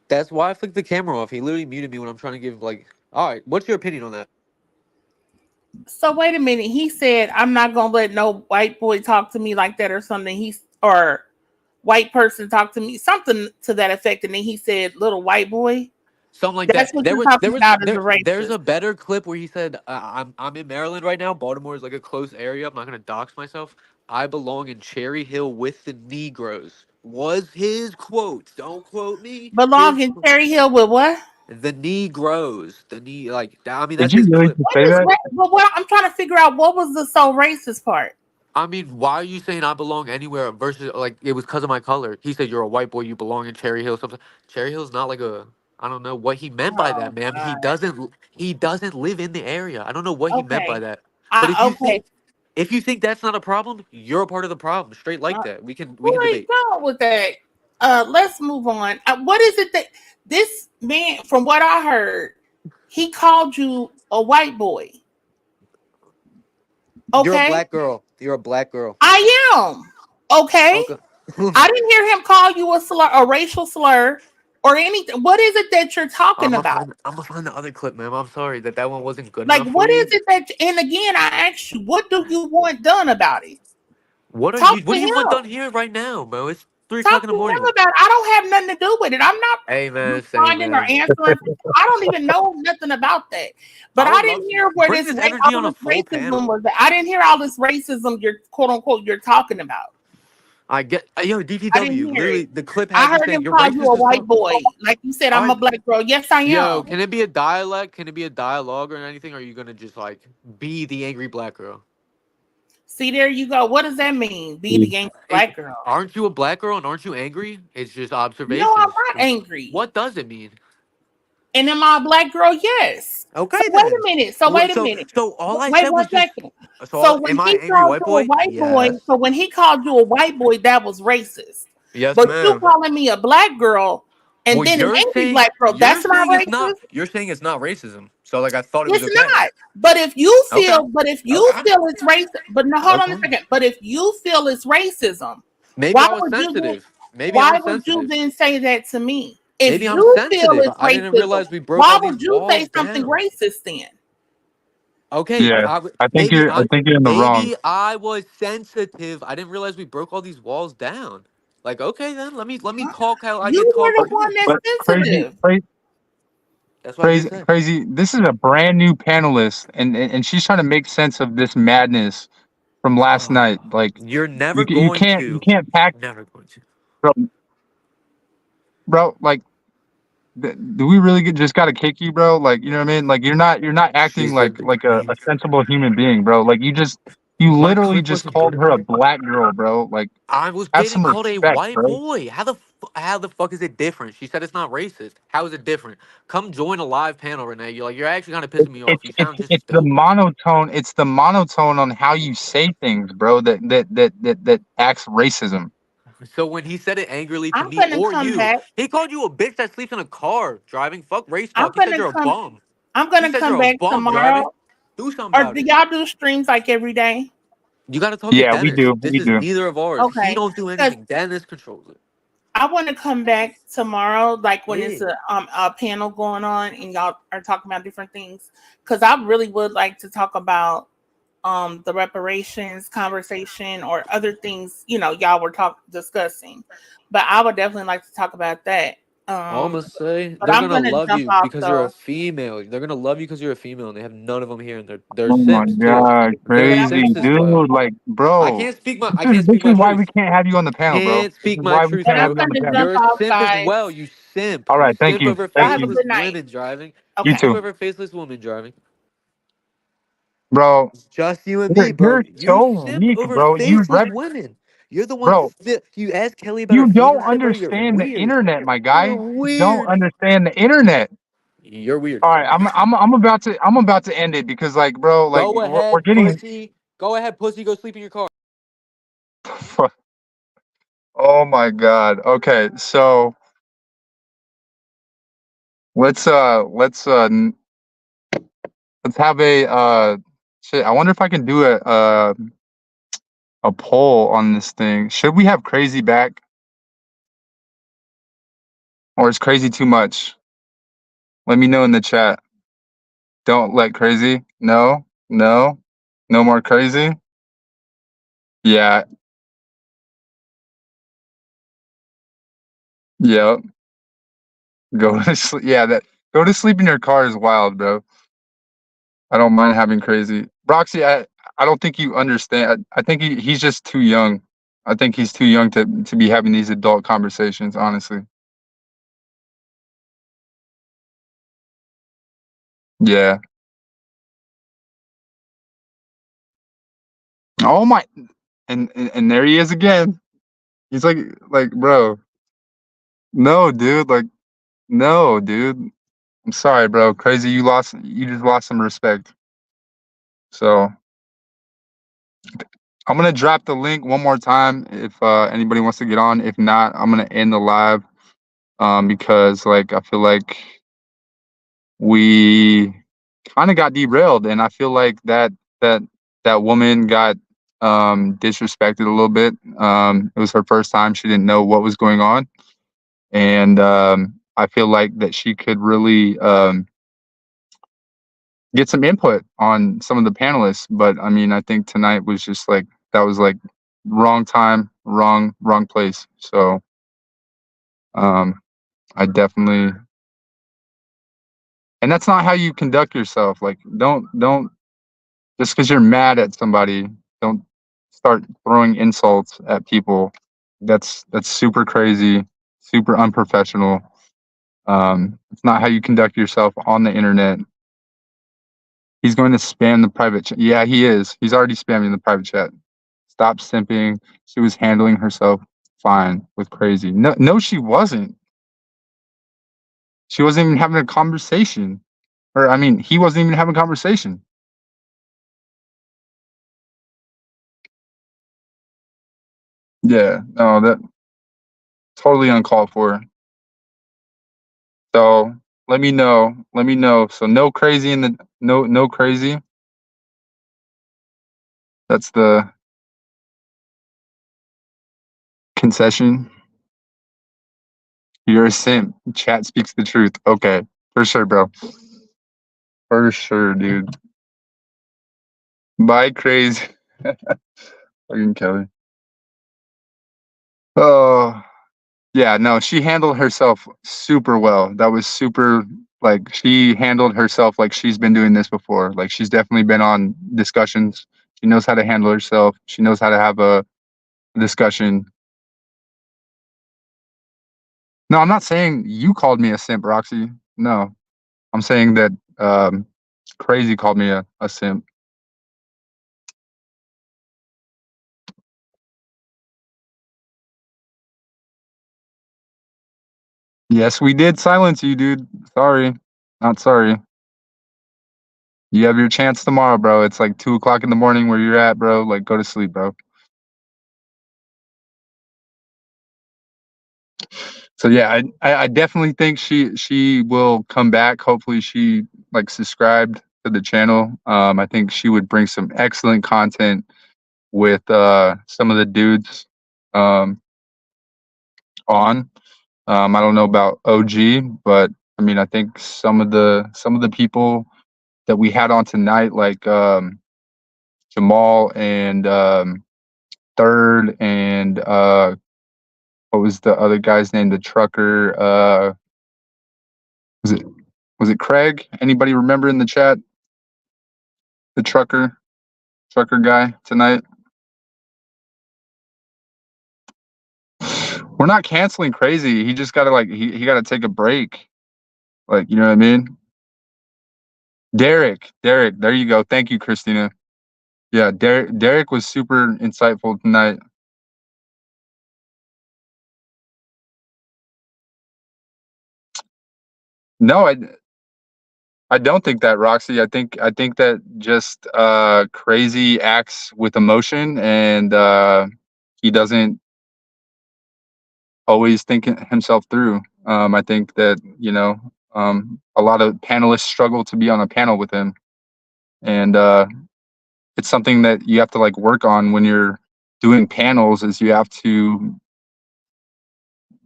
That's why I flicked the camera off. He literally muted me when I'm trying to give like. All right, what's your opinion on that? So wait a minute. He said, "I'm not gonna let no white boy talk to me like that," or something. Or white person talk to me, something to that effect. And then he said, "Little white boy." Something like That's that. what you're talking about as a There's racist. a better clip where he said, I'm in Maryland right now. Baltimore is like a close area. I'm not gonna dox myself. I belong in Cherry Hill with the Negroes." Was his quote? Don't quote me. Belong in Cherry Hill with what? The Negroes. I mean, Did that's you his really clip. just say that? But what I'm trying to figure out, what was the so racist part? I mean, why are you saying I belong anywhere versus like it was because of my color? He said you're a white boy, you belong in Cherry Hill. Something. Cherry Hill's not like a. I don't know what he meant by Oh that, ma'am. He God. doesn't. He doesn't live in the area. I don't know what he meant by Okay. that. But Okay. if you think that's not a problem, you're a part of the problem. Straight like that. We can Where you debate. going with that? Let's move on. What is it that this man, from what I heard, he called you a white boy? You're a Okay. black girl. You're a black girl. I am. Okay. Okay. I didn't hear him call you a slur, a racial slur, or anything. What is it that you're talking about? I'm gonna find the other clip, ma'am. I'm sorry that one wasn't good Like, enough for what is you. it that? And again, I asked you, what do you want done about it? What Talk do to you want him. done here right now, bro? It's 3 o'clock Talk in the to him morning. about it. I don't have nothing to do with it. I'm not Hey man, same responding or man. answering. I don't even know nothing about that. But I I would love didn't to hear where bring this this energy all on a this full racism panel. was. I didn't hear all this racism you're quote unquote you're talking about. I get yo I didn't DTW. hear it. Literally, the clip I has you heard saying him you're call you racist a as white fuck. boy. Like you said, All I'm a right, black girl. Yes, I yo, am. can it be a dialect? Can it be a dialogue or anything? Or are you gonna just like be the angry black girl? See, there you go. What does that mean? Be the angry black girl. Aren't you a black girl and aren't you angry? It's just No, I'm observations. not angry. What does it mean? And am I a black girl? Yes. So Okay wait a then. minute. So wait a minute. So all I Wait said one was just. second. So So when am I he an angry called white you a boy? white boy, Yes. so when he called you a white boy, that was racist. Yes, But you ma'am. calling me a black girl and Well, then an angry black girl, that's not racist. you're saying it's not racism. So like I thought it was It's okay. not. But if you Okay. feel it's racist, but no, hold on a Okay. second. But if you feel it's racism, Maybe why I was would you sensitive. Maybe why I'm would you sensitive. then say that to me? If Maybe I'm you feel sensitive. it's I didn't racism, realize we broke why all these would you say walls something down. racist then? Okay, Yeah, I think you're in the wrong. maybe I was sensitive. I didn't realize we broke all these walls down. Like, okay, then let me talk how I You get were talked the to. one that's But sensitive. That's what I just crazy, said. crazy. This is a brand new panelist, and she's trying to make sense of this madness from last night. Like You're never you going can't to. pack, Never going to. bro. Bro, like, do we really just got to kick you, bro? Like, you know what I mean? Like, you're not acting She's a like a sensible human being, bro. Like, you My literally clip just wasn't good called her a enough. black girl, bro. Like, I was have getting some called a respect, white bro. boy. How the fuck is it different? She said it's not racist. How is it different? Come join a live panel, Renee. You're actually kind of pissing me off. You sound just It's the stupid. monotone. It's the monotone on how you say things, bro. That acts racism. So when he said it angrily to I'm me gonna or come you, back. he called you a bitch that sleeps in a car driving. Fuck race I'm talk. He said gonna you're a come. bum. I'm He gonna said come you're a back bum driving. tomorrow. Do something Or about do it. y'all do streams like every day? You got to talk to Yeah, we Dennis. do. This We is do. neither of ours. He Okay, don't do because anything. Dennis controls it. I want to come back tomorrow, like when Yeah. it's a panel going on and y'all are talking about different things. Because I really would like to talk about the reparations conversation or other things y'all were discussing. But I would definitely like to talk about that. All I'm Um, gonna say, but they're I'm gonna gonna love jump you off because you're a though. female. They're gonna love you because you're a female, and they have none of them here, and they're Oh my simps too. god, They're But I'm crazy simps gonna as well. dude! Like, I bro, can't speak my this I is can't this speak is my why we truth. can't have you on the panel, bro. Can't This speak is my why we truth, but can't have I'm you bro. on the gonna panel. jump You're a off, simp as guys. well. You simp. All You right, thank simp you, over Y'all thank have a you. faceless good night. women driving. You You Okay. simp too, over faceless women driving. bro. Just you and You're me, bro. you're You so simp weak, over bro. faceless women. You're the one. Bro, You asked Kelly about her you feet don't and shit, bro. You're understand the weird. internet, my You're guy. You don't weird. understand the internet. You're weird. All right, I'm about to end it because like, bro, like Go we're ahead, getting. pussy. Go ahead, pussy. Go sleep in your car. Oh my God. Okay, so let's let's have a shit. I wonder if I can do a poll on this thing. Should we have crazy back, or is crazy too much? Let me know in the chat. Don't let crazy. No, no, no more crazy. Yeah, yep. Go to sleep. Yeah, that go to sleep in your car is wild, bro. I don't mind having crazy. Roxy, I don't think you understand. I think he's just too young. I think he's too young to be having these adult conversations, honestly. Yeah. Oh my, and there he is again. He's like, bro, no, dude, like, no, dude. I'm sorry, bro. Crazy, you just lost some respect. So I'm gonna drop the link one more time if anybody wants to get on. If not, I'm gonna end the live because like I feel like we kind of got derailed, and I feel like that that woman got disrespected a little bit. It was her first time; she didn't know what was going on, and I feel like that she could really get some input on some of the panelists. But I mean, I think tonight was just like that was like wrong time, wrong place. So um, I definitely, and that's not how you conduct yourself. Like don't just because you're mad at somebody, don't start throwing insults at people. That's super crazy, super unprofessional. It's not how you conduct yourself on the internet. He's going to spam the private chat. Yeah, he is. He's already spamming the private chat. Stop simping. She was handling herself fine with crazy. No, no, she wasn't. She wasn't even having a conversation. Or I mean, he wasn't even having a conversation. Yeah, no, that totally uncalled for. So let me know. Let me know. So no crazy in the no crazy. That's the concession. You're a simp. Chat speaks the truth. Okay, for sure, bro. For sure, dude. Bye, crazy. Fucking Kelly. Oh, yeah. No, she handled herself super well. That was super. Like she handled herself like she's been doing this before. Like she's definitely been on discussions. She knows how to handle herself. She knows how to have a discussion. No, I'm not saying you called me a simp, Roxy. No, I'm saying that Crazy called me a simp. Yes, we did silence you, dude. Sorry. Not sorry. You have your chance tomorrow, bro. It's like 2 o'clock in the morning where you're at, bro. Like, go to sleep, bro. So yeah, I definitely think she will come back. Hopefully she like subscribed to the channel. I think she would bring some excellent content with some of the dudes um on. I don't know about OG, but I mean I think some of the people that we had on tonight, like Jamal and Third and what was the other guy's name? The trucker. Was it was it Craig? Anybody remember in the chat? The trucker guy tonight. We're not canceling crazy. He just gotta like he gotta take a break. Like, you know what I mean? Derek, there you go. Thank you, Christina. Yeah, Derek was super insightful tonight. No, I don't think that, Roxy. I think that just Crazy acts with emotion, and he doesn't always think himself through. I think that a lot of panelists struggle to be on a panel with him, and it's something that you have to like work on when you're doing panels. Is you have to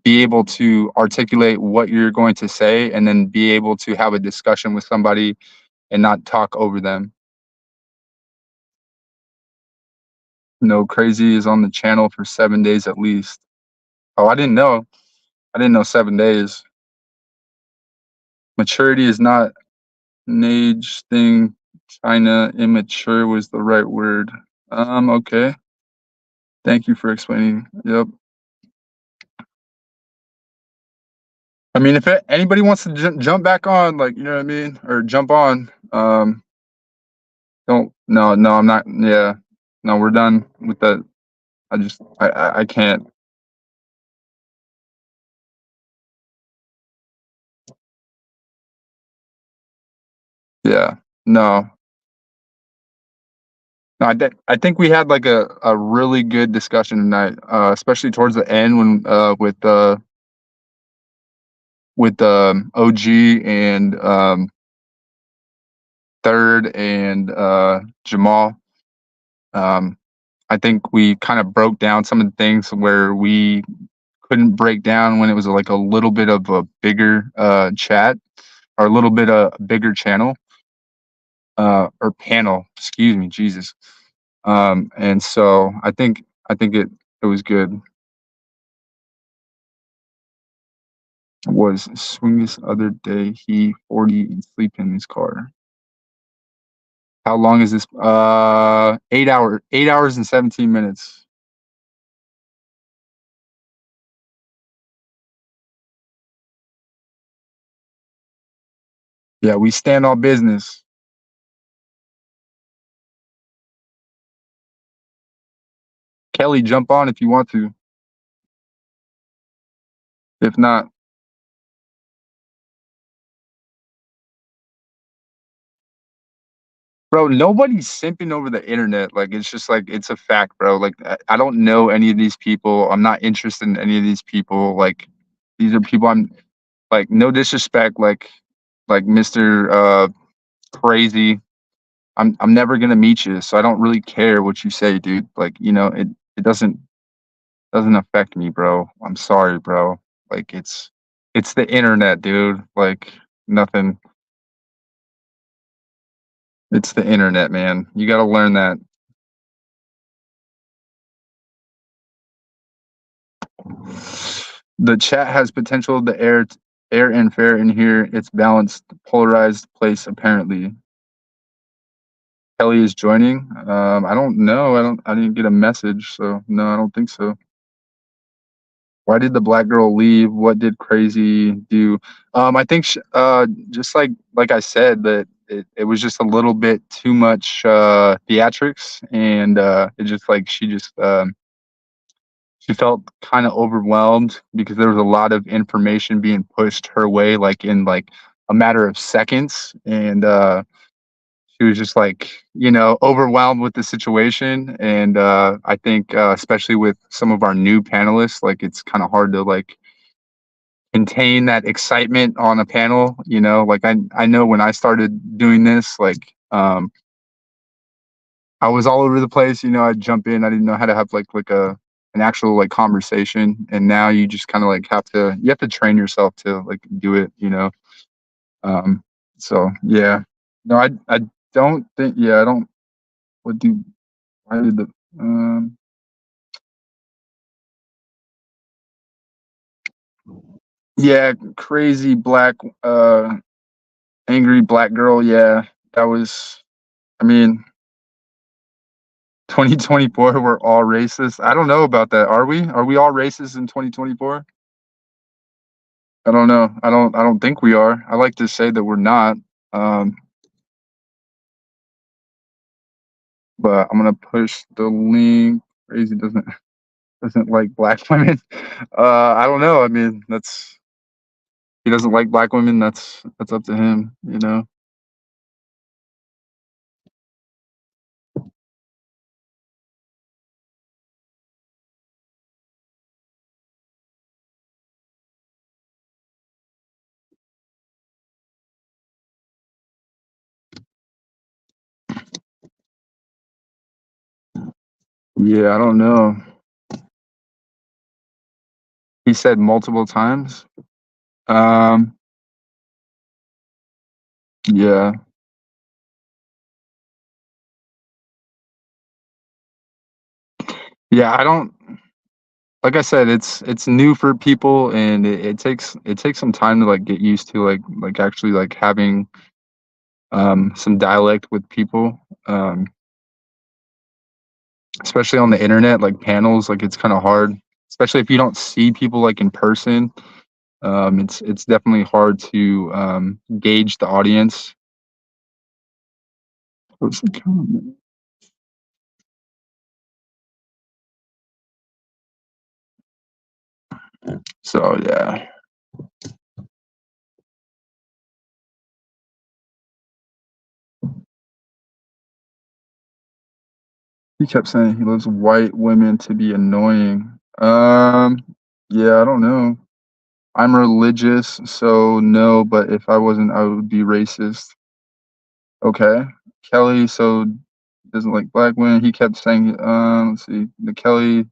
be able to articulate what you're going to say, and then be able to have a discussion with somebody and not talk over them. No, Crazy is on the channel for 7 days at least. Oh, I didn't know. I didn't know 7 days. Maturity is not an age thing. China immature was the right word. Okay. Thank you for explaining. Yep. I mean, if anybody wants to jump back on, like, you know what I mean, or jump on, don't. No, I'm not. Yeah, no, we're done with that. I can't. Yeah, no. No, I think we had like a really good discussion tonight, especially towards the end when with OG and Third and Jamal. I think we kind of broke down some of the things where we couldn't break down when it was like a little bit of a bigger chat or a little bit of a bigger channel or panel. Excuse me, Jesus. And so I think it was good. Was swing this other day. He 40 and sleep in his car. How long is this? 8 hours. 8 hours and 17 minutes. Yeah, we stand on business. Kelly, jump on if you want to. If not, bro, nobody's simping over the internet. Like, it's just like, it's a fact, bro. Like, I don't know any of these people. I'm not interested in any of these people. Like, these are people I'm like, no disrespect, like Mr. Crazy. I'm never gonna meet you, so I don't really care what you say, dude. Like, it doesn't affect me, bro. I'm sorry, bro. Like, it's the internet, dude. Like, nothing. It's the internet, man. You got to learn that. The chat has potential. The air and fair in here. It's balanced, polarized place apparently. Kelly is joining. I don't know. I didn't get a message, so no, I don't think so. Why did the black girl leave? What did Crazy do? I think just like I said, that it was just a little bit too much theatrics, and it just like she felt kind of overwhelmed because there was a lot of information being pushed her way, like in like a matter of seconds, and she was just like overwhelmed with the situation. And I think especially with some of our new panelists, like it's kind of hard to like contain that excitement on a panel. Like I know when I started doing this, like I was all over the place. I'd jump in. I didn't know how to have like an actual like conversation, and now you just kind of like have to train yourself to like do it. So yeah, no, I don't think. Yeah, I don't. What do? Why did the? Yeah, crazy black, angry black girl. Yeah, that was. I mean, 2024. We're all racist. I don't know about that. Are we? Are we all racist in 2024? I don't know. I don't think we are. I like to say that we're not. But I'm gonna push the link. Crazy doesn't like black women. I don't know. I mean, he doesn't like black women, that's up to him, you know. Yeah, I don't know. He said multiple times. Yeah. Yeah, I don't, like I said, it's new for people, and it takes some time to like get used to like actually like having some dialect with people. Especially on the internet, like panels, like it's kind of hard, especially if you don't see people like in person. It's definitely hard to gauge the audience. What's the comment? So yeah, he kept saying he loves white women to be annoying. Yeah, I don't know. I'm religious, so no, but if I wasn't, I would be racist. Okay. Kelly, so doesn't like black women. He kept saying, let's see, the Kelly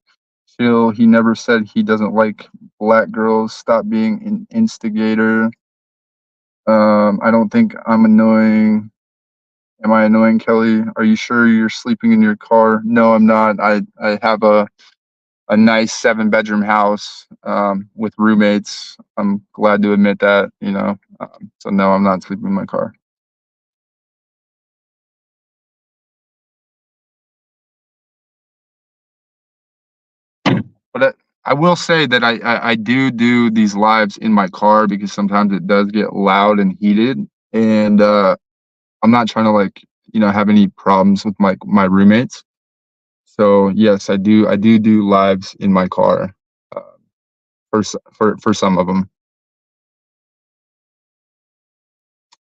chill. He never said he doesn't like black girls. Stop being an instigator. I don't think I'm annoying. Am I annoying, Kelly? Are you sure you're sleeping in your car? No, I'm not. I have a nice 7-bedroom house with roommates. I'm glad to admit that, you know. So no, I'm not sleeping in my car. But I will say that I do these lives in my car because sometimes it does get loud and heated, and I'm not trying to like have any problems with my roommates. So yes, I do lives in my car uh, for some of them.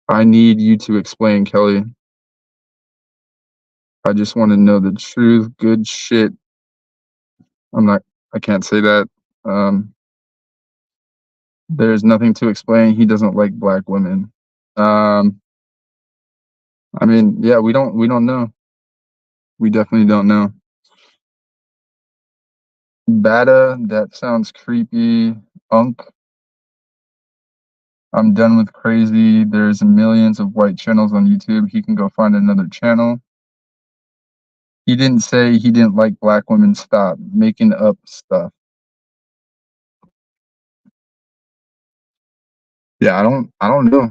I need you to explain, Kelly. I just want to know the truth. Good shit. I'm not. I can't say that. Um, there's nothing to explain. He doesn't like black women. Um, I mean, yeah, we don't know. We definitely don't know. Bada, that sounds creepy. Unk, I'm done with crazy. There's millions of white channels on YouTube. He can go find another channel. He didn't say he didn't like black women. Stop making up stuff. Yeah, I don't know.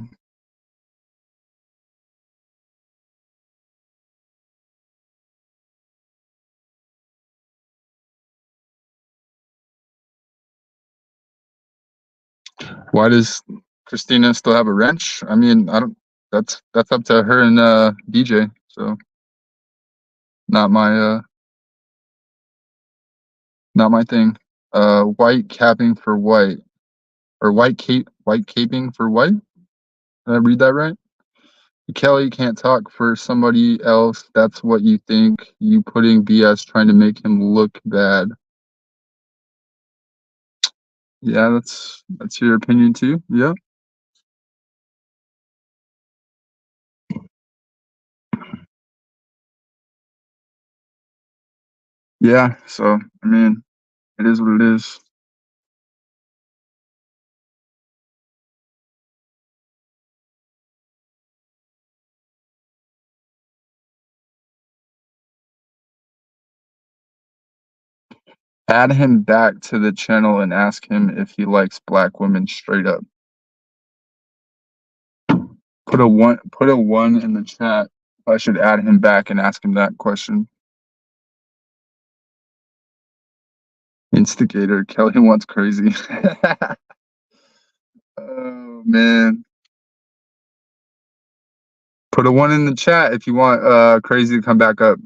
Why does Christina still have a wrench? I mean, I don't. That's up to her and DJ. So not my not my thing. White capping for white, or white caping for white. Did I read that right? Kelly can't talk for somebody else. That's what you think. You putting BS trying to make him look bad. Yeah, that's your opinion too. Yeah. Yeah. So I mean, it is what it is. Add him back to the channel and ask him if he likes black women straight up. Put a one in the chat. I should add him back and ask him that question. Instigator, Kelly wants crazy. Oh man. Put a one in the chat if you want crazy to come back up.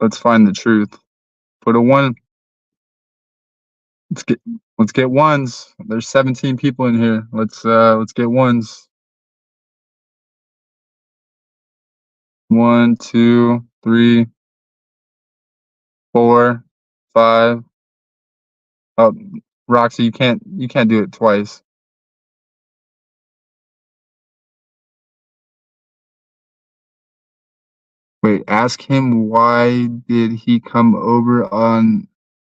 Let's find the truth. Put a one. Let's get Let's get ones. There's 17 people in here. Let's get ones. 1, 2, 3, 4, 5. Oh, Roxy, you can't do it twice. Wait, ask him why did he come over on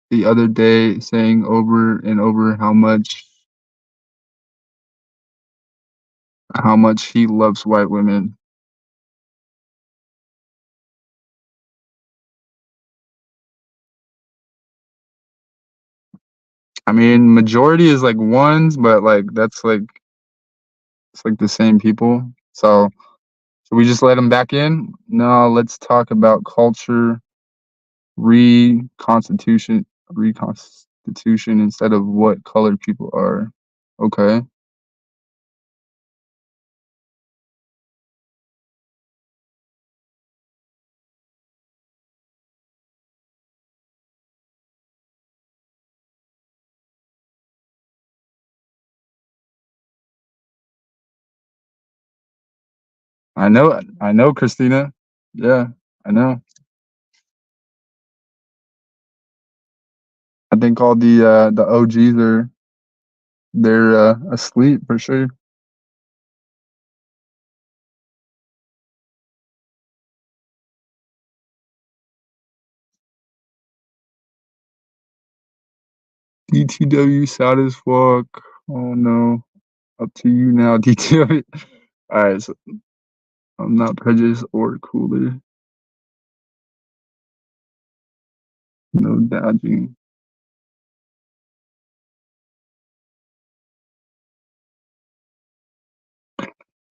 the other day saying over and over how much he loves white women. I mean, majority is like ones, but like that's like it's like the same people. So should we just let him back in? No, let's talk about culture reconstitution instead of what colored people are. Okay. I know, Christina. Yeah, I know. I think all the OGs they're asleep for sure. DTW sad as fuck. Oh no. Up to you now, DTW. Alright, so I'm not prejudiced or cooler. No dodging.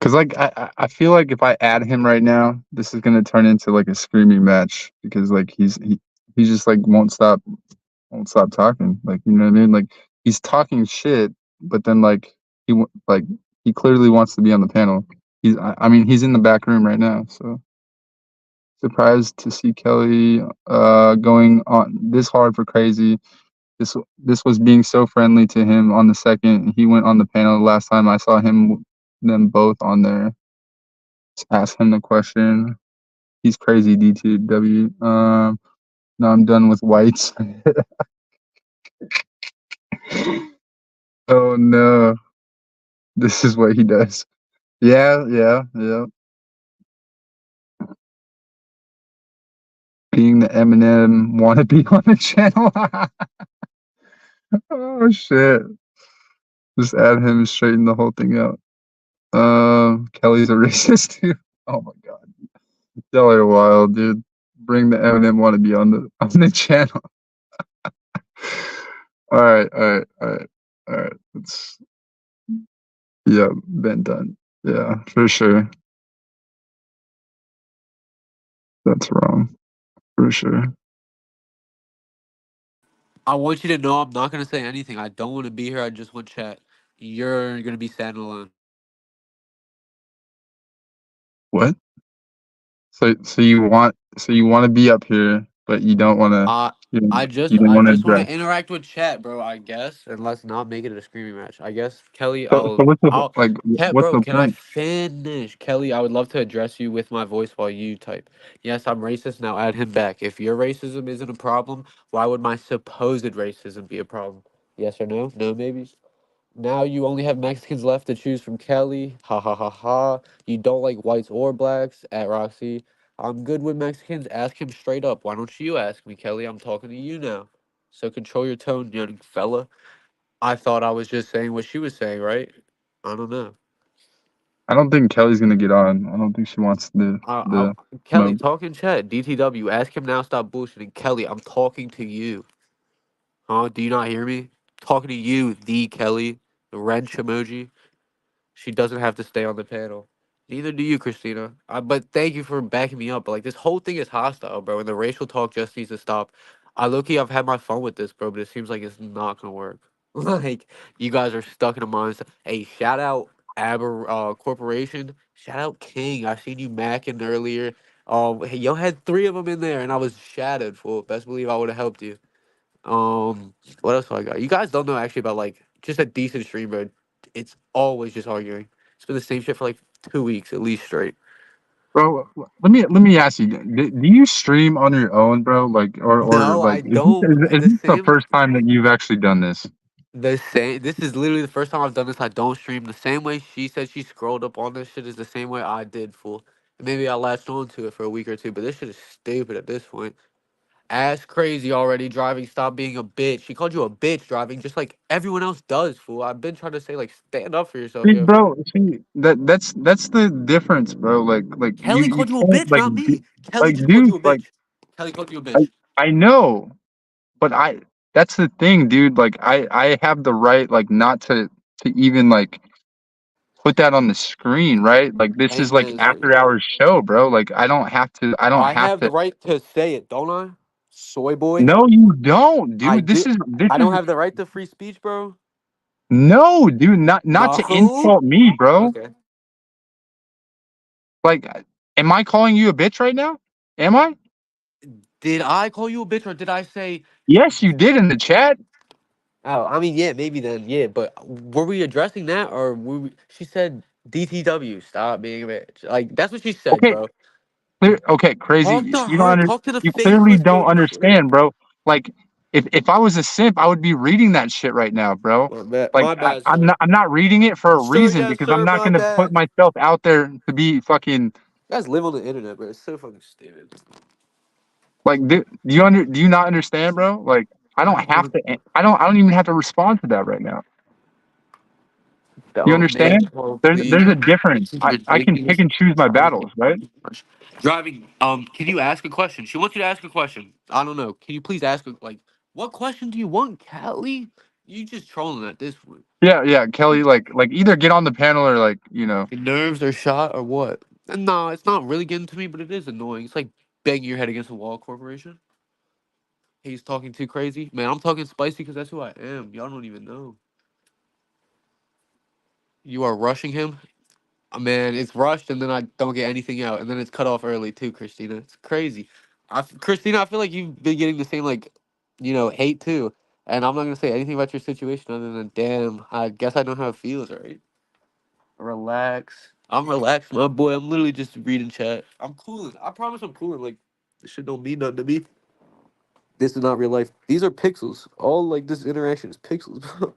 Cause like I feel like if I add him right now, this is gonna turn into like a screaming match because like he just like won't stop talking. Like you know what I mean? Like he's talking shit, but then like like he clearly wants to be on the panel. I mean he's in the back room right now. So surprised to see Kelly going on this hard for crazy. This was being so friendly to him on the second he went on the panel. The last time I saw them both on there. Just ask him the question. He's crazy. DTW. No, I'm done with whites. Oh no, this is what he does. Yeah, yeah, yeah. Being the Eminem wannabe on the channel. Oh shit. Just add him and straighten the whole thing out. Kelly's a racist too. Oh my god. Y'all are wild, dude. Bring the Eminem wannabe on the channel. Alright, alright, alright. Alright. Let's yeah, been done. Yeah, for sure. That's wrong. For sure. I want you to know I'm not gonna say anything. I don't want to be here. I just want chat. You're gonna be sad and alone. What? So you want to be up here, but you don't want to Uh, you, I just you don't I want to just want address. to interact with chat, bro. I guess, and let's not make it a screaming match. I guess Kelly, So what's the I'll, like? Cat, What's bro. the Can I point? finish, Kelly? I would love to address you with my voice while you type. Yes, I'm racist. Now add him back. If your racism isn't a problem, why would my supposed racism be a problem? Yes or no? No, maybe. Now you only have Mexicans left to choose from, Kelly. Ha ha ha ha. You don't like whites or blacks at Roxy. I'm good with Mexicans. Ask him straight up. Why don't you ask me, Kelly? I'm talking to you now. So control your tone, young fella. I thought I was just saying what she was saying, right? I don't know. I don't think Kelly's gonna get on. I don't think she wants I, the Kelly, smoke. talk in chat. DTW. Ask him now. Stop bullshitting. Kelly, I'm talking to you. Huh? Do you not hear me? Talking to you, the Kelly. The wrench emoji. She doesn't have to stay on the panel. Neither do you, Christina. But thank you for backing me up. But like this whole thing is hostile, bro. And the racial talk just needs to stop. I low key, I've had my fun with this, bro, but it seems like it's not gonna work. Like you guys are stuck in a mindset. Hey, shout out Aber Corporation. Shout out King. I seen you macking earlier. Hey, y'all had three of them in there, and I was shattered. Fool. Best believe I would have helped you. What else do I got? You guys don't know actually about like just a decent stream, bro. It's always just arguing. It's been the same shit for like 2 weeks at least straight. Bro, let me ask you, do you stream on your own, bro? Like, or No, I like, don't. is The this the same, first time that you've actually done this? the same. This is literally the first time I've done this. I don't stream the same way she said she scrolled up on this shit is the same way I did, fool. Maybe I latched on to it for a week or two, but this shit is stupid at this point. Ass crazy already driving. Stop being a bitch. She called you a bitch driving, just like everyone else does, fool. I've been trying to say like stand up for yourself, See, yo. bro, see that's the difference, bro. Like Kelly you called you a can't bitch, not me. Kelly just called dude, you a like bitch. Kelly called you a I bitch. I know, but that's the thing, dude. Like I have the right like not to even like put that on the screen, right? Like this is like Amen, sir. after hours show, bro. Like I don't I have have the to. right to say it, don't I? Soy boy. No, you don't, I dude. do. This I is don't have the right to free speech, bro. no, dude. Not to No. insult me, bro. Okay. Like, am I calling you a bitch right now? Am I? Did I call you a bitch or did I say? Yes, you did in the chat. Oh, I mean, yeah, maybe then, yeah. But were we addressing that or were we? She said DTW. Stop being a bitch. Like that's what she said, Okay, bro. okay, Talk crazy. to You don't her. under, Talk to the you clearly faceless don't voice. understand, bro. Like, if I was a simp, I would be reading that shit right now, bro. My bad, Like, my bad, I'm sir. not reading it for a Sir, reason yes, because I'm sir. not My gonna put bad. myself out there to be fucking You guys live on the internet, bro. It's so fucking stupid. like. Do you not understand, bro? Like, I don't have to. I don't even have to respond to that right now. You Don't make understand? oh please. There's a difference. This is I can pick ridiculous. and choose my battles, right? Driving. Can you ask a question? She wants you to ask a question. I don't know. Can you please ask like what question do you want, Kelly? You just trolling at this point. Yeah, yeah, Kelly. Like either get on the panel or like Your nerves are shot or what? No, it's not really getting to me, but it is annoying. It's like banging your head against a wall, corporation. He's talking too crazy. Man, I'm talking spicy because that's who I am. Y'all don't even know. You are rushing him. Man, it's rushed and then I don't get anything out, and then it's cut off early too, Christina. It's crazy. Christina, I feel like you've been getting the same like, hate too. And I'm not gonna say anything about your situation other than, damn, I guess I know how it feels, right? Relax. I'm relaxed, my boy. I'm literally just reading chat. I'm cooling. I promise I'm cooling. Like, this shit don't mean nothing to me. This is not real life. These are pixels. All like this interaction is pixels, bro.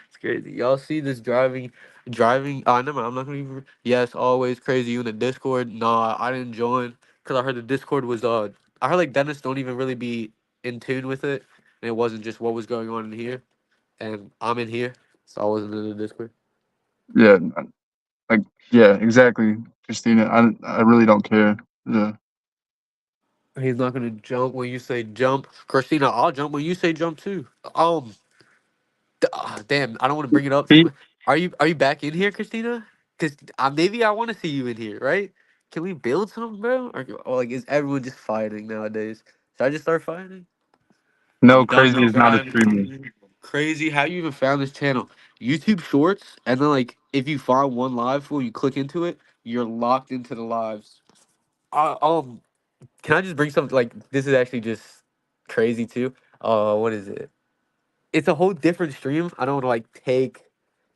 It's crazy. Y'all see this driving. Never mind. I'm not gonna even. Yes, always crazy. You in the Discord? Nah, I didn't join because I heard the Discord was I heard like Dennis don't even really be in tune with it, and it wasn't just what was going on in here, and I'm in here, so I wasn't in the Discord. yeah, like yeah, exactly, Christina. I really don't care. Yeah. He's not gonna jump when you say jump, Christina. I'll jump when you say jump too. Um, damn, I don't want to bring it up too See, much. Are you back in here, Christina? Because maybe I want to see you in here, right? Can we build something, bro? Or like, is everyone just fighting nowadays? Should I just start fighting? no, I'm done crazy with is not a streamer. driving. Crazy. How you even found this channel? YouTube Shorts, and then like, if you find one live fool, you click into it, you're locked into the lives. Can I just bring something like this? Is actually just crazy too. What is it? It's a whole different stream. I don't want to like take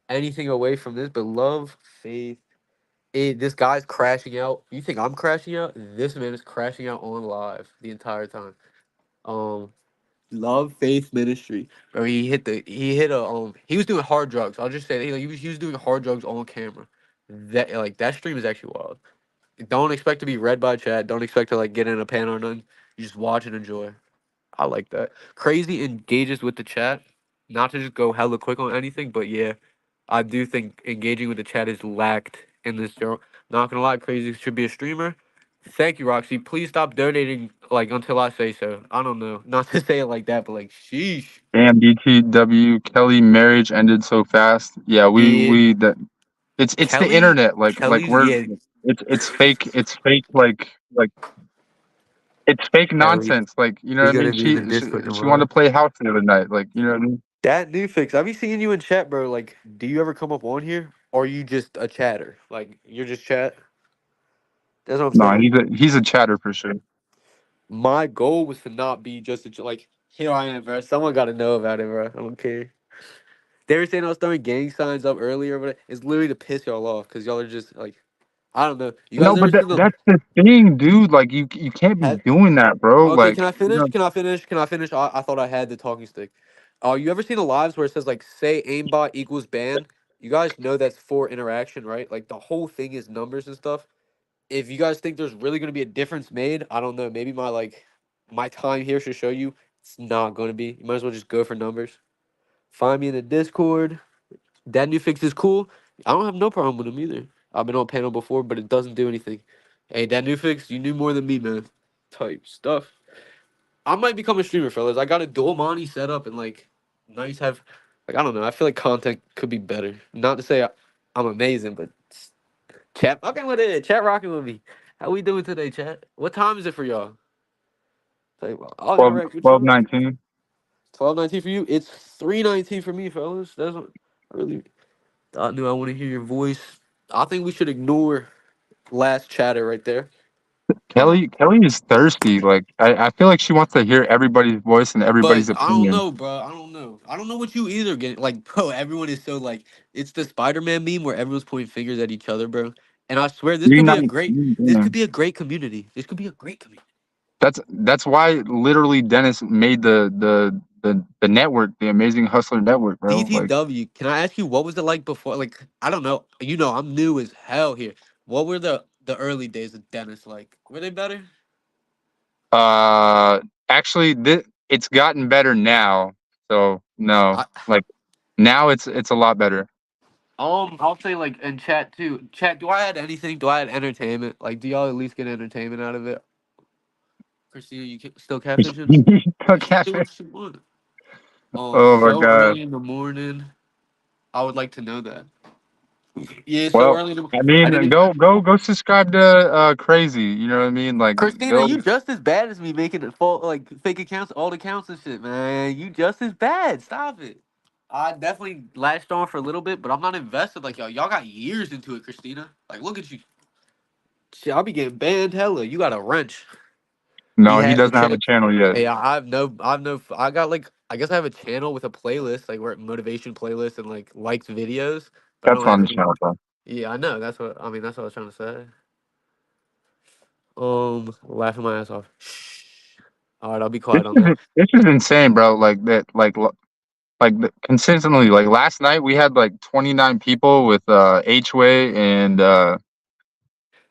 anything away from this, but love, faith. This guy's crashing out. You think I'm crashing out? This man is crashing out on live the entire time. Um, love, faith, ministry. Bro, he was doing hard drugs. I'll just say that, he was doing hard drugs on camera. That stream is actually wild. Don't expect to be read by chat. Don't expect to like get in a panel or nothing. You just watch and enjoy. I like that. Crazy engages with the chat. Not to just go hella quick on anything, but yeah, I do think engaging with the chat is lacked in this show. Not gonna lie, Crazy should be a streamer. Thank you, Roxy. Please stop donating like until I say so. I don't know. Not to say it like that, but like sheesh. Damn, BTW Kelly marriage ended so fast. Yeah, Yeah. we that it's the Kelly internet. Like Kelly's we're yeah, it's fake. It's fake. Like it's fake Kelly. nonsense. Like you know what He's I mean. gonna be in She the she, Discord she wanted tomorrow. to play house the other night. Like you know what I mean. That new fix. I be seeing you in chat, bro. Like, do you ever come up on here? Or are you just a chatter? Like you're just chat? That's what I'm No, saying. he's a chatter for sure. My goal was to not be just a like Here I am, bro. Someone got to know about it, bro. I don't care. They were saying I was throwing gang signs up earlier, but it's literally to piss y'all off because y'all are just like, I don't know. You guys No, ever but seen them? that's the thing, dude. Like you can't be doing that, bro. Okay, Like can I finish? Can I finish? Can I finish? I thought I had the talking stick. You ever seen the lives where it says like say aimbot equals ban? You guys know that's for interaction, right? Like the whole thing is numbers and stuff. If you guys think there's really gonna be a difference made, I don't know. Maybe my time here should show you it's not gonna be. You might as well just go for numbers. Find me in the Discord. That new fix is cool. I don't have no problem with him either. I've been on panel before, but it doesn't do anything. Hey, that new fix, you knew more than me, man. Type stuff. I might become a streamer, fellas. I got a dual money set up and nice have I don't know. I feel like content could be better. Not to say I'm amazing, but chat fucking with it. Chat rocking with me. How we doing today, chat? What time is it for y'all? Tell you what, I'll 12, interact with 12, y'all. 19. 12:19 for you. It's 3:19 for me, fellas. That's what I really I knew I want to hear your voice. I think we should ignore last chatter right there. Kelly is thirsty. Like I feel like she wants to hear everybody's voice and But everybody's I don't opinion. know, bro. I don't know. I don't know what you either get. Like, bro, everyone is so like it's the Spider-Man meme where everyone's pointing fingers at each other, bro. And I swear this could 319. be a great community. This could be a great community. That's why literally Dennis made the network, the Amazing Hustler Network, bro. Like DTW, can I ask you what was it like before? Like, I don't know. You know, I'm new as hell here. What were the early days of Dennis like? Were they better? actually it's gotten better now. So no. I, Like now it's a lot better. I'll say like in chat too. Chat, do I add anything? Do I add entertainment? Like, do y'all at least get entertainment out of it? Christina, still catfishing? Is she doing Catfish. what she want? Oh my So god. early in the morning. I would like to know that. Yeah, so Well, early in the I I mean, didn't. go subscribe to Crazy. You know what I mean? Like Christina, go. you just as bad as me making it full like fake accounts, old accounts and shit, man. You just as bad. Stop it. I definitely latched on for a little bit, but I'm not invested like y'all. Y'all got years into it, Christina. Like, look at you. Shit, I'll be getting banned hella. You got a wrench. Be No, he having doesn't have a check. channel yet. Hey, I got like, I guess I have a channel with a playlist, like where motivation playlist and like liked videos, but I That's don't have on the any. channel, bro. Yeah, I know. That's what I was trying to say. Laughing my ass off. Shh. All right, I'll be This quiet on is that. this is insane, bro. Like that, consistently. Like last night, we had like 29 people with H-Way and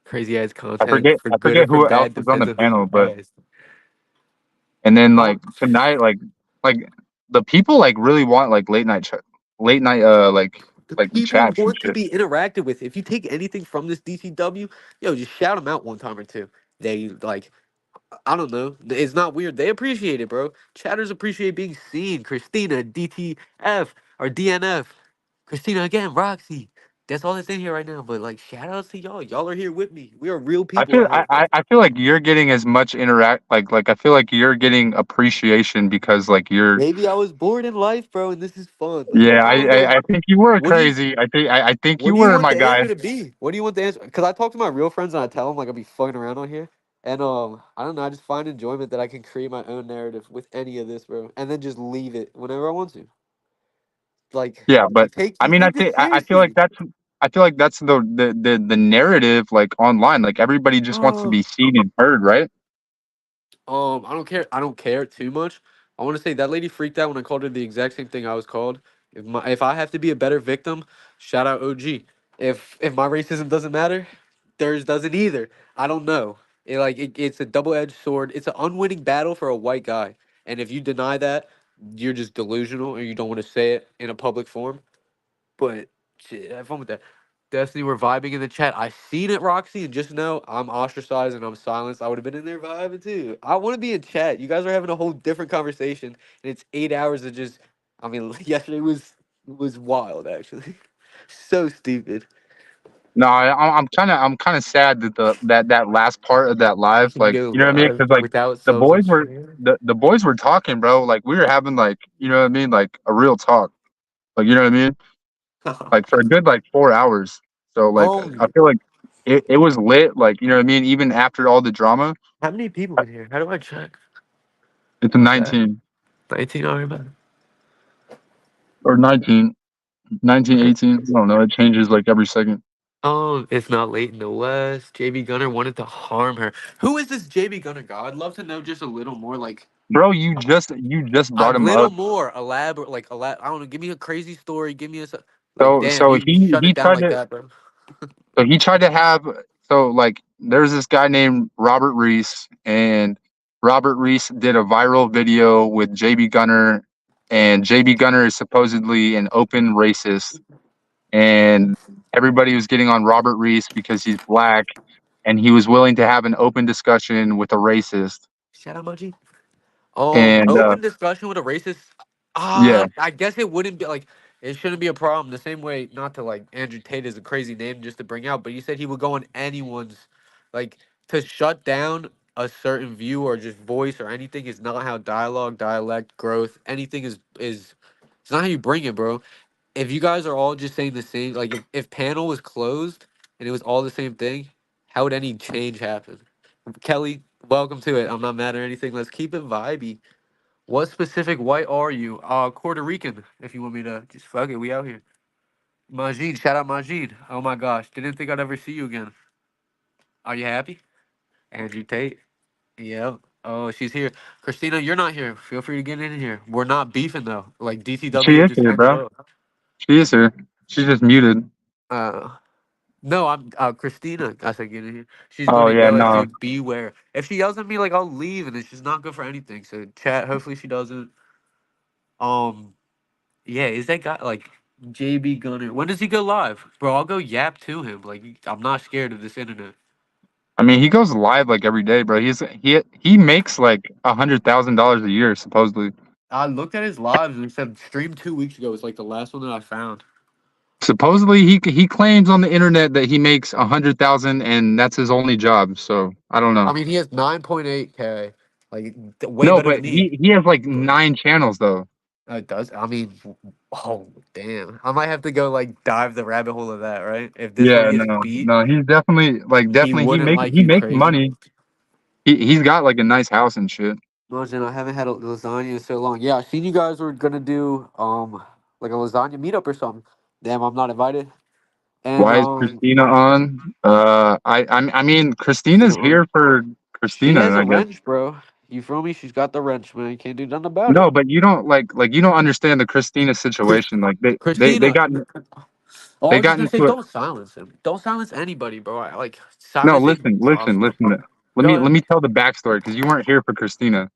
Crazy ass I content forget for I good or forget for who else bad, was on depends the on who panel, you but ask. and then Um, like tonight, like the people like really want like late night the like people chats and want to shit. be interacted with. If you take anything from this DTW, yo, just shout them out one time or two. They like I don't know. It's not weird. They appreciate it, bro. Chatters appreciate being seen. Christina, DTF, or DNF. Christina again, Roxy. That's all that's in here right now. But like, shout outs to y'all. Y'all are here with me. We are real I people feel out here. I feel like you're getting as much like I feel like you're getting appreciation because like you're Maybe I was bored in life, bro, and this is fun. Like, yeah I don't know. I think you were What do you crazy. I think What you do you were want my the guy. answer to be? What do you want the answer? Because I talk to my real friends and I tell them like I'll be fucking around on here, and I don't know. I just find enjoyment that I can create my own narrative with any of this, bro, and then just leave it whenever I want to. Like Yeah, but I you mean take this I feel like seriously. that's the narrative like online. Like everybody just wants to be seen and heard, right? I don't care. I don't care too much. I want to say that lady freaked out when I called her the exact same thing I was called. If I have to be a better victim, shout out OG. If my racism doesn't matter, theirs doesn't either. I don't know. It's a double edged sword. It's an unwinning battle for a white guy. And if you deny that, you're just delusional or you don't want to say it in a public forum. But shit, have fun with that. Destiny, we're vibing in the chat. I seen it, Roxy, and just know I'm ostracized and I'm silenced. I would have been in there vibing too. I want to be in chat. You guys are having a whole different conversation, and it's 8 hours of just. I mean, yesterday was wild actually. So stupid. No, I'm kind of sad that that last part of that I live, can like go you know what I mean? live Because like without the self boys were censorship. the boys were talking, bro. Like we were having like you know what I mean, like a real talk. Like you know what I mean? Like for a good like 4 hours. So like I um, feel like it was lit. Like you know what I mean? Even after all the drama, how many people in here? How do I check? it's a My bad. 19. 19, all right, man. Or 19, 19, Okay. 18. I don't know. It changes like every second. Oh, it's not late in the West. JB Gunner wanted to harm her. Who is this JB Gunner guy? I'd love to know just a little more. Like, Bro, you just a brought him little up. more elaborate. Like, I don't know. Give me a crazy story. Give me like, So damn, so you shut he it down tried like to that, bro. so he tried to have so like there's this guy named Robert Reese, and Robert Reese did a viral video with JB Gunner, and JB Gunner is supposedly an open racist, and everybody was getting on Robert Reese because he's black, and he was willing to have an open discussion with a racist. Shout out, Moji. And Open discussion with a racist. yeah, I guess it wouldn't be like it shouldn't be a problem. The same way, not to like Andrew Tate is a crazy name just to bring out, but you said he would go on anyone's like to shut down a certain view or just voice or anything is not how dialogue, dialect, growth, anything is. It's not how you bring it, bro. If you guys are all just saying the same, like if panel was closed and it was all the same thing, how would any change happen? Kelly, welcome to it. I'm not mad or anything. Let's keep it vibey. What specific white are you? Puerto Rican, if you want me to just fuck it, we out here. Majid, shout out Majid. Oh my gosh, didn't think I'd ever see you again. Are you happy? Andrew Tate. Yep. Oh, she's here. Christina, you're not here. Feel free to get in here. We're not beefing though. Like she DTW is just here, ended bro. up. She is here. She's just muted. Uh no, I'm Christina. I said get in here. She's Oh gonna yeah, yell at no. you. Beware. If she yells at me, like I'll leave, and it's just not good for anything. So chat. Hopefully she doesn't. Um. Yeah, is that guy like JB Gunner? When does he go live, bro? I'll go yap to him. Like I'm not scared of this internet. I mean, he goes live like every day, bro. He makes like $100,000 a year supposedly. I looked at his lives and it said streamed 2 weeks ago. It's like the last one that I found. Supposedly, he claims on the internet that he makes 100,000 and that's his only job. So I don't I know. mean, he has 9.8K, like way No, better but than me. he has like But 9 channels though. it does. I mean, oh damn! I might have to go like dive the rabbit hole of that, right? If this one Yeah, gets no, beat, no. He's definitely he wouldn't like he you makes crazy. money. He's got like a nice house and shit. Listen, I haven't had a lasagna in so long. Yeah, I seen you guys were gonna do like a lasagna meetup or something. Damn, I'm not invited. And Why is Christina on? I mean, Christina Christina's on. here for She has Christina, a I guess. wrench, bro. You feel me? She's got the wrench, man. You can't do nothing about it. No, but you don't like you don't understand the Christina situation. Like Christina. Oh, I they was just got gonna say, into it. don't silence him. Don't silence anybody, bro. Like No, silence is listen, listen, impossible. listen. Go Let ahead. me tell the backstory because you weren't here for Christina.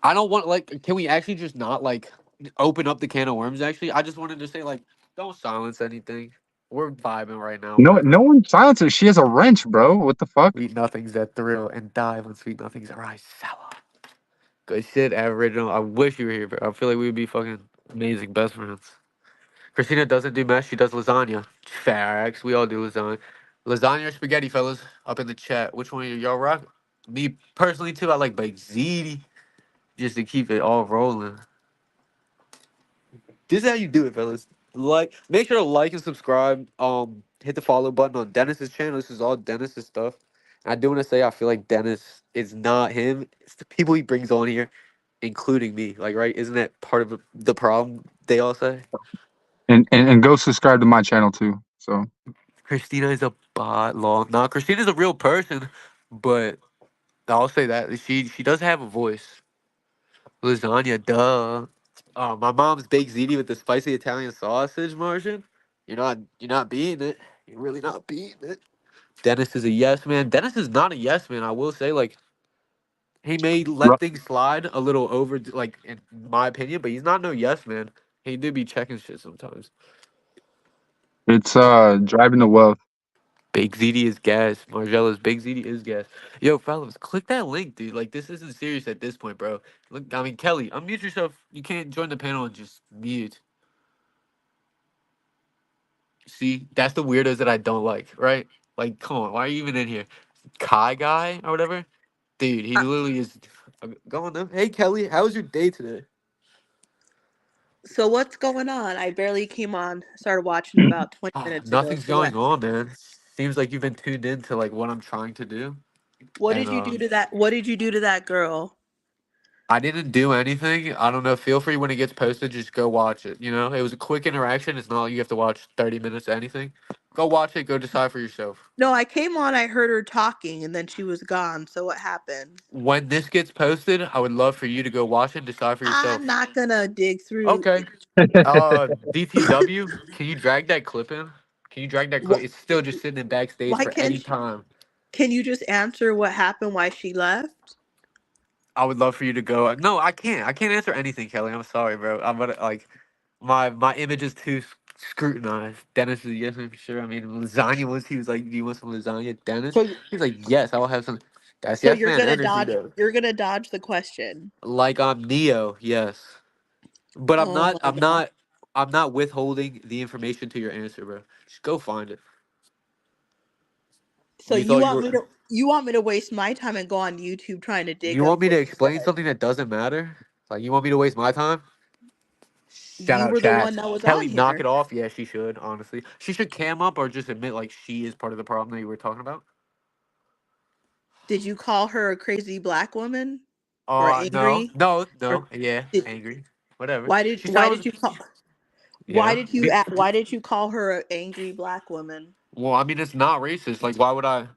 I don't want like. Can we actually just not like open up the can of worms? Actually, I just wanted to say like, don't silence anything. We're vibing right now, No, whatever. no one silenced her. She has a wrench, bro. What the fuck? Sweet nothings that thrill and die when sweet nothings arise. Sour. Good shit, Aboriginal. I wish you were here, bro. I feel like we would be fucking amazing best friends. Christina doesn't do mesh. She does lasagna. Facts. We all do lasagna. Lasagna or spaghetti, fellas? Up in the chat. Which one y'all rock? Me personally, too. I like baked ziti just to keep it all rolling. This is how you do it, fellas. Like, make sure to like and subscribe. Hit the follow button on Dennis's channel. This is all Dennis's stuff. And I do want to say I feel like Dennis is not him. It's the people he brings on here, including me. Like, right? Isn't that part of the problem? They all say. And go subscribe to my channel too. So Christina is a bot. Long. Nah, Christina's a real person, but I'll say that she does have a voice. Lasagna, duh. My mom's baked ziti with the spicy Italian sausage, Martian. You're not beating it. You're really not beating it. Dennis is a yes man. Dennis is not a yes man. I will say, like, he may Ru- let things slide a little over, like in my opinion, but he's not no yes man. He do be checking shit sometimes. it's driving to wealth. Big ZD is gas. Margella's Big ZD is gas. Yo, fellas, click that link, dude. Like, this isn't serious at this point, bro. Look, I mean, Kelly, unmute yourself. You can't join the panel and just mute. See, that's the weirdos that I don't like, right? Like, come on, why are you even in here? Kai guy or whatever? Dude, he literally is going up. Hey, Kelly, how was your day today? So what's going on? I barely came on. Started watching about 20 minutes ago. Nothing's So what? going on, man. Seems like you've been tuned in to like what I'm trying to do. What And did you do to that? What did you do to that girl? I didn't do anything. I don't know. Feel free when it gets posted, just go watch it. You know, it was a quick interaction. It's not like you have to watch 30 minutes of anything. Go watch it. Go decide for yourself. No, I came on, I heard her talking, and then she was gone. So what happened? When this gets posted, I would love for you to go watch it and decide for I'm yourself. not gonna dig through. Okay. DTW, can you drag that clip in? Can you drag that clip? It's still just sitting in backstage Why for can't any she, time. can you just answer what happened, why she left? I would love for you to go. No, I can't. I can't answer anything, Kelly. I'm sorry, bro. I'm gonna like my image is too scrutinized. Dennis is yes, I'm sure. I mean, lasagna was. He was like, "Do you want some lasagna, Dennis?" So He's like, "Yes, I will have some." That's so yes, man. Energy though. you're gonna dodge the question. Like I'm Neo, yes, but I'm Oh not. my I'm god. not. I'm not withholding the information to your answer, bro. Just go find it. So You thought you were. you want me to waste my time and go on YouTube trying to dig You up want me to what you explain said? something that doesn't matter? Like you want me to waste my time? Shout You out were the chat. one that was Kelly, on knock it here. off. Yeah, she should, honestly. She should cam up or just admit like she is part of the problem that you were talking about. Did you call her a crazy black woman? Or No, angry? no, Or no. Yeah, did angry. Whatever. why did She said I was. you call Yeah. why did you call her an angry black woman? Well, I mean, it's not racist. Like, why would I?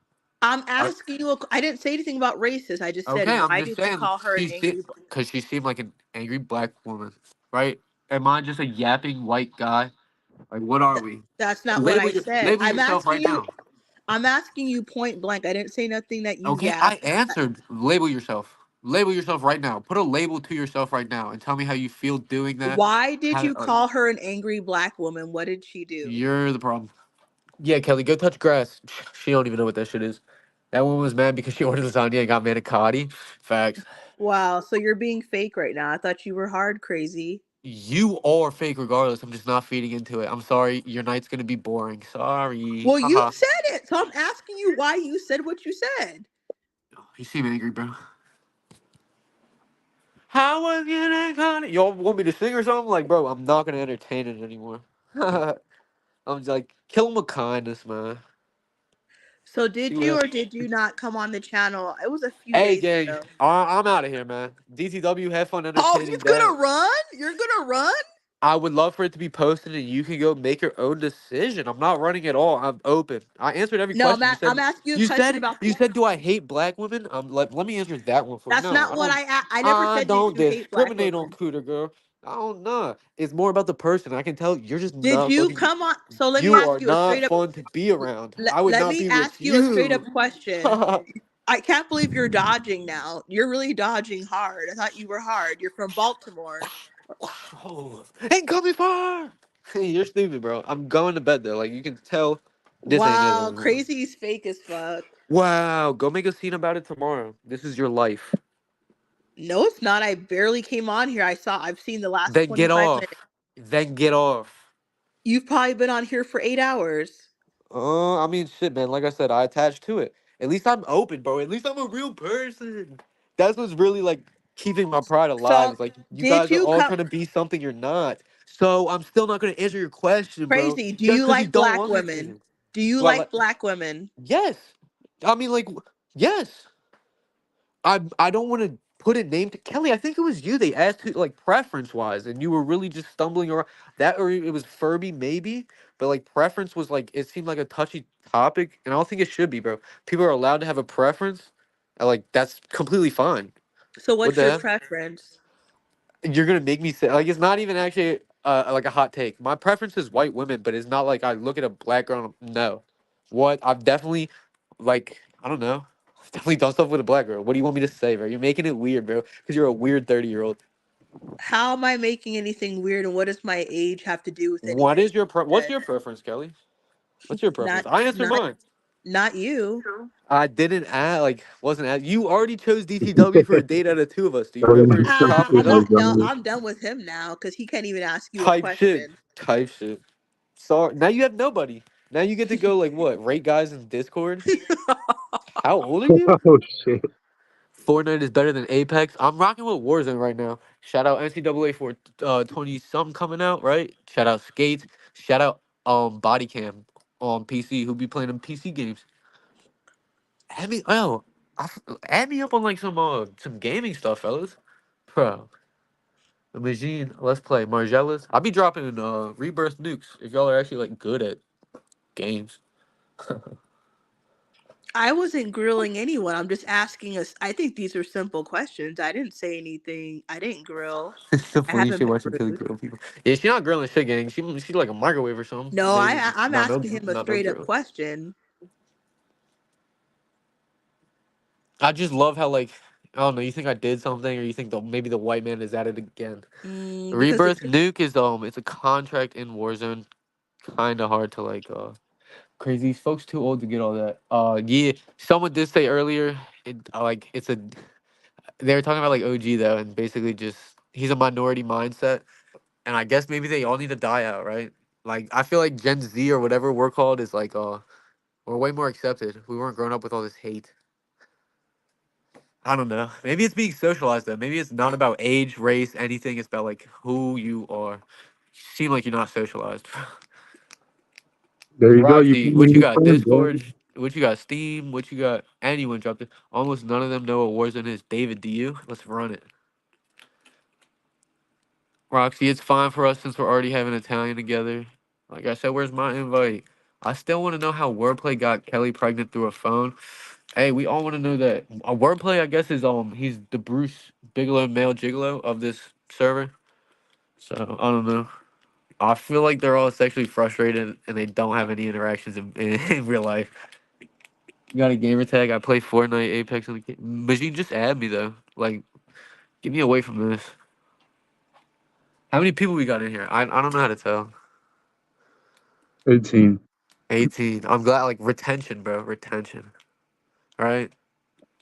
I'm I asking you. I didn't say anything about racist. I just said, okay, I'm why just did you saying call her an she angry? because she seemed like an angry black woman, right? Am I just a yapping white guy? Like, what are we? That's not what I said. Label yourself right now. I'm asking you point blank. I didn't say nothing that you Okay, I yapped. answered. Label yourself. Label yourself right now. Put a label to yourself right now, and tell me how you feel doing that. Why did How you call her an angry black woman? What did she do? you're the problem. Yeah, Kelly, go touch grass. She don't even know what that shit is. That woman was mad because she ordered lasagna and got manicotti. Facts. Wow, so you're being fake right now. I thought you were hard crazy. You are fake regardless. I'm just not feeding into it. I'm sorry. Your night's gonna be boring. Sorry. Well, you Haha. said it, so I'm asking you why you said what you said. You seem angry, bro. How was your night, Connie? Y'all want me to sing or something? Like, bro, I'm not gonna entertain it anymore. I'm just like, kill him with kindness, man. So See did what you else? or did you not come on the channel? It was a few Hey, days gang, ago. I'm out of here, man. DTW, have fun Oh, he's entertaining that. gonna run? You're gonna run? I would love for it to be posted and you can go make your own decision. I'm not running at all. I'm open. I answered every No, question. You I'm said asking you a question about. do I hate black women? Let me answer that one for That's no. not I what don't I never I said that don't you hate black discriminate on women. Cooter girl. I don't know. It's more about the person. I can tell you're just Did not you fucking come on? So let me you ask are you a straight not up. fun to be around. I would Let not me be with ask you a straight up you. question. I can't believe you're dodging now. You're really dodging hard. I thought you were hard. You're from Baltimore. Oh, ain't coming far. You're stupid, bro. I'm going to bed though. Like you can tell this ain't it Wow, anymore. crazy's fake as fuck. Wow, go make a scene about it tomorrow. This is your life. No, it's not. I barely came on here. I've seen the last Then get 25 off. minutes. Then get off. You've probably been on here for 8 hours. I mean, shit, man. Like I said, I attached to it. At least I'm open, bro. At least I'm a real person. That's what's really like keeping my pride alive. So, Is like you did guys are you all come trying to be something you're not. So I'm still not gonna answer your question, bro. crazy? Do Just you because you like don't black women? understand. Do you Do I like? like black women? Yes. I mean, like, yes. I don't want to put a name to Kelly. I think it was you. They asked who, like preference wise, and you were really just stumbling around that, or it was Furby maybe. But like preference was like it seemed like a touchy topic, and I don't think it should be, bro. People are allowed to have a preference, and like that's completely fine. So, What what's the your hell? preference? You're gonna make me say like it's not even actually like a hot take. My preference is white women, but it's not like I look at a black girl. No, what I've definitely like I don't know. I've definitely done stuff with a black girl. What do you want me to say, bro? You're making it weird, bro, because you're a weird 30-year-old. How am I making anything weird, and what does my age have to do with What anything is your you what's said? your preference, Kelly? What's your preference? Not, I answered not, mine. not you. I didn't add like wasn't add. You already chose DTW for a date out of two of us. Do you remember chopping it I'm up? not done. I'm done with him now because he can't even ask you a Type shit. question. Type shit. Sorry. Now you have nobody. Now you get to go like what? Rate guys in Discord. How old are you? Oh shit. Fortnite is better than Apex. I'm rocking with Warzone right now. Shout out NCAA for 20 something coming out, right? Shout out Skates. Shout out Bodycam on PC who be playing them PC games. Add me add me up on like some gaming stuff, fellas. Bro, the machine. Let's play Margellas. I'll be dropping in rebirth nukes if y'all are actually like good at games. I wasn't grilling anyone. I'm just asking us. I think these are simple questions. I didn't say anything. I didn't grill. It's so I funny haven't shit been watching Kelly rude. grill people. Yeah, she not grilling shit, gang. She like a microwave or something. No, Maybe I'm not no asking him a not no straight up grill. question. I just love how like I don't know. You think I did something, or you think maybe the white man is at it again? Because Rebirth nuke is it's a contract in Warzone. Kind of hard to like crazy. These folks too old to get all that. Yeah. Someone did say earlier, like it's a. They were talking about like OG though, and basically just he's a minority mindset, and I guess maybe they all need to die out, right? Like I feel like Gen Z or whatever we're called is like we're way more accepted. We weren't growing up with all this hate. I don't know. Maybe it's being socialized though. Maybe it's not about age, race, anything. It's about like who you are. You seem like you're not socialized. There you go. You Roxy, found a what you new got? friend, bro. Discord? What you got? Steam? What you got? Anyone dropped it? Almost none of them know what Warzone is. David, do you? Let's run it. Roxy, it's fine for us since we're already having Italian together. Like I said, where's my invite? I still want to know how Wordplay got Kelly pregnant through a phone. Hey, we all want to know that. Wordplay, I guess, is he's the Bruce Bigelow male gigolo of this server. So I don't know. I feel like they're all sexually frustrated and they don't have any interactions in real life. You got a gamer tag? I play Fortnite, Apex, and Majin, just add me though. Like, get me away from this. How many people we got in here? I don't know how to tell. 18. 18. I'm glad. Like retention, bro. Retention. All right.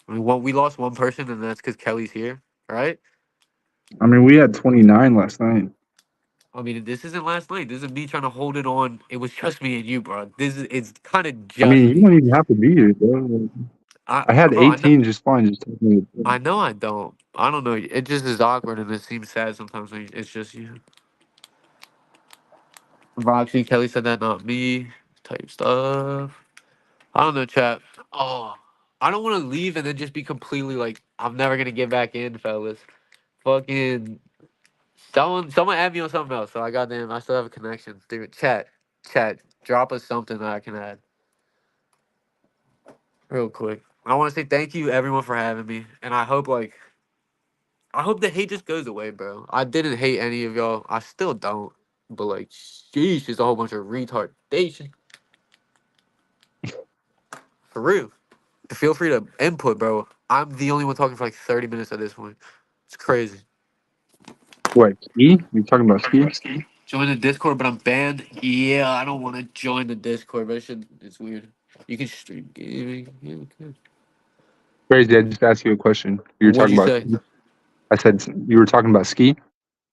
I mean, we lost one person, and that's because Kelly's here. All right. I mean, we had 29 last night. I mean, this isn't last night. This is me trying to hold it on. It was just me and you, bro. It's kind of I mean, just you me. don't even have to be here, bro. I had Bro, I know. 18 just fine. Just talking to you. I know I don't. I don't know. It just is awkward, and it seems sad sometimes when it's just you. Roxy Kelly said that, not me. Type stuff. I don't know, chat. Oh, I don't want to leave and then just be completely like I'm never gonna get back in, fellas. Fucking someone add me on something else. So I goddamn, I still have a connection. Dude, chat. Drop us something that I can add real quick. I want to say thank you everyone for having me, and I hope the hate just goes away, bro. I didn't hate any of y'all. I still don't. But like, sheesh, it's a whole bunch of retardation. For real. Feel free to input, bro. I'm the only one talking for like 30 minutes at this point. It's crazy. What, ski? You talking about ski? Join the Discord, but I'm banned. Yeah, I don't want to join the Discord, but it's weird. You can stream gaming. Yeah, okay. Crazy. I just asked you a question. You were What'd talking you about say? ski. I said you were talking about ski.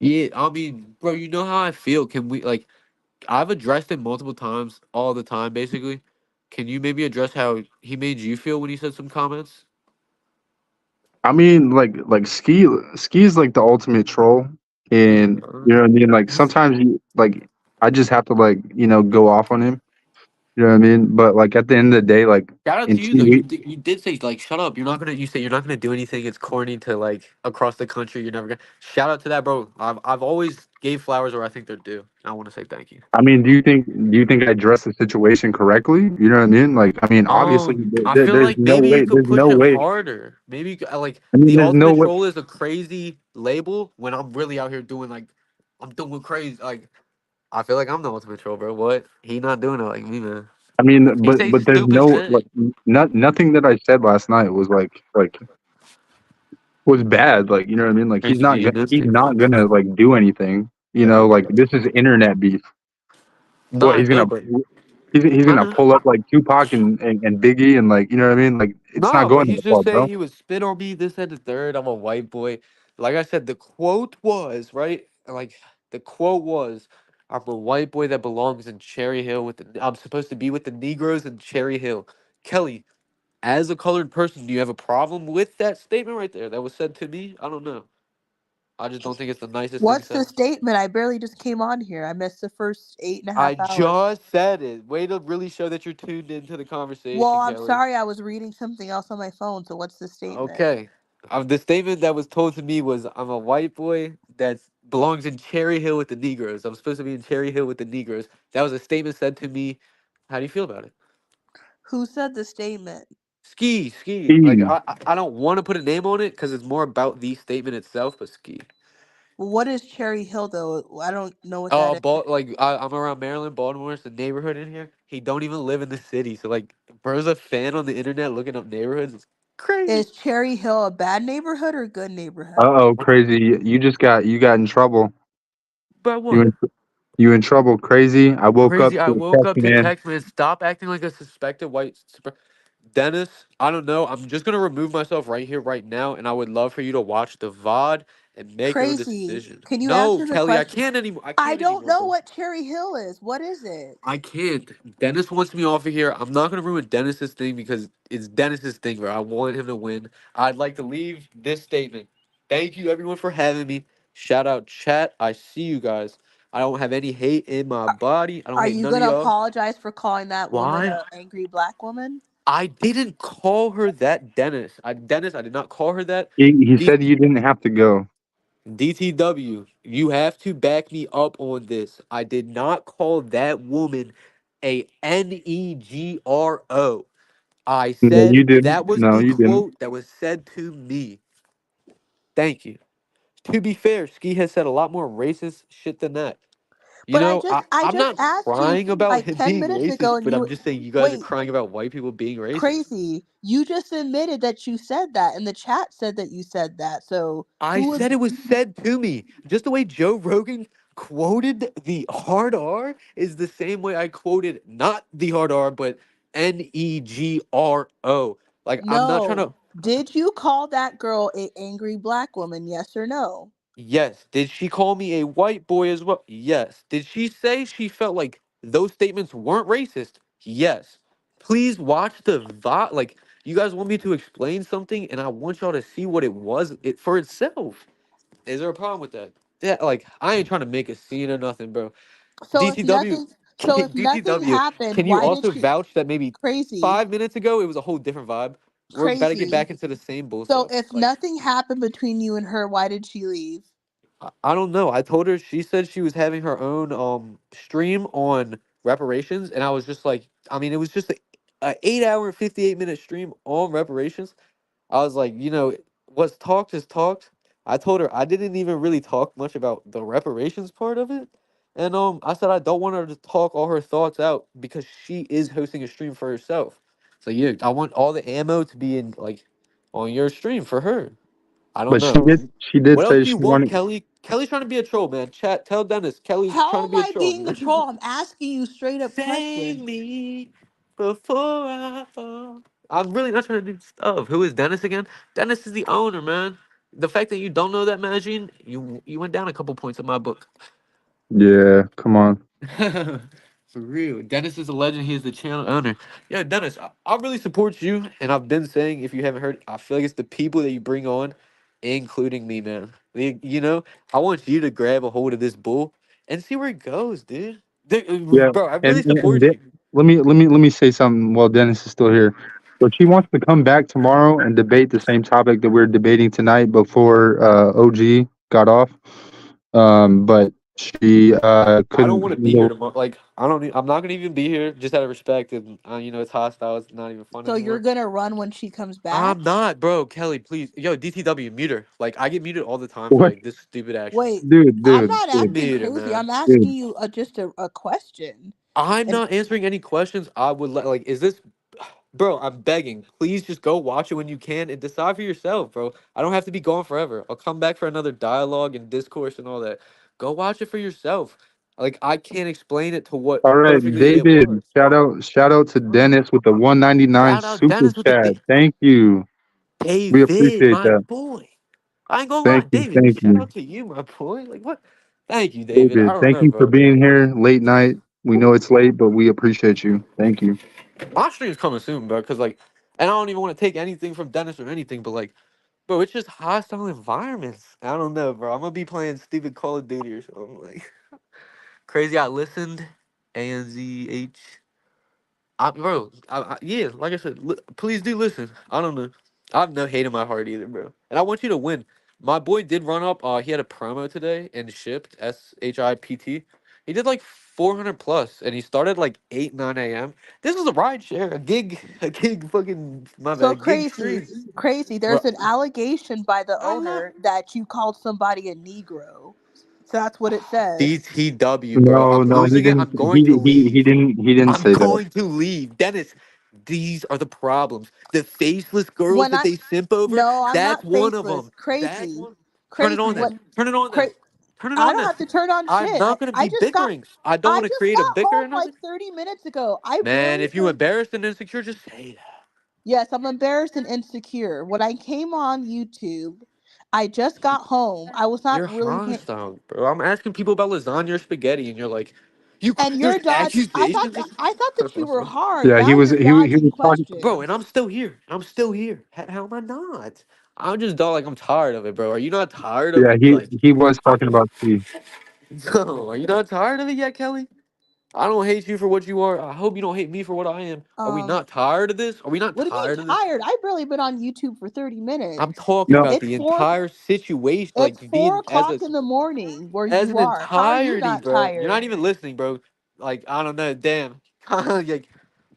Yeah, I mean, bro, you know how I feel. Can we like? I've addressed it multiple times, all the time, basically. Can you maybe address how he made you feel when he said some comments? I mean, like ski is like the ultimate troll, and you know what I mean. Like sometimes you like I just have to like go off on him. You know what I mean? But like at the end of the day, like Shout out in to you though. 2 weeks, You did say like shut up. You're not gonna. You say you're not gonna do anything. It's corny to like across the country. You're never gonna. Shout out to that, bro. I've always gave flowers where I think they're due. I want to say thank you. I mean, do you think I addressed the situation correctly? You know what I mean? Like, I mean, obviously, I feel there's like no maybe you way. could There's no push it way. harder. Maybe like I mean, the there's no ultimate way. troll is a crazy label when I'm really out here doing like I'm doing crazy. Like I feel like I'm the ultimate troll, bro. What? He not doing it like me, man. I mean, He but say but there's stupid no like shit. nothing that I said last night was like was bad. Like, you know what I mean? Like Crazy G in this he's too. not gonna like do anything. You know, like this is internet beef. No, What I he's know, gonna but he's I gonna know. pull up like Tupac and Biggie and like you know what I mean? Like it's not No, but going he's that far, just saying bro. he would spit on me, this and the third. I'm a white boy. Like I said, the quote was, right? Like the quote was, I'm a white boy that belongs in Cherry Hill I'm supposed to be with the Negroes in Cherry Hill. Kelly, as a colored person, do you have a problem with that statement right there that was said to me? I don't know. I just don't think it's the nicest thing What's the said. statement? I barely just came on here. I missed the first 8.5 I hours. just said it. Way to really show that you're tuned into the Well, conversation, I'm Kelly. sorry. I was reading something else on my phone. So what's the statement? Okay. The statement that was told to me was, "I'm a white boy that belongs in Cherry Hill with the Negroes. I'm supposed to be in Cherry Hill with the Negroes." That was a statement said to me. How do you feel about it? Who said the statement? Ski. Like Ski. I don't want to put a name on it because it's more about the statement itself. But ski. What is Cherry Hill though? I don't know what that Oh, is. I'm around Maryland, Baltimore. It's the neighborhood in here. He don't even live in the city, so like, bro's a fan on the internet looking up neighborhoods. It's crazy. Is Cherry Hill a bad neighborhood or good neighborhood? Uh-oh, crazy. You got in trouble. But You what? in you in trouble, crazy. I woke up Crazy. I to a woke text, up to man. text, man. Stop acting like a suspected white. Dennis, I don't know. I'm just gonna remove myself right here, right now, and I would love for you to watch the VOD and make your own Crazy. decision. Can you No, answer the Kelly, I question? can't anymore. I I can't don't anymore, know bro. what Cherry Hill is. What is it? I can't. Dennis wants me off of here. I'm not gonna ruin Dennis's thing because it's Dennis's thing, bro. I want him to win. I'd like to leave this statement. Thank you, everyone, for having me. Shout out, chat. I see you guys. I don't have any hate in my body. I don't Are hate you none of gonna y'all. apologize for calling that woman Why? a angry black woman? I didn't call her that, Dennis. Dennis, I did not call her that. He D- said you didn't have to go. DTW, you have to back me up on this. I did not call that woman a Negro. I No, you said didn't. that was No, the you didn't. quote that was said to me. Thank you. To be fair, Ski has said a lot more racist shit than that. You But know, I I'm just not asked you crying about like him 10 being minutes ago racist, and but I'm you just saying you guys are wait, crying about white people being racist. crazy. You just admitted that you said that and the chat said that you said that. So I who was said it was said to me. Just the way Joe Rogan quoted the hard R is the same way I quoted not the hard R, but Negro. Like, I'm not trying no. to. Did you call that girl a angry black woman? Yes or no? Yes. Did she call me a white boy as well? Yes. Did she say she felt like those statements weren't racist? Yes. Please watch the like, you guys want me to explain something, and I want y'all to see what it was it for itself. Is there a problem with that? Yeah, like, I ain't trying to make a scene or nothing, bro. So if DTW, nothing so if nothing DTW. happened, Can you why did also she vouch that maybe crazy? 5 minutes ago it was a whole different vibe? We're about to get Crazy. back into the same So bullshit. if Like, nothing happened between you and her, why did she leave? I don't know. I told her, she said she was having her own stream on reparations, and I was just like, I mean, it was just a 8 hour and 58 minute stream on reparations. I was like, what's talked is talked. I told her I didn't even really talk much about the reparations part of it. And I said I don't want her to talk all her thoughts out because she is hosting a stream for herself. So yeah, I want all the ammo to be in, like, on your stream for her. I don't But she know. did. She did What else say do you she want, wanted. Kelly? Kelly's trying to be a troll, man. Chat, tell Dennis. Kelly's trying How to am be a I troll, being a man. troll? I'm asking you straight up Save questions. me before I fall. I'm really not trying to do stuff. Who is Dennis again? Dennis is the owner, man. The fact that you don't know that, Magine, you went down a couple points in my book. Yeah, come on. For real. Dennis is a legend. He is the channel owner. Yeah, Dennis, I really support you. And I've been saying, if you haven't heard, I feel like it's the people that you bring on, including me, man. I want you to grab a hold of this bull and see where it goes, dude. Yeah, Bro, I and really and, and support De- you. let me say something while Dennis is still here. So she wants to come back tomorrow and debate the same topic that we're debating tonight before OG got off. But she I don't couldn't want to be here handle. tomorrow. Like, I don't. I'm not gonna even be here, just out of respect. And it's hostile. It's not even fun So you're anymore. gonna run when she comes back? I'm not, bro. Kelly, please. Yo, DTW, mute her. Like, I get muted all the time for What, like this stupid action. Wait, dude, I'm dude, not dude, acting Mute her, crazy. man. I'm asking dude. you just a question. I'm And not answering any questions. I would like, is this, bro? I'm begging. Please just go watch it when you can and decide for yourself, bro. I don't have to be gone forever. I'll come back for another dialogue and discourse and all that. Go watch it for yourself. Like, I can't explain it to what All right, perfectly it David. was. Shout out to Dennis with the 199 Shout out super Dennis with the chat. Thank you. We David, appreciate my that. boy. I ain't gonna lie, Thank you. David. Thank Shout you. out to you, my boy. Like, what? Thank you, David. I David, don't thank know, you for bro. being here late night. We know it's late, but we appreciate you. Thank you. My stream's coming soon, bro. Cause like, and I don't even want to take anything from Dennis or anything, but like, bro, it's just hostile environments. I don't know, bro. I'm gonna be playing stupid Call of Duty or something like crazy. I listened. ANZH. Bro, yeah, like I said, please do listen. I don't know. I have no hate in my heart either, bro. And I want you to win. My boy did run up. He had a promo today and shipped SHIPT. He did like 400 plus, and he started like 8 9 a.m. This is a ride share, a gig, fucking my So bad, gig crazy, stream. crazy. Bro, There's an allegation by the I'm not owner that you called somebody a Negro. So that's what it says. DTW, bro. No, I'm no, he losing it. didn't. I'm going to leave. He didn't I'm say that. going to leave. Dennis, these are the problems. The faceless girls When that I they simp over, No, I'm that's not one of faceless. them. That's Crazy, one. Turn it crazy. on What? then. Turn it on then. Turn it I on don't then. have to turn on I'm shit. not going to I be just got bickering. I don't I want to just create a got bicker or home like nothing. 30 minutes ago. I Man, barely if you turned. embarrassed and insecure, just say that. Yes, I'm embarrassed and insecure. When I came on YouTube, I just got home. I was not You're really paying. hostile, bro. I'm asking people about lasagna or spaghetti, and you're like, And there's you're dodge. accusations. I thought that you were hard. Yeah, Now you're he dodging was talking. Bro, and questions. I'm still here. I'm still here. How am I not? I'm just dog like I'm tired of it, bro. Are you not tired of Yeah, like? he was talking about T. No, are you not tired of it yet, Kelly? I don't hate you for what you are. I hope you don't hate me for what I am. Are we Um, not tired of this? Are we not what do you tired mean of this? tired? I've barely been on YouTube for 30 I'm minutes. talking No, about It's the four. entire situation, It's like four being o'clock in the morning where as you an are. How are you entirety, not bro. You're tired? not even listening, bro. Like I don't know, damn. Like,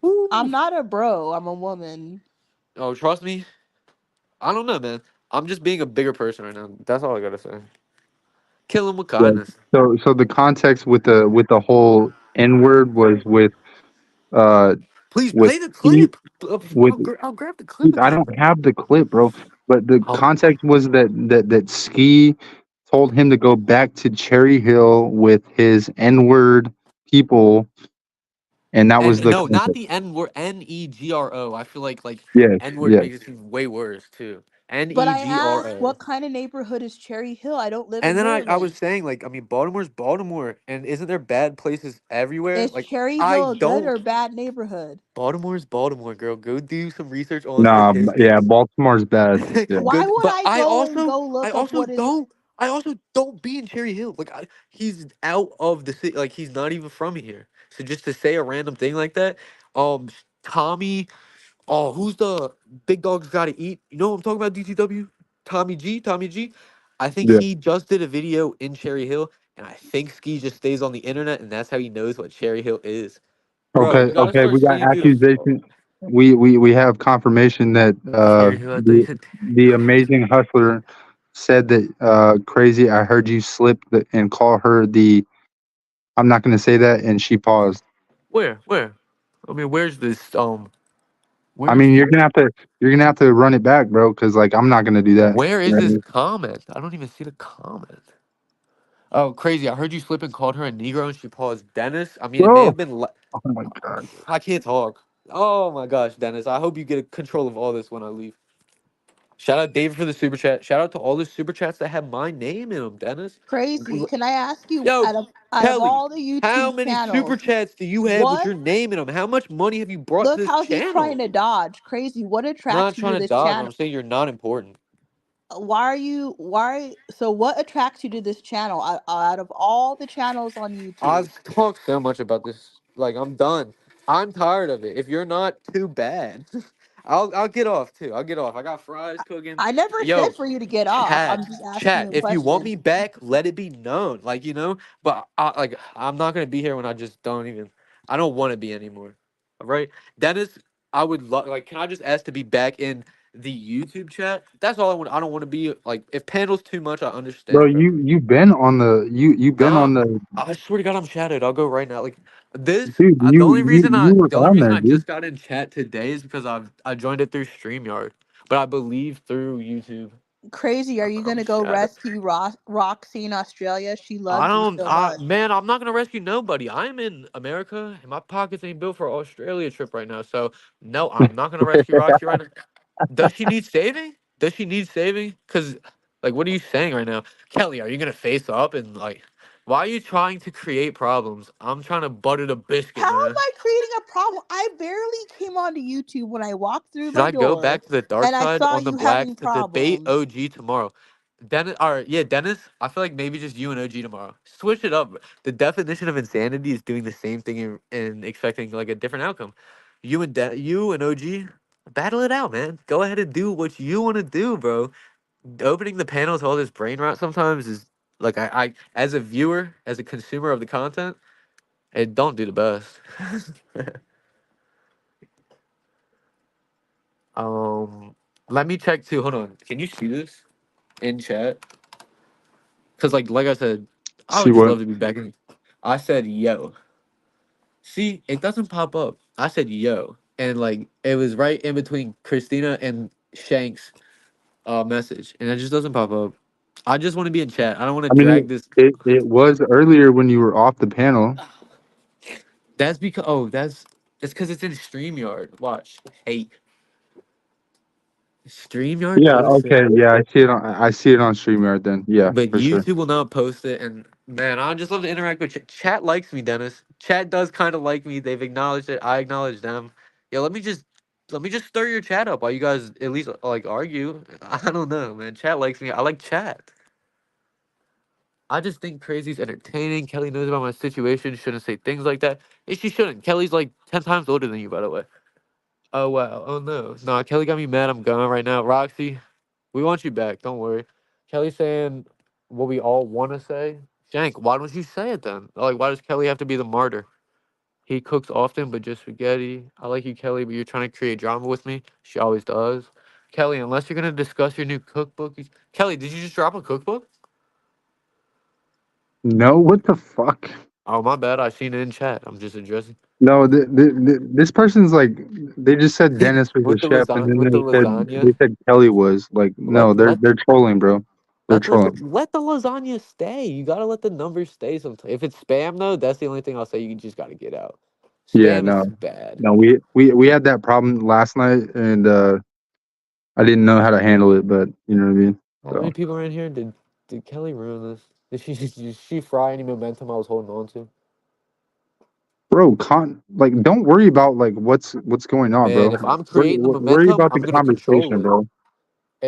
woo. I'm not a bro. I'm a woman. Oh, trust me. I don't know, man. I'm just being a bigger person right now. That's all I gotta say. Kill him with yeah. kindness. So the context with the whole N word was uh Please with play the T clip. with I'll grab the clip I again. don't have the clip, bro. But the Oh, context was that Ski told him to go back to Cherry Hill with his N word people, and that was and the no, not context. the N word. Negro. I feel like Yes, N word yes. makes it seem way worse too. But I asked, Negro. what kind of neighborhood is Cherry Hill? I don't live And in then I was Maryland. saying like I mean Baltimore's Baltimore, and isn't there bad places everywhere? Is Like Cherry I Hill a good don't. or bad neighborhood? Baltimore's Baltimore, girl. Go do some research on Nah, yeah, statistics. Baltimore's bad. Yeah. Why Good, would but I go and go I look up also what is? don't, I also don't be in Cherry Hill. Like he's out of the city. Like he's not even from here. So just to say a random thing like that, Tommy. Oh, who's the big dog's got to eat? You know what I'm talking about? DTW. Tommy G. I think Yeah. he just did a video in Cherry Hill, and I think Ski just stays on the internet, and that's how he knows what Cherry Hill is. Bro, Okay, you gotta okay. start We got seeing through the accusation. We have confirmation that Cherry Hill. I thought you said the amazing hustler said that crazy. I heard you slip and call her the. I'm not going to say that, and she paused. where? Where? I mean, where's this? I Where's mean, you're gonna have to run it back, bro, because like I'm not going to do that. where You is know what I this mean? comment? I don't even see the comment. Oh, crazy! I heard you slip and called her a Negro, and she paused. Dennis. I mean, it may Bro, have been. oh my god. I can't talk. Oh my gosh, Dennis. I hope you get control of all this when I leave. Shout out David for the super chat. Shout out to all the super chats that have my name in them, Dennis. Crazy. Can I ask you, Yo, out of Kelly, all the how YouTube many super channels, chats do you have with what? your name in them? How much money have you brought to Look this how he's trying channel? to dodge. Crazy. What I'm not attracts you trying to to this dodge. I'm channel? saying you're not important. Why are you? Why? So what attracts you to this channel? Out of all the channels on YouTube, I've talked so much about this. Like I'm done. I'm tired of it. If you're not too bad, I'll get off too. I'll get off. I got fries cooking. I never said Yo, for you to get off. chat, I'm just asking chat. you a If you want question. me back, let it be known. Like but I'm not gonna be here when I just don't even. I don't want to be anymore. All right, Dennis. I would love. Like, can I just ask to be back in the YouTube chat? That's all I want. I don't want to be like if panels too much. I Bro, understand, bro. you've been on the you've been Nah, on the I swear to God, I'm shadowed. I'll go right now. Like this, dude. You were the only on reason there, I dude. just got in chat today is because I joined it through Streamyard, but I believe through YouTube. Crazy. Are you I'm gonna go shadowed. rescue Roxy in Australia? She I loves you don't, so much. man. I'm not gonna rescue nobody. I'm in America, and my pockets ain't built for an Australia trip right now. So no, I'm not gonna rescue Roxy right now. Does she need saving? Does she need saving? Cause, like, what are you saying right now, Kelly? Are you gonna face up and like? Why are you trying to create problems? I'm trying to butter the How biscuit, am man. I creating a problem? I barely came onto YouTube when I walked through Should my I go door back to the dark and I side saw on the you black having to debate problems. OG tomorrow? Dennis, all right, yeah, Dennis. I feel like maybe just you and OG tomorrow. Switch it up. The definition of insanity is doing the same thing and expecting like a different outcome. You and OG. Battle it out, man. Go ahead and do what you want to do, bro. Opening the panel to all this brain rot sometimes is like I as a viewer, as a consumer of the content, it don't do the best. um, Let me check too. Hold on. Can you see this in chat? Cause like I said, I See would just what? love to be back in. I said yo. See, it doesn't pop up. I said yo, and like it was right in between Christina and Shank's message, and it just doesn't pop up. I just want to be in chat. I don't want to I mean, drag this. it was earlier when you were off the panel. That's because it's because it's in Streamyard. Watch, hey, Streamyard Yeah. posts it, Okay. Yeah, I see it on StreamYard. Then yeah, but for sure. YouTube will not post it. And man, I just love to interact with chat. Likes me, Dennis. Chat does kind of like me. They've acknowledged it. I acknowledge them. Yo, let me just stir your chat up while you guys at least like argue. I don't know, man. Chat likes me. I like chat. I just think Crazy's entertaining. Kelly knows about my situation. Shouldn't say things like that. She shouldn't. Kelly's like 10 times older than you, by the way. Oh wow. Oh no. Nah, Kelly got me mad. I'm gone right now. Roxy, we want you back. Don't worry. Kelly's saying what we all want to say. Shank, why don't you say it then? Like, why does Kelly have to be the martyr? He cooks often, but just spaghetti. I like you, Kelly, but you're trying to create drama with me. She always does. Kelly, unless you're gonna discuss your new cookbook. Kelly, did you just drop a cookbook? No, what the fuck? Oh my bad. I seen it in chat. I'm just addressing. No, this person's like they just said Dennis was the with the chef, and then with the they lasagna. said Kelly was like Let no, let they're trolling, bro. They're trolling. let the lasagna stay. You gotta let the numbers stay. Sometimes if it's spam though, that's the only thing I'll say. You just gotta get out. Yeah, Spam is no, bad. no, we had that problem last night, and I didn't know how to handle it, but you know what I mean. How many So, people are in here? Did Kelly ruin this? Did she fry any momentum I was holding on to? bro, like don't worry about like what's going on, Man, bro. if I'm creating the Worry momentum, about the I'm gonna control conversation, it. bro.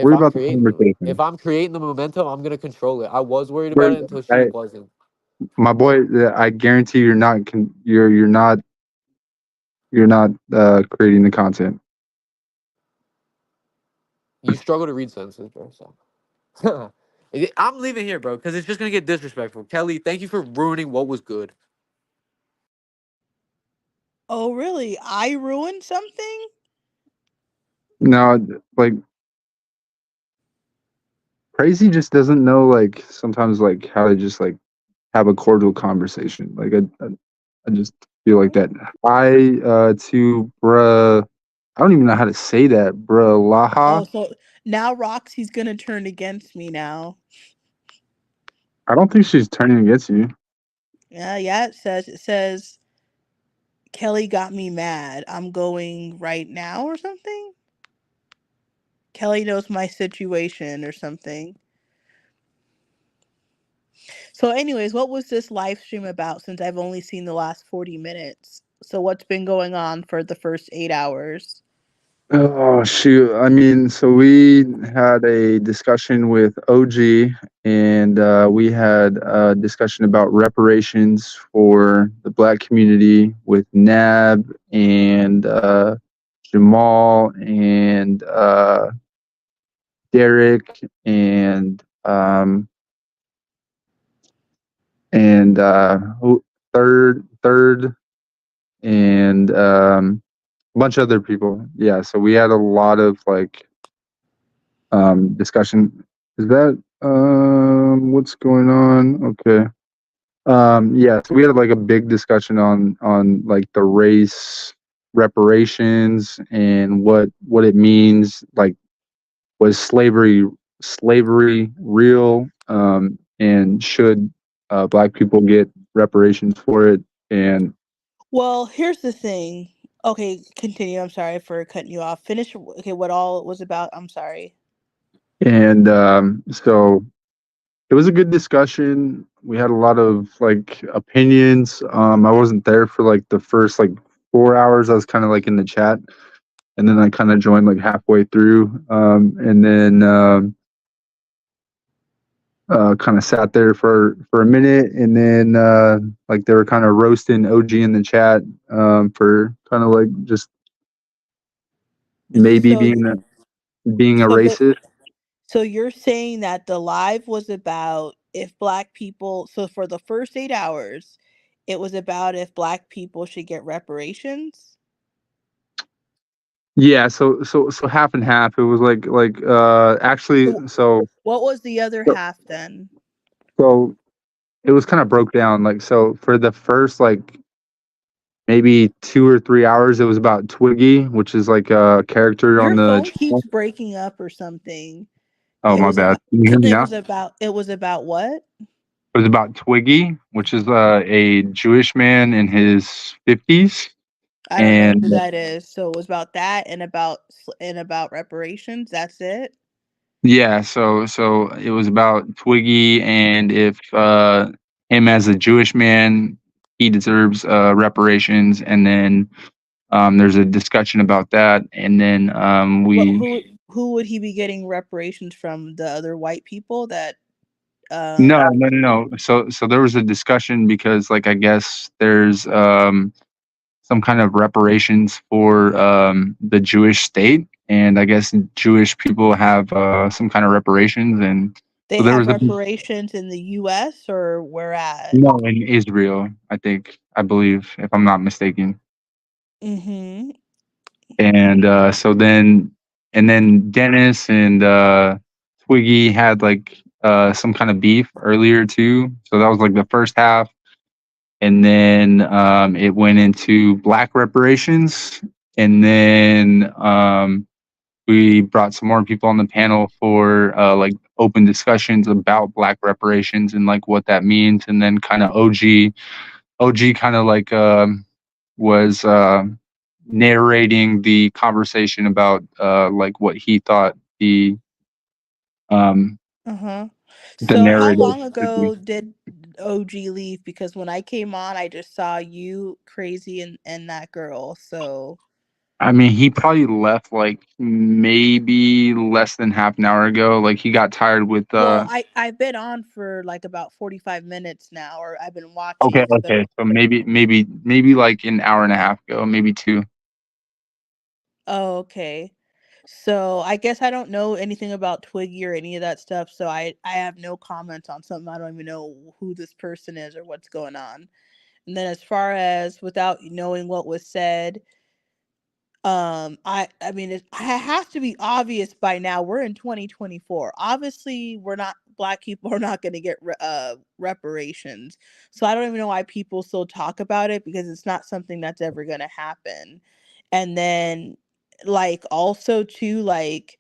Worry about the If conversation. I'm creating the momentum, I'm gonna control it. I was worried about Where it until she I, wasn't. my boy, I guarantee you're not you're not creating the content. You struggle to read sentences, bro. So. I'm leaving here, bro, because it's just gonna get disrespectful. Kelly, thank you for ruining what was good. Oh, really? I ruined something? No, like crazy just doesn't know like sometimes like how to just like have a cordial conversation. Like I just feel like that. Hi to bruh. I don't even know how to say that, bruh. Oh, Laha. so now Roxy's gonna turn against me now. I don't think she's turning against you. Yeah, it says Kelly got me mad. I'm going right now or something? Kelly knows my situation or something. So anyways, what was this live stream about since I've only seen the last 40 minutes? So what's been going on for the first 8 hours? Oh shoot! I mean, so we had a discussion with OG, and we had a discussion about reparations for the Black community with Nab and Jamal and Derek and third and a bunch of other people. Yeah, so we had a lot of like discussion. Is that what's going on? Okay. Yeah, so we had like a big discussion on like the race reparations and what it means. Like, was slavery real? And should Black people get reparations for it? And Well, here's the thing. Okay, continue. I'm sorry for cutting you off. Finish. Okay, what all it was about. I'm sorry. so it was a good discussion. We had a lot of like opinions. I wasn't there for like the first like 4 hours. I was kind of like in the chat, and then I kind of joined like halfway through, and then kind of sat there for a minute, and then like they were kind of roasting OG in the chat for kind of like just maybe So being a so the racist. so you're saying that the live was about if black people, so for the first 8 hours, it was about if black people should get reparations? Yeah, so half and half. It was actually So so what was the other so half then? so it was kind of broke down like so for the first like maybe 2 or 3 hours it was about Twiggy, which is like a character on Your the phone channel. keeps breaking up or something. Oh It my was bad. about Can you hear me now? it was about what? It was about Twiggy, which is a Jewish man in his 50s. I don't know And who that is. So it was about that and about reparations. That's it. yeah, so it was about Twiggy and if him as a Jewish man, he deserves reparations. And then there's a discussion about that. And then Well, we who would he be getting reparations from? The other white people that no, no, no, no. So there was a discussion because like I guess there's some kind of reparations for the Jewish state, and I guess Jewish people have some kind of reparations, and they so there have was a reparations in the US or where at? no in Israel, I believe, if I'm not mistaken, Mhm. and and then Dennis and Twiggy had like some kind of beef earlier too, so that was like the first half. And then it went into black reparations, and then we brought some more people on the panel for like open discussions about black reparations and like what that means, and then kind of OG kind of like was narrating the conversation about like what he thought um Uh-huh. the So how narrative long should be. ago did OG leave? Because when I came on, I just saw you, Crazy, and that girl. So, I mean, he probably left like maybe less than half an hour ago. Like he got tired with well, I've been on for like about 45 minutes now, or I've been watching. So, okay. So maybe like an hour and a half ago, maybe two. oh, okay. So I guess I don't know anything about Twiggy or any of that stuff. So I have no comments on something. I don't even know who this person is or what's going on. And then as far as without knowing what was said, I mean it has to be obvious by now. We're in 2024. Obviously we're not, black people are not going to get reparations. So I don't even know why people still talk about it, because it's not something that's ever going to happen. And then like also too, like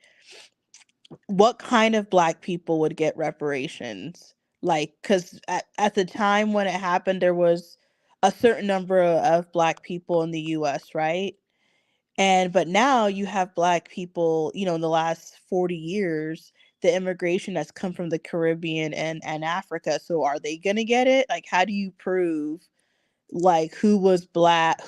what kind of black people would get reparations? Like, because at the time when it happened, there was a certain number of black people in the US, right? And but now you have black people, in the last 40 years, the immigration that's come from the Caribbean and Africa. So are they gonna get it? Like, how do you prove like who was black?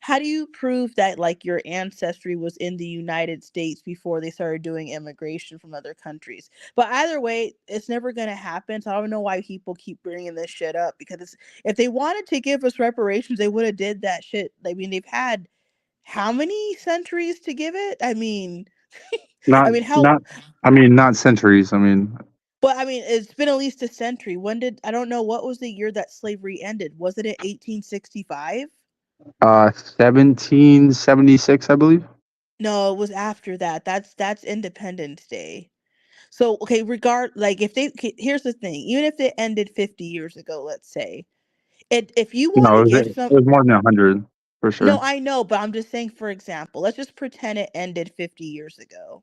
How do you prove that like your ancestry was in the United States before they started doing immigration from other countries? But either way, it's never gonna happen. So I don't know why people keep bringing this shit up, because if they wanted to give us reparations, they would have did that shit. I mean, they've had how many centuries to give it? I mean, Not I mean how not. I mean, not centuries. I mean, but I mean it's been at least a century. When did, I don't know, what was the year that slavery ended? Was it in 1865? 1776, I believe. No, it was after that. That's Independence Day. So okay, regard like if they okay, here's the thing, even if it ended 50 years ago, let's say, if you want No, to give it some, was more than 100 for no, sure. I know, but I'm just saying, for example, let's just pretend it ended 50 years ago.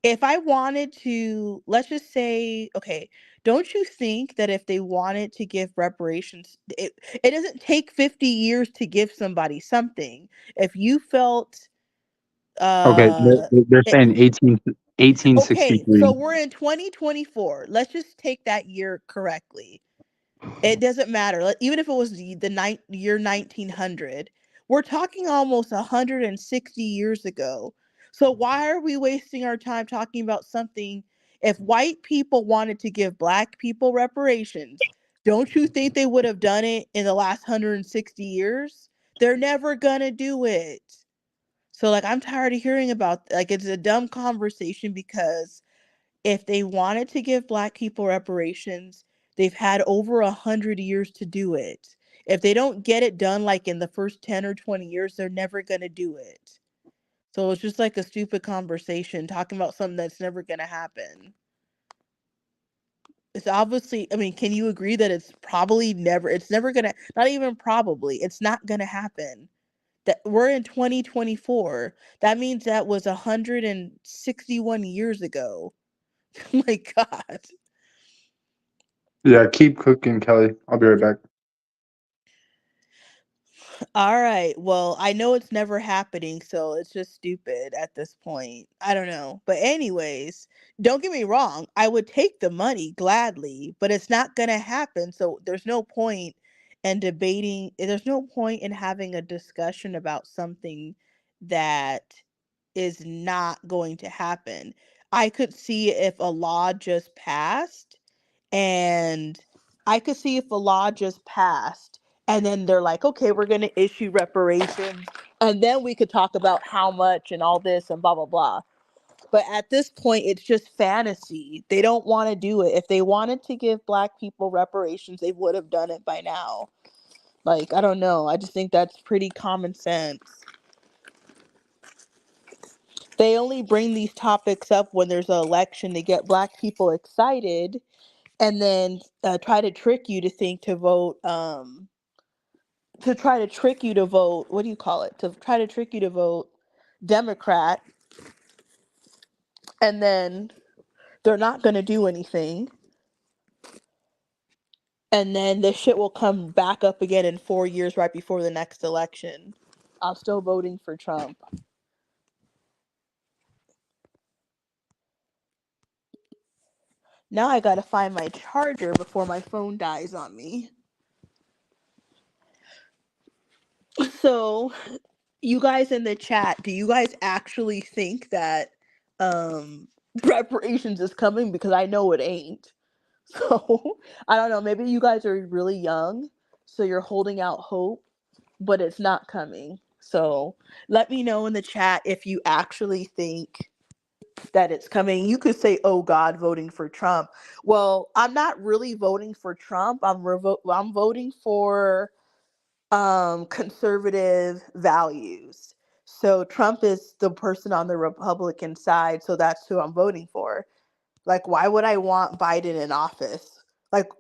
If I wanted to, let's just say, okay, don't you think that if they wanted to give reparations, it doesn't take 50 years to give somebody something. If you felt, Okay, they're it, saying eighteen sixty okay, so three. we're in 2024. Let's just take that year correctly. It doesn't matter. Even if it was the year 1900, we're talking almost 160 years ago. So why are we wasting our time talking about something? If white people wanted to give black people reparations, don't you think they would have done it in the last 160 years? They're never gonna do it. So like I'm tired of hearing about like it's a dumb conversation because if they wanted to give black people reparations, they've had over 100 years to do it. If they don't get it done like in the first 10 or 20 years, they're never gonna do it. So it's just like a stupid conversation talking about something that's never gonna happen. It's obviously, I mean, can you agree that it's never gonna, not even probably, it's not gonna happen. That we're in 2024. That means that was 161 years ago. Oh my God. Yeah, keep cooking, Kelly. I'll be right back. All right. Well, I know it's never happening, so it's just stupid at this point. I don't know. But anyways, don't get me wrong. I would take the money gladly, but it's not going to happen. So there's no point in debating. There's no point in having a discussion about something that is not going to happen. I could see if a law just passed and I could see if a law just passed and then they're like, okay, we're going to issue reparations. And then we could talk about how much and all this and blah, blah, blah. But at this point, it's just fantasy. They don't want to do it. If they wanted to give black people reparations, they would have done it by now. Like, I don't know. I just think that's pretty common sense. They only bring these topics up when there's an election to get black people excited and then try to trick you to think to vote to try to trick you to vote, what do you call it? To try to trick you to vote Democrat, and then they're not going to do anything. And then this shit will come back up again in 4 years right before the next election. I'm still voting for Trump. Now I got to find my charger before my phone dies on me. So, you guys in the chat, do you guys actually think that reparations is coming? Because I know it ain't. So I don't know, maybe you guys are really young, so you're holding out hope, but it's not coming. So let me know in the chat if you actually think that it's coming. You could say, oh God, voting for Trump. Well, I'm not really voting for Trump. I'm voting for conservative values. So Trump is the person on the Republican side, so that's who I'm voting for. Like, why would I want Biden in office? Like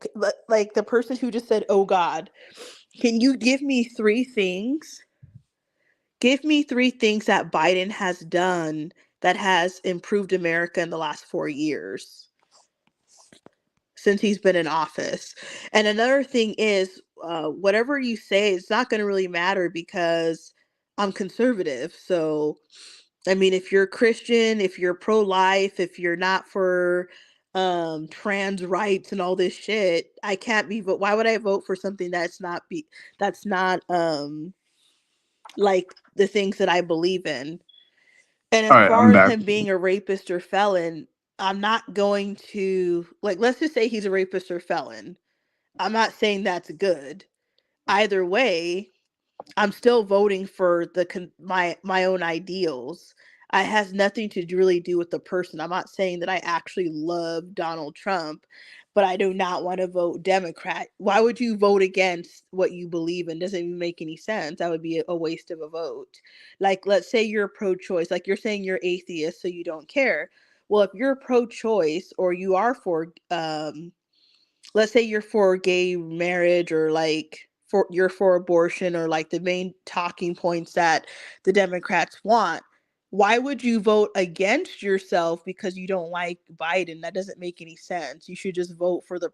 the person who just said, "Oh God, can you give me three things? Give me three things that Biden has done that has improved America in the last 4 years since he's been in office." And another thing is, whatever you say, it's not going to really matter because I'm conservative. So I mean, if you're Christian, if you're pro-life, if you're not for trans rights and all this shit, I can't be vote. Why would I vote for something that's not like the things that I believe in? And All as right, far I'm as back. him being a rapist or felon, I'm not going to like let's just say he's a rapist or felon. I'm not saying that's good. Either way, I'm still voting for my own ideals. It has nothing to really do with the person. I'm not saying that I actually love Donald Trump, but I do not want to vote Democrat. Why would you vote against what you believe in? Doesn't even make any sense. That would be a waste of a vote. Like, let's say you're pro-choice. Like you're saying you're atheist, so you don't care. Well, if you're pro-choice or you are for let's say you're for gay marriage or like you're for abortion or like the main talking points that the Democrats want, why would you vote against yourself because you don't like Biden? That doesn't make any sense. You should just vote for the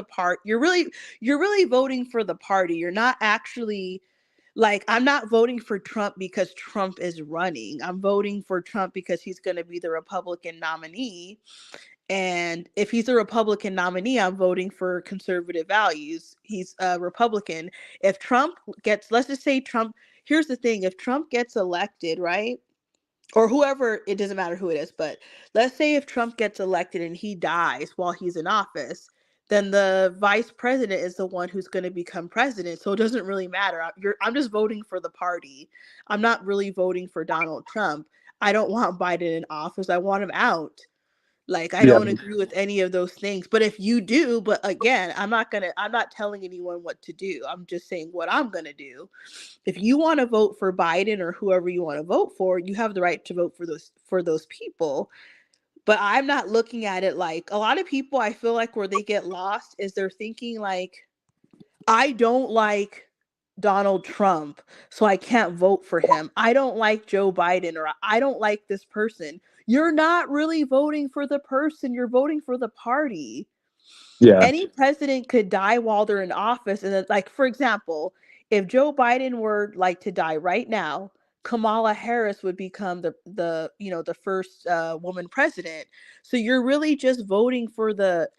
part. You're really voting for the party. You're not actually like, I'm not voting for Trump because Trump is running. I'm voting for Trump because he's going to be the Republican nominee, and if he's a Republican nominee, I'm voting for conservative values. He's a Republican. If Trump gets, let's just say Trump, here's the thing, if Trump gets elected, right? Or whoever, it doesn't matter who it is, but let's say if Trump gets elected and he dies while he's in office, then the vice president is the one who's going to become president. So it doesn't really matter. I'm just voting for the party. I'm not really voting for Donald Trump. I don't want Biden in office. I want him out. Like, I Yeah. don't agree with any of those things. But if you do, but again, I'm not telling anyone what to do. I'm just saying what I'm going to do. If you want to vote for Biden or whoever you want to vote for, you have the right to vote for those people. But I'm not looking at it like a lot of people. I feel like where they get lost is they're thinking like, I don't like Donald Trump, so I can't vote for him. I don't like Joe Biden, or I don't like this person. You're not really voting for the person, you're voting for the party. Yeah. Any president could die while they're in office, and like, for example, if Joe Biden were like to die right now, Kamala Harris would become the first woman president. So you're really just voting for the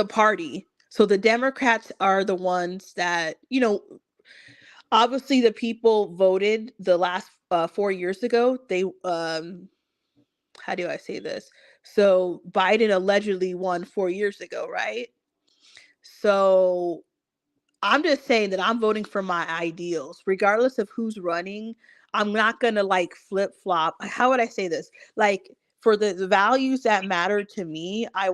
party. So the Democrats are the ones that, obviously the people voted the last 4 years ago. They how do I say this? So Biden allegedly won 4 years ago, right? So I'm just saying that I'm voting for my ideals, regardless of who's running. I'm not gonna like flip flop. How would I say this? Like, for the values that matter to me, I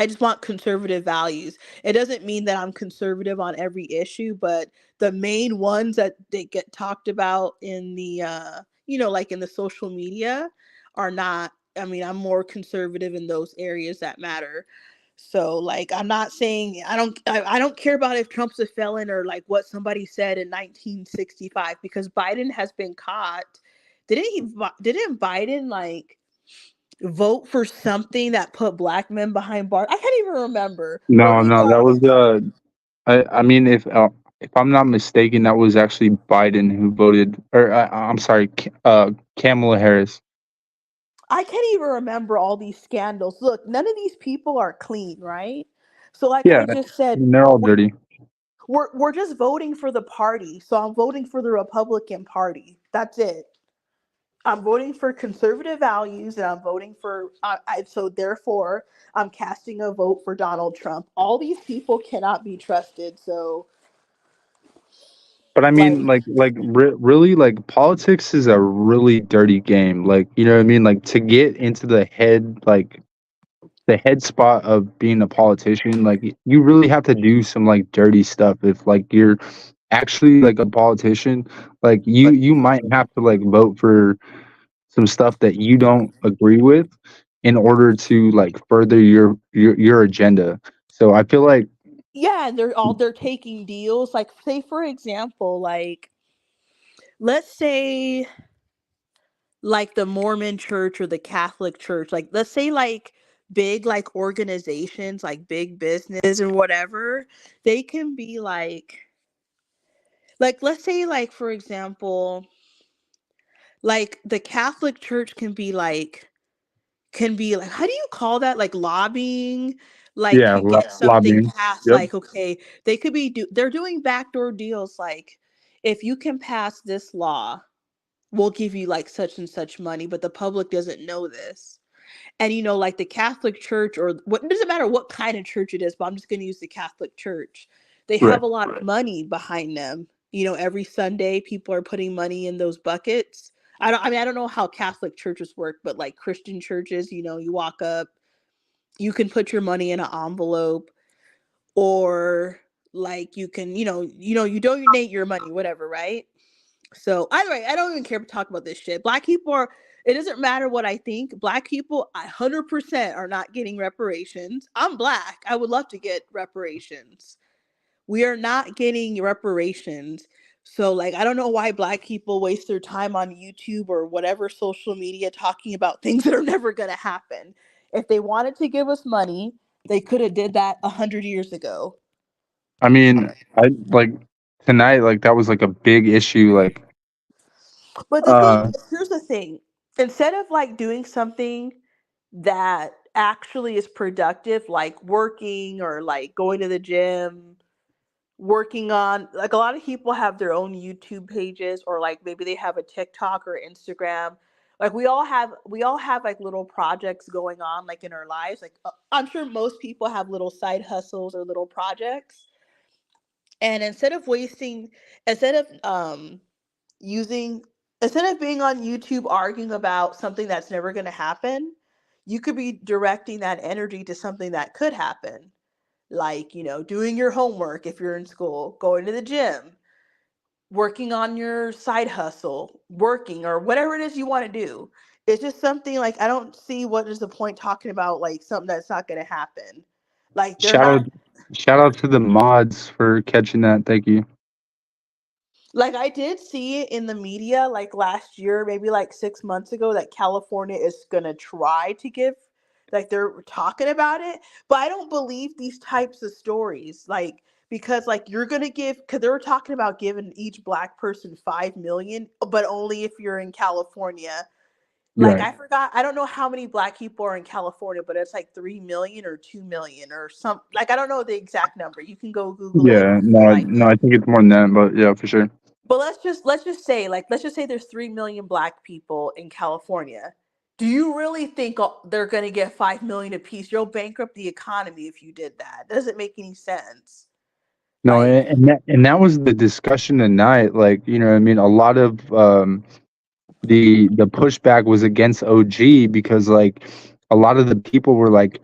just want conservative values. It doesn't mean that I'm conservative on every issue, but the main ones that they get talked about in the like in the social media are not. I mean, I'm more conservative in those areas that matter. So like, I'm not saying I don't care about if Trump's a felon or like what somebody said in 1965, because Biden has been caught. Didn't Biden like vote for something that put black men behind bars? I can't even remember. Or No, he no, that got was I mean, if I'm not mistaken, that was actually Biden who voted, or I'm sorry, Kamala Harris. I can't even remember all these scandals. Look, none of these people are clean, right? So like I Yeah, just said, they're all dirty. we're just voting for the party. So I'm voting for the Republican Party. That's it. I'm voting for conservative values, and I'm voting for so therefore I'm casting a vote for Donald Trump. All these people cannot be trusted. So But I like, mean, really, like politics is a really dirty game. Like, you know what I mean? Like to get into the head spot of being a politician, like you really have to do some like dirty stuff. If like you're actually like a politician, like you might have to like vote for some stuff that you don't agree with in order to like further your agenda. So I feel like yeah, and they're taking deals. Like, say for example, like, let's say like the Mormon church or the Catholic church, like let's say like big like organizations, like big business and whatever, they can be like let's say like for example, like the Catholic church can be like, how do you call that, like lobbying, like yeah, to get something lobbying. passed. Yep. Like, okay, they're doing backdoor deals, like, if you can pass this law, we'll give you like such and such money, but the public doesn't know this. And like the Catholic Church, or what, it doesn't matter what kind of church it is, but I'm just going to use the Catholic Church. They have Right. a lot of money behind them. Every Sunday people are putting money in those buckets. I don't know how Catholic churches work, but like Christian churches, you walk up, you can put your money in an envelope, or like you can, you donate your money, whatever, right? So either way, I don't even care to talk about this shit. Black people are. It doesn't matter what I think. Black people, 100% are not getting reparations. I'm black. I would love to get reparations. We are not getting reparations. So like, I don't know why black people waste their time on YouTube or whatever social media talking about things that are never gonna happen. If they wanted to give us money, they could have did that 100 years ago. I mean, I like tonight, like that was like a big issue. Like, But the thing uh, is, here's the thing. Instead of like doing something that actually is productive, like working or like going to the gym, working on, like, a lot of people have their own YouTube pages, or like maybe they have a TikTok or Instagram. Like we all have like little projects going on like in our lives. Like I'm sure most people have little side hustles or little projects. And instead of using instead of being on YouTube arguing about something that's never going to happen, you could be directing that energy to something that could happen. Like, doing your homework if you're in school, going to the gym, working on your side hustle, working or whatever it is you want to do. It's just something like I don't see what is the point talking about like something that's not going to happen. Like they're Shout not. out, shout out to the mods for catching that. Thank you. Like I did see it in the media like last year, maybe like 6 months ago, that California is gonna try to give, like they're talking about it, but I don't believe these types of stories. Like because like you're gonna give, because they were talking about giving each black person 5 million, but only if you're in California. Like Right. I forgot, I don't know how many black people are in California, but it's like 3 million or 2 million or some. Like I don't know the exact number. You can go Google it Yeah. if you No. like. No. I think it's more than that, but yeah, for sure. But let's just say there's 3 million black people in California. Do you really think they're going to get 5 million apiece? You'll bankrupt the economy if you did that. Doesn't make any sense. No, Like, and that was the discussion tonight. Like, you know, what I mean, a lot of the pushback was against OG because like a lot of the people were like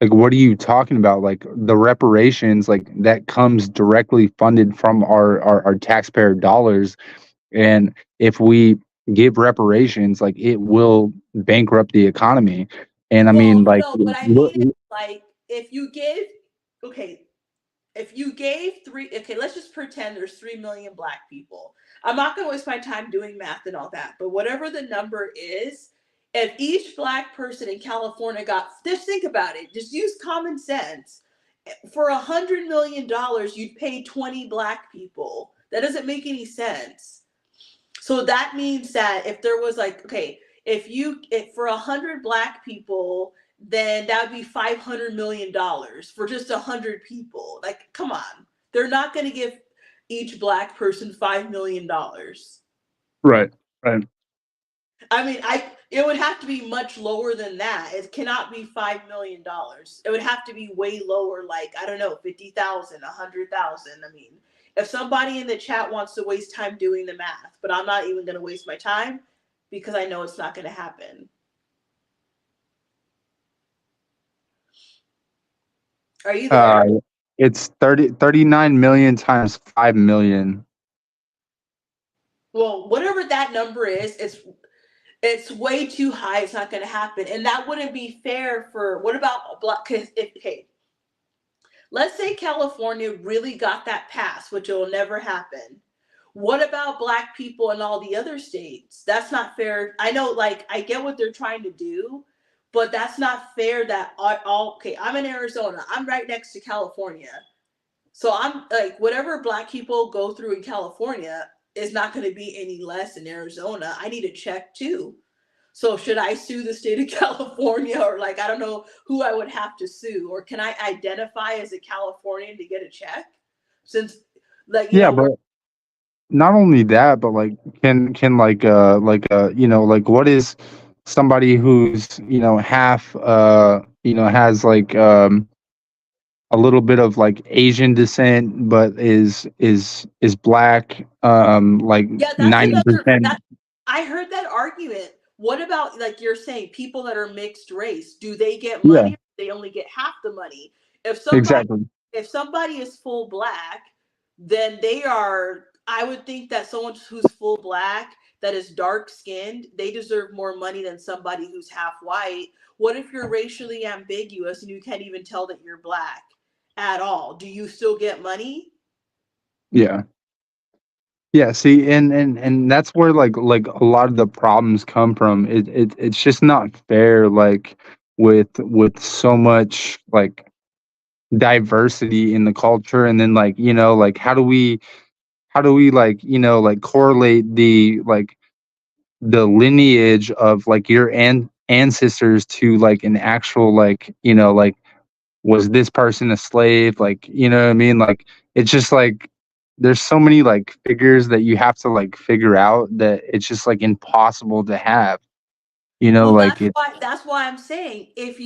what are you talking about? Like the reparations, like that comes directly funded from our taxpayer dollars. And if we give reparations, like it will bankrupt the economy. And I mean, well, like, no, what I mean is like if you give, okay, if you gave three, okay, let's just pretend there's 3 million black people. I'm not going to waste my time doing math and all that, but whatever the number is, if each black person in California got, just think about it, just use common sense. For $100 million, you'd pay 20 black people. That doesn't make any sense. So that means that if there was like, okay, if for 100 black people, then that would be $500 million for just 100 people. Like, come on, they're not going to give each black person $5 million. right, right. I mean, it would have to be much lower than that. It cannot be $5 million. It would have to be way lower, like I don't know, 50,000, 100,000. I mean, if somebody in the chat wants to waste time doing the math, but I'm not even going to waste my time because I know it's not going to happen. Are you there? It's 39 million times 5 million. Well, whatever that number is, it's way too high. It's not going to happen, and that wouldn't be fair for. What about black? Because okay, let's say California really got that pass, which will never happen. What about black people in all the other states? That's not fair. I know, like, I get what they're trying to do, but that's not fair that all okay, I'm in Arizona. I'm right next to California. So I'm like, whatever black people go through in California is not going to be any less in Arizona. I need a check too. So should I sue the state of California, or like I don't know who I would have to sue, or can I identify as a Californian to get a check? Since like Yeah, we're but not only that, but like can you know, like what is somebody who's, you know, half you know, has like a little bit of like Asian descent but is black like yeah, that's another 90%. that I heard that argument. What about like you're saying people that are mixed race? Do they get Yeah, money or do they only get half the money? If somebody exactly. if somebody is full black, then they are I would think that someone who's full black that is dark skinned, they deserve more money than somebody who's half white. What if you're racially ambiguous and you can't even tell that you're black at all? Do you still get money? Yeah. Yeah, see, and that's where like a lot of the problems come from. It's just not fair, like with so much like diversity in the culture, and then like, you know, like how do we like, you know, like correlate the lineage of like your ancestors to like an actual, like, you know, like was this person a slave, like, you know what I mean, like it's just like there's so many like figures that you have to like figure out that it's just like impossible to have. You know, Well, like it. that's why I'm saying if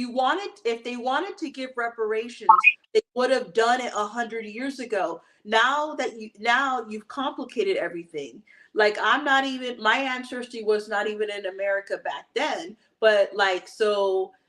they wanted to give reparations, they would have done it 100 years ago. Now you've complicated everything. Like I'm not even my ancestry was not even in America back then, but like do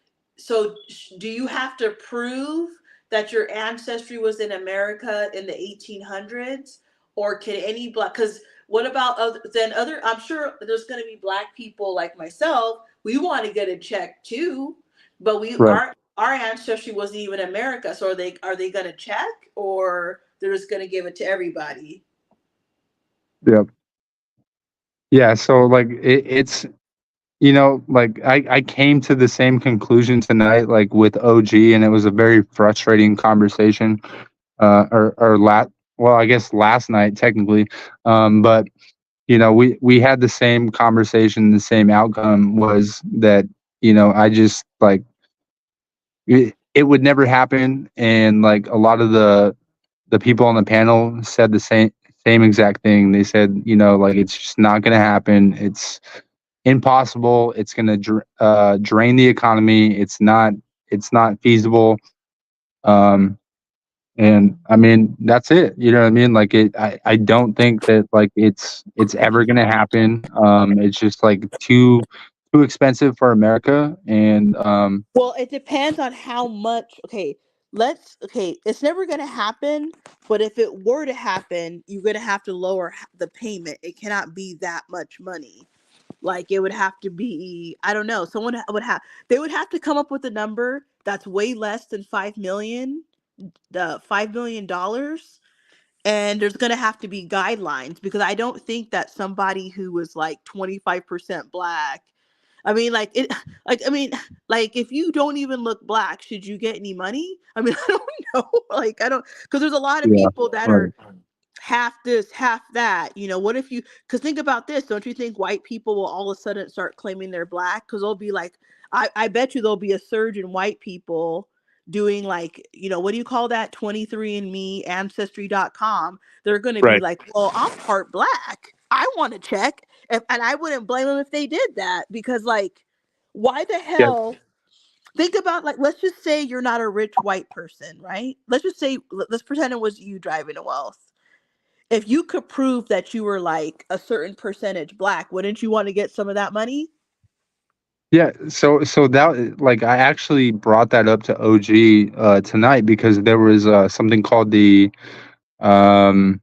you have to prove that your ancestry was in America in the 1800s, or can any black? Because what about other? I'm sure there's going to be black people like myself. We want to get a check too, but Right. our ancestry wasn't even America. So are they going to check, or they're just going to give it to everybody? Yep. Yeah. So like it's you know like I came to the same conclusion tonight like with OG, and it was a very frustrating conversation. Or well, I guess last night technically, but you know we had the same conversation. The same outcome was that I just like it would never happen, and like a lot of the people on the panel said the same exact thing. They said, like it's just not going to happen. It's impossible. It's going to drain the economy. It's not feasible. Um, and I mean that's it. You know what I mean? Like I don't think that like it's ever going to happen. It's just like too expensive for America, and Well, it depends on how much. Okay, it's never going to happen, but if it were to happen, you're going to have to lower the payment. It cannot be that much money. Like it would have to be, I don't know, they would have to come up with a number that's way less than 5 million, the $5 million, and there's going to have to be guidelines, because I don't think that somebody who was like 25% black, I mean, like it, like I mean, like if you don't even look black, should you get any money? I mean, I don't know. Like I don't, because there's a lot of yeah, people that right, are half this, half that. What if you? Because think about this. Don't you think white people will all of a sudden start claiming they're black? Because they'll be like, I bet you there'll be a surge in white people doing like, what do you call that? 23andMe, Ancestry.com. They're going to be right, like, well, I'm part black. I want to check. And I wouldn't blame them if they did that, because like, why the yeah, hell? Think about, like, let's just say you're not a rich white person, right? Let's just say, let's pretend it was you driving a wealth. If you could prove that you were like a certain percentage black, wouldn't you want to get some of that money? yeah. So that like I actually brought that up to OG tonight because there was something called the um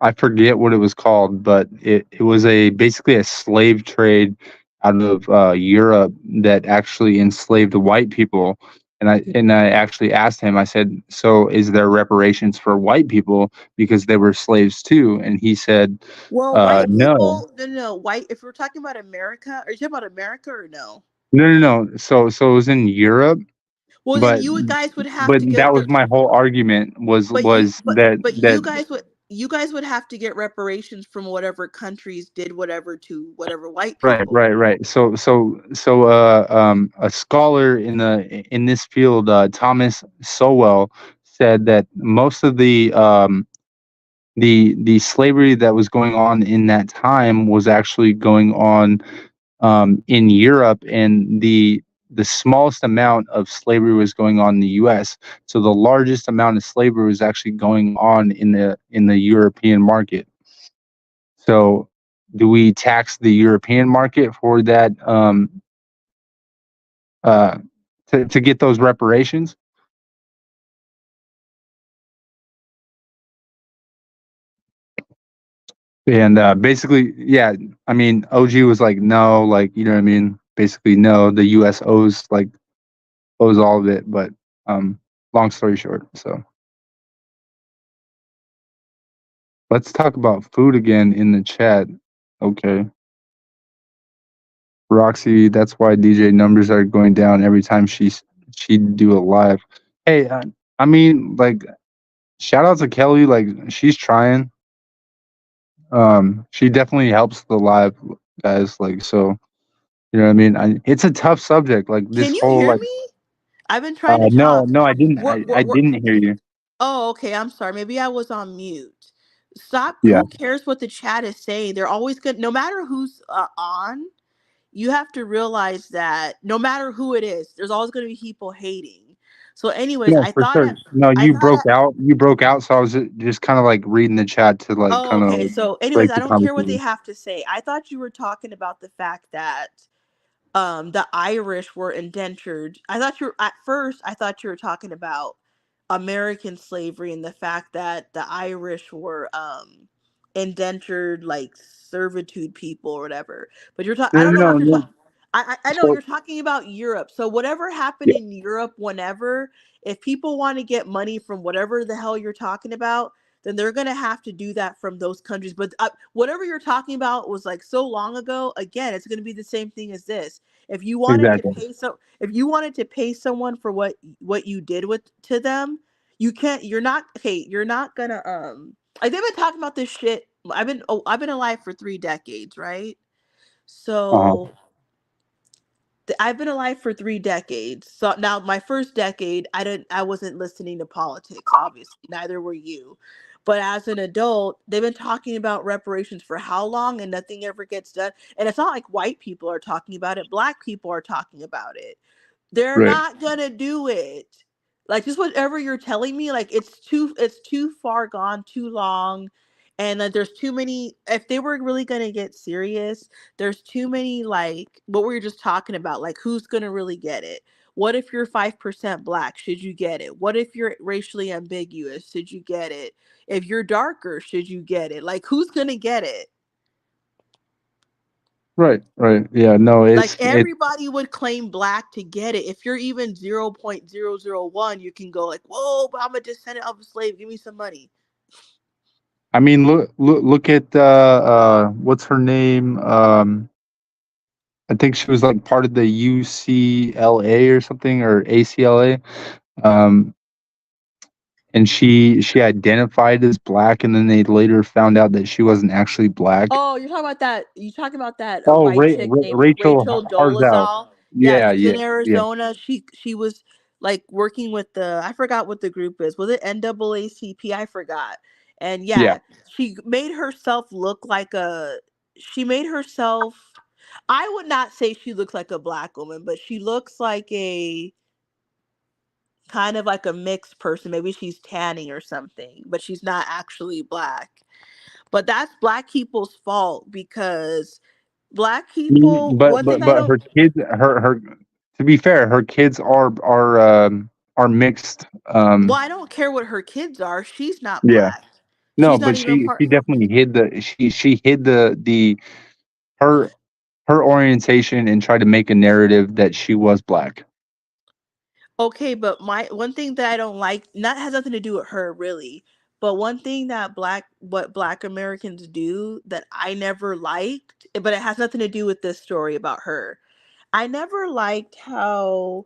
I forget what it was called, but it was basically a slave trade out of Europe that actually enslaved white people. And I actually asked him, I said, so is there reparations for white people because they were slaves too? And he said, Well, white no. people, no, white. If we're talking about America, are you talking about America or no? No. So it was in Europe, Well, then but you guys would have but to that get was my whole argument was but that you guys would have to get reparations from whatever countries did whatever to whatever white people. right. So a scholar in this field, Thomas Sowell, said that most of the slavery that was going on in that time was actually going on in Europe, and the smallest amount of slavery was going on in the U.S. So the largest amount of slavery was actually going on in the European market. So do we tax the European market for that uh, to get those reparations? And basically, yeah, I mean, OG was like, no, like, you know what I mean? Basically, no, the U.S. owes all of it. But long story short, so let's talk about food again in the chat. Okay. Roxy, that's why DJ numbers are going down every time she do a live. Hey, I mean, like, shout out to Kelly. Like, she's trying. She definitely helps the live guys. Like, so you know what I mean. It's a tough subject. Like this Can you whole hear like. me? I've been trying to No, talk. no, I didn't. We're, I we're, we're, didn't hear you. oh, okay. I'm sorry. Maybe I was on mute. Stop. Yeah. Who cares what the chat is saying? They're always good. No matter who's on, you have to realize that no matter who it is, there's always going to be people hating. So, anyways, No, for sure. No, I you thought broke out. You broke out, so I was just kind of like reading the chat to like Oh, kind of okay. like So, anyways, break I the don't care what they conversation. have to say. I thought you were talking about the fact that the Irish were indentured. I thought you were, at first I thought you were talking about American slavery and the fact that the Irish were indentured like servitude people or whatever. But you're talking I No, don't no, know no, what you're no. talking I know So you're talking about Europe. So whatever happened yeah, in Europe whenever, if people want to get money from whatever the hell you're talking about, then they're going to have to do that from those countries. But whatever you're talking about was like so long ago. Again, it's going to be the same thing as this. exactly. If you wanted to pay someone for what you did with to them, you can't. You're not okay. You're not gonna like they've been talking about this shit. I've been alive for 3 decades, right? Uh-huh. So I've been alive for 3 decades. So now my first decade, I wasn't listening to politics, obviously. Neither were you. But as an adult, they've been talking about reparations for how long and nothing ever gets done. And it's not like white people are talking about it, black people are talking about it. They're Right. not gonna do it. Like just whatever you're telling me, like it's too far gone, too long, and that there's too many. If they were really gonna get serious, there's too many like what we were just talking about. Like who's gonna really get it? What if you're 5% black? Should you get it? What if you're racially ambiguous? Should you get it? If you're darker, should you get it? Like who's gonna get it? Right. Right. Yeah. No, Like it's. everybody would claim black to get it. If you're even 0.001, you can go like, "Whoa, but I'm a descendant of a slave. Give me some money." I mean, look at what's her name? I think she was like part of the UCLA or something or ACLA. Um, and she identified as black, and then they later found out that she wasn't actually black. Oh, you're talking about that. You talking about that Oh, white chick named Rachel Rachel Harzal. Dolezal? Yeah, Yeah, she's in yeah, yeah, Arizona. She was like working with the I forgot what the group is. Was it NAACP? I forgot. And yeah. yeah, she made herself look like a. She made herself. I would not say she looks like a black woman, but she looks like a kind of like a mixed person. Maybe she's tanning or something, but she's not actually black. But that's black people's fault because black I mean, people, one thing I but don't her kids, her. To be fair, her kids are mixed. well, I don't care what her kids are. She's not Yeah. black. No, She's not but even a she part. definitely hid she hid the her her orientation and tried to make a narrative that she was black. Okay, but my one thing that I don't like, not has nothing to do with her really, but one thing that what black Americans do that I never liked, but it has nothing to do with this story about her. I never liked how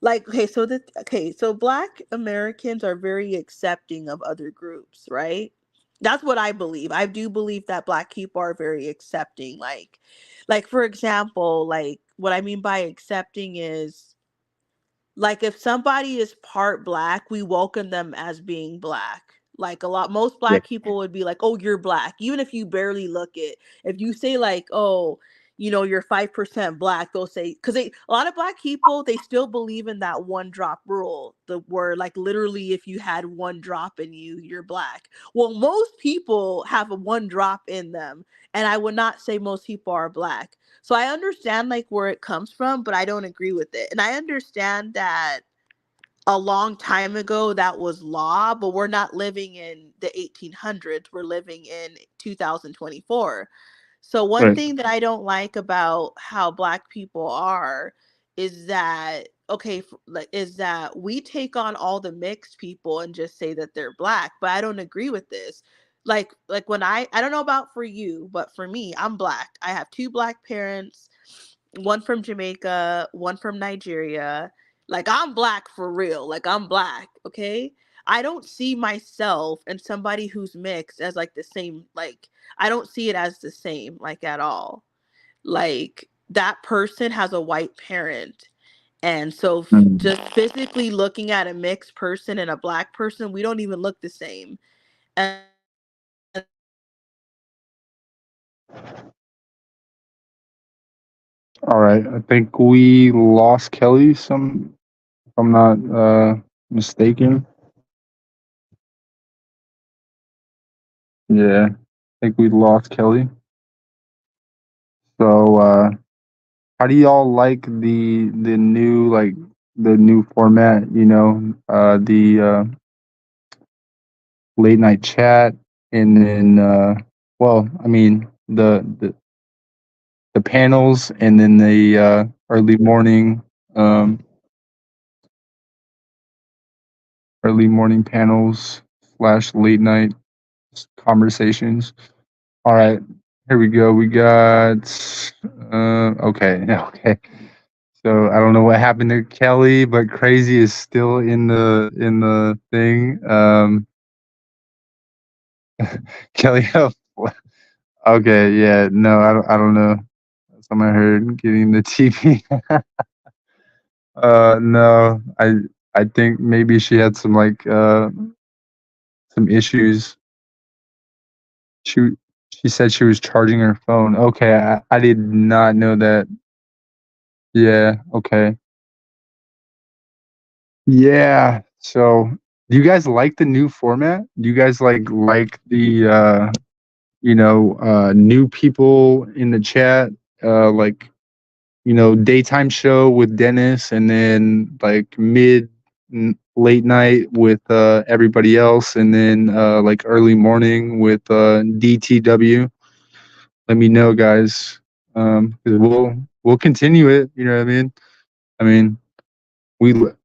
like okay, so black Americans are very accepting of other groups, right? That's what I believe. I do believe that black people are very accepting. Like for example, like what I mean by accepting is like if somebody is part black, we welcome them as being black. Like most Yeah. black people would be like, "Oh, you're black," even if you barely look it. If you say like, "Oh, you're 5% black," they'll say because a lot of black people they still believe in that one drop rule, the where like literally if you had one drop in you, you're black. Well, most people have a one drop in them, and I would not say most people are black. So I understand like where it comes from, but I don't agree with it. And I understand that a long time ago that was law, but we're not living in the 1800s. We're living in 2024. So one Right. thing that I don't like about how black people are is that is that we take on all the mixed people and just say that they're black, but I don't agree with this. Like when I don't know about for you, but for me, I'm black. I have two black parents, one from Jamaica, one from Nigeria. Like I'm black for real. Like I'm black, okay? I don't see myself and somebody who's mixed as like the same like I don't see it as the same like at all. Like that person has a white parent. And so Mm. just physically looking at a mixed person and a black person, we don't even look the same. And All right. I think we lost Kelly. If I'm not mistaken. Yeah, I think we lost Kelly. So, how do y'all like the new the new format? You know, the late night chat, and then well, I mean the panels, and then the um, early morning panels / late night conversations. All right, here we go. We got okay, okay. So I don't know what happened to Kelly, but Crazy is still in the thing. Kelly, okay, yeah, no, I don't know. Something I heard getting the TV. No, I think maybe she had some issues. She she said she was charging her phone. Okay, I did not know that. Yeah, okay. Yeah. So, do you guys like the new format? Do you guys like the new people in the chat, like daytime show with Dennis, and then like late night with everybody else, and then like early morning with DTW. Let me know, guys. 'Cause we'll continue it. You know what I mean? I mean, we like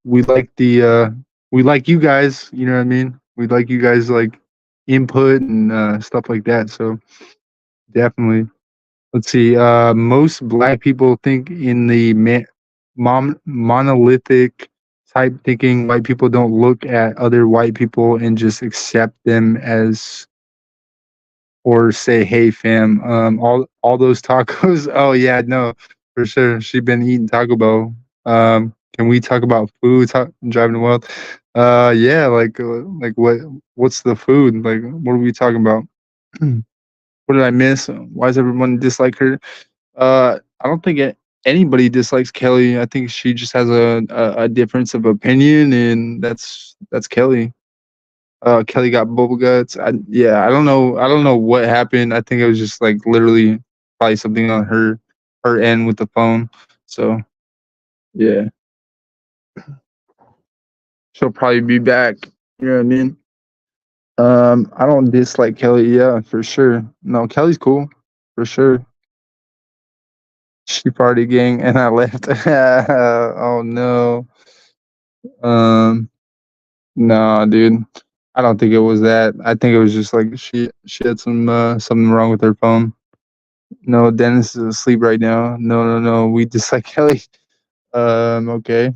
we like you guys. You know what I mean? We like you guys like input and stuff like that. So definitely. Let's see. Most black people think in the monolithic type thinking. White people don't look at other white people and just accept them as or say, "Hey, fam." All those tacos. Oh yeah, no, for sure. She been eating Taco Bell. Can we talk about food? Driving the world. Yeah. Like what's the food? Like, what are we talking about? What did I miss? Why does everyone dislike her? I don't think anybody dislikes Kelly. I think she just has a difference of opinion, and that's Kelly. Kelly got bubble guts. Yeah, I don't know. I don't know what happened. I think it was just like literally probably something on her end with the phone. So yeah, she'll probably be back. You know what I mean? I don't dislike Kelly. Yeah, for sure. No, Kelly's cool for sure. She party gang, and I left. Oh no. Um, no, dude. I don't think it was that. I think it was just like she had something wrong with her phone. No, Dennis is asleep right now. No, no, no. We dislike Kelly. Okay.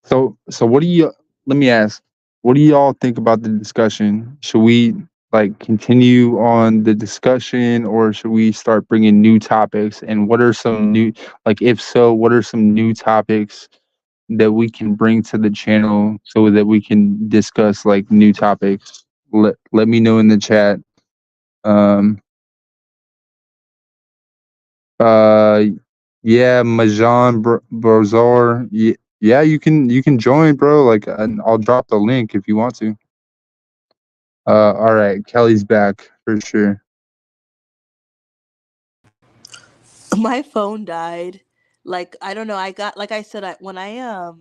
So what do you? Let me ask. What do y'all think about the discussion? Should we like continue on the discussion, or should we start bringing new topics? And what are some new, like, if so, what are some new topics that we can bring to the channel so that we can discuss like new topics? Let me know in the chat. Um, uh, yeah, Majan Brozor. Yeah, you can join, bro. Like, and I'll drop the link if you want to. All right, Kelly's back for sure. My phone died. Like I don't know. I got like I said. When I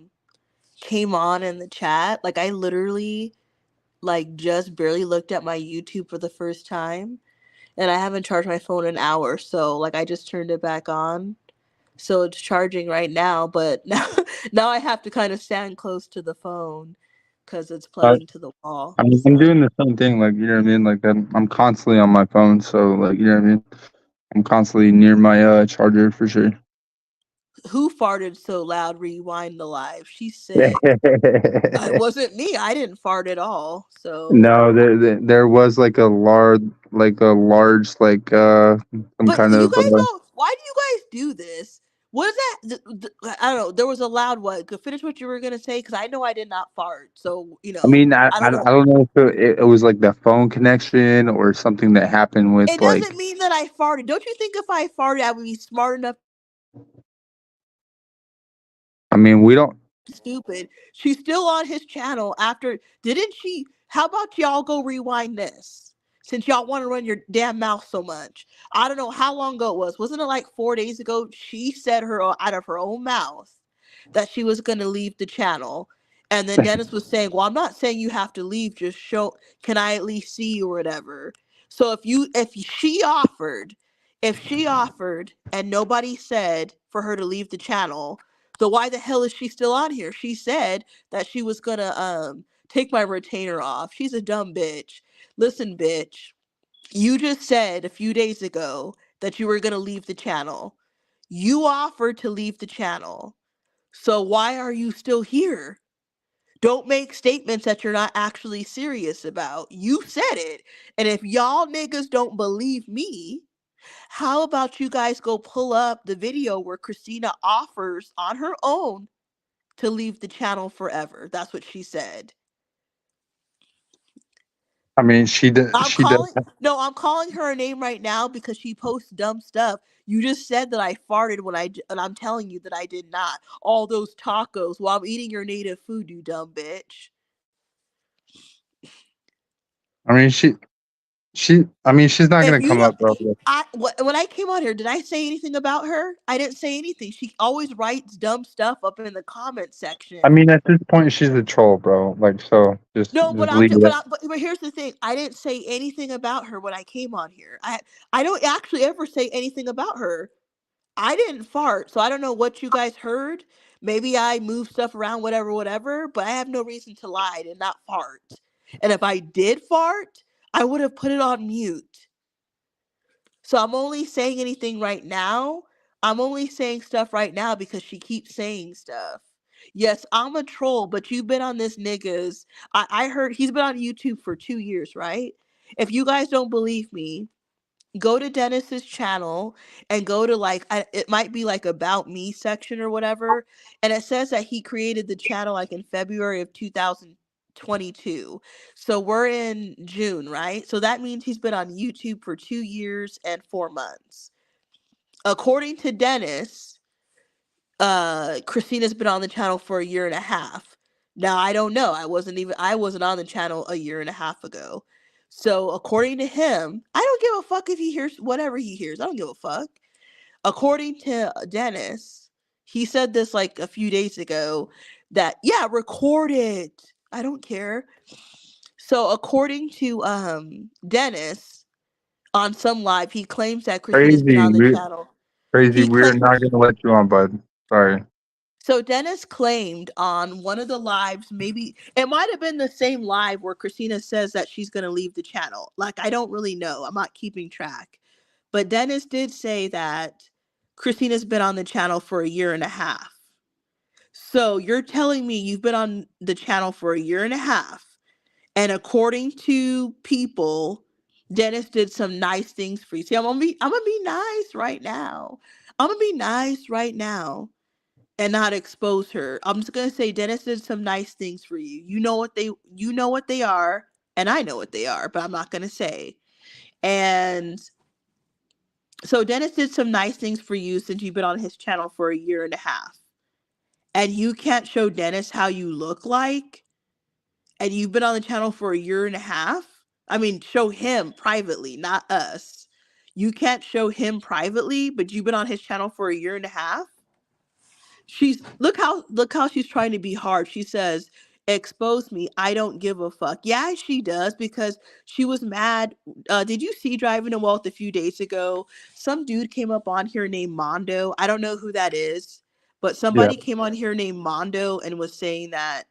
came on in the chat, like I literally like just barely looked at my YouTube for the first time, and I haven't charged my phone in an hour. So like I just turned it back on. So it's charging right now, but now I have to kind of stand close to the phone because it's I, plugged into the wall. I'm So doing the same thing. Like, you know what I mean. Like, I'm constantly on my phone, so like, you know what I mean. I'm constantly near my charger for sure. who farted so loud? Rewind the live. She's sick. It wasn't me. I didn't fart at all. So, No, there was like a large, like some but kind you of guys don't. Why do you guys do this? What is that? I don't know. There was a loud one. Could finish what you were gonna say because I know I did not fart. So I mean, I don't I know. don't know if it was like the phone connection or something that happened with It doesn't mean that I farted. Don't you think if I farted, I would be smart enough? I mean, we don't. Stupid. She's still on his channel after. Didn't she? How about y'all go rewind this? Since y'all want to run your damn mouth so much. I don't know how long ago it was. Wasn't it like 4 days ago? She said out of her own mouth that she was going to leave the channel. And then Dennis was saying, well, I'm not saying you have to leave. Just show, can I at least see you or whatever? So if she offered and nobody said for her to leave the channel, so why the hell is she still on here? She said that she was gonna take my retainer off. She's a dumb bitch. Listen, bitch, you just said a few days ago that you were gonna leave the channel. You offered to leave the channel. So why are you still here? Don't make statements that you're not actually serious about. You said it. And if y'all niggas don't believe me, how about you guys go pull up the video where Christina offers on her own to leave the channel forever? That's what she said. I mean, she does. I'm She does. calling I'm calling her a name right now because she posts dumb stuff. You just said that I farted and I'm telling you that I did not. All those tacos while I'm eating your native food, you dumb bitch. I mean, she. I mean, she's not If gonna you come don't, up, bro. when I came on here, did I say anything about her? I didn't say anything. She always writes dumb stuff up in the comment I section. mean, at this point, she's a troll, bro. Like, so No, just leave it. but here's the thing. I didn't say anything about her when I came on here. I don't actually ever say anything about her. I didn't fart, so I don't know what you guys heard. Maybe I moved stuff around, whatever, but I have no reason to lie and not fart. And if I did fart, I would have put it on mute. So I'm only saying anything right now. I'm only saying stuff right now because she keeps saying stuff. Yes, I'm a troll, but you've been on this niggas. I heard he's been on YouTube for 2 years, right? If you guys don't believe me, go to Dennis's channel and go to it might be like about me section or whatever, and it says that he created the channel like in February of 2022. So we're in June, right? So that means he's been on YouTube for 2 years and 4 months. According to Dennis, Christina's been on the channel for a year and a half. Now I don't know. I wasn't on the channel a year and a half ago. So according to him, I don't give a fuck if he hears whatever he hears. I don't give a fuck. According to Dennis, he said this like a few days ago that yeah, record it. I don't care. So according to Dennis on some live, he claims that Christina's been Crazy, on the channel. crazy. He We're claims not gonna let you on, bud. Sorry. So Dennis claimed on one of the lives, maybe it might have been the same live where Christina says that she's going to leave the channel. Like, I don't really know. I'm not keeping track. But Dennis did say that Christina's been on the channel for a year and a half. So you're telling me you've been on the channel for a year and a half. And according to people, Dennis did some nice things for you. See, I'm gonna be nice right now. I'm gonna be nice right now and not expose her. I'm just gonna say Dennis did some nice things for you. You know what they are, and I know what they are, but I'm not gonna say. And so Dennis did some nice things for you since you've been on his channel for a year and a half. And you can't show Dennis how you look like, and you've been on the channel for a year and a half. I mean, show him privately, not us. You can't show him privately, but you've been on his channel for a year and a half. She's look how she's trying to be hard. She says, "Expose me. I don't give a fuck." Yeah, she does because she was mad. Did you see Driving to Wealth a few days ago? Some dude came up on here named Mondo. I don't know who that is, but Yeah. somebody came on here named Mondo and was saying that.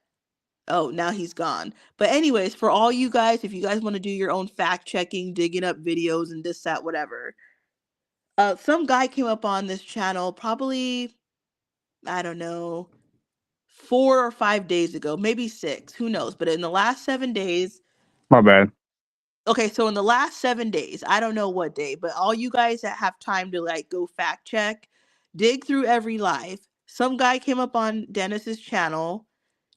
Oh, now he's gone. But anyways, for all you guys, if you guys want to do your own fact checking, digging up videos and this, that, whatever. Some guy came up on this channel probably, I don't know, 4 or 5 days ago, maybe 6, who knows? But in the last 7 days, My bad. okay, so in the last 7 days, I don't know what day, but all you guys that have time to like go fact check, Dig through every live. Some guy came up on Dennis's channel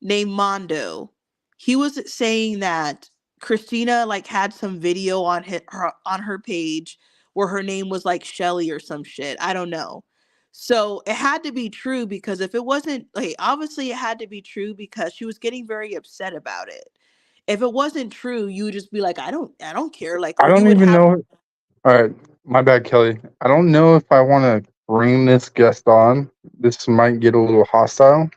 named Mondo. He was saying that Christina like had some video on her page where her name was like Shelly or some shit. I don't know. So it had to be true because if it wasn't, like, obviously it had to be true because she was getting very upset about it. If it wasn't true, you would just be like, I don't care. Like, I or you don't would even have. know. All right, my bad, Kelly. I don't know if I want to bring this guest on. This might get a little hostile.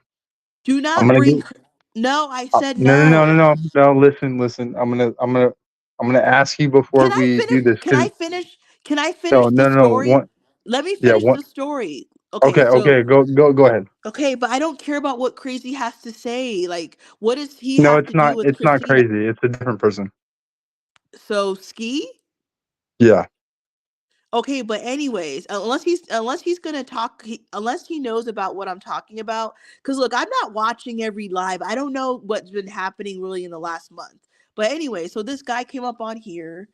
Do I'm not gonna bring. get. No, I said No, no, no, no, no. no, no. Listen. I'm gonna ask you before Can I we finish? do this. Can I 'Cause finish? Can I no, finish the no, no, no. story? One, Let me yeah, finish one. the story. Okay, Okay, so okay. Go ahead. okay, but I don't care about what Crazy has to say. Like, what does he No, have it's to do not. with It's not Christina? crazy. It's a different person. So Ski? Yeah. Okay, but anyways, unless he's gonna talk, unless he knows about what I'm talking about. Because look, I'm not watching every live. I don't know what's been happening really in the last month. But anyway, so this guy came up on here.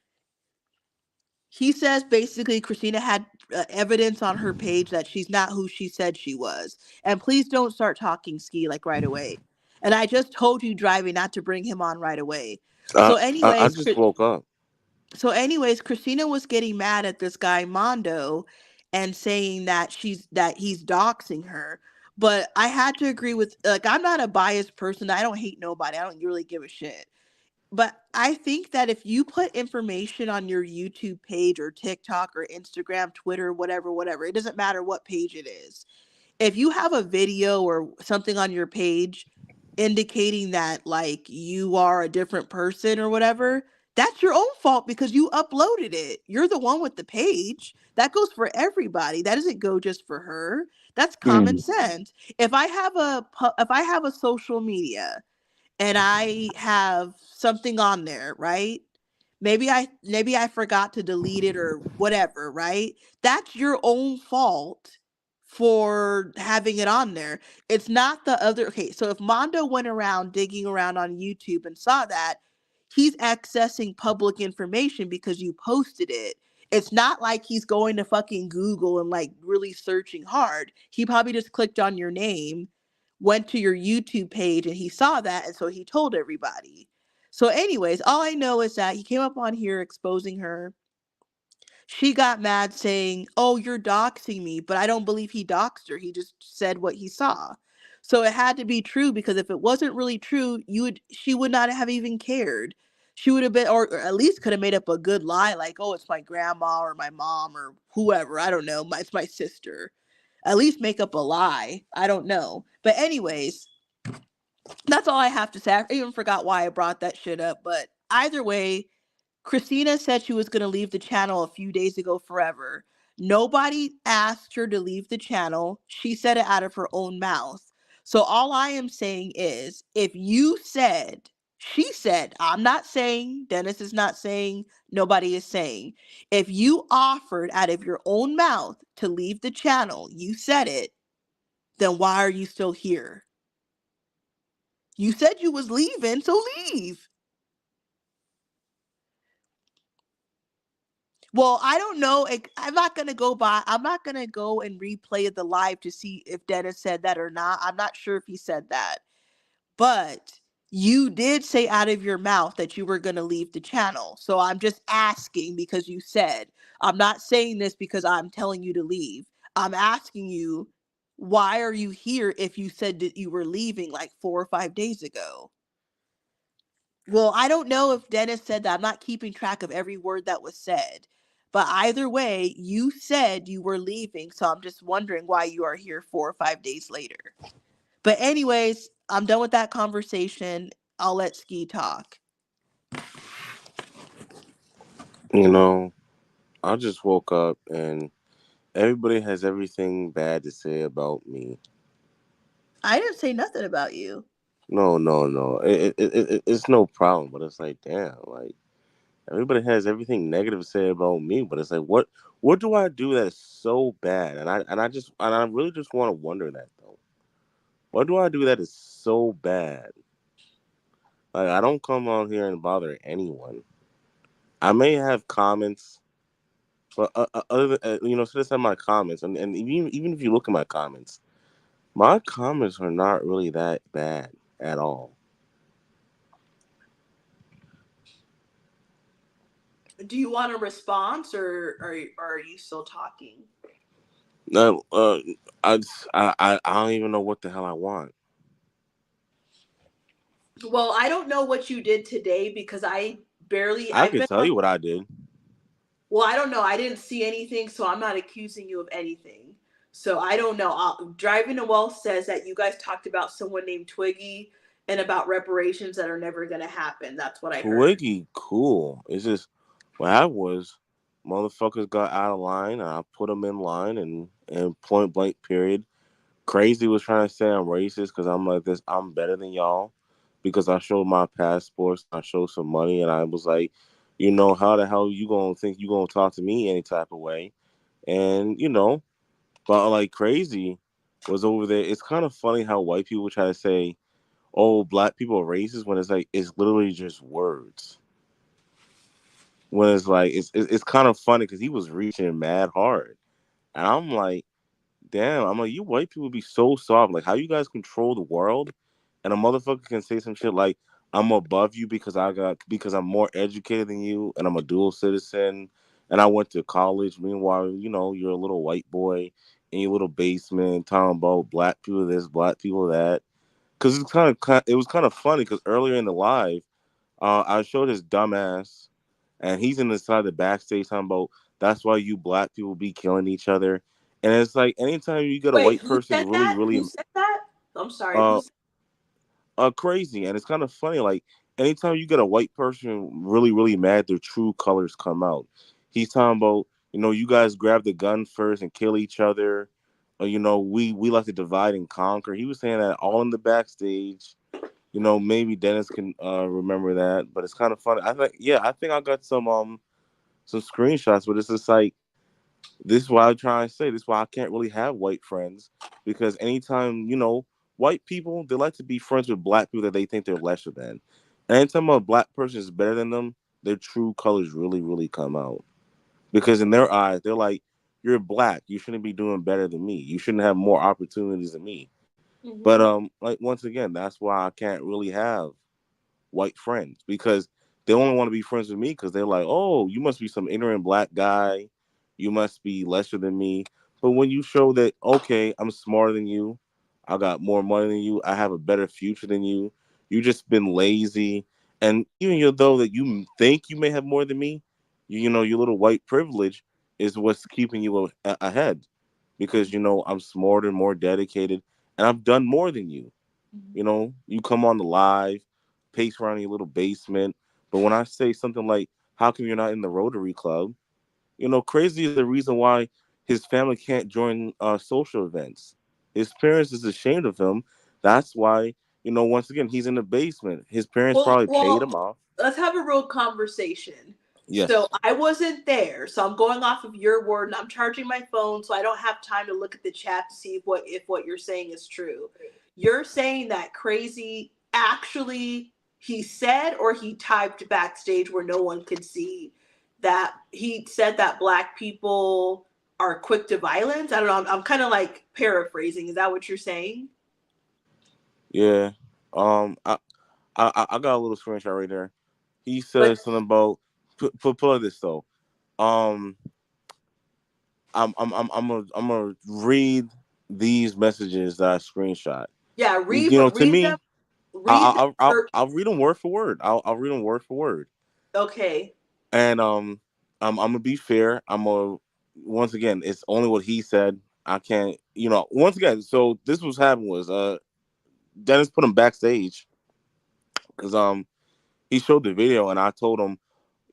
He says basically Christina had evidence on her page that she's not who she said she was. And please don't start talking, Ski, like right away. And I just told you, driving, not to bring him on right away. I, So I anyways, just woke up. Christina was getting mad at this guy Mondo and saying that he's doxing her. But I had to agree with, like, I'm not a biased person. I don't hate nobody. I don't really give a shit. But I think that if you put information on your YouTube page or TikTok or Instagram, Twitter, whatever, it doesn't matter what page it is. If you have a video or something on your page indicating that like you are a different person or whatever, that's your own fault because you uploaded it. You're the one with the page. That goes for everybody. That doesn't go just for her. That's common sense. If I have a social media and I have something on there, right? Maybe I forgot to delete it or whatever, right? That's your own fault for having it on there. It's not the other. Okay, so if Mondo went around digging around on YouTube and saw that, he's accessing public information because you posted it. It's not like he's going to fucking Google and like really searching hard. He probably just clicked on your name, went to your YouTube page, and he saw that, and so he told everybody. So, anyways, all I know is that he came up on here exposing her. She got mad saying, "Oh, you're doxing me," but I don't believe he doxed her. He just said what he saw. So it had to be true because if it wasn't really true, she would not have even cared. She would have been, or at least could have made up a good lie like, "Oh, it's my grandma or my mom or whoever. I don't know. It's my sister." At least make up a lie. I don't know. But anyways, that's all I have to say. I even forgot why I brought that shit up. But either way, Christina said she was going to leave the channel a few days ago forever. Nobody asked her to leave the channel. She said it out of her own mouth. So all I am saying is if you said, she said, I'm not saying, Dennis is not saying, nobody is saying, if you offered out of your own mouth to leave the channel, you said it, then why are you still here? You said you was leaving, so leave. Well, I don't know. I'm not gonna go by. I'm not gonna go and replay the live to see if Dennis said that or not. I'm not sure if he said that, but you did say out of your mouth that you were gonna leave the channel. So I'm just asking because you said. I'm not saying this because I'm telling you to leave. I'm asking you, why are you here if you said that you were leaving like 4 or 5 days ago? Well, I don't know if Dennis said that. I'm not keeping track of every word that was said. But either way, you said you were leaving, so I'm just wondering why you are here 4 or 5 days later. But anyways, I'm done with that conversation. I'll let Ski talk. You know, I just woke up and everybody has everything bad to say about me. I didn't say nothing about you. No, no, no. It's no problem, but it's like, damn, like everybody has everything negative to say about me, but it's like, what do I do that's so bad? And I really just want to wonder that though. What do I do that is so bad? Like I don't come on here and bother anyone. I may have comments But other than so that's in my comments, and even if you look at my comments, my comments are not really that bad at all. Do you want a response, or are you still talking? No, I don't even know what the hell I want. Well, I don't know what you did today because I I've could been tell on. you what I did. Well, I don't know. I didn't see anything, so I'm not accusing you of anything. So I don't know. Driving to Wealth says that you guys talked about someone named Twiggy and about reparations that are never going to happen. That's what I heard. Twiggy, cool. It's just what happened was motherfuckers got out of line, and I put them in line, and point blank period. Crazy was trying to say I'm racist because I'm like this. I'm better than y'all because I showed my passports. I showed some money, and I was like, how the hell you gonna think you gonna talk to me any type of way? And but like crazy was over there. It's kind of funny how white people try to say, "Oh, black people are racist," when it's like it's literally just words. When it's like it's kind of funny because he was reaching mad hard, and I'm like, damn, I'm like, you white people be so soft. Like, how you guys control the world, and a motherfucker can say some shit like, "I'm above you because I'm more educated than you, and I'm a dual citizen, and I went to college." Meanwhile, you're a little white boy in your little basement talking about black people this, black people that. Because it was kind of funny because earlier in the live, I showed his dumbass, and he's in the side of the backstage talking about that's why you black people be killing each other. And it's like anytime you get a Wait, white who person said really, that? really Who said that? I'm sorry. uh crazy, and it's kind of funny, like anytime you get a white person really, really mad, their true colors come out. He's talking about, you guys grab the gun first and kill each other. Or, we like to divide and conquer. He was saying that all in the backstage. Maybe Dennis can remember that, but it's kind of funny. I think I got some screenshots, but it's just like this is why I'm trying to say. This is why I can't really have white friends because anytime white people, they like to be friends with black people that they think they're lesser than. And anytime a black person is better than them, their true colors really, really come out because in their eyes, they're like, "You're black. You shouldn't be doing better than me. You shouldn't have more opportunities than me." But Mm-hmm. like once again, that's why I can't really have white friends because they only want to be friends with me because they're like, "Oh, you must be some ignorant black guy. You must be lesser than me." But when you show that, okay, I'm smarter than you, I got more money than you, I have a better future than you just been lazy, and even though that you think you may have more than me, your little white privilege is what's keeping you ahead because I'm smarter, more dedicated, and I've done more than you. You come on the live, pace around your little basement. But when I say something like, "How come you're not in the Rotary Club?" Crazy is the reason why his family can't join social events. His parents is ashamed of him. That's why, once again, he's in the basement. His parents Well, probably paid well, him off. let's have a real conversation. So Yes. I wasn't there, so I'm going off of your word, and I'm charging my phone, so I don't have time to look at the chat to see if what you're saying is true. You're saying that Crazy actually he said or he typed backstage where no one could see that he said that black people are quick to violence. I don't know. I'm kind of like paraphrasing. Is that what you're saying? Yeah. I got a little screenshot right there. He But says something about put this though. Um, I'm gonna read these messages that I screenshot. yeah, To read them. me, Read them. Or, I'll read them word for word. I'll read them word for word. okay. And I'm gonna be fair. I'm gonna once again, it's only what he said. I can't, once again. So this was happening was Dennis put him backstage because he showed the video and I told him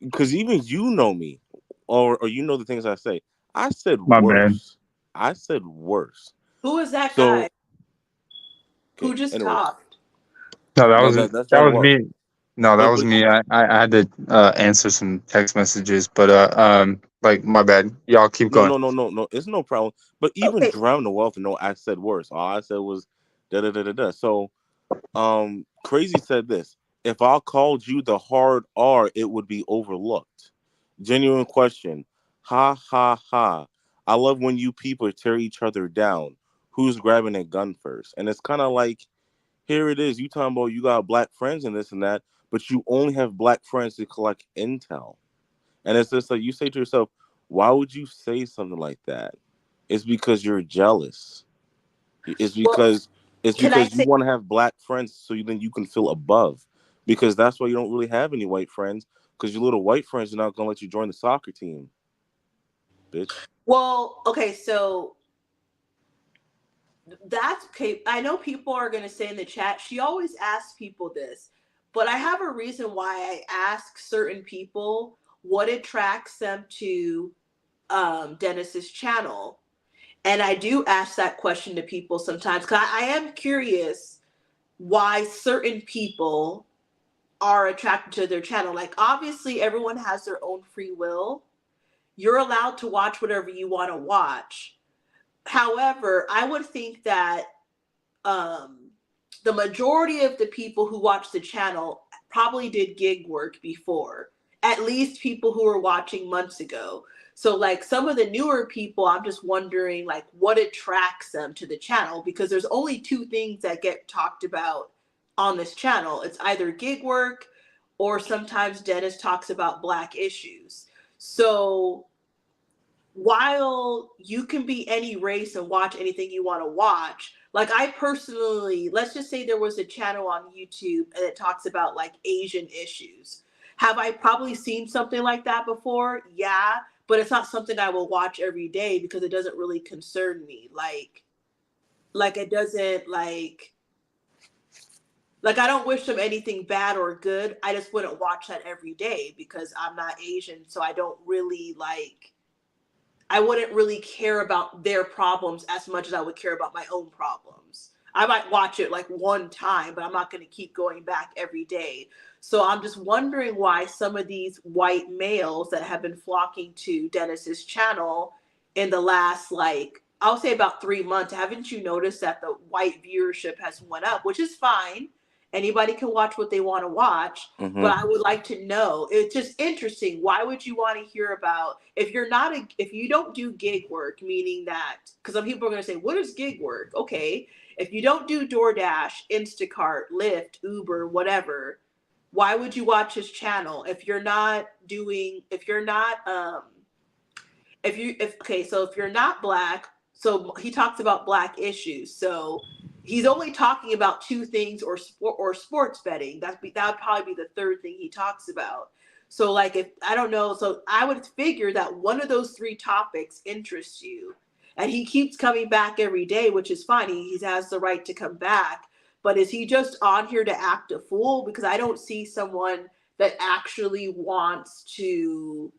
because even you know me, or the things I say. I said My bad. worse. I said worse. Who is that guy? So Who okay. just Anyways, talked? No, that's that John was Wealth. me. No, that was But me. I had to answer some text messages, but like my bad. Y'all keep no, going. no, no, no, no. It's no problem. But even Okay. drown the wealth, no, I said worse. All I said was da da da da da. So, Crazy said this. If I called you the hard R, it would be overlooked. Genuine question. Ha ha ha. I love when you people tear each other down. Who's grabbing a gun first? And it's kind of like, here it is. You talking about you got black friends and this and that, but you only have black friends to collect intel. And it's just like you say to yourself, why would you say something like that? It's because you're jealous. It's Well, because it's can I because you say want to have black friends so then you can feel above. Because that's why you don't really have any white friends. Because your little white friends are not gonna let you join the soccer team, bitch. well, okay, so that's okay. I know people are going to say in the chat, she always asks people this, but I have a reason why I ask certain people what attracts them to Dennis's channel. And I do ask that question to people sometimes because I am curious why certain people are attracted to their channel. Like, obviously, everyone has their own free will. You're allowed to watch whatever you want to watch. However, I would think that um, the majority of the people who watch the channel probably did gig work before, at least people who were watching months ago. So like some of the newer people, I'm just wondering like what attracts them to the channel, because there's only two things that get talked about on this channel. It's either gig work or sometimes Dennis talks about black issues. So while you can be any race and watch anything you want to watch, like I personally, let's just say there was a channel on YouTube and it talks about like Asian issues. Have I probably seen something like that before? Yeah, but it's not something I will watch every day because it doesn't really concern me. Like it doesn't like I don't wish them anything bad or good. I just wouldn't watch that every day because I'm not Asian, so I don't really I wouldn't really care about their problems as much as I would care about my own problems. I might watch it like one time, but I'm not going to keep going back every day. So I'm just wondering why some of these white males that have been flocking to Dennis's channel in the last, like, I'll say about 3 months, haven't you noticed that the white viewership has went up, which is fine. Anybody can watch what they want to watch, but I Mm-hmm. would like to know. It's just interesting. Why would you want to hear about if you don't do gig work, meaning that because some people are going to say, "What is gig work?" Okay, if you don't do DoorDash, Instacart, Lyft, Uber, whatever, why would you watch his channel if you're not if okay, so if you're not black, so he talks about black issues. So he's only talking about two things or sports betting. That would probably be the third thing he talks about. So like if I don't know, so I would figure that one of those three topics interests you. And he keeps coming back every day, which is fine. He has the right to come back. But is he just on here to act a fool? Because I don't see someone that actually wants to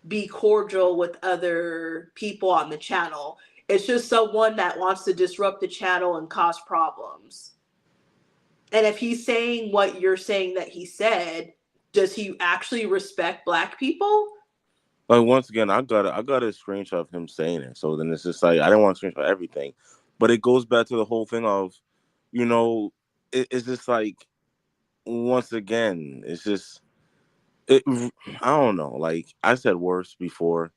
be cordial with other people on the channel. It's just someone that wants to disrupt the channel and cause problems. And if he's saying what you're saying that he said, does he actually respect black people? Like once again, I got a screenshot of him saying it. So then it's just like I didn't want to screenshot everything, but it goes back to the whole thing of, you know, it's just like once again, it's just it. I don't know. Like I said worse before,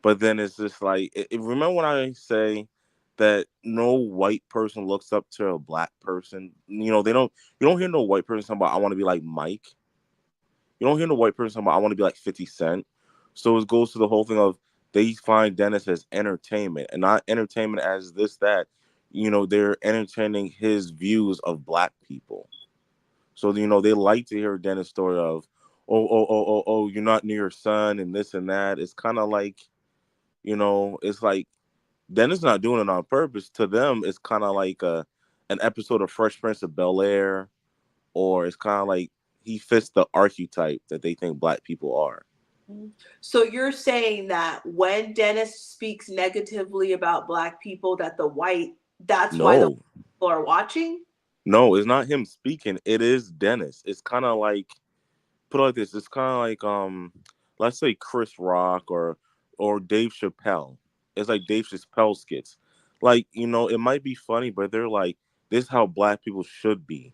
but then it's just like remember when I say that no white person looks up to a black person. You know they don't. You don't hear no white person talking about I want to be like Mike. You don't hear no white person talking about I want to be like 50 Cent. So it goes to the whole thing of they find Dennis as entertainment and not entertainment as this that. You know they're entertaining his views of black people. So they like to hear Dennis' story of, oh, you're not near your son and this and that. It's kind of like, it's like Dennis not doing it on purpose. To them, it's kind of like an episode of Fresh Prince of Bel Air, or it's kind of like he fits the archetype that they think black people are. So you're saying that when Dennis speaks negatively about black people, that's why the No, people are watching? no, it's not him speaking. It is Dennis. It's kind of like put it like this. It's kind of like let's say Chris Rock or Dave Chappelle. It's like Dave Chappelle skits. Like it might be funny, but they're like, this is how black people should be,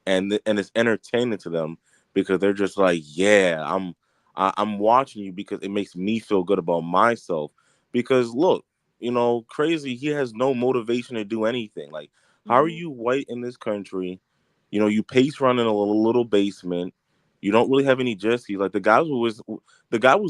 and it's entertaining to them because they're just like, yeah, I'm watching you because it makes me feel good about myself. Because look, crazy. He has no motivation to do anything. Like, how are Mhm. you white in this country? You pace run in a little basement. You don't really have any jet skis. Like the guy was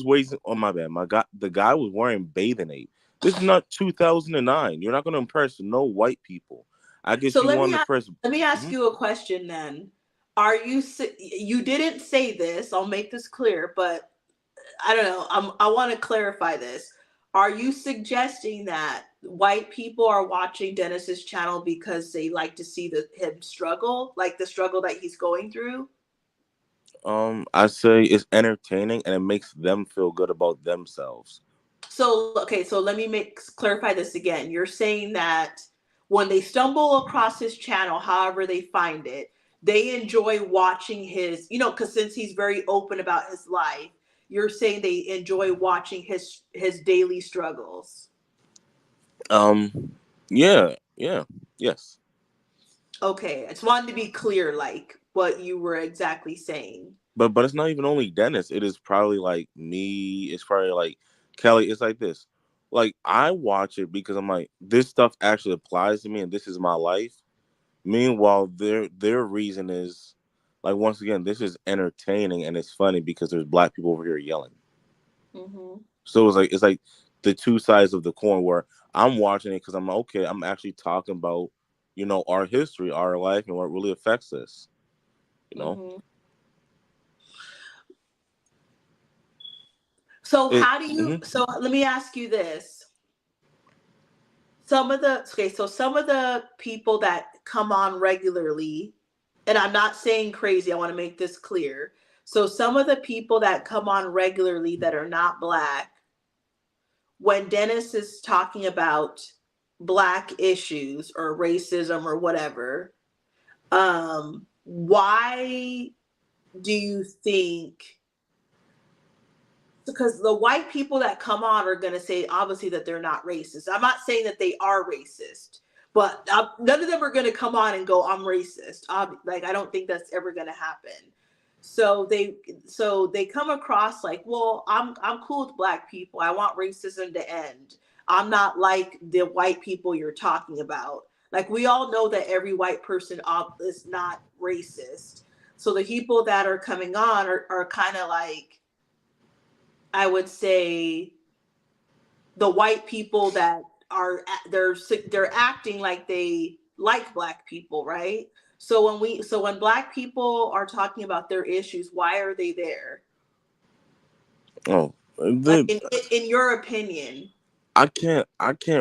wearing. Oh my bad, my god, the guy was wearing bathing ape. This is not 2009. You're not going to impress no white people. I guess So you want to impress. let me ask Mhm. you a question then. Are you you didn't say this, I'll make this clear, but I don't know. I want to clarify this. Are you suggesting that white people are watching Dennis's channel because they like to see him struggle, like the struggle that he's going through? I say it's entertaining and it makes them feel good about themselves. So okay, so let me clarify this again. You're saying that when they stumble across his channel, however they find it, they enjoy watching his, because since he's very open about his life, you're saying they enjoy watching his daily struggles. Um, yeah, yeah, yes. Okay, I just wanted to be clear, like what you were exactly saying. But it's not even only Dennis. It is probably like me. It's probably like Kelly. It's like this. Like I watch it because I'm like, this stuff actually applies to me, and this is my life. Meanwhile, their reason is like once again, this is entertaining and it's funny because there's black people over here yelling. Hmm. So it's like the two sides of the coin where I'm watching it because I'm like, okay, I'm actually talking about our history, our life, and what really affects us. You know, Hmm. So it. how do you? Mhm. So let me ask you this. Some of the people that come on regularly, and I'm not saying crazy, I want to make this clear. So some of the people that come on regularly that are not black, when Dennis is talking about black issues or racism or whatever, why do you think, because the white people that come on are going to say obviously that they're not racist. I'm not saying that they are racist, but none of them are going to come on and go, I'm racist. Like, I don't think that's ever going to happen. So they come across like, well, I'm cool with black people. I want racism to end. I'm not like the white people you're talking about. Like, we all know that every white person is not racist. So the people that are coming on are kind of like, I would say, the white people that are they're acting like they like black people, right? So when black people are talking about their issues, why are they there? Oh, Like, the in your opinion. I can't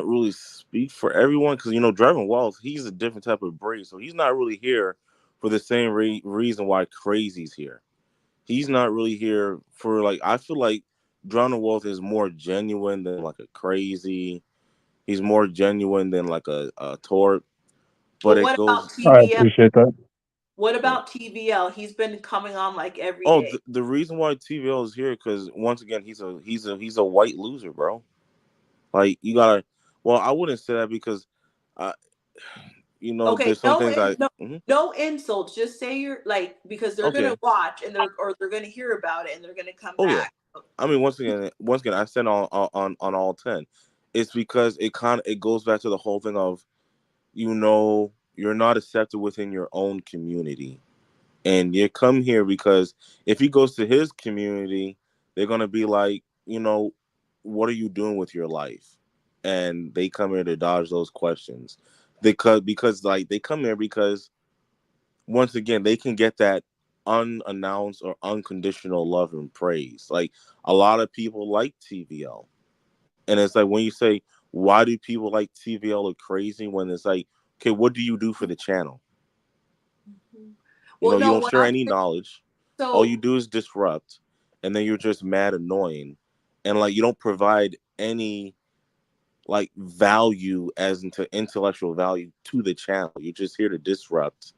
really speak for everyone because Drevin Walls, he's a different type of breed, so he's not really here for the same reason why Crazy's here. He's not really here for like I feel like Drowning Wolf is more genuine than like a Crazy. He's more genuine than like a Tort, but Well, it what about goes. I TVL? appreciate that. What Yeah. about TVL? He's been coming on like every Oh, day. the reason why TVL is here because once again he's a white loser, bro. Like you gotta. Well, I wouldn't say that because, uh, Okay, there's some things I. Mhm. no insults. Just say you're like, because they're gonna Okay. watch and they're gonna hear about it and they're gonna come Oh yeah. back. I mean, once again, I said on all 10. It's because it goes back to the whole thing of you're not accepted within your own community, and you come here because if he goes to his community, they're gonna be like, what are you doing with your life? And they come here to dodge those questions. Because like they come here because once again they can get that unannounced or unconditional love and praise. Like a lot of people like TVL, and it's like when you say why do people like TVL or crazy when it's like, okay, what do you do for the channel? Mhm. You Well, know, you no, don't what share I'm any saying, knowledge. All you so do is disrupt, and then you're just mad annoying, and like you don't provide any like value as into intellectual value to the channel. You're just here to disrupt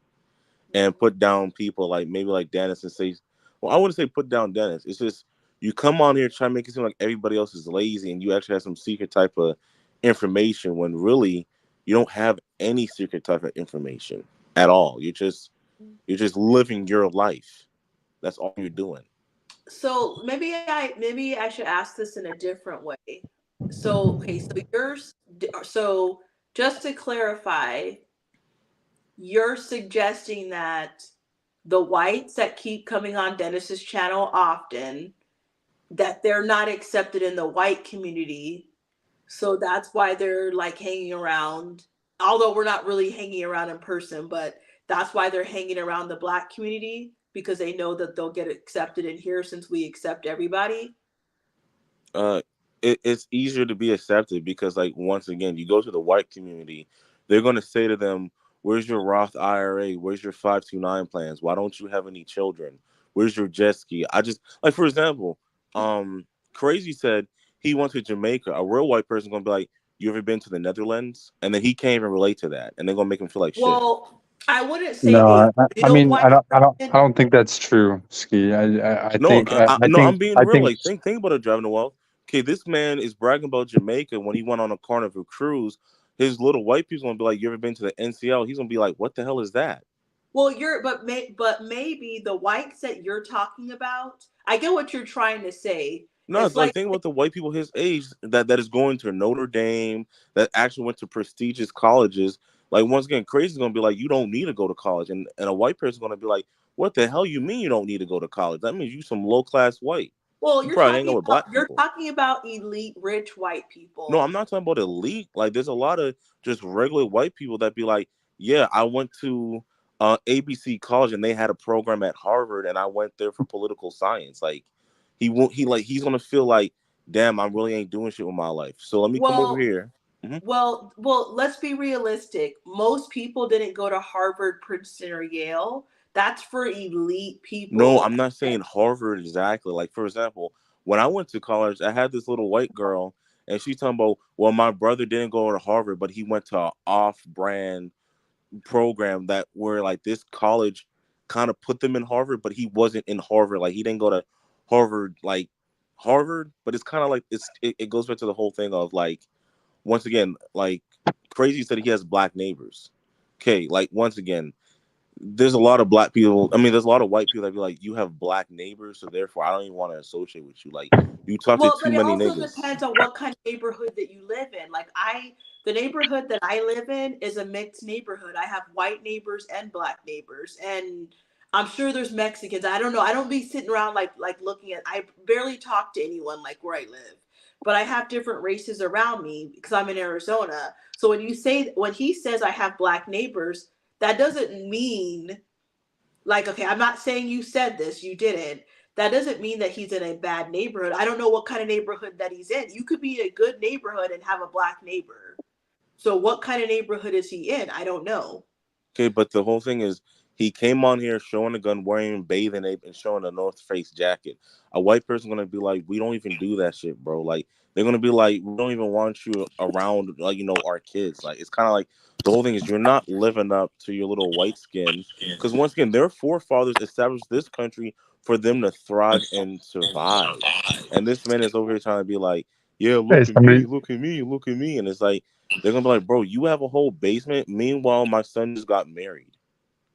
and put down people like maybe like Dennis and say, well, I wouldn't say put down Dennis. It's just you come on here trying to make it seem like everybody else is lazy and you actually have some secret type of information when really you don't have any secret type of information at all. You're just living your life. That's all you're doing. So maybe I should ask this in a different way. So okay, so just to clarify, you're suggesting that the whites that keep coming on Dennis's channel often, that they're not accepted in the white community, so that's why they're like hanging around, although we're not really hanging around in person, but that's why they're hanging around the black community because they know that they'll get accepted in here since we accept everybody. uh it's easier to be accepted because, like, once again, you go to the white community, they're going to say to them, where's your Roth IRA, where's your 529 plans, why don't you have any children, where's your jet ski? I just, like, for example, Crazy said he went to Jamaica. A real white person going to be like, you ever been to the Netherlands? And then he can't even relate to that, and they're going to make him feel like shit. Well, I wouldn't say No, a I real mean, white I person. don't think that's true, Ski. No, no, I'm being I real. think Like, think about it, driving the well. Okay, this man is bragging about Jamaica when he went on a Carnival cruise. His little white people's gonna be like, "You ever been to the NCL?" He's gonna be like, "What the hell is that?" Well, but maybe the whites that you're talking about. I get what you're trying to say. No, It's it's like, like, think about the white people his age that is going to Notre Dame, that actually went to prestigious colleges. Like, once again, Crazy's gonna be like, "You don't need to go to college," and a white person's gonna be like, "What the hell you mean you don't need to go to college? That means you some low class white. well, You probably hang out with black you're people." talking about elite rich white No, people. I'm not talking about elite. Like, there's a lot of just regular white people that be like, yeah, I went to ABC College and they had a program at Harvard and I went there for political science. Like, he won't. He's gonna feel like, damn, I really ain't doing shit with my life. So let me come over Well, here. Hmm. let's be realistic. Most people didn't go to Harvard, Princeton, or Yale. That's for elite No, people. I'm not saying Harvard exactly. Like, for example, when I went to college, I had this little white girl, and she's talking about, well, my brother didn't go to Harvard, but he went to an off-brand program that where, like, this college kind of put them in Harvard, but he wasn't in Harvard. Like, he didn't go to Harvard, like Harvard, but it's kind of like it goes back to the whole thing of, like, once again, like, Crazy said he has black neighbors. Okay, like, once again, there's a lot of black people. I mean, there's a lot of white people that be like, you have black neighbors, so therefore I don't even want to associate with you. Like, you talk to Well, too but it many also niggas. depends on what kind of neighborhood that you live in. The neighborhood that I live in is a mixed neighborhood. I have white neighbors and black neighbors, and I'm sure there's Mexicans. I don't know. I don't be sitting around like looking at. I barely talk to anyone like where I live, but I have different races around me because I'm in Arizona. So when he says I have black neighbors, that doesn't mean like, okay, I'm not saying you said this, you didn't. That doesn't mean that he's in a bad neighborhood. I don't know what kind of neighborhood that he's in. You could be in a good neighborhood and have a black neighbor. So what kind of neighborhood is he in? I don't know. Okay, but the whole thing is, he came on here showing a gun, wearing bathing ape, and showing a North Face jacket. A white person gonna be like, we don't even do that shit, bro. Like, they're gonna be like, we don't even want you around, like, our kids. Like, it's kind of like, the whole thing is, you're not living up to your little white skin, because once again, their forefathers established this country for them to thrive and survive. And this man is over here trying to be like, yeah, hey, look at somebody me, look at me, look at me, and it's like, they're gonna be like, bro, you have a whole basement. Meanwhile, my son just got married.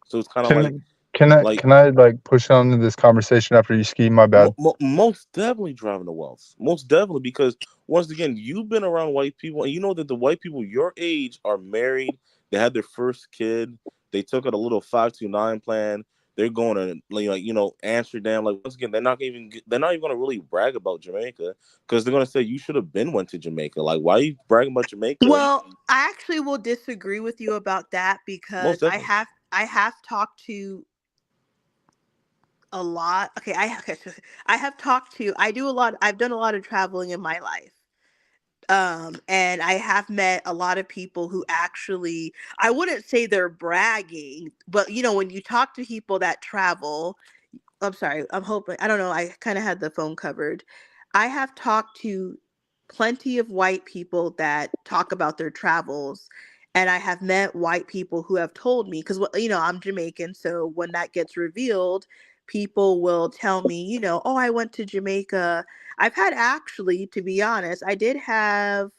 So it's kind of like, can can I like can I like push on to this conversation after you ski? My bad. most definitely driving the wealth. Most definitely, because once again, you've been around white people, and you know that the white people your age are married. They had their first kid. They took out a little 529 plan. They're going to, like, Amsterdam. Like, once again, they're not even going to really brag about Jamaica, because they're going to say you should have been went to Jamaica. Like, why are you bragging about Jamaica? Well, I actually will disagree with you about that Most because definitely. I have talked to a lot. So I have talked to I've done a lot of traveling in my life. And I have met a lot of people who actually, I wouldn't say they're bragging, but when you talk to people that travel, I'm sorry, I'm hoping, I don't know, I kind of had the phone covered. I have talked to plenty of white people that talk about their travels, and I have met white people who have told me, because I'm Jamaican, so when that gets revealed, people will tell me, oh, I went to Jamaica. I've had, actually, to be honest, I did have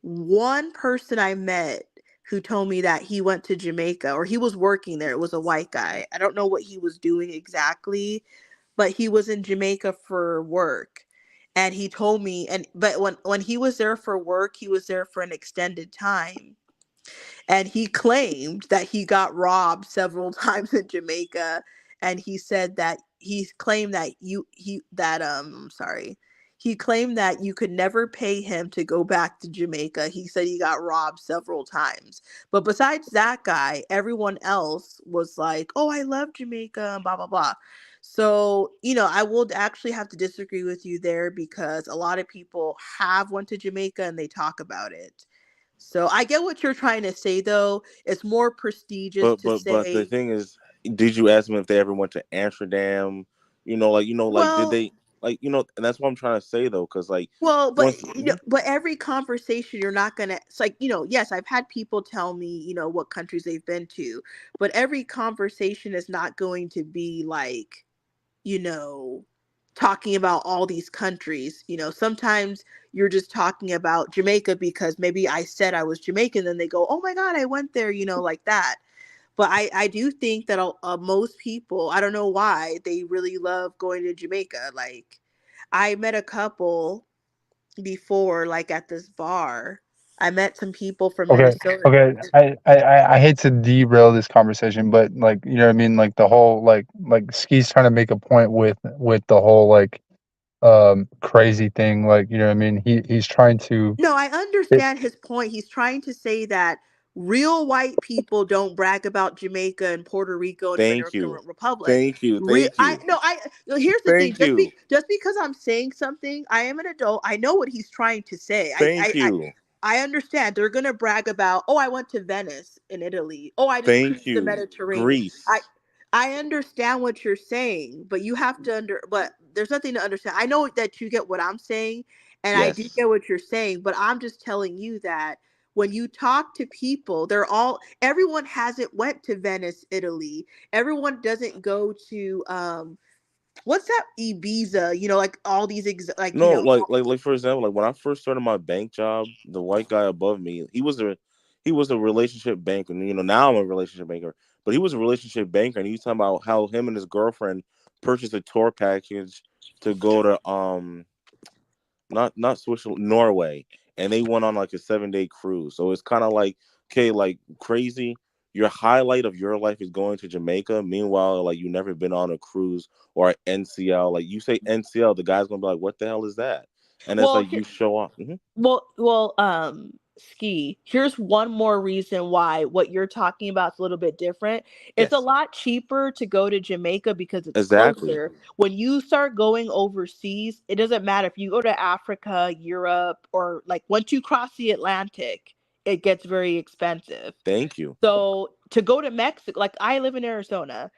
one person I met who told me that he went to Jamaica, or he was working there. It was a white guy. I don't know what he was doing exactly, but he was in Jamaica for work. And he told me, and but when he was there for work, he was there for an extended time, and he claimed that he got robbed several times in Jamaica. And he said that he claimed that I'm sorry, he claimed that you could never pay him to go back to Jamaica. He said he got robbed several times. But besides that guy, everyone else was like, "Oh, I love Jamaica," and blah blah blah. So, I would actually have to disagree with you there, because a lot of people have went to Jamaica and they talk about it. So I get what you're trying to say, though. It's more prestigious to But the say, thing is, did you ask them if they ever went to Amsterdam? Did well, they And that's what I'm trying to say though, because like well, but once. Mhm. but every conversation you're not gonna. It's like, yes, I've had people tell me, what countries they've been to, but every conversation is not going to be like, you know, talking about all these countries. Sometimes you're just talking about Jamaica because maybe I said I was Jamaican, then they go, "Oh my God, I went there," like that. But I do think that most people, I don't know why, they really love going to Jamaica. Like, I met a couple before, like at this bar. I met some people from Okay, Minnesota. okay. I hate to derail this conversation, but like you know what I mean, like the whole like Ski's trying to make a point with the whole like crazy thing, like you know what I mean. He's trying to. No, I It, understand his point. He's trying to say that real white people don't brag about Jamaica and Puerto Rico and Thank Dominican you, Republic. thank you, Real, thank I you, no, I no, here's the thing. thank you, Just because I'm saying something, I am an adult. I know what he's trying to say. thank you, I understand. They're gonna brag about, oh, I went to Venice in Italy. Oh, I just thank cruised the you. Mediterranean. I Greece, I understand what you're saying, but you have to but there's nothing to understand. I know that you get what I'm saying, and I do yes. get what you're saying, but I'm just telling you that when you talk to people, everyone hasn't went to Venice, Italy. Everyone doesn't go to what's that, Ibiza, like all these No, like for example, like when I first started my bank job, the white guy above me, he was a relationship banker. And, now I'm a relationship banker, but he was a relationship banker, and he was talking about how him and his girlfriend purchased a tour package to go to not Switzerland, Norway, and they went on like a 7-day cruise. So it's kind of like, okay, like crazy. Your highlight of your life is going to Jamaica. Meanwhile, like you never been on a cruise or an NCL. Like you say NCL, the guy's gonna be like, "What the hell is that?" And it's well, like you show up. Mhm. Ski, here's one more reason why what you're talking about is a little bit different. It's a Yes. lot cheaper to go to Jamaica because it's Exactly. closer. When you start going overseas, it doesn't matter if you go to Africa, Europe, or like once you cross the Atlantic, it gets very expensive. Thank you. So to go to Mexico, like I live in Arizona.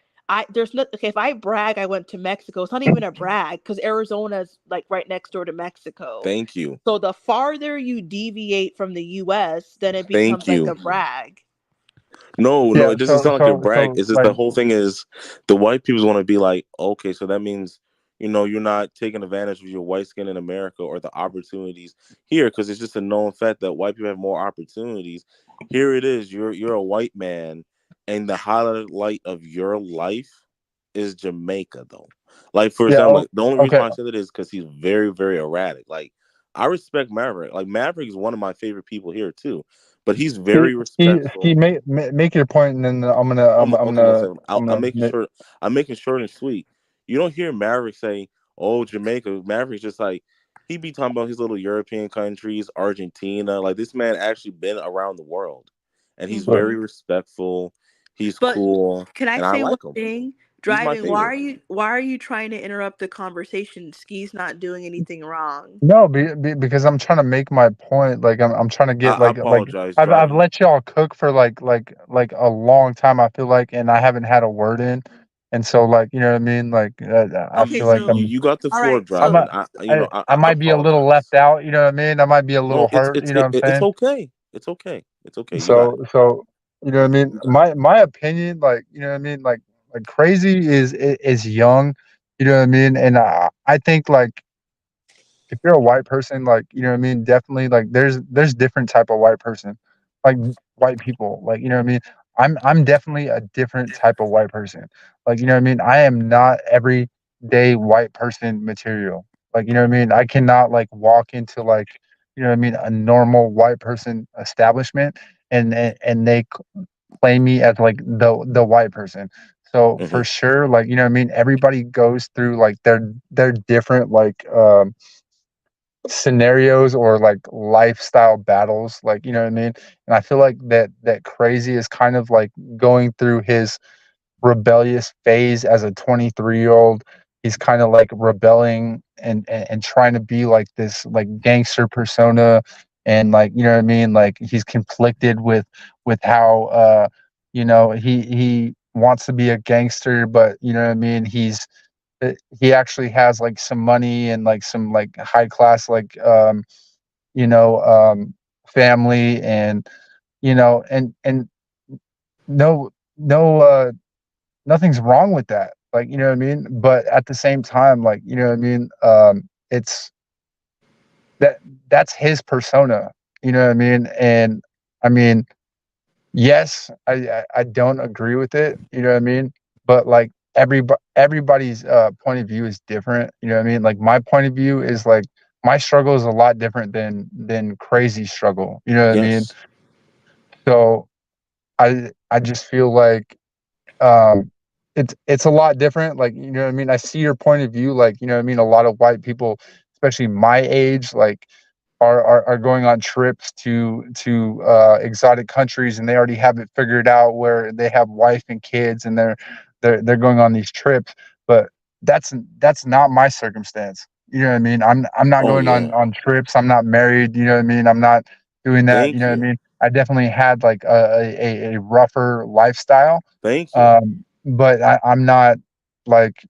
There's no okay. If I brag, I went to Mexico. It's not even a brag because Arizona's like right next door to Mexico. Thank you. So the farther you deviate from the US, then it Thank becomes like you. a brag. No, no, yeah. it doesn't So sound like a so brag. so It's just like the whole thing is the white people want to be like, okay, so that means you're not taking advantage of your white skin in America or the opportunities here, because it's just a known fact that white people have more opportunities. Here it is, you're a white man, and the highlight of your life is Jamaica, though. Like for yeah. example, Oh, like the only reason okay. why I said it is because he's very, very erratic. Like I respect Maverick. Like Maverick is one of my favorite people here too, but he's Ski, very ski, respectful. make your point, and then Okay, one second. I'm I'm gonna. making sure. I'm making short and sweet. You don't hear Maverick say, "Oh, Jamaica." Maverick's just like he be talking about his little European countries, Argentina. Like this man actually been around the world, and he's But Hmm. very respectful. He's But cool, can I and I say one like him. thing? He's my Driving, favorite. why are you trying to interrupt the conversation? Ski's not doing anything wrong. no, because I'm trying to make my point. Like I'm trying to get I like apologize, I've driving. let y'all cook for like a long time. I feel like, and I haven't had a word in, and so like you know what I mean. Like I Okay, feel like so You got the all floor, right, I'm so driving. a, I I might be a little left apologize. out. You know what I mean. I might be a No, little hurt. You know what I'm it's saying. okay. It's okay. It's okay. You got it. So you know what I mean. You got it. My opinion, like you know what I mean. Like crazy is young. You know what I mean. And I think like if you're a white person, like you know what I mean, definitely like there's different type of white person, like white people, like you know what I mean. I'm definitely a different type of white person, like you know what I mean. I am not every day white person material. Like, you know what I mean? I cannot like walk into like, you know what I mean, a normal white person establishment and they claim me as like the white person. So Hmm. for sure, like, you know what I mean, everybody goes through like their different like scenarios or like lifestyle battles, like, you know what I mean? And I feel like that crazy is kind of like going through his rebellious phase as a 23-year-old. He's kind of like rebelling and trying to be like this like gangster persona, and like, you know what I mean, like he's conflicted with how you know, he wants to be a gangster, but you know what I mean, he actually has like some money and like some like high class like you know, family, and you know, and no, no, nothing's wrong with that. Like, you know what I mean? But at the same time, like, you know what I mean? It's that that's his persona. You know what I mean? And I mean, yes, I don't agree with it. You know what I mean? But like everybody's point of view is different. You know what I mean? Like my point of view is like my struggle is a lot different than crazy struggle. You know what I mean? Yes. So I just feel like um it's a lot different, like, you know what I mean, I see your point of view, like, you know what I mean, a lot of white people, especially my age, like are going on trips to exotic countries, and they already have it figured out where they have wife and kids, and they're going on these trips. But that's not my circumstance. You know what I mean? I'm not Oh going yeah. on trips. I'm not married. You know what I mean? I'm not doing that. You Thank know what I you. mean? I definitely had like a rougher lifestyle, Thank you. but I'm not like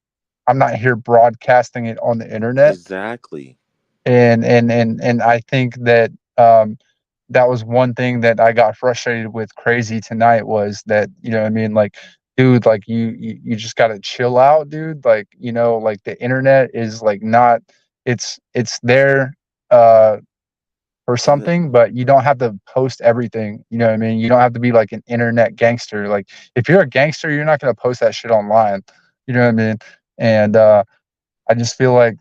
I'm not here broadcasting it on the internet. Exactly. And I think that that was one thing that I got frustrated with Crazy tonight, was that, you know what I mean, like, dude, like you just gotta chill out, dude. Like, you know, like the internet is like not, it's there uh for And the, something, but you don't have to post everything. You know what I mean? You don't have to be like an internet gangster. Like if you're a gangster, you're not gonna post that shit online. You know what I mean? And I just feel like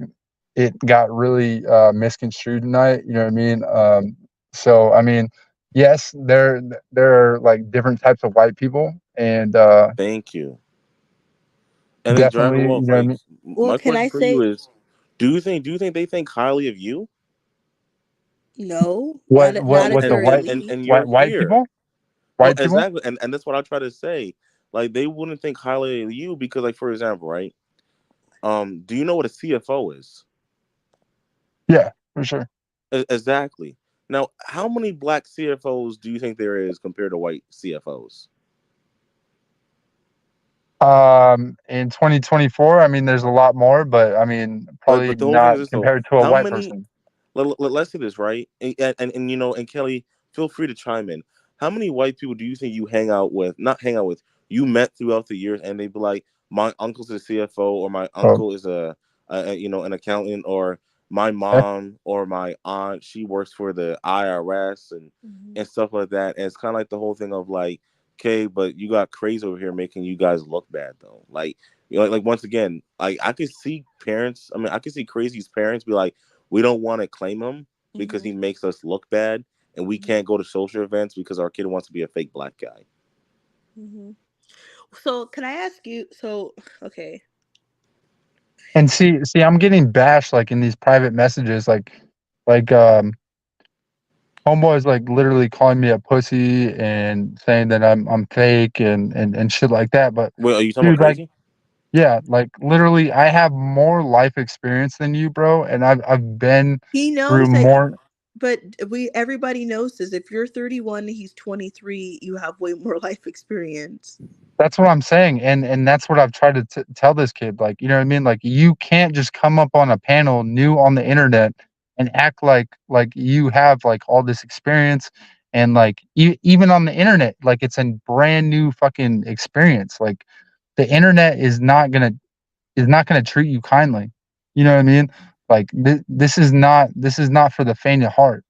it got really misconstrued tonight. You know what I mean? So I mean, yes, there are like different types of white people, and thank you. And it's Dragon definitely, you Wolf. know what I Like mean. Well, my can question I for you say is, do you think they think highly of you? no? What Not if what the they're elite. And you're white here. people? Well, White people? exactly, and that's what I try to say. Like they wouldn't think highly of you because, like, for example, right? Do you know what a CFO is? Yeah, for sure. Exactly. Now, how many black CFOs do you think there is compared to white CFOs? In 2024, I mean, there's a lot more, but I mean, probably But the whole thing not is this though: compared to a how white many? person. Let's say this, right? And you know, and Kelly, feel free to chime in. How many white people do you think you hang out with? Not hang out with. You met throughout the years, and they'd be like, "My uncle's a CFO, or my Oh, uncle is you know, an accountant, or my eh, mom or my aunt, she works for the IRS Mhm. and stuff like that." And it's kind of like the whole thing of like, okay, but you got crazy over here making you guys look bad though. Like, you know, like once again, like I could see parents. I mean, I could see Crazy's parents be like, we don't want to claim him because he Mhm. makes us look bad, and we Mhm. can't go to social events because our kid wants to be a fake black guy. Mhm. So, can I ask you? So, okay. and see, I'm getting bashed like in these private messages, like homeboy is like literally calling me a pussy and saying that I'm fake and shit like that. But Wait, are you talking about dude, like, Crazy? yeah, like literally, I have more life experience than you, bro, and I've been He through knows that, more. but we everybody knows this. If you're 31, he's 23. You have way more life experience. That's what I'm saying, and that's what I've tried to tell this kid. Like, you know what I mean? Like, you can't just come up on a panel new on the internet and act like you have like all this experience, and like even on the internet, like it's a brand new fucking experience. Like, the internet is not gonna treat you kindly. You know what I mean? Like, this is not for the faint of heart.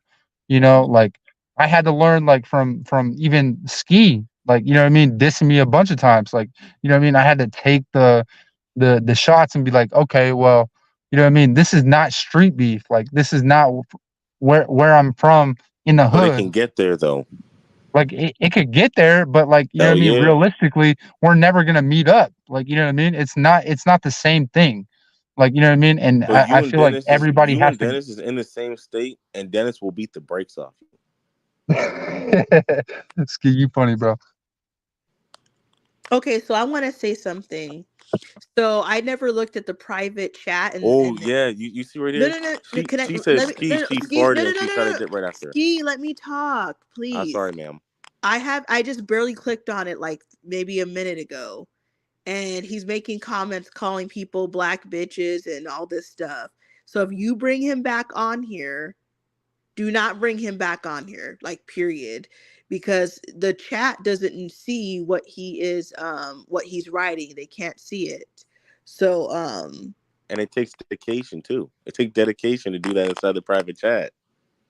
You know, Mhm. like I had to learn like from even ski, like, you know what I mean, dissing me a bunch of times. Like, you know what I mean? I had to take the shots and be like, okay, well, you know what I mean? This is not street beef. Like this is not where I'm from in the But it hood. can get there though. Like it could get there, but like you know what Hell I mean. yeah. Realistically, we're never gonna meet up. Like you know what I mean. It's not the same thing. Like you know what I mean. And But I feel like everybody you has and to. Dennis is in the same state, and Dennis will beat the brakes off you. Ski, you funny, bro. Okay, so I want to say something. So I never looked at the private chat Oh yeah, you see right no here. no no can I She said let me ski. no, no She ski no farted no and no she no tried to no dip right after. ski, let me talk, I'm please. sorry, ma'am. I just barely clicked on it like maybe a minute ago, and he's making comments calling people black bitches and all this stuff. So if you bring him back on here, do not bring him back on here, like period, because the chat doesn't see what he's writing. They can't see it. So And it takes dedication too. It takes dedication to do that inside the private chat.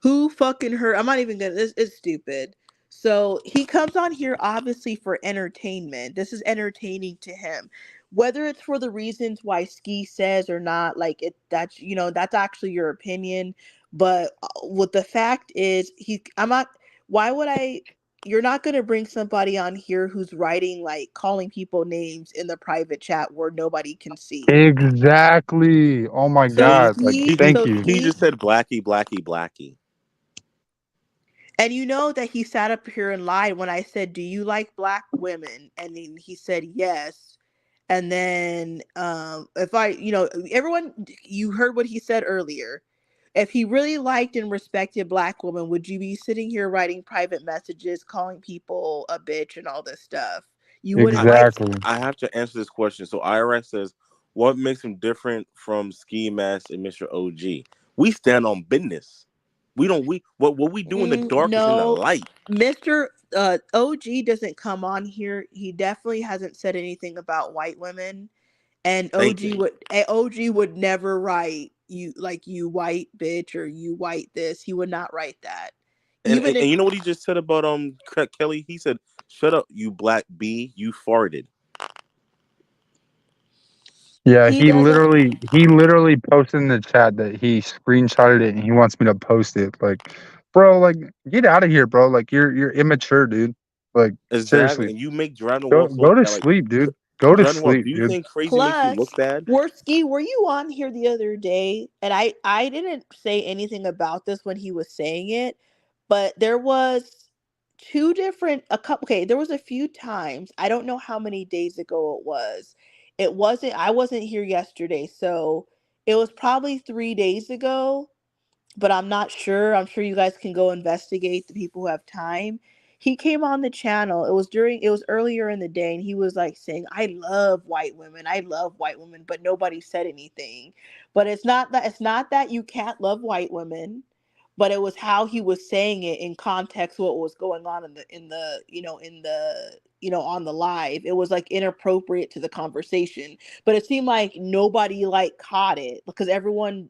who fucking heard? I'm not even gonna. This is stupid. So he comes on here obviously for entertainment. This is entertaining to him, whether it's for the reasons why Ski says or not. Like it, that's that's actually your opinion. But what the fact is, I'm not. Why would I? You're not gonna bring somebody on here who's writing like calling people names in the private chat where nobody can see. Exactly. Oh my So God. Like, Ski, thank so you. He Ski, just said blacky, blacky, blacky. and you know that he sat up here and lied when I said, "Do you like black women?" And then he said yes. And then if I, everyone, you heard what he said earlier. If he really liked and respected black women, would you be sitting here writing private messages, calling people a bitch and all this stuff? You wouldn't, right? Exactly. I have to answer this question. So IRS says, what makes him different from Ski Mask and Mr. OG? We stand on business. We don't we what we do in the dark is in the No, light. Mr. OG doesn't come on here. He definitely hasn't said anything about white women. And Thank you. OG would never write you like you white bitch or you white this. He would not write that. Even if And you know what he just said about Kelly? He said, "Shut up, you black bee, you farted." Yeah, he doesn't he literally posted in the chat that he screenshotted it and he wants me to post it. Like, bro, like get out of here, bro. Like you're immature, dude. Like Exactly. seriously. And you make driving Go Wolf look to bad. Like sleep, dude. Go to driving Wolf, sleep, do you dude. think crazy makes you plus look bad? were you on here the other day and I didn't say anything about this when he was saying it, but there was a couple okay, there was a few times. I don't know how many days ago it was. I wasn't here yesterday, so it was probably 3 days ago, but I'm not sure. I'm sure you guys can go investigate, the people who have time. He came on the channel. It was earlier in the day, and he was like saying, "I love white women. I love white women," but nobody said anything. But it's not that you can't love white women, but it was how he was saying it in context, what was going on on the live. It was like inappropriate to the conversation, but it seemed like nobody like caught it because everyone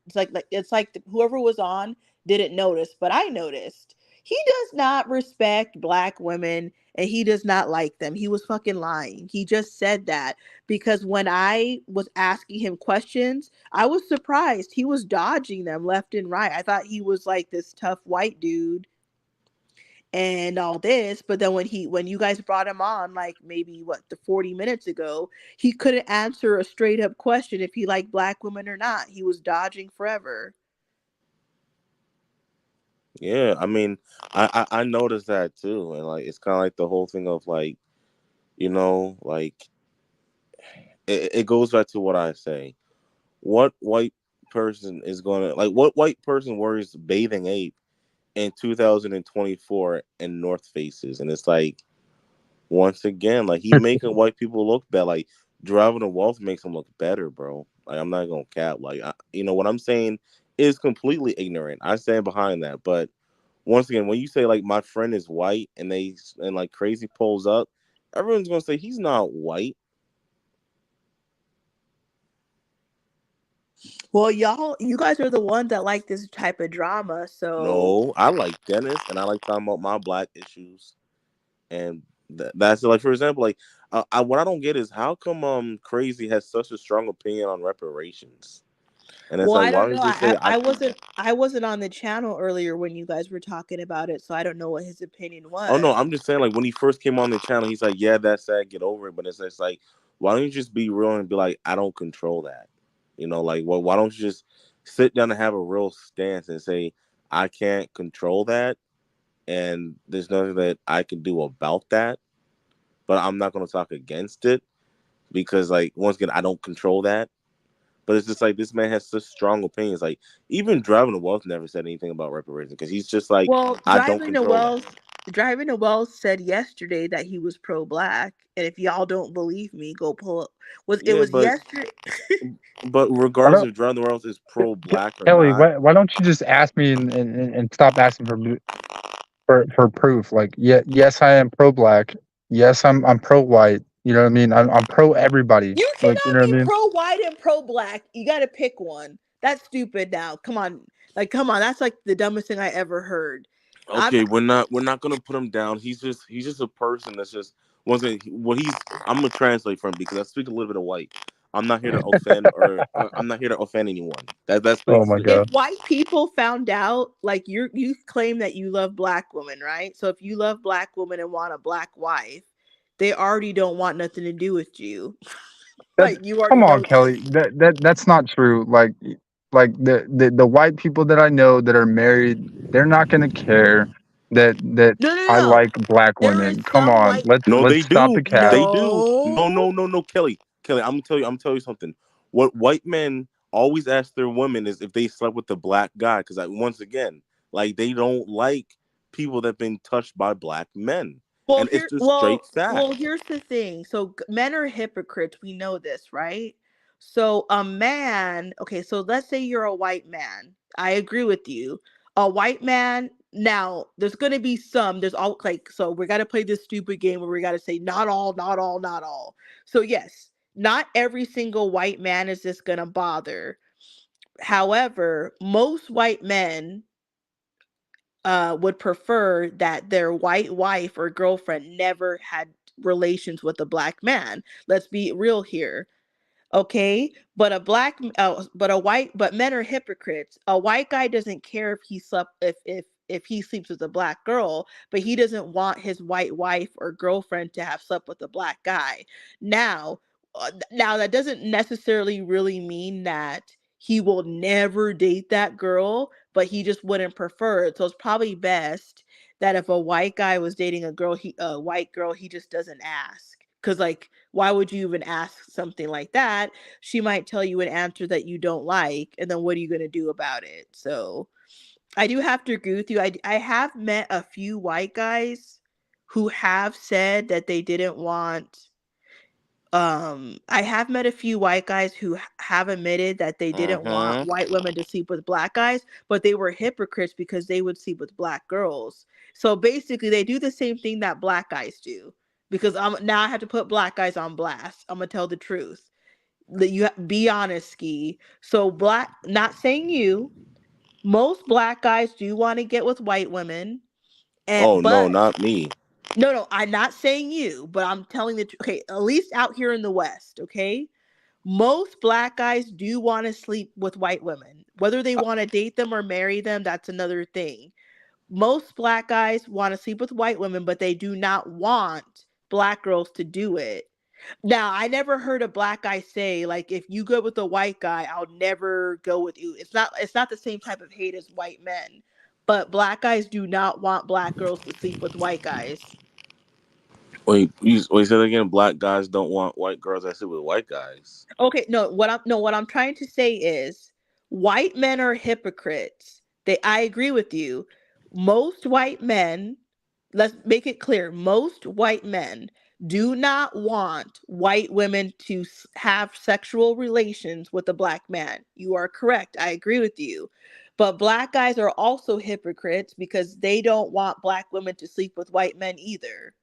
it's like whoever was on didn't notice, but I noticed. He does not respect black women and he does not like them. He was fucking lying. He just said that because when I was asking him questions, I was surprised. He was dodging them left and right. I thought he was like this tough white dude and all this, but then when you guys brought him on like maybe the 40 minutes ago, he couldn't answer a straight up question if he liked black women or not. He was dodging forever. Yeah, I mean, I noticed that too, and like it's kind of like the whole thing of like, like it goes back to what I say. What white person is gonna like? What white person wears bathing ape in 2024 in North Faces? And it's like once again, like he making white people look bad. Like driving a wealth makes them look better, bro. Like I'm not gonna cap. Like what I'm saying is completely ignorant. I stand behind that, but once again, when you say like my friend is white and like crazy pulls up, everyone's gonna say he's not white. Well, you guys are the ones that like this type of drama, so No, I like Dennis and I like talking about my black issues. And that's like, for example, like what I don't get is how come Crazy has such a strong opinion on reparations, and it's Well, like I why don't don't know. you just say I wasn't on the channel earlier when you guys were talking about it, so I don't know what his opinion Oh no, was. I'm just saying like when he first came on the channel, he's like, yeah, that's sad, get over it. But it's just like, why don't you just be real and be like, I don't control that, like why don't you just sit down and have a real stance and say, I can't control that, and there's nothing that I can do about that, but I'm not going to talk against it because like once again, I don't control that. But it's just like this man has such strong opinions. Like even Driving the Wealth never said anything about reparations because he's just like, Well, I don't control that. Driving to Wells said yesterday that he was pro-black, and if y'all don't believe me, go pull up. It Yeah, was but yesterday. Why regardless don't if Driving the Wealth is pro black or Kelly? not. Why don't you just ask me and stop asking for proof? Like, yeah, yes, I am pro black. Yes, I'm pro white. You know what I mean? I'm pro everybody. You Like, you cannot know what I be mean? pro-white and pro-black. You got to pick one. That's stupid. Now, come on, come on. That's like the dumbest thing I ever heard. I'm Okay, we're not gonna put him down. He's just a person that's just once again, what he's I'm gonna translate for him because I speak a little bit of white. I'm not here to offend or I'm not here to offend anyone. That's Oh basically my what it if god. is. white people found out, like you claim that you love black women, right? So if you love black women and want a black wife, they already don't want nothing to do with you. That Like you already Come on, know this. Kelly. That's not true. Like the white people that I know that are married, they're not gonna care that No, no, I no. like black There is women. Come some on, white. No, let's they stop the do. cap. They do. No, No. no, no, no, Kelly. Kelly, I'm tell you something. What white men always ask their women is if they slept with the black guy, because once again, like they don't like people that been touched by black men, Well, and it's here, just straight well, fact. well, here's the thing. So men are hypocrites. We know this, right? So a man, okay, so let's say you're a white man. I agree with you. A white man, now there's gonna be some, there's all like, so we gotta play this stupid game where we gotta say not all, not all, not all. So yes, not every single white man is just gonna bother. However, most white men would prefer that their white wife or girlfriend never had relations with a black man. Let's be real here. Okay, but a white, but men are hypocrites. A white guy doesn't care if he slept if he sleeps with a black girl, but he doesn't want his white wife or girlfriend to have slept with a black guy. Now, now that doesn't necessarily really mean that he will never date that girl, but he just wouldn't prefer it. So it's probably best that if a white guy was dating a white girl, he just doesn't ask. Cause like, why would you even ask something like that? She might tell you an answer that you don't like, and then what are you gonna do about it? So I do have to agree with you. I have met a few white guys who have said that they didn't want I have met a few white guys who have admitted that they didn't want Mm-hmm. white women to sleep with black guys, but they were hypocrites because they would sleep with black girls. So basically they do the same thing that black guys do. Because now I have to put black guys on blast. I'm gonna tell the truth. That be honest, Ski. So black, not saying you, most black guys do want to get with white women, and Oh no, but not me. no, no, I'm not saying you, but I'm telling the truth. Okay, at least out here in the West, okay? Most black guys do want to sleep with white women. Whether they want to date them or marry them, that's another thing. Most black guys want to sleep with white women, but they do not want black girls to do it. Now, I never heard a black guy say like if you go with a white guy, I'll never go with you. It's not the same type of hate as white men. But black guys do not want black girls to sleep with white guys. Wait, say that again. Black guys don't want white girls that sit with white guys. Okay, no, what I'm trying to say is white men are hypocrites. I agree with you. Most white men, let's make it clear, most white men do not want white women to have sexual relations with a black man. You are correct. I agree with you. But black guys are also hypocrites because they don't want black women to sleep with white men either.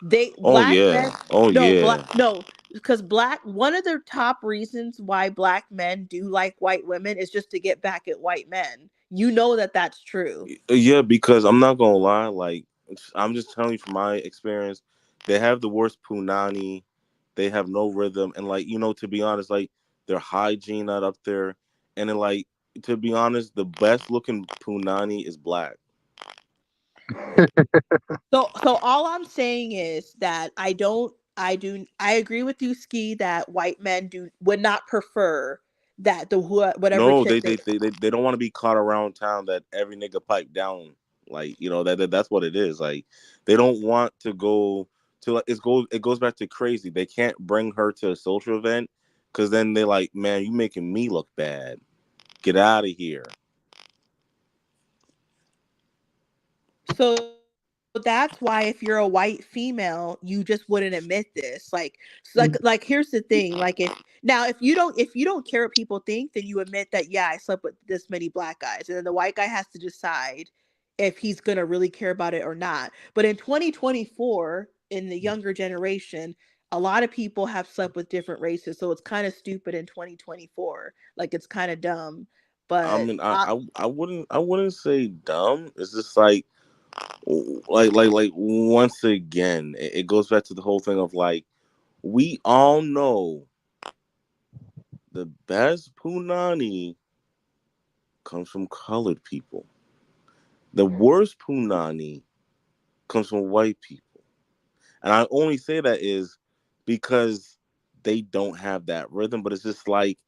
They Oh black yeah. men Oh no black yeah. no because black one of the top reasons why black men do like white women is just to get back at white men. You know that that's true. Yeah, because I'm not gonna lie, like I'm just telling you from my experience, they have the worst punani. They have no rhythm, and like to be honest, like their hygiene not up there, and then like to be honest, the best looking punani is black. So all I'm saying is that I agree with you, Ski, that white men would not prefer that whatever No, chick they don't want to be caught around town that every nigga pipe down. Like that's what it is. Like they don't want to go to like it goes back to crazy. They can't bring her to a social event because then they're like, man, you making me look bad. Get out of here. So that's why if you're a white female, you just wouldn't admit this. Like here's the thing. Like if you don't care what people think, then you admit that yeah, I slept with this many black guys. And then the white guy has to decide if he's gonna really care about it or not. But in 2024, in the younger generation, a lot of people have slept with different races. So it's kind of stupid in 2024. Like it's kind of dumb. I But mean, I wouldn't say dumb. It's just like once again, it goes back to the whole thing of like we all know the best punani comes from colored people. The worst punani comes from white people. And I only say that is because they don't have that rhythm, but it's just like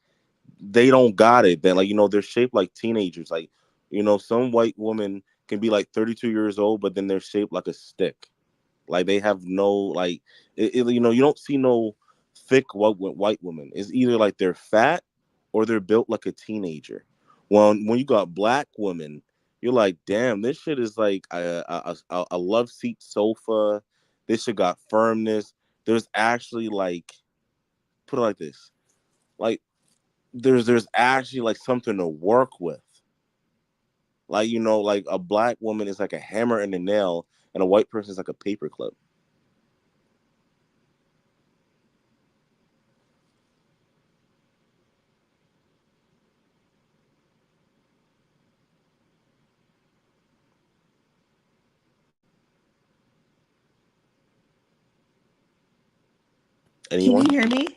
they don't got it. Then like they're shaped like teenagers. Like some white women can be like 32 years old, but then they're shaped like a stick. Like they have no like you don't see no thick white women. It's either like they're fat or they're built like a teenager. Well, when you got black women, you're like, damn, this shit is like a love seat sofa. This shit got firmness. There's actually like put it like this, like there's actually like something to work with. Like like a black woman is like a hammer and a nail, and a white person is like a paperclip. can you Anyone? hear me?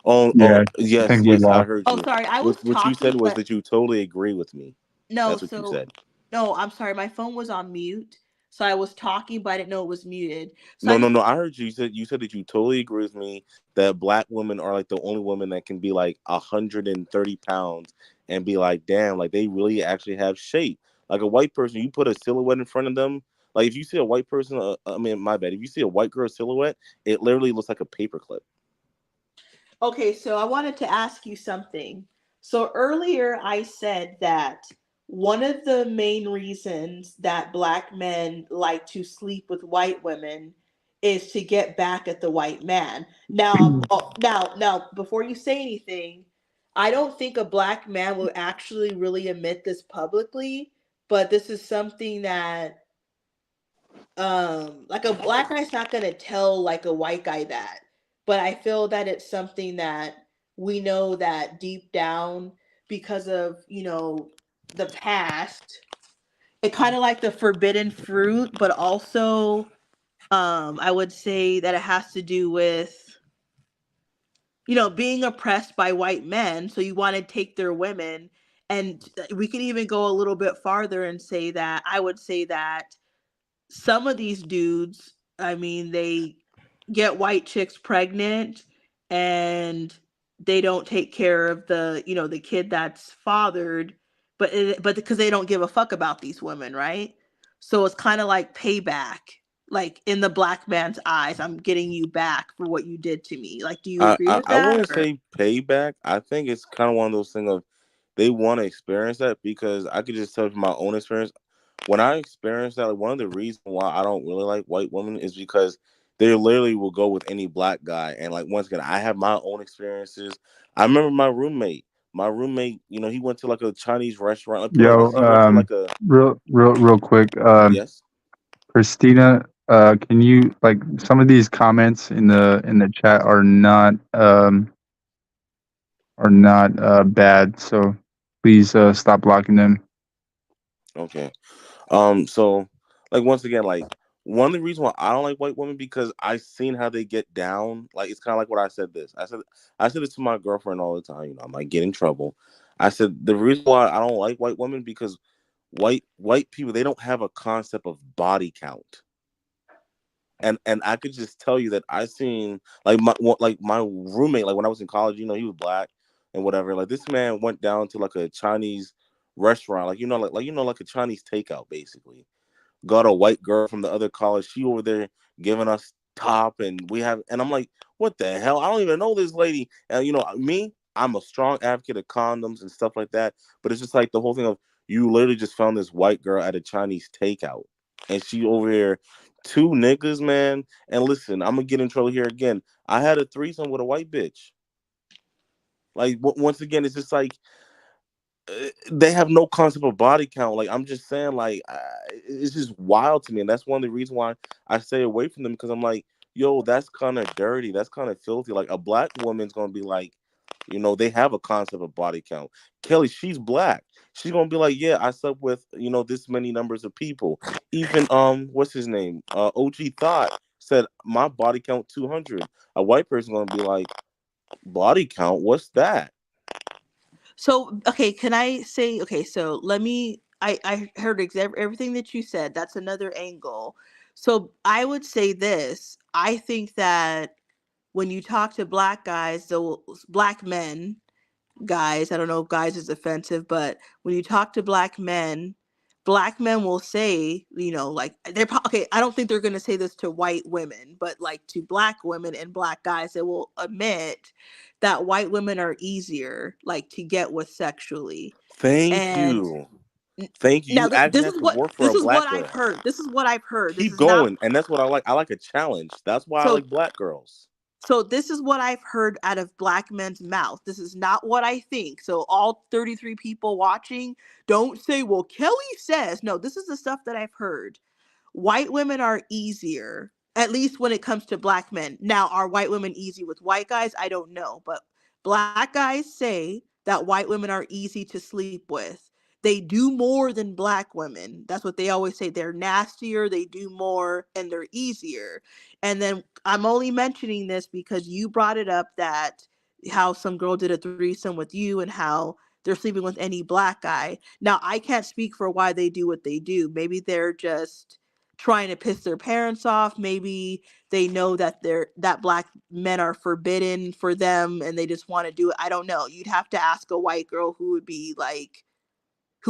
Oh, Yeah, I yes, think we yes, I lost. heard Oh, you. sorry. I was What you said talking, was but that you totally agree with me. no. That's what you So said. no, I'm sorry. My phone was on mute, so I was talking, but I didn't know it was muted. So No, I no, just no. I heard you. You said that you totally agree with me that black women are like the only women that can be like 130 pounds and be like, damn, like they really actually have shape. Like a white person, you put a silhouette in front of them. Like if you see a white person, I mean, my bad. If you see a white girl silhouette, it literally looks like a paperclip. Okay, so I wanted to ask you something. So earlier I said that one of the main reasons that black men like to sleep with white women is to get back at the white man. Now, before you say anything, I don't think a black man will actually really admit this publicly, but this is something that like a black guy's not gonna tell like a white guy that, but I feel that it's something that we know that deep down because of the past, it kind of like the forbidden fruit, but also I would say that it has to do with being oppressed by white men, so you want to take their women. And we can even go a little bit farther and say that I would say that some of these dudes, I mean, they get white chicks pregnant and they don't take care of the kid that's fathered, but because they don't give a fuck about these women, right? So it's kind of like payback. Like in the black man's eyes, I'm getting you back for what you did to me. Like, do you I, agree I, with I that wouldn't or? say payback. I think it's kind of one of those things of they want to experience that because I could just tell from my own experience. When I experienced that, like, one of the reasons why I don't really like white women is because they literally will go with any black guy. And like once again, I have my own experiences. I remember my roommate. My roommate, he went to like a Chinese restaurant. Like put it like Yo, this. He went to like a real quick. yes. Christina, can you like some of these comments in the chat are not bad, so please stop blocking them. Okay. So like once again, like one of the reasons why I don't like white women because I've seen how they get down. Like it's kind of like what I said. I said this to my girlfriend all the time. I might get in trouble. I said the reason why I don't like white women because white people they don't have a concept of body count. And I could just tell you that I seen like my roommate like when I was in college, he was black and whatever. Like this man went down to like a Chinese restaurant, like a Chinese takeout basically. Got a white girl from the other college. She over there giving us top, and I'm like, what the hell? I don't even know this lady. And me, I'm a strong advocate of condoms and stuff like that. But it's just like the whole thing of you literally just found this white girl at a Chinese takeout, and she over here, two niggas, man. And listen, I'm gonna get in trouble here again. I had a threesome with a white bitch. Like once again, it's just like they have no concept of body count. Like I'm just saying, like it's just wild to me, and that's one of the reasons why I stay away from them because I'm like, yo, that's kind of dirty, that's kind of filthy. Like a black woman's gonna be like, they have a concept of body count. Kelly, she's black. She's gonna be like, yeah, I slept with this many numbers of people. Even what's his name? OG Thought said my body count 200. A white person gonna be like, body count? What's that? So, okay, can I say, okay, so I heard everything that you said. That's another angle. So I would say this. I think that when you talk to black guys, black men, guys, I don't know if guys is offensive, but when you talk to black men will say, like okay, I don't think they're going to say this to white women, but like to black women and black guys, they will admit that white women are easier like to get with sexually. Thank And you. Thank you. now You this actually is have to what work for this a is what black I've girl. heard. This is what I've heard. This Keep is not going. And that's what I like. I like a challenge. That's why I so like black girls. So this is what I've heard out of black men's mouth. This is not what I think. So all 33 people watching, don't say, well, Kelly says. No, this is the stuff that I've heard. White women are easier, at least when it comes to black men. Now, are white women easy with white guys? I don't know. But black guys say that white women are easy to sleep with. They do more than black women. That's what they always say. They're nastier, they do more, and they're easier. And then I'm only mentioning this because you brought it up that how some girl did a threesome with you and how they're sleeping with any black guy. Now, I can't speak for why they do what they do. Maybe they're just trying to piss their parents off. Maybe they know that black men are forbidden for them and they just want to do it. I don't know. You'd have to ask a white girl who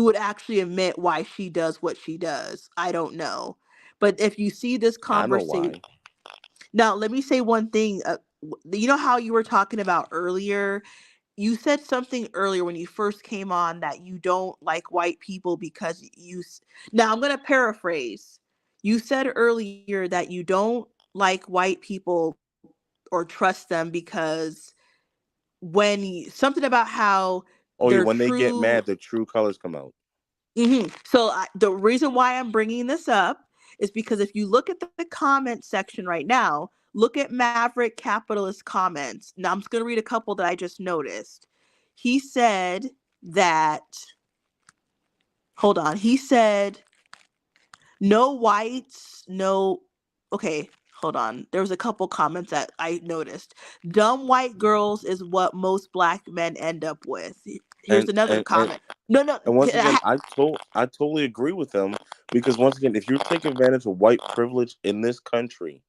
would actually admit why she does what she does. I don't know. But if you see this I know conversation, why. now let me say one thing. You know how you were talking about earlier? You said something earlier when you first came on that you don't like white people because now I'm going to paraphrase. You said earlier that you don't like white people or trust them because something about how Oh yeah, they're when they get true. mad, the true colors come out. So the reason why I'm bringing this up is because if you look at the comment section right now, look at Maverick Capitalist comments. Now I'm just going to read a couple that I just noticed. He said that, hold on. He said, no whites, no, okay, hold on. There was a couple comments that I noticed. Dumb white girls is what most black men end up with. Here's And another and and, comment. No. and once again, I totally agree with them because once again, if you're taking advantage of white privilege in this country,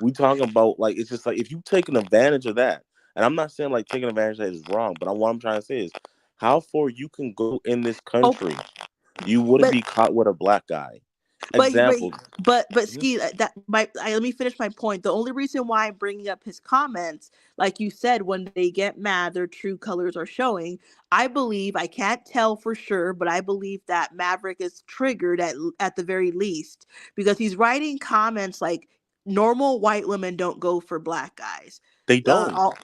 we talking about like it's just like if you taking advantage of that, and I'm not saying like taking advantage of that is wrong, but what I'm trying to say is how far you can go in this Oh, country, you wouldn't but be caught with a black guy. But but Example. but Mhm. Ski, let me finish my point. The only reason why I'm bringing up his comments, like you said, when they get mad, their true colors are showing. I believe, I can't tell for sure, but I believe that Maverick is triggered at the very least because he's writing comments like normal white women don't go for black guys. They don't. All,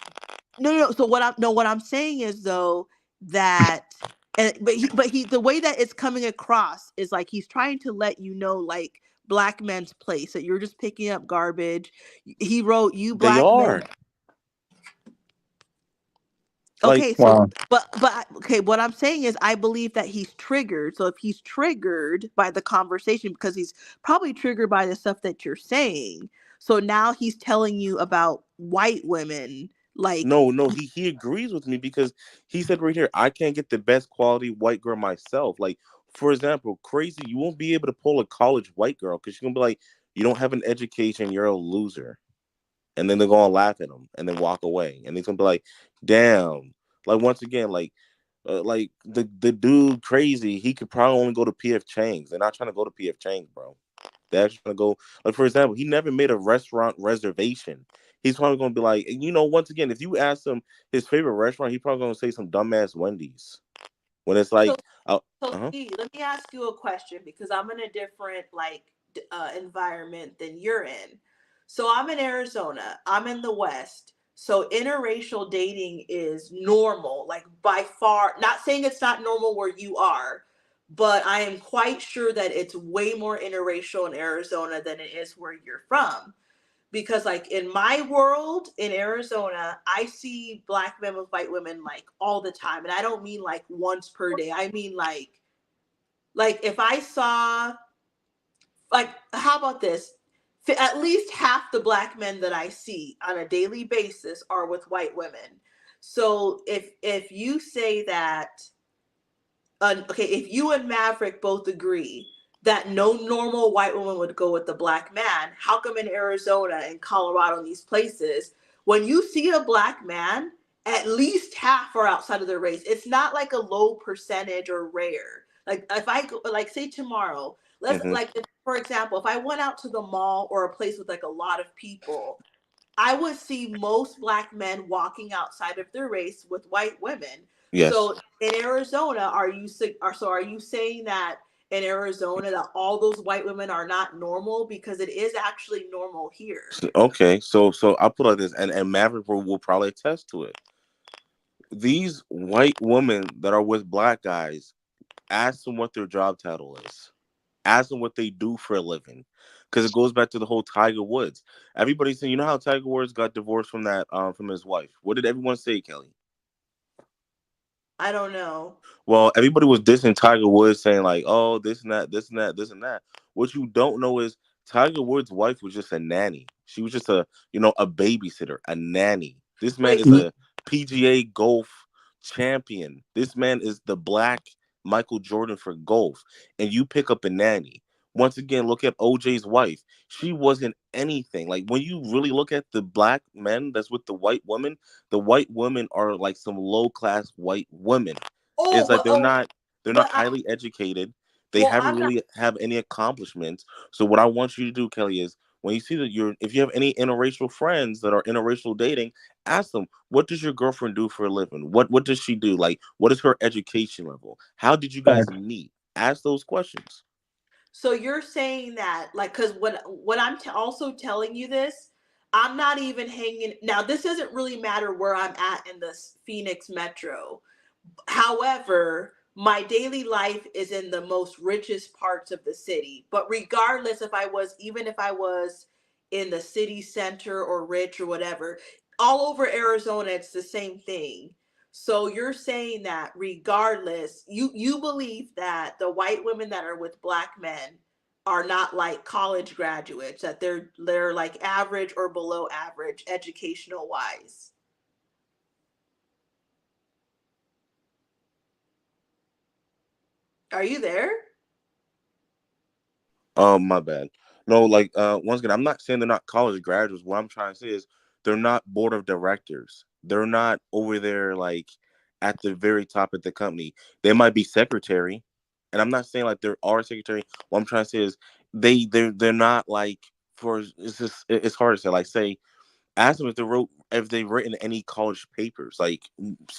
no. So what I'm saying is though that but he the way that it's coming across is like he's trying to let you know like black men's place that you're just picking up garbage. He wrote you They black men. are. Like, Okay, so Wow. okay, what I'm saying is I believe that he's triggered. So if he's triggered by the conversation because he's probably triggered by the stuff that you're saying. So now he's telling you about white women like no, he agrees with me because he said right here, I can't get the best quality white girl myself. Like, for example, crazy, you won't be able to pull a college white girl because she's gonna be like, you don't have an education, you're a loser. And then they're gonna laugh at him and then walk away. And he's gonna be like, damn. Like once again, like the dude crazy, he could probably only go to PF Chang's. They're not trying to go to PF Chang's, bro. They're actually gonna go, like, for example, he never made a restaurant reservation. He's probably gonna be like, once again, if you ask him his favorite restaurant, he's probably gonna say some dumbass Wendy's. When it's so like, so uh-huh. Steve, let me ask you a question because I'm in a different environment than you're in. So I'm in Arizona. I'm in the West. So interracial dating is normal, like by far. Not saying it's not normal where you are, but I am quite sure that it's way more interracial in Arizona than it is where you're from. Because like in my world in Arizona, I see black men with white women like all the time, and I don't mean like once per day. I mean like if I saw, like, how about this? At least half the black men that I see on a daily basis are with white women. So if you say that, okay, if you and Maverick both agree that no normal white woman would go with the black man, how come in Arizona and Colorado and these places, when you see a black man, at least half are outside of their race? It's not like a low percentage or rare. Like if I go, like say tomorrow, let's Hmm. like for example, if I went out to the mall or a place with like a lot of people, I would see most black men walking outside of their race with white women. Yes. So in Arizona, are you saying that in Arizona that all those white women are not normal? Because it is actually normal here. Okay, so I'll put it like this, and Maverick will probably attest to it. These white women that are with black guys, ask them what their job title is. Ask them what they do for a living, because it goes back to the whole Tiger Woods. Everybody's saying, you know how Tiger Woods got divorced from that from his wife. What did everyone say, Kelly? I don't know. Well, everybody was dissing Tiger Woods, saying like, "Oh, this and that, this and that, this and that." What you don't know is Tiger Woods' wife was just a nanny. She was just a babysitter, a nanny. This man Wait, is a PGA golf champion. This man is the black Michael Jordan for golf, and you pick up a nanny. Once again, look at OJ's wife. She wasn't anything. Like when you really look at the black men that's with the white women are like some low class white women. oh, It's like they're not but I, highly educated. They well, haven't I'm not. really have any accomplishments. So what I want you to do, Kelly, is when you see that if you have any interracial friends that are interracial dating, ask them, what does your girlfriend do for a living? What does she do? Like, what is her education level? How did you guys Facts. meet? Ask those questions. So you're saying that, like, because when I'm also telling you this, I'm not even hanging. Now, this doesn't really matter where I'm at in the Phoenix metro. However, my daily life is in the most richest parts of the city. But regardless even if I was in the city center or rich or whatever, all over Arizona, it's the same thing. So you're saying that regardless, you believe that the white women that are with black men are not like college graduates, that they're like average or below average educational wise. Are you there? My bad. No, like once again, I'm not saying they're not college graduates. What I'm trying to say is they're not board of directors. They're not over there like at the very top of the company. They might be secretary, and I'm not saying like they're our secretary. What I'm trying to say is they're not like for it's just it's hard to say. Like say ask them if they've written any college papers. Like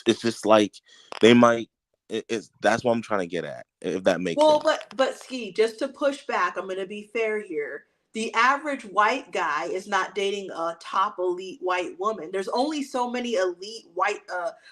it's just like they might. It's that's what I'm trying to get at. If that makes Well, sense. but Ski, just to push back, I'm going to be fair here. The average white guy is not dating a top elite white woman. There's only so many elite white.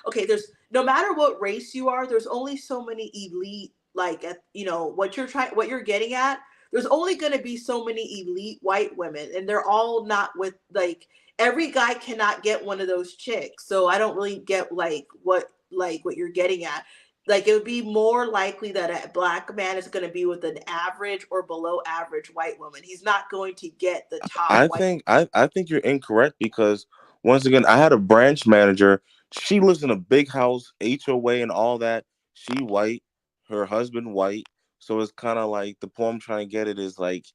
Okay, there's no matter what race you are, there's only so many elite. Like, what you're getting at. There's only going to be so many elite white women, and they're all not with like. every guy cannot get one of those chicks. So I don't really get what you're getting at. Like, it would be more likely that a black man is going to be with an average or below average white woman. He's not going to get the top I white. think I think you're incorrect because once again, I had a branch manager. She lives in a big house, HOA, and all that. She white, her husband white. So it's kind of like the point I'm trying to get it is like,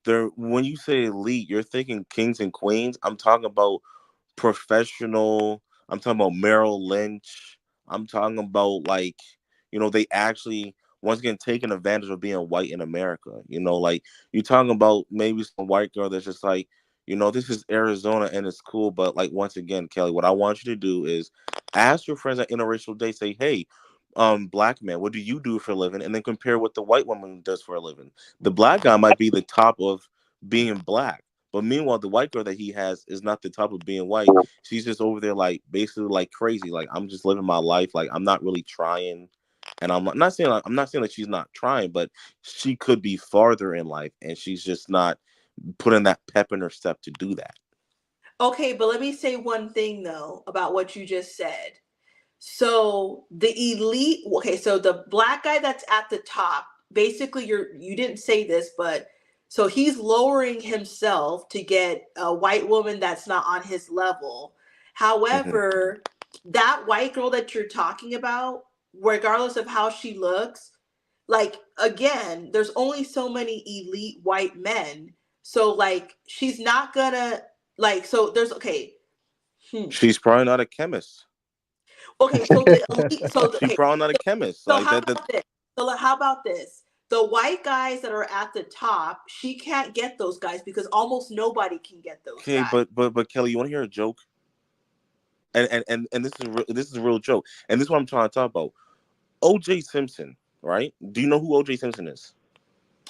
there. When you say elite, you're thinking kings and queens. I'm talking about professional. I'm talking about Merrill Lynch. I'm talking about like, they actually once again taking advantage of being white in America. Like you're talking about maybe some white girl that's just like, this is Arizona and it's cool, but like once again, Kelly, what I want you to do is ask your friends at interracial day, say, hey, black man, what do you do for a living? And then compare what the white woman does for a living. The black guy might be the top of being black. But meanwhile, the white girl that he has is not the top of being white. She's just over there, like basically like crazy. Like I'm just living my life. Like I'm not really trying, and not saying that she's not trying, but she could be farther in life, and she's just not putting that pep in her step to do that. Okay, but let me say one thing though about what you just said. So the elite, okay, so the black guy that's at the top, basically you didn't say this, but so he's lowering himself to get a white woman that's not on his level. Mm-hmm. However, that white girl that you're talking about, regardless of how she looks, like again, there's only so many elite white men. So like she's not gonna so there's okay. She's probably not a chemist. Okay, so the elite, She's probably not a chemist. so Like how that. about this? So how about this? The white guys that are at the top, she can't get those guys because almost nobody can get those Okay, guys. but Kelly, you want to hear a joke? And this is a real joke. And this is what I'm trying to talk about. O.J. Simpson, right? Do you know who O.J. Simpson is?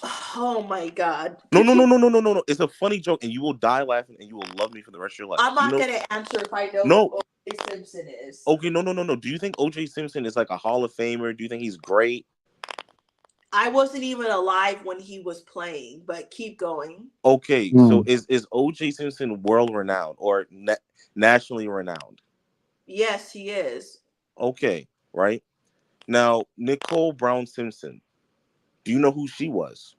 Oh my God! No, Could no, you? no, no, no, no, no, no. It's a funny joke, and you will die laughing, and you will love me for the rest of your life. I'm Do you not know? gonna answer if I know No. who O.J. Simpson is. Okay, no, no, no, no. Do you think O.J. Simpson is like a Hall of Famer? Do you think he's great? I wasn't even alive when he was playing, but keep going. Okay, so Mm. is O.J. Simpson world renowned or nationally renowned? Yes, he is. Okay, right now Nicole Brown Simpson. Do you know who she was?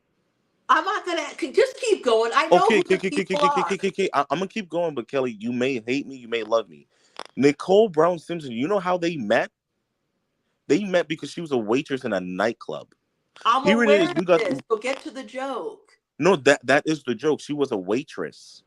I'm not gonna just keep going. I know Okay, who the people are. I'm gonna keep going, but Kelly, you may hate me, you may love me. Nicole Brown Simpson, you know how they met? They met because she was a waitress in a nightclub. I'm Here it aware is. of We got this. So get to the joke. no. That is the joke. She was a waitress.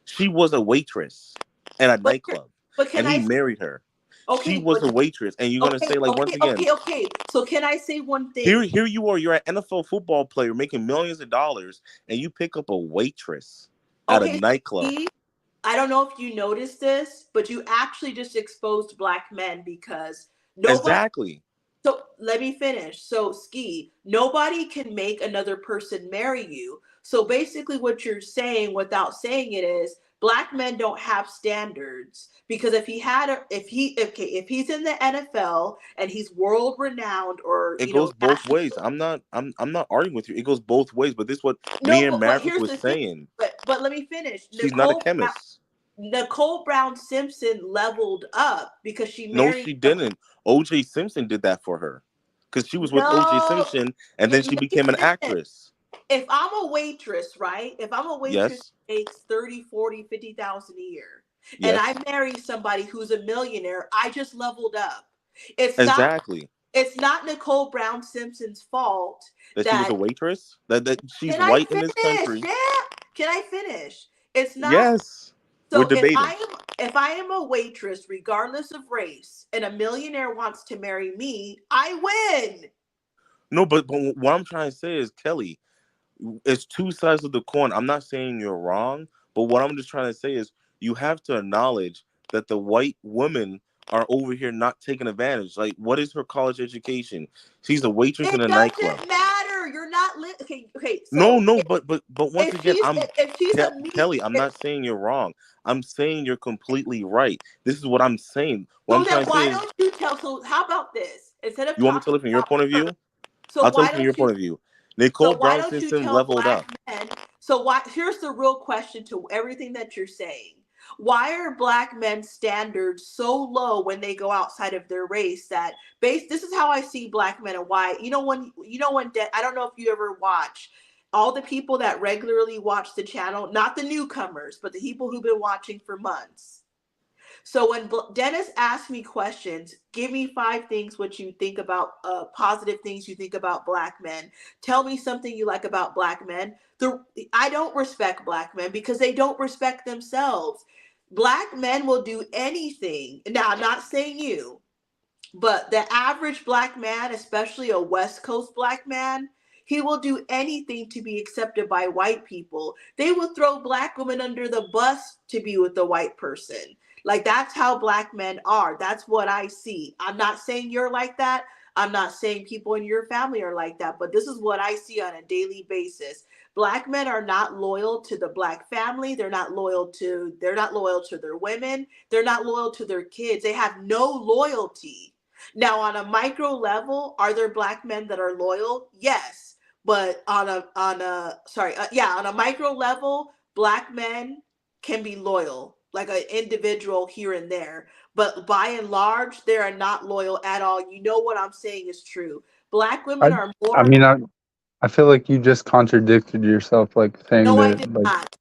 She was a waitress at a But nightclub, but can and he I? married her. She Okay, was a waitress, and you're gonna okay, say like once okay, again, okay, okay. So can I say one thing? here you are. You're an NFL football player making millions of dollars, and you pick up a waitress at a Okay, so nightclub. Steve, I don't know if you noticed this, but you actually just exposed black men because nobody. Exactly. So let me finish. So Ski, nobody can make another person marry you. So basically, what you're saying, without saying it, is black men don't have standards because if he's in the NFL and he's world renowned or It goes both national. ways. I'm not arguing with you. It goes both ways. But this is what me No, and but Maverick here's was the thing. saying. But let me finish. She's not a chemist. Nicole Brown Simpson leveled up because she No, married she somebody. didn't. O.J. Simpson did that for her because she was with O.J. No, Simpson, and then she let me became an finish. actress. If I'm a waitress, right? If I'm a waitress Yes, who makes 30, 40, 50,000 a year, and I yes, marry somebody who's a millionaire, I just leveled up. It's not exactly. it's not Nicole Brown Simpson's fault That she was a that waitress. That she's can I white in this finish? country. Yeah. Can I finish? It's not. Yes, we're So debating. if I am a waitress, regardless of race, and a millionaire wants to marry me, I win. No, but what I'm trying to say is, Kelly, it's two sides of the coin. I'm not saying you're wrong, but what I'm just trying to say is you have to acknowledge that the white women are over here not taking advantage. Like, what is her college education? She's a waitress in It a nightclub. doesn't matter. You're not okay. Okay. No, So no, but once again, if she's a me, Kelly. I'm not saying you're wrong. I'm saying you're completely right. This is what I'm saying. What so I'm then trying to say why is, don't you tell? So how about this? Instead of you want me to talking tell it from your about point of her, view? so I'll tell why it from don't your you? point of view. So Nicole why Brown don't you Simpson tell leveled black up. men? So why? Here's the real question to everything that you're saying. Why are black men's standards so low when they go outside of their race? This is how I see black men, and why, I don't know if you ever watch all the people that regularly watch the channel, not the newcomers, but the people who've been watching for months. So when Dennis asked me questions, give me 5 things what you think about, positive things you think about black men. Tell me something you like about black men. I don't respect black men because they don't respect themselves. Black men will do anything. Now, I'm not saying you, but the average black man, especially a West Coast black man, he will do anything to be accepted by white people. They will throw black women under the bus to be with the white person. Like, that's how black men are. That's what I see. I'm not saying you're like that. I'm not saying people in your family are like that, but this is what I see on a daily basis. Black men are not loyal to the black family. They're not loyal to their women. They're not loyal to their kids. They have no loyalty. Now, on a micro level, are there black men that are loyal? Yes, but on a micro level, black men can be loyal, like an individual here and there. But by and large, they are not loyal at all. You know what I'm saying is true. Black women I are I more. mean I feel like you just contradicted yourself, like saying No, I that, did like, not.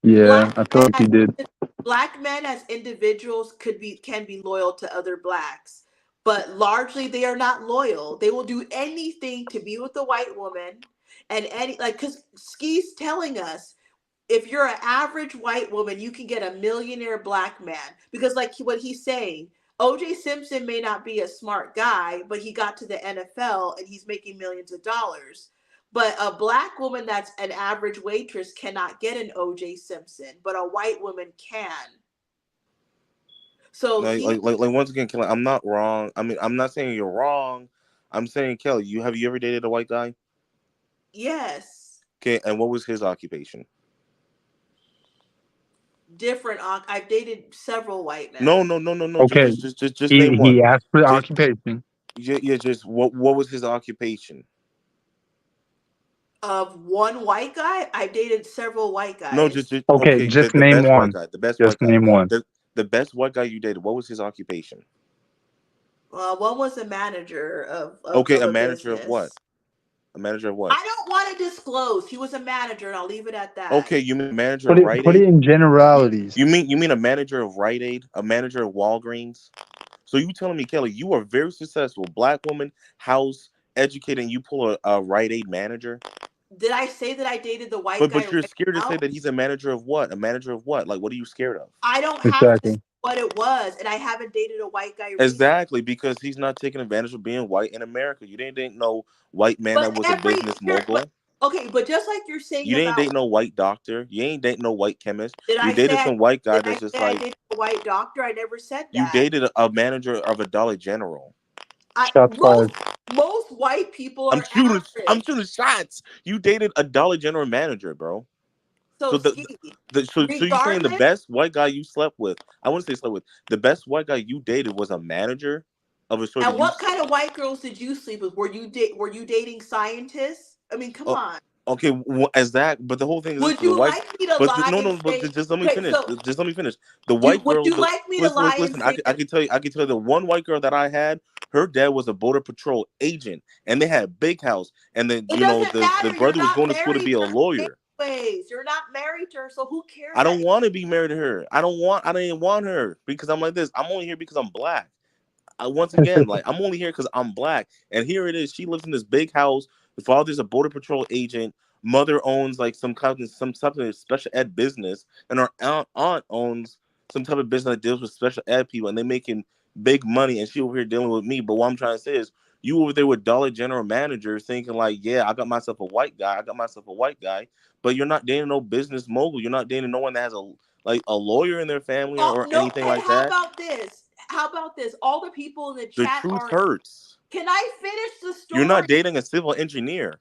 yeah, Black I feel men like you did. black men as individuals can be loyal to other blacks, but largely they are not loyal. They will do anything to be with a white woman, and because Ski's telling us, if you're an average white woman, you can get a millionaire black man, because like what he's saying, OJ Simpson may not be a smart guy, but he got to the NFL and he's making millions of dollars. But a black woman that's an average waitress cannot get an OJ Simpson, but a white woman can. So Once again, Kelly, I'm not wrong. I mean, I'm not saying you're wrong. I'm saying, Kelly, have you ever dated a white guy? yes, Okay, and what was his occupation? different. I've dated several white No, men. no, no, no, no. Okay, Just name one. he asked for the Just occupation. yeah. Just what was his occupation? Of one white guy, I've dated several white No, guys. just Okay, okay. just The name best white one. guy. The best Just white guy. name one. The best white guy you dated. What was his occupation? One was a manager Okay, of a a manager of what? business. A manager of what? I don't want to disclose. He was a manager, and I'll leave it at that. Okay, you mean a manager Put of it Rite put it Aid? in generalities. You mean a manager of Rite Aid? A manager of Walgreens? So you telling me, Kelly, you are very successful, black woman, house, educated, and you pull a Rite Aid manager? Did I say that I dated the white But guy you're right scared to say now? that he's a manager of what? A manager of what? Like, what are you scared of? I don't have to say Exactly. what it was, and I haven't dated a white guy recently. Exactly, because he's not taking advantage of being white in America. You didn't date no white man that But was a business mogul. but just like you're saying You didn't about, date no white doctor. You ain't date no white chemist. did You I say dated some white guy that's just I like dated a white doctor? I never said you that. dated a manager of a Dollar General. I Shots fired. most white people I'm are shooting. I'm average. shooting shots. You dated a Dollar General manager, bro. So So Ski, so you saying the regardless. best white guy you slept with? I wouldn't say slept with. The best white guy you dated was a manager of a store that And you. what kind of white girls did you sleep with? Were you dating scientists? I mean, come Oh, on. okay, as that. But the whole thing is this: Would the you white. like me to But lie no, and no. But say, just let me okay, finish. so Just let me finish. The white would girl. you like me to Listen, lie and listen. say I that? can tell you. I can tell you the one white girl that I had. Her dad was a border patrol agent, and they had a big house. And then It doesn't the matter. You're brother was not going to school to married be a to her lawyer. anyways. You're not married to her, so who cares I don't that? want to be married to her. I don't want. I didn't want her because I'm like this. I'm only here because I'm black. Once again, like I'm only here because I'm black, and here it is. She lives in this big house. The father's a border patrol agent. Mother owns like some type of special ed business, and her aunt owns some type of business that deals with special ed people, and they making big money. And she over here dealing with me. But what I'm trying to say is, you over there with Dollar General manager thinking like, yeah, I got myself a white guy. I got myself a white guy. But you're not dating no business mogul. You're not dating no one that has a lawyer in their family Oh or no, anything and like that. how about this? All the people in the The chat truth are. hurts. Can I finish the You're story? not dating a civil engineer.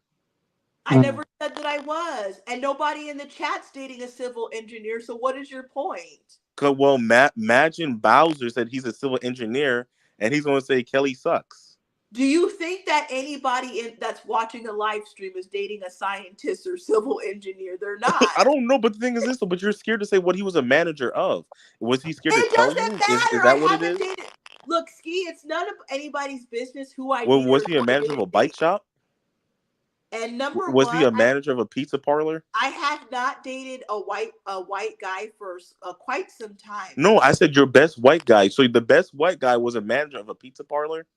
I never said that I was, and nobody in the chat's dating a civil engineer. So what is your point? Cause well, imagine Bowser said he's a civil engineer, and he's going to say Kelly sucks. Do you think that anybody that's watching a live stream is dating a scientist or civil engineer? They're not. I don't know, but the thing is this, but you're scared to say what he was a manager of. Was he scared to It tell doesn't you? Is matter. I that what it haven't is? dated. Look, Ski, it's none of anybody's business who I Well, dated was or he a who I manager of a didn't bike date. shop? And number Was he one, a manager of a pizza parlor? I have not dated a white guy for quite some time. No, I said your best white guy. So the best white guy was a manager of a pizza parlor?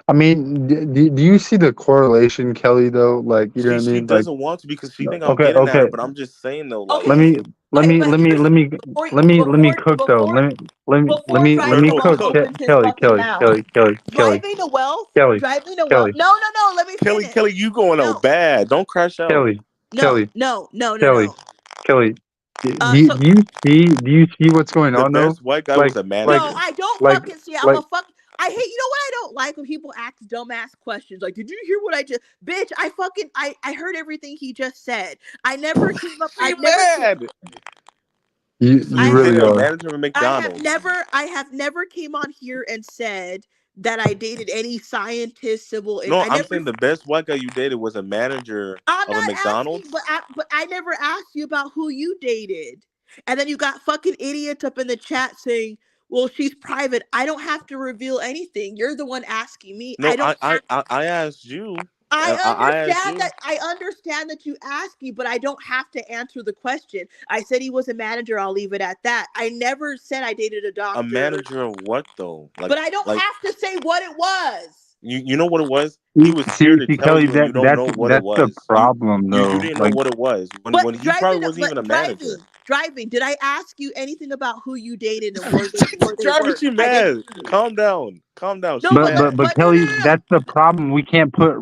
I mean, do you see the correlation, Kelly? Though, like, you know what I She mean? Like, doesn't want to because she think I'm okay, getting at her, okay. but I'm just saying though, like, Let Okay, me let okay, me but let me here's let me before let me cook though. before Let me Driving the Well cook. opens his Kelly, fucking Kelly, mouth. Kelly, Kelly, Kelly, Driving the Wealth. Kelly, Driving the Wealth. Kelly, No. Let me finish. Kelly, you going out No, bad. Don't crash out. Kelly, no, Kelly, no, no, no, Kelly, no. Kelly. Do So you see what's going The on though? best white guy Like was a like no, manager. I don't like fucking see. I'm like a fuck. I hate. You know what I don't like when people ask dumbass questions. Like, did you hear what I just? Bitch, I heard everything he just said. I never came up. She mad. So you I you have dated really a are. manager of a McDonald's. I have never came on here and said that I dated any scientist, civil. No, I I'm never. saying the best white guy you dated was a manager I'm of a not asking, McDonald's. but I never asked you about who you dated, and then you got fucking idiots up in the chat saying, "Well, she's private. I don't have to reveal anything. You're the one asking me. No, I don't have." I asked you. I I asked understand you. that. I understand that you asked me, but I don't have to answer the question. I said he was a manager. I'll leave it at that. I never said I dated a A doctor, manager of what though? but I don't Like have to say what it was. you know what it was? He was scared to See, tell Kelly, you, and you don't know what it that's the was. problem I, You though. didn't know Like, what it was when but he probably wasn't even a manager. driving. Did I ask you anything about who you dated and where they Driving worked? you I didn't. mad. Calm down. Calm down. No, She but mad. no, Kelly, that's the problem. We can't put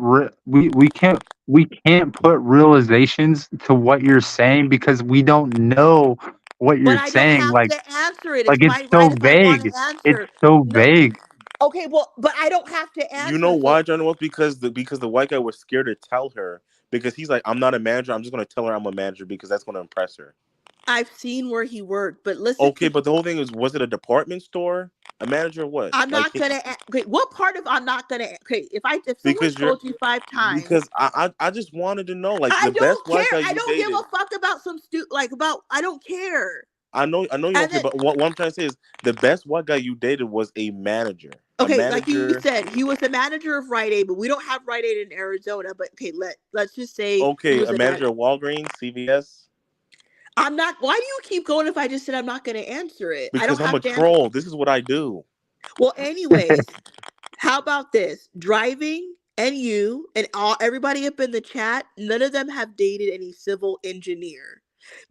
we can't put realizations to what you're saying because we don't know what but you're I don't saying. have to answer it. It's Like it's my right so if I want vague. to It's answer. so No, vague. okay, well, but I don't have to You know answer. So why, John? Was because the white guy was scared to tell her because he's like, I'm not a manager. I'm just gonna tell her I'm a manager because that's gonna impress her. I've seen where he worked, but listen Okay, to. but the whole thing is, was it a department store? A manager of what? I'm Like, not gonna. Okay, what part of I'm not gonna? Okay, if someone because you're told you 5 times, because I just wanted to know, like, I the best don't care. white guy I you don't give dated. a fuck about some like about. I don't care. I know you don't And care, then but what I'm trying to say is the best white guy you dated was a manager. A okay, like you manager. said, he was the manager of Rite Aid, but we don't have Rite Aid in Arizona. But okay, let's just say he Okay, was a a manager. manager of Walgreens, CVS. I'm not. Why do you keep going if I just said I'm not going to answer it? I Because don't I'm have a to answer. troll. This is what I do. Well, anyways, how about this? Driving and you and everybody up in the chat, none of them have dated any civil engineer.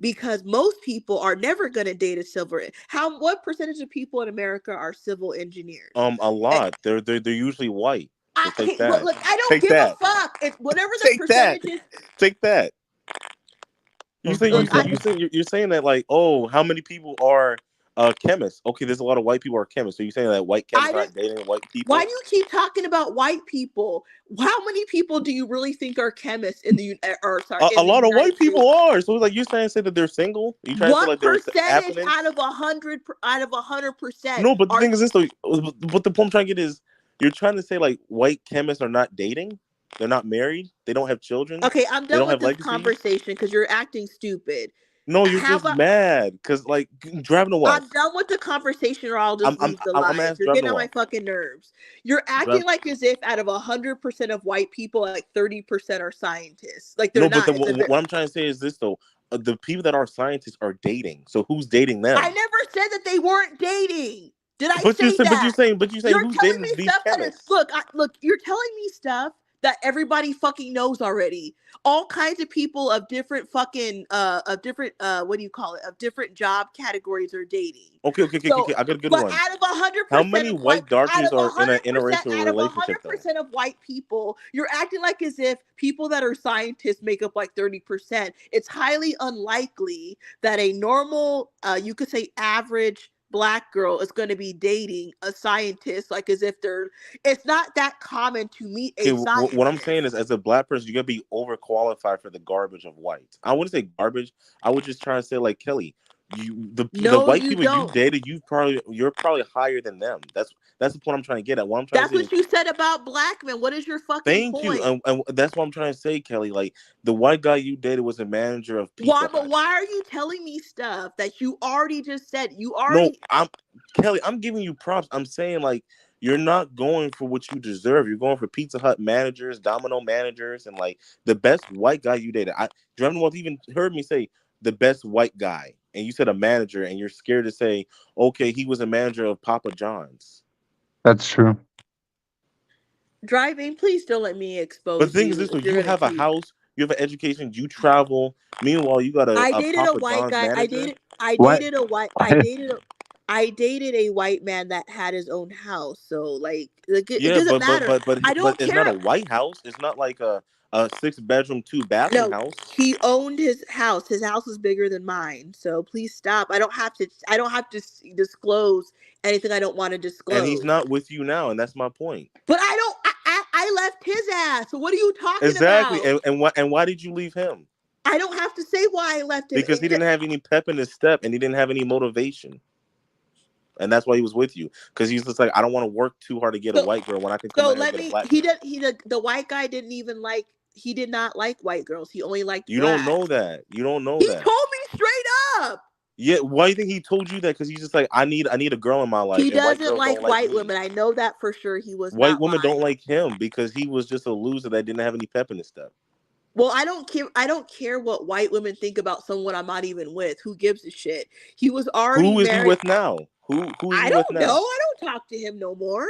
Because most people are never going to date a civil. What percentage of people in America are civil engineers? A lot. They're usually white. So take Okay, but that. look, I don't Take give a that. fuck. It's whatever the Take that. percentage is. Take that. Look, You're saying that, like, oh, how many people are chemists? Okay, there's a lot of white people are chemists. So you're saying that white chemists I aren't didn't. dating white Why people? do you keep talking about white people? How many people do you really think are chemists in A in the lot of United white States? people are. So it's like you're trying to say that they're single. You trying to say What like they're percentage abstinent? out of 100% No, but the are? thing is this though. But the point I'm trying to get is you're trying to say like white chemists are not dating. They're not married. They don't have children. Okay, I'm They done don't with have this legacies. conversation because you're acting stupid. No, you're How just about mad because like driving a I'm wealth. done with the conversation or I'll I'm just I'm leave the I'm, I'm live. asked You're driving getting a on my wealth. fucking nerves. You're acting Drive. like as if out of 100% of white people, like 30% are scientists. Like they're No, but not. It's a bit. what I'm trying to say is this though: the people that are scientists are dating. So who's dating I them? never said that they weren't dating. Did I But you say said, that? but you saying You're who's telling dating me these stuff that is chemists? look. You're telling me stuff that everybody fucking knows already. All kinds of people of different fucking what do you call it? Of different job categories are dating. Okay. So, I got a good but one. out of a hundred How percent many of white, white darkies are in an interracial out of a relationship hundred though? percent of white people, you're acting like as if people that are scientists make up like 30%. It's highly unlikely that a normal, you could say average black girl is going to be dating a scientist, like as if they're. It's not that common to meet Okay, a what I'm scientist. saying is, as a black person, you're gonna be overqualified for the garbage of whites. I wouldn't say garbage. I would just try to say, like Kelly, the No, white you people you don't. dated, you're probably higher than them. That's the point I'm trying to get at. What I'm trying to That's say is, what you said about black men. What is your fucking thank you, point? and that's what I'm trying to say, Kelly. Like the white guy you dated was a manager of Why? Pizza But Hut. why are you telling me stuff that you already just said? You No, already. Kelly. I'm giving you props. I'm saying like you're not going for what you deserve. You're going for Pizza Hut managers, Domino managers, and like the best white guy you dated. Draven even heard me say the best white guy, and you said a manager, and you're scared to say, okay, he was a manager of Papa John's. That's true. Driving, please don't let me But the expose thing is you this: though, if you're you gonna have a keep. house, you have an education, you travel. Meanwhile, you got I a dated a Papa white John's guy. manager. What? I dated a white man that had his own house. So like it Yeah, doesn't matter. I but don't it's not a care. White House. It's not like a 6 bedroom, 2 bathroom No, house. he owned his house. His house was bigger than mine. So please stop. I don't have to disclose anything I don't want to And he's disclose. not with you now, and that's my point. But I don't. I left his ass. So what are you talking Exactly. about? And why did you leave him? I don't have to say why I left him. Because he didn't have any pep in his step, and he didn't have any motivation, and that's why he was with you. Because he's just like, I don't want to work too hard to get a So white girl when I can come so out here and let get a me. black He girl. did. The white guy didn't even like. He did not like white girls. He only liked You don't black. know that. You don't know He that. told me straight up. Yeah. Why do you think he told you that? Because he's just like, I need a girl in my life, He and white doesn't girls like don't like white me. women. I know that for sure. He was White not women don't lying. like him because he was just a loser that didn't have any pep in his step. Well, I don't care. I don't care what white women think about someone I'm not even with. Who gives a shit? He was already Who is he married. with now? Who is I he with don't know. now? I don't talk to him no more.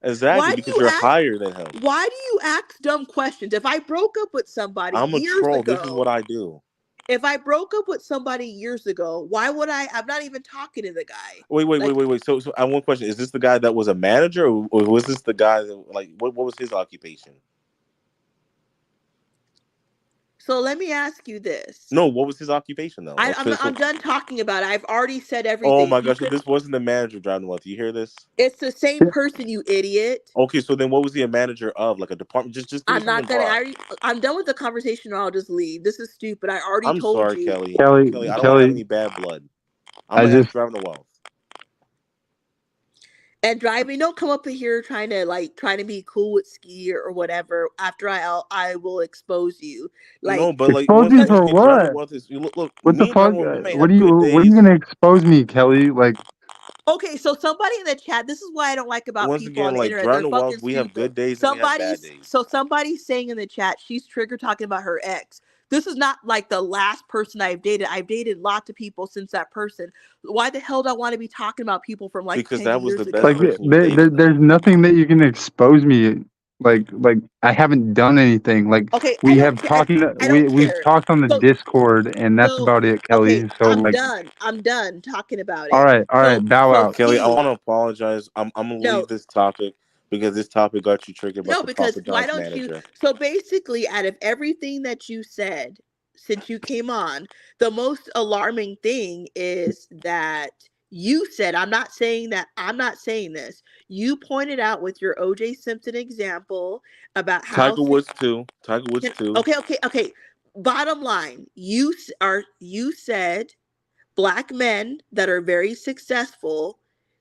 Exactly, Why do because you you're ask? higher than him. Why do you ask dumb questions? If I broke up with somebody I'm a years troll. This is ago, what I do. if I broke up with somebody years ago, why would I? I'm not even talking to the guy. Wait. So I have one question. Is this the guy that was a manager, or was this the guy that, like, what was his occupation? So let me ask you this. No, what was his occupation though? I'm done talking about it. I've already said Oh everything. my You gosh, so could. this wasn't the manager driving with. You hear this? It's the same person, you idiot. Okay, so then what was he a manager of? Like a department? Just give me I'm not something gonna. broad. I'm done with the conversation, or I'll just leave. This is stupid. I already I'm told sorry, you. Kelly. Kelly, I don't want to have Kelly, any bad blood. I'm I gonna ask just driving the wealth. And driving, don't come up in here trying to be cool with Ski or whatever. After I will expose you. No, Like, but like expose once you cause again, for driving the what? wealth is look. What the Me and fuck? driving the wealth, we may What have are you? good What are you days. gonna expose me, Kelly? Like, okay, so somebody in the chat. This is what I don't like about Once people on again, the like internet. They're driving the wealth, fucking we have stupid. good days and we have bad days. Somebody's saying in the chat she's trigger talking about her ex. This is not like the last person I've dated. I've dated lots of people since that person. Why the hell do I want to be talking about people from like Because 10 that was years the best like ago? person you dated, though. there's nothing that you can expose me. Like I haven't done anything. Like Okay, I we don't have care. talking. I don't We've care. talked on the So Discord, and that's so about it, okay, Kelly. So I'm like, done. I'm done talking about all it. right, all right, bow So out. Kelly, I Ski. want to apologize. I'm gonna No, leave this topic because this topic got you triggered about no, the because Papa why John's don't you? manager. So basically, out of everything that you said since you came on, the most alarming thing is that you said, I'm not saying that, I'm not saying this. You pointed out with your OJ Simpson example about how. Tiger Woods too. Tiger Woods too. Okay. Bottom line, you said black men that are very successful,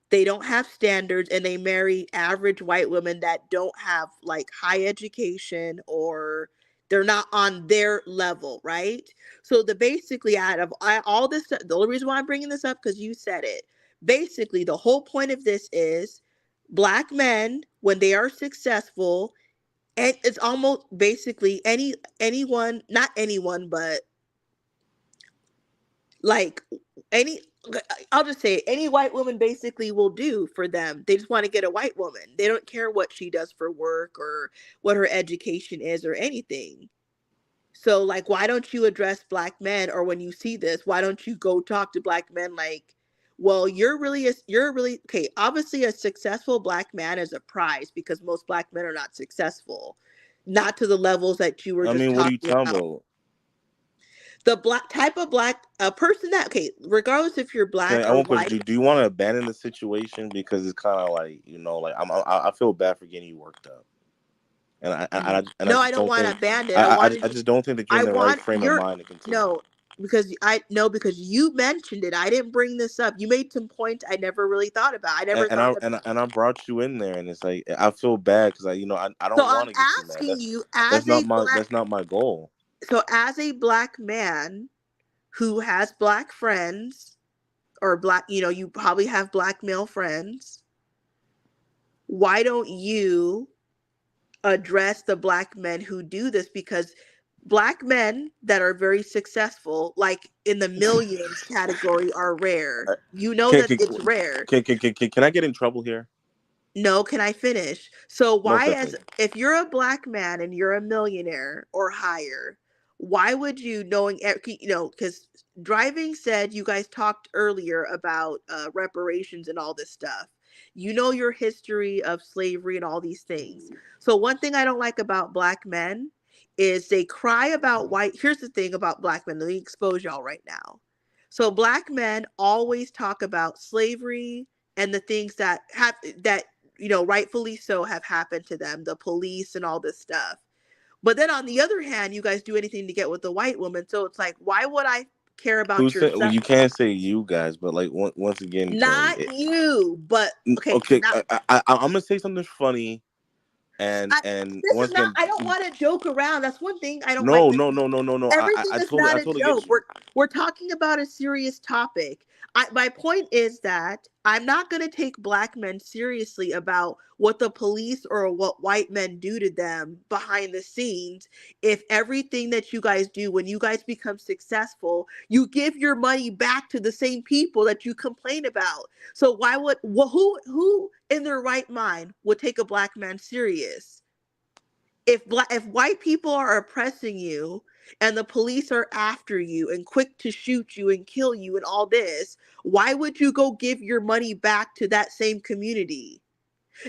they don't have standards and they marry average white women that don't have like high education, or they're not on their level, right? So the basically out of all this stuff, the only reason why I'm bringing this up because you said it. Basically, the whole point of this is black men when they are successful, and it's almost basically anyone, not anyone, but like any, I'll just say it, any white woman basically will do for them. They just want to get a white woman. They don't care what she does for work or what her education is or anything. So like, why don't you address black men, or when you see this, why don't you go talk to black men like, well, you're really okay, obviously a successful black man is a prize because most black men are not successful, not to the levels that you were I just mean, what are you talking talking about. about? The black type of black, a person that, okay, regardless if you're Okay, black I or want question. white. Do you want to abandon the situation because it's kind of like like I feel bad for getting you worked up, and I No, I just don't don't want to think abandon. I want to I just don't think that you're I in the right want frame of your mind to continue. no because you mentioned it. I didn't bring this up. You made some points I never really thought about. I never thought about. And I brought you in there, and it's like I feel bad because I So don't I'm want to get you mad. asking you as a That's not my goal. so as a black man who has black friends or black, you probably have black male friends. Why don't you address the black men who do this? Because black men that are very successful, like in the millions category, are rare. You know Can that can, it's rare. can I get in trouble here? No, can I finish? So Most why, as definitely. if you're a black man and you're a millionaire or higher, why would you, because driving said you guys talked earlier about reparations and all this stuff. You know your history of slavery and all these things. So one thing I don't like about black men is they cry about white. Here's the thing about black men. Let me expose y'all right now. So black men always talk about slavery and the things that have that rightfully so have happened to them, the police and all this stuff. But then on the other hand, you guys do anything to get with the white woman. So it's like, why would I care Who about your said? Well, stuff? you can't say you guys, but like once again, Kelly. Not you, but okay. Okay, Now, I'm gonna say something funny, and this is once not. again, I don't want to joke around. That's one thing I don't like. no, no, no, no, no, no. Everything is I not a totally joke. get you. We're talking about a serious topic. My point is that I'm not going to take black men seriously about what the police or what white men do to them behind the scenes if everything that you guys do when you guys become successful, you give your money back to the same people that you complain about. So why would who in their right mind would take a black man serious? If white people are oppressing you and the police are after you and quick to shoot you and kill you and all this, why would you go give your money back to that same community?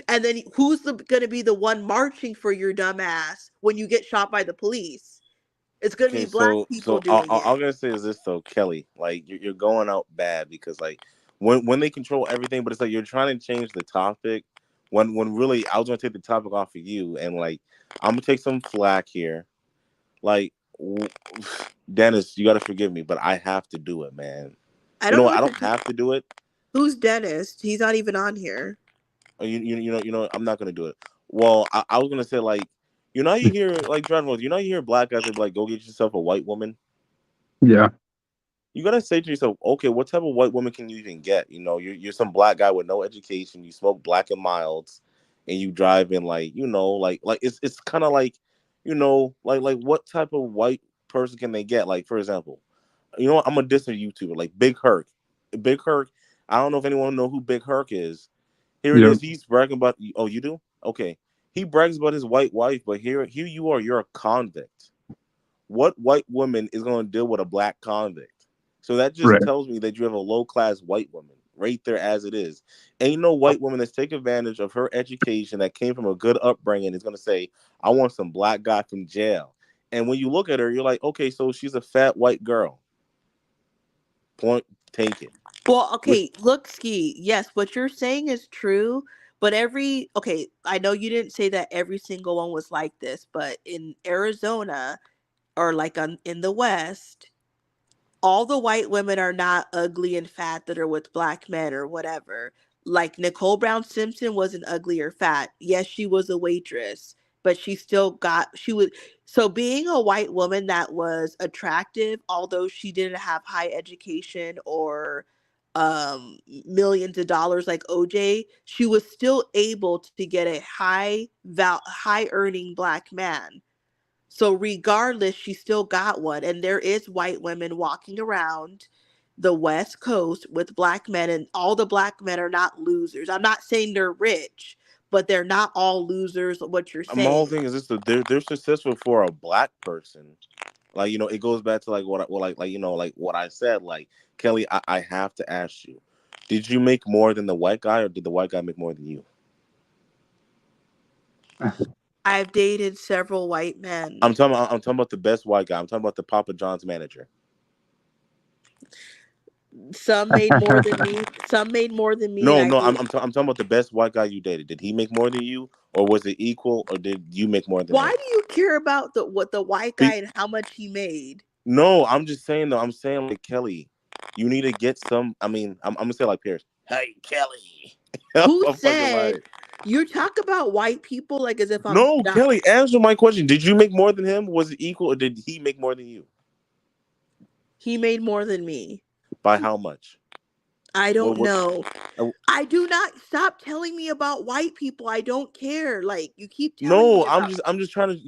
And then who's going to be the one marching for your dumb ass when you get shot by the police? It's going to be Okay, black people doing all it. I'm gonna say is this though, Kelly. Like you're going out bad because like when they control everything, but it's like you're trying to change the topic when really I was gonna take the topic off of you and like I'm gonna take some flack here. Like Dennis, you gotta forgive me, but I have to do it, man. I You don't know know what? I what don't have to do it. who's Dennis? He's not even on here. I'm not gonna do it. Well, I was gonna say like, you hear like driving, you hear black guys that be like, go get yourself a white woman. Yeah. You gotta say to yourself, okay, what type of white woman can you even get? You're some black guy with no education. You smoke black and milds, and you drive in like it's kind of like, like what type of white person can they get? Like for example, what? I'm a distant YouTuber like Big Herc. Big Herc. I don't know if anyone know who Big Herc is. Here it Yep. is. He's bragging about. Oh, you do? Okay. He brags about his white wife, but here you are. You're a convict. What white woman is going to deal with a black convict? So that just Right. tells me that you have a low class white woman right there as it is. Ain't no white woman that's taking advantage of her education that came from a good upbringing is going to say, I want some black guy from jail. And when you look at her, you're like, okay, so she's a fat white girl. Point taken. Well, Which okay, look, Ski, yes, what you're saying is true, but okay, I know you didn't say that every single one was like this, but in Arizona or like in the West, all the white women are not ugly and fat that are with black men or whatever. Like Nicole Brown Simpson wasn't ugly or fat. Yes, she was a waitress, but she was so being a white woman that was attractive, although she didn't have high education or millions of dollars like OJ, she was still able to get a high earning black man. So regardless, she still got one. And there is white women walking around the West Coast with black men, and all the black men are not losers. I'm not saying they're rich, but they're not all losers, what you're my whole saying. thing is this: that they're successful for a black person. Like it goes back to like like what I said. Like Kelly, I have to ask you: did you make more than the white guy, or did the white guy make more than you? I've dated several white men. I'm talking about the best white guy. I'm talking about the Papa John's manager. Some made more than me. Some made more than me, and No, I no, dated. I'm talking about the best white guy you dated. Did he make more than you, or was it equal, or did you make more than Why him? do you care about what the white guy Be, and how much he made? No, I'm just saying though. I'm saying like Kelly, you need to get some. I mean, I'm gonna say like Pierce. Hey, Kelly. Who I'm fucking said lying. you talk about white people like as if I'm No, not? Kelly, answer my question. Did you make more than him? Was it equal, or did he make more than you? He made more than me. By how much? I don't What? know. uh, I do not stop telling me about white people. I don't care. Like you keep telling No, me about. I'm just trying to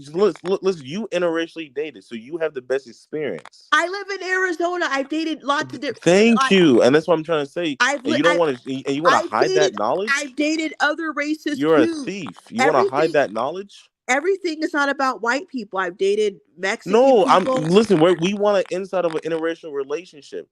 listen. You interracially dated, so you have the best experience. I live in Arizona. I've dated lots of different. Thank you, and that's what I'm trying to say. And you don't I've want to, and you want to I've hide that dated knowledge. I've dated other races You're a too. thief. You want to hide Everything that knowledge. everything is not about white people. I've dated Mexican No, I'm people. listen. We want an inside of an interracial relationship.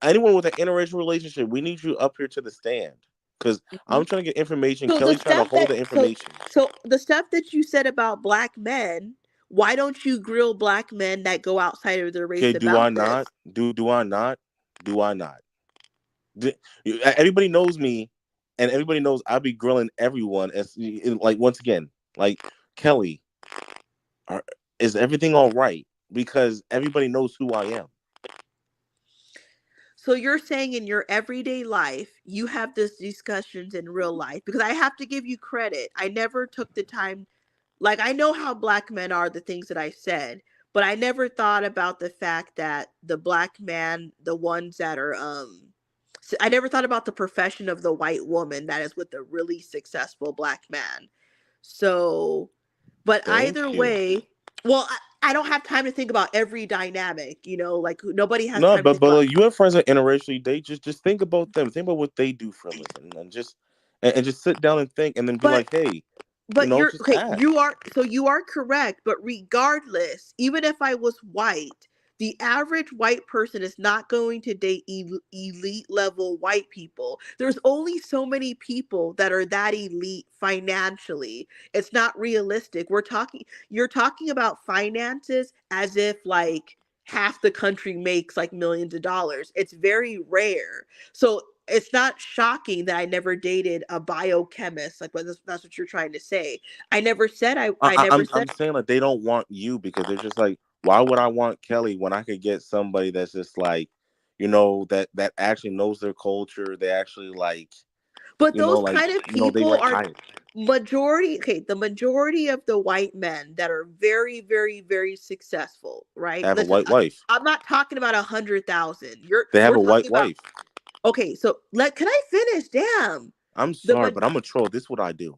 Anyone with an interracial relationship, we need you up here to the stand because I'm trying to get information. So the Kelly's trying to stuff hold that the information. so the stuff that you said about black men, why don't you grill black men that go outside of their race Okay, do I about not? this? Do I not? Do I not? Everybody knows me, and everybody knows I be grilling everyone. As like once again, like Kelly, are, is everything all right? Because everybody knows who I am. So you're saying in your everyday life, you have these discussions in real life because I have to give you credit. I never took the time. Like I know how black men are, the things that I said, but I never thought about the fact that the black man, the ones that are I never thought about the profession of the white woman that is with a really successful black man. So, but either Thank you. way, well, I don't have time to think about every dynamic, like nobody has No, time to but think about. you have friends that interracially date. Just think about them. Think about what they do for a living, and just sit down and think, and then be But like, hey, you're just okay, ask. you are correct, but regardless, even if I was white, the average white person is not going to date elite level white people. There's only so many people that are that elite financially. It's not realistic. You're talking about finances as if like half the country makes like millions of dollars. It's very rare. So it's not shocking that I never dated a biochemist. Like, that's what you're trying to say. I never said I never I'm said. saying like they don't want you because they're just like, why would I want Kelly when I could get somebody that's just like, that actually knows their culture. They actually like, But those kind of they people like are higher. majority. Okay, the majority of the white men that are very, very, very successful. Right? They have a Listen, white wife. I'm not talking about 100,000. They have We're a white talking about. wife. Okay, so can I finish? Damn. I'm The sorry, but I'm a troll. This is what I do.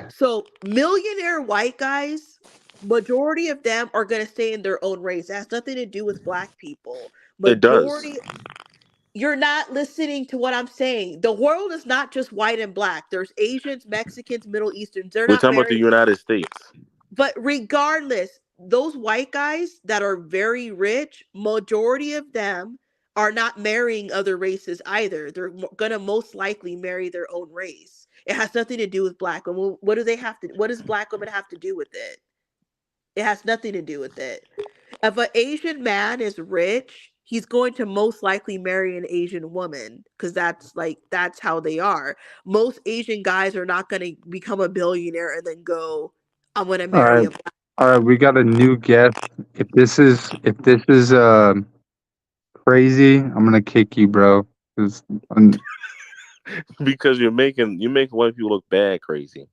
So millionaire white guys, majority of them are gonna stay in their own race. It has nothing to do with black people. It does. Majority, you're not listening to what I'm saying. The world is not just white and black. There's Asians, Mexicans, Middle Easterns. They're We're not talking about the married. United States. But regardless, those white guys that are very rich, majority of them are not marrying other races either. They're gonna most likely marry their own race. It has nothing to do with black women. What do they have to? What does black women have to do with it? It has nothing to do with it. If an Asian man is rich, he's going to most likely marry an Asian woman because that's how they are. Most Asian guys are not going to become a billionaire and then go, I'm going to All marry right, a black. all right. We got a new guest. If this is crazy, I'm gonna kick you, bro. 'Cause Because you're making white people look bad crazy.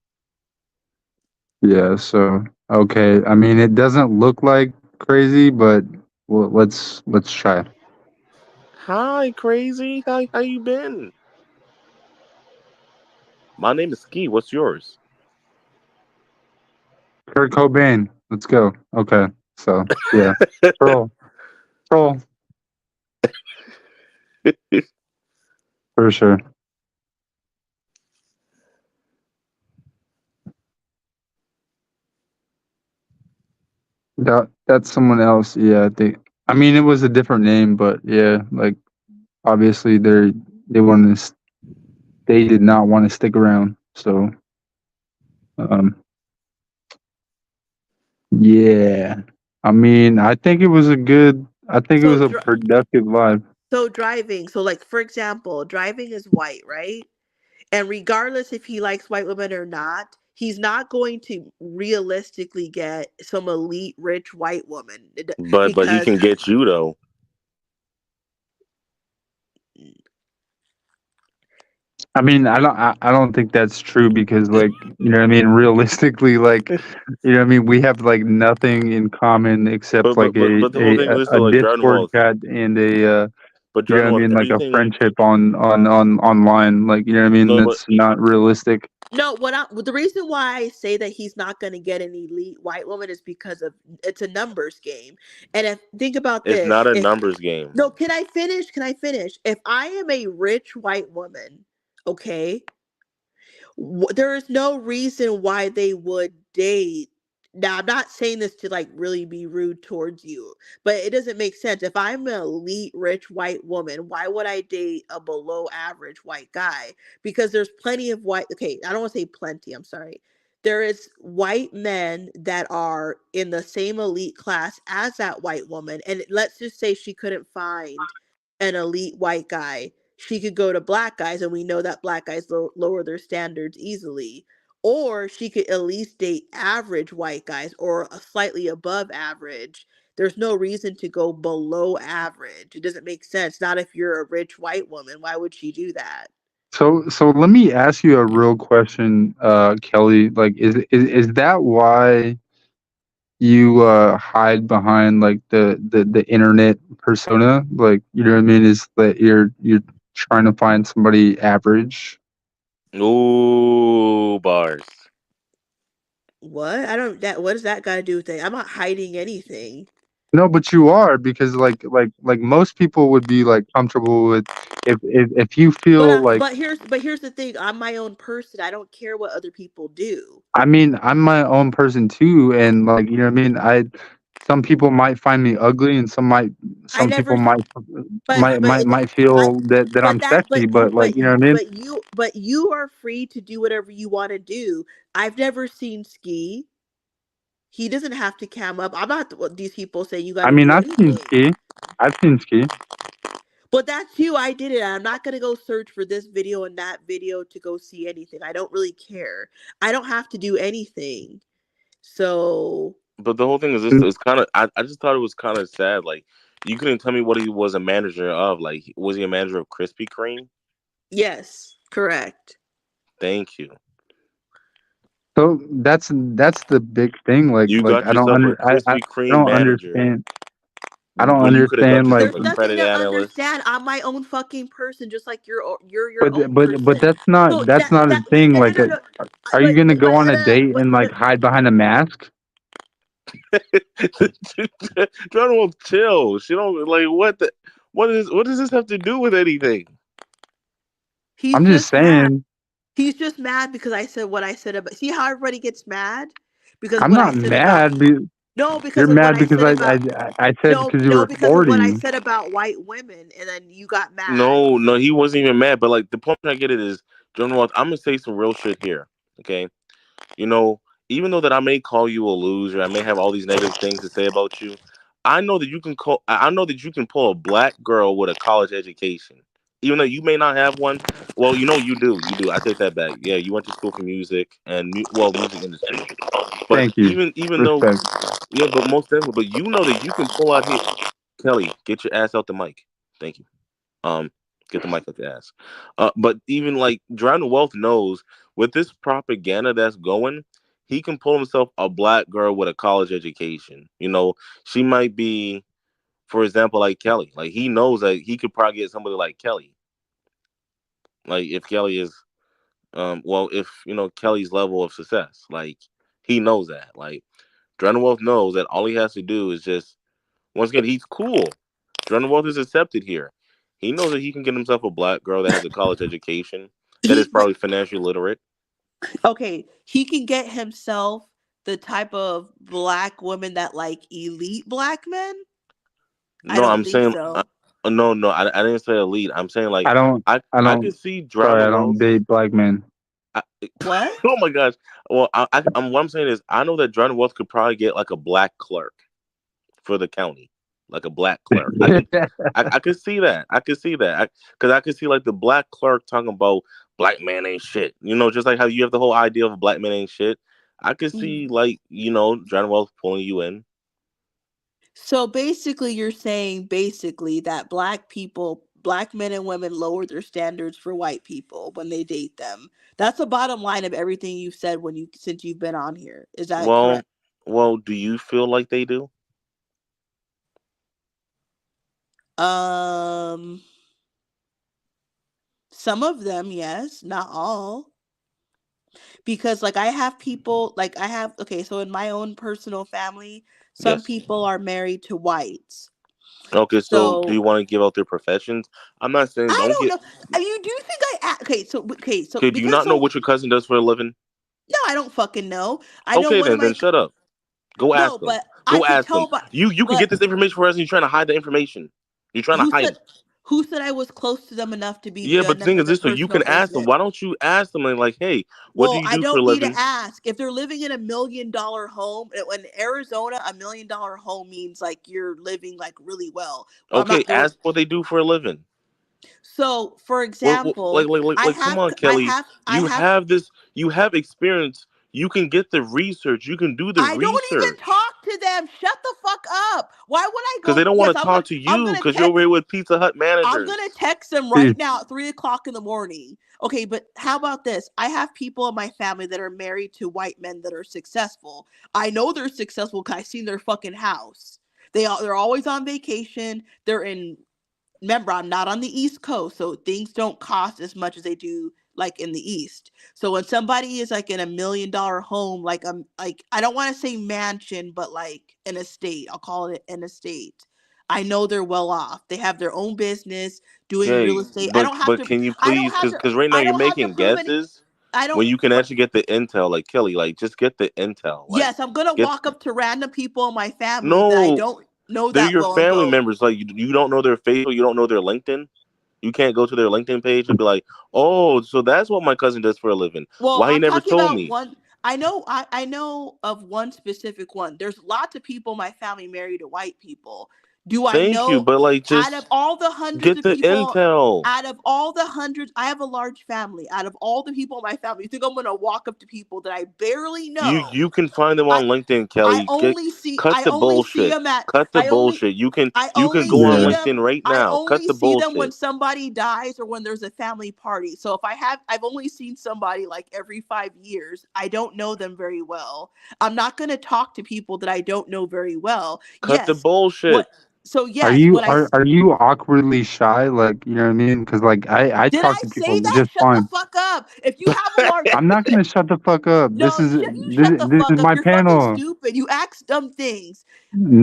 yeah. So okay. I mean, it doesn't look like crazy, but well, let's try. Hi, crazy. How you been? My name is Ski. What's yours? Kurt Cobain. Let's go. Okay. So yeah. Troll. Troll for sure. That's someone else. Yeah, I mean, it was a different name, but yeah, like obviously they wanted to, they did not want to stick around. So um, yeah, I mean, I think it was So, a productive live. driving. So, like, for example, driving is white, right? And regardless if he likes white women or not, He's not going to realistically get some elite rich white woman But he because can get you though. I mean, I don't think that's true because, like, you know what I mean? Realistically, like, you know what I mean? We have, like, nothing in common except, like, But the whole thing is a though, like Jordan Discord Wolf. chat and But you know what Jordan I Wolf, mean? Like, a everything. friendship on online. Like, you know what I mean? No, but That's not realistic. no, the reason why I say that he's not going to get an elite white woman is because of it's a numbers game. And if think about it's this, not a if numbers game. no, can I finish? Can I finish? If I am a rich white woman, okay, there is no reason why they would date. Now, I'm not saying this to like really be rude towards you, but it doesn't make sense. If I'm an elite rich white woman, why would I date a below average white guy? Because there's plenty of white, okay, I don't want to say plenty, I'm sorry. There is white men that are in the same elite class as that white woman. And let's just say she couldn't find an elite white guy, she could go to black guys, and we know that black guys lower their standards easily. Or she could at least date average white guys or a slightly above average. There's no reason to go below average. It doesn't make sense. Not if you're a rich white woman. Why would she do that? So let me ask you a real question, Kelly. Like, is that why you hide behind like the internet persona? Like, you know what I mean? Is that you're trying to find somebody average? Ooh, bars. What? I don't that what does that got to do with it? I'm not hiding anything. No, but you are, because like most people would be like comfortable with if you feel like. But here's the thing. I'm my own person. I don't care what other people do. I mean, I'm my own person too, and like, you know what I mean. Some people might find me ugly, and I some people never might I, feel that I'm sexy, but like, you know what I mean. but you are free to do whatever you want to do. I've never seen Ski. He doesn't have to cam up. I'm not what these people say you got I to mean, do I've seen anything. ski. I've seen ski. But that's you. I did it. I'm not gonna go search for this video and that video to go see anything. I don't really care. I don't have to do anything. So But the whole thing is this: it's kind of. I just thought it was kind of sad. Like you couldn't tell me what he was a manager of. Like was he a manager of Krispy Kreme? yes, correct. Thank you. So that's the big thing. You Like got yourself a I Krispy Kreme don't manager understand. I don't when you could have got understand, like, yourself There's a nothing credit to analyst. understand. I'm my own fucking person, just like you're your but own but person. So that's not a thing. Like, no. are you gonna go on a date and like hide behind a mask? Jordan will chill. She don't like what does this have to do with anything? He's I'm just just mad. saying. He's just mad because I said what I said about. See how everybody gets mad because I'm what I not said about. mad. No, You're because of what mad I because said about. I said No, because you no, were because of what I 40. said about white women, and then you got mad. No, he wasn't even mad. But like the point I get it is, Jordan Walt, I'm gonna say some real shit here. Okay, you know, even though that I may call you a loser, I may have all these negative things to say about you. I know that you can call. I know that you can pull a black girl with a college education, even though you may not have one. Well, you know you do. You do. I take that back. Yeah, you went to school for music and music industry. But Thank you. even though, Respect. yeah, but most definitely. But you know that you can pull out here, Kelly. Get your ass out the mic. Thank you. Um, get the mic out the ass. But even like Drown Wealth knows with this propaganda that's going, he can pull himself a black girl with a college education. You know, she might be, for example, like Kelly. Like he knows that he could probably get somebody like Kelly. Like if Kelly is, well, if you know Kelly's level of success, like he knows that. Like Drown Wealth knows that all he has to do is just once again, he's cool. Jordan Wealth is accepted here. He knows that he can get himself a black girl that has a college education, that is But probably financially literate. okay, he can get himself the type of black women that like elite black men. I No, don't I'm think saying, so. no, I didn't say elite. I'm saying like I don't. I I can don't. see Sorry, Jordan I don't Wealth. date black men. I, What? oh my gosh. Well, what I'm saying is I know that Jordan Wealth could probably get like a black clerk for the county, like a black clerk. I could see that. I could see that because I could see like the black clerk talking about black man ain't shit. Just like how you have the whole idea of a black man ain't shit. I could Mhm. see John Wells pulling you in. So basically, you're saying basically that black men and women lower their standards for white people when they date them. That's the bottom line of everything you've said since you've been on here. Is that Well, correct? well, do you feel like they do? Um, some of them, yes, not all. Because like I have people like I have okay, so in my own personal family, some Yes. people are married to whites. Okay, so do So you want to give out their professions? I'm not saying I don't don't get. know. I mean, do you think okay, so Okay, do you because not know so what your cousin does for a living? no, I don't fucking know. I know Okay, one of then my shut up. Go ask no, them. but I Go could ask them. tell but You can but get this information for us, and you're trying to hide the information. You're trying to who hide said it. who said I was close to them enough to be Yeah, but good the enough thing for is their this, so you personal can ask them. business? Why don't you ask them like, hey, what do Well, you I do for a don't need to living? ask. If they're living in $1 million home, in Arizona, $1 million home means like you're living like really well. I'm Okay, not there. ask what they do for a living. So, for Like, example, like, like, I like, come have, on, I Kelly. have, I You have. have this. You have experience. You can get the research. You can do the I don't even research. talk to them. Shut the fuck up. Why would I Because they go? don't Yes, want to talk to I'm you gonna because you're over text. here with Pizza Hut I'm gonna managers. text them right now at 3 o'clock in the morning. Okay, but how about this? I have people in my family that are married to white men that are successful. I know they're successful because I've seen their fucking house. They're always on vacation. They're in Remember, I'm not on the East Coast, so things don't cost as much as they do like in the East. So when somebody is like in $1 million home, like I don't want to say mansion, but like an estate, I'll call it an estate. I know they're well off. They have their own business doing real Okay, estate. but can you please? Because right now I you're don't have to making prove any guesses I don't when you can actually get the intel. Like Kelly, like just get the intel. Like Yes, I'm gonna get walk up to random people in my family that I no. don't know They're that your well and family go, members. Like you don't know their Facebook, you don't know their LinkedIn. You can't go to their LinkedIn page and be like, "Oh, so that's what my cousin does for a living." well, Why he I'm never talking told about me? one. I know of one specific one. There's lots of people in my family married to white people. Do I Thank you, know but like out of just all the hundreds get of the people, intel. out of all the hundreds, I have a large family. Out of all the people in my family, you think I'm gonna walk up to people that I barely know? You can find them I on LinkedIn, I Kelly. Get only see cut I the only see bullshit. them at Cut the I only bullshit. I You can only go on see Yeah. them LinkedIn right I now. Cut only the see them when bullshit. somebody dies or when there's a family party. So if I've only seen somebody like every 5 years. I don't know them very well. I'm not going to talk to people that I don't know very well. Cut the Yes. bullshit. What so Are yes, you what I are are you awkwardly shy? Like, you know what I mean? Because like I did talk I to say people that? just Shut the fine. fuck up. If you have a large I'm not gonna shut the fuck up. No, you shut the This is fuck up. my You're fucking panel. stupid. You ask dumb things.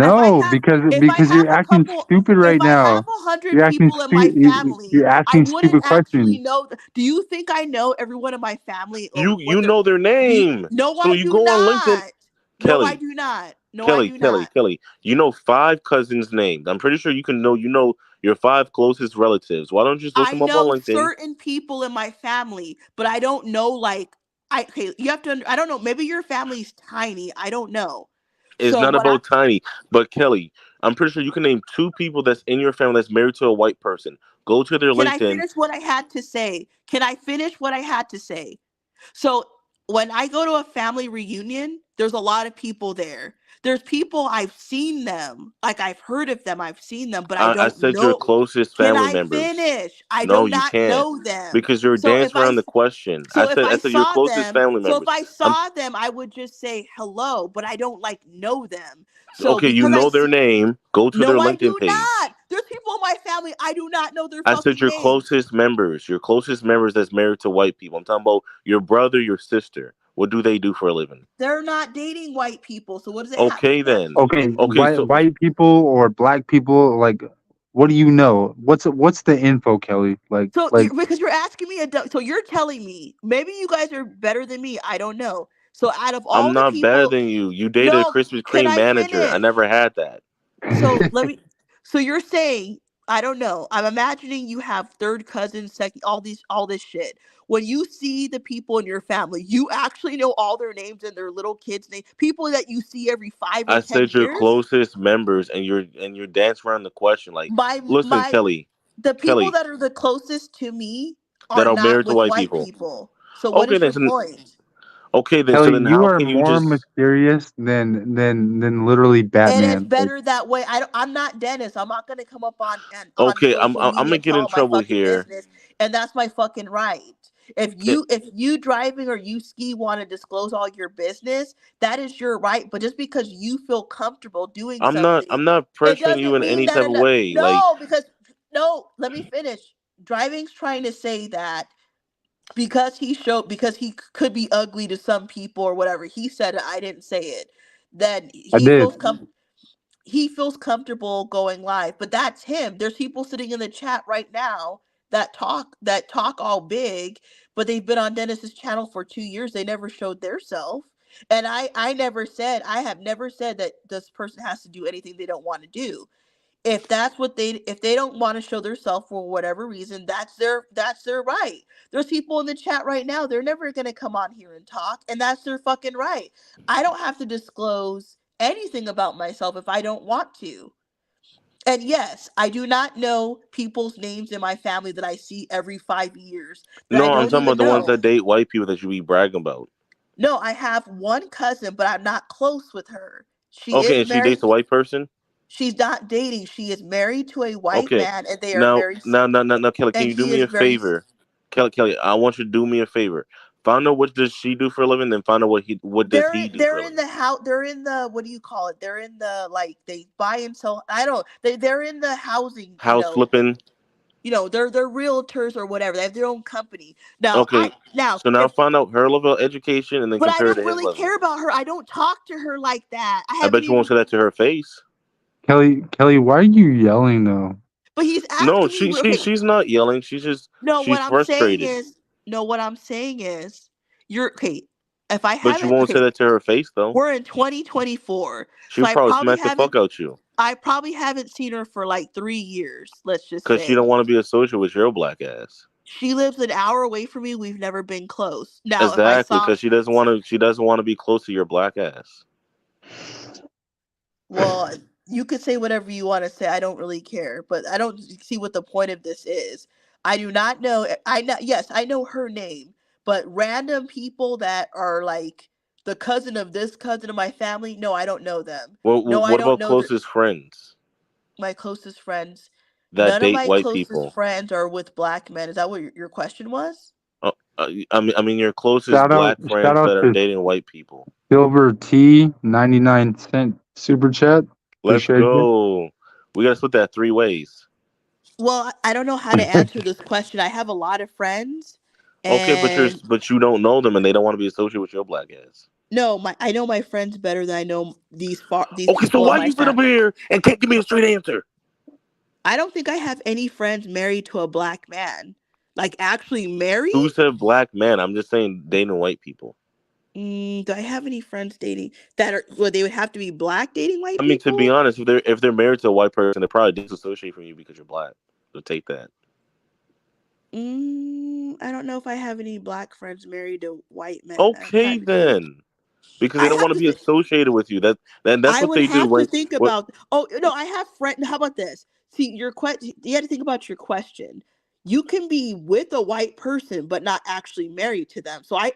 If I No, have if I because have you're a acting couple stupid if right I have now. 100 You're acting people in my family, you're I asking wouldn't stupid actually questions. know. Do you think I know everyone in my family or You what they're know their do you name. No, So I you do go on LinkedIn, not. No, I Kelly. do not. No, I Kelly, do Kelly, not. Kelly. You know 5 cousins' names. I'm pretty sure you know your 5 closest relatives. Why don't you just look I them up on know LinkedIn? certain people in my family, but I don't know like okay, you have to I don't know, maybe your family's tiny. I don't know. It's So not what I about tiny. But Kelly, I'm pretty sure you can name 2 people that's in your family that's married to a white person. Go to their Can I LinkedIn. finish what I had to say? Can I finish what I had to say? So when I go to a family reunion, there's a lot of people there. There's people I've seen them, like I've heard of them, I've seen them, but I I don't said your know. closest Can family I members. finish? I No, do you not can't. know them. Because you're So if dancing I around the question. so if I I said your saw closest them, family members. I'm I would just say hello, but I don't like know them. So okay, you because I know their see name. Go to their no, I LinkedIn do page. not. There's people in my family I do not know their I said fucking your names. closest members. Your closest members that's married to white people. I'm talking about your brother, your sister. What do they do for a living? They're not dating white people. So what does it have? Okay then. Okay, Okay, so white people or black people, like, what do you know? What's the info, Kelly? So Like because you're asking me so you're telling me maybe you guys are better than me. I don't know. So out of I'm all the not better people, than you. You dated a no, Krispy can Kreme I manager. I finish? never had that. So let me. So you're saying I don't know. I'm imagining you have third cousins, second, all this shit. When you see the people in your family, you actually know all their names and their little kids' names. People that you see every five or I ten said your years. closest members, and you're dancing around the question. Like, My listen, my Kelly, the people Kelly, that are the closest to me. that are are not married to with white white people. people. So what Okay, is then. your point? Okay, then. So Kelly, then, you how are can you more just? mysterious than literally And it's Batman. Like, better that way. I'm not Dennis. I'm not gonna come up on Okay, social I'm media gonna and get tell in all my trouble fucking here. business, and that's my fucking right. Okay, If you driving or you ski want to disclose all your business, that is your right. But just because you feel comfortable doing something, I'm not it pressuring you doesn't in mean any that type of way. Like, no, because no, let me finish. Driving's trying to say that because he could be ugly to some people or whatever. He said it, I didn't say it. That I did. he feels comfortable going live, but that's him. There's people sitting in the chat right now that talk all big, but they've been on Dennis's channel for 2 years. They never showed their self. And I have never said that this person has to do anything they don't want to do. If they don't want to show their self for whatever reason, that's their right. There's people in the chat right now, they're never going to come on here and talk, and that's their fucking right. I don't have to disclose anything about myself if I don't want to. And yes, I do not know people's names in my family that I see every 5 years that I no, I'm don't talking even about the ones know. that date white people that you be bragging about. No, I have one cousin, but I'm not close with her. She Okay, is and she married. dates a white person. She's not dating. She is married to a white Okay, man, and they are very, now, Kelly, can and you do he me is a very. favor? Kelly, I want you to do me a favor. Find out what does she do for a living, then find out what does he do for They're a in living. the house. They're in the, what do you call it? They're in the, like, they buy and sell. I don't. They're in the housing. House flipping. They're realtors or whatever. They have their own company. Now Okay, now so now if find out her level of education and then but I compare it don't to his really level. care about her. I don't talk to her like that. I I haven't bet you won't even. say that to her face. Kelly, why are you yelling though? But he's No, asking me. Okay, she's not yelling. no. She's What I'm saying frustrated. is, no. What I'm saying is, you're okay. If I But you haven't, won't say okay, that to her face though. we're in 2024, so She'll probably smack the fuck out you I probably haven't seen her for like 3 years. Let's just because she say don't want to be associated with your black ass. she lives an hour away from me. We've never been close. Now, if I Exactly, saw, because she doesn't want to be close to your black ass. well, you could say whatever you want to say. I don't really care, but I don't see what the point of this is. I do not know. I know. Yes, I know her name, but random people that are like the cousin of this cousin of my family. No, I don't know them. Well, No, I what don't about know closest friends my closest friends. that None of date my white closest people? friends are with black men. Is that what your question was? I mean, your closest Shout out, black shout friends out that are to dating white people. Silver T 99 cent super chat. Let's Appreciate you. go. We gotta split that 3 ways. Well, I don't know how to answer this question. I have a lot of friends, Okay, and but you don't know them and they don't want to be associated with your black ass. no, I know my friends better than I know these Okay, so people in why my you sit up family. here and can't give me a straight answer? I don't think I have any friends married to a black man, like actually Who married. said black man? I'm just saying dating white people. Do I have any friends dating that are? Well, they would have to be black dating white I mean, to be people. honest, if they're married to a white person, they probably disassociate from you because you're black. So take that. I don't know if I have any black friends married to white men. I'm Okay, trying to think. then, because I they don't want have to to be think. associated with you. That's I what would they do. have to When think what? about. Oh no, I have friend. How about this? See, your question. You have to think about your question. You can be with a white person, but not actually married to them. So I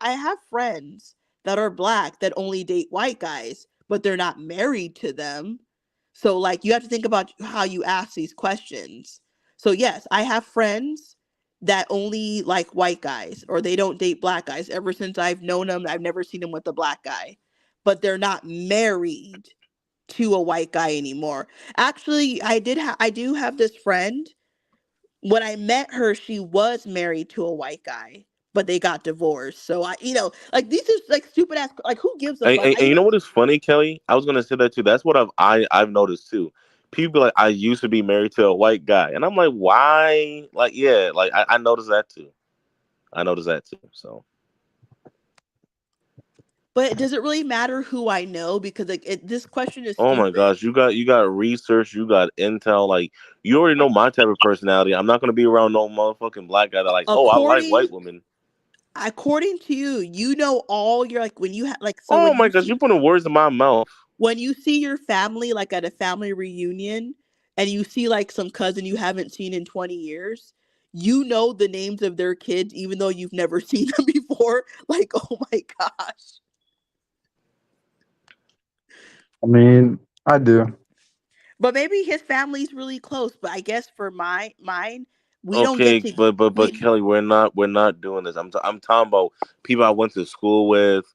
have friends that are black that only date white guys, but they're not married to them. So like you have to think about how you ask these questions. So yes, I have friends that only like white guys or they don't date black guys. Ever since I've known them, I've never seen them with a black guy, but they're not married to a white guy anymore. Actually, I do have this friend. When I met her, she was married to a white guy, but they got divorced. So like these are like stupid ass, like who gives a fuck? And you know what is funny, Kelly? I was gonna say that too. That's what I've noticed too. People be like, I used to be married to a white guy, and I'm like, why? Like, yeah, like I noticed that too. I noticed that too. So, But does it really matter who I know? Because like this question is oh my stupid. gosh, you got research, you got intel. Like, you already know my type of personality. I'm not gonna be around no motherfucking black guy that like, oh, I like According white women. according to you, you know all your like when you have like so Oh my gosh, you're putting words in my mouth. when you see your family like at a family reunion and you see like some cousin you haven't seen in 20 years, you know the names of their kids even though you've never seen them before. Like, oh my gosh. I mean, I do. But maybe his family's really close. But I guess for mine, we don't get Okay, to but we Kelly, we're not doing this. I'm talking about people I went to school with,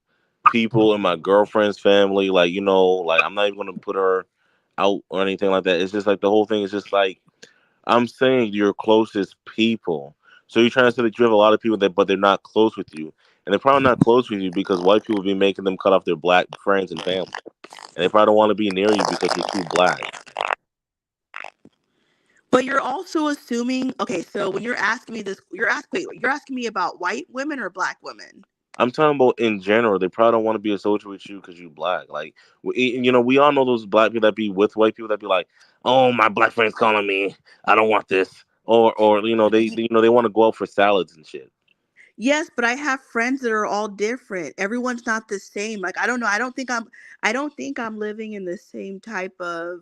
people in my girlfriend's family. Like, like I'm not even gonna put her out or anything like that. It's just like the whole thing is just like I'm saying your closest people. So you're trying to say that you have a lot of people that, but they're not close with you, and they're probably not close with you because white people be making them cut off their black friends and family, and they probably don't want to be near you because you're too black. But you're also assuming, okay, so when you're asking me this, you're asking me about white women or black women? I'm talking about in general. They probably don't want to be associated with you because you black. Like, we all know those black people that be with white people that be like, "Oh, my black friend's calling me. I don't want this." Or they want to go out for salads and shit. Yes, but I have friends that are all different. Everyone's not the same. Like, I don't know. I don't think I'm living in the same type of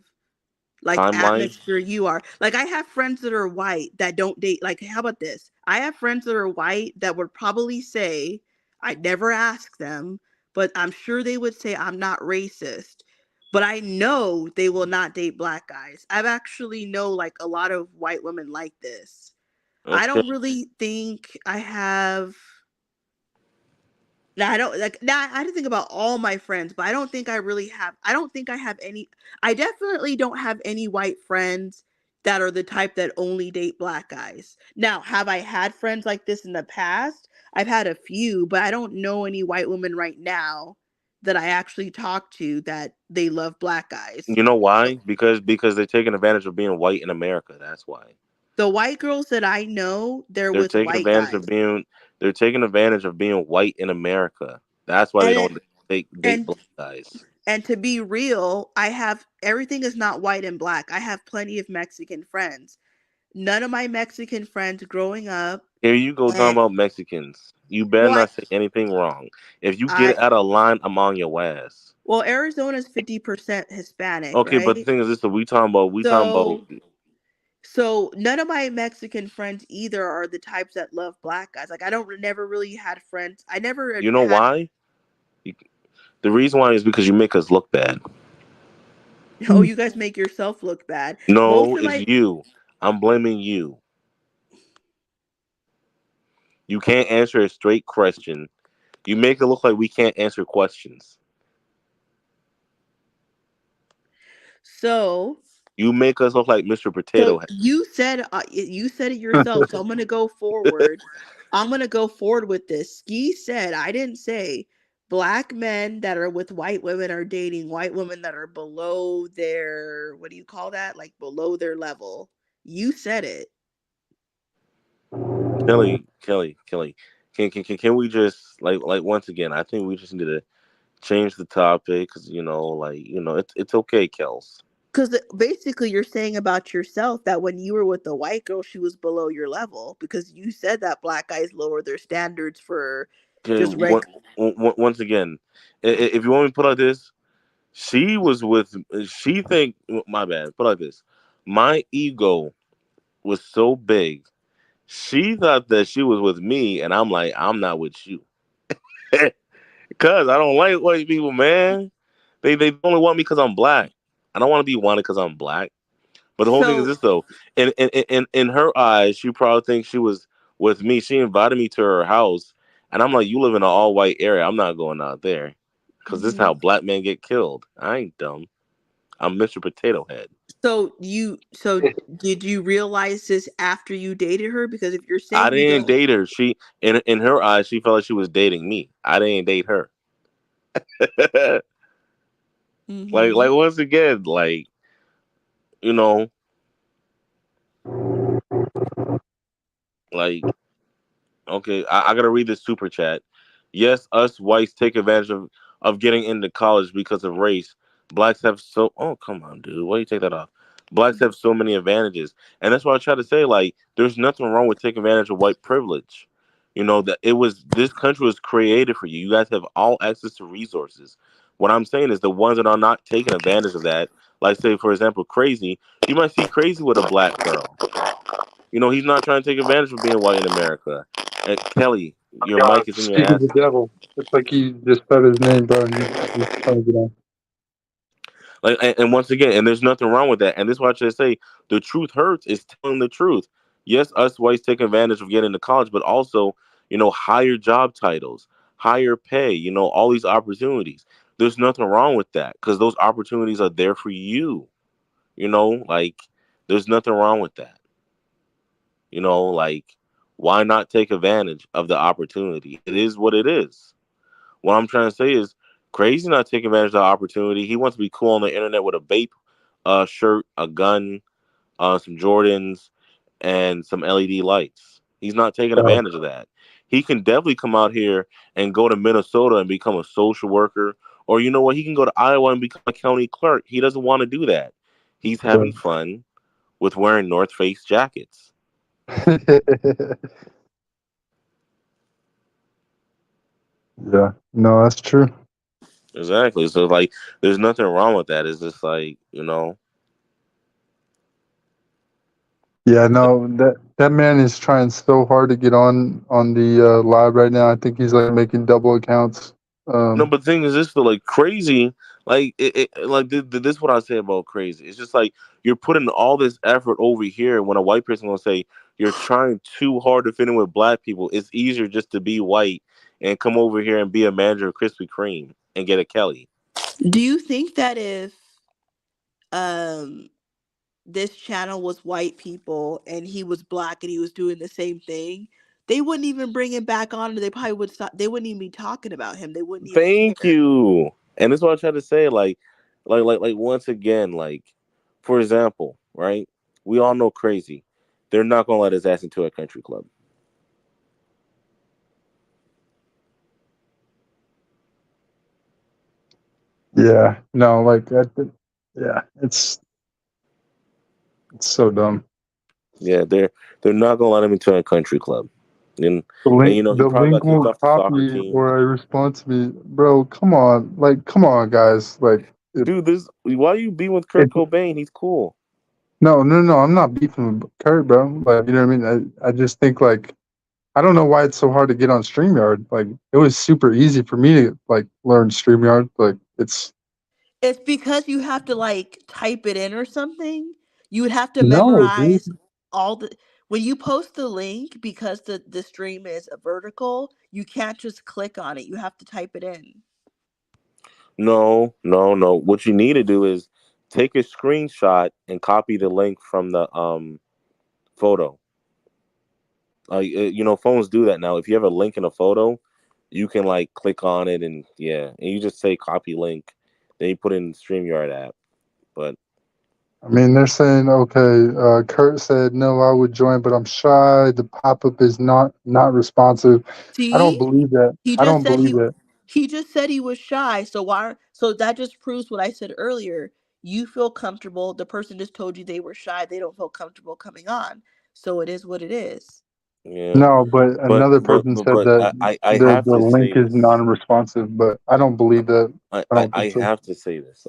like Timeline. atmosphere you are. Like, I have friends that are white that don't date. Like, how about this? I have friends that are white that would probably say, I'd never ask them, but I'm sure they would say I'm not racist. But I know they will not date black guys. I've actually know like a lot of white women like this. I Okay. don't really think I have. Now I don't like now I had to think about all my friends, but I don't think I really have I don't think I have any I definitely don't have any white friends that are the type that only date black guys. Now, have I had friends like this in the past? I've had a few, but I don't know any white women right now that I actually talk to that they love black guys. You know why? Because they're taking advantage of being white in America. That's why. The white girls that I know, they're They're with taking white advantage of guys. being they're taking advantage of being white in America. That's why they And don't date and black guys. And to be real, I have everything is not white and black. I have plenty of Mexican friends. None of my Mexican friends growing up, Here you go talking and about Mexicans. You better well, not say anything wrong. If you get I out of line, I'm on your ass. well, Arizona's 50% Hispanic, Okay, but the right? thing is this: that we talking about. So so none of my Mexican friends either are the types that love black guys. Like, I don't never really had friends. I never You know had. why? You- The reason why is because you make us look bad. Oh, you guys make yourself look bad. Most No, of it's my you. I'm blaming you. You can't answer a straight question. You make it look like we can't answer questions. so You make us look like Mr. So Potato Head. you said it yourself. So I'm gonna go forward. I'm gonna go forward with this. Ski said, I didn't say black men that are with white women are dating white women that are below their, what do you call that? Like below their level. You said it. Kelly. Can we just like once again? I think we just need to change the topic because it's okay, Kels. Because basically you're saying about yourself that when you were with the white girl, she was below your level because you said that black guys lower their standards for Okay, just reg. once again, if you want me to put it like this, she was with. She think my bad. Put it like this, my ego was so big. She thought that she was with me, and I'm like, I'm not with you, cause I don't like white people, man. They only want me because I'm black. I don't want to be wanted because I'm black. But the whole thing is So this though. In her eyes, she probably thinks she was with me. She invited me to her house, and I'm like, you live in an all white area. I'm not going out there, cause this is how mhm. black men get killed. I ain't dumb. I'm Mr. Potato Head. So did you realize this after you dated her? Because if you're I saying you didn't don't. date her. She in her eyes, she felt like she was dating me. I didn't date her. like Hmm. once again, like you know, like okay, I gotta read this super chat. Yes, us whites take advantage of getting into college because of race. Blacks have so oh come on, dude. Why you take that off? Blacks have so many advantages. And that's why I try to say, like, there's nothing wrong with taking advantage of white privilege. That it was this country was created for you. You guys have all access to resources. What I'm saying is the ones that are not taking advantage of that, like say for example, crazy, you might see crazy with a black girl. He's not trying to take advantage of being white in America. Kelly, your God, mic is in your speak of ass. the devil. It's like you just said his name, bro, and he's trying to get on. Like, and once again, and there's nothing wrong with that. And this is why I should say the truth hurts is telling the truth. Yes, us whites take advantage of getting to college, but also, higher job titles, higher pay, all these opportunities. There's nothing wrong with that because those opportunities are there for you. Like there's nothing wrong with that. Like why not take advantage of the opportunity? It is what it is. What I'm trying to say is crazy not taking advantage of the opportunity. He wants to be cool on the internet with a Bape shirt, a gun, some Jordans, and some LED lights. He's not taking Oh, advantage of that. He can definitely come out here and go to Minnesota and become a social worker. Or you know what? He can go to Iowa and become a county clerk. He doesn't want to do that. He's having fun with wearing North Face jackets. yeah, no, that's true. Exactly. So like there's nothing wrong with that. It's just like, Yeah, no, that man is trying so hard to get on the live right now. I think he's like making double accounts. No, but the thing is, this feel like crazy. Like like this is what I say about crazy. It's just like you're putting all this effort over here. When a white person will say you're trying too hard to fit in with black people, it's easier just to be white and come over here and be a manager of Krispy Kreme and get a Kelly. Do you think that if um this channel was white people and he was black and he was doing the same thing, they wouldn't even bring him back on, and they probably would stop. They wouldn't even be talking about him. They wouldn't even Thank care. you. And that's what I try to say. Like once again, like for example, right? We all know crazy. They're not gonna let his ass into a country club. yeah, no, like that. Yeah, it's so dumb. Yeah, they're not gonna let him into a country club. And he The probably link got kicked won't off the soccer copy team. or I respond to me, bro. Come on, like, come on, guys. Like, Dude, this why you be with it Kurt Cobain? He's cool. no, no, no. I'm not beefing with Kurt, bro. Like, you know what I mean? I just think like I don't know why it's so hard to get on StreamYard. Like, it was super easy for me to like learn StreamYard. Like, it's It's because you have to like type it in or something. You would have to no, dude. memorize all the when you post the link, because the stream is a vertical, you can't just click on it. You have to type it in. No, no, no. What you need to do is take a screenshot and copy the link from the photo. Phones do that now. If you have a link in a photo, you can like click on it and yeah, and you just say copy link, then you put it in the StreamYard app. But I mean, they're saying okay. Kurt said no, I would join, but I'm shy. The pop up is not responsive. I don't See? believe that. He I just don't said believe that. he just said he was shy. So why so that just proves what I said earlier. You feel comfortable. The person just told you they were shy. They don't feel comfortable coming on. So it is what it is. yeah, No, but but another but person but, said but that I have the to link say is this. non-responsive, but I don't believe that. I don't I think so. have to say this,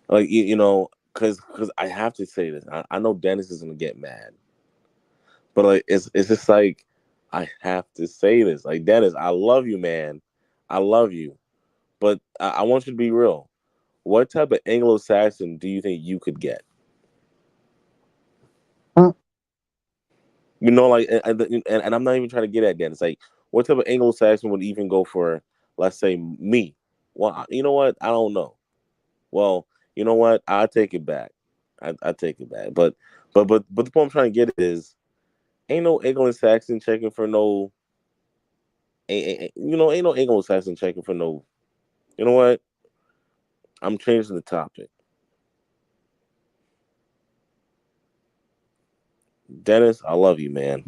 because I have to say this. I know Dennis is gonna get mad, but like it's just like I have to say this. Like Dennis, I love you, man. I love you, but I want you to be real. What type of Anglo-Saxon do you think you could get? Huh? Like, and I'm not even trying to get at Dennis. Like, what type of Anglo-Saxon would even go for, let's say, me? Well, you know what? I don't know. Well, you know what? I take it back. I take it back. But the point I'm trying to get is, ain't no Anglo-Saxon checking for no. Ain't no Anglo-Saxon checking for no. You know what? I'm changing the topic. Dennis, I love you, man.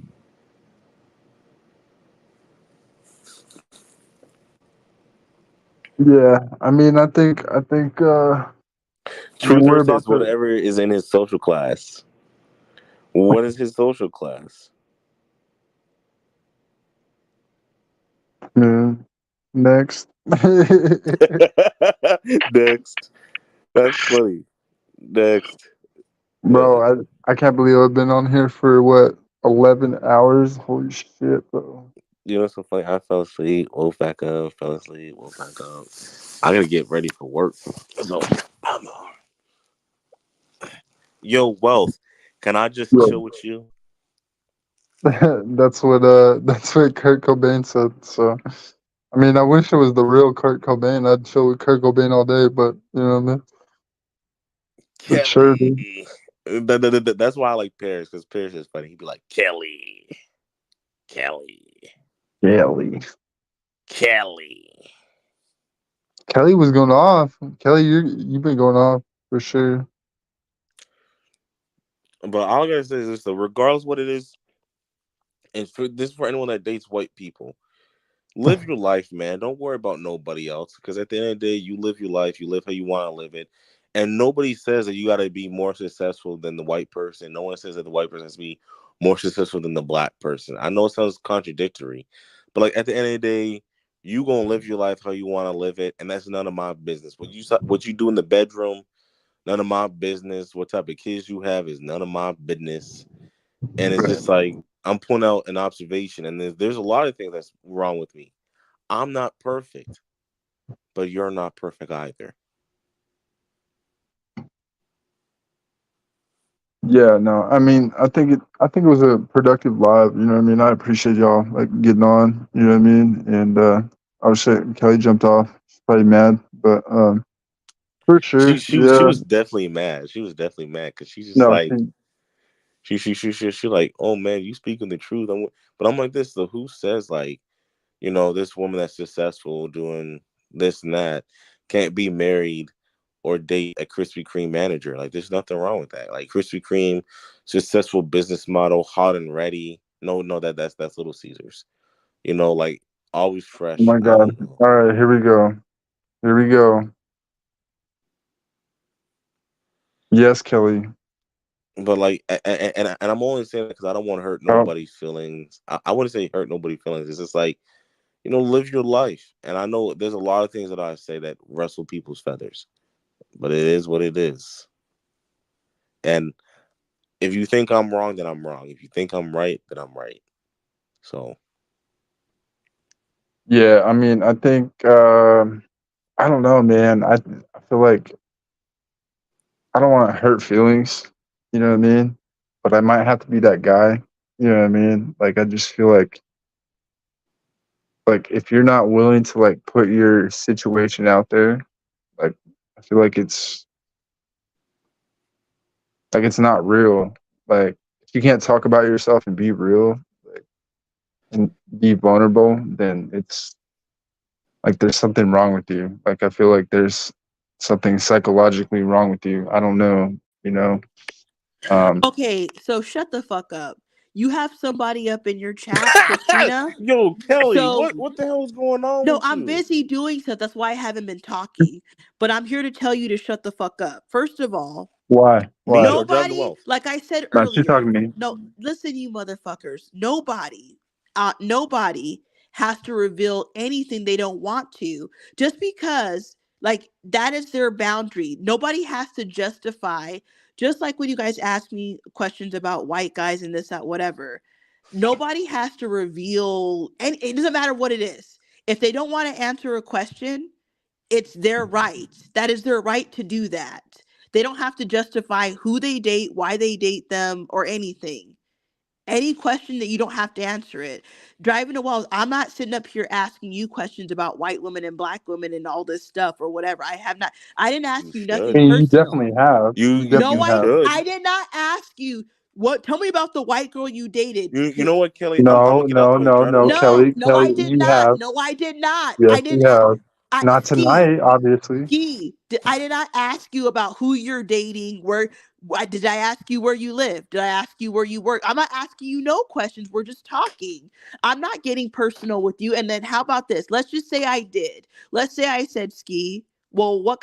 Yeah, I mean, I think Truth we're hurts is about to. whatever is in his social class. What is his social class? Yeah, next, Next. That's funny. Next. Yeah. bro. I can't believe I've been on here for what 11 hours. Holy shit, bro. You know, so funny. I fell asleep, woke back up, fell asleep, woke back up. I gotta get ready for work. So, I'm, yo, Wealth, can I just Yeah. chill with you? That's what Kurt Cobain said. So I mean, I wish it was the real Kurt Cobain. I'd chill with Kurt Cobain all day, but you know what I mean? But sure, Kelly. dude. That's why I like Paris, because Paris is funny. He'd be like, Kelly, Kelly, Kelly. Kelly. Kelly was going off. Kelly, you've been going off for sure. But all I gotta say is this: though, regardless what it is, and for this for anyone that dates white people, live your life, man. Don't worry about nobody else. Because at the end of the day, you live your life. You live how you want to live it. And nobody says that you got to be more successful than the white person. No one says that the white person has to be more successful than the black person. I know it sounds contradictory, but like at the end of the day, you gonna live your life how you want to live it, and that's none of my business. What you do in the bedroom, none of my business. What type of kids you have is none of my business. And it's Right. just like I'm pointing out an observation, and there's a lot of things that's wrong with me. I'm not perfect, but you're not perfect either. Yeah, no. I mean, I think it was a productive live, you know what I mean? I appreciate y'all like getting on, you know what I mean? And oh shit, Kelly jumped off. She's probably mad, but for She sure. she she Yeah. was definitely mad. She was definitely mad because she's just No, like she like, oh man, you speaking the truth. But I'm like this. So who says like, this woman that's successful doing this and that can't be married or date a Krispy Kreme manager? Like there's nothing wrong with that. Like Krispy Kreme, successful business model, hot and ready. No, that's Little Caesars. Like always oh fresh. my I god. don't know. All right, here we go. Here we go. Yes, Kelly. But like, and I'm only saying that because I don't want to hurt Oh, nobody's feelings. I wouldn't say hurt nobody's feelings. It's just like, live your life. And I know there's a lot of things that I say that rustle people's feathers, but it is what it is. And if you think I'm wrong, then I'm wrong. If you think I'm right, then I'm right. So yeah, I mean, I think I don't know, man. I feel like I don't want to hurt feelings, you know what I mean? But I might have to be that guy, you know what I mean? Like I just feel like if you're not willing to like put your situation out there, like I feel like it's not real. Like if you can't talk about yourself and be real, like and be vulnerable, then it's like there's something wrong with you. Like I feel like there's something psychologically wrong with you. I don't know, you know. Um Okay, so shut the fuck up. You have somebody up in your chat, Christina. yo, Kelly, So what the hell is going on no, with I'm you? busy doing stuff. That's why I haven't been talking. But I'm here to tell you to shut the fuck up. First of all, why? Me Why? or Dragon nobody, Wealth? like I said No, she's earlier, talking to me. no, listen, you motherfuckers. Nobody has to reveal anything they don't want to. Just because, like, that is their boundary. Nobody has to justify, just like when you guys ask me questions about white guys and this, that, whatever. Nobody has to reveal, and it doesn't matter what it is. If they don't want to answer a question, it's their right. That is their right to do that. They don't have to justify who they date, why they date them, or anything. Any question that you don't have to answer it. Driving the walls, I'm not sitting up here asking you questions about white women and black women and all this stuff or whatever. I have not. I didn't You ask you I nothing should. mean, you personal. definitely have. You You you No, you definitely have. I should. did not ask you. What? Tell me about the white girl you dated. You know what, Kelly? I'm No, gonna get out no, the way. no, Dragon no, Wealth. No, Kelly. no, Kelly, I did you not. have. No, I did not. Yes, I you didn't. have. I Not ski. tonight, obviously. I did not ask you about who you're dating. Did I ask you where you live? Did I ask you where you work? I'm not asking you no questions. We're just talking. I'm not getting personal with you. And then how about this? Let's just say I did. Let's say I said, Ski, well, what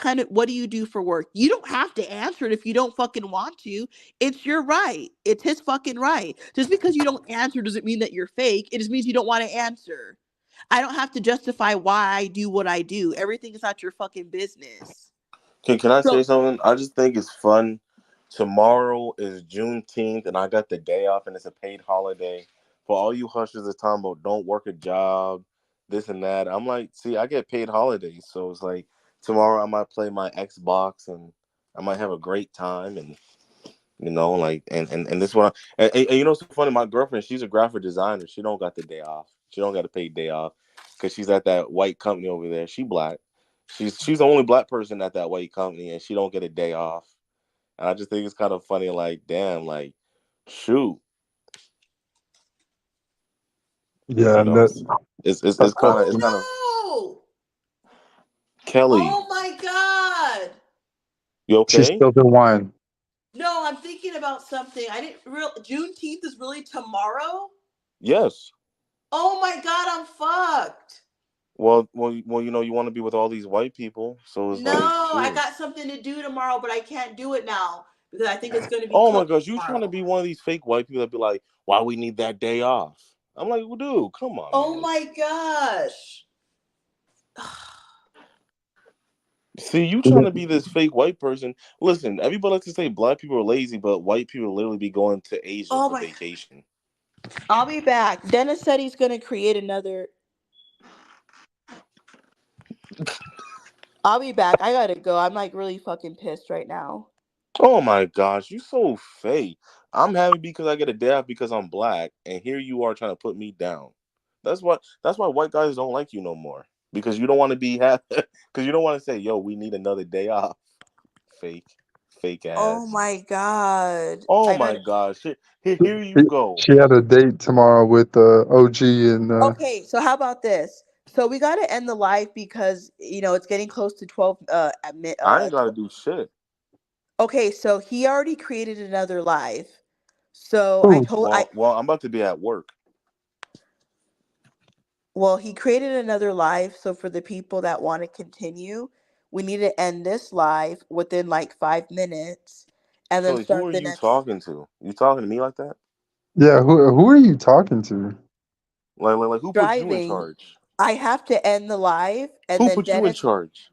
do you do for work? You don't have to answer it if you don't fucking want to. It's your right. It's his fucking right. Just because you don't answer doesn't mean that you're fake. It just means you don't want to answer. I don't have to justify why I do what I do. Everything is not your fucking business. Can I say So something? I just think it's fun Tomorrow is Juneteenth, and I got the day off, and it's a paid holiday. For all you hushers that's talking about don't work a job, this and that, I'm like, see, I get paid holidays, so it's like tomorrow I might play my Xbox, and I might have a great time, and like, and this one, and you know, it's so funny. My girlfriend, she's a graphic designer. She don't got the day off. She don't got a paid day off because she's at that white company over there. She black. She's the only black person at that white company, and she don't get a day off. And I just think it's kind of funny. Like, damn, like, shoot, Yeah, it's kind of Oh no! Kelly. Oh my god! You she okay? spilled her wine. No, I'm thinking about something. I didn't real Juneteenth is really tomorrow? Yes. Oh my god, I'm fucked. Well. You want to be with all these white people, so it's No, like, I shoot. got something to do tomorrow, but I can't do it now because I think it's going to be Oh my cooked gosh, you trying to tomorrow. be one of these fake white people that be like, why we need that day off? I'm like, well, dude, come on, Oh man. my gosh. See, you trying to be this fake white person. Listen, everybody likes to say black people are lazy, but white people literally be going to Asia Oh for my. vacation. I'll be back. Dennis said he's going to create another. I'll be back. I got to go. I'm like really fucking pissed right now. Oh my gosh, you so fake. I'm happy because I get a day off because I'm black, and here you are trying to put me down. That's why white guys don't like you no more. Because you don't want to be happy because you don't want to say, yo, we need another day off. Fake. Fake Oh ass. my god. Oh I my got. gosh. Here you go. She had a date tomorrow with OG and Okay, so how about this? So we got to end the live because it's getting close to 12 I ain't gotta do shit. Okay, so he already created another live. So I who? told I Well, I'm about to be at work. well, he created another live, so for the people that want to continue, we need to end this live within like 5 minutes and So then like, who start are the you next talking to? You talking to me like that? Yeah, who are you talking to? Like who put you in driving. charge? I have to end the live and Who then put you in charge?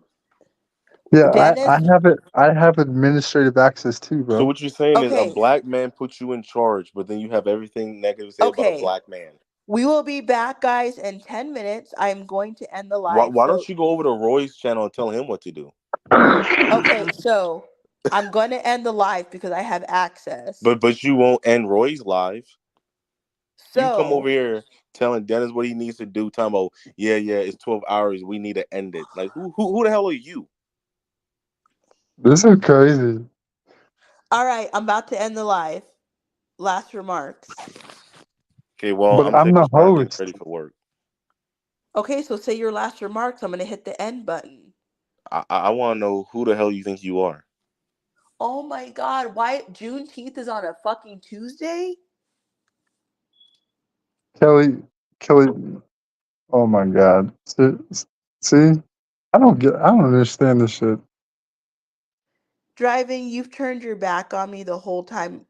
Yeah, I Dennis have it. I have administrative access too, So bro. what you're saying is a Okay, black man puts you in charge, but then you have everything negative to say about a okay. black man. We will be back guys in 10 minutes. I'm going to end the Why, live. why So don't you go over to Roy's channel and tell him what to do? okay, so I'm going to end the live because I have access. But you won't end Roy's live. You come over So, here telling Dennis what he needs to do. Talking about yeah, it's 12 hours. We need to end it. Like who the hell are you? This is crazy. all right, I'm about to end the live. Last remarks. Okay, well But I'm I'm taking the time to get host. ready for work. Okay, so say your last remarks. I'm going to hit the end button. I want to know who the hell you think you are. Oh my god, why Juneteenth is on a fucking Tuesday? Kelly, Kelly. Oh my God. See, I don't understand this shit. Driving, you've turned your back on me the whole time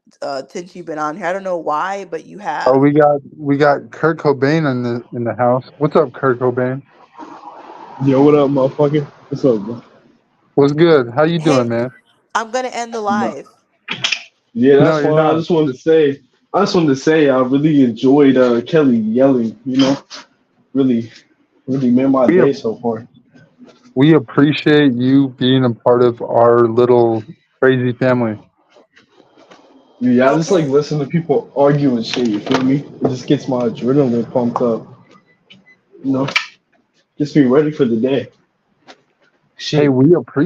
since you've been on here. I don't know why, but you Oh, have. we got Kurt Cobain in the house. What's up, Kurt Cobain? Yo, what up, motherfucker? What's up, bro? What's good? How you doing, Hey, man? I'm going to end the Nah. live. Yeah, No, that's you're fine. I not. just wanted to say, I really enjoyed Kelly yelling. Really, really made my We day ap- so far. we appreciate you being a part of our little crazy family. Yeah, I just like Okay. listening to people argue and shit. You feel me? It just gets my adrenaline pumped up. You know, gets me ready for the day. Hey, Shit.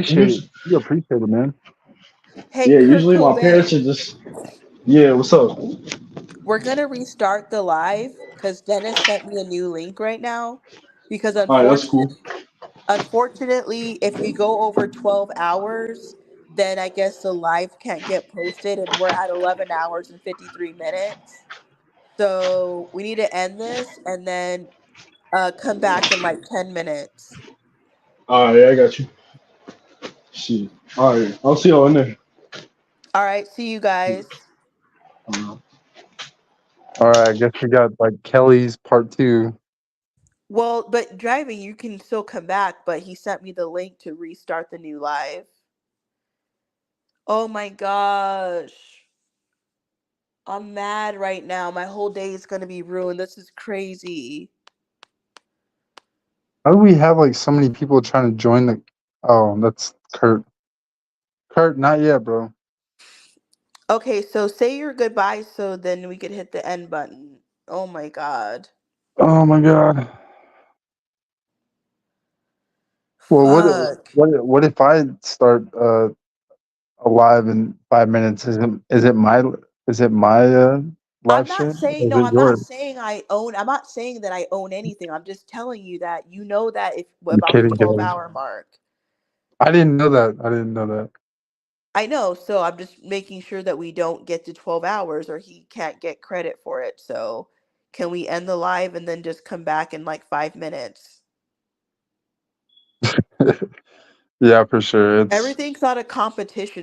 And usually, we appreciate it, man. Hey, yeah, Kurt usually my parents Cobain. are just, yeah, what's up? We're gonna restart the live because Dennis sent me a new link right now. Because All right, that's cool. unfortunately, if we go over 12 hours, then I guess the live can't get posted, and we're at 11 hours and 53 minutes. So we need to end this and then come back in like 10 minutes. All right, I got you. Shit. All right, I'll see y'all in there. All right, see you guys. All right, I guess we got like Kelly's part two. Well, but driving, you can still come back, but he sent me the link to restart the new live. Oh my gosh. I'm mad right now. My whole day is gonna be ruined. This is crazy. How do we have like so many people trying to join the? Oh, that's Kurt. Kurt, not yet, bro. Okay, so say your goodbyes so then we could hit the end button. Oh my god. Oh my god. Well, Fuck. what if I start alive in 5 minutes? Is it my I'm live not stream saying or no, is it I'm not yours? saying I'm not saying that I own anything. I'm just telling you that you know that if I'm about the kidding, 12 guys. hour mark. I didn't know that. I didn't know that. I know, so I'm just making sure that we don't get to 12 hours or he can't get credit for it. So, can we end the live and then just come back in like 5 minutes? Yeah, for sure. It's Everything's not a competition.